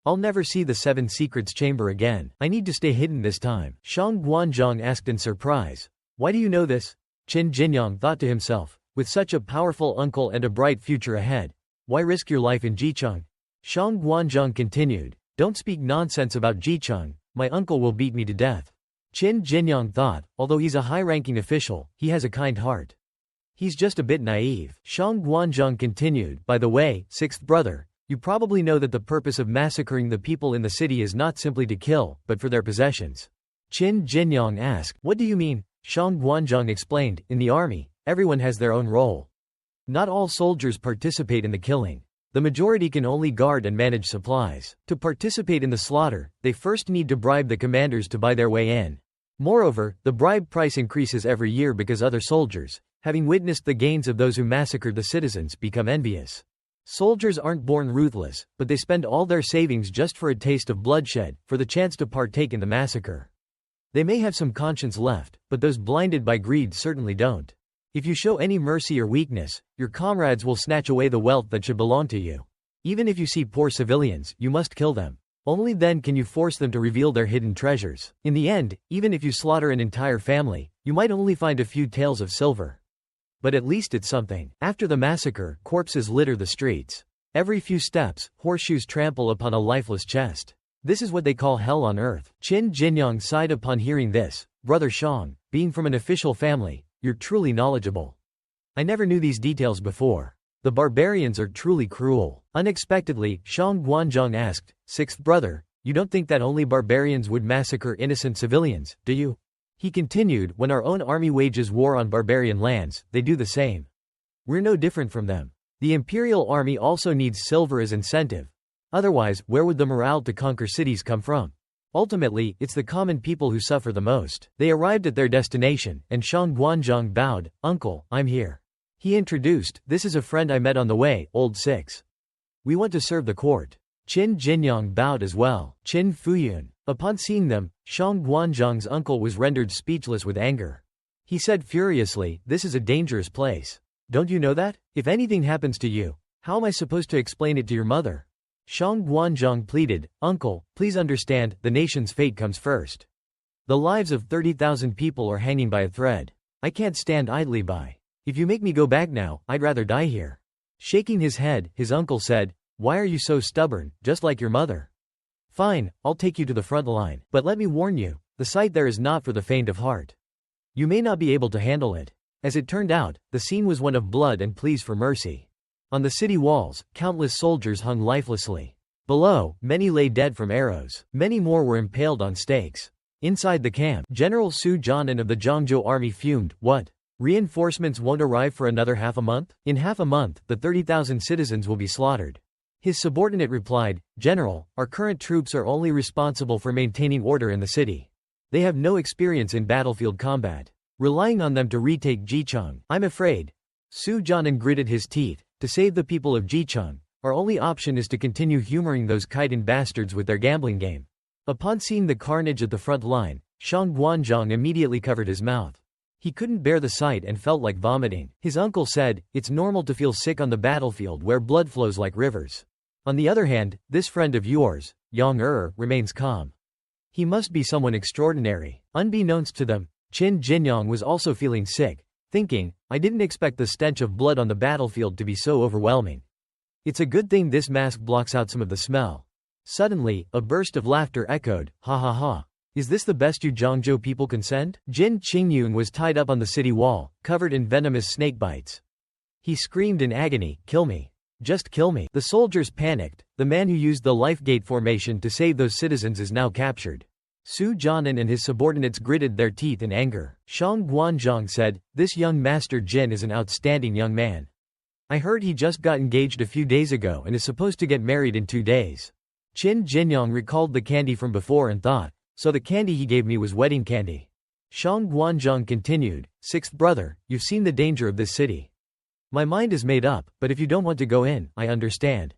I'll never see the 7 Secrets chamber again. I need to stay hidden this time. Shang Guanzhong asked in surprise. Why do you know this? Qin Jinyang thought to himself. With such a powerful uncle and a bright future ahead, why risk your life in Jicheng? Shang Guanzhong continued. Don't speak nonsense about Jicheng. My uncle will beat me to death. Qin Jinyang thought, although he's a high-ranking official, he has a kind heart. He's just a bit naive. Shang Guanzhong continued. By the way, 6th brother, you probably know that the purpose of massacring the people in the city is not simply to kill, but for their possessions. Qin Jinyang asked, what do you mean? Shang Guanzhong explained, in the army, everyone has their own role. Not all soldiers participate in the killing. The majority can only guard and manage supplies. To participate in the slaughter, they first need to bribe the commanders to buy their way in. Moreover, the bribe price increases every year because other soldiers, having witnessed the gains of those who massacred the citizens, become envious. Soldiers aren't born ruthless, but they spend all their savings just for a taste of bloodshed, for the chance to partake in the massacre. They may have some conscience left, but those blinded by greed certainly don't. If you show any mercy or weakness, your comrades will snatch away the wealth that should belong to you. Even if you see poor civilians, you must kill them. Only then can you force them to reveal their hidden treasures. In the end, even if you slaughter an entire family, you might only find a few taels of silver. But at least it's something. After the massacre, corpses litter the streets. Every few steps, horseshoes trample upon a lifeless chest. This is what they call hell on earth. Qin Jinyang sighed upon hearing this. Brother Shang, being from an official family, you're truly knowledgeable. I never knew these details before. The barbarians are truly cruel. Unexpectedly, Shang Guanzhong asked, Sixth brother, you don't think that only barbarians would massacre innocent civilians, do you? He continued, when our own army wages war on barbarian lands, they do the same. We're no different from them. The imperial army also needs silver as incentive. Otherwise, where would the morale to conquer cities come from? Ultimately, it's the common people who suffer the most. They arrived at their destination, and Shang Guanzhong bowed. Uncle, I'm here. He introduced, this is a friend I met on the way, old Six. We want to serve the court. Qin Jinyang bowed as well. Qin Fuyun. Upon seeing them, Shang Guanzhong's uncle was rendered speechless with anger. He said furiously, this is a dangerous place. Don't you know that? If anything happens to you, how am I supposed to explain it to your mother? Shang Guanzhong pleaded, Uncle, please understand, the nation's fate comes first. The lives of 30,000 people are hanging by a thread. I can't stand idly by. If you make me go back now, I'd rather die here. Shaking his head, his uncle said, why are you so stubborn, just like your mother? Fine, I'll take you to the front line, but let me warn you, the sight there is not for the faint of heart. You may not be able to handle it. As it turned out, the scene was one of blood and pleas for mercy. On the city walls, countless soldiers hung lifelessly. Below, many lay dead from arrows. Many more were impaled on stakes. Inside the camp, General Su Jianan of the Zhangzhou army fumed, what? Reinforcements won't arrive for another half a month? In half a month, the 30,000 citizens will be slaughtered. His subordinate replied, General, our current troops are only responsible for maintaining order in the city. They have no experience in battlefield combat. Relying on them to retake Jicheng, I'm afraid. Su Jianan gritted his teeth. To save the people of Jicheng, our only option is to continue humoring those Khitan bastards with their gambling game. Upon seeing the carnage at the front line, Shang Guanzhong immediately covered his mouth. He couldn't bear the sight and felt like vomiting. His uncle said, it's normal to feel sick on the battlefield where blood flows like rivers. On the other hand, this friend of yours, Yang remains calm. He must be someone extraordinary. Unbeknownst to them, Qin Jinyang was also feeling sick, thinking, I didn't expect the stench of blood on the battlefield to be so overwhelming. It's a good thing this mask blocks out some of the smell. Suddenly, a burst of laughter echoed, ha ha ha. Is this the best you Zhangzhou people can send? Jin Qingyun was tied up on the city wall, covered in venomous snake bites. He screamed in agony, kill me. Just kill me. The soldiers panicked. The man who used the life gate formation to save those citizens is now captured. Su Jianan and his subordinates gritted their teeth in anger. Shang Guanzhong said, this young Master Jin is an outstanding young man. I heard he just got engaged a few days ago and is supposed to get married in 2 days. Qin Jinyang recalled the candy from before and thought, so the candy he gave me was wedding candy. Shang Guanzhong continued, Sixth brother, you've seen the danger of this city. My mind is made up, but if you don't want to go in, I understand.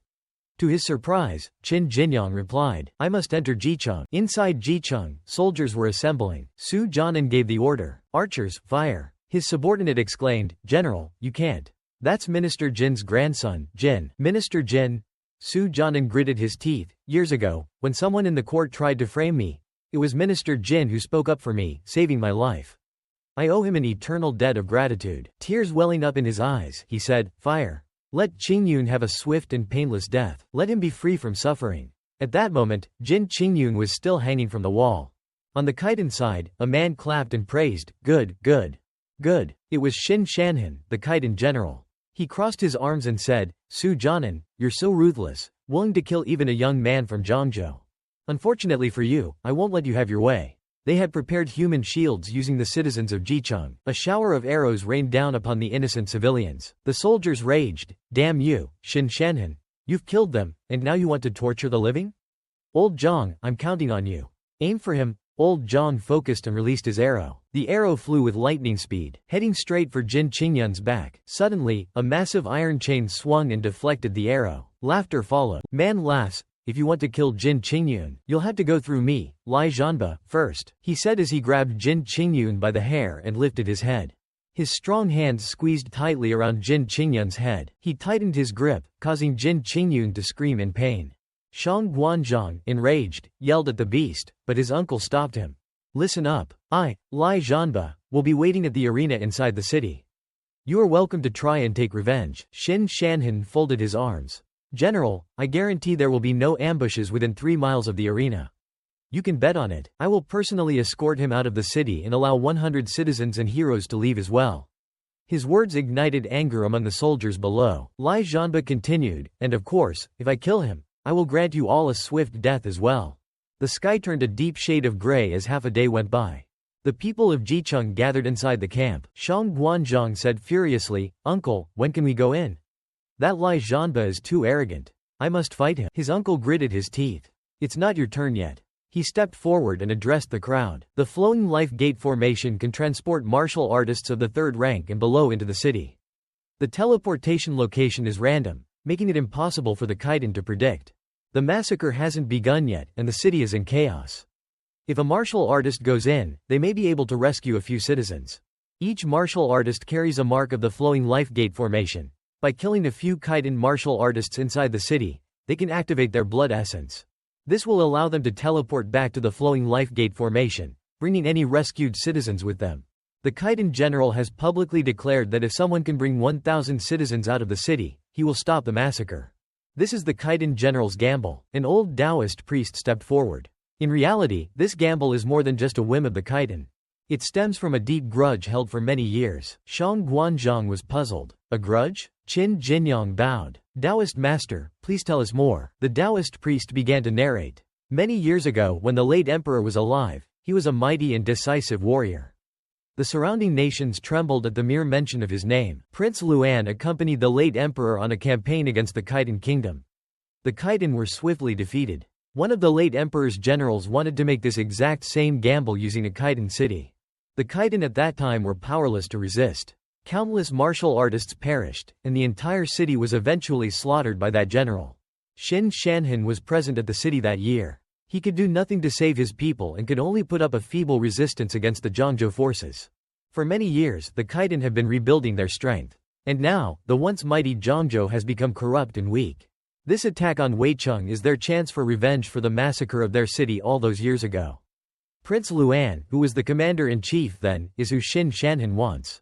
To his surprise, Qin Jinyang replied, I must enter Jicheng. Inside Jicheng, soldiers were assembling. Su Jianan gave the order, archers, fire. His subordinate exclaimed, General, you can't. That's Minister Jin's grandson, Jin. Minister Jin? Su Jianan gritted his teeth. Years ago, when someone in the court tried to frame me, it was Minister Jin who spoke up for me, saving my life. I owe him an eternal debt of gratitude. Tears welling up in his eyes, he said, fire. Let Qingyun have a swift and painless death. Let him be free from suffering. At that moment, Jin Qingyun was still hanging from the wall. On the Khitan side, a man clapped and praised, good, good, good. It was Xin Shanhan, the Khitan general. He crossed his arms and said, Su Jianan, you're so ruthless, willing to kill even a young man from Zhangzhou. Unfortunately for you, I won't let you have your way. They had prepared human shields using the citizens of Jicheng. A shower of arrows rained down upon the innocent civilians. The soldiers raged, damn you, Xin Shanhan. You've killed them, and now you want to torture the living? Old Zhang, I'm counting on you. Aim for him. Old Zhang focused and released his arrow. The arrow flew with lightning speed, heading straight for Jin Qingyun's back. Suddenly, a massive iron chain swung and deflected the arrow. Laughter followed. Man laughs. If you want to kill Jin Qingyun, you'll have to go through me, Lai Zhanba, first, he said as he grabbed Jin Qingyun by the hair and lifted his head. His strong hands squeezed tightly around Jin Qingyun's head. He tightened his grip, causing Jin Qingyun to scream in pain. Shang Guanzhong, enraged, yelled at the beast, but his uncle stopped him. Listen up. I, Lai Zhanba, will be waiting at the arena inside the city. You are welcome to try and take revenge. Xin Shanhan folded his arms. General, I guarantee there will be no ambushes within 3 miles of the arena. You can bet on it. I will personally escort him out of the city and allow 100 citizens and heroes to leave as well. His words ignited anger among the soldiers below. Lai Zhanba continued, and of course, if I kill him, I will grant you all a swift death as well. The sky turned a deep shade of gray as half a day went by. The people of Jicheng gathered inside the camp. Shang Guanzhong said furiously, Uncle, when can we go in? That Lai Zhanba is too arrogant. I must fight him. His uncle gritted his teeth. It's not your turn yet. He stepped forward and addressed the crowd. The flowing life gate formation can transport martial artists of the 3rd rank and below into the city. The teleportation location is random, making it impossible for the Kaidan to predict. The massacre hasn't begun yet, and the city is in chaos. If a martial artist goes in, they may be able to rescue a few citizens. Each martial artist carries a mark of the flowing life gate formation. By killing a few Kaidan martial artists inside the city, they can activate their blood essence. This will allow them to teleport back to the flowing life gate formation, bringing any rescued citizens with them. The Kaidan general has publicly declared that if someone can bring 1,000 citizens out of the city, he will stop the massacre. This is the Kaidan general's gamble. An old Taoist priest stepped forward. In reality, this gamble is more than just a whim of the Kaidan. It stems from a deep grudge held for many years. Shang Guanzhong was puzzled. A grudge? Qin Jinyang bowed. Taoist master, please tell us more. The Taoist priest began to narrate. Many years ago, when the late emperor was alive, he was a mighty and decisive warrior. The surrounding nations trembled at the mere mention of his name. Prince Luan accompanied the late emperor on a campaign against the Kaidan kingdom. The Kaidan were swiftly defeated. One of the late emperor's generals wanted to make this exact same gamble using a Kaidan city. The Kaidan at that time were powerless to resist. Countless martial artists perished, and the entire city was eventually slaughtered by that general. Xin Shanhan was present at the city that year. He could do nothing to save his people and could only put up a feeble resistance against the Zhangzhou forces. For many years, the Kaidan have been rebuilding their strength. And now, the once mighty Zhangzhou has become corrupt and weak. This attack on Weicheng is their chance for revenge for the massacre of their city all those years ago. Prince Luan, who was the commander-in-chief then, is who Xin Shanhan wants.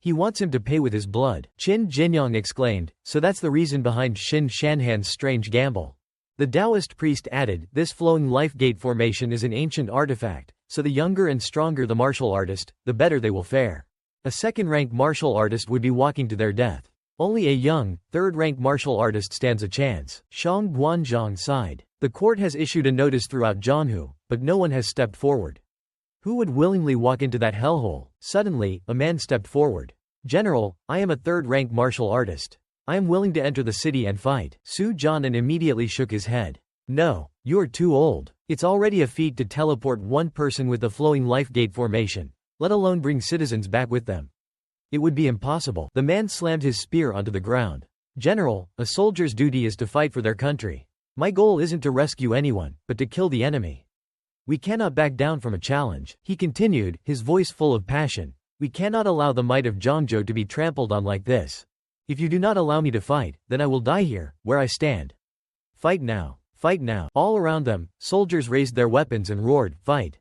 He wants him to pay with his blood. Qin Jinyang exclaimed, so that's the reason behind Xin Shanhan's strange gamble. The Taoist priest added, this flowing life gate formation is an ancient artifact, so the younger and stronger the martial artist, the better they will fare. A second-rank martial artist would be walking to their death. Only a young, third-rank martial artist stands a chance. Shang Guanzhong sighed. The court has issued a notice throughout Jianhu, but no one has stepped forward. Who would willingly walk into that hellhole? Suddenly, a man stepped forward. General, I am a third-rank martial artist. I am willing to enter the city and fight. Su Jianan immediately shook his head. No, you are too old. It's already a feat to teleport one person with the flowing life gate formation, let alone bring citizens back with them. It would be impossible. The man slammed his spear onto the ground. General, a soldier's duty is to fight for their country. My goal isn't to rescue anyone, but to kill the enemy. We cannot back down from a challenge. He continued, his voice full of passion. We cannot allow the might of Zhangzhou to be trampled on like this. If you do not allow me to fight, then I will die here, where I stand. Fight now. Fight now. All around them, soldiers raised their weapons and roared, fight.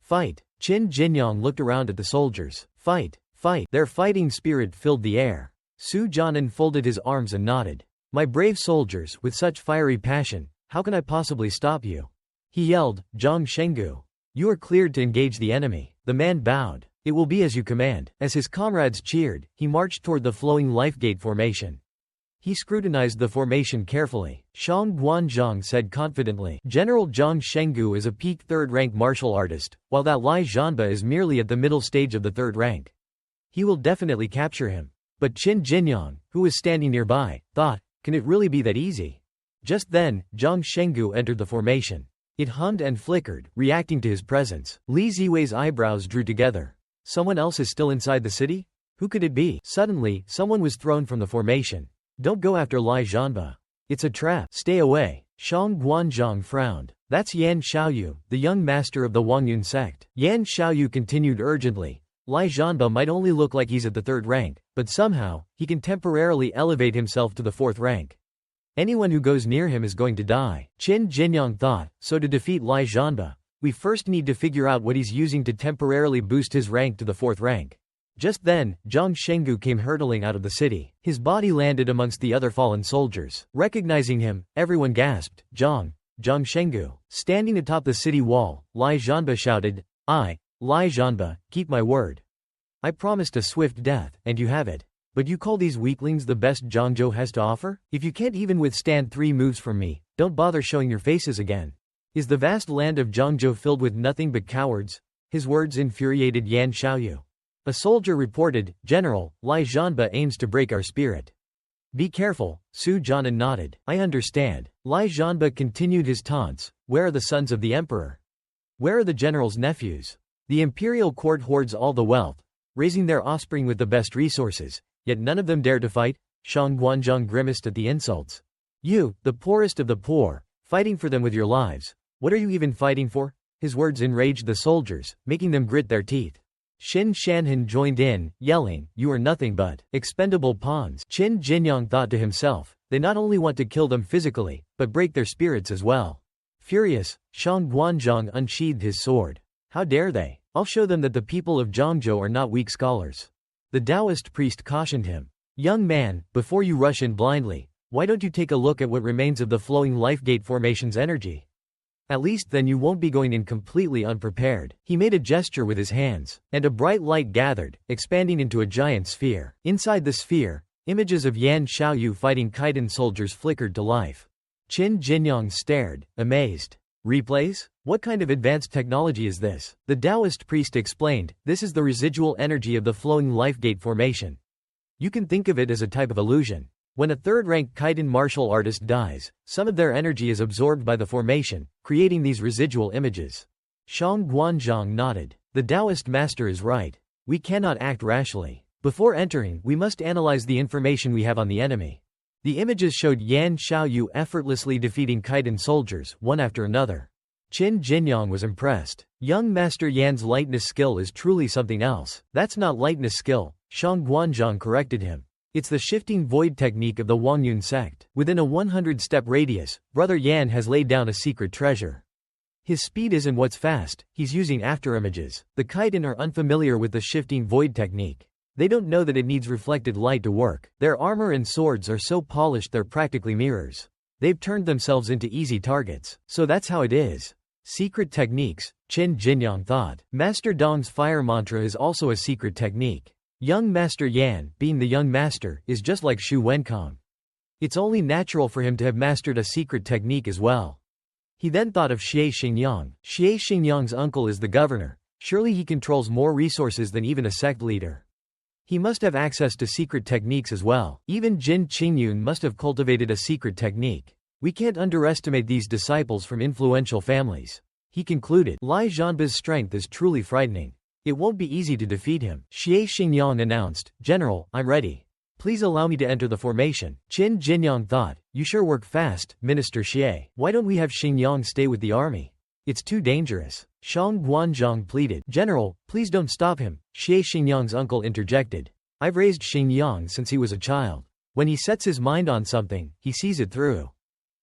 Fight. Qin Jinyang looked around at the soldiers. Fight. Fight. Their fighting spirit filled the air. Su Jianan folded his arms and nodded. My brave soldiers, with such fiery passion, how can I possibly stop you? He yelled, Zhang Shenggu. You are cleared to engage the enemy. The man bowed. It will be as you command. As his comrades cheered, he marched toward the flowing life gate formation. He scrutinized the formation carefully. Shang Guanzhong said confidently, General Zhang Shenggu is a peak third-rank martial artist, while that Lai Zhanba is merely at the middle stage of the third rank. He will definitely capture him. But Qin Jinyang, who was standing nearby, thought, can it really be that easy? Just then, Zhang Shenggu entered the formation. It hummed and flickered, reacting to his presence. Li Ziwei's eyebrows drew together. Someone else is still inside the city? Who could it be? Suddenly, someone was thrown from the formation. Don't go after Lai Zhanba. It's a trap. Stay away. Shang Guanzhong frowned. That's Yan Xiaoyu, the young master of the Wangyun sect. Yan Xiaoyu continued urgently. Lai Zhanba might only look like he's at the third rank, but somehow, he can temporarily elevate himself to the fourth rank. Anyone who goes near him is going to die. Qin Jinyang thought, so to defeat Lai Zhanba, we first need to figure out what he's using to temporarily boost his rank to the 4th rank. Just then, Zhang Shenggu came hurtling out of the city. His body landed amongst the other fallen soldiers. Recognizing him, everyone gasped, Zhang Shenggu. Standing atop the city wall, Lai Zhanba shouted, Lai Zhanba, keep my word. I promised a swift death, and you have it. But you call these weaklings the best Zhangzhou has to offer? If you can't even withstand 3 moves from me, don't bother showing your faces again. Is the vast land of Zhangzhou filled with nothing but cowards? His words infuriated Yan Xiaoyu. A soldier reported, General, Lai Zhanba aims to break our spirit. Be careful, Su Jianan nodded. I understand. Lai Zhanba continued his taunts. Where are the sons of the emperor? Where are the general's nephews? The imperial court hoards all the wealth, raising their offspring with the best resources, yet none of them dare to fight. Shang Guanzhong grimaced at the insults. You, the poorest of the poor, fighting for them with your lives. What are you even fighting for? His words enraged the soldiers, making them grit their teeth. Xin Shanhan joined in, yelling, you are nothing but expendable pawns. Qin Jinyang thought to himself, they not only want to kill them physically, but break their spirits as well. Furious, Shang Guanzhong unsheathed his sword. How dare they? I'll show them that the people of Zhangzhou are not weak scholars. The Taoist priest cautioned him. Young man, before you rush in blindly, why don't you take a look at what remains of the flowing life gate formation's energy? At least then you won't be going in completely unprepared. He made a gesture with his hands, and a bright light gathered, expanding into a giant sphere. Inside the sphere, images of Yan Xiaoyu fighting Kaidan soldiers flickered to life. Qin Jinyang stared, amazed. Replays? What kind of advanced technology is this? The Taoist priest explained, this is the residual energy of the flowing life gate formation. You can think of it as a type of illusion. When a 3rd-rank Kaidan martial artist dies, some of their energy is absorbed by the formation, creating these residual images. Shang Guanzhong nodded. The Taoist master is right. We cannot act rashly. Before entering, we must analyze the information we have on the enemy. The images showed Yan Xiaoyu effortlessly defeating Kaidan soldiers, one after another. Qin Jinyang was impressed. Young Master Yan's lightness skill is truly something else. That's not lightness skill, Shang Guanzhong corrected him. It's the shifting void technique of the Wangyun sect. Within a 100-step radius, Brother Yan has laid down a secret treasure. His speed isn't what's fast, he's using afterimages. The Kaidan are unfamiliar with the shifting void technique. They don't know that it needs reflected light to work. Their armor and swords are so polished they're practically mirrors. They've turned themselves into easy targets. So that's how it is. Secret techniques, Qin Jinyang thought. Master Dong's fire mantra is also a secret technique. Young Master Yan, being the young master, is just like Xu Wenkong. It's only natural for him to have mastered a secret technique as well. He then thought of Xie Xingyang. Xie Xingyang's uncle is the governor. Surely he controls more resources than even a sect leader. He must have access to secret techniques as well. Even Jin Qingyun must have cultivated a secret technique. We can't underestimate these disciples from influential families. He concluded. Lai Zhanba's strength is truly frightening. It won't be easy to defeat him. Xie Xingyang announced, General, I'm ready. Please allow me to enter the formation. Qin Jinyang thought, you sure work fast, Minister Xie. Why don't we have Xingyang stay with the army? It's too dangerous. Shang Guanzhong pleaded. General, please don't stop him. Xie Xingyang's uncle interjected. I've raised Xingyang since he was a child. When he sets his mind on something, he sees it through.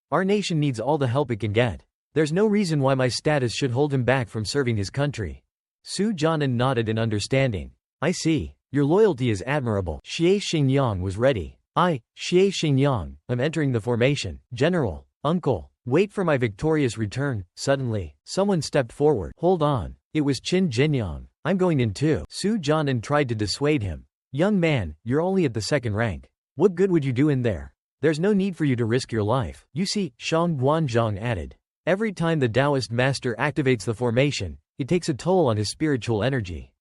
Our nation needs all the help it can get. There's no reason why my status should hold him back from serving his country. Su Jianan nodded in understanding. I see. Your loyalty is admirable. Xie Xingyang was ready. I, Xie Xingyang, am entering the formation. General, uncle, wait for my victorious return. Suddenly, someone stepped forward. Hold on. It was Qin Jinyang. I'm going in too. Su Jianan tried to dissuade him. Young man, you're only at the 2nd rank. What good would you do in there? There's no need for you to risk your life. You see, Shang Guanzhong added. Every time the Taoist master activates the formation, it takes a toll on his spiritual energy.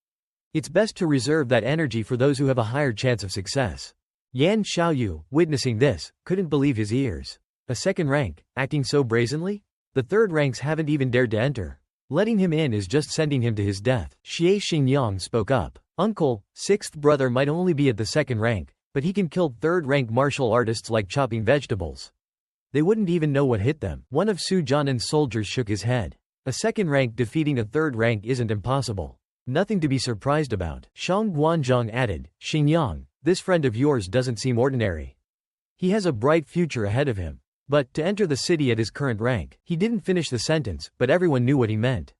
It's best to reserve that energy for those who have a higher chance of success. Yan Xiaoyu, witnessing this, couldn't believe his ears. A 2nd rank, acting so brazenly? The 3rd ranks haven't even dared to enter. Letting him in is just sending him to his death. Xie Xingyang spoke up. Uncle, 6th brother might only be at the 2nd rank, but he can kill 3rd rank martial artists like chopping vegetables. They wouldn't even know what hit them. One of Su Jianan's soldiers shook his head. A 2nd rank defeating a 3rd rank isn't impossible. Nothing to be surprised about. Shang Guanzhong added, Xingyang, this friend of yours doesn't seem ordinary. He has a bright future ahead of him. But, to enter the city at his current rank. He didn't finish the sentence, but everyone knew what he meant.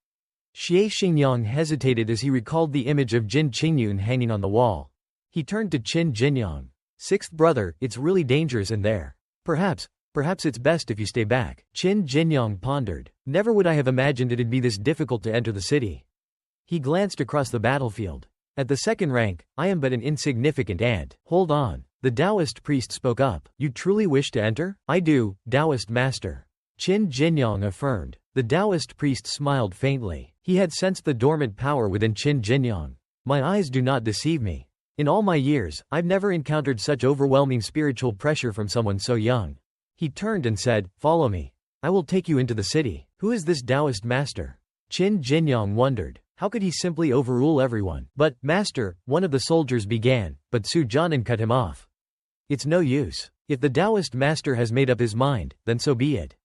Xie Xingyang hesitated as he recalled the image of Jin Qingyun hanging on the wall. He turned to Qin Jinyang. Sixth brother, it's really dangerous in there. Perhaps it's best if you stay back. Qin Jinyang pondered. Never would I have imagined it'd be this difficult to enter the city. He glanced across the battlefield. At the second rank, I am but an insignificant ant. Hold on. The Taoist priest spoke up. You truly wish to enter? I do, Taoist master. Qin Jinyang affirmed. The Taoist priest smiled faintly. He had sensed the dormant power within Qin Jinyang. My eyes do not deceive me. In all my years, I've never encountered such overwhelming spiritual pressure from someone so young. He turned and said, follow me. I will take you into the city. Who is this Taoist master? Qin Jinyang wondered. How could he simply overrule everyone? But, master, one of the soldiers began, but Su Jianan cut him off. It's no use. If the Taoist master has made up his mind, then so be it.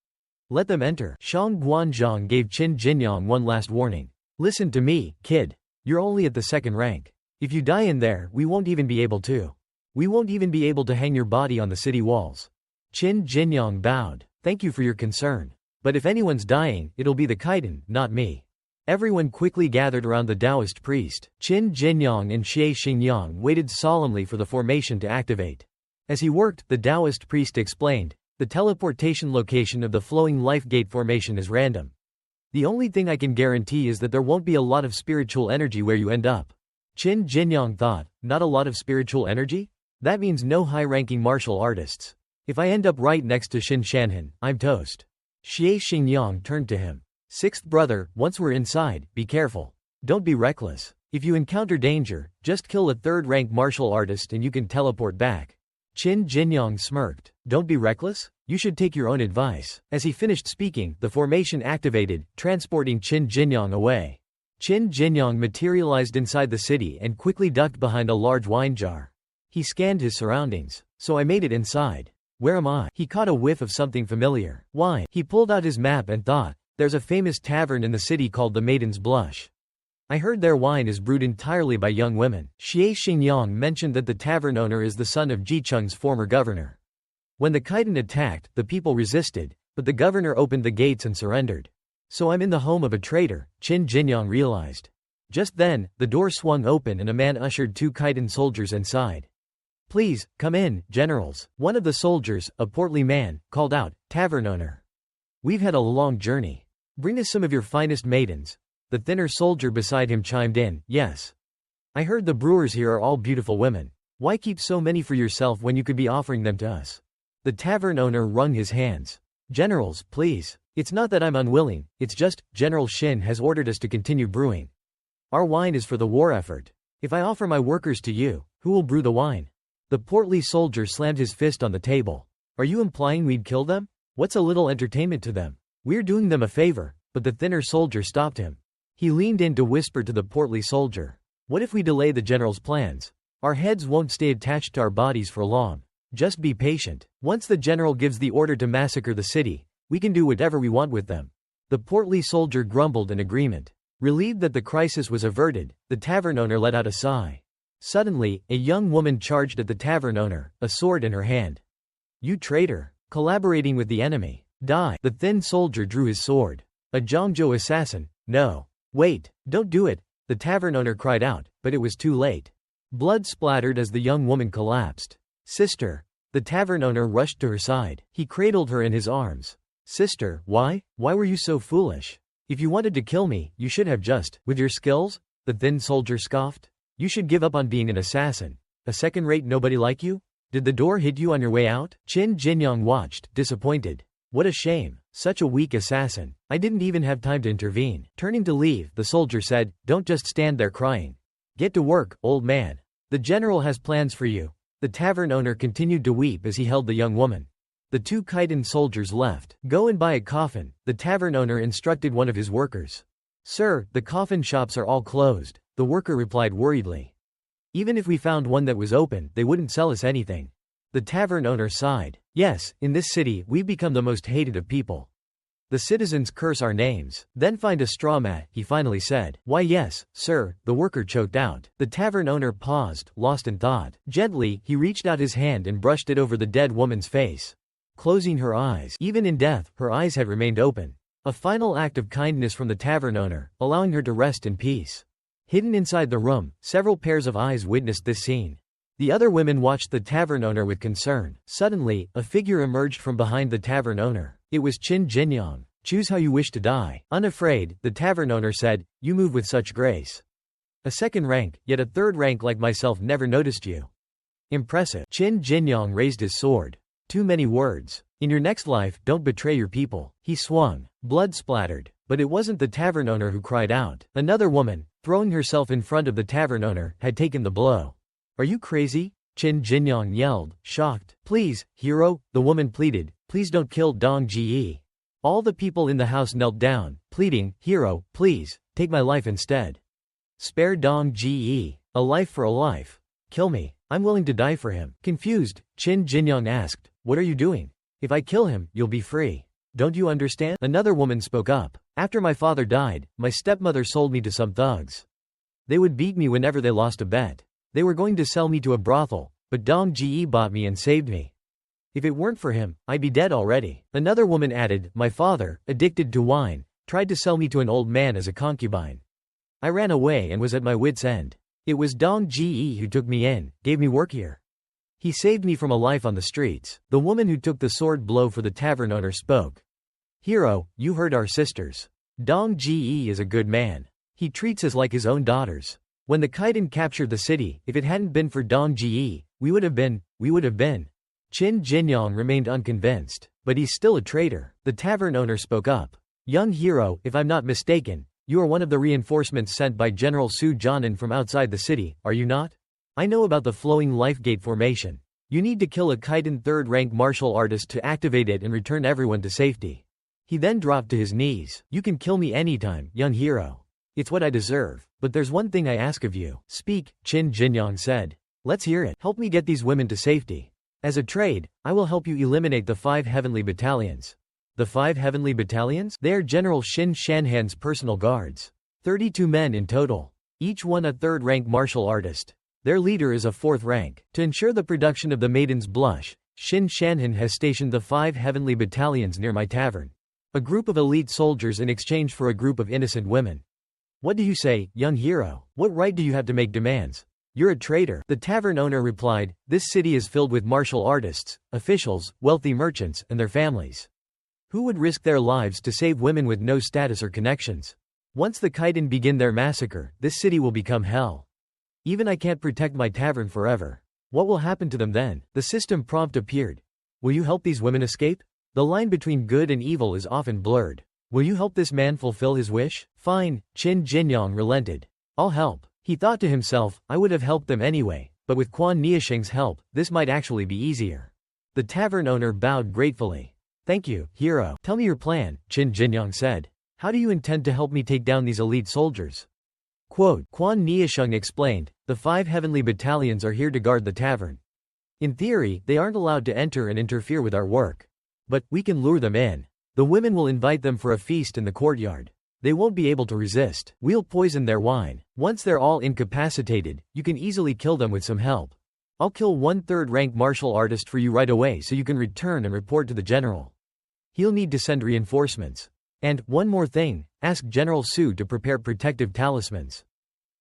Let them enter. Shang Guanzhong gave Qin Jinyang one last warning. Listen to me, kid. You're only at the second rank. If you die in there, we won't even be able to hang your body on the city walls. Qin Jinyang bowed. Thank you for your concern. But if anyone's dying, it'll be the Kaidan, not me. Everyone quickly gathered around the Taoist priest. Qin Jinyang and Xie Xingyang waited solemnly for the formation to activate. As he worked, the Taoist priest explained, the teleportation location of the flowing life gate formation is random. The only thing I can guarantee is that there won't be a lot of spiritual energy where you end up. Qin Jinyang thought, not a lot of spiritual energy? That means no high-ranking martial artists. If I end up right next to Xin Shanhan, I'm toast. Xie Xingyang turned to him. Sixth brother, once we're inside, be careful. Don't be reckless. If you encounter danger, just kill a third-rank martial artist and you can teleport back. Qin Jinyang smirked. Don't be reckless? You should take your own advice. As he finished speaking, the formation activated, transporting Qin Jinyang away. Qin Jinyang materialized inside the city and quickly ducked behind a large wine jar. He scanned his surroundings. So I made it inside. Where am I? He caught a whiff of something familiar. Wine. He pulled out his map and thought, there's a famous tavern in the city called the Maiden's Blush. I heard their wine is brewed entirely by young women. Xie Xingyang mentioned that the tavern owner is the son of Jicheng's former governor. When the Kaidan attacked, the people resisted, but the governor opened the gates and surrendered. So I'm in the home of a traitor, Qin Jinyang realized. Just then, the door swung open and a man ushered two Kaidan soldiers inside. Please, come in, generals. One of the soldiers, a portly man, called out, tavern owner. We've had a long journey. Bring us some of your finest maidens. The thinner soldier beside him chimed in, yes. I heard the brewers here are all beautiful women. Why keep so many for yourself when you could be offering them to us? The tavern owner wrung his hands. Generals, please. It's not that I'm unwilling, it's just, General Shin has ordered us to continue brewing. Our wine is for the war effort. If I offer my workers to you, who will brew the wine? The portly soldier slammed his fist on the table. Are you implying we'd kill them? What's a little entertainment to them? We're doing them a favor, but the thinner soldier stopped him. He leaned in to whisper to the portly soldier. What if we delay the general's plans? Our heads won't stay attached to our bodies for long. Just be patient. Once the general gives the order to massacre the city, we can do whatever we want with them. The portly soldier grumbled in agreement. Relieved that the crisis was averted, the tavern owner let out a sigh. Suddenly, a young woman charged at the tavern owner, a sword in her hand. You traitor! Collaborating with the enemy. Die! The thin soldier drew his sword. A Zhangzhou assassin? No. Wait, don't do it, the tavern owner cried out, but it was too late. Blood splattered as the young woman collapsed. Sister! The tavern owner rushed to her side. He cradled her in his arms. Sister, why were you so foolish? If you wanted to kill me, you should have just, with your skills? The thin soldier scoffed. You should give up on being an assassin. A second-rate nobody like you? Did the door hit you on your way out? Qin Jinyang watched, disappointed. What a shame. Such a weak assassin. I didn't even have time to intervene. Turning to leave, the soldier said, don't just stand there crying. Get to work, old man. The general has plans for you. The tavern owner continued to weep as he held the young woman. The two Kaidan soldiers left. Go and buy a coffin, the tavern owner instructed one of his workers. Sir, the coffin shops are all closed, the worker replied worriedly. Even if we found one that was open, they wouldn't sell us anything. The tavern owner sighed. Yes, in this city, we've become the most hated of people. The citizens curse our names. Then find a straw mat, he finally said. Why yes, sir, the worker choked out. The tavern owner paused, lost in thought. Gently, he reached out his hand and brushed it over the dead woman's face. closing her eyes. Even in death, her eyes had remained open. A final act of kindness from the tavern owner, allowing her to rest in peace. Hidden inside the room, several pairs of eyes witnessed this scene. The other women watched the tavern owner with concern. Suddenly, a figure emerged from behind the tavern owner. It was Qin Jinyang. Choose how you wish to die. Unafraid, the tavern owner said, you move with such grace. A second rank, yet a third rank like myself never noticed you. Impressive. Qin Jinyang raised his sword. Too many words. In your next life, don't betray your people. He swung. Blood splattered. But it wasn't the tavern owner who cried out. Another woman, throwing herself in front of the tavern owner, had taken the blow. Are you crazy? Qin Jinyang yelled, shocked. Please, hero, the woman pleaded, please don't kill Dong Ji. All the people in the house knelt down, pleading, hero, please, take my life instead. Spare Dong Ji. A life for a life. Kill me. I'm willing to die for him. Confused, Qin Jinyang asked, what are you doing? If I kill him, you'll be free. Don't you understand? Another woman spoke up. After my father died, my stepmother sold me to some thugs. They would beat me whenever they lost a bet. They were going to sell me to a brothel, but Dong Ji bought me and saved me. If it weren't for him, I'd be dead already. Another woman added, my father, addicted to wine, tried to sell me to an old man as a concubine. I ran away and was at my wit's end. It was Dong Ji who took me in, gave me work here. He saved me from a life on the streets. The woman who took the sword blow for the tavern owner spoke. Hero, you heard our sisters. Dong Ji is a good man. He treats us like his own daughters. When the Kaidan captured the city, if it hadn't been for Dong Ji, we would have been. Qin Jinyang remained unconvinced. But he's still a traitor. The tavern owner spoke up. Young hero, if I'm not mistaken, you are one of the reinforcements sent by General Su Jianan from outside the city, are you not? I know about the flowing life gate formation. You need to kill a Kaidan third-rank martial artist to activate it and return everyone to safety. He then dropped to his knees. You can kill me anytime, young hero. It's what I deserve. But there's one thing I ask of you. Speak, Qin Jinyang said. Let's hear it. Help me get these women to safety. As a trade, I will help you eliminate the 5 heavenly battalions. The 5 heavenly battalions? They are General Xin Shanhan's personal guards. 32 men in total. Each one a third-rank martial artist. Their leader is a 4th rank. To ensure the production of the maiden's blush, Xin Shanhan has stationed the 5 heavenly battalions near my tavern. A group of elite soldiers in exchange for a group of innocent women. What do you say, young hero? What right do you have to make demands? You're a traitor. The tavern owner replied, this city is filled with martial artists, officials, wealthy merchants, and their families. Who would risk their lives to save women with no status or connections? Once the Kaidan begin their massacre, this city will become hell. Even I can't protect my tavern forever. What will happen to them then? The system prompt appeared. Will you help these women escape? The line between good and evil is often blurred. Will you help this man fulfill his wish? Fine, Qin Jinyang relented. I'll help. He thought to himself, I would have helped them anyway, but with Quan Niasheng's help, this might actually be easier. The tavern owner bowed gratefully. Thank you, hero. Tell me your plan, Qin Jinyang said. How do you intend to help me take down these elite soldiers? Quote, Quan Niasheng explained, the 5 heavenly battalions are here to guard the tavern. In theory, they aren't allowed to enter and interfere with our work. But, we can lure them in. The women will invite them for a feast in the courtyard. They won't be able to resist. We'll poison their wine. Once they're all incapacitated, you can easily kill them with some help. I'll kill 1 third-rank martial artist for you right away so you can return and report to the general. He'll need to send reinforcements. And, one more thing, ask General Su to prepare protective talismans.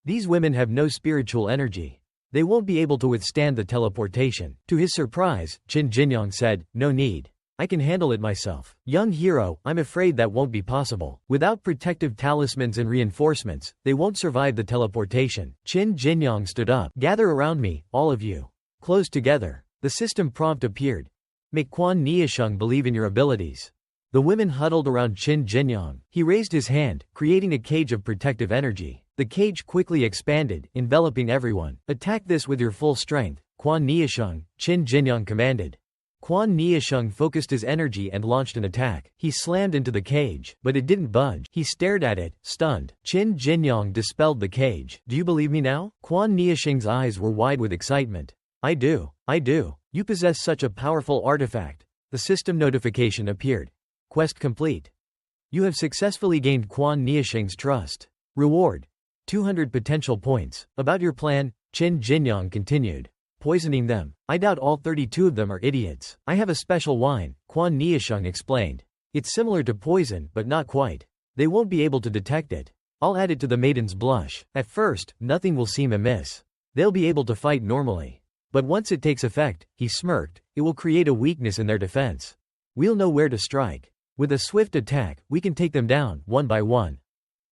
These women have no spiritual energy. They won't be able to withstand the teleportation. To his surprise, Qin Jinyang said, no need. I can handle it myself. Young hero, I'm afraid that won't be possible. Without protective talismans and reinforcements, they won't survive the teleportation. Qin Jinyang stood up. Gather around me, all of you. Close together. The system prompt appeared. Make Quan Niasheng believe in your abilities. The women huddled around Qin Jinyang. He raised his hand, creating a cage of protective energy. The cage quickly expanded, enveloping everyone. Attack this with your full strength, Quan Niasheng, Qin Jinyang commanded. Quan Niasheng focused his energy and launched an attack. He slammed into the cage, but it didn't budge. He stared at it, stunned. Qin Jinyang dispelled the cage. Do you believe me now? Quan Niasheng's eyes were wide with excitement. I do. You possess such a powerful artifact. The system notification appeared. Quest complete. You have successfully gained Quan Niasheng's trust. Reward. 200 potential points. About your plan, Qin Jinyang continued. poisoning them. I doubt all 32 of them are idiots. I have a special wine, Quan Niasheng explained. It's similar to poison, but not quite. They won't be able to detect it. I'll add it to the maiden's blush. At first, nothing will seem amiss. They'll be able to fight normally. But once it takes effect, he smirked, it will create a weakness in their defense. We'll know where to strike. With a swift attack, we can take them down, one by one.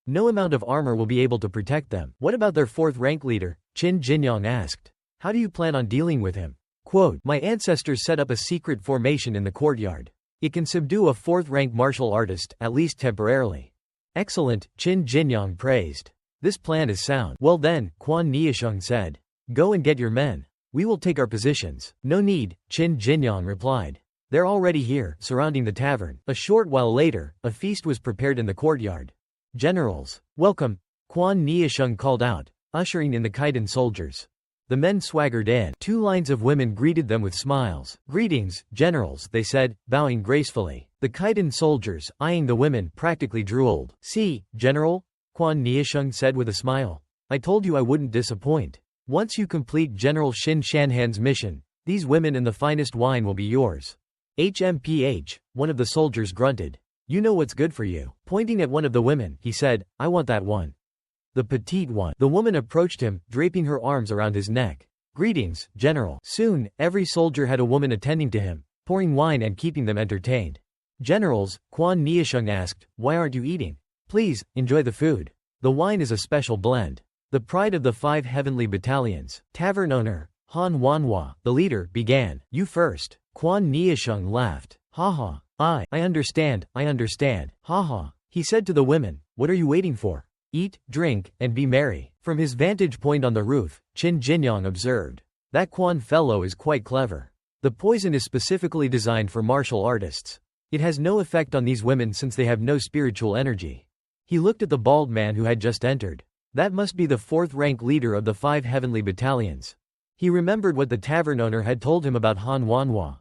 No amount of armor will be able to protect them. What about their fourth-rank leader? Qin Jinyang asked. How do you plan on dealing with him? Quote, my ancestors set up a secret formation in the courtyard. It can subdue a fourth-rank martial artist, at least temporarily. Excellent, Qin Jinyang praised. This plan is sound. Well then, Quan Niasheng said. Go and get your men. We will take our positions. No need, Qin Jinyang replied. They're already here, surrounding the tavern. A short while later, a feast was prepared in the courtyard. Generals, welcome, Quan Niasheng called out, ushering in the Kaidan soldiers. The men swaggered in. 2 lines of women greeted them with smiles. Greetings, generals, they said, bowing gracefully. The Kaidan soldiers, eyeing the women, practically drooled. See, general, Quan Niasheng said with a smile. I told you I wouldn't disappoint. Once you complete General Shin Shanhan's mission, these women and the finest wine will be yours. HMPH, one of the soldiers grunted. You know what's good for you. Pointing at one of the women, he said, I want that one. The petite one. The woman approached him, draping her arms around his neck. Greetings, General. Soon, every soldier had a woman attending to him, pouring wine and keeping them entertained. Generals, Quan Niasheng asked, why aren't you eating? Please, enjoy the food. The wine is a special blend. The pride of the 5 heavenly battalions. Tavern owner, Han Wanhua, the leader, began. You first. Quan Niasheng laughed. Haha. I understand, haha. He said to the women, what are you waiting for? Eat, drink, and be merry. From his vantage point on the roof, Qin Jinyang observed. That Quan fellow is quite clever. The poison is specifically designed for martial artists. It has no effect on these women since they have no spiritual energy. He looked at the bald man who had just entered. That must be the 4th-rank leader of the 5 heavenly battalions. He remembered what the tavern owner had told him about Han Wanhua.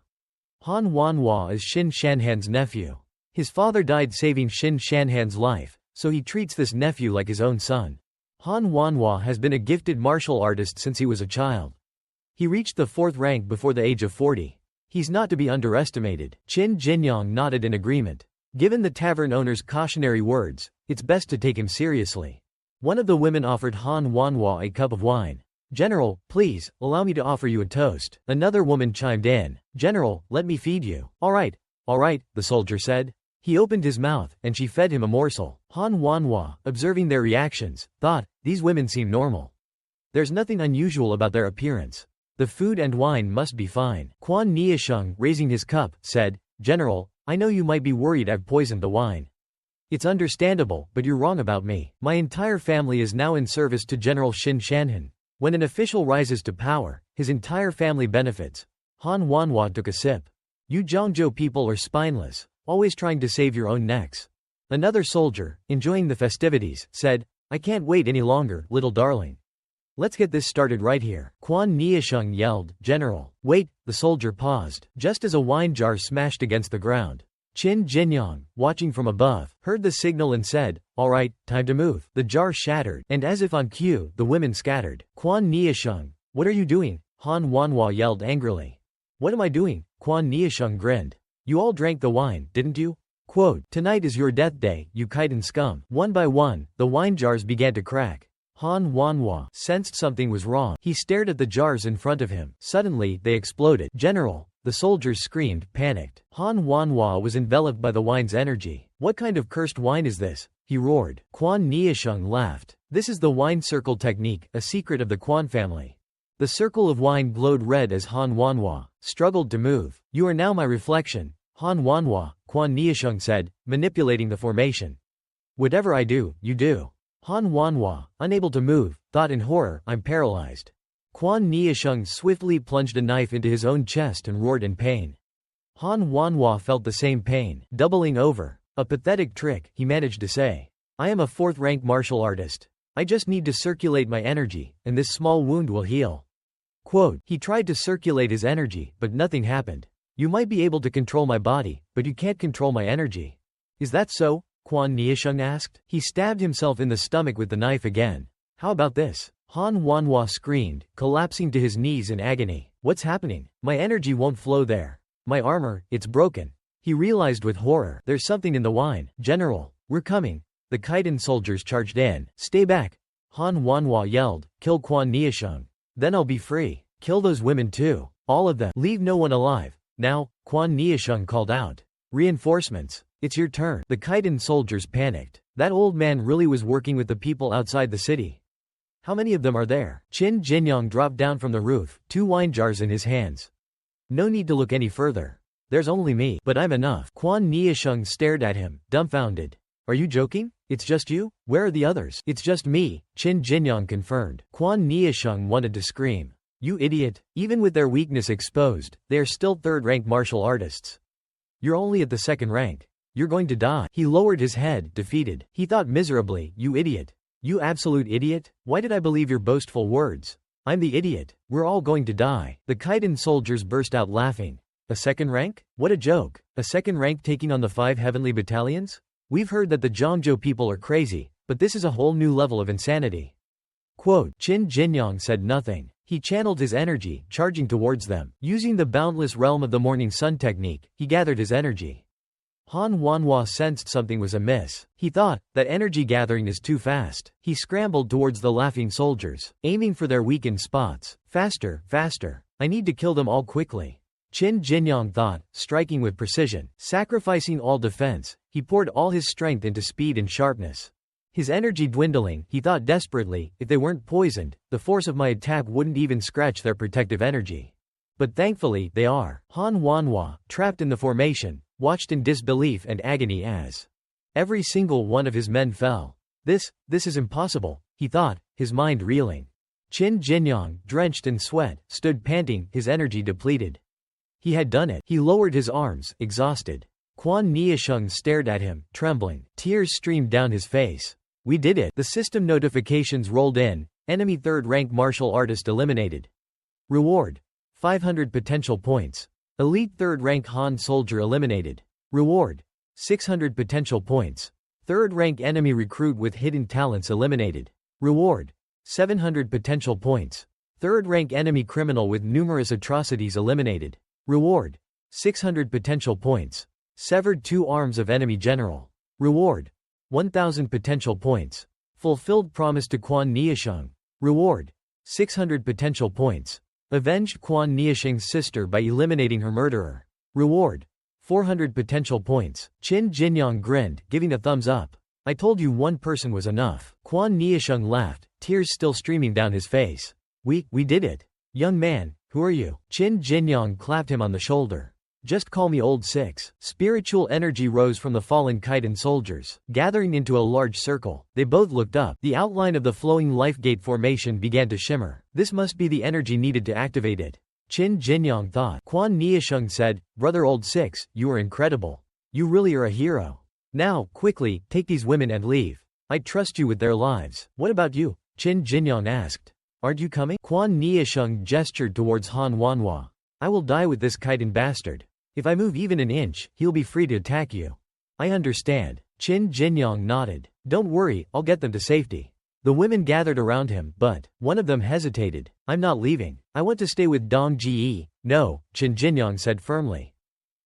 Han Wanhua is Shin Shanhan's nephew. His father died saving Shin Shanhan's life, so he treats this nephew like his own son. Han Wanhua has been a gifted martial artist since he was a child. He reached the 4th rank before the age of 40. He's not to be underestimated. Qin Jinyang nodded in agreement. Given the tavern owner's cautionary words, it's best to take him seriously. One of the women offered Han Wanhua a cup of wine. General, please, allow me to offer you a toast. Another woman chimed in. General, let me feed you. All right, the soldier said. He opened his mouth, and she fed him a morsel. Han Wanhua, observing their reactions, thought, these women seem normal. There's nothing unusual about their appearance. The food and wine must be fine. Quan Niasheng, raising his cup, said, General, I know you might be worried I've poisoned the wine. It's understandable, but you're wrong about me. My entire family is now in service to General Shin Shanhan. When an official rises to power, his entire family benefits. Han Wanhua took a sip. You Zhangzhou people are spineless, always trying to save your own necks. Another soldier, enjoying the festivities, said, I can't wait any longer, little darling. Let's get this started right here. Quan Niasheng yelled, General. Wait, the soldier paused, just as a wine jar smashed against the ground. Qin Jinyang, watching from above, heard the signal and said, all right, time to move. The jar shattered, and as if on cue, the women scattered. Quan Niasheng, what are you doing? Han Wanhua yelled angrily. What am I doing? Quan Niasheng grinned. You all drank the wine, didn't you? Quote, tonight is your death day, you Kaidan scum. One by one, the wine jars began to crack. Han Wanhua sensed something was wrong. He stared at the jars in front of him. Suddenly, they exploded. General, the soldiers screamed, panicked. Han Wanhua was enveloped by the wine's energy. What kind of cursed wine is this? He roared. Quan Niasheng laughed. This is the wine circle technique, a secret of the Quan family. The circle of wine glowed red as Han Wanhua struggled to move. You are now my reflection, Han Wanhua, Quan Niasheng said, manipulating the formation. Whatever I do, you do. Han Wanhua, unable to move, thought in horror, I'm paralyzed. Quan Niasheng swiftly plunged a knife into his own chest and roared in pain. Han Wanhua felt the same pain, doubling over. A pathetic trick, he managed to say. I am a 4th-rank martial artist. I just need to circulate my energy, and this small wound will heal. Quote, he tried to circulate his energy, but nothing happened. You might be able to control my body, but you can't control my energy. Is that so? Quan Niasheng asked. He stabbed himself in the stomach with the knife again. How about this? Han Wanhua screamed, collapsing to his knees in agony. What's happening? My energy won't flow there. My armor, it's broken. He realized with horror, there's something in the wine. General, we're coming. The Kaidan soldiers charged in. Stay back. Han Wanhua yelled, kill Quan Niasheng. Then I'll be free. Kill those women too. All of them. Leave no one alive. Now, Quan Niasheng called out. Reinforcements. It's your turn. The Kaidan soldiers panicked. That old man really was working with the people outside the city. How many of them are there? Qin Jinyang dropped down from the roof, 2 wine jars in his hands. No need to look any further. There's only me, but I'm enough. Quan Niasheng stared at him, dumbfounded. Are you joking? It's just you? Where are the others? It's just me, Qin Jinyang confirmed. Quan Niasheng wanted to scream. You idiot. Even with their weakness exposed, they are still third-rank martial artists. You're only at the second rank. You're going to die. He lowered his head, defeated. He thought miserably, you idiot. You absolute idiot. Why did I believe your boastful words? I'm the idiot. We're all going to die. The Kaidan soldiers burst out laughing. A second rank? What a joke. A second rank taking on the 5 heavenly battalions? We've heard that the Zhangzhou people are crazy, but this is a whole new level of insanity. Quote, Qin Jinyang said nothing. He channeled his energy, charging towards them. Using the boundless realm of the morning sun technique, he gathered his energy. Han Wanhua sensed something was amiss. He thought, that energy gathering is too fast. He scrambled towards the laughing soldiers, aiming for their weakened spots. Faster, faster. I need to kill them all quickly. Qin Jinyang thought, striking with precision. Sacrificing all defense, he poured all his strength into speed and sharpness. His energy dwindling, he thought desperately, if they weren't poisoned, the force of my attack wouldn't even scratch their protective energy. But thankfully, they are. Han Wanhua, trapped in the formation, watched in disbelief and agony as every single one of his men fell. This is impossible, he thought, his mind reeling. Qin Jinyang, drenched in sweat, stood panting, his energy depleted. He had done it. He lowered his arms, exhausted. Quan Niasheng stared at him, trembling. Tears streamed down his face. We did it. The system notifications rolled in. Enemy third-rank martial artist eliminated. Reward: 500 potential points. Elite third-rank Han soldier eliminated. Reward: 600 potential points. Third-rank enemy recruit with hidden talents eliminated. Reward: 700 potential points. Third-rank enemy criminal with numerous atrocities eliminated. Reward: 600 potential points. Severed 2 arms of enemy general. Reward: 1,000 potential points. Fulfilled promise to Quan Niasheng. Reward: 600 potential points. Avenged Quan Niasheng's sister by eliminating her murderer. Reward: 400 potential points. Qin Jinyang grinned, giving a thumbs up. I told you one person was enough. Quan Niasheng laughed, tears still streaming down his face. We did it. Young man, who are you? Qin Jinyang clapped him on the shoulder. Just call me Old Six. Spiritual energy rose from the fallen Kaidan soldiers, gathering into a large circle. They both looked up. The outline of the flowing life gate formation began to shimmer. This must be the energy needed to activate it. Qin Jinyang thought. Quan Niasheng said, Brother Old Six, you are incredible. You really are a hero. Now, quickly, take these women and leave. I trust you with their lives. What about you? Qin Jinyang asked. Aren't you coming? Quan Niasheng gestured towards Han Wanhua. I will die with this Kaidan bastard. If I move even an inch, he'll be free to attack you. I understand. Qin Jinyang nodded. Don't worry, I'll get them to safety. The women gathered around him, but one of them hesitated. I'm not leaving. I want to stay with Dong Ji. No, Qin Jinyang said firmly.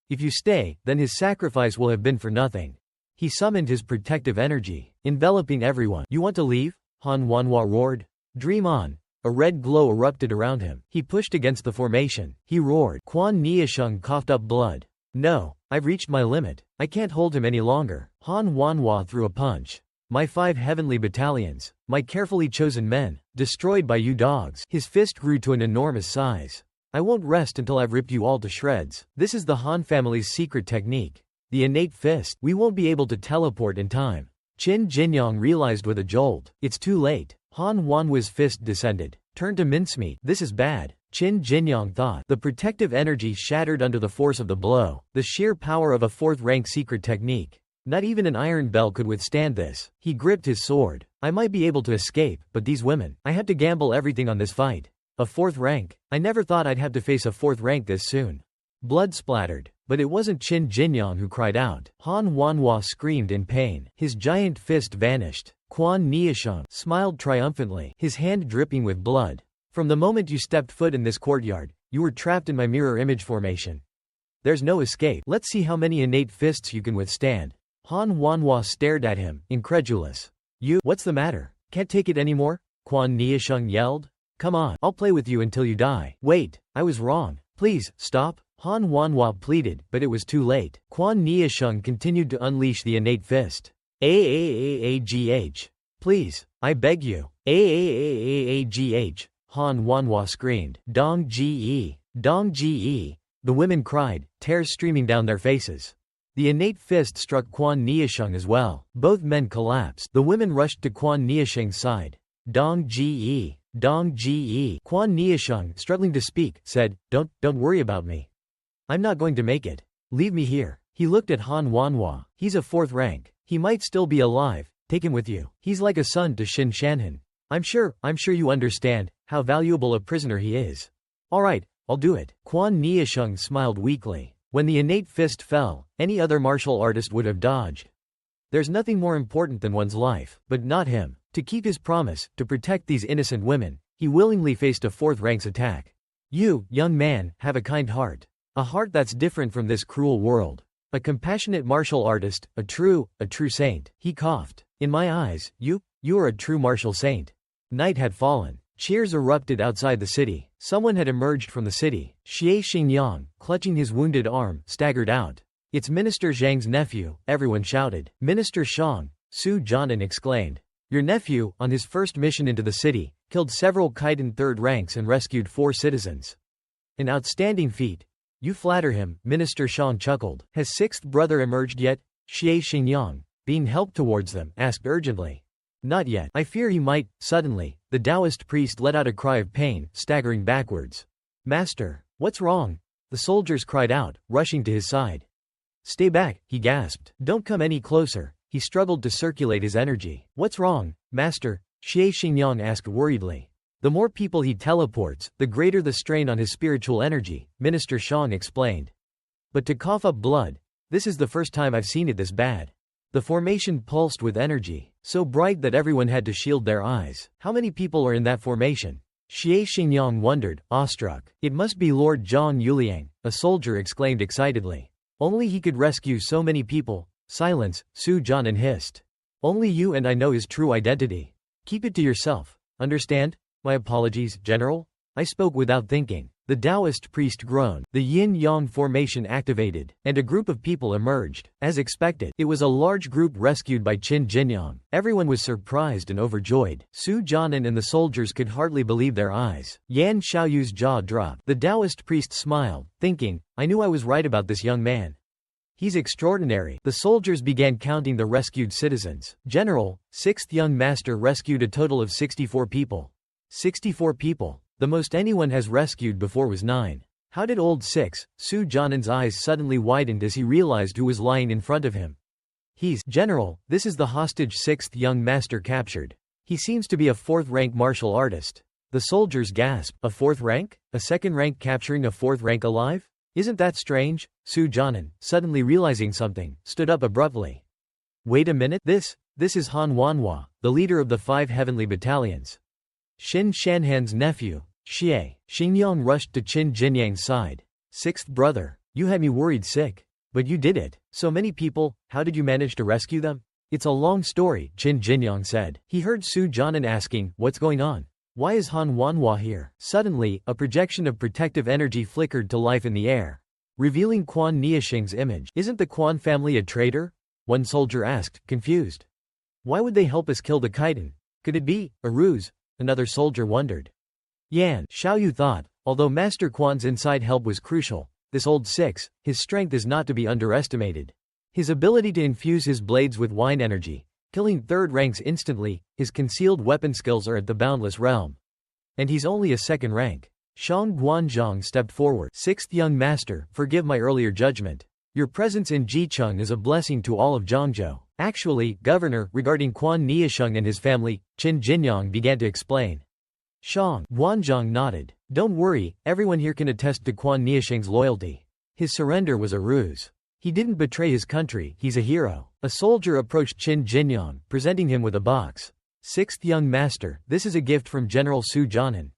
If you stay, then his sacrifice will have been for nothing. He summoned his protective energy, enveloping everyone. You want to leave? Han Wanhua roared. Dream on. A red glow erupted around him. He pushed against the formation. He roared. Quan Niasheng coughed up blood. No, I've reached my limit. I can't hold him any longer. Han Wanhua threw a punch. My 5 heavenly battalions, my carefully chosen men, destroyed by you dogs. His fist grew to an enormous size. I won't rest until I've ripped you all to shreds. This is the Han family's secret technique. The innate fist. We won't be able to teleport in time. Qin Jinyang realized with a jolt. It's too late. Han Wanhua's fist descended. Turn to mincemeat. This is bad. Qin Jinyang thought. The protective energy shattered under the force of the blow. The sheer power of a 4th-rank secret technique. Not even an iron bell could withstand this. He gripped his sword. I might be able to escape, but these women. I had to gamble everything on this fight. A 4th rank. I never thought I'd have to face a 4th rank this soon. Blood splattered, but it wasn't Qin Jinyang who cried out. Han Wanhua screamed in pain. His giant fist vanished. Quan Niasheng smiled triumphantly, his hand dripping with blood. From the moment you stepped foot in this courtyard, you were trapped in my mirror image formation. There's no escape. Let's see how many innate fists you can withstand. Han Wanhua stared at him, incredulous. What's the matter? Can't take it anymore? Quan Niasheng yelled. Come on, I'll play with you until you die. Wait, I was wrong. Please, stop. Han Wanhua pleaded, but it was too late. Quan Niasheng continued to unleash the innate fist. Aagh. Please, I beg you. Aagh. Han Wanhua screamed. Dong Ge. Dong Ge. The women cried, tears streaming down their faces. The innate fist struck Quan Niasheng as well. Both men collapsed. The women rushed to Quan Niasheng's side. Dong Ge. Dong Ge. Quan Niasheng, struggling to speak, said, Don't worry about me. I'm not going to make it. Leave me here. He looked at Han Wanhua. He's a 4th rank. He might still be alive. Take him with you. He's like a son to Xin Shanhan. I'm sure you understand how valuable a prisoner he is. All right, I'll do it. Quan Niasheng smiled weakly. When the innate fist fell, any other martial artist would have dodged. There's nothing more important than one's life, but not him. To keep his promise, to protect these innocent women, he willingly faced a 4th rank's attack. You, young man, have a kind heart. A heart that's different from this cruel world. A compassionate martial artist, a true saint. He coughed. In my eyes, you are a true martial saint. Night had fallen. Cheers erupted outside the city. Someone had emerged from the city. Xie Xingyang, clutching his wounded arm, staggered out. It's Minister Zhang's nephew, everyone shouted. Minister Shang, Su Jianan exclaimed. Your nephew, on his first mission into the city, killed several Kaiden 3rd ranks and rescued 4 citizens. An outstanding feat. You flatter him, Minister Shang chuckled. Has 6th brother emerged yet? Xie Xingyang, being helped towards them, asked urgently. Not yet. I fear he might. Suddenly, the Taoist priest let out a cry of pain, staggering backwards. Master, what's wrong? The soldiers cried out, rushing to his side. Stay back, he gasped. Don't come any closer. He struggled to circulate his energy. What's wrong, Master? Xie Xingyang asked worriedly. The more people he teleports, the greater the strain on his spiritual energy, Minister Shang explained. But to cough up blood, this is the first time I've seen it this bad. The formation pulsed with energy, so bright that everyone had to shield their eyes. How many people are in that formation? Xie Xingyang wondered, awestruck. It must be Lord Zhang Yuliang, a soldier exclaimed excitedly. Only he could rescue so many people. Silence, Su Jianan hissed. Only you and I know his true identity. Keep it to yourself. Understand? My apologies, General. I spoke without thinking. The Taoist priest groaned. The yin-yang formation activated, and a group of people emerged. As expected, it was a large group rescued by Qin Jinyang. Everyone was surprised and overjoyed. Su Jianan and the soldiers could hardly believe their eyes. Yan Xiaoyu's jaw dropped. The Taoist priest smiled, thinking, I knew I was right about this young man. He's extraordinary. The soldiers began counting the rescued citizens. General, 6th young master rescued a total of 64 people. 64 people. The most anyone has rescued before was 9. How did old 6? Su Jianan's eyes suddenly widened as he realized who was lying in front of him. He's General, this is the hostage 6th young master captured. He seems to be a 4th rank martial artist. The soldiers gasped. A 4th rank? A 2nd rank capturing a 4th rank alive? Isn't that strange? Su Jianan, suddenly realizing something, stood up abruptly. Wait a minute, this is Han Wanhua, the leader of the 5 heavenly battalions. Xin Shanhan's nephew. Xie Xingyang rushed to Qin Jinyang's side. 6th brother, you had me worried sick. But you did it. So many people, how did you manage to rescue them? It's a long story, Qin Jinyang said. He heard Su Jianan asking, what's going on? Why is Han Wanhua here? Suddenly, a projection of protective energy flickered to life in the air, revealing Quan Niasheng's image. Isn't the Quan family a traitor? One soldier asked, confused. Why would they help us kill the Kaiden? Could it be a ruse? Another soldier wondered. Yan Xiaoyu thought, although Master Quan's inside help was crucial, this old 6, his strength is not to be underestimated. His ability to infuse his blades with wine energy, killing 3rd ranks instantly, his concealed weapon skills are at the boundless realm. And he's only a 2nd rank. Shang Guanzhong stepped forward. 6th young master, forgive my earlier judgment. Your presence in Jicheng is a blessing to all of Zhangzhou. Actually, Governor, regarding Quan Niasheng and his family, Qin Jinyang began to explain. Shang Guanzhong nodded. Don't worry, everyone here can attest to Quan Niasheng's loyalty. His surrender was a ruse. He didn't betray his country, he's a hero. A soldier approached Qin Jinyang, presenting him with a box. Sixth young master, this is a gift from General Su Jianan.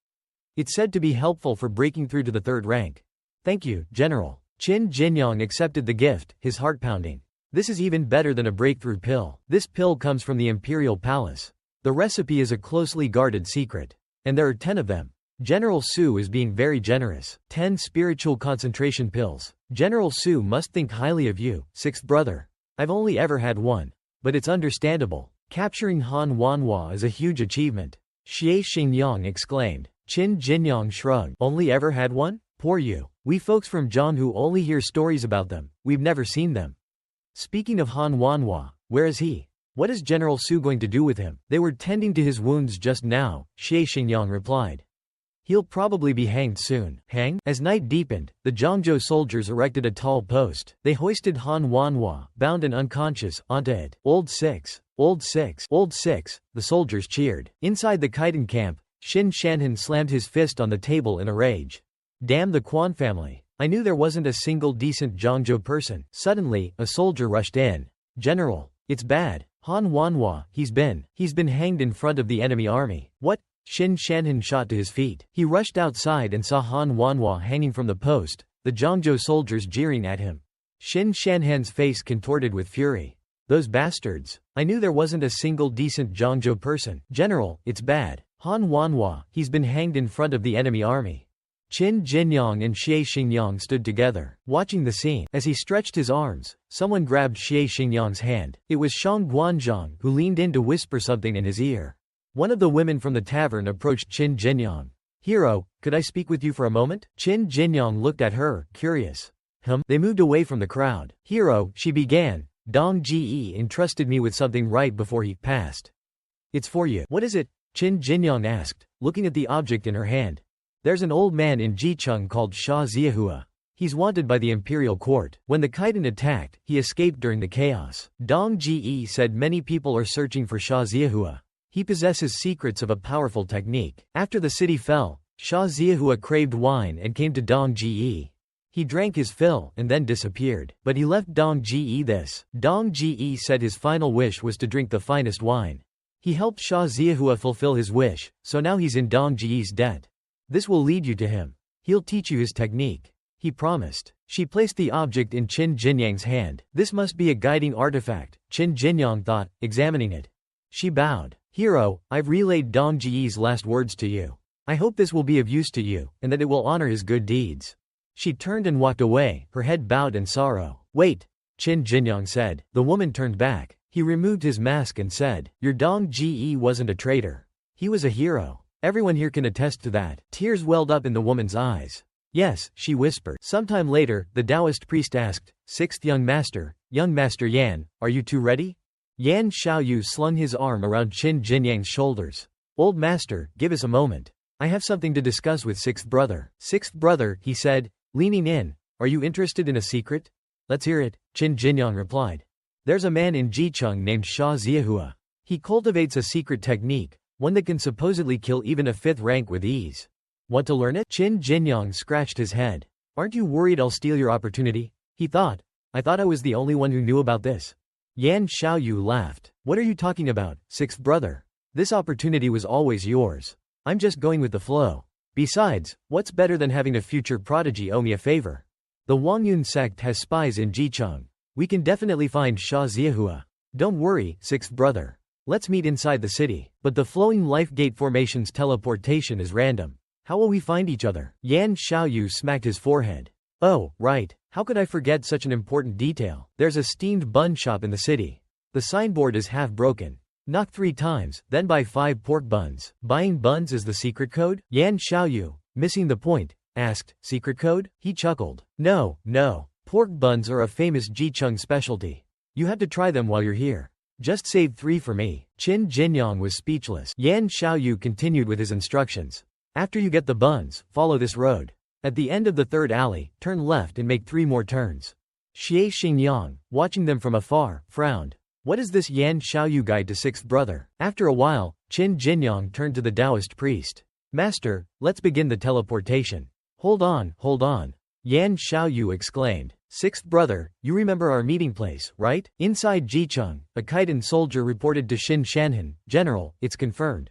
It's said to be helpful for breaking through to the third rank. Thank you, General. Qin Jinyang accepted the gift, his heart pounding. This is even better than a breakthrough pill. This pill comes from the Imperial Palace. The recipe is a closely guarded secret. And there are 10 of them. General Su is being very generous. 10 spiritual concentration pills. General Su must think highly of you, sixth brother. I've only ever had one. But it's understandable. Capturing Han Wanhua is a huge achievement. Xie Xingyang exclaimed. Qin Jinyang shrugged. Only ever had one? Poor you. We folks from Jianhu only hear stories about them. We've never seen them. Speaking of Han Wanhua, where is he? What is General Su going to do with him? They were tending to his wounds just now, Xie Xingyang replied. He'll probably be hanged soon. Hang? As night deepened, the Zhangzhou soldiers erected a tall post. They hoisted Han Wanhua, bound and unconscious, onto it. Old Six. Old Six. Old Six. The soldiers cheered. Inside the Khitan camp, Xin Shanhan slammed his fist on the table in a rage. Damn the Quan family. I knew there wasn't a single decent Zhangzhou person. Suddenly, a soldier rushed in. General. It's bad. Han Wanhua, he's been hanged in front of the enemy army. What? Xin Shanhan shot to his feet. He rushed outside and saw Han Wanhua hanging from the post, the Zhangzhou soldiers jeering at him. Xin Shanhan's face contorted with fury. Those bastards. I knew there wasn't a single decent Zhangzhou person. General, it's bad. Han Wanhua, he's been hanged in front of the enemy army. Qin Jinyang and Xie Xingyang stood together, watching the scene. As he stretched his arms, someone grabbed Xie Xingyang's hand. It was Shang Guanzhang, who leaned in to whisper something in his ear. One of the women from the tavern approached Qin Jinyang. Hero, could I speak with you for a moment? Qin Jinyang looked at her, curious. They moved away from the crowd. Hero, she began. Dong Ji entrusted me with something right before he passed. It's for you. What is it? Qin Jinyang asked, looking at the object in her hand. There's an old man in Jicheng called Sha Ziahua. He's wanted by the imperial court. When the Khitan attacked, he escaped during the chaos. Dong Ji said many people are searching for Sha Ziahua. He possesses secrets of a powerful technique. After the city fell, Sha Ziahua craved wine and came to Dong Ji. He drank his fill and then disappeared. But he left Dong Ji this. Dong Ji said his final wish was to drink the finest wine. He helped Sha Ziahua fulfill his wish, so now he's in Dong Ji's debt. This will lead you to him. He'll teach you his technique. He promised. She placed the object in Qin Jinyang's hand. This must be a guiding artifact, Qin Jinyang thought, examining it. She bowed. Hero, I've relayed Dong Ji's last words to you. I hope this will be of use to you, and that it will honor his good deeds. She turned and walked away, her head bowed in sorrow. Wait, Qin Jinyang said. The woman turned back. He removed his mask and said, your Dong Ji wasn't a traitor. He was a hero. Everyone here can attest to that. Tears welled up in the woman's eyes. Yes, she whispered. Sometime later, the Taoist priest asked, Sixth young master Yan, are you two ready? Yan Xiaoyu slung his arm around Qin Jinyang's shoulders. Old master, give us a moment. I have something to discuss with sixth brother. Sixth brother, he said, leaning in. Are you interested in a secret? Let's hear it, Qin Jinyang replied. There's a man in Jicheng named Sha Ziahua. He cultivates a secret technique, one that can supposedly kill even a 5th rank with ease. Want to learn it? Qin Jinyang scratched his head. Aren't you worried I'll steal your opportunity? He thought. I thought I was the only one who knew about this. Yan Xiaoyu laughed. What are you talking about, sixth brother? This opportunity was always yours. I'm just going with the flow. Besides, what's better than having a future prodigy owe me a favor? The Wangyun sect has spies in Jicheng. We can definitely find Sha Ziahua. Don't worry, sixth brother. Let's meet inside the city. But the flowing life gate formation's teleportation is random. How will we find each other? Yan Xiaoyu smacked his forehead. Oh, right. How could I forget such an important detail? There's a steamed bun shop in the city. The signboard is half broken. Knock 3 times, then buy 5 pork buns. Buying buns is the secret code? Yan Xiaoyu, missing the point, asked, secret code? He chuckled. No. Pork buns are a famous Jicheng specialty. You have to try them while you're here. Just save 3 for me. Qin Jinyang was speechless. Yan Xiaoyu continued with his instructions. After you get the buns, follow this road. At the end of the 3rd alley, turn left and make 3 more turns. Xie Xingyang, watching them from afar, frowned. What is this Yan Xiaoyu guide to sixth brother? After a while, Qin Jinyang turned to the Taoist priest. Master, let's begin the teleportation. Hold on. Yan Xiaoyu exclaimed. Sixth brother, you remember our meeting place, right? Inside Jicheng, a Kaidan soldier reported to Xin Shanhan, General, it's confirmed.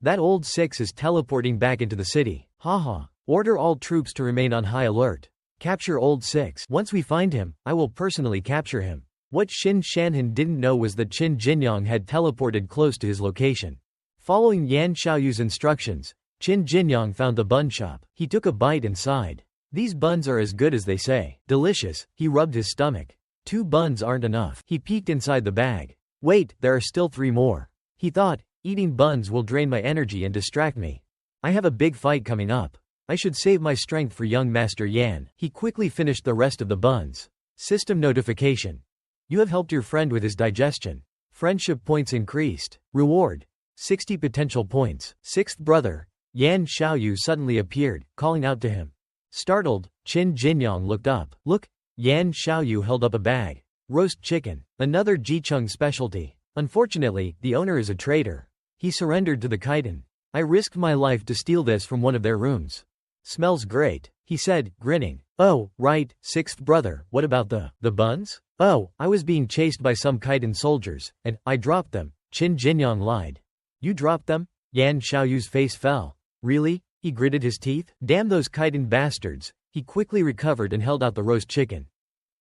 That old six is teleporting back into the city. Haha. Order all troops to remain on high alert. Capture old six. Once we find him, I will personally capture him. What Xin Shanhan didn't know was that Qin Jinyang had teleported close to his location. Following Yan Xiaoyu's instructions, Qin Jinyang found the bun shop. He took a bite and sighed. These buns are as good as they say. Delicious. He rubbed his stomach. 2 buns aren't enough. He peeked inside the bag. Wait, there are still 3 more. He thought, eating buns will drain my energy and distract me. I have a big fight coming up. I should save my strength for young Master Yan. He quickly finished the rest of the buns. System notification. You have helped your friend with his digestion. Friendship points increased. Reward. 60 potential points. Sixth brother, Yan Xiaoyu suddenly appeared, calling out to him. Startled, Qin Jinyang looked up. Look, Yan Xiaoyu held up a bag. Roast chicken. Another Jicheng specialty. Unfortunately, the owner is a traitor. He surrendered to the Kaidan. I risked my life to steal this from one of their rooms. Smells great, he said, grinning. Oh, right, sixth brother, what about the buns? Oh, I was being chased by some Kaidan soldiers, and I dropped them. Qin Jinyang lied. You dropped them? Yan Xiaoyu's face fell. Really? He gritted his teeth. Damn those Kaidan bastards. He quickly recovered and held out the roast chicken.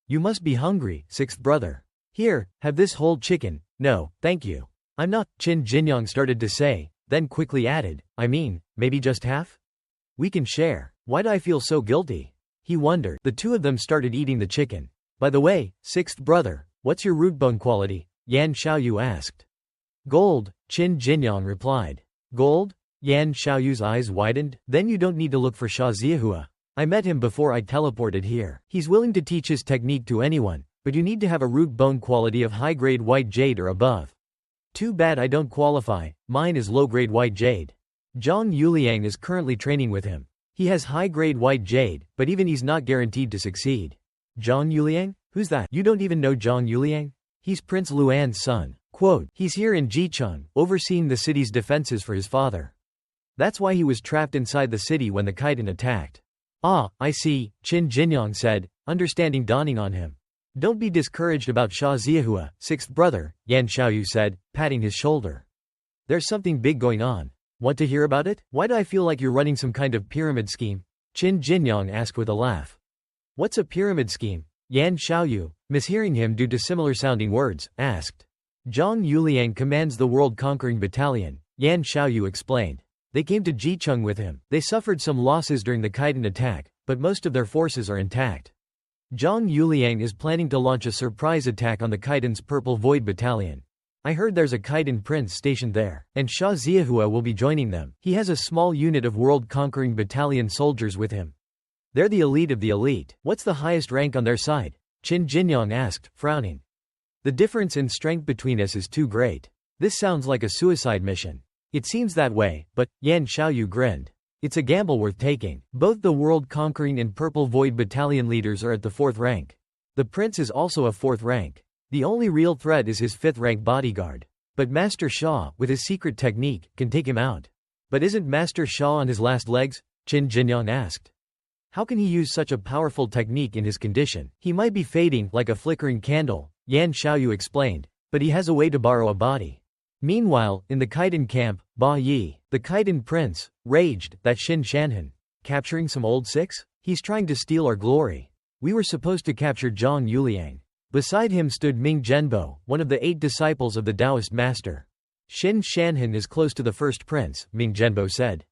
You must be hungry, sixth brother. Here, have this whole chicken. No, thank you. I'm not, Qin Jinyang started to say, then quickly added, I mean, maybe just half? We can share. Why do I feel so guilty? He wondered. The two of them started eating the chicken. By the way, sixth brother, what's your root bone quality? Yan Xiaoyu asked. Gold, Qin Jinyang replied. Gold? Yan Xiaoyu's eyes widened. Then you don't need to look for Sha Ziahua. I met him before I teleported here. He's willing to teach his technique to anyone, but you need to have a root bone quality of high-grade white jade or above. Too bad I don't qualify, mine is low-grade white jade. Zhang Yuliang is currently training with him. He has high-grade white jade, but even he's not guaranteed to succeed. Zhang Yuliang? Who's that? You don't even know Zhang Yuliang? He's Prince Luan's son. Quote, he's here in Jicheng, overseeing the city's defenses for his father. That's why he was trapped inside the city when the Kaidan attacked. Ah, I see, Qin Jinyang said, understanding dawning on him. Don't be discouraged about Sha Ziahua, sixth brother, Yan Xiaoyu said, patting his shoulder. There's something big going on. Want to hear about it? Why do I feel like you're running some kind of pyramid scheme? Qin Jinyang asked with a laugh. What's a pyramid scheme? Yan Xiaoyu, mishearing him due to similar-sounding words, asked. Zhang Yuliang commands the world-conquering battalion, Yan Xiaoyu explained. They came to Jicheng with him. They suffered some losses during the Kaidan attack, but most of their forces are intact. Zhang Yuliang is planning to launch a surprise attack on the Kaidan's Purple Void Battalion. I heard there's a Kaidan prince stationed there, and Sha Ziahua will be joining them. He has a small unit of world-conquering battalion soldiers with him. They're the elite of the elite. What's the highest rank on their side? Qin Jinyang asked, frowning. The difference in strength between us is too great. This sounds like a suicide mission. It seems that way, but, Yan Xiaoyu grinned. It's a gamble worth taking. Both the world-conquering and Purple Void Battalion leaders are at the 4th rank. The prince is also a 4th rank. The only real threat is his 5th rank bodyguard. But Master Sha, with his secret technique, can take him out. But isn't Master Sha on his last legs? Qin Jinyang asked. How can he use such a powerful technique in his condition? He might be fading like a flickering candle, Yan Xiaoyu explained, but he has a way to borrow a body. Meanwhile, in the Kaidan camp, Ba Yi, the Kaidan prince, raged that Xin Shanhan. Capturing some old six? He's trying to steal our glory. We were supposed to capture Zhang Yuliang. Beside him stood Ming Zhenbo, one of the 8 disciples of the Taoist master. Xin Shanhan is close to the first prince, Ming Zhenbo said.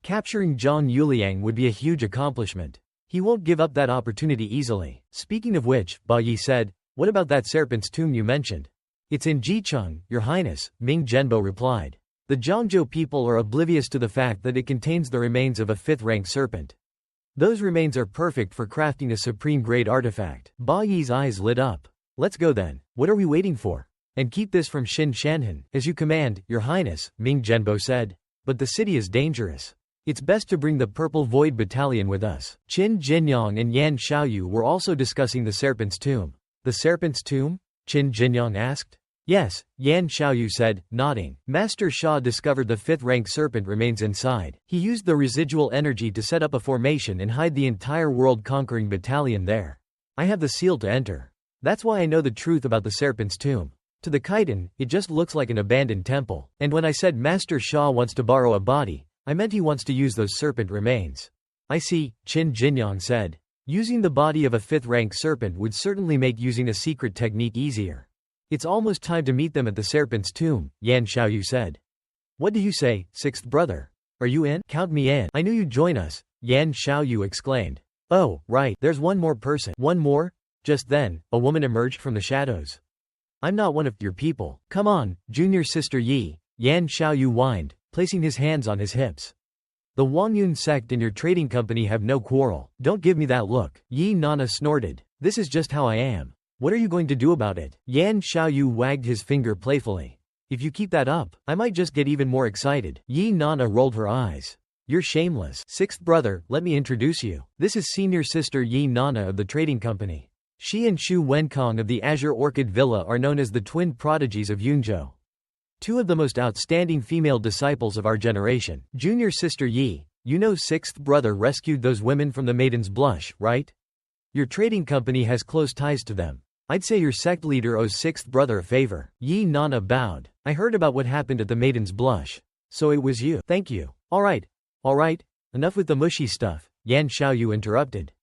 Capturing Zhang Yuliang would be a huge accomplishment. He won't give up that opportunity easily. Speaking of which, Ba Yi said, what about that serpent's tomb you mentioned? It's in Jicheng, Your Highness, Ming Zhenbo replied. The Zhangzhou people are oblivious to the fact that it contains the remains of a 5th-rank serpent. Those remains are perfect for crafting a supreme-grade artifact. Ba Yi's eyes lit up. Let's go then. What are we waiting for? And keep this from Xin Shanhan. As you command, Your Highness, Ming Zhenbo said. But the city is dangerous. It's best to bring the Purple Void Battalion with us. Qin Jinyang and Yan Xiaoyu were also discussing the Serpent's Tomb. The Serpent's Tomb? Qin Jinyang asked. Yes, Yan Xiaoyu said, nodding. Master Sha discovered the 5th-rank serpent remains inside. He used the residual energy to set up a formation and hide the entire world-conquering battalion there. I have the seal to enter. That's why I know the truth about the serpent's tomb. To the Khitan, it just looks like an abandoned temple. And when I said Master Sha wants to borrow a body, I meant he wants to use those serpent remains. I see, Qin Jinyang said. Using the body of a 5th-rank serpent would certainly make using a secret technique easier. It's almost time to meet them at the serpent's tomb, Yan Xiaoyu said. What do you say, 6th brother? Are you in? Count me in. I knew you'd join us, Yan Xiaoyu exclaimed. Oh, right, there's one more person. One more? Just then, a woman emerged from the shadows. I'm not one of your people. Come on, junior sister Yi, Yan Xiaoyu whined, placing his hands on his hips. The Wangyun sect and your trading company have no quarrel. Don't give me that look. Yi Nana snorted. This is just how I am. What are you going to do about it? Yan Xiaoyu wagged his finger playfully. If you keep that up, I might just get even more excited. Yi Nana rolled her eyes. You're shameless. 6th brother, let me introduce you. This is senior sister Yi Nana of the trading company. She and Shu Wenkong of the Azure Orchid Villa are known as the twin prodigies of Yunzhou. Two of the most outstanding female disciples of our generation. Junior sister Yi, you know 6th brother rescued those women from the Maiden's Blush, right? Your trading company has close ties to them. I'd say your sect leader owes 6th brother a favor. Yi Nana bowed. I heard about what happened at the Maiden's Blush. So it was you. Thank you. Alright. Enough with the mushy stuff, Yan Xiaoyu interrupted.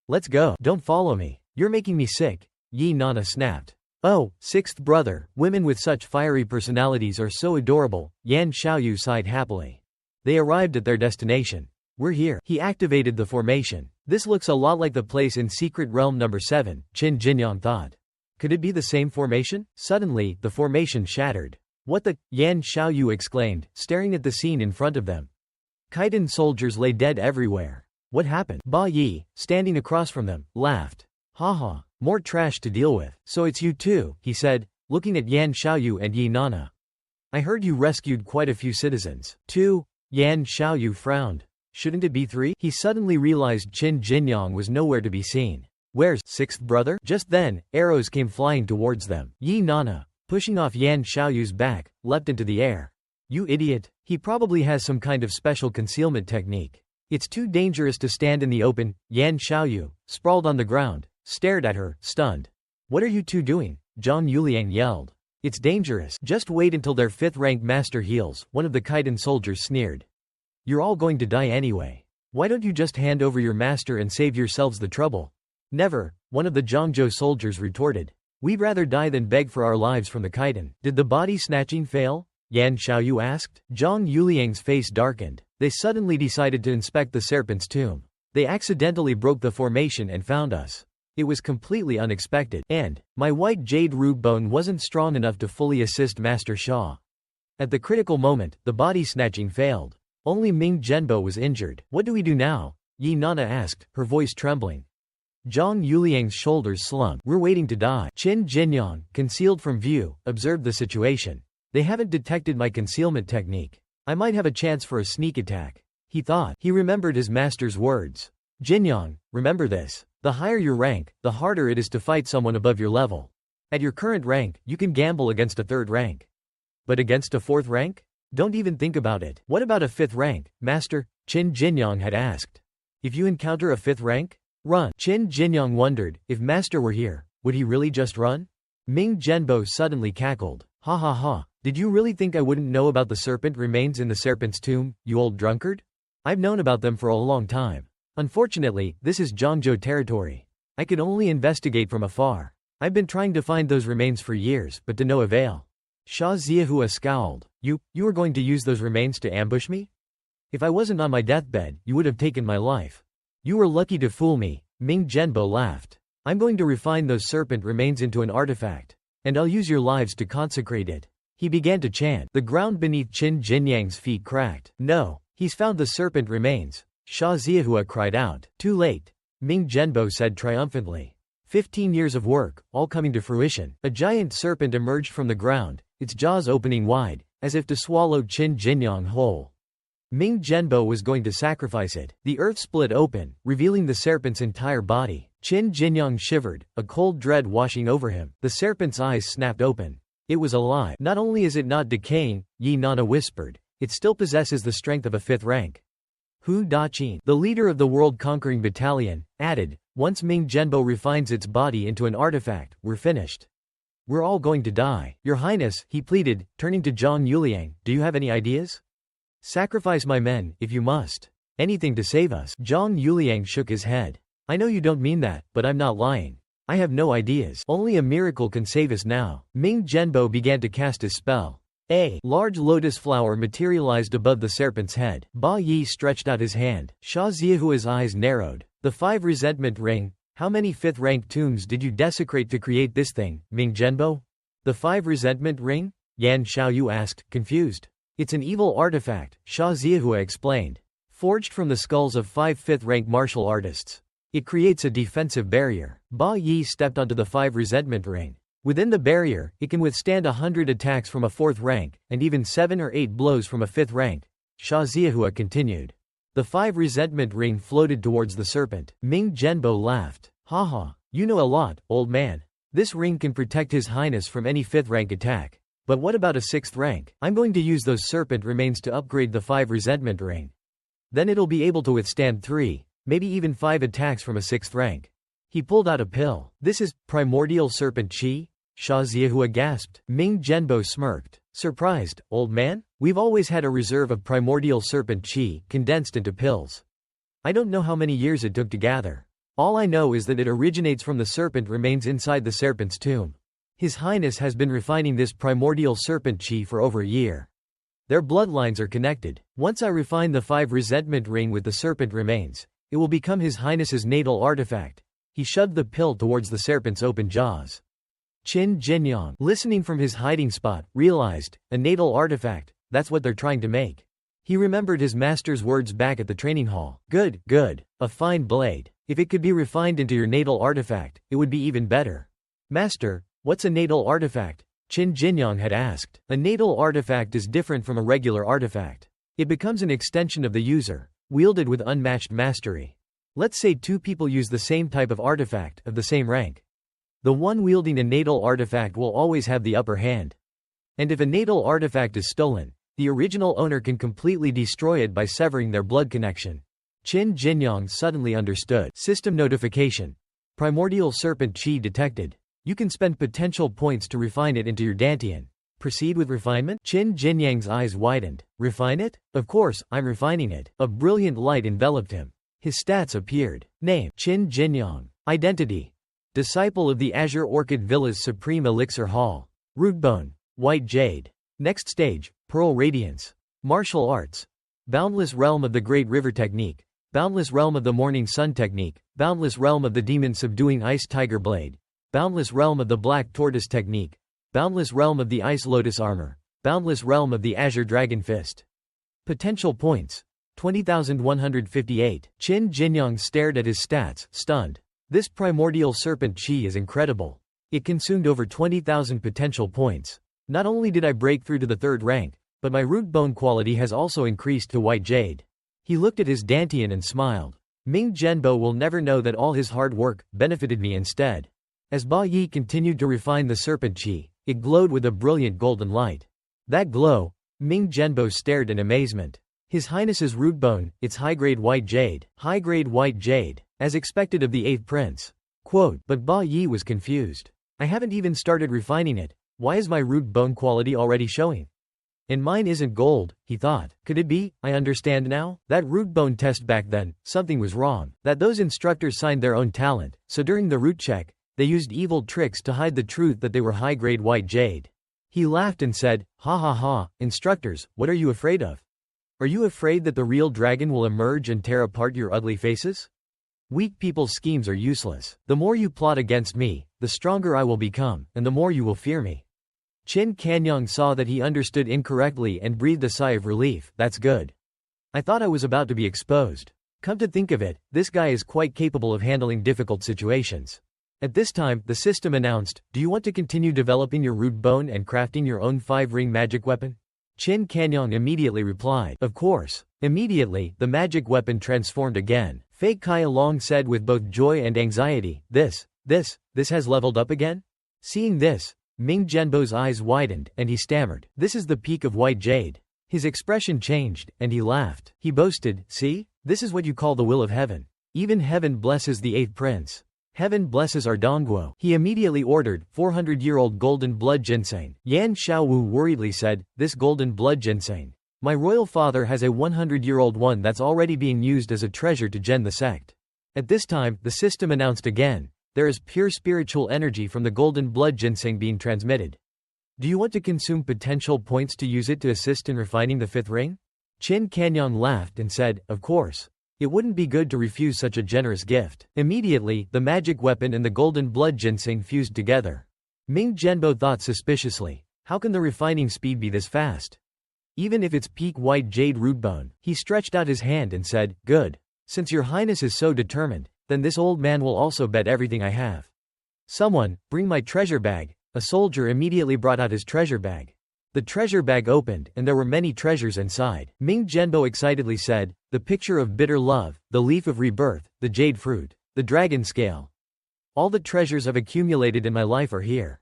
Let's go. Don't follow me. You're making me sick, Yi Nana snapped. Oh, 6th brother, women with such fiery personalities are so adorable, Yan Xiaoyu sighed happily. They arrived at their destination. We're here. He activated the formation. This looks a lot like the place in Secret Realm number 7, Qin Jinyang thought. Could it be the same formation? Suddenly, the formation shattered. What the? Yan Xiaoyu exclaimed, staring at the scene in front of them. Khitan soldiers lay dead everywhere. What happened? Ba Yi, standing across from them, laughed. Haha, more trash to deal with. So it's you too, he said, looking at Yan Xiaoyu and Yi Nana. I heard you rescued quite a few citizens. 2, Yan Xiaoyu frowned. Shouldn't it be 3? He suddenly realized Qin Jinyang was nowhere to be seen. Where's 6th brother? Just then, arrows came flying towards them. Yi Nana, pushing off Yan Xiaoyu's back, leapt into the air. You idiot. He probably has some kind of special concealment technique. It's too dangerous to stand in the open. Yan Xiaoyu, sprawled on the ground, stared at her, stunned. What are you two doing? Zhang Yuliang yelled. It's dangerous. Just wait until their 5th-rank master heals, one of the Khitan soldiers sneered. You're all going to die anyway. Why don't you just hand over your master and save yourselves the trouble? Never, one of the Zhangzhou soldiers retorted. We'd rather die than beg for our lives from the Khitan. Did the body snatching fail? Yan Xiaoyu asked. Zhang Yuliang's face darkened. They suddenly decided to inspect the serpent's tomb. They accidentally broke the formation and found us. It was completely unexpected, and my white jade root bone wasn't strong enough to fully assist Master Sha. At the critical moment, the body snatching failed. Only Ming Zhenbo was injured. What do we do now? Yi Nana asked, her voice trembling. Zhang Yuliang's shoulders slumped. We're waiting to die. Qin Jinyang, concealed from view, observed the situation. They haven't detected my concealment technique. I might have a chance for a sneak attack. He thought. He remembered his master's words. Jinyang, remember this. The higher your rank, the harder it is to fight someone above your level. At your current rank, you can gamble against a 3rd rank. But against a 4th rank? Don't even think about it. What about a 5th rank, Master? Qin Jinyang had asked. If you encounter a 5th rank, run. Qin Jinyang wondered, if Master were here, would he really just run? Ming Zhenbo suddenly cackled. Ha ha ha. Did you really think I wouldn't know about the serpent remains in the serpent's tomb, you old drunkard? I've known about them for a long time. Unfortunately, this is Zhangzhou territory. I could only investigate from afar. I've been trying to find those remains for years, but to no avail. Sha Ziahua scowled. You were going to use those remains to ambush me? If I wasn't on my deathbed, you would have taken my life. You were lucky to fool me, Ming Zhenbo laughed. I'm going to refine those serpent remains into an artifact. And I'll use your lives to consecrate it. He began to chant. The ground beneath Qin Jinyang's feet cracked. No, he's found the serpent remains. Sha Ziahua cried out. Too late, Ming Zhenbo said triumphantly. 15 years of work, all coming to fruition. A giant serpent emerged from the ground, its jaws opening wide, as if to swallow Qin Jinyang whole. Ming Zhenbo was going to sacrifice it. The earth split open, revealing the serpent's entire body. Qin Jinyang shivered, a cold dread washing over him. The serpent's eyes snapped open. It was alive. Not only is it not decaying, Yi Nana whispered, it still possesses the strength of a 5th rank. Hu Daqin, the leader of the world-conquering battalion, added, once Ming Zhenbo refines its body into an artifact, we're finished. We're all going to die. Your Highness, he pleaded, turning to Zhang Yuliang, do you have any ideas? Sacrifice my men, if you must. Anything to save us. Zhang Yuliang shook his head. I know you don't mean that, but I'm not lying. I have no ideas. Only a miracle can save us now. Ming Zhenbo began to cast his spell. A large lotus flower materialized above the serpent's head. Ba Yi stretched out his hand. Sha Ziahua's eyes narrowed. The 5 resentment ring. How many 5th rank tombs did you desecrate to create this thing, Ming Zhenbo? The 5 resentment ring? Yan Xiaoyu asked, confused. It's an evil artifact, Sha Ziahua explained. Forged from the skulls of 5 5th rank martial artists. It creates a defensive barrier. Ba Yi stepped onto the 5 resentment ring. Within the barrier, it can withstand 100 attacks from a 4th rank, and even 7 or 8 blows from a 5th rank. Sha Ziahua continued. The 5 resentment ring floated towards the serpent. Ming Zhenbo laughed. Haha, you know a lot, old man. This ring can protect His Highness from any 5th rank attack. But what about a 6th rank? I'm going to use those serpent remains to upgrade the 5 resentment ring. Then it'll be able to withstand 3, maybe even 5 attacks from a 6th rank. He pulled out a pill. This is primordial serpent chi? Sha Ziahua gasped. Ming Zhenbo smirked. Surprised, old man? We've always had a reserve of primordial serpent chi, condensed into pills. I don't know how many years it took to gather. All I know is that it originates from the serpent remains inside the serpent's tomb. His Highness has been refining this primordial serpent chi for over a year. Their bloodlines are connected. Once I refine the 5 resentment ring with the serpent remains, it will become His Highness's natal artifact. He shoved the pill towards the serpent's open jaws. Qin Jinyang, listening from his hiding spot, realized, a natal artifact, that's what they're trying to make. He remembered his master's words back at the training hall. Good, good. A fine blade. If it could be refined into your natal artifact, it would be even better. Master, what's a natal artifact? Qin Jinyang had asked. A natal artifact is different from a regular artifact. It becomes an extension of the user, wielded with unmatched mastery. Let's say 2 people use the same type of artifact, of the same rank. The one wielding a natal artifact will always have the upper hand. And if a natal artifact is stolen, the original owner can completely destroy it by severing their blood connection. Qin Jinyang suddenly understood. System notification. Primordial serpent chi detected. You can spend potential points to refine it into your Dantian. Proceed with refinement? Qin Jinyang's eyes widened. Refine it? Of course, I'm refining it. A brilliant light enveloped him. His stats appeared. Name: Qin Jinyang. Identity: disciple of the Azure Orchid Villa's Supreme Elixir Hall. Rootbone: White Jade. Next stage: Pearl Radiance. Martial Arts: Boundless Realm of the Great River Technique. Boundless Realm of the Morning Sun Technique. Boundless Realm of the Demon Subduing Ice Tiger Blade. Boundless Realm of the Black Tortoise Technique. Boundless Realm of the Ice Lotus Armor. Boundless Realm of the Azure Dragon Fist. Potential points: 20,158. Qin Jinyang stared at his stats, stunned. This primordial serpent chi is incredible. It consumed over 20,000 potential points. Not only did I break through to the 3rd rank, but my root bone quality has also increased to white jade. He looked at his Dantian and smiled. Ming Zhenbo will never know that all his hard work benefited me instead. As Ba Yi continued to refine the serpent chi, it glowed with a brilliant golden light. That glow, Ming Zhenbo stared in amazement. His Highness's root bone, its high-grade white jade. High-grade white jade, as expected of the 8th prince. Quote, but Ba Yi was confused. I haven't even started refining it. Why is my root bone quality already showing? And mine isn't gold, he thought. Could it be? I understand now. That root bone test back then, something was wrong. That those instructors signed their own talent, so during the root check, they used evil tricks to hide the truth that they were high-grade white jade. He laughed and said, ha ha ha, instructors, what are you afraid of? Are you afraid that the real dragon will emerge and tear apart your ugly faces? Weak people's schemes are useless. The more you plot against me, the stronger I will become, and the more you will fear me. Qin Kanyang saw that he understood incorrectly and breathed a sigh of relief. That's good. I thought I was about to be exposed. Come to think of it, this guy is quite capable of handling difficult situations. At this time, the system announced, do you want to continue developing your root bone and crafting your own 5-ring magic weapon? Qin Kanyang immediately replied, of course. Immediately, the magic weapon transformed again. Fei Kai Long said with both joy and anxiety, this has leveled up again? Seeing this, Ming Jianbo's eyes widened, and he stammered, "This is the peak of white jade." His expression changed, and he laughed. He boasted, "See? This is what you call the will of heaven. Even heaven blesses the 8th prince. Heaven blesses our Dongguo." He immediately ordered 400-year-old golden blood ginseng. Yan Xiaowu worriedly said, "This golden blood ginseng. My royal father has a 100-year-old one that's already being used as a treasure to gen the sect." At this time, the system announced again, "There is pure spiritual energy from the golden blood ginseng being transmitted. Do you want to consume potential points to use it to assist in refining the 5th ring?" Qin Kanyang laughed and said, "Of course. It wouldn't be good to refuse such a generous gift." Immediately, the magic weapon and the golden blood ginseng fused together. Ming Jianbo thought suspiciously, "How can the refining speed be this fast? Even if it's peak white jade root bone." He stretched out his hand and said, "Good. Since your highness is so determined, then this old man will also bet everything I have. Someone, bring my treasure bag." A soldier immediately brought out his treasure bag. The treasure bag opened, and there were many treasures inside. Ming Jianbo excitedly said, "The picture of bitter love, the leaf of rebirth, the jade fruit, the dragon scale. All the treasures I've accumulated in my life are here.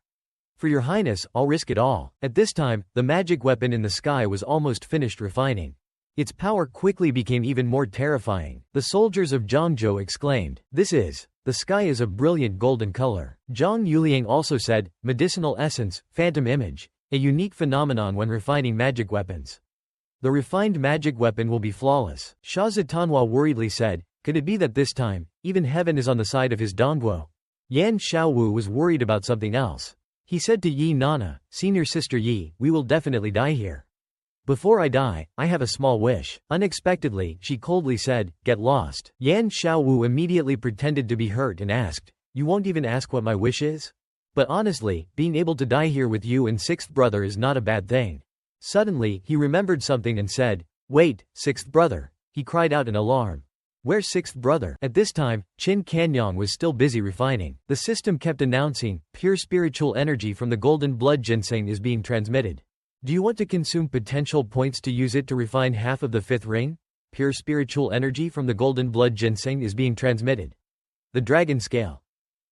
For your highness, I'll risk it all." At this time, the magic weapon in the sky was almost finished refining. Its power quickly became even more terrifying. The soldiers of Zhangzhou exclaimed, The sky is a brilliant golden color." Zhang Yuliang also said, "Medicinal essence, phantom image, a unique phenomenon when refining magic weapons. The refined magic weapon will be flawless." Sha Zitanhua worriedly said, "Could it be that this time, even heaven is on the side of his Dongguo?" Yan Xiaowu was worried about something else. He said to Yi Nana, "Senior sister Yi, we will definitely die here. Before I die, I have a small wish." Unexpectedly, she coldly said, "Get lost." Yan Xiaowu immediately pretended to be hurt and asked, "You won't even ask what my wish is? But honestly, being able to die here with you and 6th brother is not a bad thing." Suddenly, he remembered something and said, "Wait, 6th brother." He cried out in alarm. "Where's 6th brother?" At this time, Qin Kanyang was still busy refining. The system kept announcing, "Pure spiritual energy from the golden blood ginseng is being transmitted. Do you want to consume potential points to use it to refine half of the 5th ring? Pure spiritual energy from the golden blood ginseng is being transmitted. The dragon scale.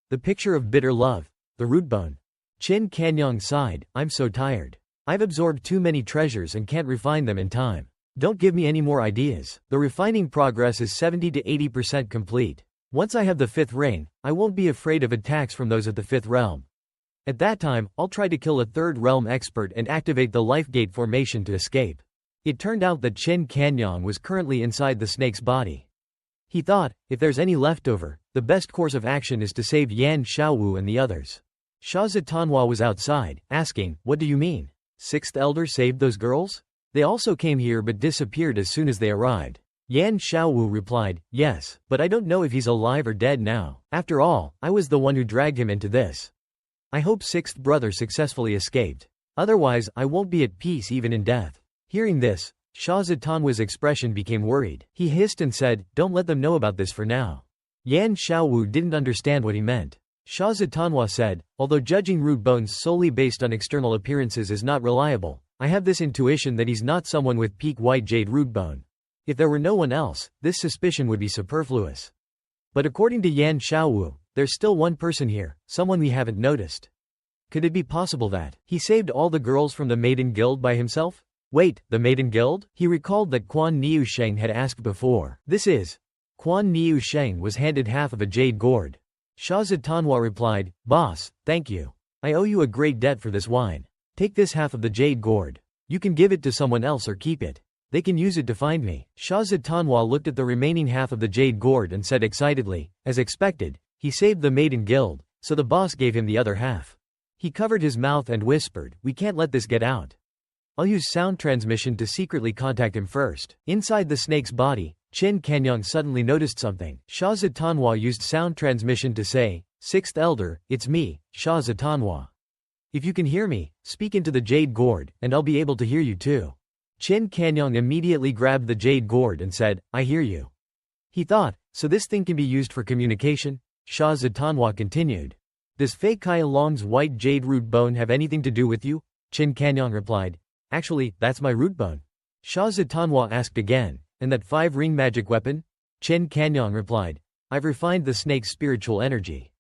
The picture of bitter love. The root bone." Qin Kanyang sighed, "I'm so tired. I've absorbed too many treasures and can't refine them in time. Don't give me any more ideas. The refining progress is 70 to 80% complete. Once I have the 5th ring, I won't be afraid of attacks from those at the 5th realm. At that time, I'll try to kill a 3rd realm expert and activate the life gate formation to escape." It turned out that Qin Kanyang was currently inside the snake's body. He thought, if there's any leftover, the best course of action is to save Yan Xiaowu and the others. Sha Zitanhua was outside, asking, "What do you mean? 6th elder saved those girls? They also came here but disappeared as soon as they arrived." Yan Xiaowu replied, "Yes, but I don't know if he's alive or dead now. After all, I was the one who dragged him into this. I hope 6th brother successfully escaped. Otherwise, I won't be at peace even in death." Hearing this, Sha Zitanhua's expression became worried. He hissed and said, "Don't let them know about this for now." Yan Xiaowu didn't understand what he meant. Sha Zitanhua said, "Although judging root bones solely based on external appearances is not reliable, I have this intuition that he's not someone with peak white jade root bone. If there were no one else, this suspicion would be superfluous. But according to Yan Xiaowu, there's still one person here, someone we haven't noticed. Could it be possible that he saved all the girls from the Maiden Guild by himself? Wait, the Maiden Guild?" He recalled that Quan Niu Sheng had asked before. Quan Niu Sheng was handed half of a jade gourd. Sha Zitanhua replied, "Boss, thank you. I owe you a great debt for this wine. Take this half of the jade gourd. You can give it to someone else or keep it. They can use it to find me." Sha Zitanhua looked at the remaining half of the jade gourd and said excitedly, "As expected, he saved the Maiden Guild, so the boss gave him the other half." He covered his mouth and whispered, "We can't let this get out. I'll use sound transmission to secretly contact him first." Inside the snake's body, Qin Kanyang suddenly noticed something. Sha Zitanhua used sound transmission to say, "6th elder, it's me, Sha Zitanhua. If you can hear me, speak into the jade gourd, and I'll be able to hear you too." Qin Kanyang immediately grabbed the jade gourd and said, "I hear you." He thought, so this thing can be used for communication? Sha Zitanhua continued. "Does Fei Kai Long's white jade root bone have anything to do with you?" Qin Kanyang replied, "Actually, that's my root bone." Sha Zitanhua asked again, "And that 5-ring magic weapon?" Qin Kanyang replied, "I've refined the snake's spiritual energy.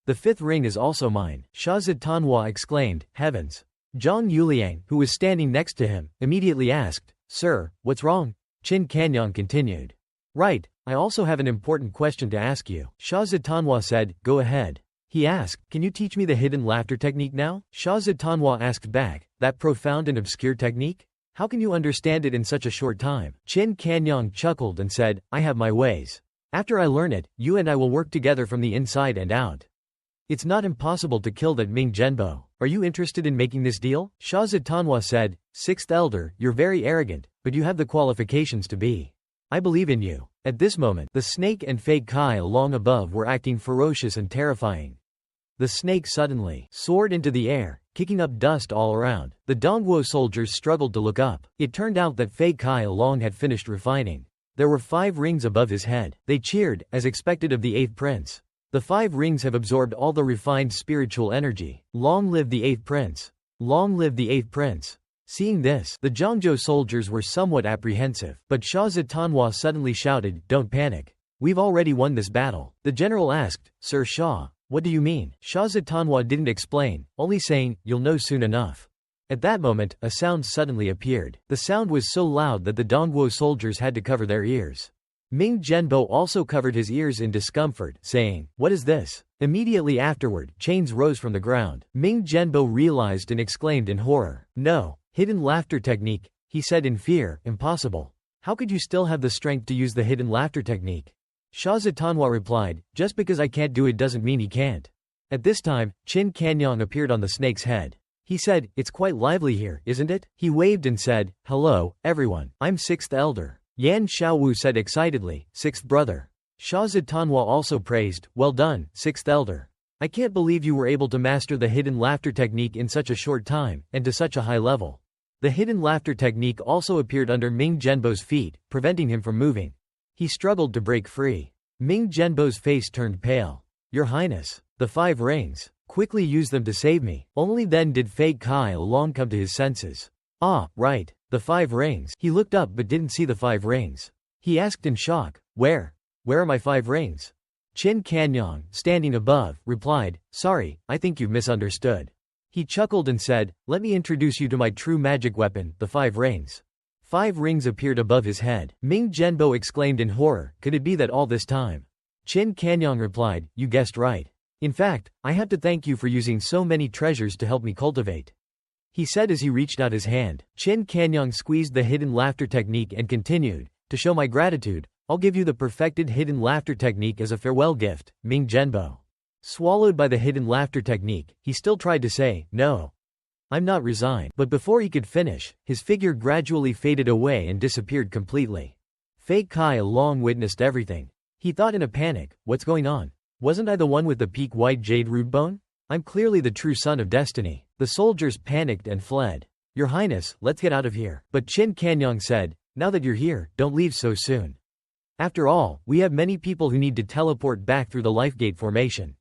The fifth ring is also mine, Shah Zitanhua exclaimed. Heavens! Zhang Yuliang, who was standing next to him, immediately asked, Sir, what's wrong? Qin Kanyang continued. Right, I also have an important question to ask you. Shah Zitanhua said, Go ahead. He asked, Can you teach me the hidden laughter technique now? Shah Zitanhua asked back, That profound and obscure technique? How can you understand it in such a short time? Qin Kanyang chuckled and said, I have my ways. After I learn it, you and I will work together from the inside and out. It's not impossible to kill that Ming Zhenbo. Are you interested in making this deal? Shah Zitanhua said, Sixth Elder, you're very arrogant, but you have the qualifications to be. I believe in you. At this moment, the snake and Fei Kai along above were acting ferocious and terrifying. The snake suddenly soared into the air, kicking up dust all around. The Dongguo soldiers struggled to look up. It turned out that Fei Kai Along had finished refining. There were 5 rings above his head. They cheered, as expected of the 8th prince. The 5 rings have absorbed all the refined spiritual energy. Long live the 8th prince! Long live the 8th prince! Seeing this, the Zhangzhou soldiers were somewhat apprehensive, but Shah Zitanhua suddenly shouted, Don't panic. We've already won this battle. The general asked, Sir Shah, what do you mean? Shah Zitanhua didn't explain, only saying, You'll know soon enough. At that moment, a sound suddenly appeared. The sound was so loud that the Dongguo soldiers had to cover their ears. Ming Zhenbo also covered his ears in discomfort, saying, What is this? Immediately afterward, chains rose from the ground. Ming Zhenbo realized and exclaimed in horror. No. Hidden laughter technique, he said in fear. Impossible. How could you still have the strength to use the hidden laughter technique? Shah Zitanhua replied, Just because I can't do it doesn't mean he can't. At this time, Qin Kanyang appeared on the snake's head. He said, It's quite lively here, isn't it? He waved and said, Hello, everyone. I'm 6th Elder. Yan Xiaowu said excitedly, 6th brother. Shah Zitanhua also praised, Well done, 6th Elder. I can't believe you were able to master the hidden laughter technique in such a short time, and to such a high level. The hidden laughter technique also appeared under Ming Zhenbo's feet, preventing him from moving. He struggled to break free. Ming Zhenbo's face turned pale. Your Highness, the 5 rings. Quickly use them to save me. Only then did Fei Kai Along come to his senses. Ah, right. The 5 rings. He looked up but didn't see the 5 rings. He asked in shock, Where? Where are my 5 rings? Qin Kanyang, standing above, replied, Sorry, I think you've misunderstood. He chuckled and said, Let me introduce you to my true magic weapon, the 5 rings. 5 rings appeared above his head. Ming Zhenbo exclaimed in horror, Could it be that all this time? Qin Kanyang replied, You guessed right. In fact, I have to thank you for using so many treasures to help me cultivate. He said as he reached out his hand. Qin Kanyang squeezed the hidden laughter technique and continued, To show my gratitude, I'll give you the perfected hidden laughter technique as a farewell gift, Ming Zhenbo. Swallowed by the hidden laughter technique, he still tried to say, No. I'm not resigned. But before he could finish, his figure gradually faded away and disappeared completely. Fei Kai Along witnessed everything. He thought in a panic, What's going on? Wasn't I the one with the peak white jade root bone? I'm clearly the true son of destiny. The soldiers panicked and fled. Your Highness, let's get out of here. But Qin Kanyang said, Now that you're here, don't leave so soon. After all, we have many people who need to teleport back through the Lifegate formation.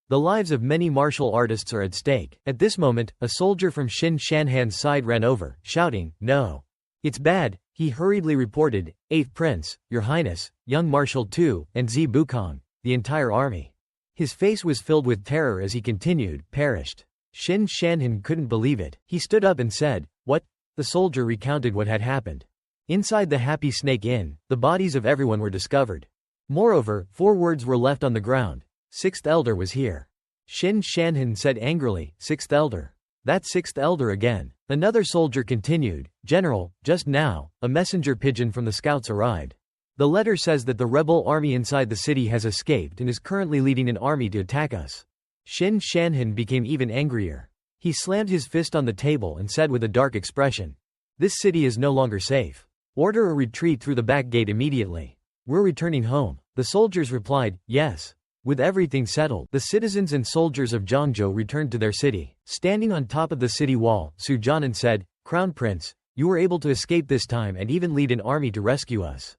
The lives of many martial artists are at stake. At this moment, a soldier from Xin Shanhan's side ran over, shouting, No. It's bad, he hurriedly reported, 8th Prince, Your Highness, Young Marshal Tu, and Zi Bukong, the entire army. His face was filled with terror as he continued, Perished. Xin Shanhan couldn't believe it. He stood up and said, What? The soldier recounted what had happened. Inside the Happy Snake Inn, the bodies of everyone were discovered. Moreover, 4 words were left on the ground. 6th Elder was here. Xin Shanhan said angrily, 6th Elder. That 6th Elder again. Another soldier continued, General, just now, a messenger pigeon from the scouts arrived. The letter says that the rebel army inside the city has escaped and is currently leading an army to attack us. Xin Shanhan became even angrier. He slammed his fist on the table and said with a dark expression, This city is no longer safe. Order a retreat through the back gate immediately. We're returning home. The soldiers replied, Yes. With everything settled, the citizens and soldiers of Zhangzhou returned to their city. Standing on top of the city wall, Su Jianan said, Crown Prince, you were able to escape this time and even lead an army to rescue us.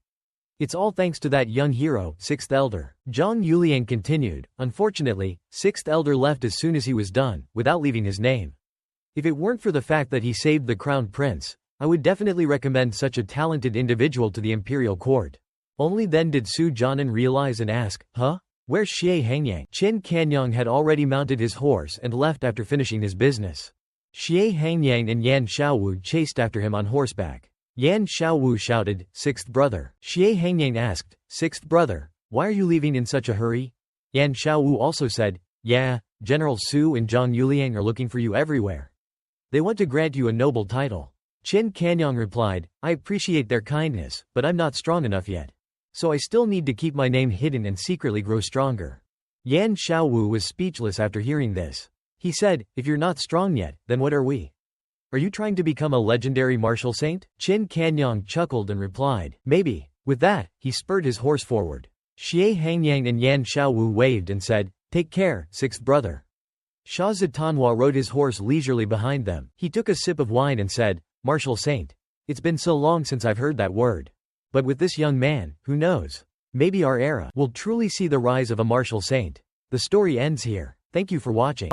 It's all thanks to that young hero, 6th Elder. Zhang Yuliang continued, Unfortunately, 6th Elder left as soon as he was done, without leaving his name. If it weren't for the fact that he saved the Crown Prince, I would definitely recommend such a talented individual to the imperial court. Only then did Su Jianan realize and ask, Huh? Where's Xie Hangyang? Qin Kanyang had already mounted his horse and left after finishing his business. Xie Hangyang and Yan Xiaowu chased after him on horseback. Yan Xiaowu shouted, "Sixth brother." Xie Hangyang asked, "Sixth brother, why are you leaving in such a hurry?" Yan Xiaowu also said, "Yeah, General Su and Zhang Yuliang are looking for you everywhere. They want to grant you a noble title." Qin Kanyang replied, "I appreciate their kindness, but I'm not strong enough yet. So I still need to keep my name hidden and secretly grow stronger." Yan Xiaowu was speechless after hearing this. He said, "If you're not strong yet, then what are we? Are you trying to become a legendary martial saint?" Qin Kanyang chuckled and replied, "Maybe." With that, he spurred his horse forward. Xie Hangyang and Yan Xiaowu waved and said, "Take care, sixth brother." Sha Zitanhua rode his horse leisurely behind them. He took a sip of wine and said, "Martial saint. It's been so long since I've heard that word. But with this young man, who knows? Maybe our era will truly see the rise of a martial saint." The story ends here. Thank you for watching.